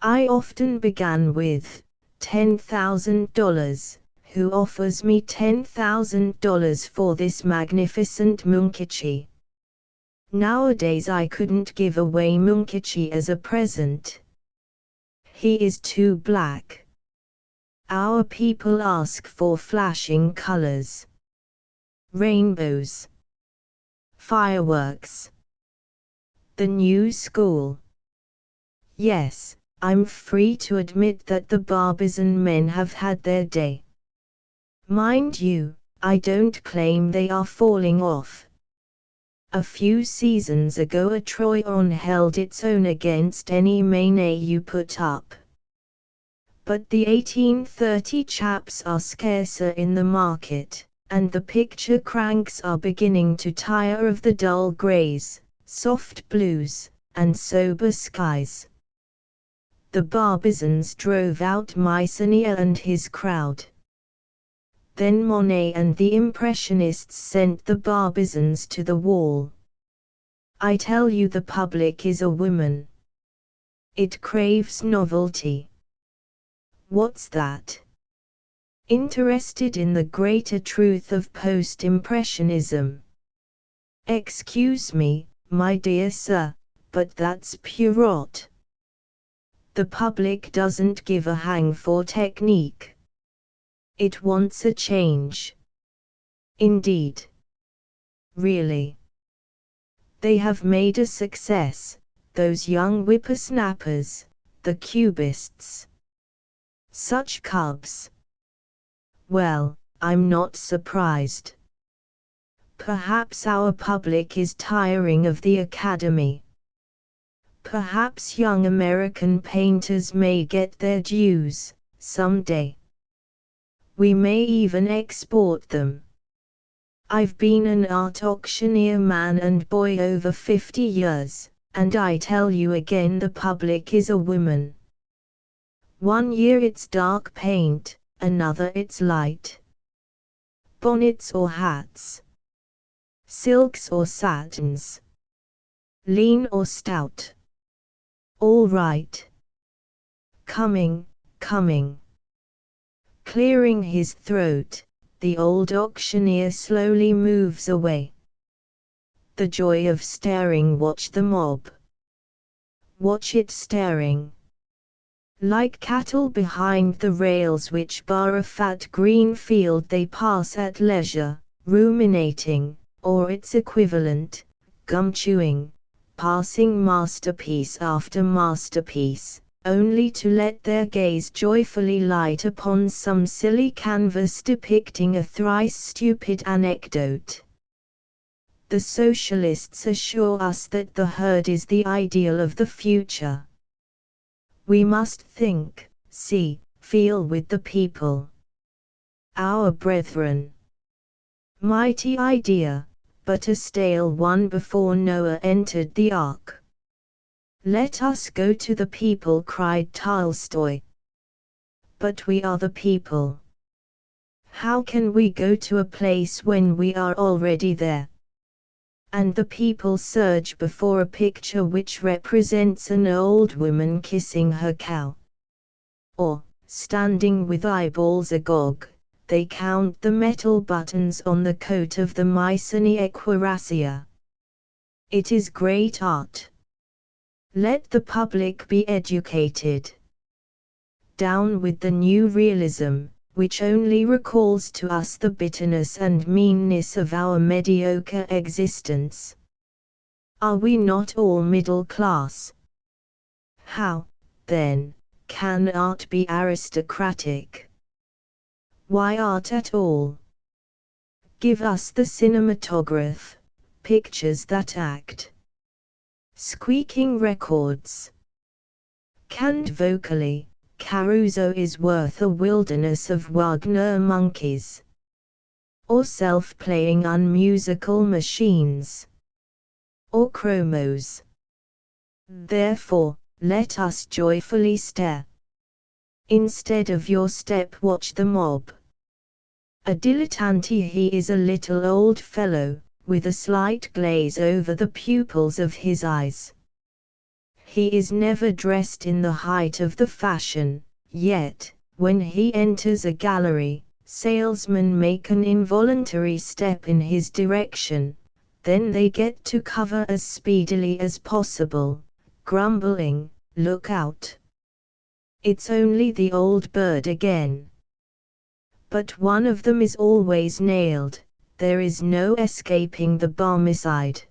I often began with $10,000, who offers me $10,000 for this magnificent Munkichi. Nowadays I couldn't give away Munkichi as a present. He is too black. Our people ask for flashing colors. Rainbows. Fireworks. The new school. Yes, I'm free to admit that the Barbizon men have had their day. Mind you, I don't claim they are falling off. A few seasons ago a Troyon held its own against any Manet you put up. But the 1830 chaps are scarcer in the market, and the picture cranks are beginning to tire of the dull greys, soft blues, and sober skies. The Barbizons drove out Meissonier and his crowd. Then Monet and the Impressionists sent the Barbizons to the wall. I tell you, the public is a woman. It craves novelty. What's that? Interested in the greater truth of post-impressionism. Excuse me, my dear sir, but that's pure rot. The public doesn't give a hang for technique. It wants a change. Indeed. Really. They have made a success, those young whippersnappers, the Cubists. Such cubs. Well, I'm not surprised. Perhaps our public is tiring of the Academy. Perhaps young American painters may get their dues, someday. We may even export them. I've been an art auctioneer man and boy over 50 years, and I tell you again, the public is a woman. One year it's dark paint, another it's light. Bonnets or hats. Silks or satins. Lean or stout. All right. Coming. Clearing his throat, the old auctioneer slowly moves away. The joy of staring. Watch the mob. Watch it staring. Like cattle behind the rails which bar a fat green field, they pass at leisure, ruminating, or its equivalent, gum-chewing, passing masterpiece after masterpiece, only to let their gaze joyfully light upon some silly canvas depicting a thrice stupid anecdote. The socialists assure us that the herd is the ideal of the future. We must think, see, feel with the people. Our brethren. Mighty idea, but a stale one before Noah entered the ark. Let us go to the people, cried Tolstoy. But we are the people. How can we go to a place when we are already there? And the people surge before a picture which represents an old woman kissing her cow. Or, standing with eyeballs agog, they count the metal buttons on the coat of the Mycenae cuirassier. It is great art. Let the public be educated. Down with the new realism, which only recalls to us the bitterness and meanness of our mediocre existence. Are we not all middle class? How, then, can art be aristocratic? Why art at all? Give us the cinematograph, pictures that act. Squeaking records. Canned vocally, Caruso is worth a wilderness of Wagner monkeys. Or self-playing unmusical machines. Or chromos. Therefore, let us joyfully stare. Instead of your step, watch the mob. A dilettante, he is a little old fellow, with a slight glaze over the pupils of his eyes. He is never dressed in the height of the fashion, yet, when he enters a gallery, salesmen make an involuntary step in his direction, then they get to cover as speedily as possible, grumbling, "Look out! It's only the old bird again." But one of them is always nailed, there is no escaping the Barmecide.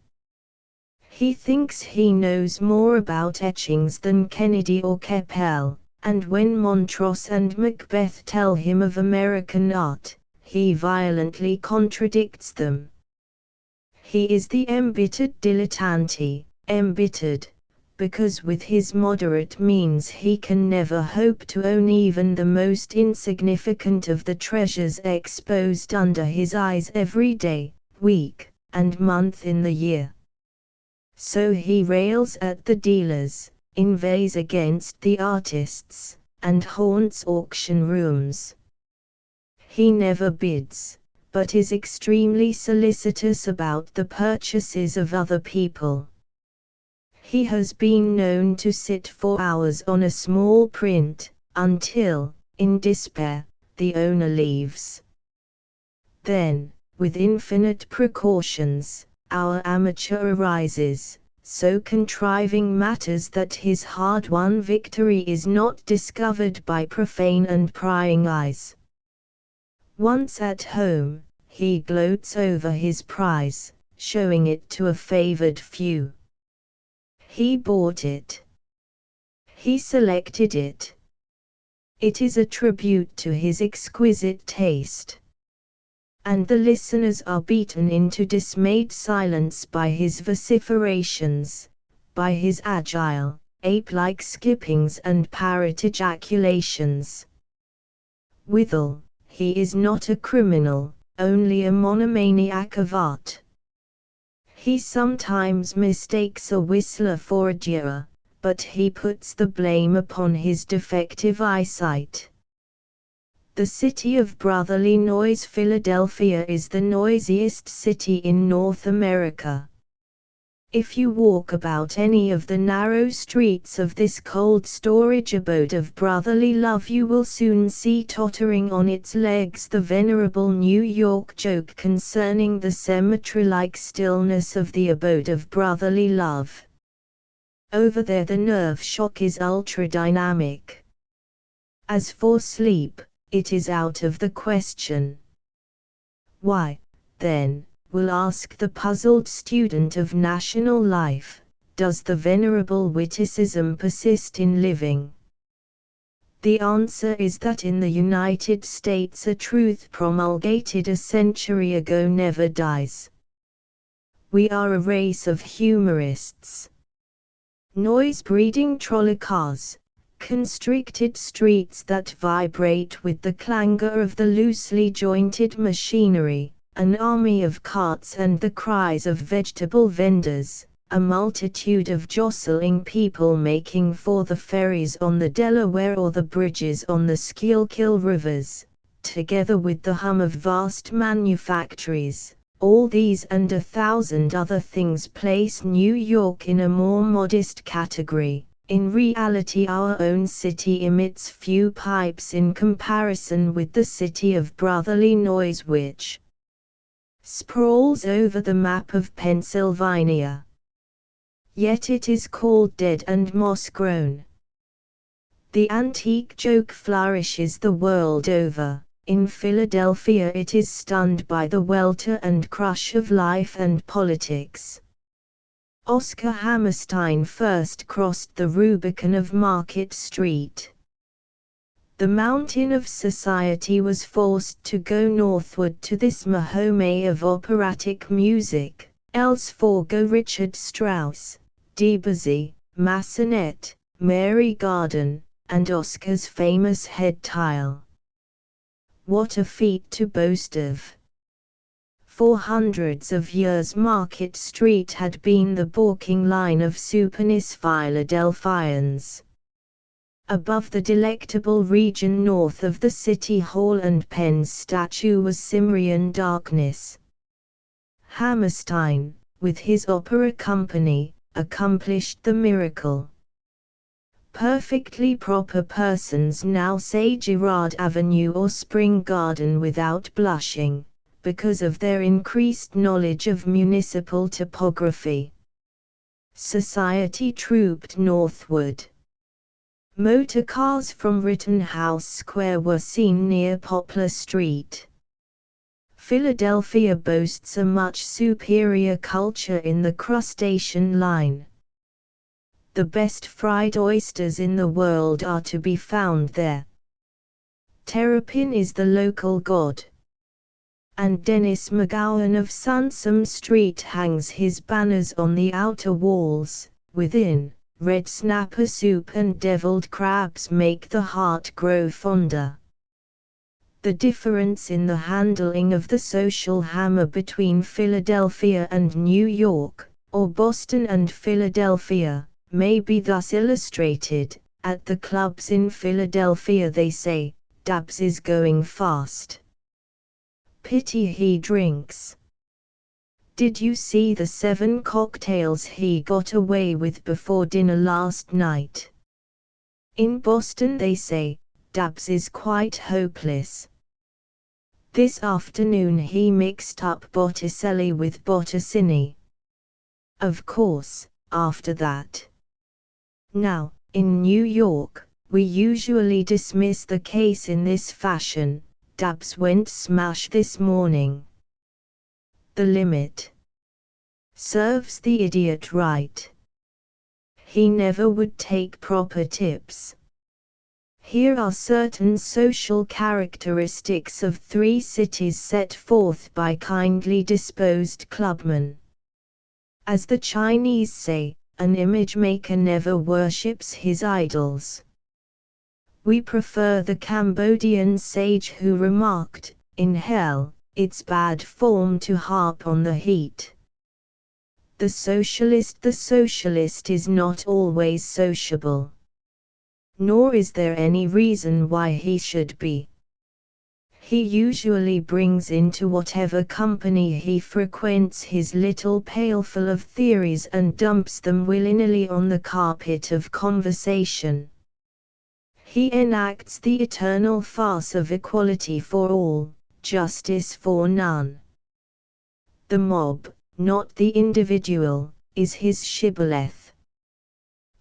He thinks he knows more about etchings than Kennedy or Keppel, and when Montross and Macbeth tell him of American art, he violently contradicts them. He is the embittered dilettante, embittered, because with his moderate means he can never hope to own even the most insignificant of the treasures exposed under his eyes every day, week, and month in the year. So he rails at the dealers, inveighs against the artists, and haunts auction rooms. He never bids, but is extremely solicitous about the purchases of other people. He has been known to sit for hours on a small print, until, in despair, the owner leaves. Then, with infinite precautions, our amateur arises, so contriving matters that his hard-won victory is not discovered by profane and prying eyes. Once at home, he gloats over his prize, showing it to a favored few. He bought it. He selected it. It is a tribute to his exquisite taste. And the listeners are beaten into dismayed silence by his vociferations, by his agile, ape-like skippings and parrot ejaculations. Withal, he is not a criminal, only a monomaniac of art. He sometimes mistakes a whistler for a jewerer, but he puts the blame upon his defective eyesight. The city of brotherly noise, Philadelphia, is the noisiest city in North America. If you walk about any of the narrow streets of this cold storage abode of brotherly love, you will soon see tottering on its legs the venerable New York joke concerning the cemetery-like stillness of the abode of brotherly love. Over there the nerve shock is ultra-dynamic. As for sleep, it is out of the question. Why, then, will ask the puzzled student of national life, does the venerable witticism persist in living? The answer is that in the United States a truth promulgated a century ago never dies. We are a race of humorists. Noise-breeding trolley cars, constricted streets that vibrate with the clangor of the loosely jointed machinery, an army of carts and the cries of vegetable vendors, a multitude of jostling people making for the ferries on the Delaware or the bridges on the Schuylkill rivers, together with the hum of vast manufactories. All these and 1,000 other things place New York in a more modest category. In reality, our own city emits few pipes in comparison with the city of brotherly noise which sprawls over the map of Pennsylvania. Yet it is called dead and moss-grown. The antique joke flourishes the world over. In Philadelphia it is stunned by the welter and crush of life and politics. Oscar Hammerstein first crossed the Rubicon of Market Street. The mountain of society was forced to go northward to this Mahomet of operatic music, else forego Richard Strauss, Debussy, Massenet, Mary Garden, and Oscar's famous head tile. What a feat to boast of! For hundreds of years Market Street had been the balking line of supinous Philadelphians. Above the delectable region north of the City Hall and Penn's statue was Cimmerian darkness. Hammerstein, with his opera company, accomplished the miracle. Perfectly proper persons now say Girard Avenue or Spring Garden without blushing, because of their increased knowledge of municipal topography. Society trooped northward. Motor cars from Rittenhouse Square were seen near Poplar Street. Philadelphia boasts a much superior culture in the crustacean line. The best fried oysters in the world are to be found there. Terrapin is the local god. And Dennis McGowan of Sansom Street hangs his banners on the outer walls. Within, red snapper soup and deviled crabs make the heart grow fonder. The difference in the handling of the social hammer between Philadelphia and New York, or Boston and Philadelphia, may be thus illustrated. At the clubs in Philadelphia they say, "Dabs is going fast." pity he drinks. Did you see the 7 cocktails he got away with before dinner last night? In Boston they say, Dabs is quite hopeless. This afternoon he mixed up Botticelli with Botticini. Of course, after that. Now, in New York, we usually dismiss the case in this fashion, Dabs went smash this morning. The limit. Serves the idiot right. He never would take proper tips. Here are certain social characteristics of 3 cities set forth by kindly disposed clubmen. As the Chinese say, an image maker never worships his idols. We prefer the Cambodian sage who remarked, in hell, it's bad form to harp on the heat. The socialist is not always sociable. Nor is there any reason why he should be. He usually brings into whatever company he frequents his little pailful of theories and dumps them willy-nilly on the carpet of conversation. He enacts the eternal farce of equality for all, justice for none. The mob, not the individual, is his shibboleth.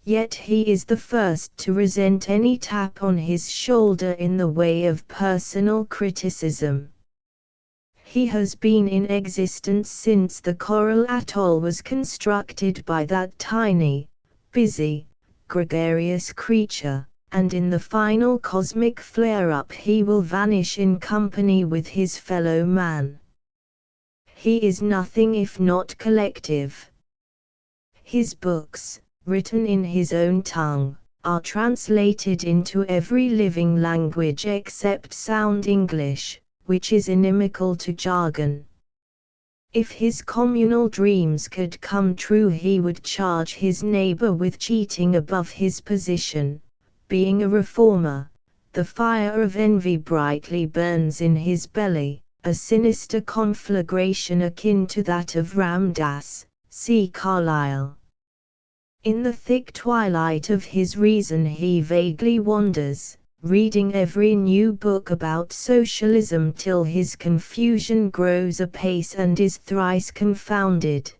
Yet he is the first to resent any tap on his shoulder in the way of personal criticism. He has been in existence since the coral atoll was constructed by that tiny, busy, gregarious creature, and in the final cosmic flare-up he will vanish in company with his fellow man. He is nothing if not collective. His books, written in his own tongue, are translated into every living language except sound English, which is inimical to jargon. If his communal dreams could come true, he would charge his neighbor with cheating above his position. Being a reformer, the fire of envy brightly burns in his belly, a sinister conflagration akin to that of Ram Dass, see Carlyle. In the thick twilight of his reason he vaguely wanders, reading every new book about socialism till his confusion grows apace and is thrice confounded.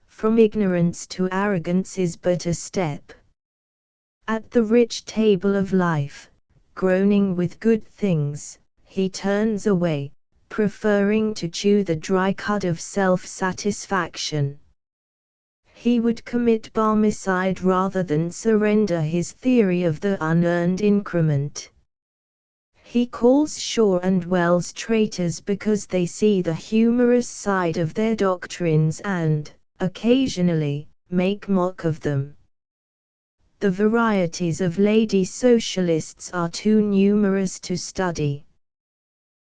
From ignorance to arrogance is but a step. At the rich table of life, groaning with good things, he turns away, preferring to chew the dry cud of self-satisfaction. He would commit barmecide rather than surrender his theory of the unearned increment. He calls Shaw and Wells traitors because they see the humorous side of their doctrines and, occasionally, make mock of them. The varieties of lady socialists are too numerous to study.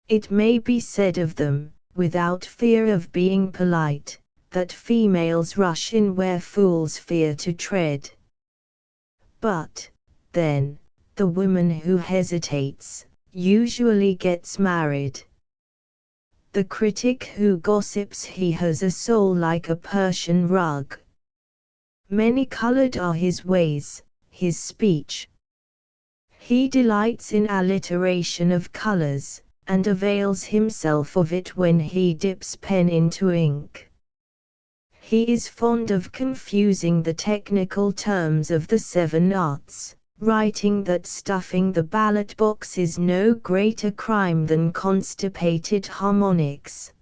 It may be said of them, without fear of being polite, that females rush in where fools fear to tread. But, then, the woman who hesitates, usually gets married. The critic who gossips he has a soul like a Persian rug. Many-colored are his ways, his speech. He delights in alliteration of colors, and avails himself of it when he dips pen into ink. He is fond of confusing the technical terms of the 7 arts, writing that stuffing the ballot box is no greater crime than constipated harmonics.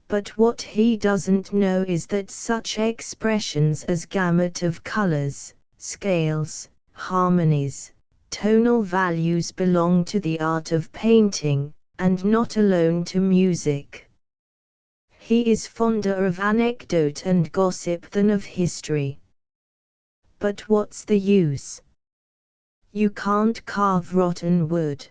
But what he doesn't know is that such expressions as gamut of colors, scales, harmonies, tonal values belong to the art of painting, and not alone to music. He is fonder of anecdote and gossip than of history. But what's the use? You can't carve rotten wood.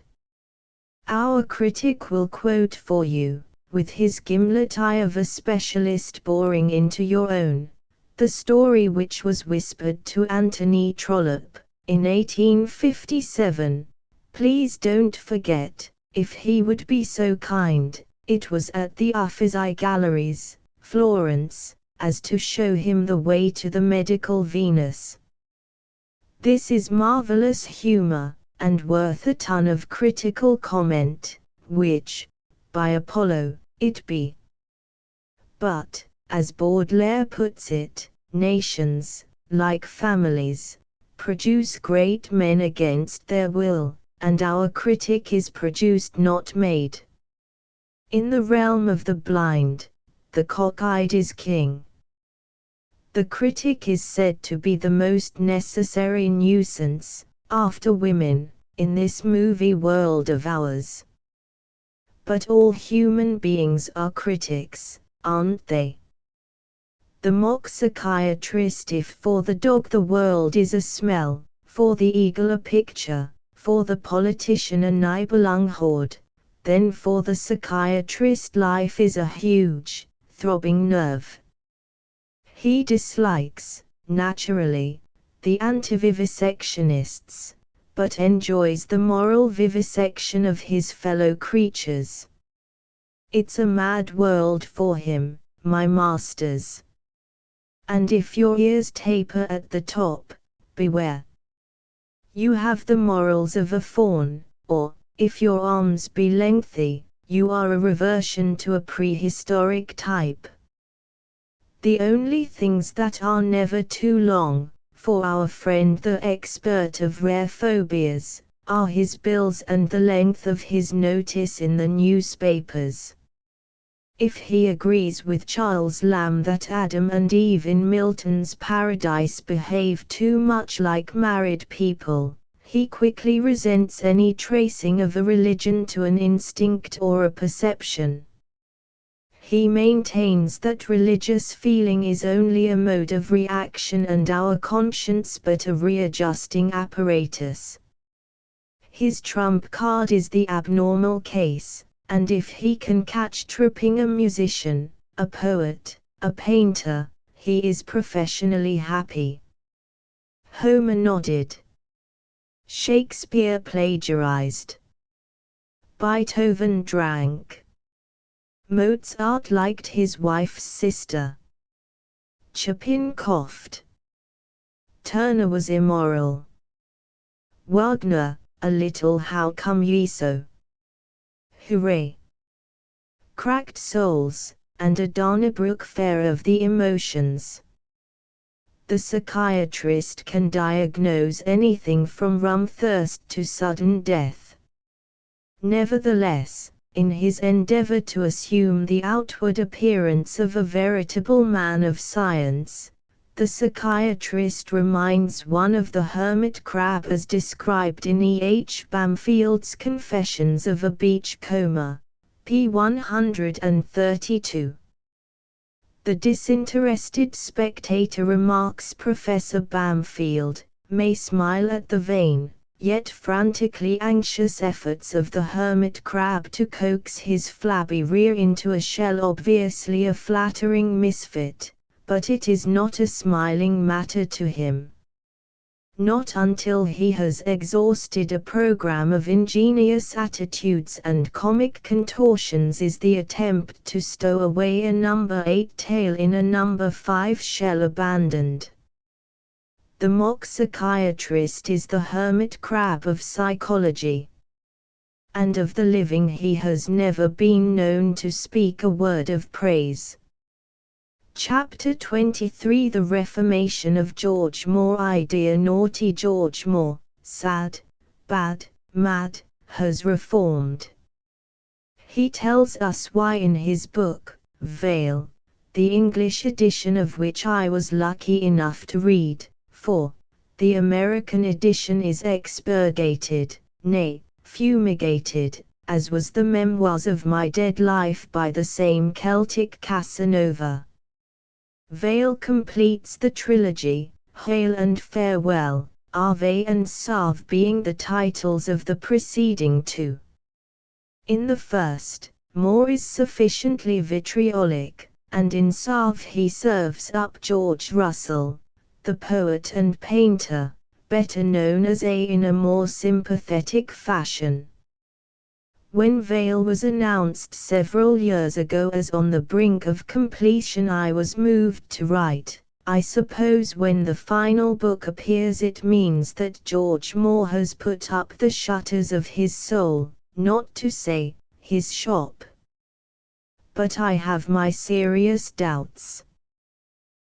Our critic will quote for you, with his gimlet eye of a specialist boring into your own, the story which was whispered to Anthony Trollope, in 1857, please don't forget, if he would be so kind, it was at the Uffizi Galleries, Florence, as to show him the way to the medical Venus. This is marvelous humor, and worth a ton of critical comment, which, by Apollo, it be. But, as Baudelaire puts it, nations, like families, produce great men against their will, and our critic is produced not made. In the realm of the blind, the cock-eyed is king. The critic is said to be the most necessary nuisance, after women, in this movie world of ours. But all human beings are critics, aren't they? The mock psychiatrist, if for the dog the world is a smell, for the eagle a picture, for the politician a Nibelunghorde, then for the psychiatrist life is a huge, throbbing nerve. He dislikes, naturally, the anti-vivisectionists, but enjoys the moral vivisection of his fellow creatures. It's a mad world for him, my masters. And if your ears taper at the top, beware. You have the morals of a faun, or, if your arms be lengthy, you are a reversion to a prehistoric type. The only things that are never too long, for our friend the expert of rare phobias, are his bills and the length of his notice in the newspapers. If he agrees with Charles Lamb that Adam and Eve in Milton's Paradise behave too much like married people, he quickly resents any tracing of a religion to an instinct or a perception. He maintains that religious feeling is only a mode of reaction and our conscience but a readjusting apparatus. His trump card is the abnormal case, and if he can catch tripping a musician, a poet, a painter, he is professionally happy. Homer nodded. Shakespeare plagiarized. Beethoven drank. Mozart liked his wife's sister. Chopin coughed. Turner was immoral. Wagner, a little how come ye so? Hooray! Cracked souls, and a Donnybrook fair of the emotions. The psychiatrist can diagnose anything from rum thirst to sudden death. Nevertheless, in his endeavor to assume the outward appearance of a veritable man of science, the psychiatrist reminds one of the hermit crab as described in E. H. Bamfield's Confessions of a Beach Coma, p. 132. The disinterested spectator remarks Professor Bamfield, may smile at the vain, yet frantically anxious efforts of the hermit crab to coax his flabby rear into a shell, obviously a flattering misfit, but it is not a smiling matter to him. Not until he has exhausted a program of ingenious attitudes and comic contortions is the attempt to stow away a number 8 tail in a number 5 shell abandoned. The mock psychiatrist is the hermit crab of psychology. And of the living he has never been known to speak a word of praise. Chapter 23 The Reformation of George Moore. Idea naughty George Moore, sad, bad, mad, has reformed. He tells us why in his book, Veil, the English edition of which I was lucky enough to read, for the American edition is expurgated, nay, fumigated, as was the Memoirs of My Dead Life by the same Celtic Casanova. Veil completes the trilogy, Hail and Farewell, Ave and Salve being the titles of the preceding two. In the first, Moore is sufficiently vitriolic, and in Salve he serves up George Russell, the poet and painter, better known as A in a more sympathetic fashion. When Vale was announced several years ago as on the brink of completion, I was moved to write. I suppose when the final book appears it means that George Moore has put up the shutters of his soul, not to say, his shop. But I have my serious doubts.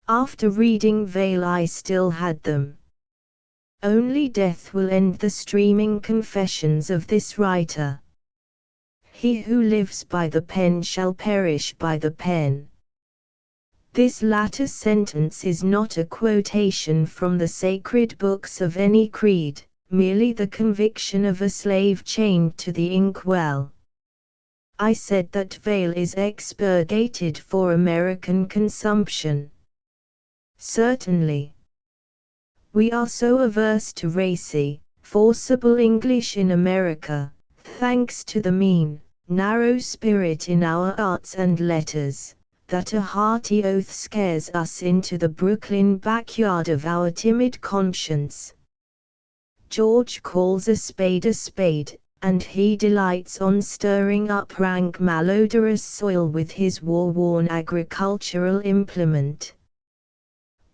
After reading Vale I still had them. Only death will end the streaming confessions of this writer. He who lives by the pen shall perish by the pen. This latter sentence is not a quotation from the sacred books of any creed, merely the conviction of a slave chained to the inkwell. I said that Vale is expurgated for American consumption. Certainly. We are so averse to racy, forcible English in America, thanks to the mean, narrow spirit in our arts and letters, that a hearty oath scares us into the Brooklyn backyard of our timid conscience. George calls a spade, and he delights on stirring up rank malodorous soil with his war-worn agricultural implement.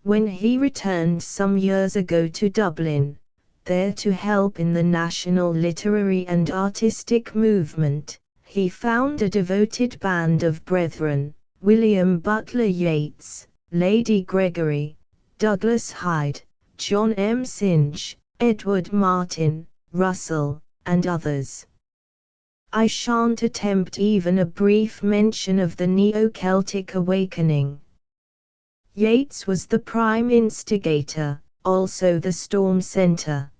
When he returned some years ago to Dublin, there to help in the national literary and artistic movement, he found a devoted band of brethren: William Butler Yeats, Lady Gregory, Douglas Hyde, John M. Synge, Edward Martin, Russell, and others. I shan't attempt even a brief mention of the Neo-Celtic awakening. Yeats was the prime instigator, also the storm center.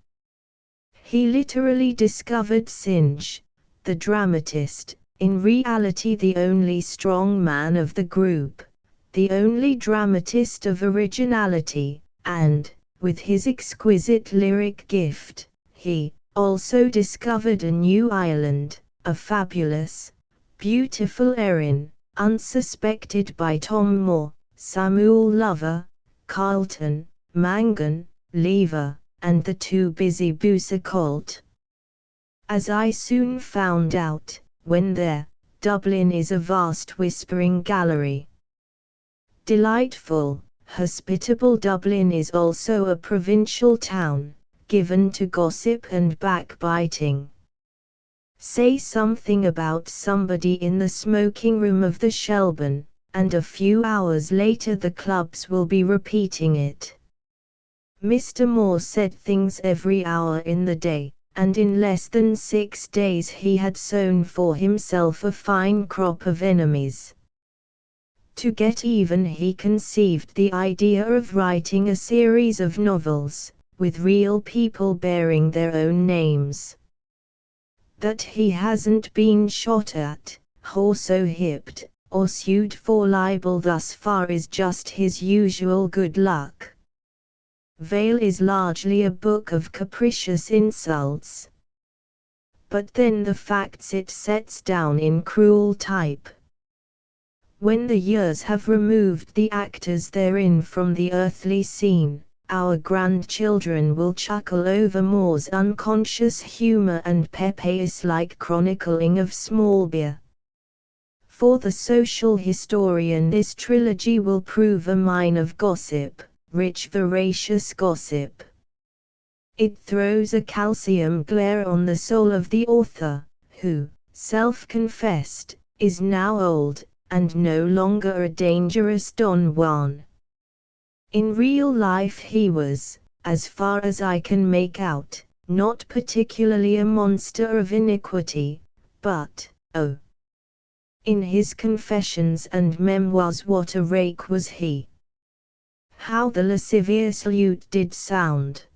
He literally discovered Synge, the dramatist, in reality the only strong man of the group, the only dramatist of originality, and, with his exquisite lyric gift, he also discovered a new Ireland, a fabulous, beautiful Erin, unsuspected by Tom Moore, Samuel Lover, Carlton, Mangan, Lever, and the too busy Boucicault. As I soon found out, when there, Dublin is a vast whispering gallery. Delightful, hospitable Dublin is also a provincial town, given to gossip and backbiting. Say something about somebody in the smoking room of the Shelburne, and a few hours later the clubs will be repeating it. Mr. Moore said things every hour in the day, and in less than 6 days he had sown for himself a fine crop of enemies. To get even he conceived the idea of writing a series of novels, with real people bearing their own names. That he hasn't been shot at, horseo-hipped, or sued for libel thus far is just his usual good luck. Vale is largely a book of capricious insults. But then the facts it sets down in cruel type. When the years have removed the actors therein from the earthly scene, our grandchildren will chuckle over Moore's unconscious humor and Pepeus-like chronicling of small beer. For the social historian this trilogy will prove a mine of gossip, rich voracious gossip. It throws a calcium glare on the soul of the author, who, self-confessed, is now old, and no longer a dangerous Don Juan. In real life he was, as far as I can make out, not particularly a monster of iniquity, but, oh! In his confessions and memoirs what a rake was he! How the lascivious lute did sound!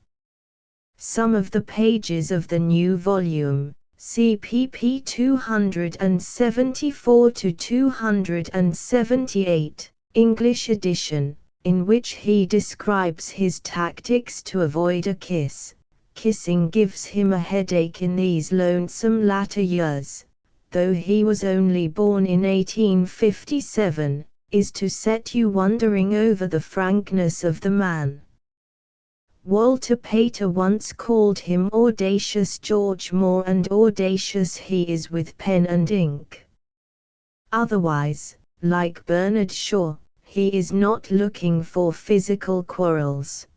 Some of the pages of the new volume, CPP 274 to 278, English edition, in which he describes his tactics to avoid a kiss. Kissing gives him a headache in these lonesome latter years, though he was only born in 1857, is to set you wondering over the frankness of the man. Walter Pater once called him audacious George Moore, and audacious he is with pen and ink. Otherwise, like Bernard Shaw, he is not looking for physical quarrels.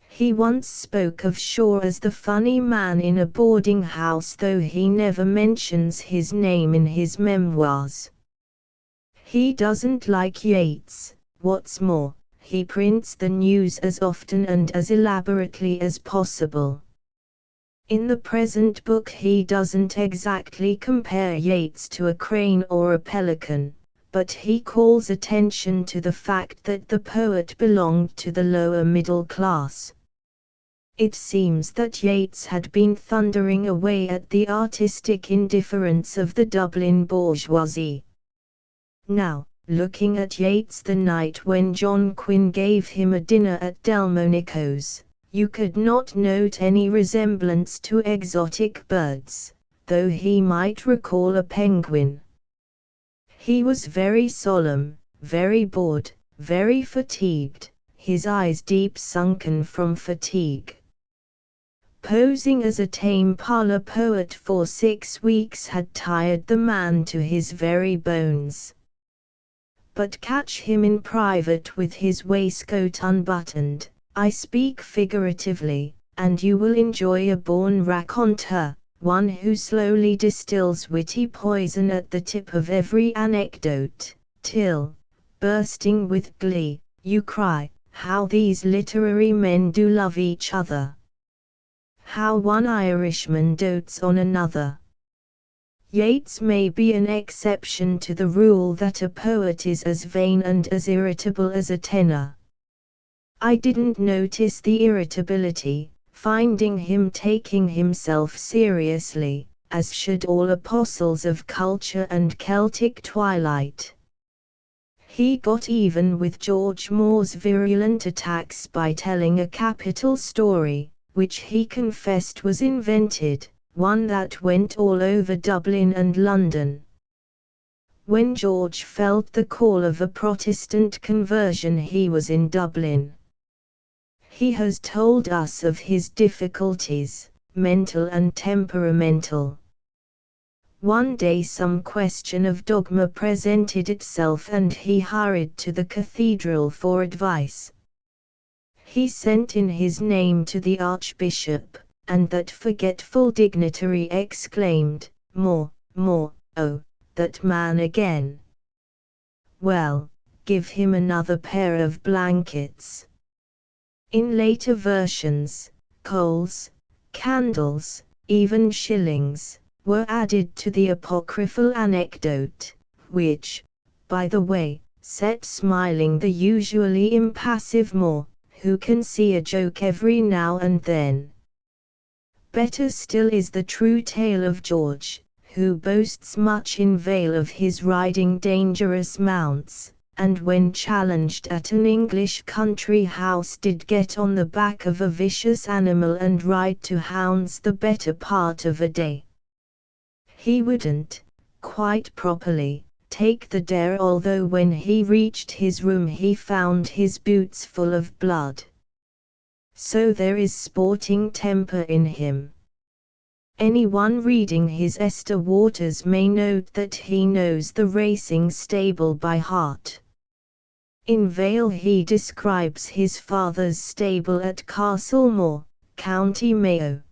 He once spoke of Shaw as the funny man in a boarding house, though he never mentions his name in his memoirs. He doesn't like Yeats. What's more, he prints the news as often and as elaborately as possible. In the present book he doesn't exactly compare Yeats to a crane or a pelican, but he calls attention to the fact that the poet belonged to the lower middle class. It seems that Yeats had been thundering away at the artistic indifference of the Dublin bourgeoisie. Now, looking at Yeats the night when John Quinn gave him a dinner at Delmonico's, you could not note any resemblance to exotic birds, though he might recall a penguin. He was very solemn, very bored, very fatigued, his eyes deep sunken from fatigue. Posing as a tame parlor poet for 6 weeks had tired the man to his very bones. But catch him in private with his waistcoat unbuttoned, I speak figuratively, and you will enjoy a born raconteur, one who slowly distills witty poison at the tip of every anecdote, till, bursting with glee, you cry, "How these literary men do love each other! How one Irishman dotes on another!" Yeats may be an exception to the rule that a poet is as vain and as irritable as a tenor. I didn't notice the irritability, finding him taking himself seriously, as should all apostles of culture and Celtic twilight. He got even with George Moore's virulent attacks by telling a capital story, which he confessed was invented, one that went all over Dublin and London. When George felt the call of a Protestant conversion he was in Dublin. He has told us of his difficulties, mental and temperamental. One day some question of dogma presented itself and he hurried to the cathedral for advice. He sent in his name to the Archbishop, and that forgetful dignitary exclaimed, "More, more, oh, that man again! Well, give him another pair of blankets." In later versions, coals, candles, even shillings, were added to the apocryphal anecdote, which, by the way, set smiling the usually impassive Moore, who can see a joke every now and then. Better still is the true tale of George, who boasts much in Vale of his riding dangerous mounts, and when challenged at an English country house did get on the back of a vicious animal and ride to hounds the better part of a day. He wouldn't, quite properly, take the dare, although when he reached his room he found his boots full of blood. So there is sporting temper in him. Anyone reading his Esther Waters may note that he knows the racing stable by heart. In Vale he describes his father's stable at Castlemore, County Mayo.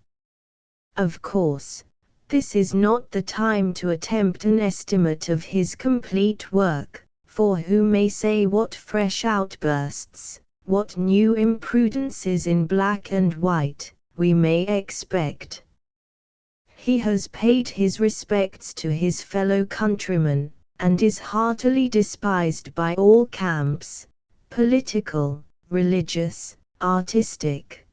Of course, this is not the time to attempt an estimate of his complete work, for who may say what fresh outbursts, what new imprudences in black and white, we may expect. He has paid his respects to his fellow countrymen, and is heartily despised by all camps, political, religious, artistic.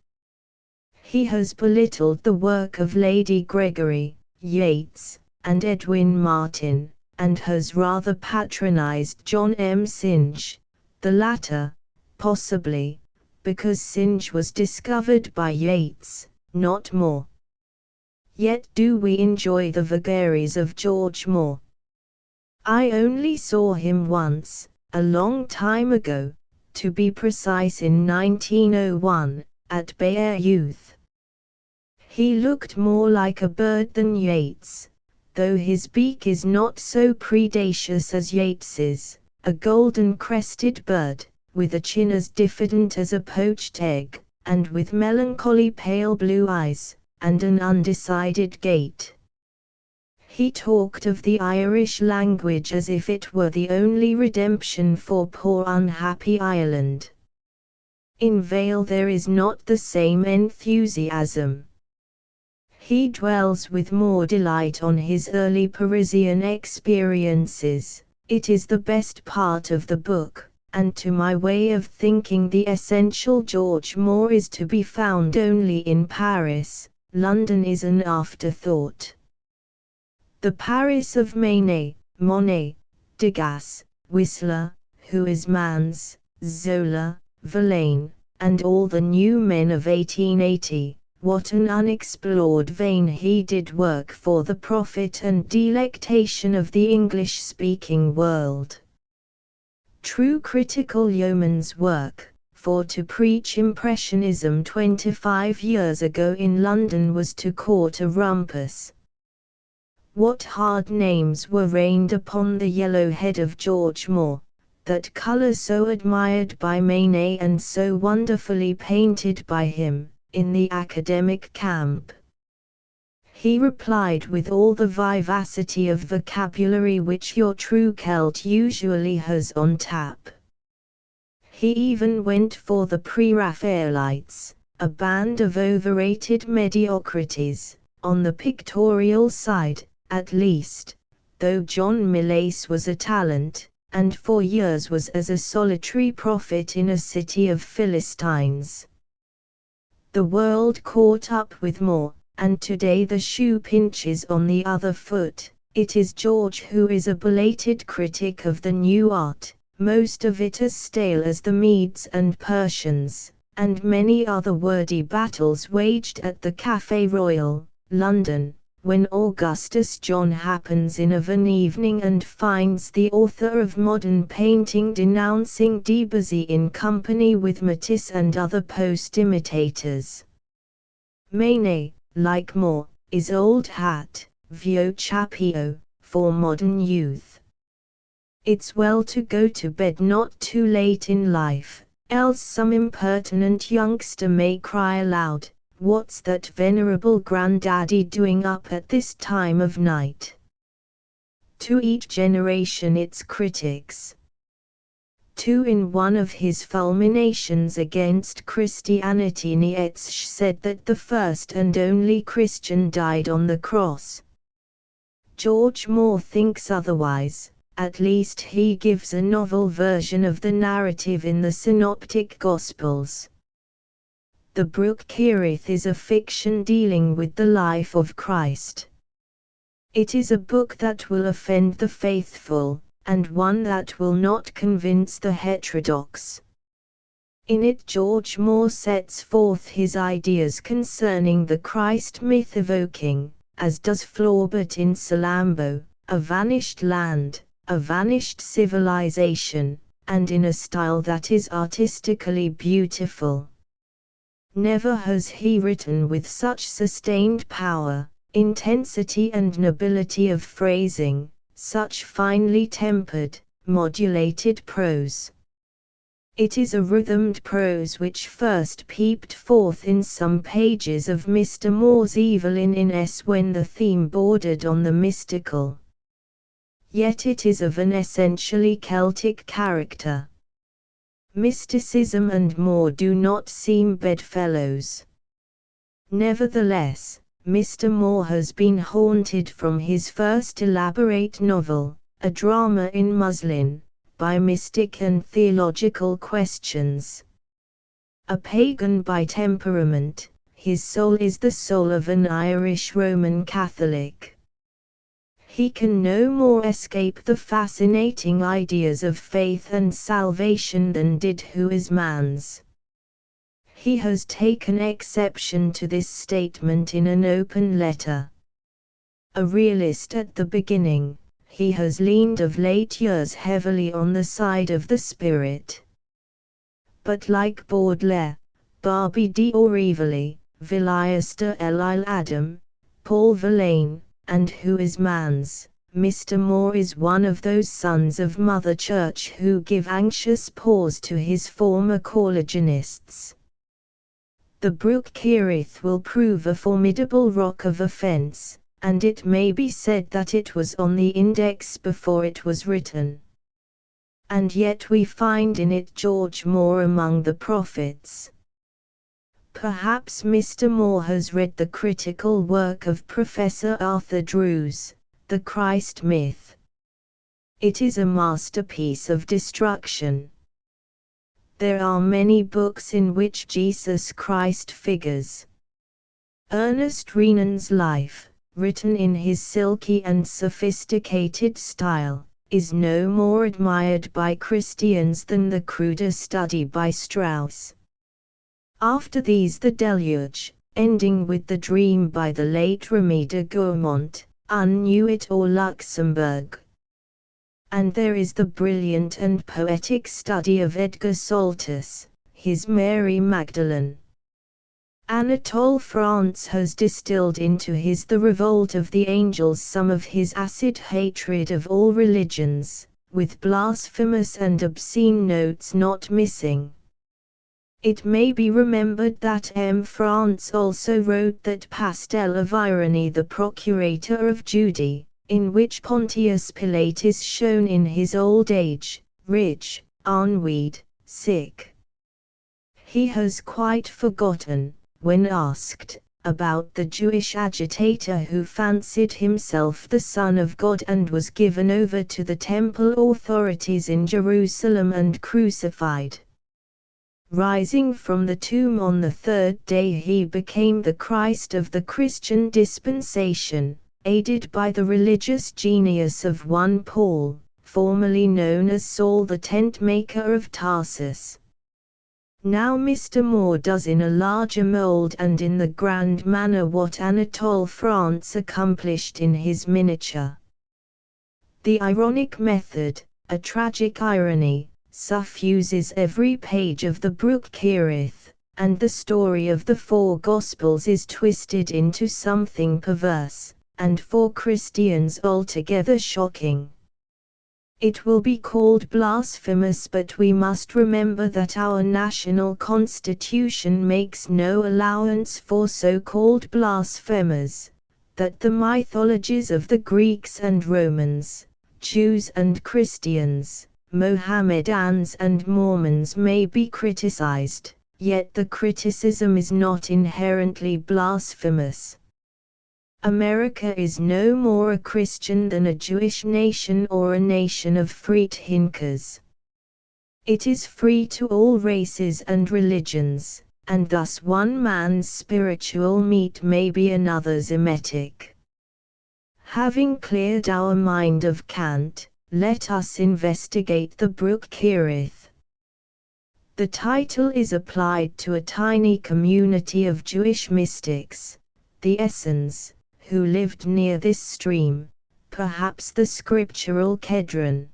He has belittled the work of Lady Gregory, Yeats, and Edwin Martin, and has rather patronized John M. Synge, the latter, possibly, because Synge was discovered by Yeats, not Moore. Yet do we enjoy the vagaries of George Moore. I only saw him once, a long time ago, to be precise in 1901, at bare youth. He looked more like a bird than Yeats, though his beak is not so predacious as Yeats's, a golden-crested bird, with a chin as diffident as a poached egg, and with melancholy pale blue eyes, and an undecided gait. He talked of the Irish language as if it were the only redemption for poor unhappy Ireland. In Vale there is not the same enthusiasm. He dwells with more delight on his early Parisian experiences. It is the best part of the book, and to my way of thinking the essential George Moore is to be found only in Paris. London is an afterthought. The Paris of Manet, Monet, Degas, Whistler, Huysmans, Zola, Verlaine, and all the new men of 1880, what an unexplored vein he did work for the profit and delectation of the English-speaking world. True critical yeoman's work, for to preach Impressionism 25 years ago in London was to court a rumpus. What hard names were rained upon the yellow head of George Moore, that colour so admired by Manet and so wonderfully painted by him, in the academic camp. He replied with all the vivacity of vocabulary which your true Celt usually has on tap. He even went for the Pre-Raphaelites, a band of overrated mediocrities, on the pictorial side, at least, though John Millais was a talent, and for years was as a solitary prophet in a city of Philistines. The world caught up with Moore, and today the shoe pinches on the other foot. It is George who is a belated critic of the new art, most of it as stale as the Medes and Persians, and many other wordy battles waged at the Café Royal, London, when Augustus John happens in of an evening and finds the author of modern painting denouncing Debussy in company with Matisse and other post-imitators. Manet, like Moore, is old hat, vieux chapeau, for modern youth. It's well to go to bed not too late in life, else some impertinent youngster may cry aloud, "What's that venerable granddaddy doing up at this time of night?" To each generation its critics. In one of his fulminations against Christianity, Nietzsche said that the first and only Christian died on the cross. George Moore thinks otherwise. At least he gives a novel version of the narrative in the Synoptic Gospels. The Brook Kerith is a fiction dealing with the life of Christ. It is a book that will offend the faithful, and one that will not convince the heterodox. In it George Moore sets forth his ideas concerning the Christ myth, evoking, as does Flaubert in Salammbô, a vanished land, a vanished civilization, and in a style that is artistically beautiful. Never has he written with such sustained power, intensity and nobility of phrasing, such finely tempered, modulated prose. It is a rhythmed prose which first peeped forth in some pages of Mr. Moore's Evelyn Innes when the theme bordered on the mystical. Yet it is of an essentially Celtic character. Mysticism and Moore do not seem bedfellows. Nevertheless, Mr. Moore has been haunted from his first elaborate novel, A Drama in Muslin, by mystic and theological questions. A pagan by temperament, his soul is the soul of an Irish Roman Catholic. He can no more escape the fascinating ideas of faith and salvation than did Huysmans. He has taken exception to this statement in an open letter. A realist at the beginning, he has leaned of late years heavily on the side of the spirit. But like Baudelaire, Barbie d'Aurevilly, Villiers de l'Isle Adam, Paul Verlaine, and Who is Man's? Mr. Moore is one of those sons of Mother Church who give anxious pause to his former coreligionists. The Brook Kerith will prove a formidable rock of offence, and it may be said that it was on the index before it was written. And yet we find in it George Moore among the prophets. Perhaps Mr. Moore has read the critical work of Professor Arthur Drews, The Christ Myth. It is a masterpiece of destruction. There are many books in which Jesus Christ figures. Ernest Renan's life, written in his silky and sophisticated style, is no more admired by Christians than the cruder study by Strauss. After these the Deluge, ending with the Dream by the late Rémy de Gourmont, Unnuit or Luxembourg. And there is the brilliant and poetic study of Edgar Saltus, his Mary Magdalene. Anatole France has distilled into his The Revolt of the Angels some of his acid hatred of all religions, with blasphemous and obscene notes not missing. It may be remembered that M. France also wrote that Pastel of Irony, the Procurator of Judea, in which Pontius Pilate is shown in his old age, rich, ennuyed, sick. He has quite forgotten, when asked, about the Jewish agitator who fancied himself the Son of God and was given over to the temple authorities in Jerusalem and crucified. Rising from the tomb on the third day, he became the Christ of the Christian dispensation, aided by the religious genius of one Paul, formerly known as Saul the tent-maker of Tarsus. Now Mr. Moore does in a larger mold and in the grand manner what Anatole France accomplished in his miniature. The ironic method, a tragic irony, suffuses every page of the Brook Kerith, and the story of the four Gospels is twisted into something perverse, and for Christians altogether shocking. It will be called blasphemous, but we must remember that our national constitution makes no allowance for so-called blasphemers, that the mythologies of the Greeks and Romans, Jews and Christians, Mohammedans and Mormons may be criticized, yet the criticism is not inherently blasphemous. America is no more a Christian than a Jewish nation or a nation of Hunkers. It is free to all races and religions, and thus one man's spiritual meat may be another's emetic. Having cleared our mind of cant, let us investigate the Brook Kerith. The title is applied to a tiny community of Jewish mystics, the Essenes, who lived near this stream, perhaps the scriptural Kedron.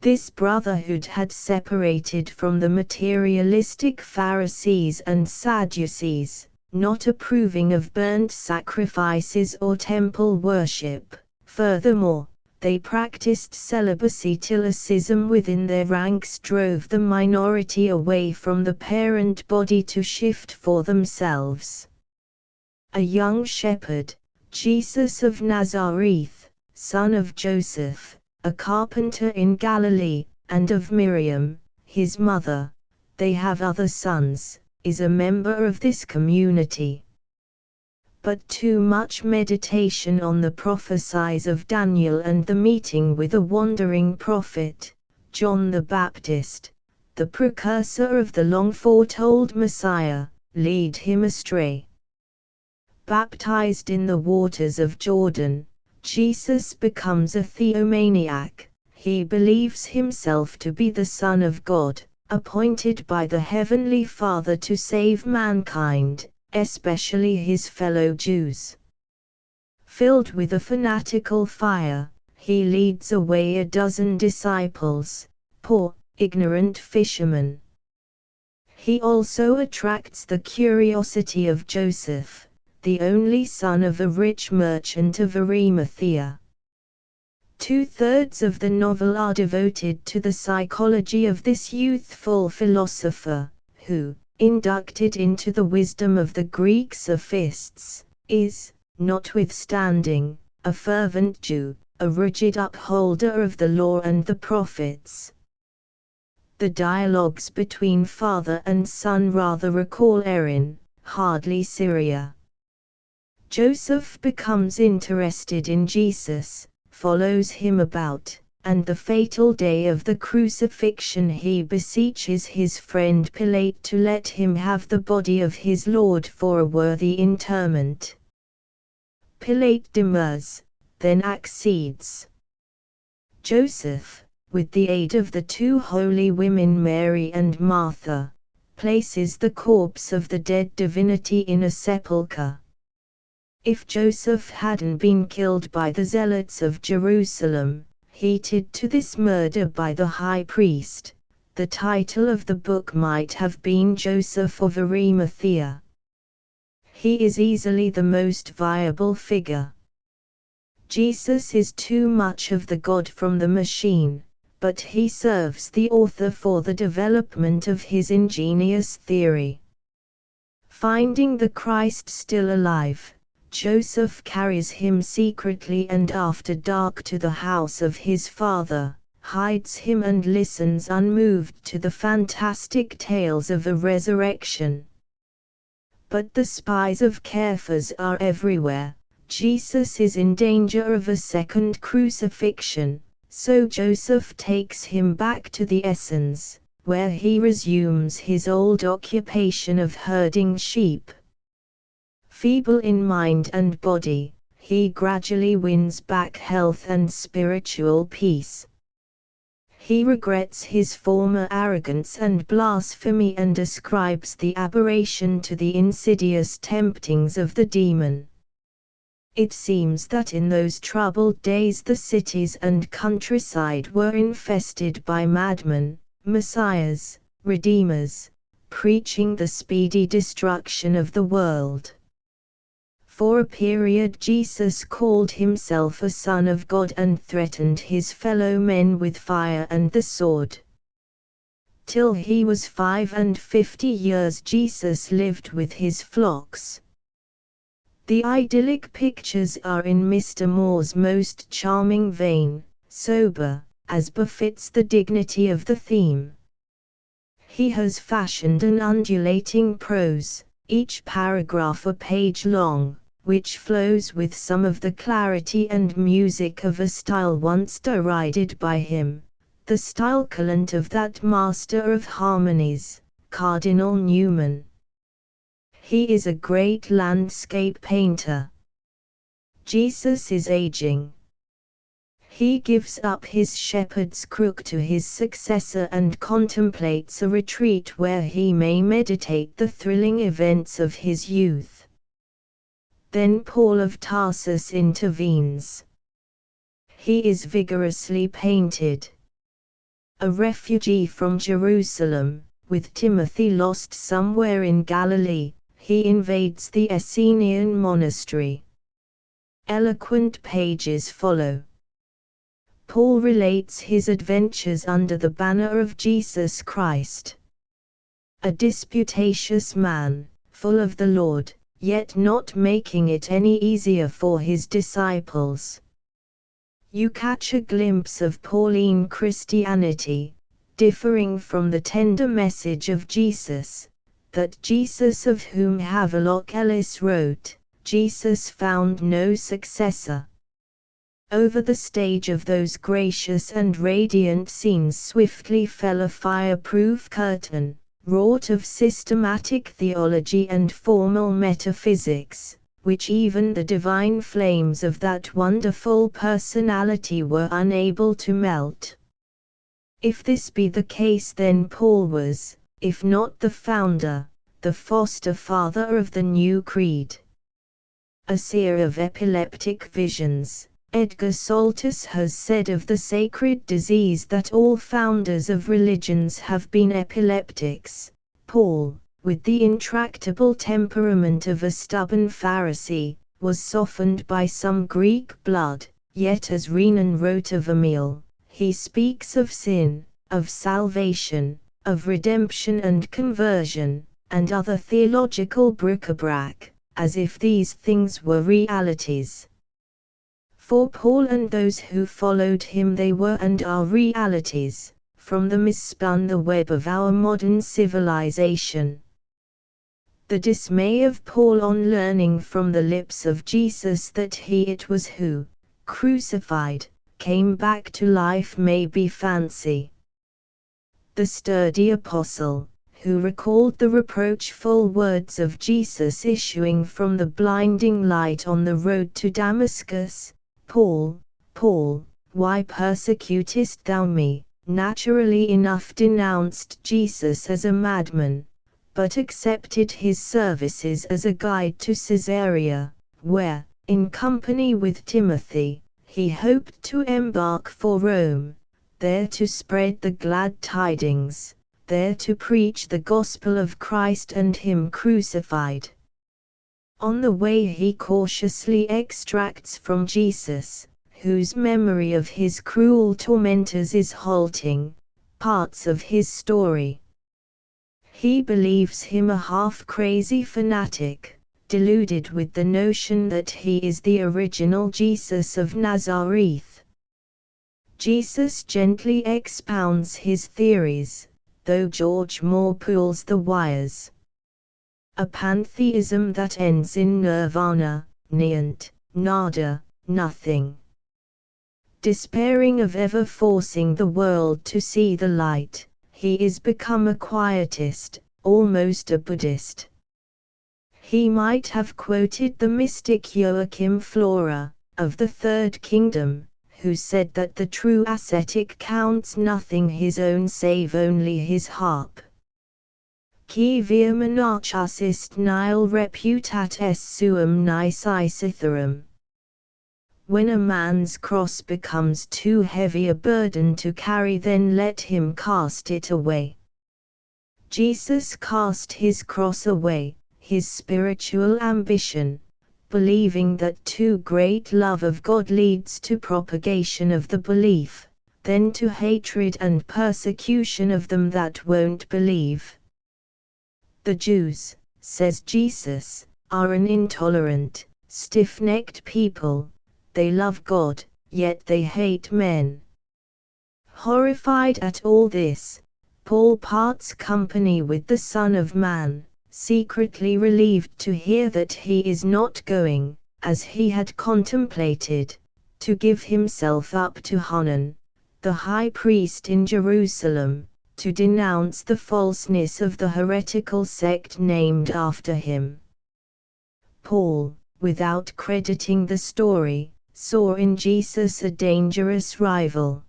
This brotherhood had separated from the materialistic Pharisees and Sadducees, not approving of burnt sacrifices or temple worship. Furthermore, they practiced celibacy till a schism within their ranks drove the minority away from the parent body to shift for themselves. A young shepherd, Jesus of Nazareth, son of Joseph, a carpenter in Galilee, and of Miriam, his mother, they have other sons, is a member of this community. But too much meditation on the prophecies of Daniel and the meeting with a wandering prophet, John the Baptist, the precursor of the long-foretold Messiah, lead him astray. Baptized in the waters of Jordan, Jesus becomes a theomaniac. He believes himself to be the Son of God, appointed by the Heavenly Father to save mankind, especially his fellow Jews. Filled with a fanatical fire, he leads away a dozen disciples, poor, ignorant fishermen. He also attracts the curiosity of Joseph, the only son of a rich merchant of Arimathea. 2/3 of the novel are devoted to the psychology of this youthful philosopher, who, inducted into the wisdom of the Greek sophists, is, notwithstanding, a fervent Jew, a rigid upholder of the law and the prophets. The dialogues between father and son rather recall Erin, hardly Syria. Joseph becomes interested in Jesus, follows him about, and the fatal day of the crucifixion he beseeches his friend Pilate to let him have the body of his Lord for a worthy interment. Pilate demurs, then accedes. Joseph, with the aid of the two holy women Mary and Martha, places the corpse of the dead divinity in a sepulchre. If Joseph hadn't been killed by the zealots of Jerusalem, heated to this murder by the high priest, the title of the book might have been Joseph of Arimathea. He is easily the most viable figure. Jesus is too much of the God from the machine, but he serves the author for the development of his ingenious theory. Finding the Christ still alive, Joseph carries him secretly and after dark to the house of his father, hides him and listens unmoved to the fantastic tales of a resurrection. But the spies of Caiaphas are everywhere. Jesus is in danger of a second crucifixion, so Joseph takes him back to the Essens, where he resumes his old occupation of herding sheep. Feeble in mind and body, he gradually wins back health and spiritual peace. He regrets his former arrogance and blasphemy and ascribes the aberration to the insidious temptings of the demon. It seems that in those troubled days the cities and countryside were infested by madmen, messiahs, redeemers, preaching the speedy destruction of the world. For a period Jesus called himself a Son of God and threatened his fellow men with fire and the sword. Till he was 55 years Jesus lived with his flocks. The idyllic pictures are in Mr. Moore's most charming vein, sober, as befits the dignity of the theme. He has fashioned an undulating prose, each paragraph a page long, which flows with some of the clarity and music of a style once derided by him, the stylecollant of that master of harmonies, Cardinal Newman. He is a great landscape painter. Jesus is aging. He gives up his shepherd's crook to his successor and contemplates a retreat where he may meditate the thrilling events of his youth. Then Paul of Tarsus intervenes. He is vigorously painted. A refugee from Jerusalem, with Timothy lost somewhere in Galilee, he invades the Essenian monastery. Eloquent pages follow. Paul relates his adventures under the banner of Jesus Christ. A disputatious man, full of the Lord, yet not making it any easier for his disciples. You catch a glimpse of Pauline Christianity, differing from the tender message of Jesus, that Jesus of whom Havelock Ellis wrote, Jesus found no successor. Over the stage of those gracious and radiant scenes swiftly fell a fireproof curtain, wrought of systematic theology and formal metaphysics, which even the divine flames of that wonderful personality were unable to melt. If this be the case, then Paul was, if not the founder, the foster father of the new creed. A seer of epileptic visions, Edgar Saltus has said of the sacred disease that all founders of religions have been epileptics, Paul, with the intractable temperament of a stubborn Pharisee, was softened by some Greek blood, yet as Renan wrote of Emil, he speaks of sin, of salvation, of redemption and conversion, and other theological bric-a-brac, as if these things were realities. For Paul and those who followed him, they were and are realities, from the misspun the web of our modern civilization. The dismay of Paul on learning from the lips of Jesus that he it was who, crucified, came back to life may be fancy. The sturdy apostle, who recalled the reproachful words of Jesus issuing from the blinding light on the road to Damascus, Paul, Paul, why persecutest thou me, naturally enough denounced Jesus as a madman, but accepted his services as a guide to Caesarea, where, in company with Timothy, he hoped to embark for Rome, there to spread the glad tidings, there to preach the gospel of Christ and him crucified. On the way he cautiously extracts from Jesus, whose memory of his cruel tormentors is halting, parts of his story. He believes him a half-crazy fanatic, deluded with the notion that he is the original Jesus of Nazareth. Jesus gently expounds his theories, though George Moore pulls the wires. A pantheism that ends in nirvana, niente, nada, nothing. Despairing of ever forcing the world to see the light, he is become a quietist, almost a Buddhist. He might have quoted the mystic Joachim Flora, of the Third Kingdom, who said that the true ascetic counts nothing his own save only his harp. Qui via monarchas ist nihil reputat est suum nisi citharum. When a man's cross becomes too heavy a burden to carry, then let him cast it away. Jesus cast his cross away, his spiritual ambition, believing that too great love of God leads to propagation of the belief, then to hatred and persecution of them that won't believe. The Jews, says Jesus, are an intolerant, stiff-necked people. They love God, yet they hate men. Horrified at all this, Paul parts company with the Son of Man, secretly relieved to hear that he is not going, as he had contemplated, to give himself up to Hanan, the high priest in Jerusalem, to denounce the falseness of the heretical sect named after him. Paul, without crediting the story, saw in Jesus a dangerous rival.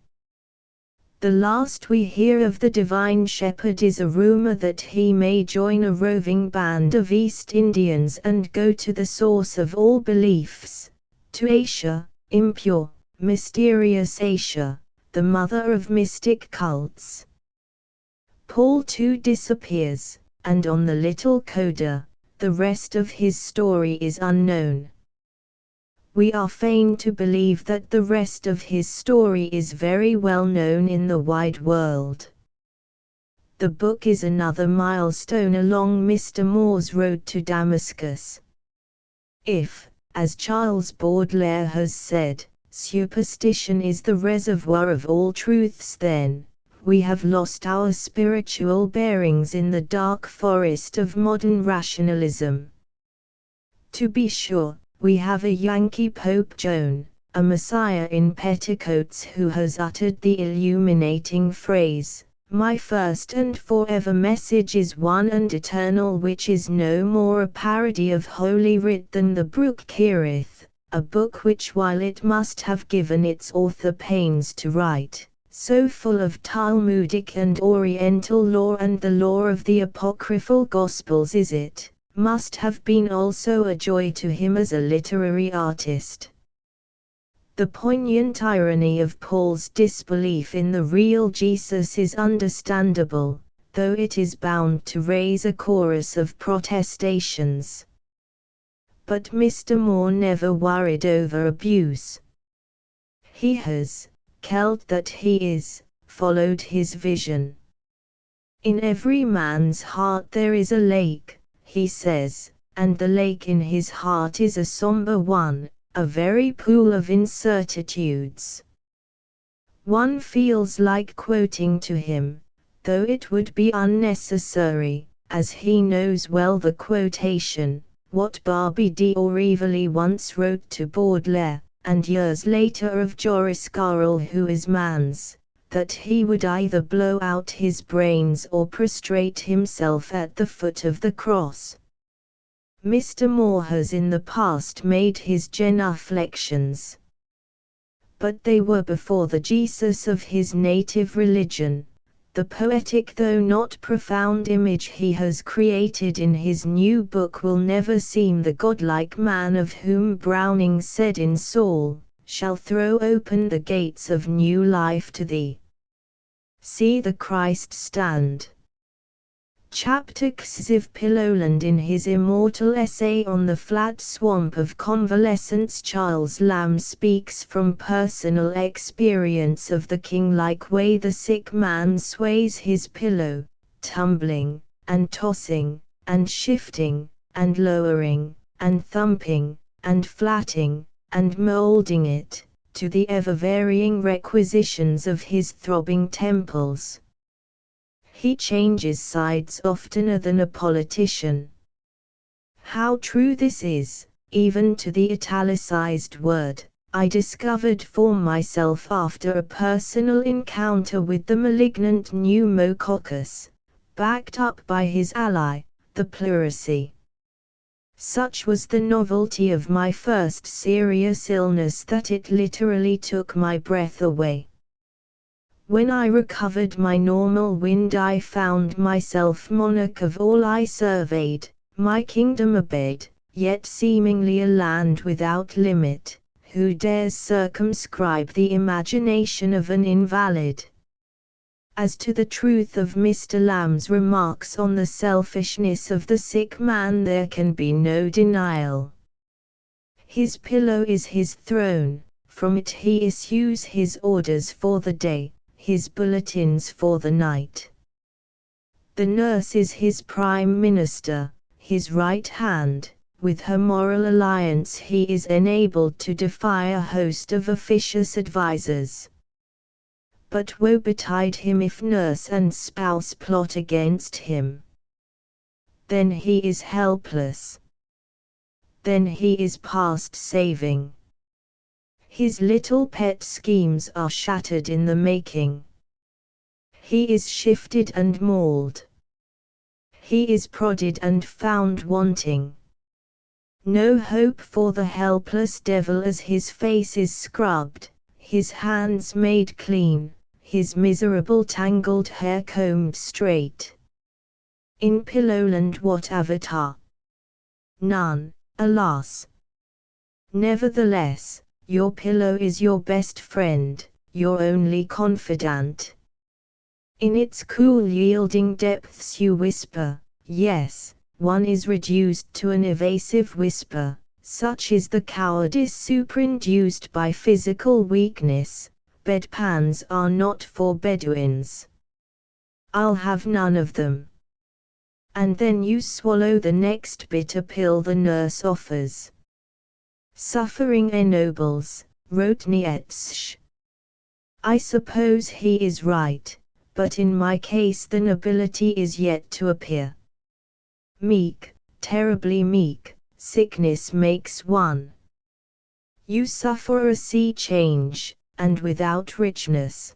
The last we hear of the divine shepherd is a rumor that he may join a roving band of East Indians and go to the source of all beliefs, to Asia, impure, mysterious Asia, the mother of mystic cults. Paul too disappears, and on the little coda, the rest of his story is unknown. We are fain to believe that the rest of his story is very well known in the wide world. The book is another milestone along Mr. Moore's road to Damascus. If, as Charles Baudelaire has said, superstition is the reservoir of all truths, then we have lost our spiritual bearings in the dark forest of modern rationalism. To be sure, we have a Yankee Pope Joan, a messiah in petticoats who has uttered the illuminating phrase, "My first and forever message is one and eternal," which is no more a parody of Holy Writ than the Brook Kerith, a book which, while it must have given its author pains to write, so full of Talmudic and Oriental lore and the lore of the apocryphal Gospels is it, must have been also a joy to him as a literary artist. The poignant irony of Paul's disbelief in the real Jesus is understandable, though it is bound to raise a chorus of protestations. But Mr. Moore never worried over abuse. He has, Celt that he is, followed his vision. In every man's heart there is a lake, he says, and the lake in his heart is a somber one, a very pool of incertitudes. One feels like quoting to him, though it would be unnecessary, as he knows well the quotation, what Barbey d'Aurevilly once wrote to Baudelaire, and years later of Joris Garrel, who is man's, that he would either blow out his brains or prostrate himself at the foot of the cross. Mr. Moore has in the past made his genuflections, but they were before the Jesus of his native religion. The poetic though not profound image he has created in his new book will never seem the godlike man of whom Browning said in Saul, shall throw open the gates of new life to thee. See the Christ stand. Chapter Xiv Pillowland. In his immortal essay on the flat swamp of convalescence, Charles Lamb speaks from personal experience of the king-like way the sick man sways his pillow, tumbling, and tossing, and shifting, and lowering, and thumping, and flatting, and moulding it, to the ever-varying requisitions of his throbbing temples. He changes sides oftener than a politician. How true this is, even to the italicized word, I discovered for myself after a personal encounter with the malignant pneumococcus, backed up by his ally, the pleurisy. Such was the novelty of my first serious illness that it literally took my breath away. When I recovered my normal wind, I found myself monarch of all I surveyed, my kingdom obeyed, yet seemingly a land without limit. Who dares circumscribe the imagination of an invalid? As to the truth of Mr. Lamb's remarks on the selfishness of the sick man, there can be no denial. His pillow is his throne, from it he issues his orders for the day, his bulletins for the night. The nurse is his prime minister, his right hand. With her moral alliance he is enabled to defy a host of officious advisers. But woe betide him if nurse and spouse plot against him. Then he is helpless. Then he is past saving. His little pet schemes are shattered in the making. He is shifted and mauled. He is prodded and found wanting. No hope for the helpless devil as his face is scrubbed, his hands made clean, his miserable tangled hair combed straight. In Pillowland what avatar? None, alas. Nevertheless, your pillow is your best friend, your only confidant. In its cool yielding depths you whisper, yes. One is reduced to an evasive whisper, such is the cowardice superinduced by physical weakness. Bedpans are not for Bedouins. I'll have none of them. And then you swallow the next bitter pill the nurse offers. Suffering ennobles, wrote Nietzsche. I suppose he is right, but in my case the nobility is yet to appear. Meek, terribly meek, sickness makes one. You suffer a sea change, and without richness.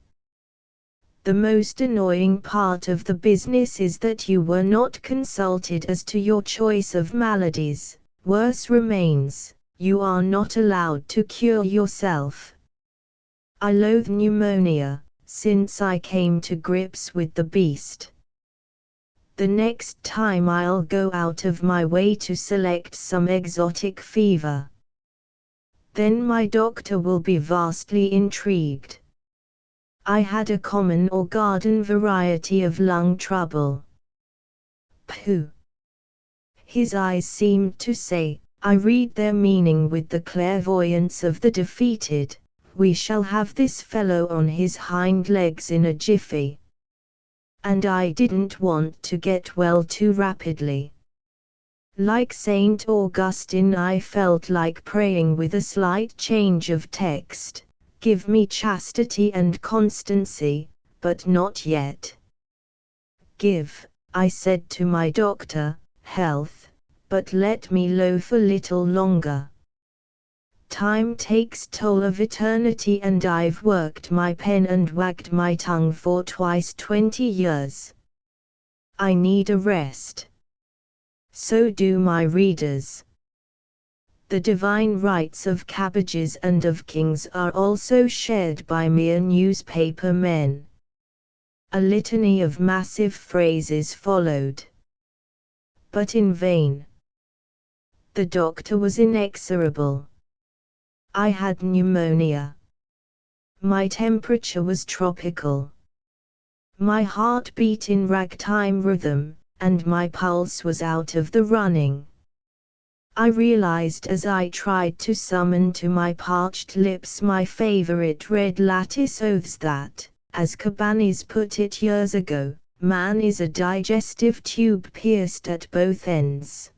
The most annoying part of the business is that you were not consulted as to your choice of maladies. Worse remains, you are not allowed to cure yourself. I loathe pneumonia, since I came to grips with the beast. The next time I'll go out of my way to select some exotic fever. Then my doctor will be vastly intrigued. I had a common or garden variety of lung trouble. Pooh! His eyes seemed to say, I read their meaning with the clairvoyance of the defeated, we shall have this fellow on his hind legs in a jiffy. And I didn't want to get well too rapidly. Like Saint Augustine, I felt like praying with a slight change of text, give me chastity and constancy, but not yet. Give, I said to my doctor, health, but let me loaf a little longer. Time takes toll of eternity, and I've worked my pen and wagged my tongue for twice 20 years. I need a rest. So do my readers. The divine rights of cabbages and of kings are also shared by mere newspaper men. A litany of massive phrases followed. But in vain. The doctor was inexorable. I had pneumonia. My temperature was tropical. My heart beat in ragtime rhythm, and my pulse was out of the running. I realized as I tried to summon to my parched lips my favorite red lattice oaths that, as Cabanis put it years ago, man is a digestive tube pierced at both ends.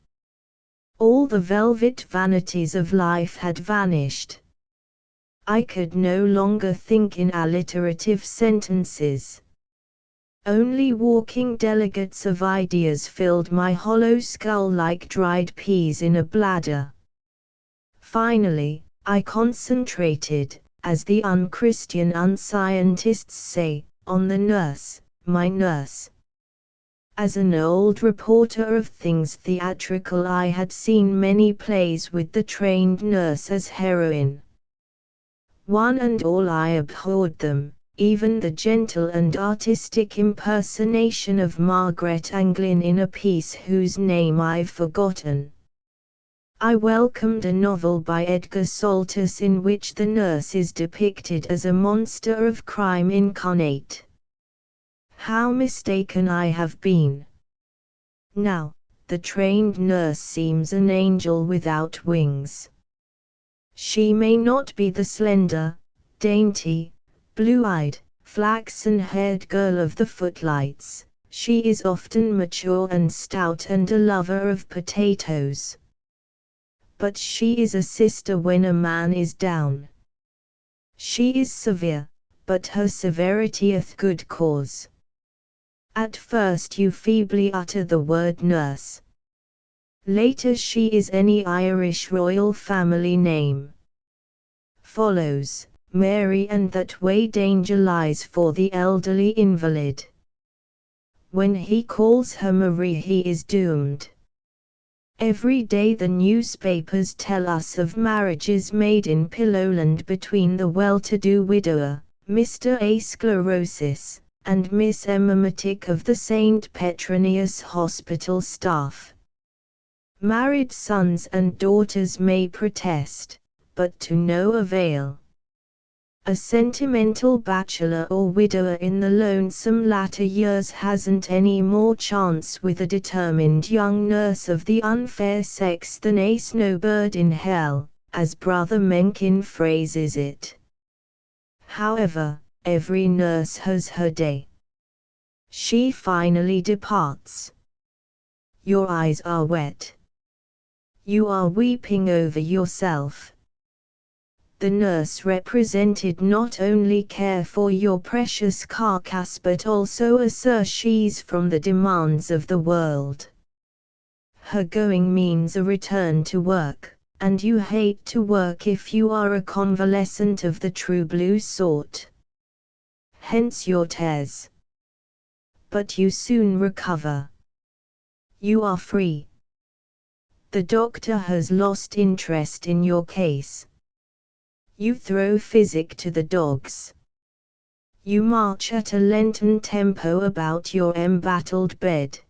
All the velvet vanities of life had vanished. I could no longer think in alliterative sentences. Only walking delegates of ideas filled my hollow skull like dried peas in a bladder. Finally, I concentrated, as the unchristian unscientists say, on the nurse, my nurse. As an old reporter of things theatrical, I had seen many plays with the trained nurse as heroine. One and all I abhorred them, even the gentle and artistic impersonation of Margaret Anglin in a piece whose name I've forgotten. I welcomed a novel by Edgar Saltus in which the nurse is depicted as a monster of crime incarnate. How mistaken I have been! Now, the trained nurse seems an angel without wings. She may not be the slender, dainty, blue-eyed, flaxen-haired girl of the footlights. She is often mature and stout and a lover of potatoes. But she is a sister when a man is down. She is severe, but her severity hath good cause. At first you feebly utter the word nurse. Later she is any Irish royal family name. Follows, Mary, and that way danger lies for the elderly invalid. When he calls her Marie he is doomed. Every day the newspapers tell us of marriages made in Pillowland between the well-to-do widower, Mr. A. Sclerosis, and Miss Emma Matic of the St. Petronius Hospital staff. Married sons and daughters may protest, but to no avail. A sentimental bachelor or widower in the lonesome latter years hasn't any more chance with a determined young nurse of the unfair sex than a snowbird in hell, as Brother Mencken phrases it. However, every nurse has her day. She finally departs. Your eyes are wet. You are weeping over yourself. The nurse represented not only care for your precious carcass but also a surcease from the demands of the world. Her going means a return to work, and you hate to work if you are a convalescent of the true blue sort. Hence your tears. But you soon recover. You are free. The doctor has lost interest in your case. You throw physic to the dogs. You march at a Lenten tempo about your embattled bed.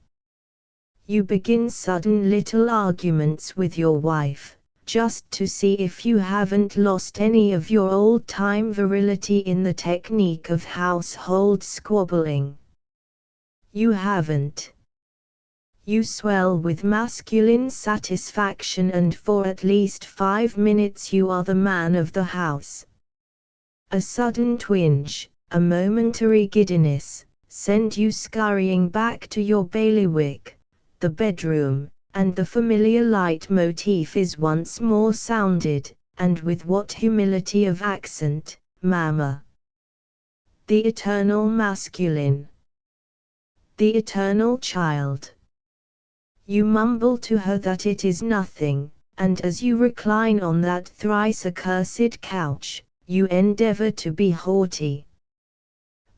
You begin sudden little arguments with your wife, just to see if you haven't lost any of your old-time virility in the technique of household squabbling. You haven't. You swell with masculine satisfaction, and for at least 5 minutes you are the man of the house. A sudden twinge, a momentary giddiness, send you scurrying back to your bailiwick, the bedroom, and the familiar leitmotif is once more sounded, and with what humility of accent, Mama. The eternal masculine. The eternal child. You mumble to her that it is nothing, and as you recline on that thrice accursed couch, you endeavor to be haughty.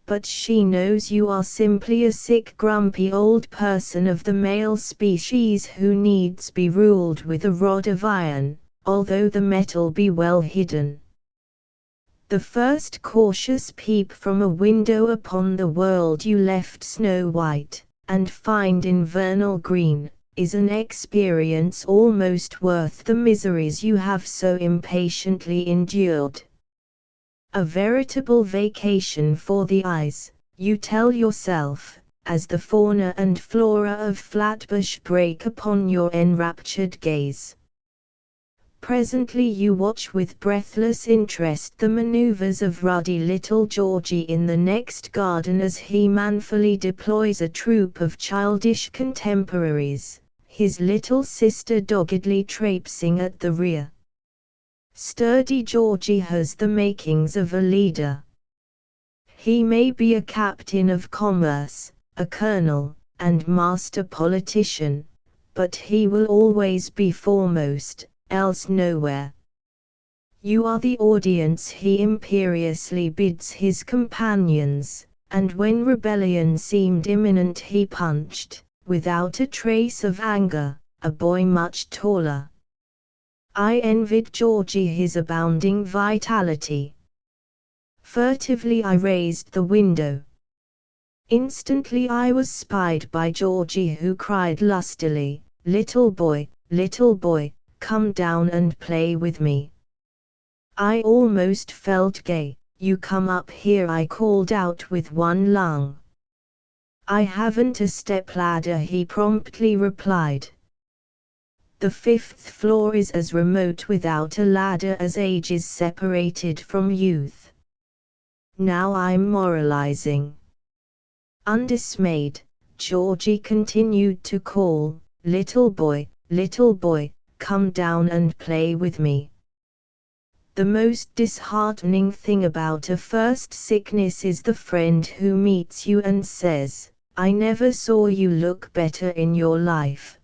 But she knows you are simply a sick, grumpy old person of the male species who needs be ruled with a rod of iron, although the metal be well hidden. The first cautious peep from a window upon the world you left snow white, and find in vernal green, is an experience almost worth the miseries you have so impatiently endured. A veritable vacation for the eyes, you tell yourself, as the fauna and flora of Flatbush break upon your enraptured gaze. Presently you watch with breathless interest the maneuvers of ruddy little Georgie in the next garden as he manfully deploys a troop of childish contemporaries, his little sister doggedly traipsing at the rear. Sturdy Georgie has the makings of a leader. He may be a captain of commerce, a colonel, and master politician, but he will always be foremost, else nowhere. You are the audience he imperiously bids his companions, and when rebellion seemed imminent he punched, without a trace of anger, a boy much taller. I envied Georgie his abounding vitality. Furtively I raised the window. Instantly I was spied by Georgie, who cried lustily, little boy, come down and play with me." I almost felt gay. "You come up here," I called out with one lung. "I haven't a stepladder," he promptly replied. "The 5th floor is as remote without a ladder as age is separated from youth." Now I'm moralizing. Undismayed, Georgie continued to call, little boy, come down and play with me." The most disheartening thing about a first sickness is the friend who meets you and says, "I never saw you look better in your life."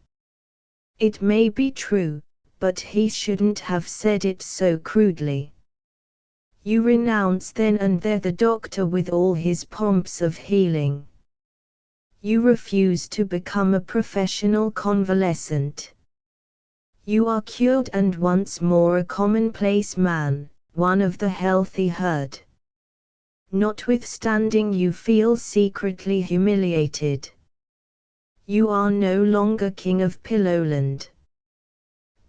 It may be true, but he shouldn't have said it so crudely. You renounce then and there the doctor with all his pomps of healing. You refuse to become a professional convalescent. You are cured and once more a commonplace man, one of the healthy herd. Notwithstanding, you feel secretly humiliated. You are no longer king of Pillowland.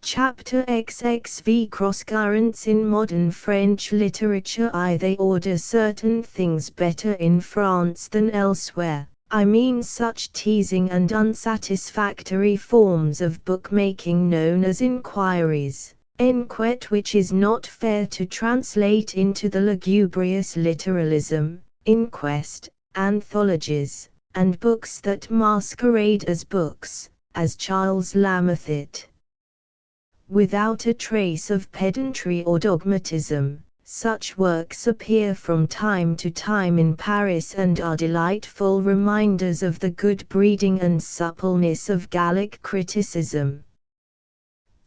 Chapter XXV Cross-currents in modern French literature. They order certain things better in France than elsewhere. I mean such teasing and unsatisfactory forms of bookmaking known as inquiries, enquête, which is not fair to translate into the lugubrious literalism, inquest, anthologies, and books that masquerade as books, as Charles Lameth it. Without a trace of pedantry or dogmatism, such works appear from time to time in Paris and are delightful reminders of the good breeding and suppleness of Gallic criticism.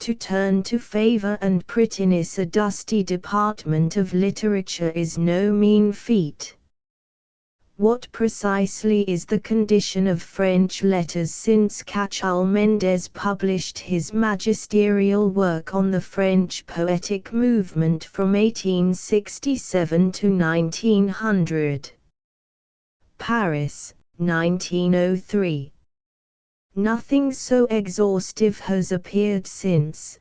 To turn to favor and prettiness a dusty department of literature is no mean feat. What precisely is the condition of French letters since Cachal Mendes published his magisterial work on the French poetic movement from 1867 to 1900? Paris, 1903. Nothing so exhaustive has appeared since.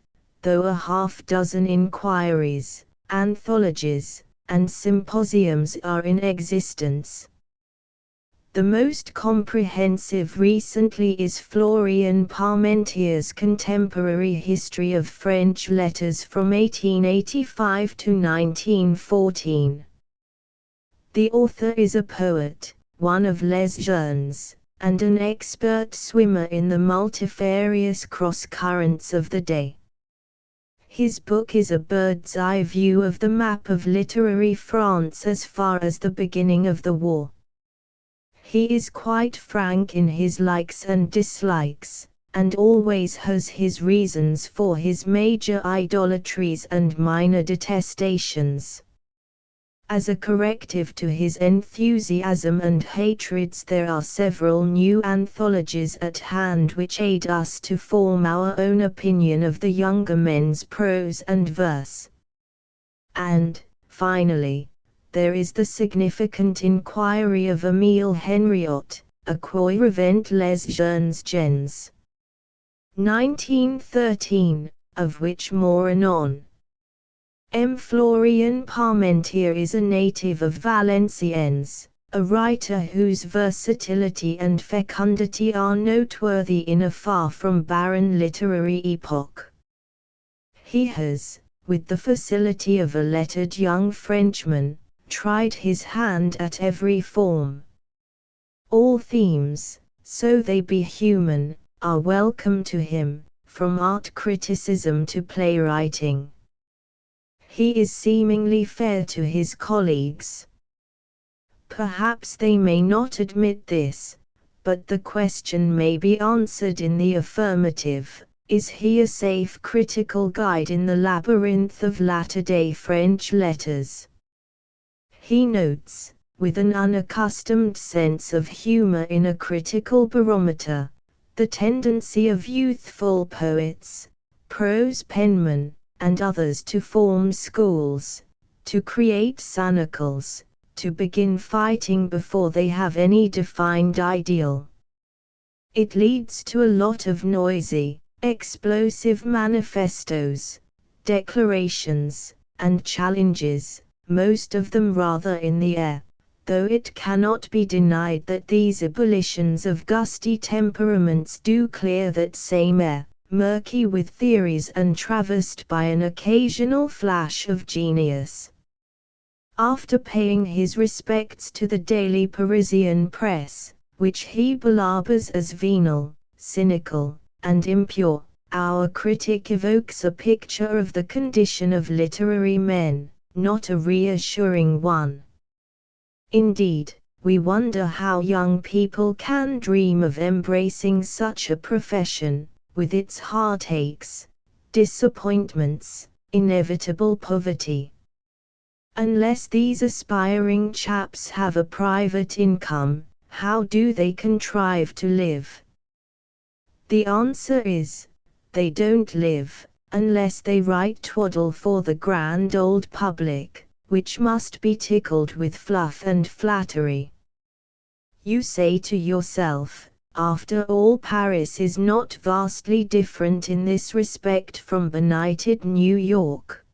though a half-dozen inquiries, anthologies, and symposiums are in existence. The most comprehensive recently is Florian Parmentier's Contemporary History of French Letters from 1885 to 1914. The author is a poet, one of les jeunes, and an expert swimmer in the multifarious cross-currents of the day. His book is a bird's-eye view of the map of literary France as far as the beginning of the war. He is quite frank in his likes and dislikes, and always has his reasons for his major idolatries and minor detestations. As a corrective to his enthusiasm and hatreds, there are several new anthologies at hand which aid us to form our own opinion of the younger men's prose and verse. And, finally, there is the significant inquiry of Émile Henriot, A quoi revient les jeunes gens? 1913, of which more anon. M. Florian Parmentier is a native of Valenciennes, a writer whose versatility and fecundity are noteworthy in a far from barren literary epoch. He has, with the facility of a lettered young Frenchman, tried his hand at every form. All themes, so they be human, are welcome to him, from art criticism to playwriting. He is seemingly fair to his colleagues. Perhaps they may not admit this, but the question may be answered in the affirmative. Is he a safe critical guide in the labyrinth of latter-day French letters? He notes, with an unaccustomed sense of humor in a critical barometer, the tendency of youthful poets, prose penmen, and others to form schools, to create sanacles, to begin fighting before they have any defined ideal. It leads to a lot of noisy, explosive manifestos, declarations, and challenges, most of them rather in the air, though it cannot be denied that these ebullitions of gusty temperaments do clear that same air, murky with theories and traversed by an occasional flash of genius. After paying his respects to the daily Parisian press, which he belabors as venal, cynical, and impure, our critic evokes a picture of the condition of literary men, not a reassuring one. Indeed, we wonder how young people can dream of embracing such a profession, with its heartaches, disappointments, inevitable poverty. Unless these aspiring chaps have a private income, how do they contrive to live? The answer is, they don't live, unless they write twaddle for the grand old public, which must be tickled with fluff and flattery. You say to yourself, after all, Paris is not vastly different in this respect from benighted New York.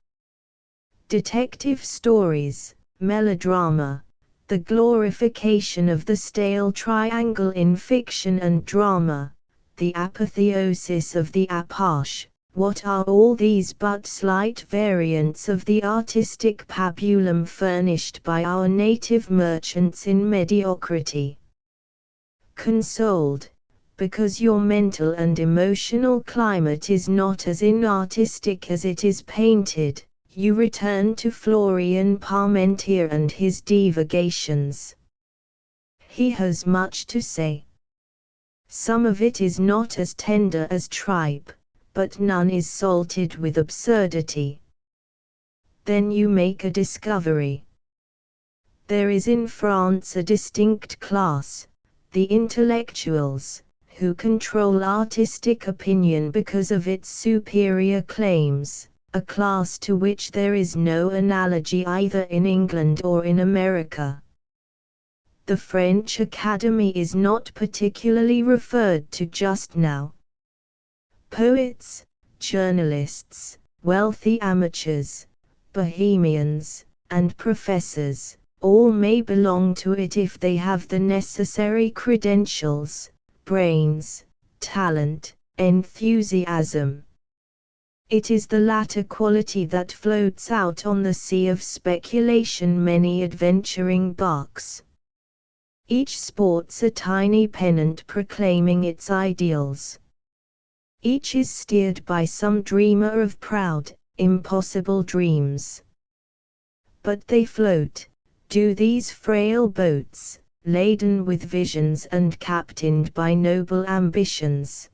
Detective stories, melodrama, the glorification of the stale triangle in fiction and drama, the apotheosis of the apache, what are all these but slight variants of the artistic pabulum furnished by our native merchants in mediocrity? Consoled, because your mental and emotional climate is not as inartistic as it is painted, you return to Florian Parmentier and his divagations. He has much to say. Some of it is not as tender as tripe, but none is salted with absurdity. Then you make a discovery. There is in France a distinct class, the intellectuals, who control artistic opinion because of its superior claims, a class to which there is no analogy either in England or in America. The French Academy is not particularly referred to just now. Poets, journalists, wealthy amateurs, bohemians, and professors, all may belong to it if they have the necessary credentials, brains, talent, enthusiasm. It is the latter quality that floats out on the sea of speculation many adventuring barks. Each sports a tiny pennant proclaiming its ideals. Each is steered by some dreamer of proud, impossible dreams. But they float, do these frail boats, laden with visions and captained by noble ambitions.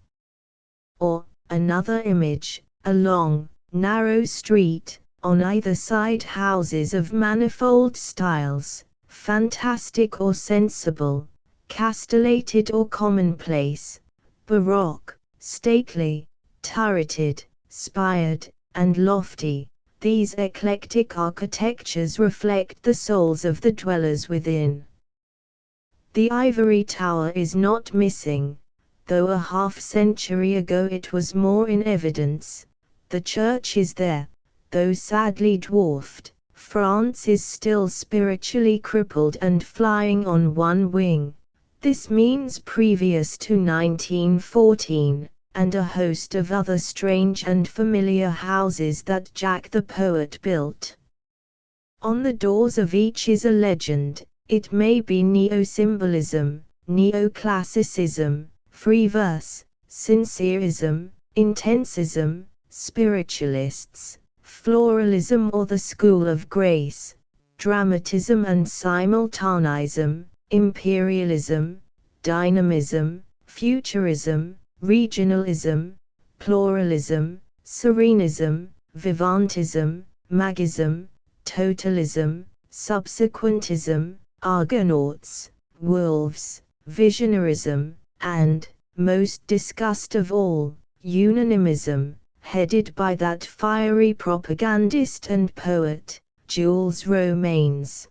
Or, another image, a long, narrow street, on either side houses of manifold styles, fantastic or sensible, castellated or commonplace, baroque, stately, turreted, spired, and lofty. These eclectic architectures reflect the souls of the dwellers within. The ivory tower is not missing, though a half-century ago it was more in evidence. The church is there, though sadly dwarfed. France is still spiritually crippled and flying on one wing. This means previous to 1914, and a host of other strange and familiar houses that Jack the poet built. On the doors of each is a legend. It may be neo-symbolism, neoclassicism, free verse, sincerism, intensism, spiritualists, floralism or the school of grace, dramatism and simultanism, imperialism, dynamism, futurism, regionalism, pluralism, serenism, vivantism, magism, totalism, subsequentism, argonauts, wolves, visionarism, and, most discussed of all, unanimism, headed by that fiery propagandist and poet, Jules Romains.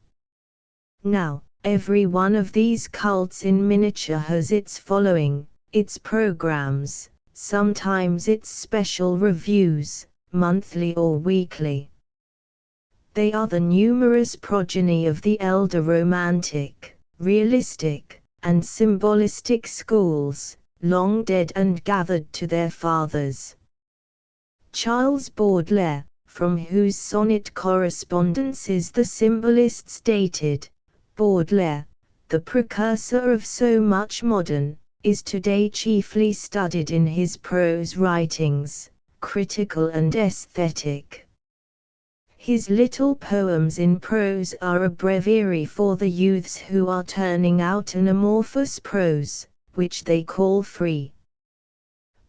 Now, every one of these cults in miniature has its following, its programs, sometimes its special reviews, monthly or weekly. They are the numerous progeny of the elder romantic, realistic, and symbolistic schools, long dead and gathered to their fathers. Charles Baudelaire, from whose sonnet correspondences the symbolists dated, Baudelaire, the precursor of so much modern, is today chiefly studied in his prose writings, critical and aesthetic. His little poems in prose are a breviary for the youths who are turning out an amorphous prose, which they call free.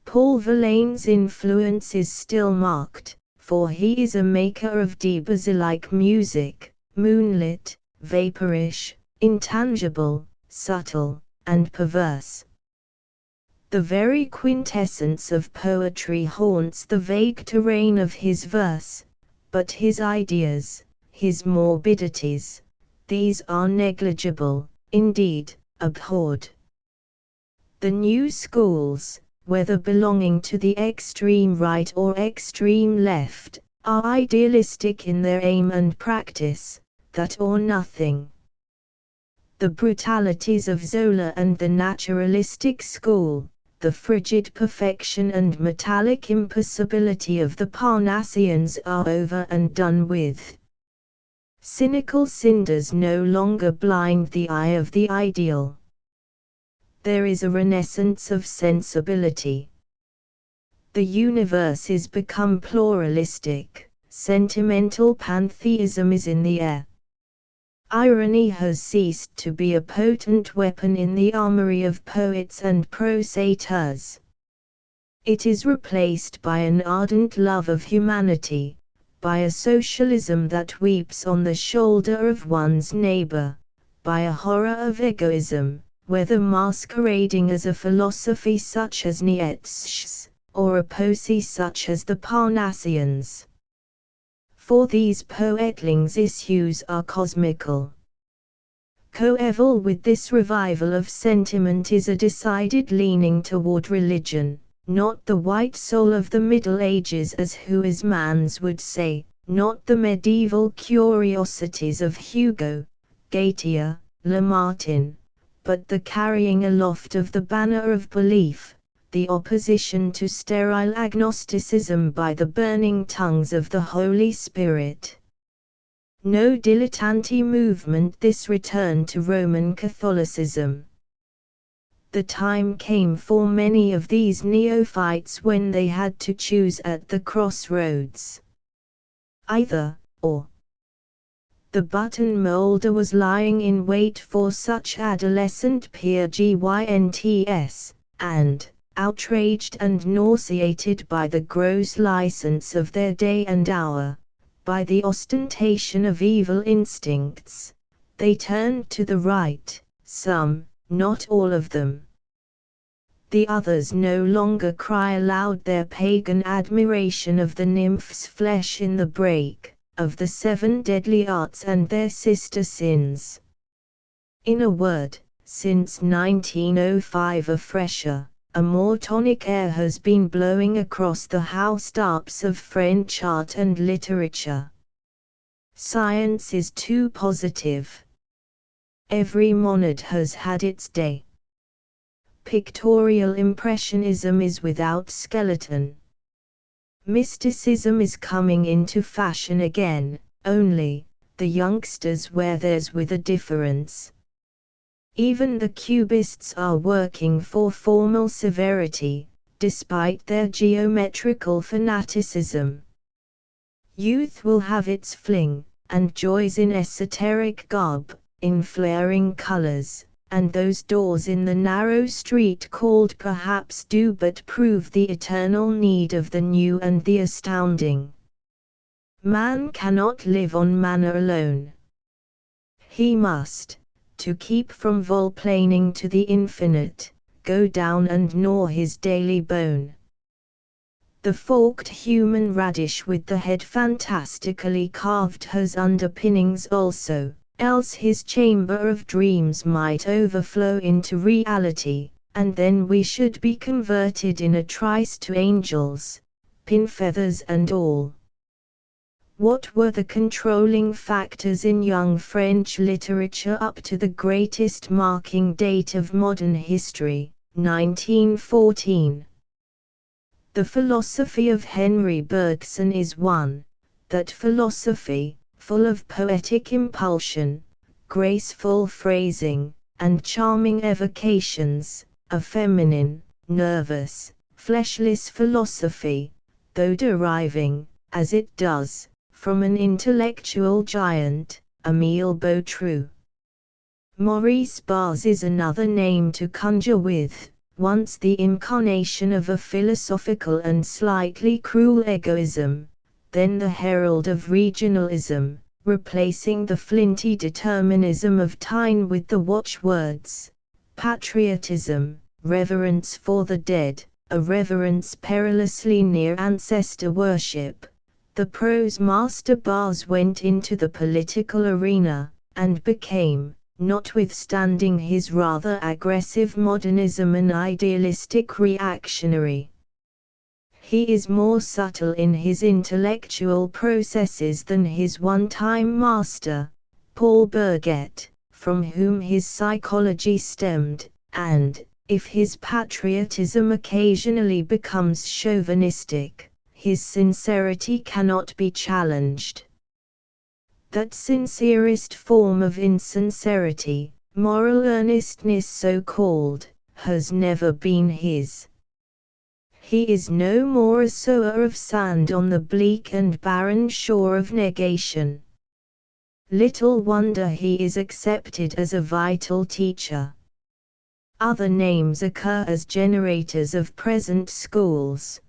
Paul Verlaine's influence is still marked, for he is a maker of Debussy-like music, moonlit, vaporish, intangible, subtle, and perverse. The very quintessence of poetry haunts the vague terrain of his verse, but his ideas, his morbidities, these are negligible, indeed, abhorred. The new schools, whether belonging to the extreme right or extreme left, are idealistic in their aim and practice, that or nothing. The brutalities of Zola and the naturalistic school, the frigid perfection and metallic impossibility of the Parnassians are over and done with. Cynical cinders no longer blind the eye of the ideal. There is a renaissance of sensibility. The universe is become pluralistic, sentimental pantheism is in the air. Irony has ceased to be a potent weapon in the armory of poets and prosators. It is replaced by an ardent love of humanity, by a socialism that weeps on the shoulder of one's neighbor, by a horror of egoism, whether masquerading as a philosophy such as Nietzsche's, or a poesy such as the Parnassians. For these poetlings' issues are cosmical. Coeval with this revival of sentiment is a decided leaning toward religion, not the white soul of the Middle Ages as Huysmans would say, not the medieval curiosities of Hugo, Gautier, Lamartine, but the carrying aloft of the banner of belief, the opposition to sterile agnosticism by the burning tongues of the Holy Spirit. No dilettante movement, this return to Roman Catholicism. The time came for many of these neophytes when they had to choose at the crossroads. Either, or. The button molder was lying in wait for such adolescent PGYNTS, and, outraged and nauseated by the gross license of their day and hour, by the ostentation of evil instincts, they turned to the right, some, not all of them. The others no longer cry aloud their pagan admiration of the nymph's flesh in the break, of the 7 deadly arts and their sister sins. In a word, since 1905 a fresher, a more tonic air has been blowing across the housetops of French art and literature. Science is too positive. Every monad has had its day. Pictorial impressionism is without skeleton. Mysticism is coming into fashion again, only, the youngsters wear theirs with a difference. Even the Cubists are working for formal severity, despite their geometrical fanaticism. Youth will have its fling, and joys in esoteric garb, in flaring colors, and those doors in the narrow street called perhaps do but prove the eternal need of the new and the astounding. Man cannot live on manna alone. He must, to keep from volplaning to the infinite, go down and gnaw his daily bone. The forked human radish with the head fantastically carved has underpinnings also, else his chamber of dreams might overflow into reality, and then we should be converted in a trice to angels, pin feathers and all. What were the controlling factors in young French literature up to the greatest marking date of modern history, 1914? The philosophy of Henry Bergson is one, that philosophy, full of poetic impulsion, graceful phrasing, and charming evocations, a feminine, nervous, fleshless philosophy, though deriving, as it does, from an intellectual giant, Émile Boutroux. Maurice Barrès is another name to conjure with, once the incarnation of a philosophical and slightly cruel egoism, then the herald of regionalism, replacing the flinty determinism of Taine with the watchwords, patriotism, reverence for the dead, a reverence perilously near ancestor worship. The prose master Barrès went into the political arena, and became, notwithstanding his rather aggressive modernism, an idealistic reactionary. He is more subtle in his intellectual processes than his one-time master, Paul Bourget, from whom his psychology stemmed, and, if his patriotism occasionally becomes chauvinistic, his sincerity cannot be challenged. That sincerest form of insincerity, moral earnestness so called, has never been his. He is no more a sower of sand on the bleak and barren shore of negation. Little wonder he is accepted as a vital teacher. Other names occur as generators of present schools.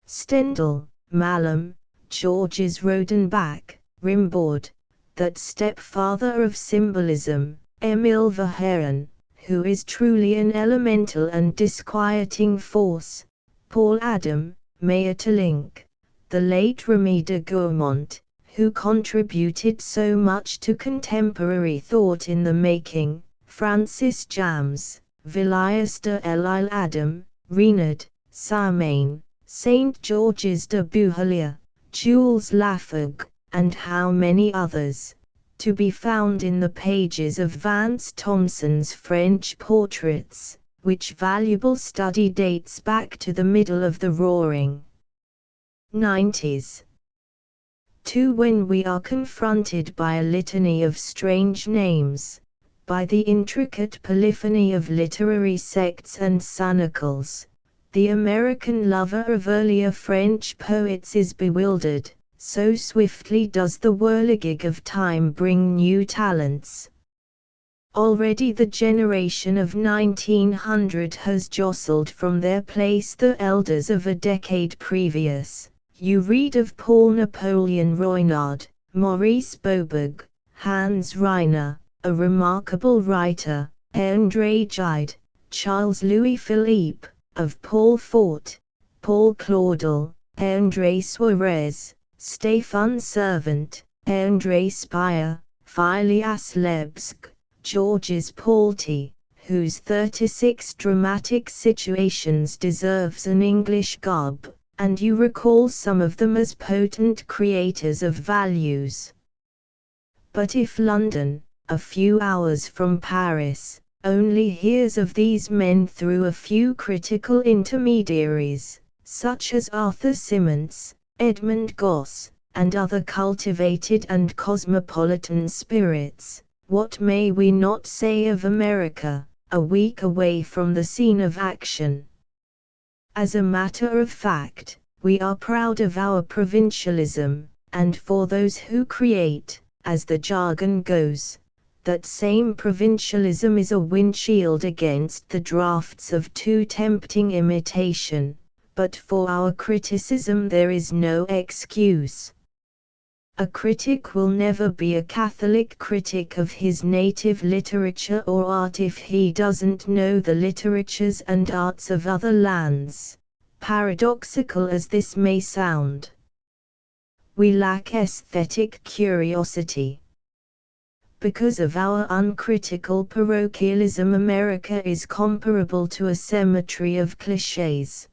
Stendhal, Mallam, Georges Rodenbach, Rimbaud, that stepfather of symbolism, Émile Verhaeren, who is truly an elemental and disquieting force, Paul Adam, Maeterlinck, the late Remy de Gourmont, who contributed so much to contemporary thought in the making, Francis Jams, Villiers de l'Isle Adam, Renaud, Salmain, St. Georges de Bouhalier, Jules Lafargue, and how many others, to be found in the pages of Vance Thompson's French Portraits, which valuable study dates back to the middle of the Roaring '90s. 2. When we are confronted by a litany of strange names, by the intricate polyphony of literary sects and sanacles, the American lover of earlier French poets is bewildered, so swiftly does the whirligig of time bring new talents. Already the generation of 1900 has jostled from their place the elders of a decade previous. You read of Paul Napoleon Roynard, Maurice Boberg, Hans Reiner, a remarkable writer, André Gide, Charles Louis Philippe, of Paul Fort, Paul Claudel, André Suarez, Stéphane Servant, André Speyer, Phileas Lebesgue, Georges Paulty, whose 36 dramatic situations deserves an English garb, and you recall some of them as potent creators of values. But if London, a few hours from Paris, only hears of these men through a few critical intermediaries, such as Arthur Symons, Edmund Gosse, and other cultivated and cosmopolitan spirits, what may we not say of America, a week away from the scene of action? As a matter of fact, we are proud of our provincialism, and for those who create, as the jargon goes, that same provincialism is a windshield against the drafts of too tempting imitation, but for our criticism there is no excuse. A critic will never be a Catholic critic of his native literature or art if he doesn't know the literatures and arts of other lands, paradoxical as this may sound. We lack aesthetic curiosity. Because of our uncritical parochialism, America is comparable to a cemetery of clichés.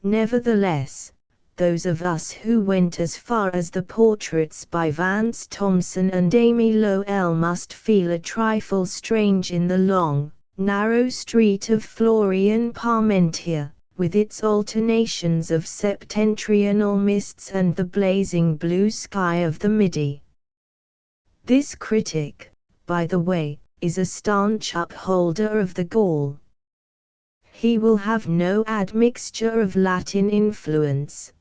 Nevertheless, those of us who went as far as the portraits by Vance Thompson and Amy Lowell must feel a trifle strange in the long, narrow street of Florian Parmentier, with its alternations of septentrional mists and the blazing blue sky of the Midi. This critic, by the way, is a staunch upholder of the Gaul. He will have no admixture of Latin influence.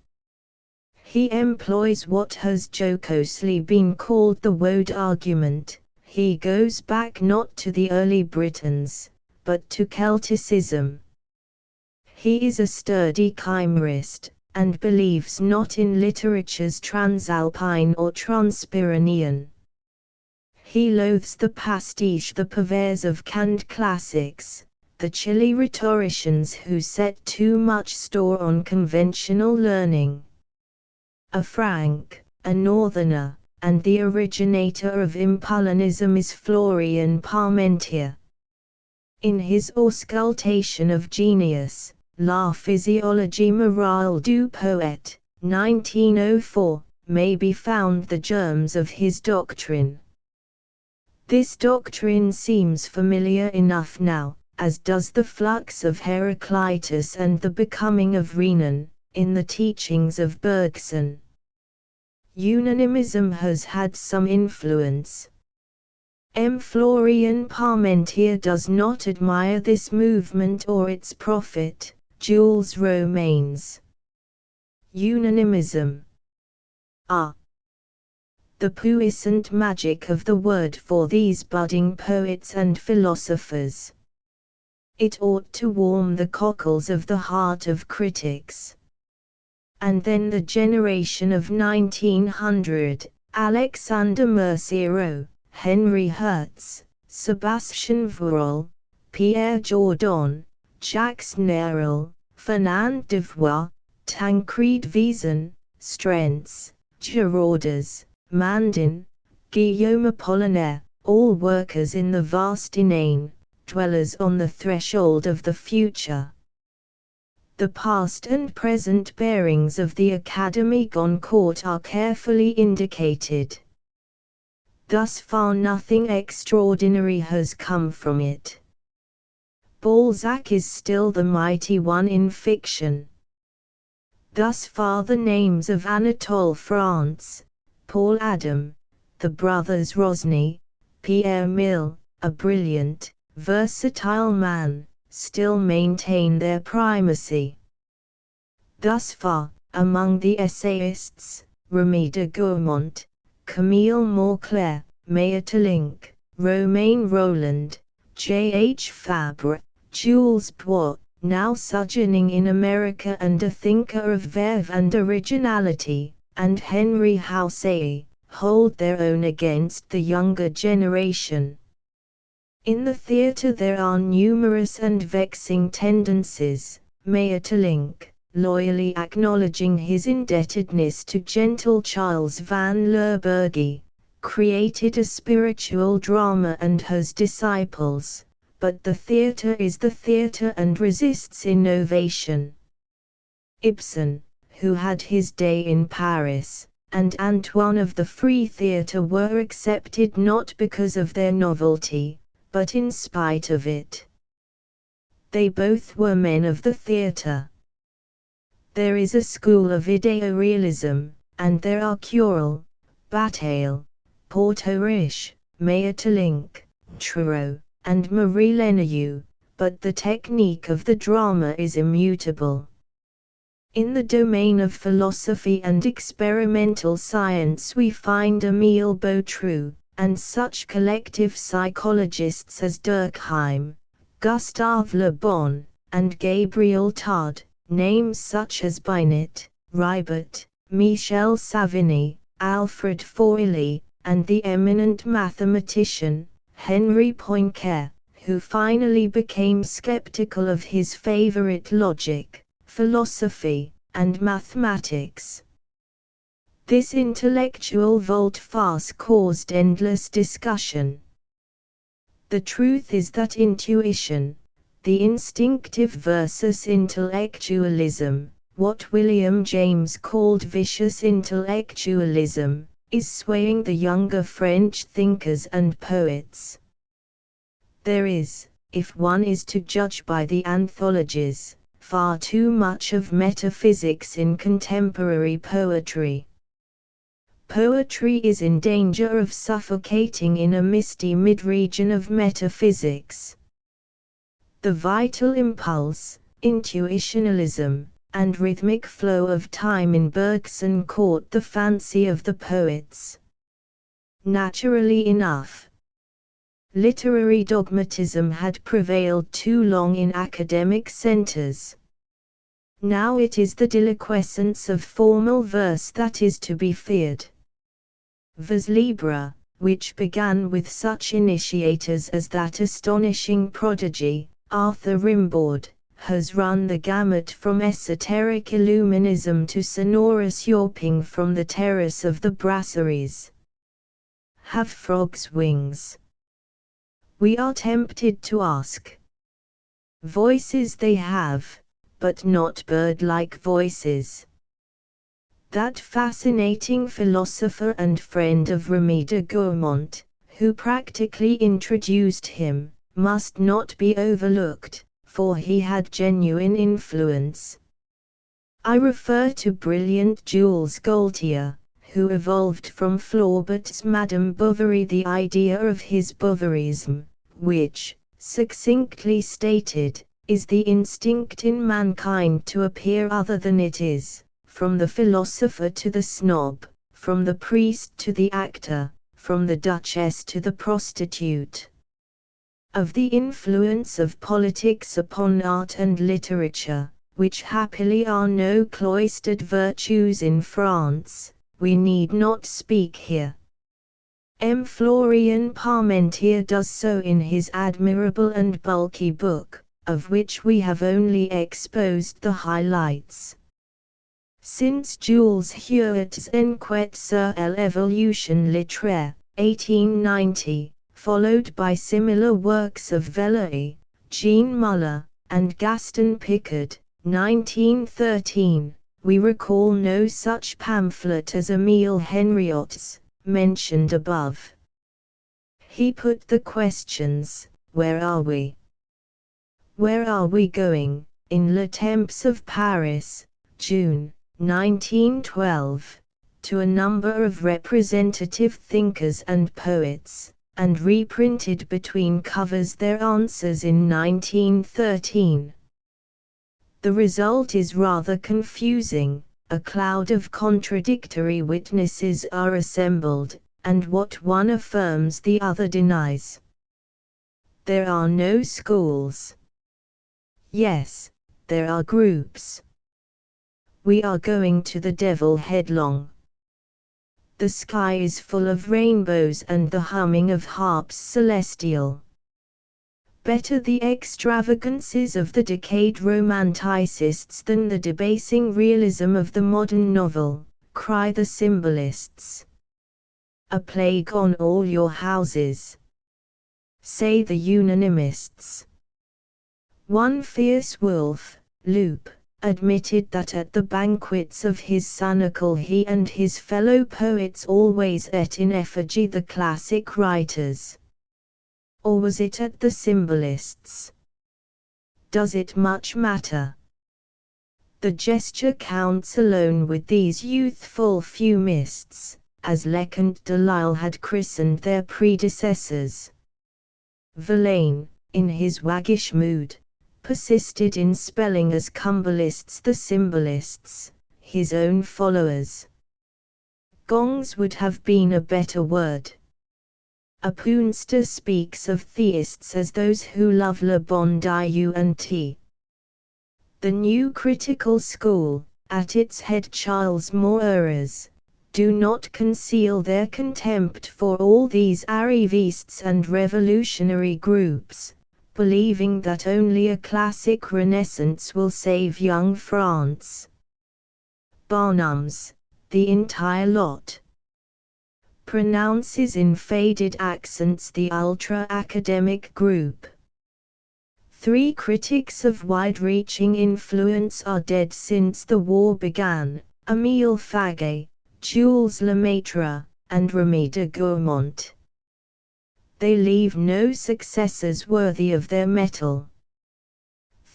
He employs what has jocosely been called the Woad argument. He goes back not to the early Britons, but to Celticism. He is a sturdy chimerist, and believes not in literatures transalpine or transpyrenean. He loathes the pastiche, the purveyors of canned classics, the chilly rhetoricians who set too much store on conventional learning. A Frank, a Northerner, and the originator of Impulsionism is Florian Parmentier. In his Auscultation of Genius, La physiologie morale du poète, 1904, may be found the germs of his doctrine. This doctrine seems familiar enough now, as does the flux of Heraclitus and the becoming of Renan, in the teachings of Bergson. Unanimism has had some influence. M. Florian Parmentier does not admire this movement or its prophet, Jules Romains. Unanimism. The puissant magic of the word for these budding poets and philosophers. It ought to warm the cockles of the heart of critics. And then the generation of 1900, Alexander Merciero, Henry Hertz, Sebastian Vourol, Pierre Jourdan, Jacques Nerel, Fernand Devois, Tancred Vezin, Strentz, Giraudas, Mandin, Guillaume Apollinaire, all workers in the vast inane, dwellers on the threshold of the future. The past and present bearings of the Academy Goncourt are carefully indicated. Thus far nothing extraordinary has come from it. Balzac is still the mighty one in fiction. Thus far the names of Anatole France, Paul Adam, the brothers Rosny, Pierre Mille, a brilliant, versatile man, still maintain their primacy. Thus far, among the essayists, Remy de Gourmont, Camille Mauclair, Maeterlinck, Romain Rolland, J. H. Fabre, Jules Poix, now sojourning in America and a thinker of verve and originality, and Henry Houssaye, hold their own against the younger generation. In the theatre there are numerous and vexing tendencies. Maeterlinck, loyally acknowledging his indebtedness to gentle Charles van Lerbergy, created a spiritual drama and has disciples, but the theatre is the theatre and resists innovation. Ibsen, who had his day in Paris, and Antoine of the Free Theatre were accepted not because of their novelty, but in spite of it. They both were men of the theatre. There is a school of ideorealism, and there are Curel, Bataille, Portoriche, Maeterlinck, Truro, and Marie Lenayu, but the technique of the drama is immutable. In the domain of philosophy and experimental science we find Émile Boutroux, and such collective psychologists as Durkheim, Gustave Le Bon, and Gabriel Tarde, names such as Binet, Ribot, Michel Savigny, Alfred Foilly, and the eminent mathematician, Henri Poincaré, who finally became skeptical of his favorite logic, philosophy, and mathematics. This intellectual volte-face caused endless discussion. The truth is that intuition, the instinctive versus intellectualism, what William James called vicious intellectualism, is swaying the younger French thinkers and poets. There is, if one is to judge by the anthologies, far too much of metaphysics in contemporary poetry. Poetry is in danger of suffocating in a misty mid-region of metaphysics. The vital impulse, intuitionalism, and rhythmic flow of time in Bergson caught the fancy of the poets. Naturally enough, literary dogmatism had prevailed too long in academic centers. Now it is the deliquescence of formal verse that is to be feared. Vers libre, which began with such initiators as that astonishing prodigy, Arthur Rimbaud, has run the gamut from esoteric illuminism to sonorous yawping from the terrace of the brasseries. Have frogs wings? We are tempted to ask. Voices they have, but not bird-like voices. That fascinating philosopher and friend of Remy de Gourmont, who practically introduced him, must not be overlooked, for he had genuine influence. I refer to brilliant Jules Gaultier, who evolved from Flaubert's Madame Bovary the idea of his Bovarisme, which, succinctly stated, is the instinct in mankind to appear other than it is, from the philosopher to the snob, from the priest to the actor, from the duchess to the prostitute. Of the influence of politics upon art and literature, which happily are no cloistered virtues in France, we need not speak here. M. Florian Parmentier does so in his admirable and bulky book, of which we have only exposed the highlights. Since Jules Huet's Enquête sur l'évolution littéraire, 1890, followed by similar works of Villeray, Jean Muller, and Gaston Picard, 1913, we recall no such pamphlet as Emile Henriot's, mentioned above. He put the questions, where are we? Where are we going? In Le Temps of Paris, June, 1912, to a number of representative thinkers and poets, and reprinted between covers their answers in 1913. The result is rather confusing. A cloud of contradictory witnesses are assembled, and what one affirms the other denies. There are no schools. Yes, there are groups. We are going to the devil headlong. The sky is full of rainbows and the humming of harps celestial. Better the extravagances of the decayed romanticists than the debasing realism of the modern novel, cry the symbolists. A plague on all your houses, say the unanimists. One fierce wolf, Loop, admitted that at the banquets of his Sanacle he and his fellow poets always ate in effigy the classic writers. Or was it at the symbolists? Does it much matter? The gesture counts alone with these youthful fumists, as Leconte de Lisle had christened their predecessors. Verlaine, in his waggish mood, persisted in spelling as Cumberlists the symbolists, his own followers. Gongs would have been a better word. A Poonster speaks of theists as those who love le bon Dieu and tea. The new critical school, at its head Charles Maurras, do not conceal their contempt for all these arrivistes and revolutionary groups, believing that only a classic renaissance will save young France. Barnum's, the entire lot, pronounces in faded accents the ultra-academic group. 3 critics of wide-reaching influence are dead since the war began, Émile Faguet, Jules Lemaitre, and Rémy de Gourmont. They leave no successors worthy of their mettle.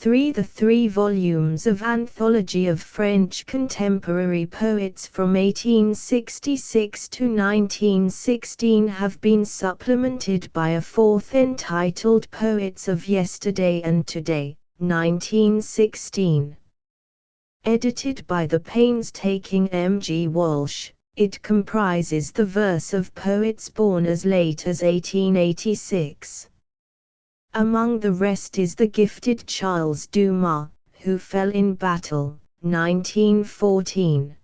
The 3 volumes of Anthology of French Contemporary Poets from 1866 to 1916 have been supplemented by a 4th entitled Poets of Yesterday and Today, 1916. Edited by the painstaking M. G. Walsh, it comprises the verse of poets born as late as 1886. Among the rest is the gifted Charles Dumas, who fell in battle, 1914.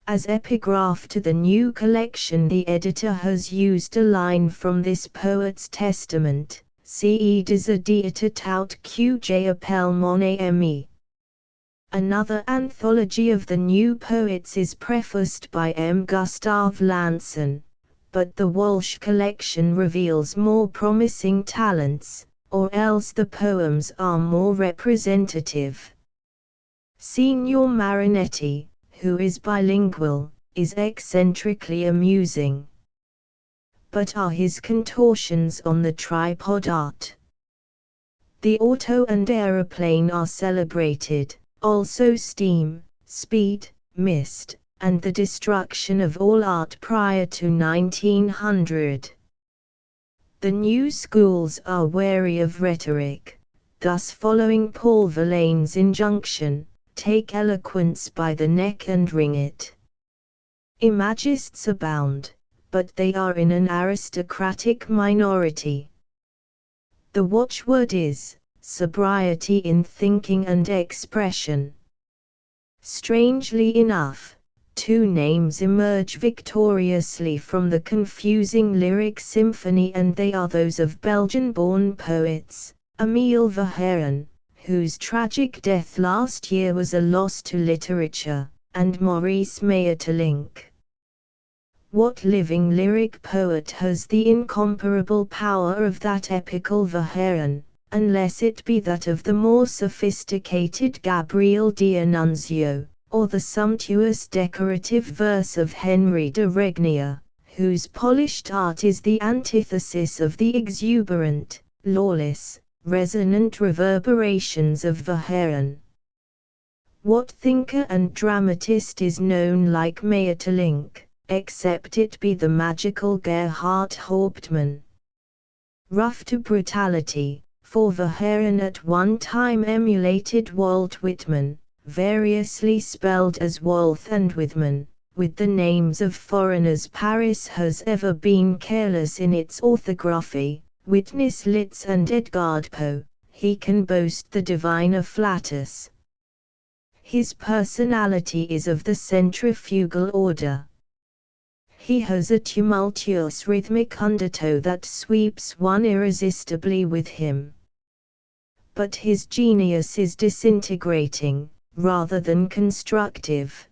As epigraph to the new collection, the editor has used a line from this poet's testament, Ce désir tout que j'appelle mon ami. Another anthology of the new poets is prefaced by M. Gustave Lanson. But the Walsh collection reveals more promising talents, or else the poems are more representative. Signor Marinetti, who is bilingual, is eccentrically amusing. But are his contortions on the tripod art? The auto and aeroplane are celebrated, also steam, speed, mist, and the destruction of all art prior to 1900. The new schools are wary of rhetoric, thus following Paul Verlaine's injunction, take eloquence by the neck and wring it. Imagists abound, but they are in an aristocratic minority. The watchword is, sobriety in thinking and expression. Strangely enough, 2 names emerge victoriously from the confusing lyric symphony, and they are those of Belgian-born poets, Émile Verhaeren, whose tragic death last year was a loss to literature, and Maurice Maeterlinck. What living lyric poet has the incomparable power of that epical Verhaeren, unless it be that of the more sophisticated Gabriel D'Annunzio, or the sumptuous decorative verse of Henry de Regnier, whose polished art is the antithesis of the exuberant, lawless, resonant reverberations of Verhaeren. What thinker and dramatist is known like Maeterlinck, except it be the magical Gerhard Hauptmann? Rough to brutality, for Verhaeren at one time emulated Walt Whitman, variously spelled as Walth and Whitman. With the names of foreigners, Paris has ever been careless in its orthography. Witness Litz and Edgard Poe. He can boast the diviner flatus. His personality is of the centrifugal order. He has a tumultuous rhythmic undertow that sweeps one irresistibly with him. But his genius is disintegrating, rather than constructive.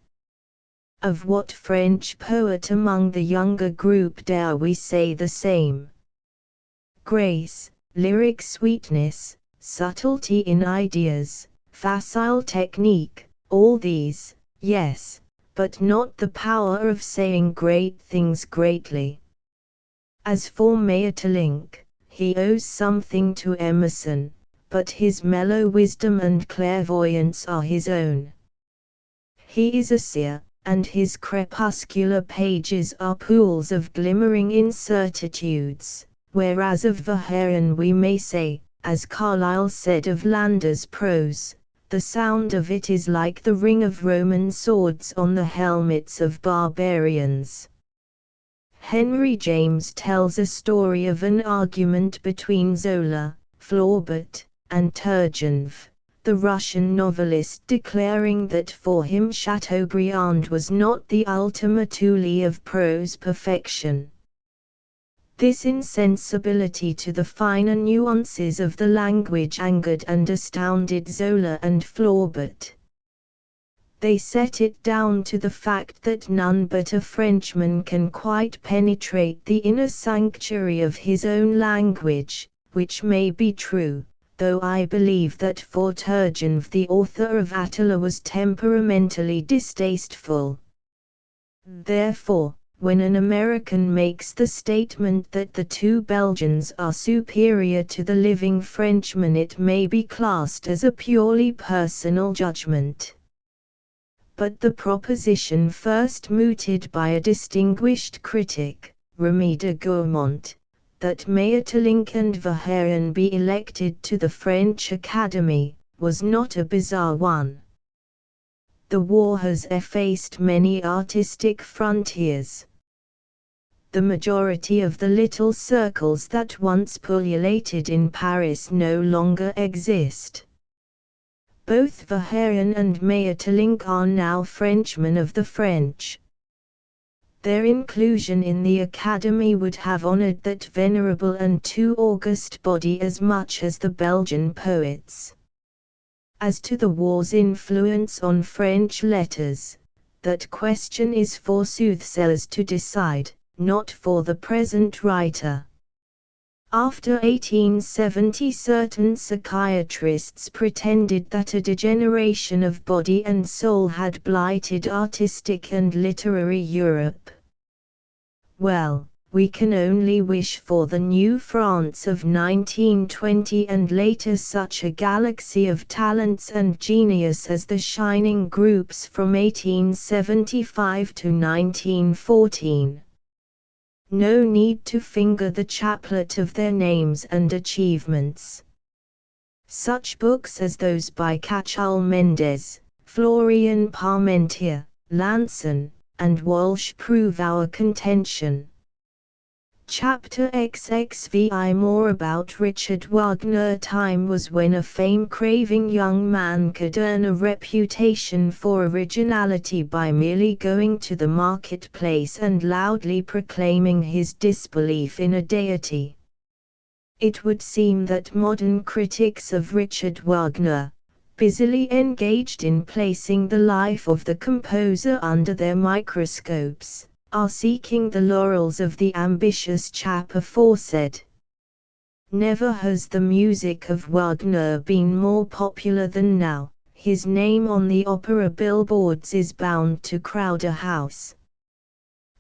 Of what French poet among the younger group dare we say the same? Grace, lyric sweetness, subtlety in ideas, facile technique, all these, yes, but not the power of saying great things greatly. As for Maeterlinck, he owes something to Emerson, but his mellow wisdom and clairvoyance are his own. He is a seer, and his crepuscular pages are pools of glimmering incertitudes, whereas of Verhaeren we may say, as Carlyle said of Lander's prose, the sound of it is like the ring of Roman swords on the helmets of barbarians. Henry James tells a story of an argument between Zola, Flaubert, and Turgenev, the Russian novelist, declaring that for him Chateaubriand was not the ultima thule of prose perfection. This insensibility to the finer nuances of the language angered and astounded Zola and Flaubert. They set it down to the fact that none but a Frenchman can quite penetrate the inner sanctuary of his own language, which may be true, though I believe that for Turgenev the author of Attila was temperamentally distasteful. Therefore, when an American makes the statement that the two Belgians are superior to the living Frenchman, it may be classed as a purely personal judgment. But the proposition first mooted by a distinguished critic, Remy de Gourmont, that Maeterlinck and Verhaeren be elected to the French Academy, was not a bizarre one. The war has effaced many artistic frontiers. The majority of the little circles that once pullulated in Paris no longer exist. Both Verhaeren and Maeterlinck are now Frenchmen of the French. Their inclusion in the Academy would have honored that venerable and too august body as much as the Belgian poets. As to the war's influence on French letters, that question is for soothsayers to decide, not for the present writer. After 1870, certain psychiatrists pretended that a degeneration of body and soul had blighted artistic and literary Europe. Well, we can only wish for the new France of 1920 and later such a galaxy of talents and genius as the shining groups from 1875 to 1914. No need to finger the chaplet of their names and achievements. Such books as those by Cachal Mendes, Florian Parmentier, Lanson, and Walsh prove our contention. Chapter XXVI. More about Richard Wagner. Time was when a fame-craving young man could earn a reputation for originality by merely going to the marketplace and loudly proclaiming his disbelief in a deity. It would seem that modern critics of Richard Wagner, busily engaged in placing the life of the composer under their microscopes, are seeking the laurels of the ambitious chap aforesaid. Never has the music of Wagner been more popular than now. His name on the opera billboards is bound to crowd a house.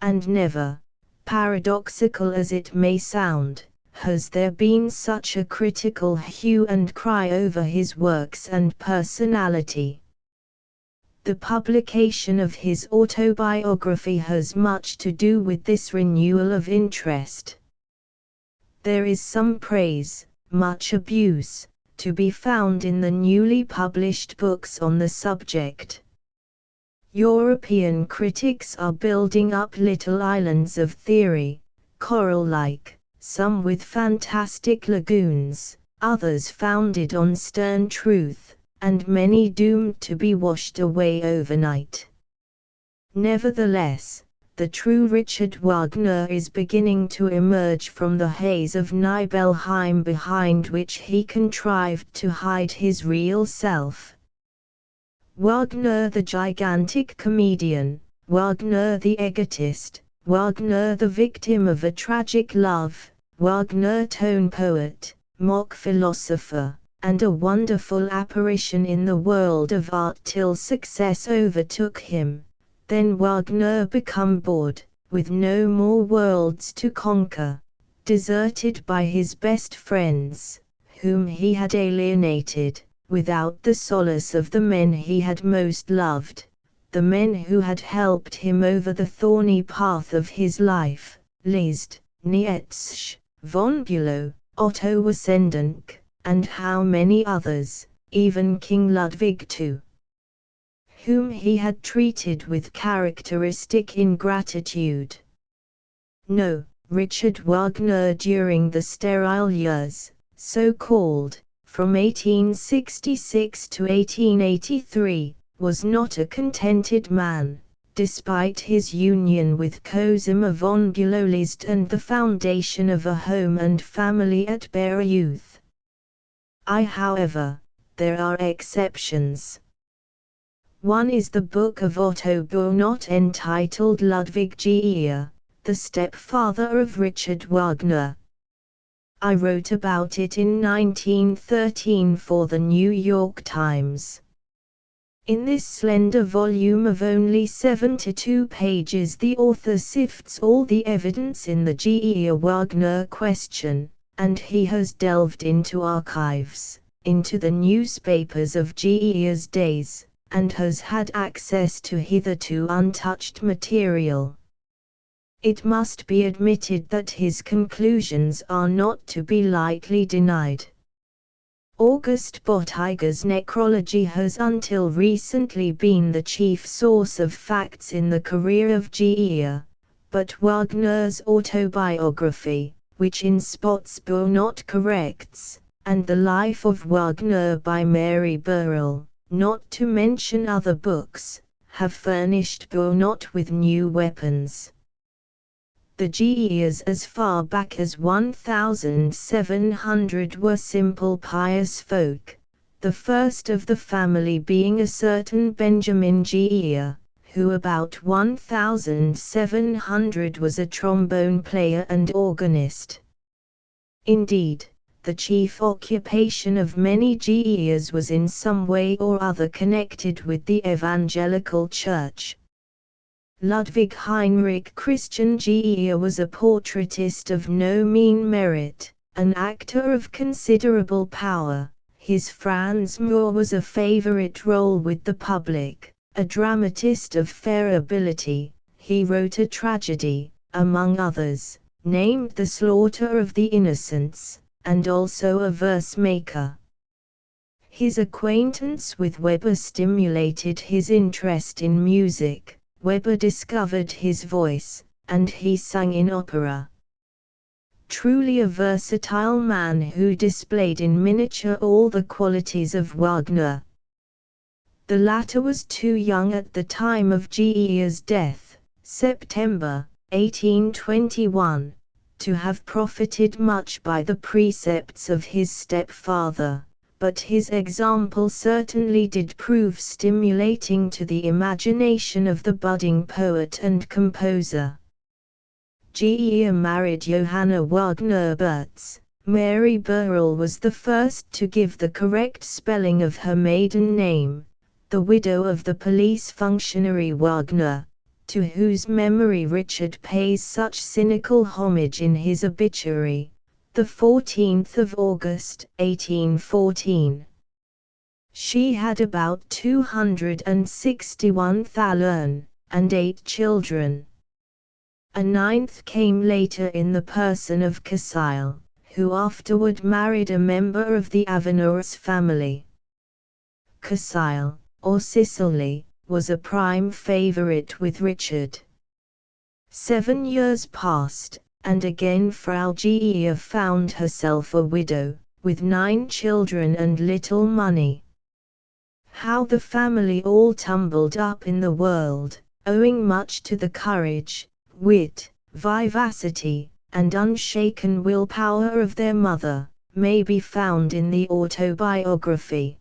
And never, paradoxical as it may sound, has there been such a critical hue and cry over his works and personality. The publication of his autobiography has much to do with this renewal of interest. There is some praise, much abuse, to be found in the newly published books on the subject. European critics are building up little islands of theory, coral-like, some with fantastic lagoons, others founded on stern truth, and many doomed to be washed away overnight. Nevertheless, the true Richard Wagner is beginning to emerge from the haze of Nibelheim behind which he contrived to hide his real self. Wagner the gigantic comedian, Wagner the egotist, Wagner the victim of a tragic love, Wagner tone poet, mock philosopher, and a wonderful apparition in the world of art till success overtook him. Then Wagner become bored, with no more worlds to conquer, deserted by his best friends, whom he had alienated, without the solace of the men he had most loved, the men who had helped him over the thorny path of his life, Liszt, Nietzsche, von Bülow, Otto Wassendenck, and how many others, even King Ludwig II, whom he had treated with characteristic ingratitude. No, Richard Wagner during the sterile years, so called, from 1866 to 1883, was not a contented man, despite his union with Cosima von Bülow Liszt and the foundation of a home and family at Bayreuth. However, there are exceptions. One is the book of Otto Bernhardt entitled Ludwig Geier, the stepfather of Richard Wagner. I wrote about it in 1913 for the New York Times. In this slender volume of only 72 pages the author sifts all the evidence in the Geier-Wagner question, and he has delved into archives, into the newspapers of Geier's days, and has had access to hitherto untouched material. It must be admitted that his conclusions are not to be lightly denied. August Bottiger's necrology has until recently been the chief source of facts in the career of Geier, but Wagner's autobiography, which in spots Bernhardt corrects, and The Life of Wagner by Mary Burrell, not to mention other books, have furnished Bernhardt with new weapons. The Geiers as far back as 1700 were simple pious folk, the first of the family being a certain Benjamin Geier, who about 1700 was a trombone player and organist. Indeed, the chief occupation of many Geiers was in some way or other connected with the evangelical church. Ludwig Heinrich Christian Geier was a portraitist of no mean merit, an actor of considerable power. His Franz Moor was a favorite role with the public, a dramatist of fair ability. He wrote a tragedy, among others, named The Slaughter of the Innocents, and also a verse maker. His acquaintance with Weber stimulated his interest in music. Weber discovered his voice, and he sang in opera. Truly a versatile man who displayed in miniature all the qualities of Wagner. The latter was too young at the time of Geier's death, September 1821, to have profited much by the precepts of his stepfather, but his example certainly did prove stimulating to the imagination of the budding poet and composer. Geier married Johanna Wagner Bertz, Mary Burrell was the first to give the correct spelling of her maiden name, the widow of the police functionary Wagner, to whose memory Richard pays such cynical homage in his obituary, the 14th of August, 1814. She had about 261 thalern, and 8 children. A 9th came later in the person of Cassile, who afterward married a member of the Avenurus family. Cassile, or Cicely, was a prime favorite with Richard. 7 years passed, and again Frau Gier found herself a widow, with 9 children and little money. How the family all tumbled up in the world, owing much to the courage, wit, vivacity, and unshaken willpower of their mother, may be found in the autobiography.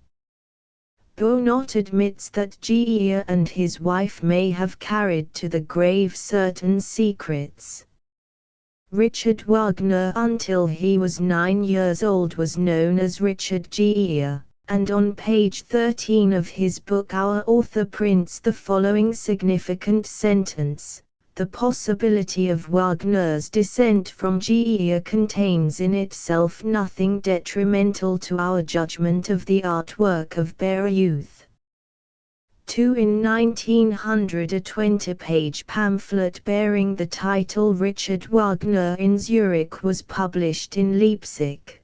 Burnett admits that Gier and his wife may have carried to the grave certain secrets. Richard Wagner until he was 9 years old was known as Richard Gier, and on page 13 of his book our author prints the following significant sentence: "The possibility of Wagner's descent from Gier contains in itself nothing detrimental to our judgment of the artwork of bare youth." 2. In 1900 a 20-page pamphlet bearing the title Richard Wagner in Zurich was published in Leipzig.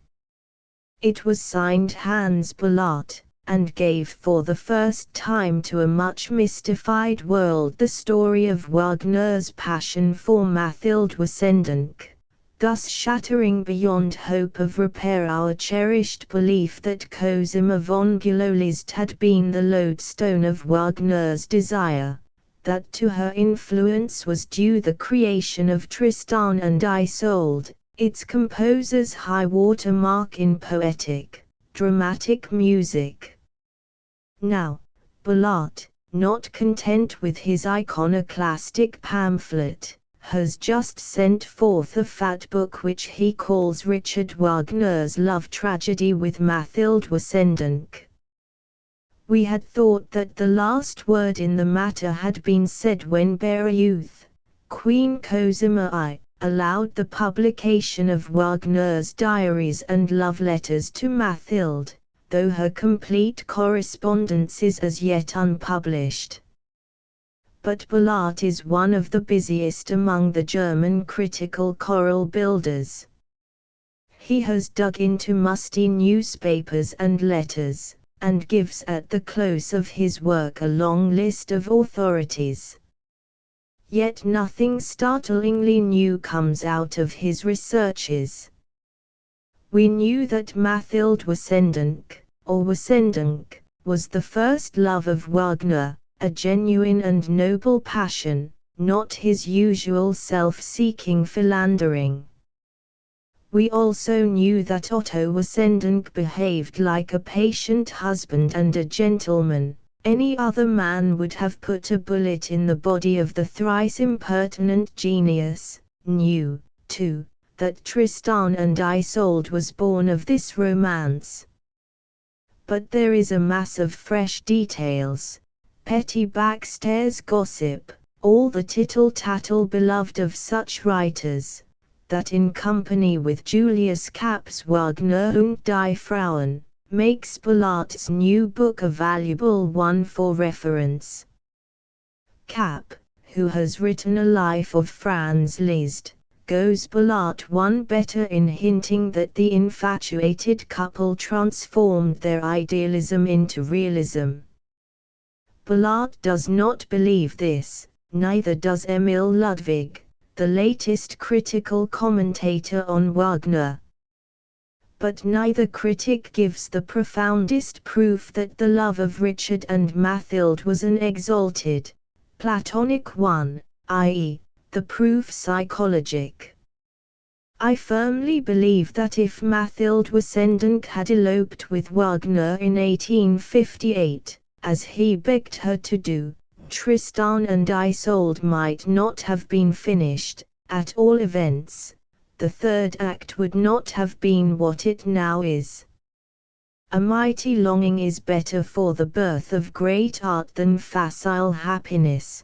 It was signed Hans Ballart, and gave for the first time to a much mystified world the story of Wagner's passion for Mathilde Wesendonck, thus shattering beyond hope of repair our cherished belief that Cosima von Guloliszt had been the lodestone of Wagner's desire, that to her influence was due the creation of Tristan and Isolde, its composer's high-water mark in poetic, dramatic music. Now, Ballart, not content with his iconoclastic pamphlet, has just sent forth a fat book which he calls Richard Wagner's Love Tragedy with Mathilde Wesendonck. We had thought that the last word in the matter had been said when bare youth, Queen Cosima I, allowed the publication of Wagner's diaries and love letters to Mathilde, though her complete correspondence is as yet unpublished. But Ballart is one of the busiest among the German critical choral builders. He has dug into musty newspapers and letters, and gives at the close of his work a long list of authorities. Yet nothing startlingly new comes out of his researches. We knew that Mathilde Wesendonck, or Wesendonck, was the first love of Wagner, a genuine and noble passion, not his usual self-seeking philandering. We also knew that Otto Wesendonck behaved like a patient husband and a gentleman. Any other man would have put a bullet in the body of the thrice impertinent genius. Knew, too, that Tristan and Isolde was born of this romance. But there is a mass of fresh details, petty backstairs gossip, all the tittle-tattle beloved of such writers, that in company with Julius Kapp's Wagner und die Frauen, makes Ballart's new book a valuable one for reference. Kapp, who has written a life of Franz Liszt, goes Ballart one better in hinting that the infatuated couple transformed their idealism into realism. Ballart does not believe this, neither does Emil Ludwig, the latest critical commentator on Wagner. But neither critic gives the profoundest proof that the love of Richard and Mathilde was an exalted, Platonic one, i.e., the proof psychologic. I firmly believe that if Mathilde Wesendonck had eloped with Wagner in 1858, as he begged her to do, Tristan and Isolde might not have been finished, at all events, the third act would not have been what it now is. A mighty longing is better for the birth of great art than facile happiness.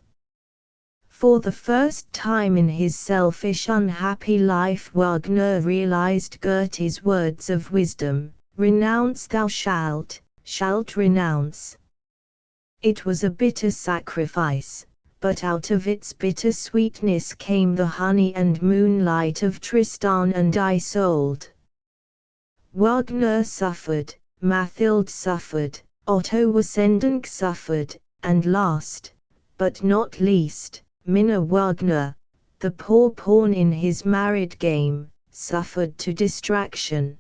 For the first time in his selfish unhappy life Wagner realized Goethe's words of wisdom, "Renounce thou shalt renounce." It was a bitter sacrifice, but out of its bitter sweetness came the honey and moonlight of Tristan and Isolde. Wagner suffered, Mathilde suffered, Otto Wassendenk suffered, and last, but not least, Minna Wagner, the poor pawn in his married game, suffered to distraction.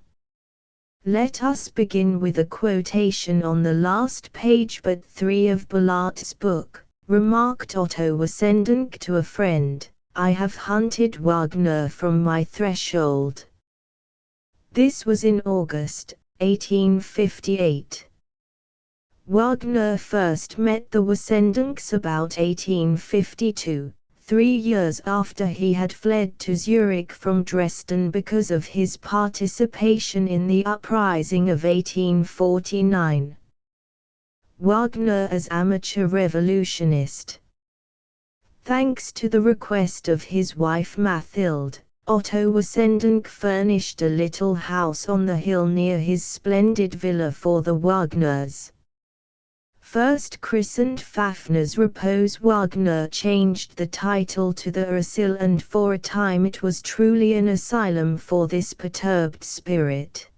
Let us begin with a quotation on the last page but 3 of Ballart's book. Remarked Otto Wassendenk to a friend, "I have hunted Wagner from my threshold." This was in August, 1858. Wagner first met the Wassendenks about 1852, 3 years after he had fled to Zurich from Dresden because of his participation in the uprising of 1849. Wagner as amateur revolutionist. Thanks to the request of his wife Mathilde, Otto Wassendenk furnished a little house on the hill near his splendid villa for the Wagners. First christened Fafner's Repose, Wagner changed the title to the Asyl, and for a time it was truly an asylum for this perturbed spirit.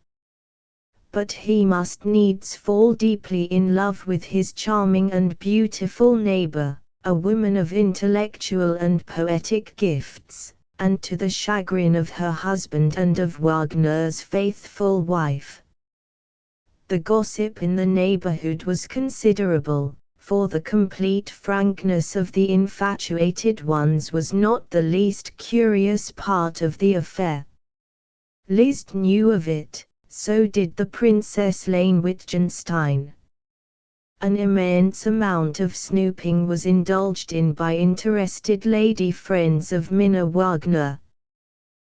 But he must needs fall deeply in love with his charming and beautiful neighbor, a woman of intellectual and poetic gifts, and to the chagrin of her husband and of Wagner's faithful wife. The gossip in the neighborhood was considerable, for the complete frankness of the infatuated ones was not the least curious part of the affair. Liszt knew of it, so did the Princess Lane Wittgenstein. An immense amount of snooping was indulged in by interested lady friends of Minna Wagner.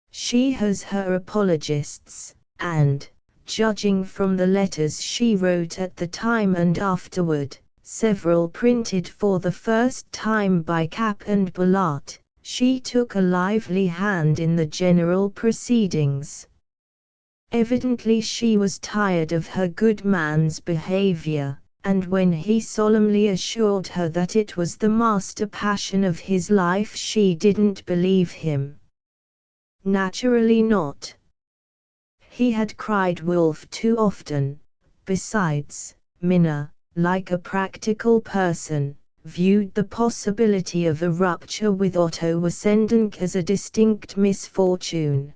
She has her apologists, and, judging from the letters she wrote at the time and afterward, several printed for the first time by Kapp and Ballart, she took a lively hand in the general proceedings. Evidently she was tired of her good man's behavior, and when he solemnly assured her that it was the master passion of his life she didn't believe him. Naturally not. He had cried wolf too often. Besides, Minna, like a practical person, viewed the possibility of a rupture with Otto Wassendenk as a distinct misfortune.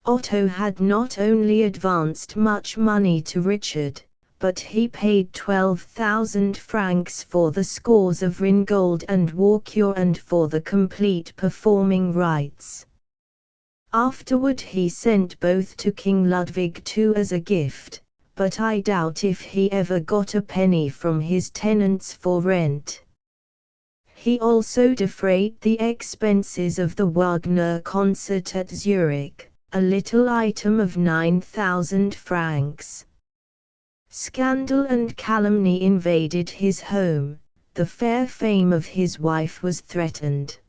Otto had not only advanced much money to Richard, but he paid 12,000 francs for the scores of Ringgold and Walkure and for the complete performing rights. Afterward he sent both to King Ludwig II as a gift, but I doubt if he ever got a penny from his tenants for rent. He also defrayed the expenses of the Wagner concert at Zurich, a little item of 9,000 francs. Scandal and calumny invaded his home, the fair fame of his wife was threatened.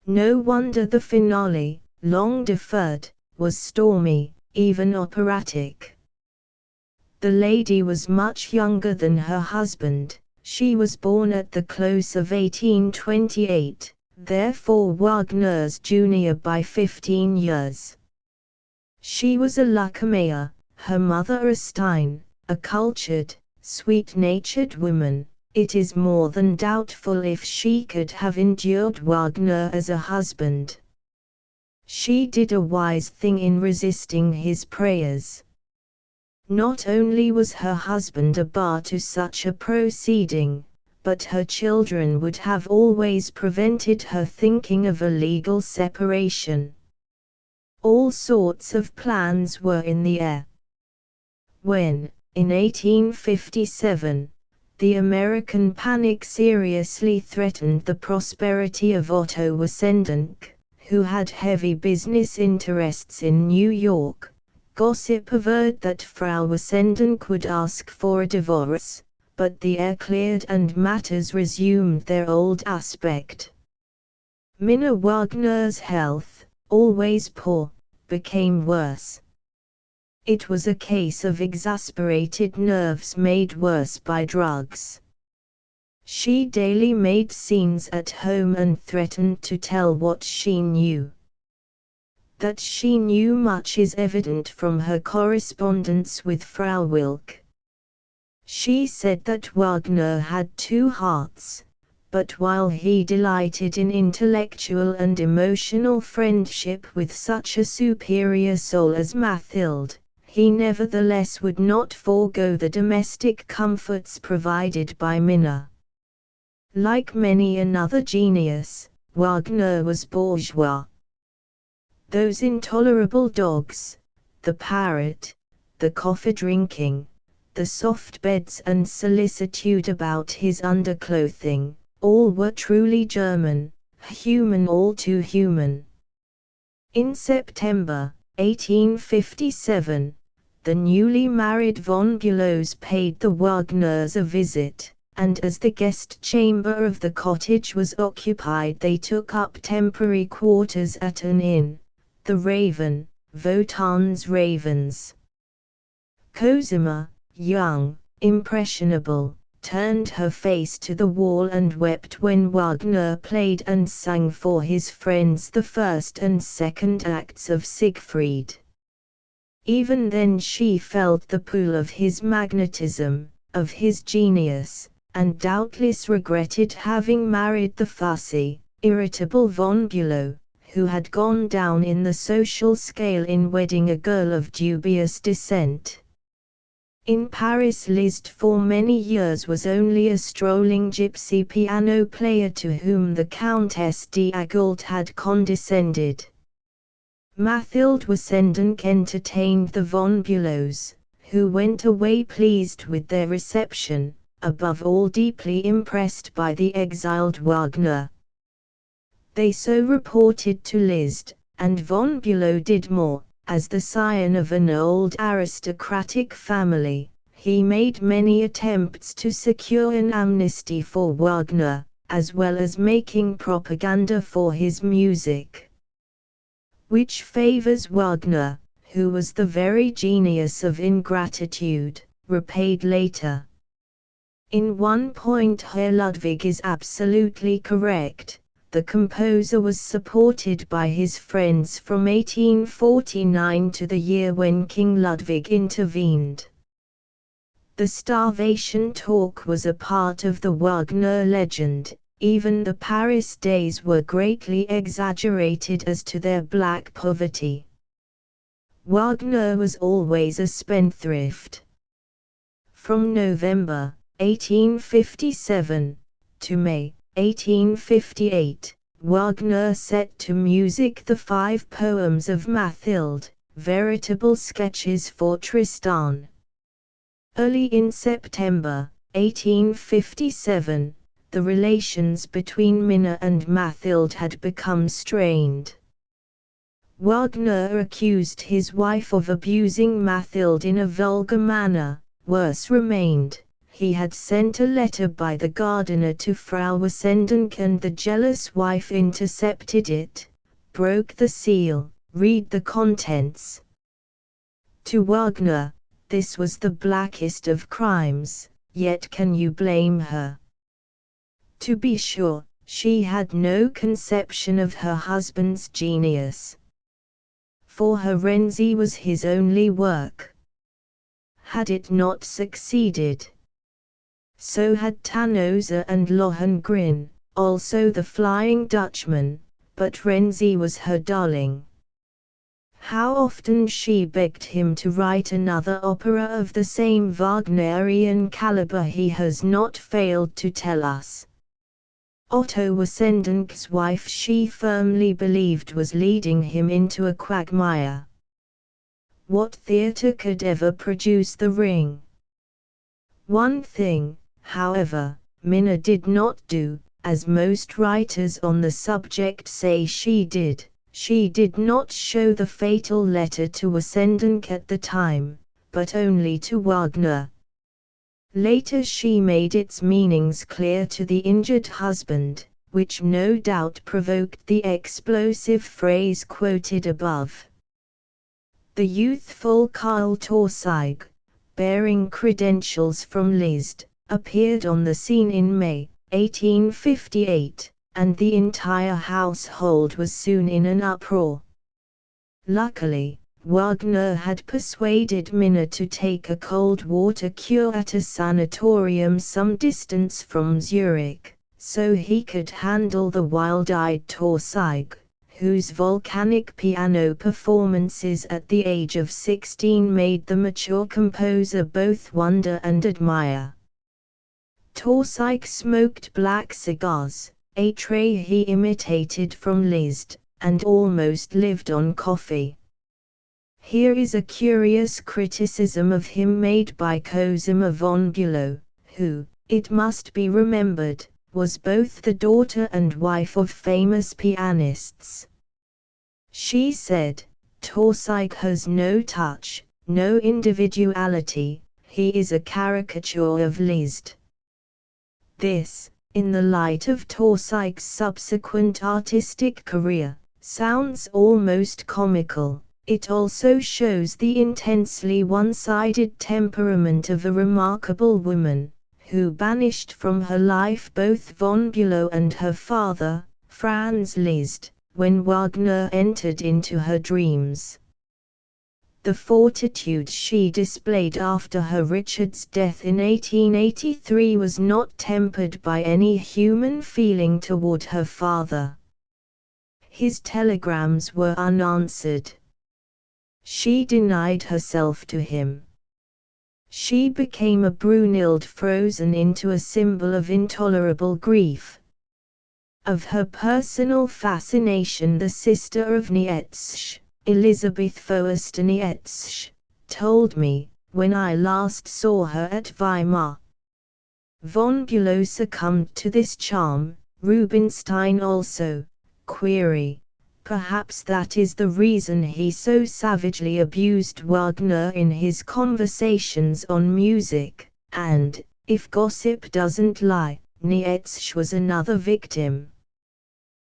No wonder the finale, long deferred, was stormy, even operatic. The lady was much younger than her husband, she was born at the close of 1828, therefore Wagner's junior by 15 years. She was a Luckemeyer, her mother a Stein, a cultured, sweet-natured woman. It is more than doubtful if she could have endured Wagner as a husband. She did a wise thing in resisting his prayers. Not only was her husband a bar to such a proceeding, but her children would have always prevented her thinking of a legal separation. All sorts of plans were in the air. When, in 1857, the American panic seriously threatened the prosperity of Otto Wassendenk, who had heavy business interests in New York. Gossip averred that Frau Wesenden could ask for a divorce, but the air cleared and matters resumed their old aspect. Minna Wagner's health, always poor, became worse. It was a case of exasperated nerves made worse by drugs. She daily made scenes at home and threatened to tell what she knew. That she knew much is evident from her correspondence with Frau Wilk. She said that Wagner had two hearts, but while he delighted in intellectual and emotional friendship with such a superior soul as Mathilde, he nevertheless would not forego the domestic comforts provided by Minna. Like many another genius, Wagner was bourgeois. Those intolerable dogs, the parrot, the coffee drinking, the soft beds and solicitude about his underclothing, all were truly German, human, all too human. In September 1857, the newly married von Bülows paid the Wagners a visit, and as the guest chamber of the cottage was occupied they took up temporary quarters at an inn, the Raven, Wotan's Ravens. Cosima, young, impressionable, turned her face to the wall and wept when Wagner played and sang for his friends the first and second acts of Siegfried. Even then she felt the pull of his magnetism, of his genius, and doubtless regretted having married the fussy, irritable von Bülow, who had gone down in the social scale in wedding a girl of dubious descent. In Paris Liszt for many years was only a strolling gypsy piano player to whom the Countess d'Agoult had condescended. Mathilde Wesenden entertained the von Bülows, who went away pleased with their reception, above all deeply impressed by the exiled Wagner. They so reported to Liszt, and von Bülow did more. As the scion of an old aristocratic family, he made many attempts to secure an amnesty for Wagner, as well as making propaganda for his music. Which favors Wagner, who was the very genius of ingratitude, repaid later. In one point Herr Ludwig is absolutely correct. The composer was supported by his friends from 1849 to the year when King Ludwig intervened. The starvation talk was a part of the Wagner legend. Even the Paris days were greatly exaggerated as to their black poverty. Wagner was always a spendthrift. From November 1857 to May 1858, Wagner set to music the 5 poems of Mathilde, veritable sketches for Tristan. Early in September 1857, the relations between Minna and Mathilde had become strained. Wagner accused his wife of abusing Mathilde in a vulgar manner. Worse remained. He had sent a letter by the gardener to Frau Wesenden and the jealous wife intercepted it, broke the seal, read the contents. To Wagner, this was the blackest of crimes, yet can you blame her? To be sure, she had no conception of her husband's genius. For her Renzi was his only work. Had it not succeeded? So had Tannhäuser and Lohengrin, also the Flying Dutchman, but Renzi was her darling. How often she begged him to write another opera of the same Wagnerian caliber he has not failed to tell us. Otto Wesenden's wife she firmly believed was leading him into a quagmire. What theatre could ever produce The Ring? One thing, however, Minna did not do, as most writers on the subject say she did. She did not show the fatal letter to Ascendant at the time, but only to Wagner. Later she made its meanings clear to the injured husband, which no doubt provoked the explosive phrase quoted above. The youthful Karl Torsigg, bearing credentials from Liszt, appeared on the scene in May 1858, and the entire household was soon in an uproar. Luckily, Wagner had persuaded Minna to take a cold water cure at a sanatorium some distance from Zurich, so he could handle the wild-eyed Torsigg, whose volcanic piano performances at the age of 16 made the mature composer both wonder and admire. Torsigg smoked black cigars, a trait he imitated from Liszt, and almost lived on coffee. Here is a curious criticism of him made by Cosima von Bülow, who, it must be remembered, was both the daughter and wife of famous pianists. She said, "Torsigg has no touch, no individuality, he is a caricature of Liszt." This, in the light of Torsigg's subsequent artistic career, sounds almost comical. It also shows the intensely one-sided temperament of a remarkable woman, who banished from her life both von Bülow and her father, Franz Liszt, when Wagner entered into her dreams. The fortitude she displayed after her Richard's death in 1883 was not tempered by any human feeling toward her father. His telegrams were unanswered. She denied herself to him. She became a Brunhilde frozen into a symbol of intolerable grief. Of her personal fascination, the sister of Nietzsche, Elisabeth Foerster Nietzsche, told me, when I last saw her at Weimar. Von Bülow succumbed to this charm, Rubinstein also. Perhaps that is the reason he so savagely abused Wagner in his conversations on music, and, if gossip doesn't lie, Nietzsche was another victim.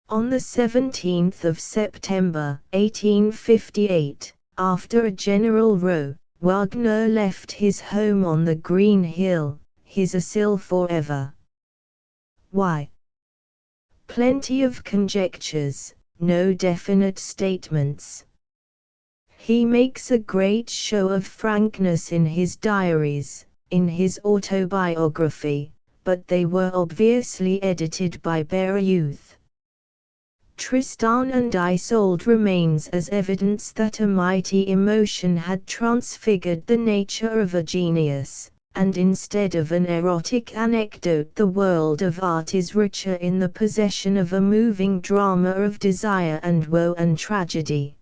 On the 17th of September 1858, after a general row, Wagner left his home on the Green Hill, his asylum forever. Why? Plenty of conjectures, no definite statements. He makes a great show of frankness in his diaries, in his autobiography, but they were obviously edited by bare youth. Tristan and Isolde remains as evidence that a mighty emotion had transfigured the nature of a genius, and instead of an erotic anecdote, the world of art is richer in the possession of a moving drama of desire and woe and tragedy.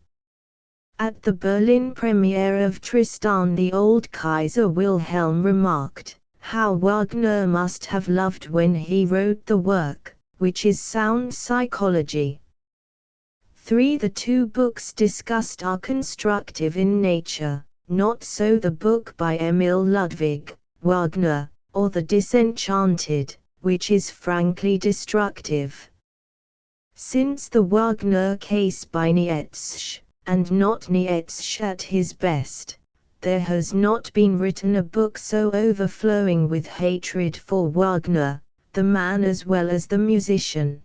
At the Berlin premiere of Tristan, the old Kaiser Wilhelm remarked, "How Wagner must have loved when he wrote the work, which is sound psychology." 3. The two books discussed are constructive in nature, not so the book by Emil Ludwig, Wagner, or The Disenchanted, which is frankly destructive. Since the Wagner case by Nietzsche, and not Nietzsche at his best, there has not been written a book so overflowing with hatred for Wagner, the man as well as the musician.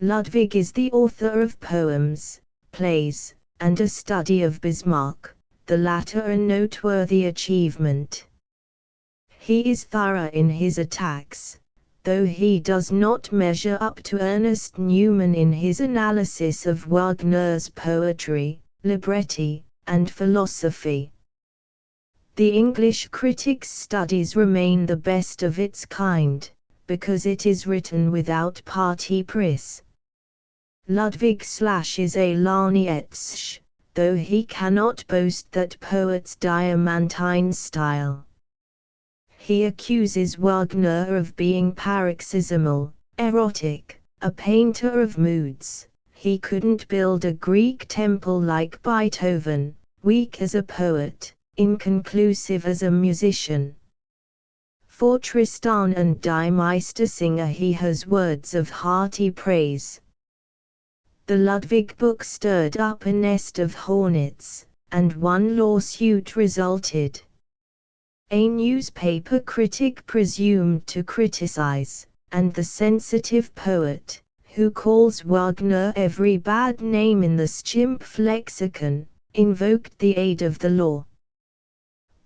Ludwig is the author of poems, plays, and a study of Bismarck, the latter a noteworthy achievement. He is thorough in his attacks, though he does not measure up to Ernest Newman in his analysis of Wagner's poetry, libretti, and philosophy. The English critic's studies remain the best of its kind, because it is written without party price. Ludwig slashes a la Nietzsche, though he cannot boast that poet's diamantine style. He accuses Wagner of being paroxysmal, erotic, a painter of moods. he couldn't build a Greek temple like Beethoven, weak as a poet, inconclusive as a musician. For Tristan and Die Meistersinger he has words of hearty praise. The Ludwig book stirred up a nest of hornets, and one lawsuit resulted. A newspaper critic presumed to criticize, and the sensitive poet, who calls Wagner every bad name in the Schimpf lexicon, invoked the aid of the law.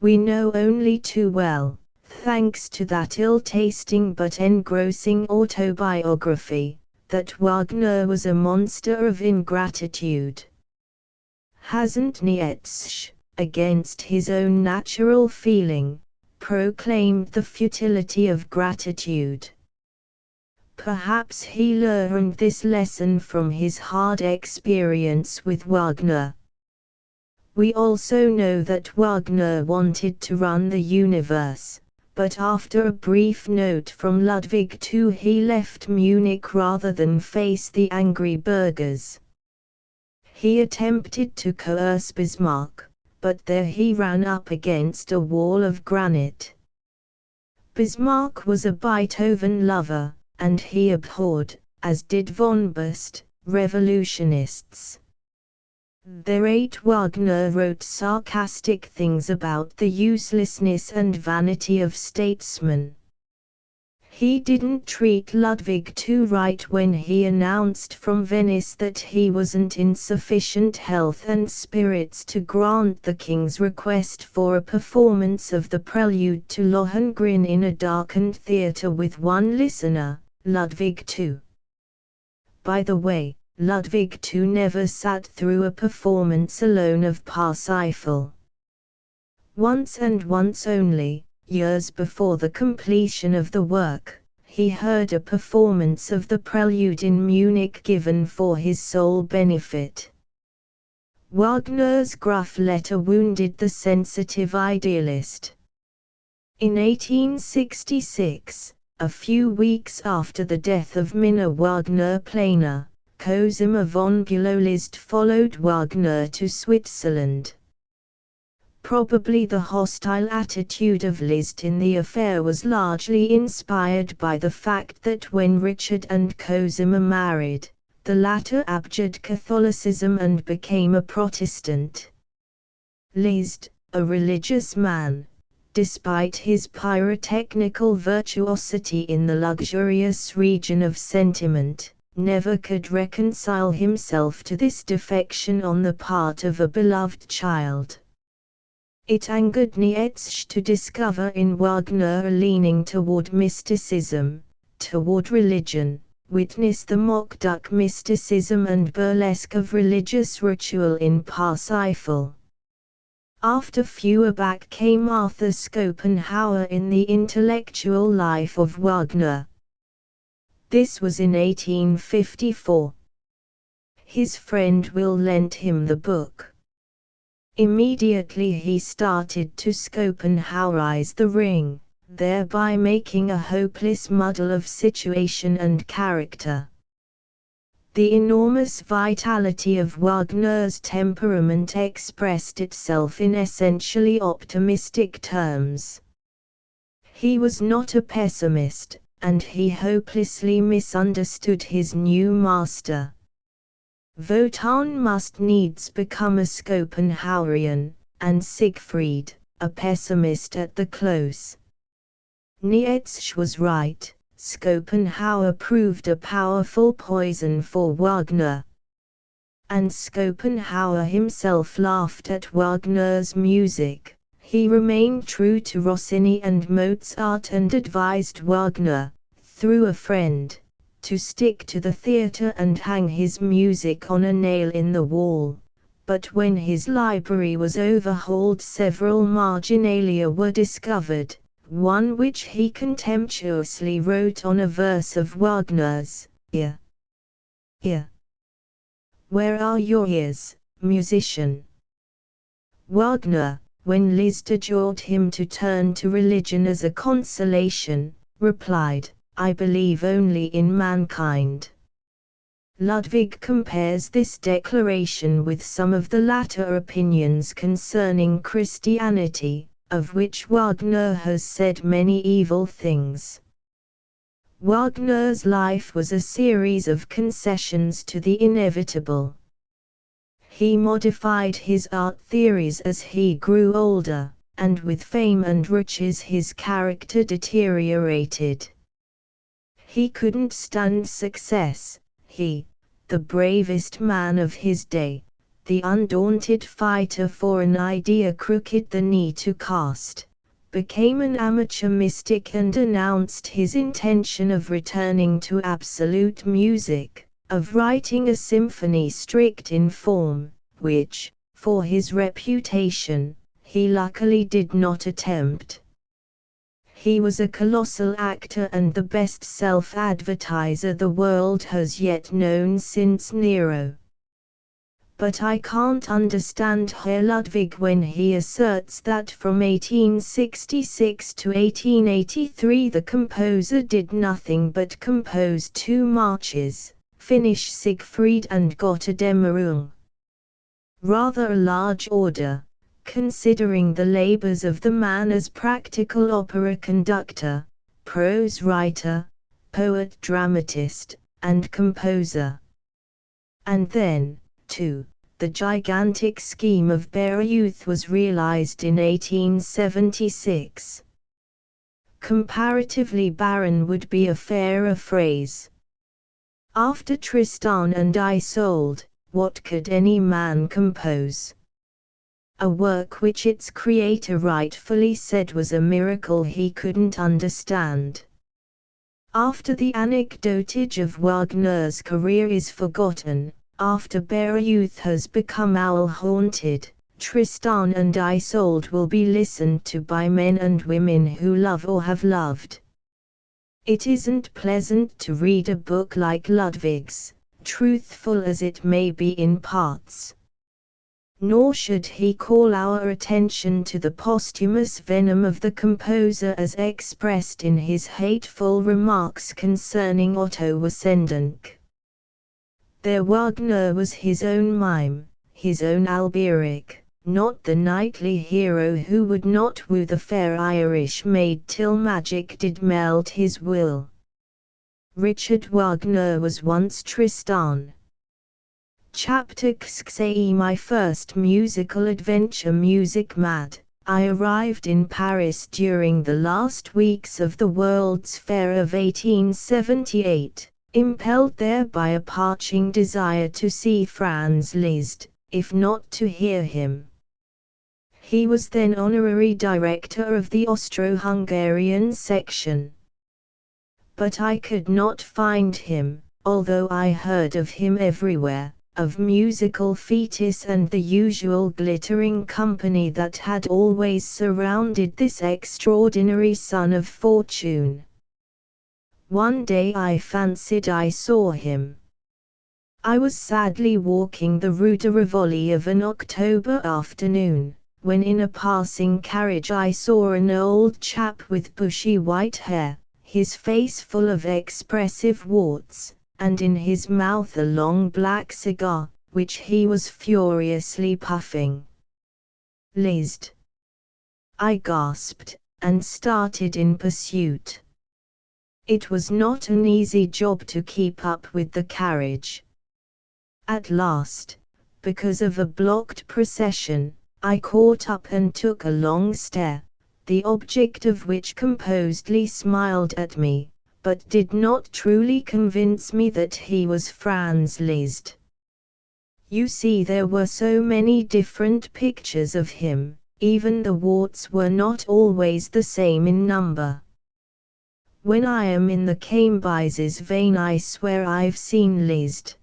We know only too well, thanks to that ill-tasting but engrossing autobiography, that Wagner was a monster of ingratitude. Hasn't Nietzsche, against his own natural feeling, proclaimed the futility of gratitude? Perhaps he learned this lesson from his hard experience with Wagner. We also know that Wagner wanted to run the universe, but after a brief note from Ludwig II he left Munich rather than face the angry burghers. He attempted to coerce Bismarck, but there he ran up against a wall of granite. Bismarck was a Beethoven lover, and he abhorred, as did von Bust, revolutionists. Thereat Wagner wrote sarcastic things about the uselessness and vanity of statesmen. He didn't treat Ludwig II right when he announced from Venice that he wasn't in sufficient health and spirits to grant the king's request for a performance of the prelude to Lohengrin in a darkened theatre with one listener, Ludwig II. By the way, Ludwig II never sat through a performance alone of Parsifal. Once and once only, years before the completion of the work, he heard a performance of the prelude in Munich given for his sole benefit. Wagner's gruff letter wounded the sensitive idealist. In 1866, a few weeks after the death of Minna Wagner-Planer, Cosima von Bülow Liszt followed Wagner to Switzerland. Probably the hostile attitude of Liszt in the affair was largely inspired by the fact that when Richard and Cosima married, the latter abjured Catholicism and became a Protestant. Liszt, a religious man, despite his pyrotechnical virtuosity in the luxurious region of sentiment, never could reconcile himself to this defection on the part of a beloved child. It angered Nietzsche to discover in Wagner a leaning toward mysticism, toward religion, witness the mock-duck mysticism and burlesque of religious ritual in Parsifal. After Feuerbach came Arthur Schopenhauer in the intellectual life of Wagner. This was in 1854. His friend Will lent him the book. Immediately he started to Schopenhauerize the Ring, thereby making a hopeless muddle of situation and character. The enormous vitality of Wagner's temperament expressed itself in essentially optimistic terms. He was not a pessimist, and he hopelessly misunderstood his new master. Wotan must needs become a Schopenhauerian, and Siegfried, a pessimist at the close. Nietzsche was right, Schopenhauer proved a powerful poison for Wagner. And Schopenhauer himself laughed at Wagner's music. He remained true to Rossini and Mozart and advised Wagner, through a friend, to stick to the theatre and hang his music on a nail in the wall. But when his library was overhauled, several marginalia were discovered, one which he contemptuously wrote on a verse of Wagner's, "Ear, ear. Where are your ears, musician?" Wagner, when Liszt adjured him to turn to religion as a consolation, replied, "I believe only in mankind." Ludwig compares this declaration with some of the latter opinions concerning Christianity, of which Wagner has said many evil things. Wagner's life was a series of concessions to the inevitable. He modified his art theories as he grew older, and with fame and riches his character deteriorated. He couldn't stand success. He, the bravest man of his day, the undaunted fighter for an idea crooked the knee to cast, became an amateur mystic and announced his intention of returning to absolute music, of writing a symphony strict in form, which, for his reputation, he luckily did not attempt. He was a colossal actor and the best self-advertiser the world has yet known since Nero. But I can't understand Herr Ludwig when he asserts that from 1866 to 1883 the composer did nothing but compose 2 marches, finish Siegfried and Götterdämmerung. Rather a large order, considering the labors of the man as practical opera conductor, prose writer, poet-dramatist, and composer. And then, too, the gigantic scheme of Bayreuth was realized in 1876. Comparatively barren would be a fairer phrase. After Tristan and Isolde, what could any man compose? A work which its creator rightfully said was a miracle he couldn't understand. After the anecdotage of Wagner's career is forgotten, after Bayreuth has become owl-haunted, Tristan and Isolde will be listened to by men and women who love or have loved. It isn't pleasant to read a book like Ludwig's, truthful as it may be in parts. Nor should he call our attention to the posthumous venom of the composer as expressed in his hateful remarks concerning Otto Wassendenck. Their Wagner was his own mime, his own Alberic, not the knightly hero who would not woo the fair Irish maid till magic did melt his will. Richard Wagner was once Tristan. Chapter XXVI. My first musical adventure. Music mad, I arrived in Paris during the last weeks of the World's Fair of 1878, impelled there by a parching desire to see Franz Liszt, if not to hear him. He was then honorary director of the Austro-Hungarian section. But I could not find him, although I heard of him everywhere, of musical fetus and the usual glittering company that had always surrounded this extraordinary son of fortune. One day I fancied I saw him. I was sadly walking the Rue de Rivoli of an October afternoon, when in a passing carriage I saw an old chap with bushy white hair, his face full of expressive warts, and in his mouth a long black cigar, which he was furiously puffing. Liszt! I gasped, and started in pursuit. It was not an easy job to keep up with the carriage. At last, because of a blocked procession, I caught up and took a long stare, the object of which composedly smiled at me, but did not truly convince me that he was Franz Liszt. You see, there were so many different pictures of him, even the warts were not always the same in number. When I am in the Cambyses vein I swear I've seen Liszt.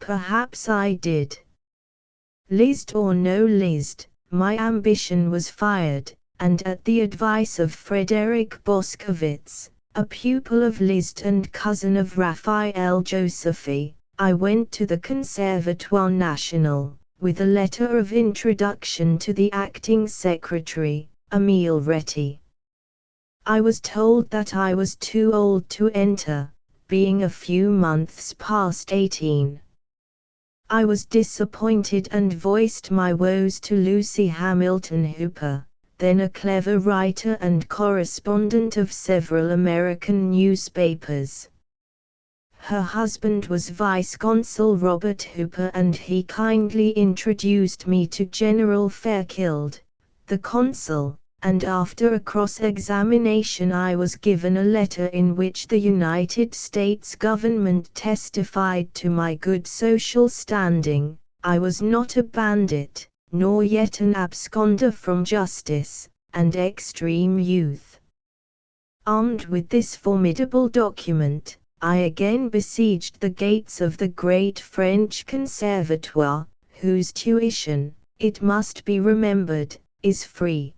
Perhaps I did. Liszt or no Liszt, my ambition was fired, and at the advice of Frederick Boskowitz, a pupil of Liszt and cousin of Raphael Josephi, I went to the Conservatoire National, with a letter of introduction to the acting secretary, Emile Reti. I was told that I was too old to enter, being a few months past 18. I was disappointed and voiced my woes to Lucy Hamilton Hooper, then a clever writer and correspondent of several American newspapers. Her husband was Vice-Consul Robert Hooper, and he kindly introduced me to General Fairchild, the consul, and after a cross-examination I was given a letter in which the United States government testified to my good social standing. I was not a bandit, nor yet an absconder from justice, and extreme youth. Armed with this formidable document, I again besieged the gates of the great French Conservatoire, whose tuition, it must be remembered, is free.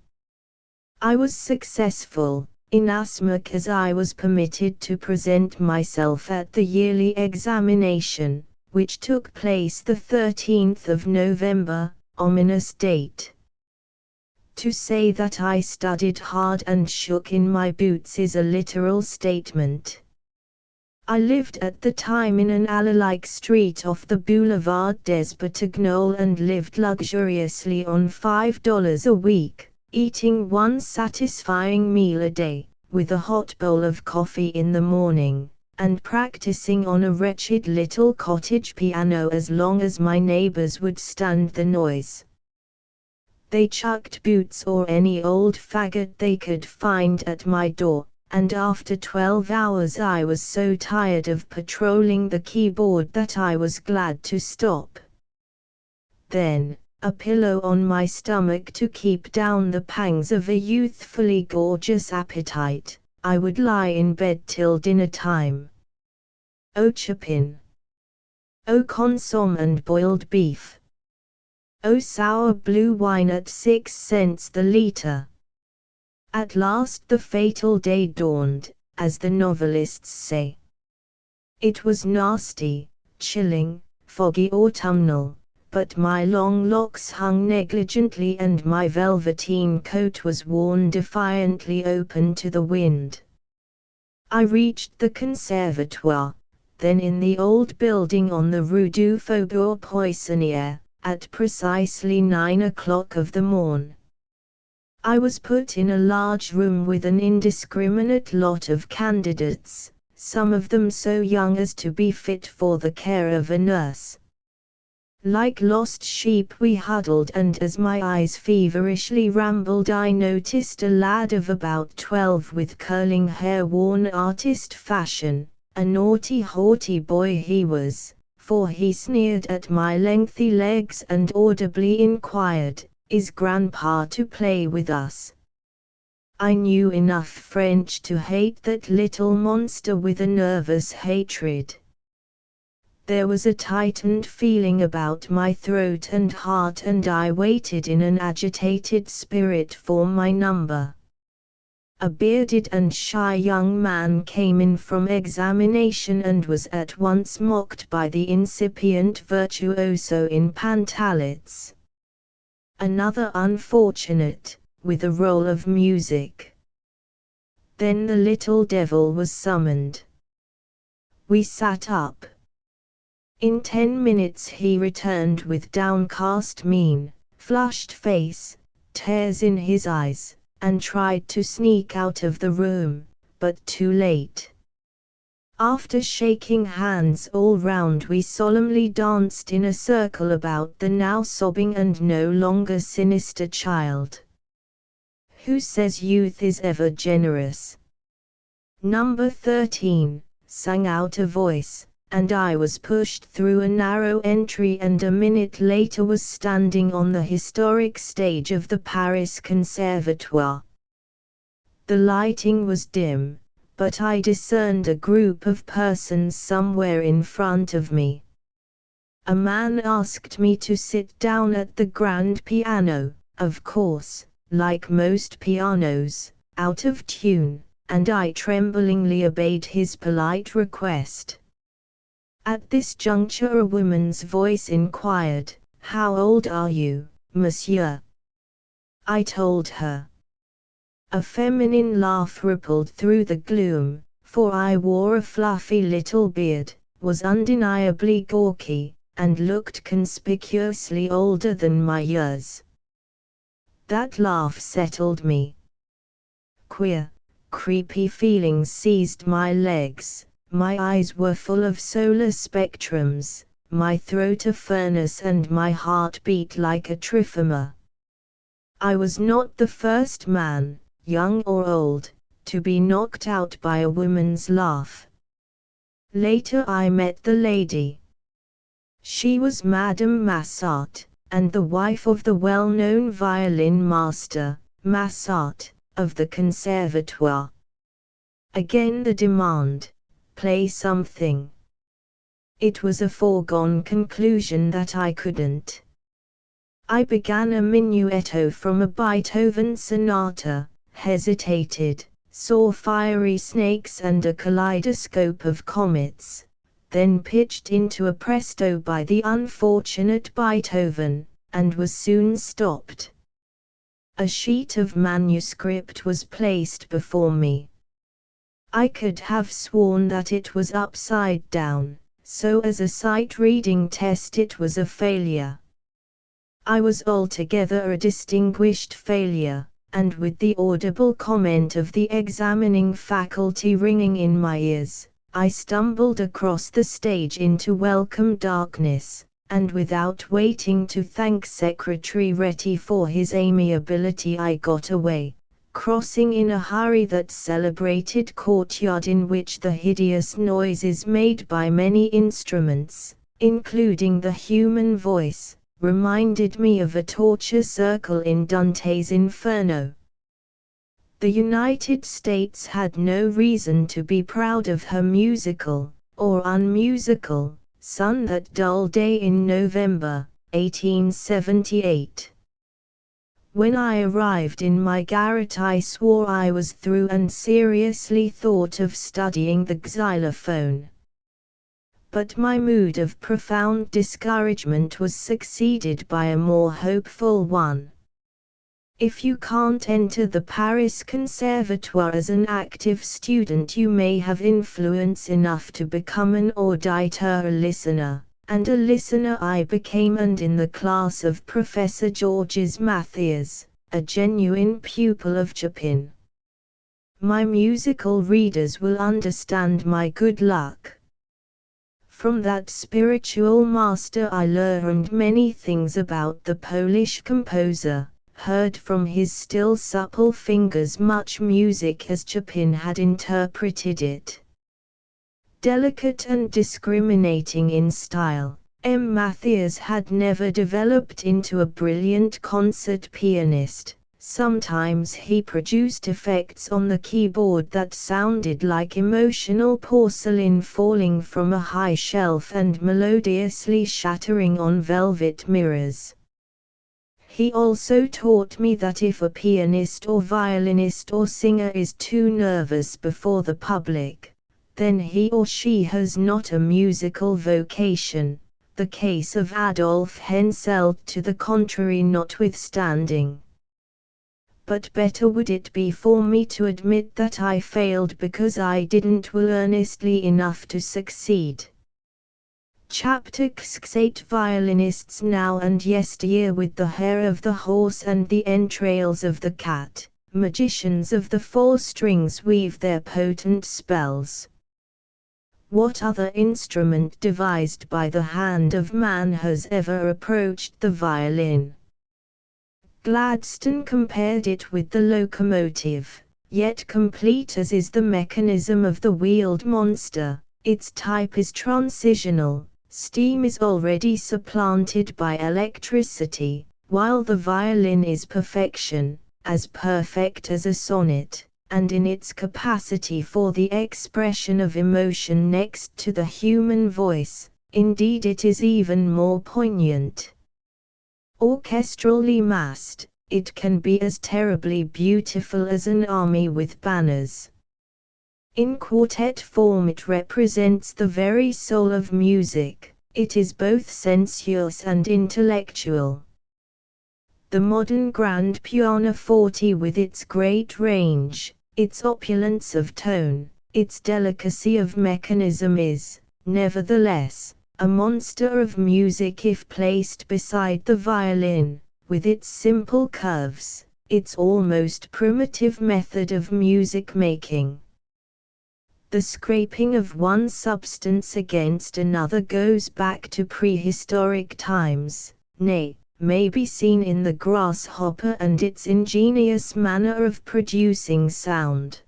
I was successful, inasmuch as I was permitted to present myself at the yearly examination, which took place the 13th of November, ominous date. To say that I studied hard and shook in my boots is a literal statement. I lived at the time in an alley-like street off the Boulevard des Batignolles and lived luxuriously on $5 a week, eating one satisfying meal a day, with a hot bowl of coffee in the morning, and practicing on a wretched little cottage piano as long as my neighbors would stand the noise. They chucked boots or any old faggot they could find at my door, and after 12 hours I was so tired of patrolling the keyboard that I was glad to stop. Then, a pillow on my stomach to keep down the pangs of a youthfully gorgeous appetite, I would lie in bed till dinner time. Oh chapin! Oh consomme and boiled beef! Oh sour blue wine at 6 cents the liter! At last the fatal day dawned, as the novelists say. It was nasty, chilling, foggy autumnal, but my long locks hung negligently and my velveteen coat was worn defiantly open to the wind. I reached the Conservatoire, then in the old building on the Rue du Faubourg Poissonnière, at precisely 9 o'clock of the morn. I was put in a large room with an indiscriminate lot of candidates, some of them so young as to be fit for the care of a nurse. Like lost sheep we huddled, and as my eyes feverishly rambled I noticed a lad of about 12 with curling hair worn artist fashion, a naughty haughty boy he was, for he sneered at my lengthy legs and audibly inquired, "Is grandpa to play with us?" I knew enough French to hate that little monster with a nervous hatred. There was a tightened feeling about my throat and heart, and I waited in an agitated spirit for my number. A bearded and shy young man came in from examination and was at once mocked by the incipient virtuoso in pantalettes. Another unfortunate, with a roll of music. Then the little devil was summoned. We sat up. In 10 minutes he returned with downcast mien, flushed face, tears in his eyes, and tried to sneak out of the room, but too late. After shaking hands all round we solemnly danced in a circle about the now sobbing and no longer sinister child. Who says youth is ever generous? Number 13, sang out a voice, and I was pushed through a narrow entry and a minute later was standing on the historic stage of the Paris Conservatoire. The lighting was dim, but I discerned a group of persons somewhere in front of me. A man asked me to sit down at the grand piano, of course, like most pianos, out of tune, and I tremblingly obeyed his polite request. At this juncture a woman's voice inquired, "How old are you, monsieur?" I told her. A feminine laugh rippled through the gloom, for I wore a fluffy little beard, was undeniably gawky, and looked conspicuously older than my years. That laugh settled me. Queer, creepy feelings seized my legs, my eyes were full of solar spectrums, my throat a furnace and my heart beat like a triphoma. I was not the first man, young or old, to be knocked out by a woman's laugh. Later I met the lady. She was Madame Massart, and the wife of the well-known violin master, Massart, of the Conservatoire. Again the demand, play something. It was a foregone conclusion that I couldn't. I began a minuetto from a Beethoven sonata, hesitated, saw fiery snakes and a kaleidoscope of comets, then pitched into a presto by the unfortunate Beethoven, and was soon stopped. A sheet of manuscript was placed before me. I could have sworn that it was upside down, so as a sight-reading test it was a failure. I was altogether a distinguished failure, and with the audible comment of the examining faculty ringing in my ears, I stumbled across the stage into welcome darkness, and without waiting to thank Secretary Retty for his amiability I got away, crossing in a hurry that celebrated courtyard in which the hideous noises made by many instruments, including the human voice, reminded me of a torture circle in Dante's Inferno. The United States had no reason to be proud of her musical, or unmusical, son that dull day in November, 1878. When I arrived in my garret I swore I was through and seriously thought of studying the xylophone. But my mood of profound discouragement was succeeded by a more hopeful one. If you can't enter the Paris Conservatoire as an active student, you may have influence enough to become an auditeur listener, and a listener I became, and in the class of Professor Georges Mathias, a genuine pupil of Chopin. My musical readers will understand my good luck. From that spiritual master I learned many things about the Polish composer, heard from his still supple fingers much music as Chopin had interpreted it. Delicate and discriminating in style, M. Mathias had never developed into a brilliant concert pianist. Sometimes he produced effects on the keyboard that sounded like emotional porcelain falling from a high shelf and melodiously shattering on velvet mirrors. He also taught me that if a pianist or violinist or singer is too nervous before the public, then he or she has not a musical vocation, the case of Adolf Henselt to the contrary notwithstanding. But better would it be for me to admit that I failed because I didn't will earnestly enough to succeed. Chapter 8 Violinists now and yesteryear with the hair of the horse and the entrails of the cat, magicians of the four strings weave their potent spells. What other instrument devised by the hand of man has ever approached the violin? Gladstone compared it with the locomotive, yet complete as is the mechanism of the wheeled monster, its type is transitional, steam is already supplanted by electricity, while the violin is perfection, as perfect as a sonnet, and in its capacity for the expression of emotion next to the human voice, indeed it is even more poignant. Orchestrally massed, it can be as terribly beautiful as an army with banners. In quartet form it represents the very soul of music, it is both sensuous and intellectual. The modern grand pianoforte with its great range, its opulence of tone, Its delicacy of mechanism is, nevertheless, a monster of music if placed beside the violin, with its simple curves, its almost primitive method of music making. The scraping of one substance against another goes back to prehistoric times, nay, may be seen in the grasshopper and its ingenious manner of producing sound.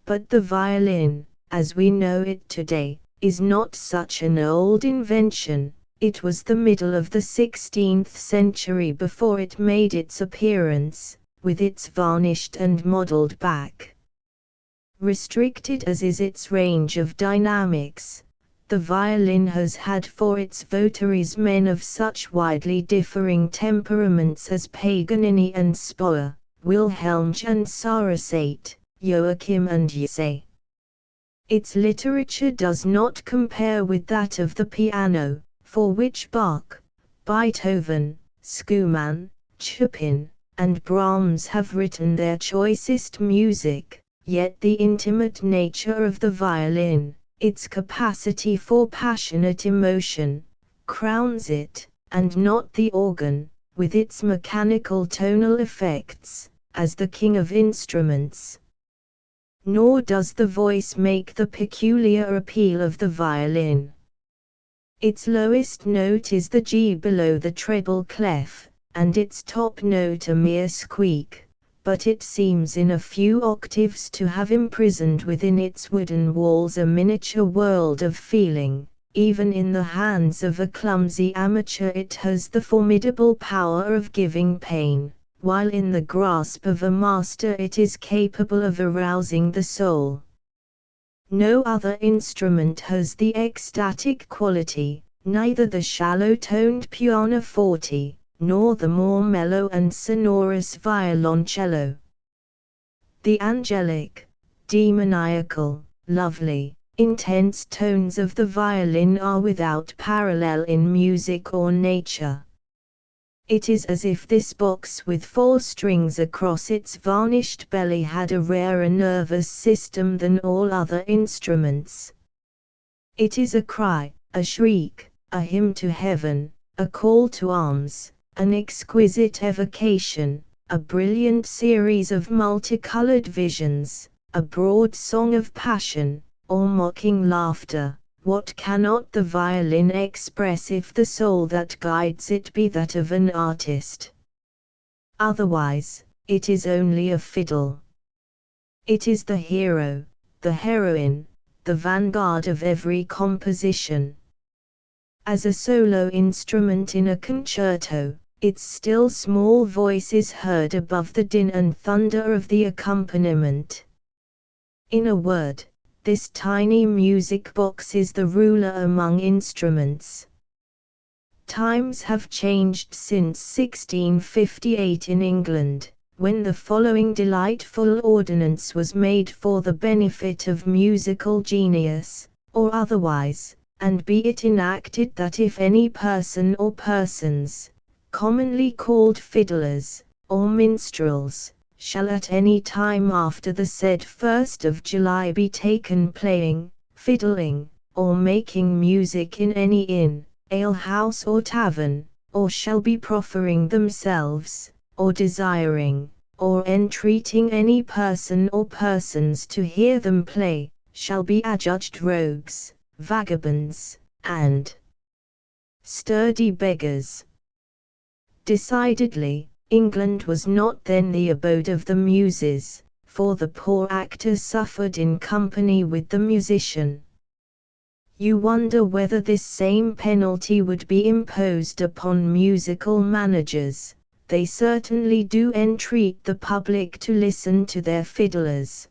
But the violin, as we know it today, is not such an old invention. It was the middle of the 16th century before it made its appearance, with its varnished and modeled back. Restricted as is its range of dynamics, the violin has had for its votaries men of such widely differing temperaments as Paganini and Spohr, Wilhelm and Sarasate, Joachim and Ysse. Its literature does not compare with that of the piano, for which Bach, Beethoven, Schumann, Chopin, and Brahms have written their choicest music, yet the intimate nature of the violin, its capacity for passionate emotion, crowns it, and not the organ, with its mechanical tonal effects, as the king of instruments. Nor does the voice make the peculiar appeal of the violin. Its lowest note is the G below the treble clef, and its top note a mere squeak, but it seems in a few octaves to have imprisoned within its wooden walls a miniature world of feeling. Even in the hands of a clumsy amateur it has the formidable power of giving pain, while in the grasp of a master it is capable of arousing the soul. No other instrument has the ecstatic quality, neither the shallow-toned pianoforte, nor the more mellow and sonorous violoncello. The angelic, demoniacal, lovely, intense tones of the violin are without parallel in music or nature. It is as if this box with 4 strings across its varnished belly had a rarer nervous system than all other instruments. It is a cry, a shriek, a hymn to heaven, a call to arms, an exquisite evocation, a brilliant series of multicolored visions, a broad song of passion, or mocking laughter. What cannot the violin express if the soul that guides it be that of an artist? Otherwise, it is only a fiddle. It is the hero, the heroine, the vanguard of every composition. As a solo instrument in a concerto, its still small voice is heard above the din and thunder of the accompaniment. In a word, this tiny music box is the ruler among instruments. Times have changed since 1658 in England, when the following delightful ordinance was made for the benefit of musical genius, or otherwise, and be it enacted that if any person or persons, commonly called fiddlers, or minstrels, shall at any time after the said 1st of July be taken playing, fiddling, or making music in any inn, alehouse or tavern, or shall be proffering themselves, or desiring, or entreating any person or persons to hear them play, shall be adjudged rogues, vagabonds, and sturdy beggars. Decidedly, England was not then the abode of the muses, for the poor actor suffered in company with the musician. You wonder whether this same penalty would be imposed upon musical managers. They certainly do entreat the public to listen to their fiddlers.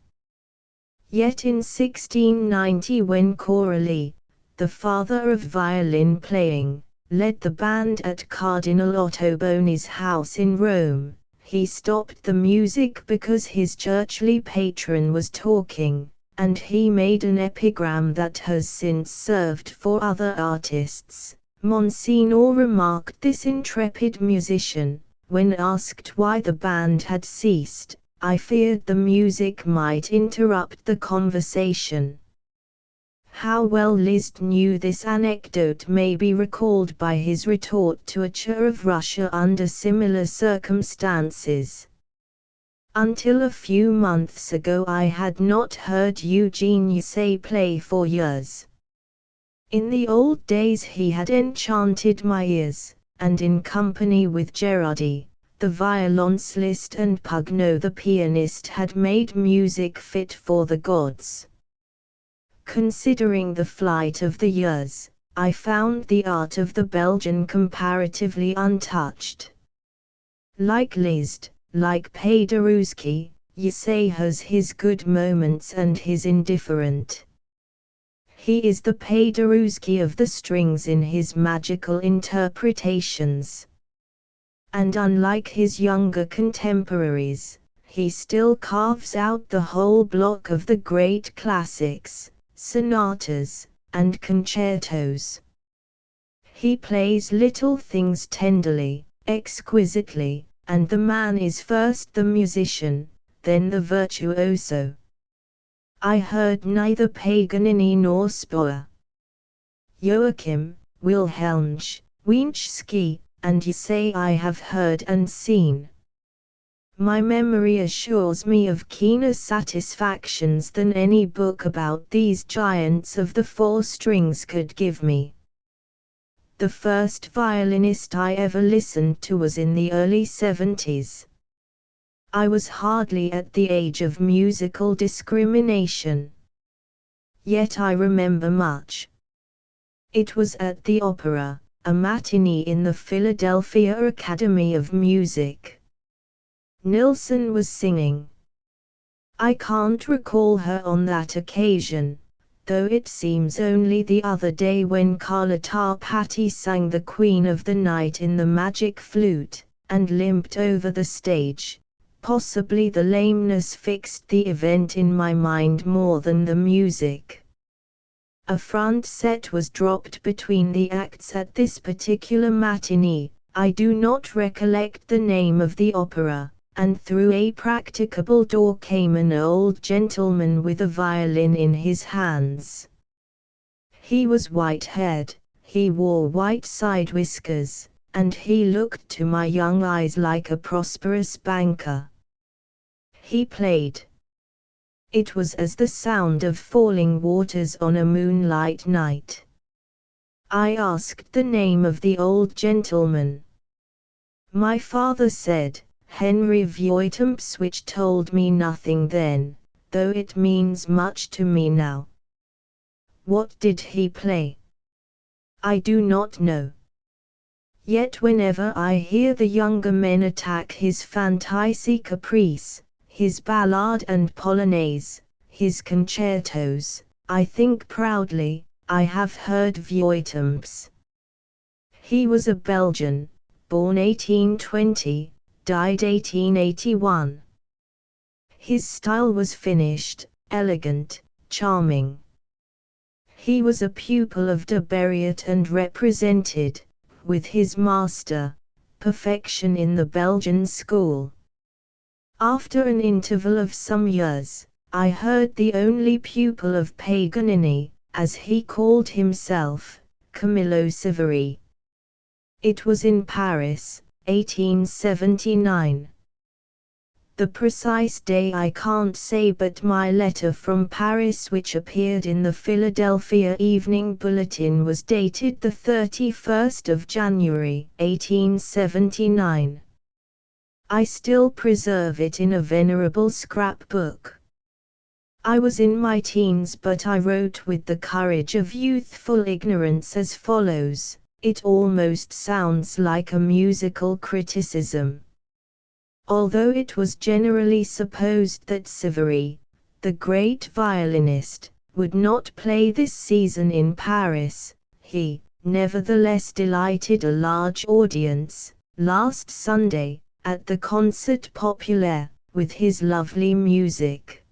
Yet in 1690, when Corelli, the father of violin playing, led the band at Cardinal Ottoboni's house in Rome, he stopped the music because his churchly patron was talking, and he made an epigram that has since served for other artists. Monsignor remarked this intrepid musician, when asked why the band had ceased, I feared the music might interrupt the conversation. How well Liszt knew this anecdote may be recalled by his retort to a Tsar of Russia under similar circumstances. Until a few months ago I had not heard Eugene Ysaye play for years. In the old days he had enchanted my ears, and in company with Gérardi, the violoncellist, and Pugno the pianist had made music fit for the gods. Considering the flight of the years, I found the art of the Belgian comparatively untouched. Like Liszt, like Paderewski, Ysaye has his good moments and his indifferent. He is the Paderewski of the strings in his magical interpretations. And unlike his younger contemporaries, he still carves out the whole block of the great classics, sonatas, and concertos. He plays little things tenderly, exquisitely, and the man is first the musician, then the virtuoso. I heard neither Paganini nor Spohr. Joachim, Wilhelmsch, Wienschski, and Ysaye I have heard and seen. My memory assures me of keener satisfactions than any book about these giants of the four strings could give me. The first violinist I ever listened to was in the early 70s. I was hardly at the age of musical discrimination. Yet I remember much. It was at the opera, a matinee in the Philadelphia Academy of Music. Nilsson was singing. I can't recall her on that occasion, though it seems only the other day when Carla Tarpati sang the Queen of the Night in the Magic Flute, and limped over the stage. Possibly the lameness fixed the event in my mind more than the music. A front set was dropped between the acts at this particular matinee. I do not recollect the name of the opera, and through a practicable door came an old gentleman with a violin in his hands. He was white-haired, he wore white side whiskers, and he looked to my young eyes like a prosperous banker. He played. It was as the sound of falling waters on a moonlight night. I asked the name of the old gentleman. My father said, Henry Voitemps, which told me nothing then, though it means much to me now. What did he play? I do not know. Yet whenever I hear the younger men attack his Fantaisie Caprice, his Ballade and Polonaise, his concertos, I think proudly, I have heard Voitemps. He was a Belgian, born 1820, died 1881. His style was finished, elegant, charming. He was a pupil of de Beriot and represented, with his master, perfection in the Belgian school. After an interval of some years, I heard the only pupil of Paganini, as he called himself, Camillo Siveri. It was in Paris, 1879. The precise day I can't say, but my letter from Paris, which appeared in the Philadelphia Evening Bulletin, was dated the 31st of January, 1879. I still preserve it in a venerable scrapbook. I was in my teens, but I wrote with the courage of youthful ignorance as follows. It almost sounds like a musical criticism. Although it was generally supposed that Siveri, the great violinist, would not play this season in Paris, he, nevertheless, delighted a large audience, last Sunday, at the Concert Populaire, with his lovely music.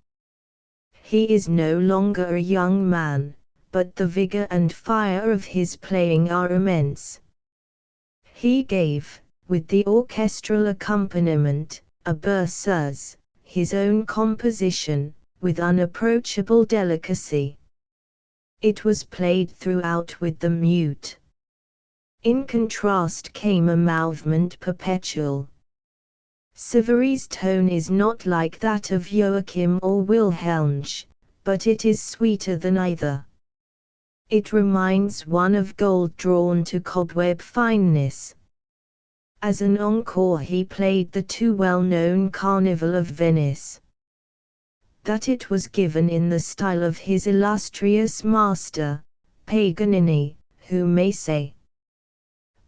He is no longer a young man, but the vigor and fire of his playing are immense. He gave, with the orchestral accompaniment, a berceuse, his own composition, with unapproachable delicacy. It was played throughout with the mute. In contrast came a movement perpetual. Sivary's tone is not like that of Joachim or Wilhelmsch, but it is sweeter than either. It reminds one of gold drawn to cobweb fineness. As an encore he played the too well-known Carnival of Venice. That it was given in the style of his illustrious master, Paganini, who may say.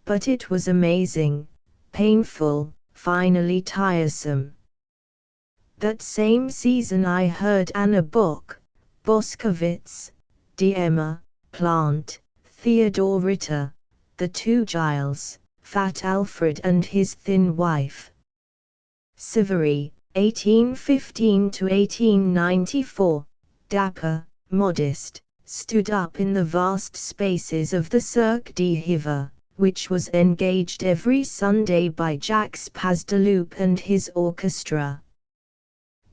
But it was amazing, painful, finally tiresome. That same season I heard Anna Bock, Boskowitz, Diemer, Plant, Theodore Ritter, the two Giles, Fat Alfred and his thin wife. Sivary, 1815–1894, dapper, modest, stood up in the vast spaces of the Cirque de Hiver, which was engaged every Sunday by Jacques Pasdeloup and his orchestra.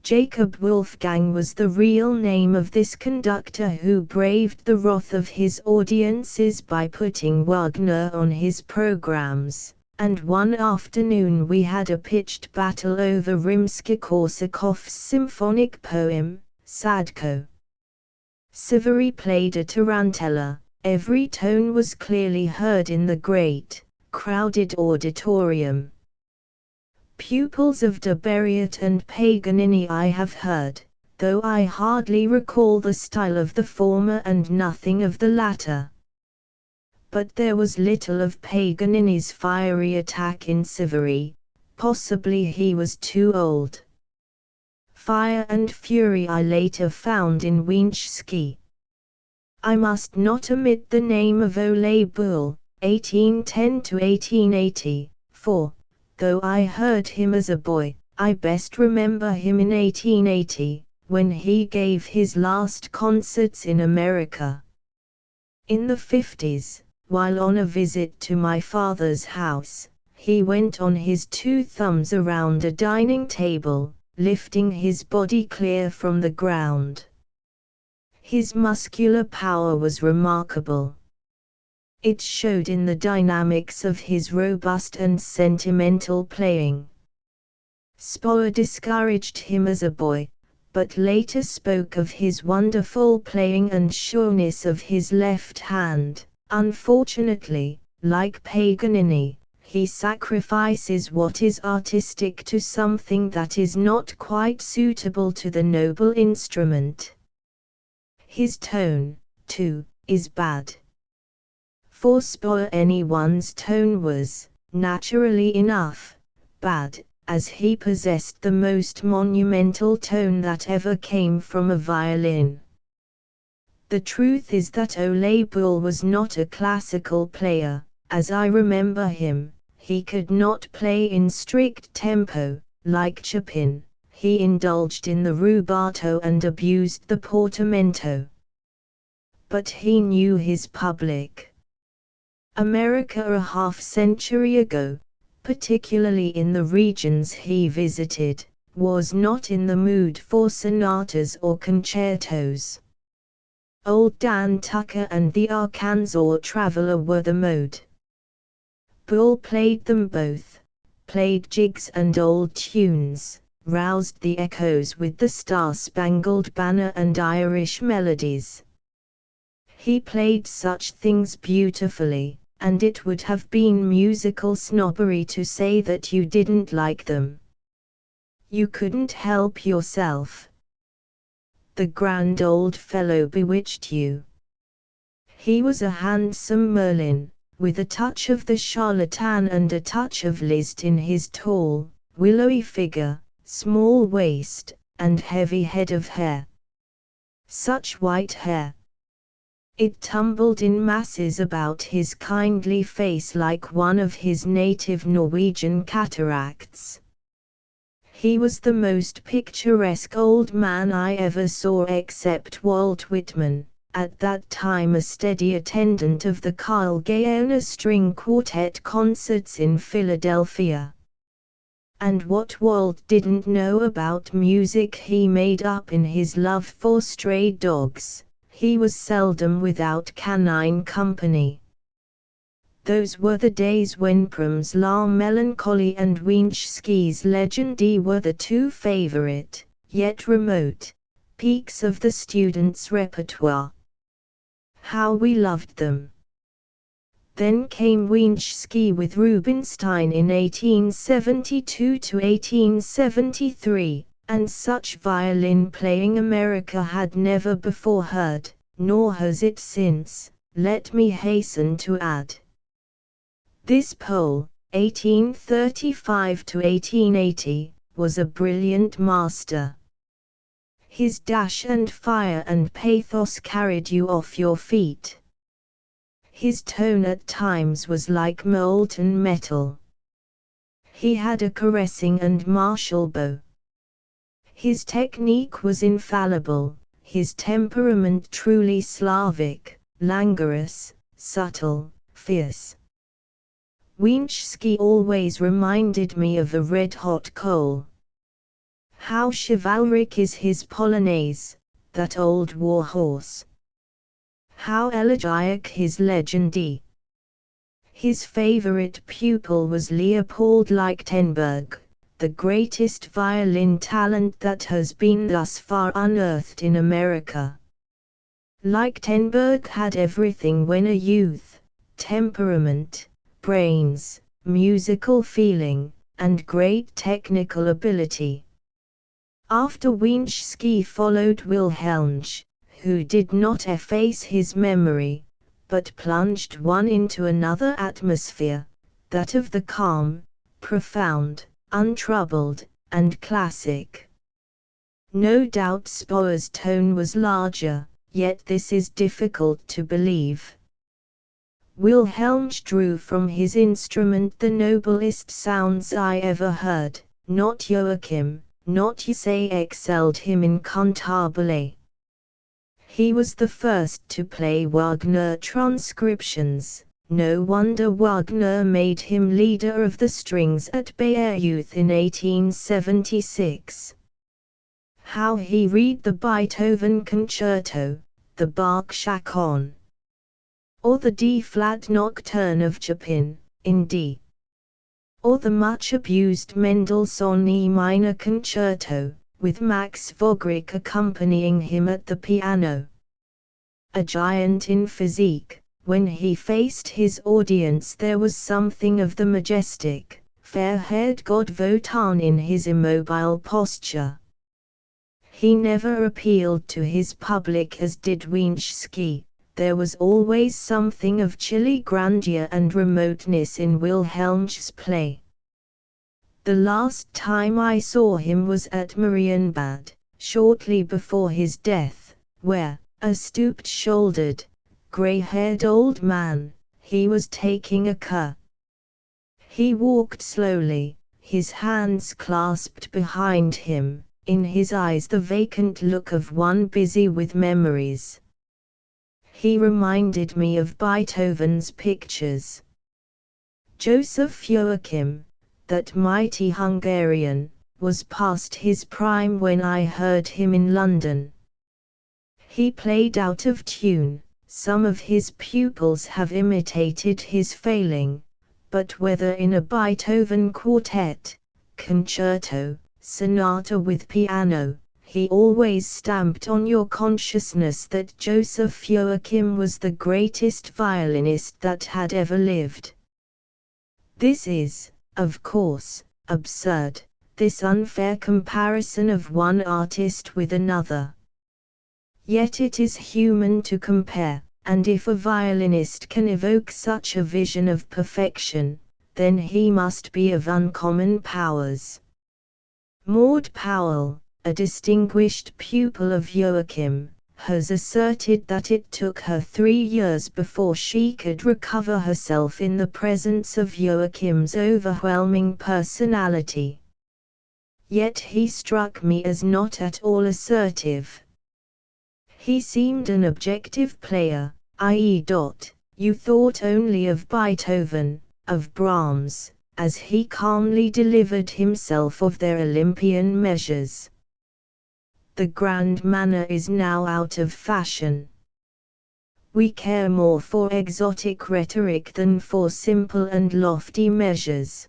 Jacob Wolfgang was the real name of this conductor who braved the wrath of his audiences by putting Wagner on his programs, and one afternoon we had a pitched battle over Rimsky-Korsakov's symphonic poem, Sadko. Sivary played a tarantella, every tone was clearly heard in the great, crowded auditorium. Pupils of de Beriot and Paganini I have heard, though I hardly recall the style of the former and nothing of the latter. But there was little of Paganini's fiery attack in Sivary, possibly he was too old. Fire and fury I later found in Winchsky. I must not omit the name of Ole Bull, 1810–1880, for, though I heard him as a boy, I best remember him in 1880, when he gave his last concerts in America. In the 50s, while on a visit to my father's house, he went on his two thumbs around a dining table, lifting his body clear from the ground. His muscular power was remarkable. It showed in the dynamics of his robust and sentimental playing. Spohr discouraged him as a boy, but later spoke of his wonderful playing and sureness of his left hand. Unfortunately, like Paganini, he sacrifices what is artistic to something that is not quite suitable to the noble instrument. His tone, too, is bad. For Spohr anyone's tone was, naturally enough, bad, as he possessed the most monumental tone that ever came from a violin. The truth is that Ole Bull was not a classical player, as I remember him. He could not play in strict tempo, like Chopin. He indulged in the rubato and abused the portamento. But he knew his public. America a half-century ago, particularly in the regions he visited, was not in the mood for sonatas or concertos. Old Dan Tucker and the Arkansas Traveler were the mode. Bull played them both, played jigs and old tunes, roused the echoes with the Star-Spangled Banner and Irish melodies. He played such things beautifully, and it would have been musical snobbery to say that you didn't like them. You couldn't help yourself. The grand old fellow bewitched you. He was a handsome Merlin, with a touch of the charlatan and a touch of Liszt in his tall, willowy figure, small waist, and heavy head of hair. Such white hair! It tumbled in masses about his kindly face like one of his native Norwegian cataracts. He was the most picturesque old man I ever saw except Walt Whitman, at that time a steady attendant of the Carl Gaona String Quartet concerts in Philadelphia. and what Walt didn't know about music he made up in his love for stray dogs. He was seldom without canine company. Those were the days when Prom's La Melancholie and Winchski's Legendy were the two favorite, yet remote, peaks of the students' repertoire. How we loved them! Then came Winchski with Rubinstein in 1872 to 1873, and such violin playing America had never before heard, nor has it since, let me hasten to add. This Pole, 1835 to 1880, was a brilliant master. His dash and fire and pathos carried you off your feet. His tone at times was like molten metal. He had a caressing and martial bow. His technique was infallible, his temperament truly Slavic, languorous, subtle, fierce. Winchski always reminded me of a red-hot coal. How chivalric is his Polonaise, that old war horse! How elegiac his Legendy! His favorite pupil was Leopold Lichtenberg, the greatest violin talent that has been thus far unearthed in America. Lichtenberg had everything when a youth: temperament, brains, musical feeling, and great technical ability. After Winchski followed Wilhelmsch, who did not efface his memory, but plunged one into another atmosphere, that of the calm, profound, untroubled, and classic. No doubt Spohr's tone was larger, yet this is difficult to believe. Wilhelmsch drew from his instrument the noblest sounds I ever heard, not Joachim, not Ysaye excelled him in cantabile. He was the first to play Wagner transcriptions, no wonder Wagner made him leader of the strings at Bayreuth in 1876. How he read the Beethoven concerto, the Bach chaconne, or the D-flat nocturne of Chopin, in D, or the much-abused Mendelssohn E minor concerto, with Max Vogrick accompanying him at the piano. A giant in physique, when he faced his audience there was something of the majestic, fair-haired god Wotan in his immobile posture. He never appealed to his public as did Winchski. There was always something of chilly grandeur and remoteness in Wilhelmsch's play. The last time I saw him was at Marienbad, shortly before his death, where, a stooped-shouldered, grey-haired old man, he was taking a cur. He walked slowly, his hands clasped behind him, in his eyes the vacant look of one busy with memories. He reminded me of Beethoven's pictures. Joseph Joachim, that mighty Hungarian, was past his prime when I heard him in London. He played out of tune, some of his pupils have imitated his failing, but whether in a Beethoven quartet, concerto, sonata with piano, he always stamped on your consciousness that Joseph Joachim was the greatest violinist that had ever lived. This is, of course, absurd, this unfair comparison of one artist with another. Yet it is human to compare, and if a violinist can evoke such a vision of perfection, then he must be of uncommon powers. Maud Powell, a distinguished pupil of Joachim, has asserted that it took her 3 years before she could recover herself in the presence of Joachim's overwhelming personality. Yet he struck me as not at all assertive. He seemed an objective player, i.e. You thought only of Beethoven, of Brahms, as he calmly delivered himself of their Olympian measures. The grand manner is now out of fashion. We care more for exotic rhetoric than for simple and lofty measures.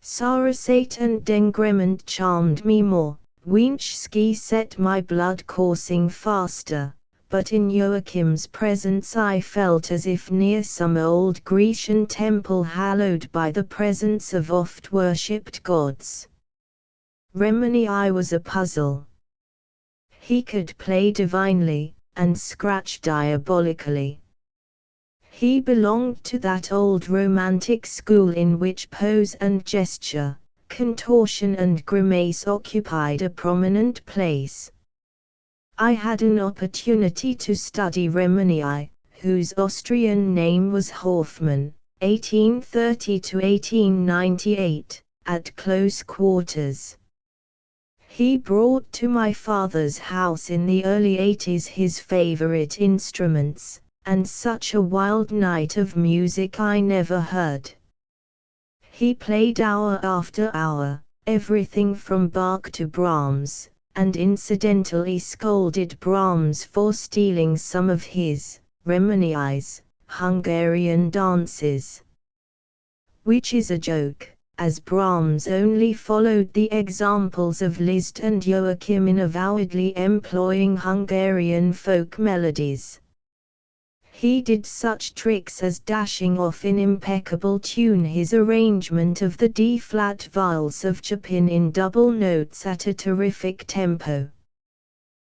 Sarasate and Dengrement charmed me more, Winchski set my blood coursing faster, but in Joachim's presence I felt as if near some old Grecian temple hallowed by the presence of oft-worshipped gods. Remini was a puzzle. He could play divinely, and scratch diabolically. He belonged to that old romantic school in which pose and gesture, contortion and grimace occupied a prominent place. I had an opportunity to study Remini, whose Austrian name was Hoffmann, 1830 to 1898, at close quarters. He brought to my father's house in the early 80s his favorite instruments, and such a wild night of music I never heard. He played hour after hour, everything from Bach to Brahms, and incidentally scolded Brahms for stealing some of his, Remini's, Hungarian dances. Which is a joke, as Brahms only followed the examples of Liszt and Joachim in avowedly employing Hungarian folk melodies. He did such tricks as dashing off in impeccable tune his arrangement of the D-flat Valse of Chopin in double notes at a terrific tempo.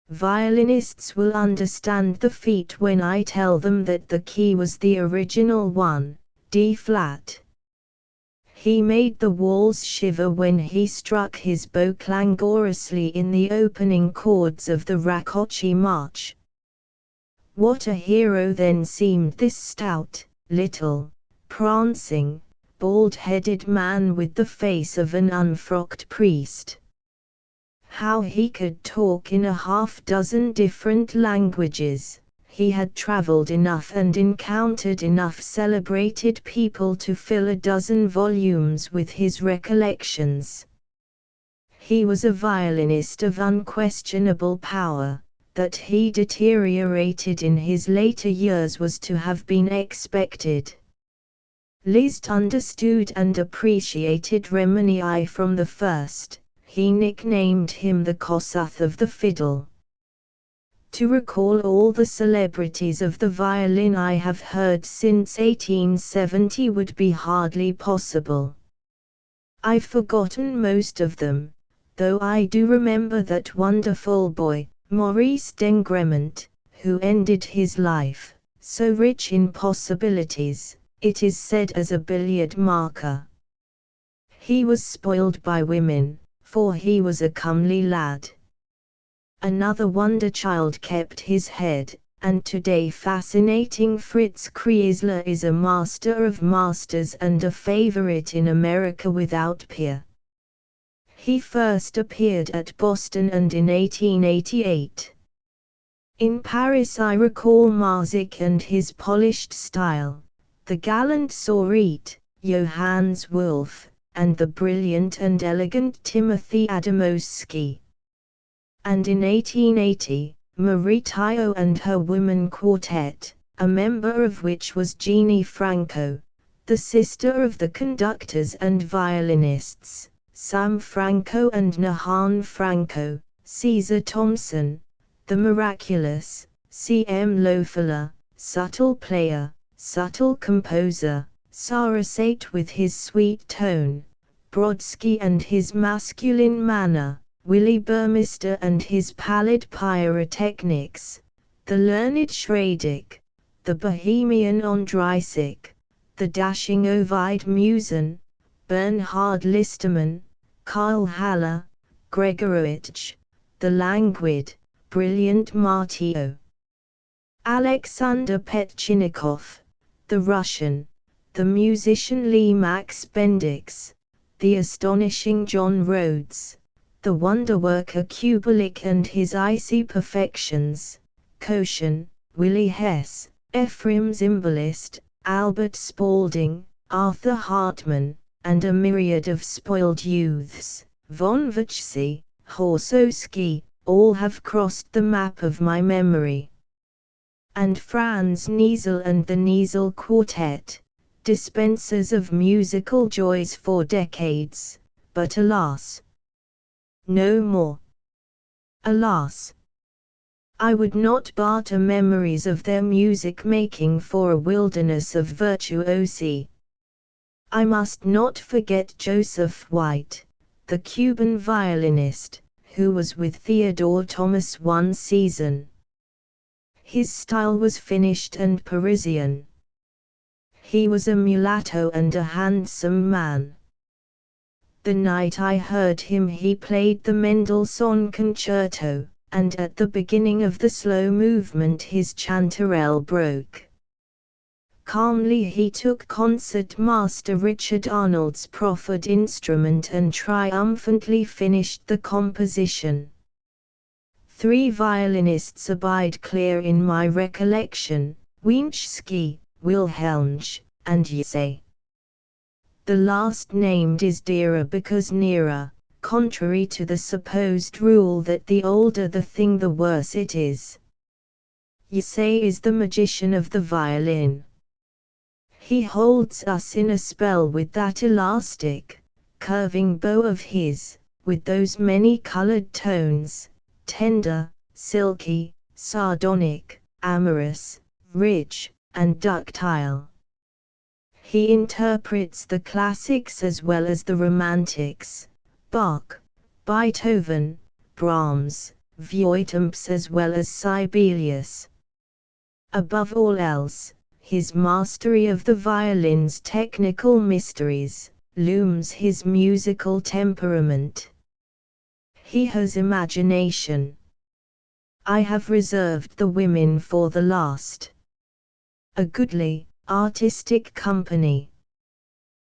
Violinists will understand the feat when I tell them that the key was the original one, D-flat. He made the walls shiver when he struck his bow clangorously in the opening chords of the Rakoczy March. What a hero then seemed this stout, little, prancing, bald-headed man with the face of an unfrocked priest. How he could talk in a half-dozen different languages. He had traveled enough and encountered enough celebrated people to fill a dozen volumes with his recollections. He was a violinist of unquestionable power. That he deteriorated in his later years was to have been expected. Liszt understood and appreciated Remini from the first. He nicknamed him the Kossuth of the fiddle. To recall all the celebrities of the violin I have heard since 1870 would be hardly possible. I've forgotten most of them, though I do remember that wonderful boy, Maurice Dengrement, who ended his life, so rich in possibilities, it is said as a billiard marker. He was spoiled by women, for he was a comely lad. Another wonder child kept his head, and today fascinating Fritz Kreisler is a master of masters and a favorite in America without peer. He first appeared at Boston and in 1888. In Paris I recall Marzik and his polished style, the gallant Saurit, Johannes Wolff, and the brilliant and elegant Timothy Adamowski. And in 1880, Marie Tayo and her woman quartet, a member of which was Jeannie Franco, the sister of the conductors and violinists, Sam Franco and Nahan Franco, Caesar Thompson, the miraculous, C.M. Loeffler, subtle player, subtle composer, Sarasate with his sweet tone, Brodsky and his masculine manner, Willy Burmeister and his pallid pyrotechnics, the learned Schradig, the bohemian Ondreisig, the dashing Ovid Musen, Bernhard Listermann, Karl Haller, Gregorowitsch, the languid, brilliant Martio, Alexander Petchnikov, the Russian, the musician Lee Max Bendix, the astonishing John Rhodes, the wonderworker Kubelik and his icy perfections, Koshin, Willie Hess, Ephraim Zimbalist, Albert Spaulding, Arthur Hartman, and a myriad of spoiled youths, von Wachsee, Horsowski, all have crossed the map of my memory. And Franz Niesel and the Niesel Quartet, dispensers of musical joys for decades, but alas, no more. Alas, I would not barter memories of their music-making for a wilderness of virtuosi. I must not forget Joseph White, the Cuban violinist, who was with Theodore Thomas one season. His style was finished and Parisian. He was a mulatto and a handsome man. The night I heard him he played the Mendelssohn Concerto, and at the beginning of the slow movement his chanterelle broke. Calmly he took concert master Richard Arnold's proffered instrument and triumphantly finished the composition. 3 violinists abide clear in my recollection, Wienschski, Wilhelmsch, and Yse. The last named is dearer because nearer, contrary to the supposed rule that the older the thing the worse it is. Yse is the magician of the violin. He holds us in a spell with that elastic, curving bow of his, with those many-colored tones, tender, silky, sardonic, amorous, rich, and ductile. He interprets the classics as well as the romantics, Bach, Beethoven, Brahms, Voitemps as well as Sibelius. Above all else, his mastery of the violin's technical mysteries looms his musical temperament. He has imagination. I have reserved the women for the last. A goodly, artistic company.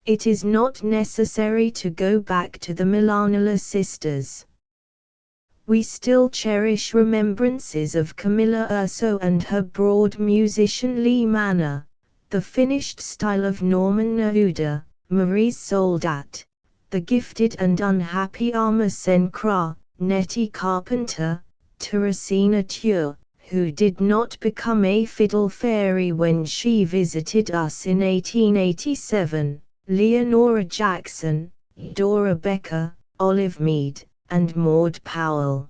It is not necessary to go back to the Milanella sisters. We still cherish remembrances of Camilla Urso and her broad musicianly manner, the finished style of Norman Neruda, Maurice Soldat, the gifted and unhappy Arsène Cra, Nettie Carpenter, Teresina Ture, who did not become a fiddle fairy when she visited us in 1887, Leonora Jackson, Dora Becker, Olive Mead, and Maud Powell.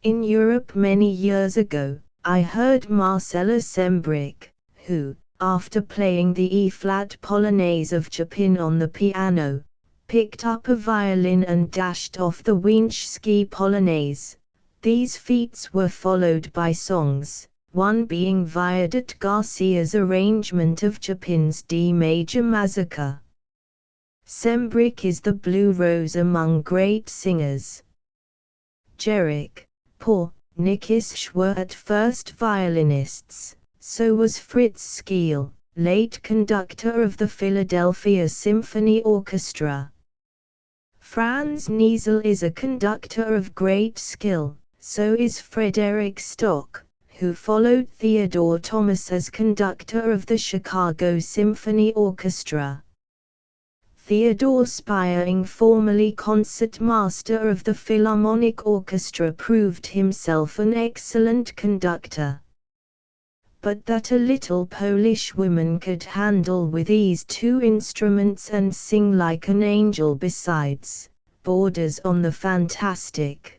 In Europe many years ago, I heard Marcella Sembrich, who, after playing the E-flat Polonaise of Chopin on the piano, picked up a violin and dashed off the Wienschski Polonaise. These feats were followed by songs, one being Viadet Garcia's arrangement of Chopin's D major Mazurka. Sembrich is the blue rose among great singers. Jerick, Poor, Nikisch were at first violinists, so was Fritz Skeel, late conductor of the Philadelphia Symphony Orchestra. Franz Niesel is a conductor of great skill, so is Frederick Stock, who followed Theodore Thomas as conductor of the Chicago Symphony Orchestra. Theodore Spiering, formerly concertmaster of the Philharmonic Orchestra, proved himself an excellent conductor. But that a little Polish woman could handle with ease 2 instruments and sing like an angel besides, borders on the fantastic.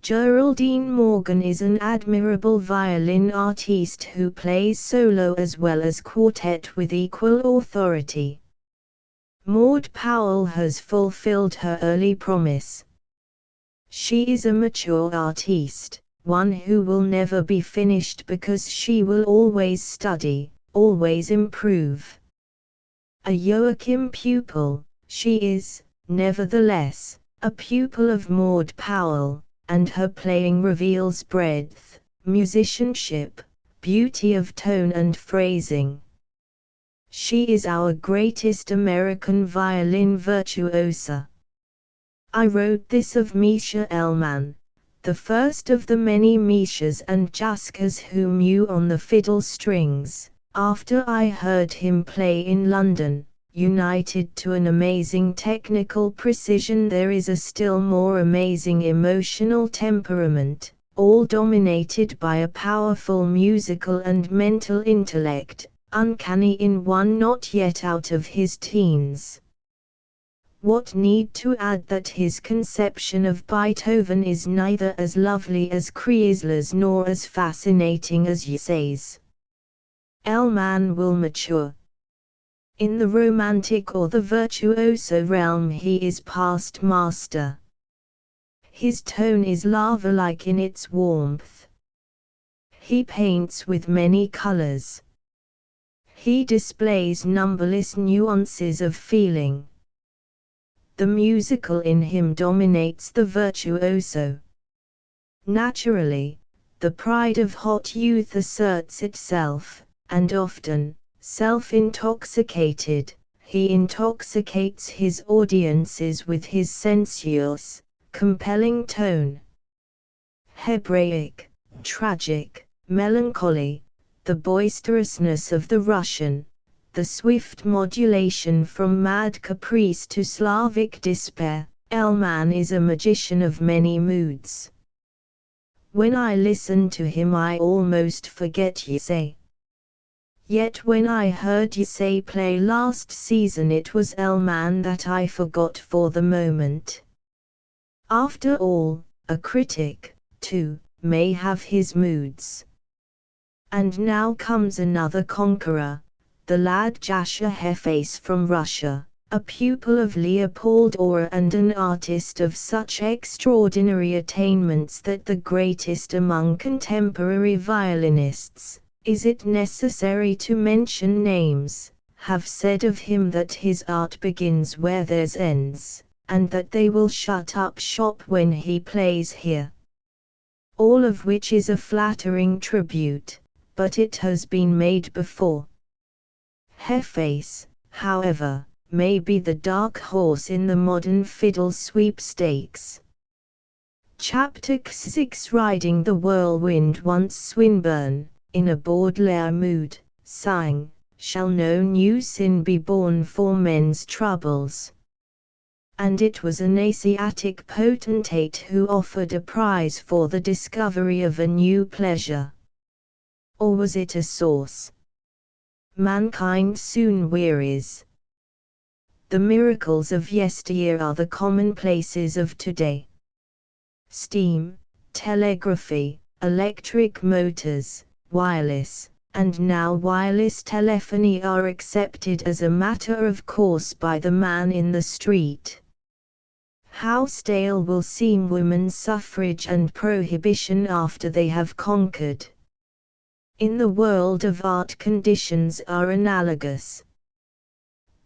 Geraldine Morgan is an admirable violin artiste who plays solo as well as quartet with equal authority. Maud Powell has fulfilled her early promise. She is a mature artiste, one who will never be finished because she will always study, always improve. A Joachim pupil, she is, nevertheless, a pupil of Maud Powell, and her playing reveals breadth, musicianship, beauty of tone and phrasing. She is our greatest American violin virtuosa. I wrote this of Misha Elman, the first of the many Mishas and Jaskas who mew on the fiddle strings, after I heard him play in London, united to an amazing technical precision, there is a still more amazing emotional temperament, all dominated by a powerful musical and mental intellect, uncanny in one not yet out of his teens. What need to add that his conception of Beethoven is neither as lovely as Kreisler's nor as fascinating as Ysaye's. Man will mature. In the romantic or the virtuoso realm he is past master. His tone is lava-like in its warmth. He paints with many colors. He displays numberless nuances of feeling. The musical in him dominates the virtuoso. Naturally, the pride of hot youth asserts itself, and often, self-intoxicated, he intoxicates his audiences with his sensuous, compelling tone. Hebraic, tragic, melancholy, the boisterousness of the Russian, the swift modulation from mad caprice to Slavic despair, Man is a magician of many moods. When I listen to him I almost forget Ysaye. Yet when I heard Ysaye play last season it was Man that I forgot for the moment. After all, a critic, too, may have his moods. And now comes another conqueror, the lad Jascha Hefface from Russia, a pupil of Leopold Auer and an artist of such extraordinary attainments that the greatest among contemporary violinists, is it necessary to mention names, have said of him that his art begins where theirs ends, and that they will shut up shop when he plays here. All of which is a flattering tribute, but it has been made before. Hefface, however, may be the dark horse in the modern fiddle sweepstakes. Chapter 6 Riding the Whirlwind. Once Swinburne, in a Baudelaire mood, sang, "Shall no new sin be born for men's troubles?" And it was an Asiatic potentate who offered a prize for the discovery of a new pleasure. Or was it a sauce? Mankind soon wearies. The miracles of yesteryear are the commonplaces of today. Steam, telegraphy, electric motors, wireless, and now wireless telephony are accepted as a matter of course by the man in the street. How stale will seem women's suffrage and prohibition after they have conquered. In the world of art conditions are analogous.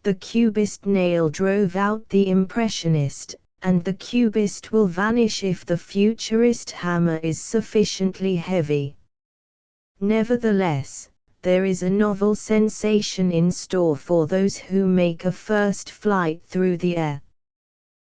The Cubist nail drove out the Impressionist, and the Cubist will vanish if the Futurist hammer is sufficiently heavy. Nevertheless, there is a novel sensation in store for those who make a first flight through the air.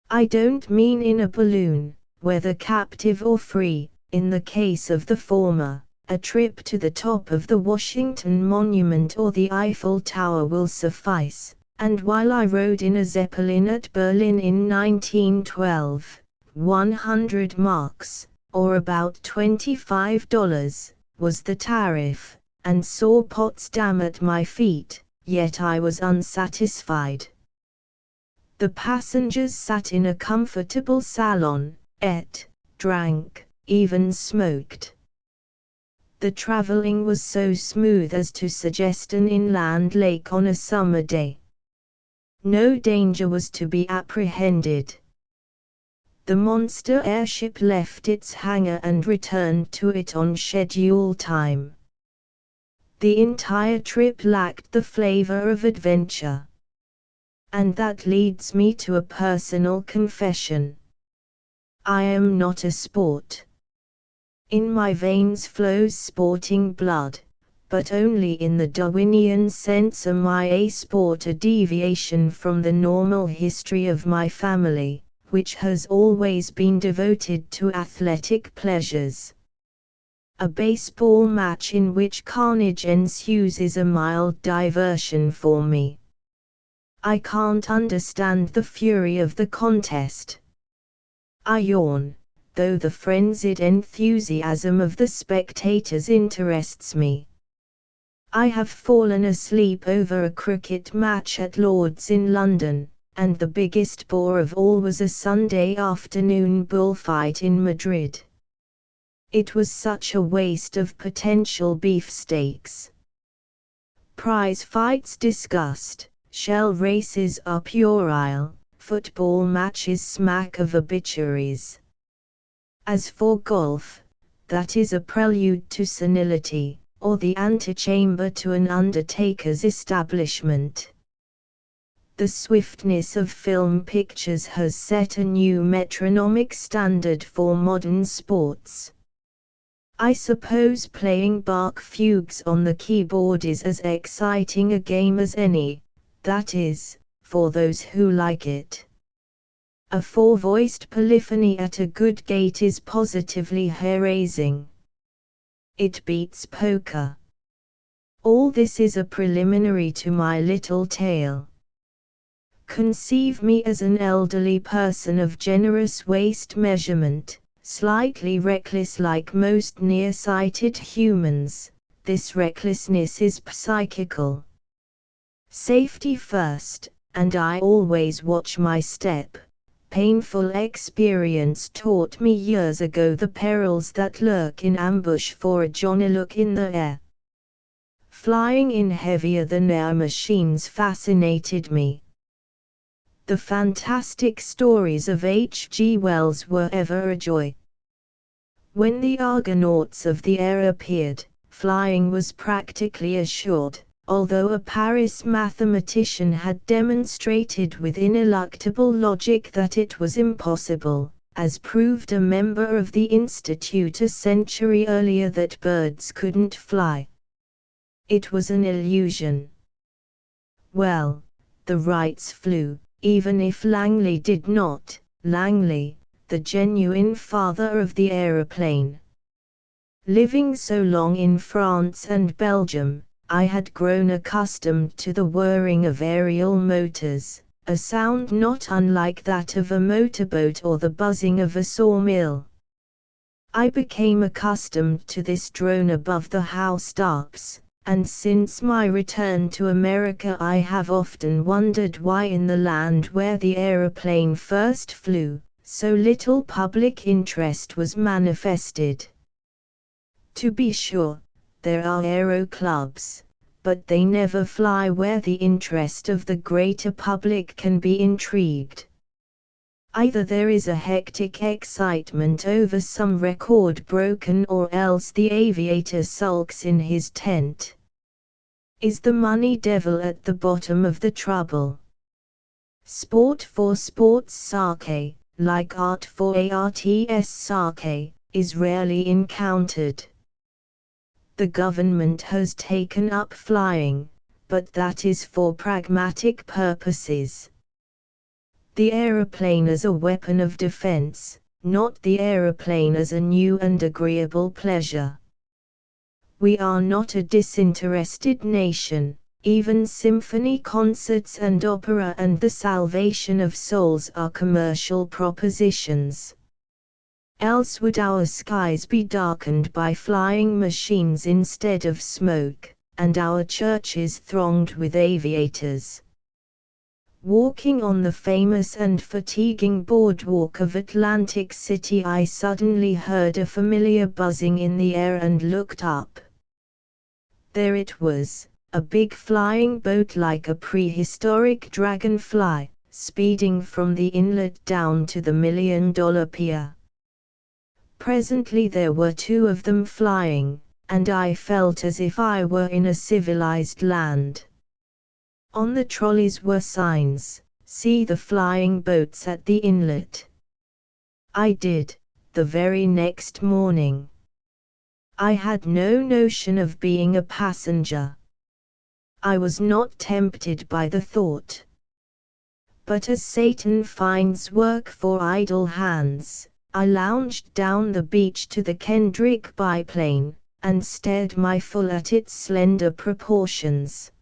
I don't mean in a balloon, whether captive or free. In the case of the former, a trip to the top of the Washington Monument or the Eiffel Tower will suffice, and while I rode in a Zeppelin at Berlin in 1912, 100 marks, or about $25, was the tariff, and saw Potsdam at my feet, yet I was unsatisfied. The passengers sat in a comfortable salon, ate, drank, even smoked. The traveling was so smooth as to suggest an inland lake on a summer day. No danger was to be apprehended. The monster airship left its hangar and returned to it on schedule time. The entire trip lacked the flavor of adventure. And that leads me to a personal confession. I am not a sport. In my veins flows sporting blood, but only in the Darwinian sense. Am I a sport, a deviation from the normal history of my family, which has always been devoted to athletic pleasures. A baseball match in which carnage ensues is a mild diversion for me. I can't understand the fury of the contest. I yawn, though the frenzied enthusiasm of the spectators interests me. I have fallen asleep over a cricket match at Lord's in London, and the biggest bore of all was a Sunday afternoon bullfight in Madrid. It was such a waste of potential beefsteaks. Prize fights discussed, shell races are puerile, football matches smack of obituaries. As for golf, that is a prelude to senility, or the antechamber to an undertaker's establishment. The swiftness of film pictures has set a new metronomic standard for modern sports. I suppose playing Bach fugues on the keyboard is as exciting a game as any, that is, for those who like it. A four-voiced polyphony at a good gait is positively hair-raising. It beats poker. All this is a preliminary to my little tale. Conceive me as an elderly person of generous waist measurement, slightly reckless like most nearsighted humans. This recklessness is psychical. Safety first, and I always watch my step. Painful experience taught me years ago the perils that lurk in ambush for a Johnny look in the air. Flying in heavier than air machines fascinated me. The fantastic stories of H.G. Wells were ever a joy. When the Argonauts of the air appeared, flying was practically assured, although a Paris mathematician had demonstrated with ineluctable logic that it was impossible, as proved a member of the Institute a century earlier that birds couldn't fly. It was an illusion. Well, the Wrights flew. Even if Langley did not, Langley, the genuine father of the aeroplane. Living so long in France and Belgium, I had grown accustomed to the whirring of aerial motors, a sound not unlike that of a motorboat or the buzzing of a sawmill. I became accustomed to this drone above the housetops. And since my return to America I have often wondered why in the land where the aeroplane first flew, so little public interest was manifested. To be sure, there are aero clubs, but they never fly where the interest of the greater public can be intrigued. Either there is a hectic excitement over some record broken or else the aviator sulks in his tent. Is the money devil at the bottom of the trouble? Sport for sport's sake, like art for art's sake, is rarely encountered. The government has taken up flying, but that is for pragmatic purposes. The aeroplane as a weapon of defense, not the aeroplane as a new and agreeable pleasure. We are not a disinterested nation. Even symphony concerts and opera and the salvation of souls are commercial propositions. Else would our skies be darkened by flying machines instead of smoke, and our churches thronged with aviators. Walking on the famous and fatiguing boardwalk of Atlantic City, I suddenly heard a familiar buzzing in the air and looked up. There it was, a big flying boat like a prehistoric dragonfly, speeding from the inlet down to the $1 million pier. Presently there were two of them flying, and I felt as if I were in a civilized land. On the trolleys were signs, "See the flying boats at the inlet." I did, the very next morning. I had no notion of being a passenger. I was not tempted by the thought. But as Satan finds work for idle hands, I lounged down the beach to the Kendrick biplane, and stared my full at its slender proportions.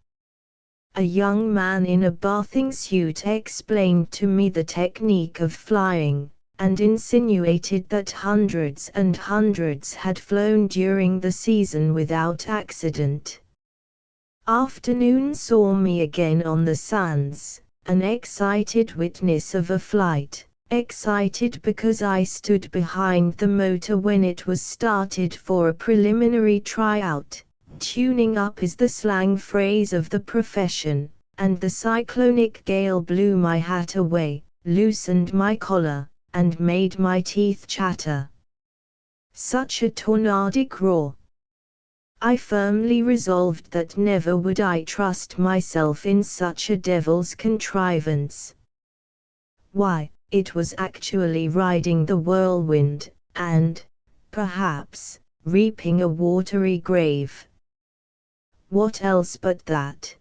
A young man in a bathing suit explained to me the technique of flying, and insinuated that hundreds and hundreds had flown during the season without accident. Afternoon saw me again on the sands, an excited witness of a flight, excited because I stood behind the motor when it was started for a preliminary tryout. Tuning up is the slang phrase of the profession, and the cyclonic gale blew my hat away, loosened my collar, and made my teeth chatter. Such a tornadic roar! I firmly resolved that never would I trust myself in such a devil's contrivance. Why, it was actually riding the whirlwind, and, perhaps, reaping a watery grave. What else but that?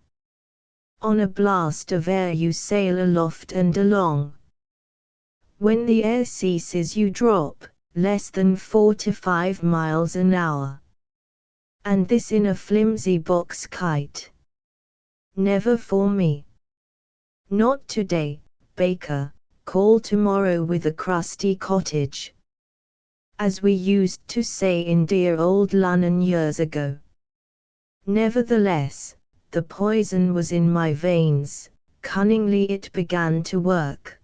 On a blast of air you sail aloft and along. When the air ceases you drop, less than 4 to 5 miles an hour. And this in a flimsy box kite. Never for me. Not today, Baker, call tomorrow with a crusty cottage. As we used to say in dear old London years ago. Nevertheless, the poison was in my veins, cunningly it began to work.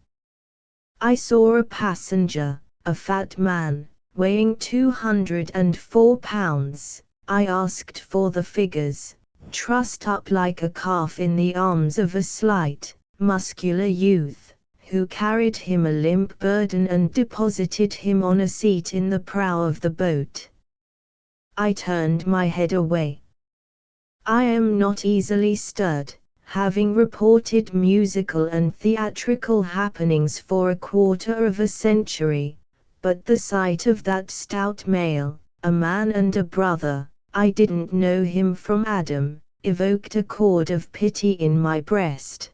I saw a passenger, a fat man, weighing 204 pounds, I asked for the figures, trussed up like a calf in the arms of a slight, muscular youth, who carried him a limp burden and deposited him on a seat in the prow of the boat. I turned my head away. I am not easily stirred, having reported musical and theatrical happenings for a quarter of a century, but the sight of that stout male, a man and a brother, I didn't know him from Adam, evoked a chord of pity in my breast.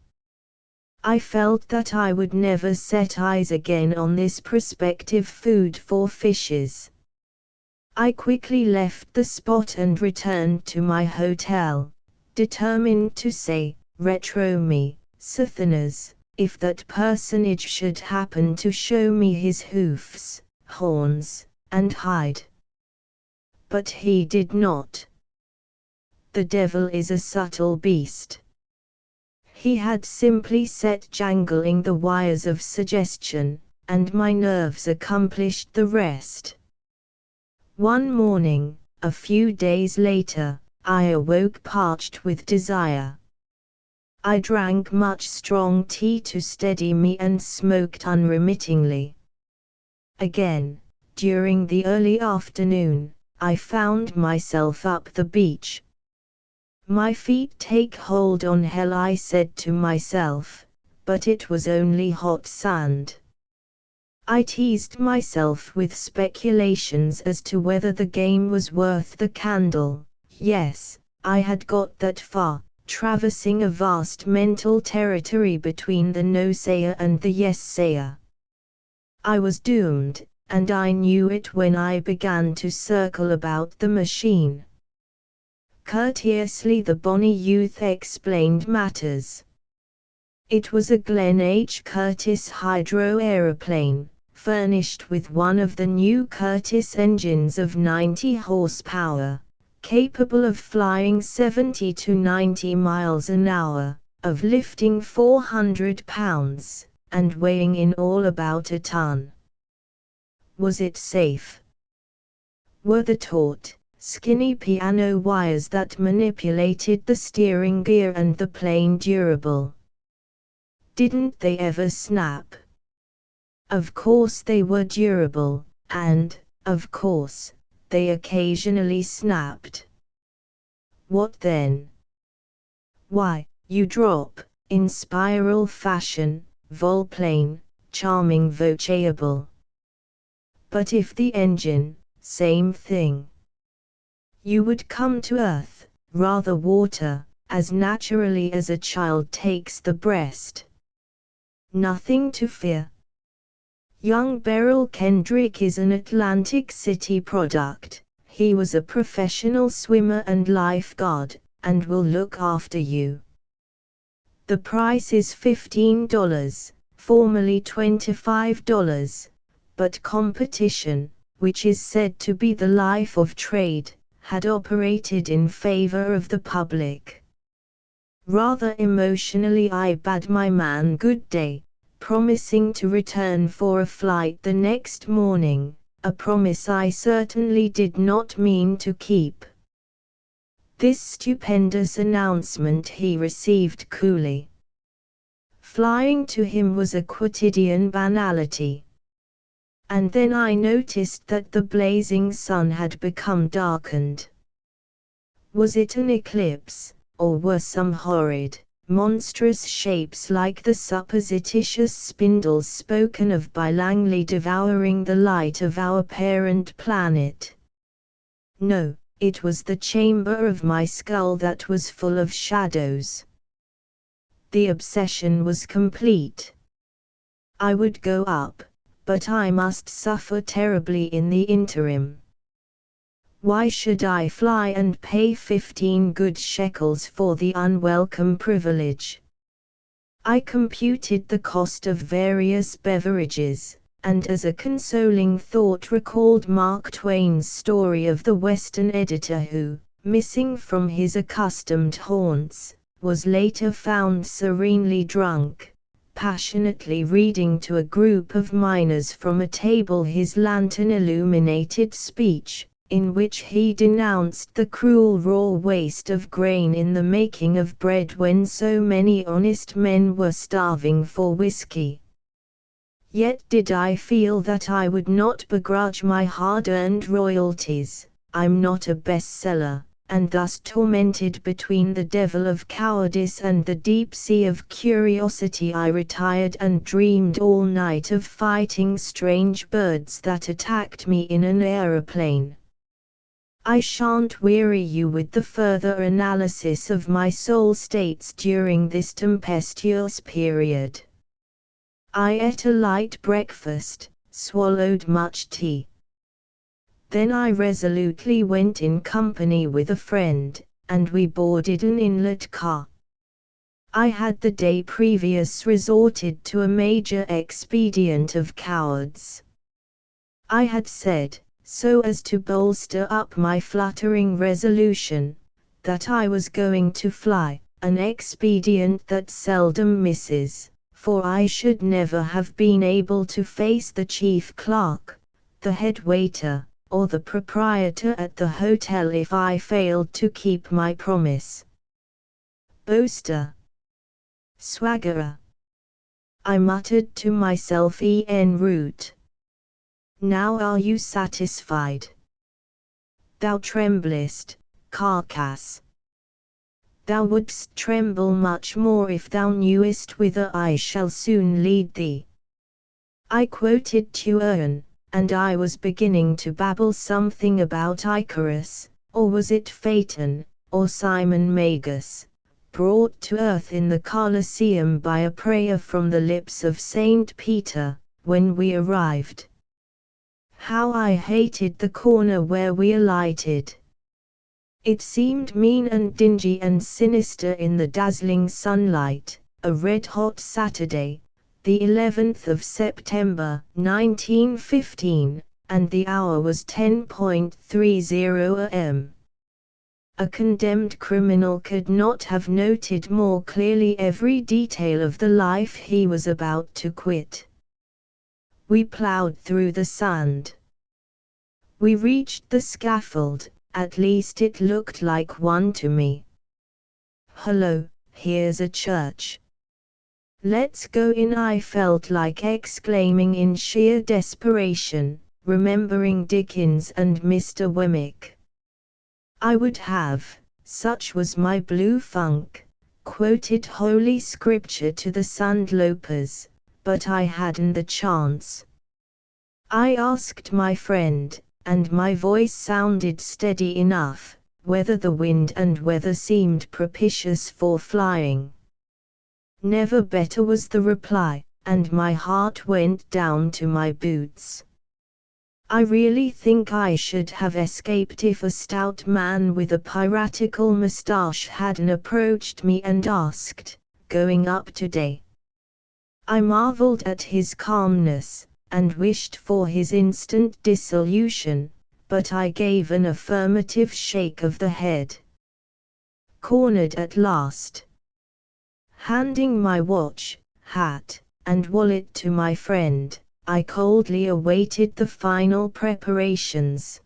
I felt that I would never set eyes again on this prospective food for fishes. I quickly left the spot and returned to my hotel, determined to say, retro me, Sathanas, if that personage should happen to show me his hoofs, horns, and hide. But he did not. The devil is a subtle beast. He had simply set jangling the wires of suggestion, and my nerves accomplished the rest. One morning, a few days later, I awoke parched with desire. I drank much strong tea to steady me and smoked unremittingly. Again, during the early afternoon, I found myself up the beach. My feet take hold on hell, I said to myself, but it was only hot sand. I teased myself with speculations as to whether the game was worth the candle. Yes, I had got that far, traversing a vast mental territory between the no-sayer and the yes-sayer. I was doomed, and I knew it when I began to circle about the machine. Courteously the bonny youth explained matters. It was a Glenn H. Curtiss hydro-aeroplane, furnished with one of the new Curtiss engines of 90 horsepower, capable of flying 70 to 90 miles an hour, of lifting 400 pounds, and weighing in all about a ton. Was it safe? Were the taut, skinny piano wires that manipulated the steering gear and the plane durable? Didn't they ever snap? Of course they were durable, and, of course, they occasionally snapped. What then? Why, you drop, in spiral fashion, volplane, charming vocable. But if the engine, same thing. You would come to earth, rather water, as naturally as a child takes the breast. Nothing to fear. Young Beryl Kendrick is an Atlantic City product. He was a professional swimmer and lifeguard, and will look after you. The price is $15, formerly $25, but competition, which is said to be the life of trade, had operated in favor of the public. Rather emotionally I bade my man good day, promising to return for a flight the next morning, a promise I certainly did not mean to keep. This stupendous announcement he received coolly. Flying to him was a quotidian banality. And then I noticed that the blazing sun had become darkened. Was it an eclipse, or were some horrid, monstrous shapes like the supposititious spindles spoken of by Langley devouring the light of our parent planet? No, it was the chamber of my skull that was full of shadows. The obsession was complete. I would go up, but I must suffer terribly in the interim. Why should I fly and pay 15 good shekels for the unwelcome privilege? I computed the cost of various beverages, and as a consoling thought recalled Mark Twain's story of the Western editor who, missing from his accustomed haunts, was later found serenely drunk, passionately reading to a group of miners from a table his lantern-illuminated speech, in which he denounced the cruel raw waste of grain in the making of bread when so many honest men were starving for whiskey. Yet did I feel that I would not begrudge my hard-earned royalties. I'm not a bestseller, and thus tormented between the devil of cowardice and the deep sea of curiosity I retired and dreamed all night of fighting strange birds that attacked me in an aeroplane. I shan't weary you with the further analysis of my soul states during this tempestuous period. I ate a light breakfast, swallowed much tea. Then I resolutely went in company with a friend, and we boarded an inlet car. I had the day previous resorted to a major expedient of cowards. I had said, so as to bolster up my fluttering resolution, that I was going to fly, an expedient that seldom misses, for I should never have been able to face the chief clerk, the head waiter, or the proprietor at the hotel if I failed to keep my promise. Boaster! Swaggerer! I muttered to myself en route. Now are you satisfied? Thou tremblest, carcass. Thou wouldst tremble much more if thou knewest whither I shall soon lead thee. I quoted Tuern, and I was beginning to babble something about Icarus, or was it Phaeton, or Simon Magus, brought to earth in the Colosseum by a prayer from the lips of Saint Peter, when we arrived. How I hated the corner where we alighted. It seemed mean and dingy and sinister in the dazzling sunlight, a red-hot Saturday, the 11th of September, 1915, and the hour was 10:30 am. A condemned criminal could not have noted more clearly every detail of the life he was about to quit. We plowed through the sand. We reached the scaffold, at least it looked like one to me. Hullo, here's a church. Let's go in, I felt like exclaiming in sheer desperation, remembering Dickens and Mr. Wemmick. I would have, such was my blue funk, quoted Holy Scripture to the sandlopers, but I hadn't the chance. I asked my friend, and my voice sounded steady enough, whether the wind and weather seemed propitious for flying. Never better was the reply, and my heart went down to my boots. I really think I should have escaped if a stout man with a piratical moustache hadn't approached me and asked, going up today." I marveled at his calmness, and wished for his instant dissolution, but I gave an affirmative shake of the head. Cornered at last. Handing my watch, hat, and wallet to my friend, I coldly awaited the final preparations.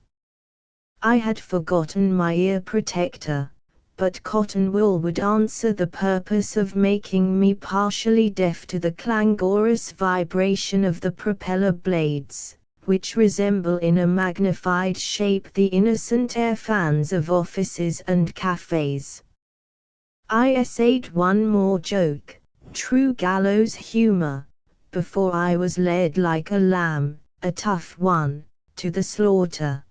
I had forgotten my ear protector, but cotton wool would answer the purpose of making me partially deaf to the clangorous vibration of the propeller blades, which resemble in a magnified shape the innocent air fans of offices and cafes. I essayed one more joke, true gallows humor, before I was led like a lamb, a tough one, to the slaughter.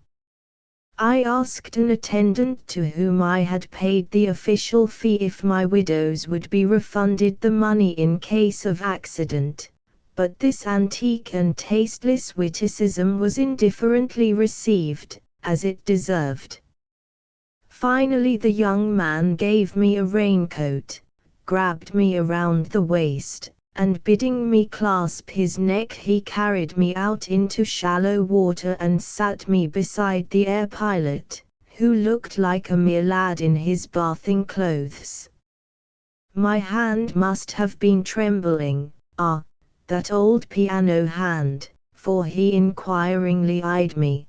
I asked an attendant to whom I had paid the official fee if my widows would be refunded the money in case of accident, but this antique and tasteless witticism was indifferently received, as it deserved. Finally the young man gave me a raincoat, grabbed me around the waist, and bidding me clasp his neck he carried me out into shallow water and sat me beside the air pilot, who looked like a mere lad in his bathing clothes. My hand must have been trembling, that old piano hand, for he inquiringly eyed me.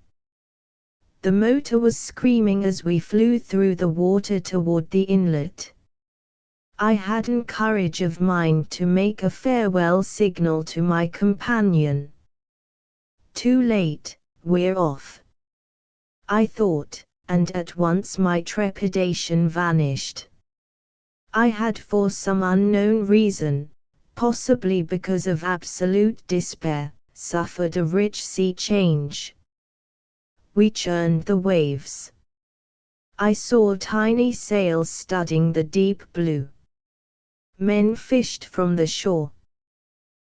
The motor was screaming as we flew through the water toward the inlet. I hadn't courage of mind to make a farewell signal to my companion. Too late, we're off, I thought, and at once my trepidation vanished. I had for some unknown reason, possibly because of absolute despair, suffered a rich sea change. We churned the waves. I saw tiny sails studding the deep blue. Men fished from the shore.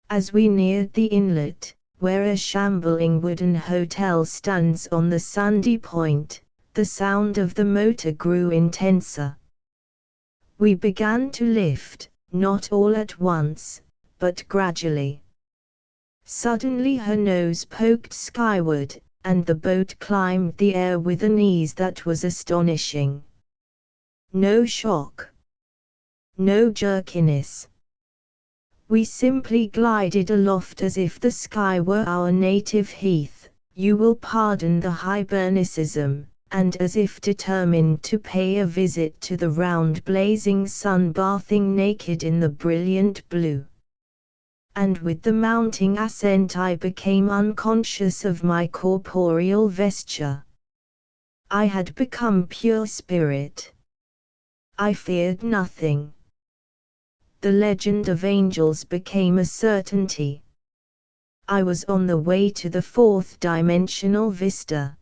As we neared the inlet, where a shambling wooden hotel stands on the sandy point, the sound of the motor grew intenser. We began to lift, not all at once, but gradually. Suddenly her nose poked skyward, and the boat climbed the air with an ease that was astonishing. No shock. No jerkiness. We simply glided aloft as if the sky were our native heath, you will pardon the Hibernicism, and as if determined to pay a visit to the round blazing sun bathing naked in the brilliant blue. And with the mounting ascent I became unconscious of my corporeal vesture. I had become pure spirit. I feared nothing. The legend of angels became a certainty. I was on the way to the fourth-dimensional vista.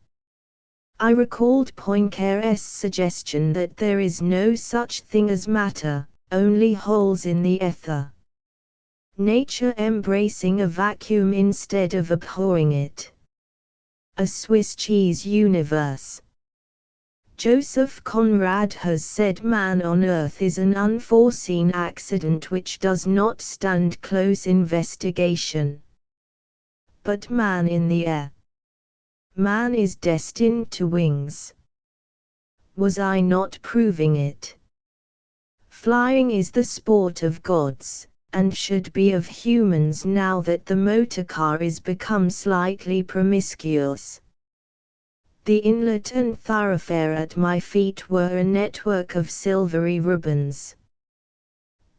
I recalled Poincare's suggestion that there is no such thing as matter, only holes in the ether. Nature embracing a vacuum instead of abhorring it. A Swiss cheese universe. Joseph Conrad has said man on earth is an unforeseen accident which does not stand close investigation. But man in the air. Man is destined to wings. Was I not proving it? Flying is the sport of gods, and should be of humans now that the motorcar is become slightly promiscuous. The inlet and thoroughfare at my feet were a network of silvery ribbons.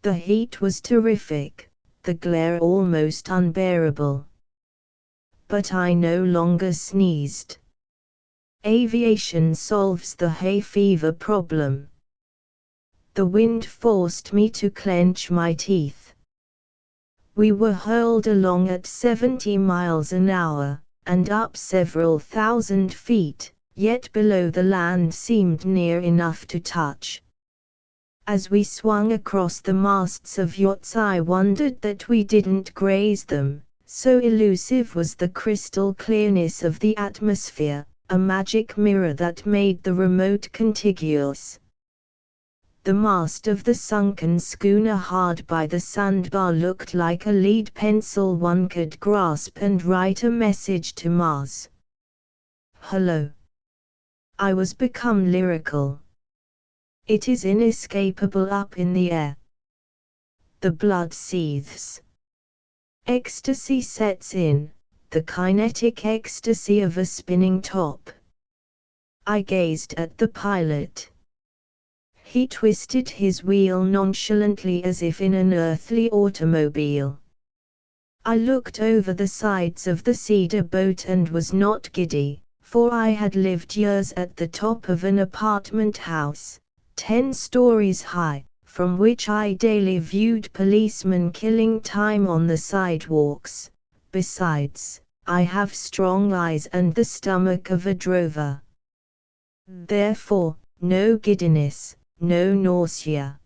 The heat was terrific, the glare almost unbearable. But I no longer sneezed. Aviation solves the hay fever problem. The wind forced me to clench my teeth. We were hurled along at 70 miles an hour, and up several thousand feet, yet below the land seemed near enough to touch. As we swung across the masts of yachts I wondered that we didn't graze them, so elusive was the crystal clearness of the atmosphere, a magic mirror that made the remote contiguous. The mast of the sunken schooner hard by the sandbar looked like a lead pencil one could grasp and write a message to Mars. Hello. I was become lyrical. It is inescapable up in the air. The blood seethes. Ecstasy sets in, the kinetic ecstasy of a spinning top. I gazed at the pilot. He twisted his wheel nonchalantly as if in an earthly automobile. I looked over the sides of the cedar boat and was not giddy, for I had lived years at the top of an apartment house, 10 stories high, from which I daily viewed policemen killing time on the sidewalks. Besides, I have strong eyes and the stomach of a drover. Therefore, no giddiness, no nausea.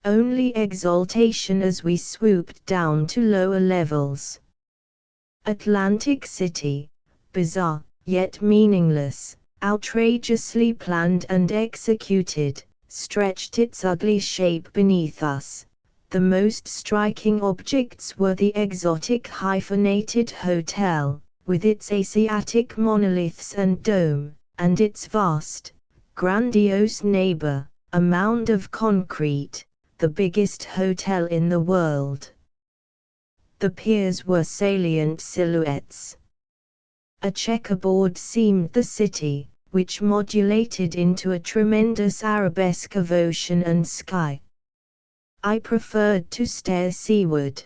Only exaltation as we swooped down to lower levels. Atlantic City, bizarre, yet meaningless, outrageously planned and executed, stretched its ugly shape beneath us. The most striking objects were the exotic hyphenated hotel, with its Asiatic monoliths and dome, and its vast, grandiose neighbor, a mound of concrete, the biggest hotel in the world. The piers were salient silhouettes. A checkerboard seemed the city, which modulated into a tremendous arabesque of ocean and sky. I preferred to stare seaward.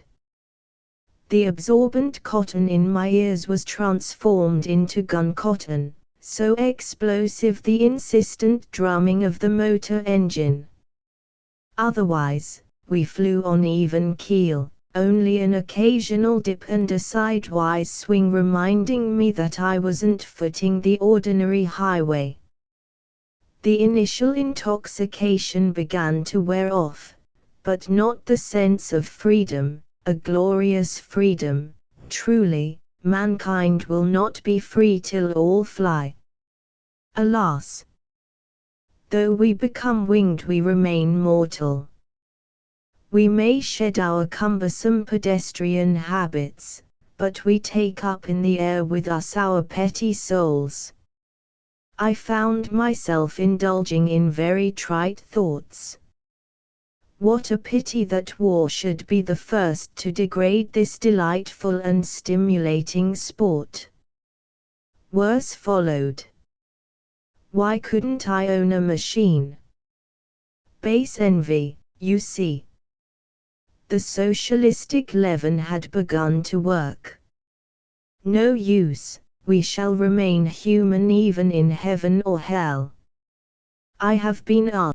The absorbent cotton in my ears was transformed into gun cotton, so explosive the insistent drumming of the motor engine. Otherwise, we flew on even keel, only an occasional dip and a sidewise swing reminding me that I wasn't footing the ordinary highway. The initial intoxication began to wear off, but not the sense of freedom, a glorious freedom. Truly, mankind will not be free till all fly. Alas! Though we become winged, we remain mortal. We may shed our cumbersome pedestrian habits, but we take up in the air with us our petty souls. I found myself indulging in very trite thoughts. What a pity that war should be the first to degrade this delightful and stimulating sport. Worse followed. Why couldn't I own a machine? Base envy, you see. The socialistic leaven had begun to work. No use, we shall remain human even in heaven or hell. I have been asked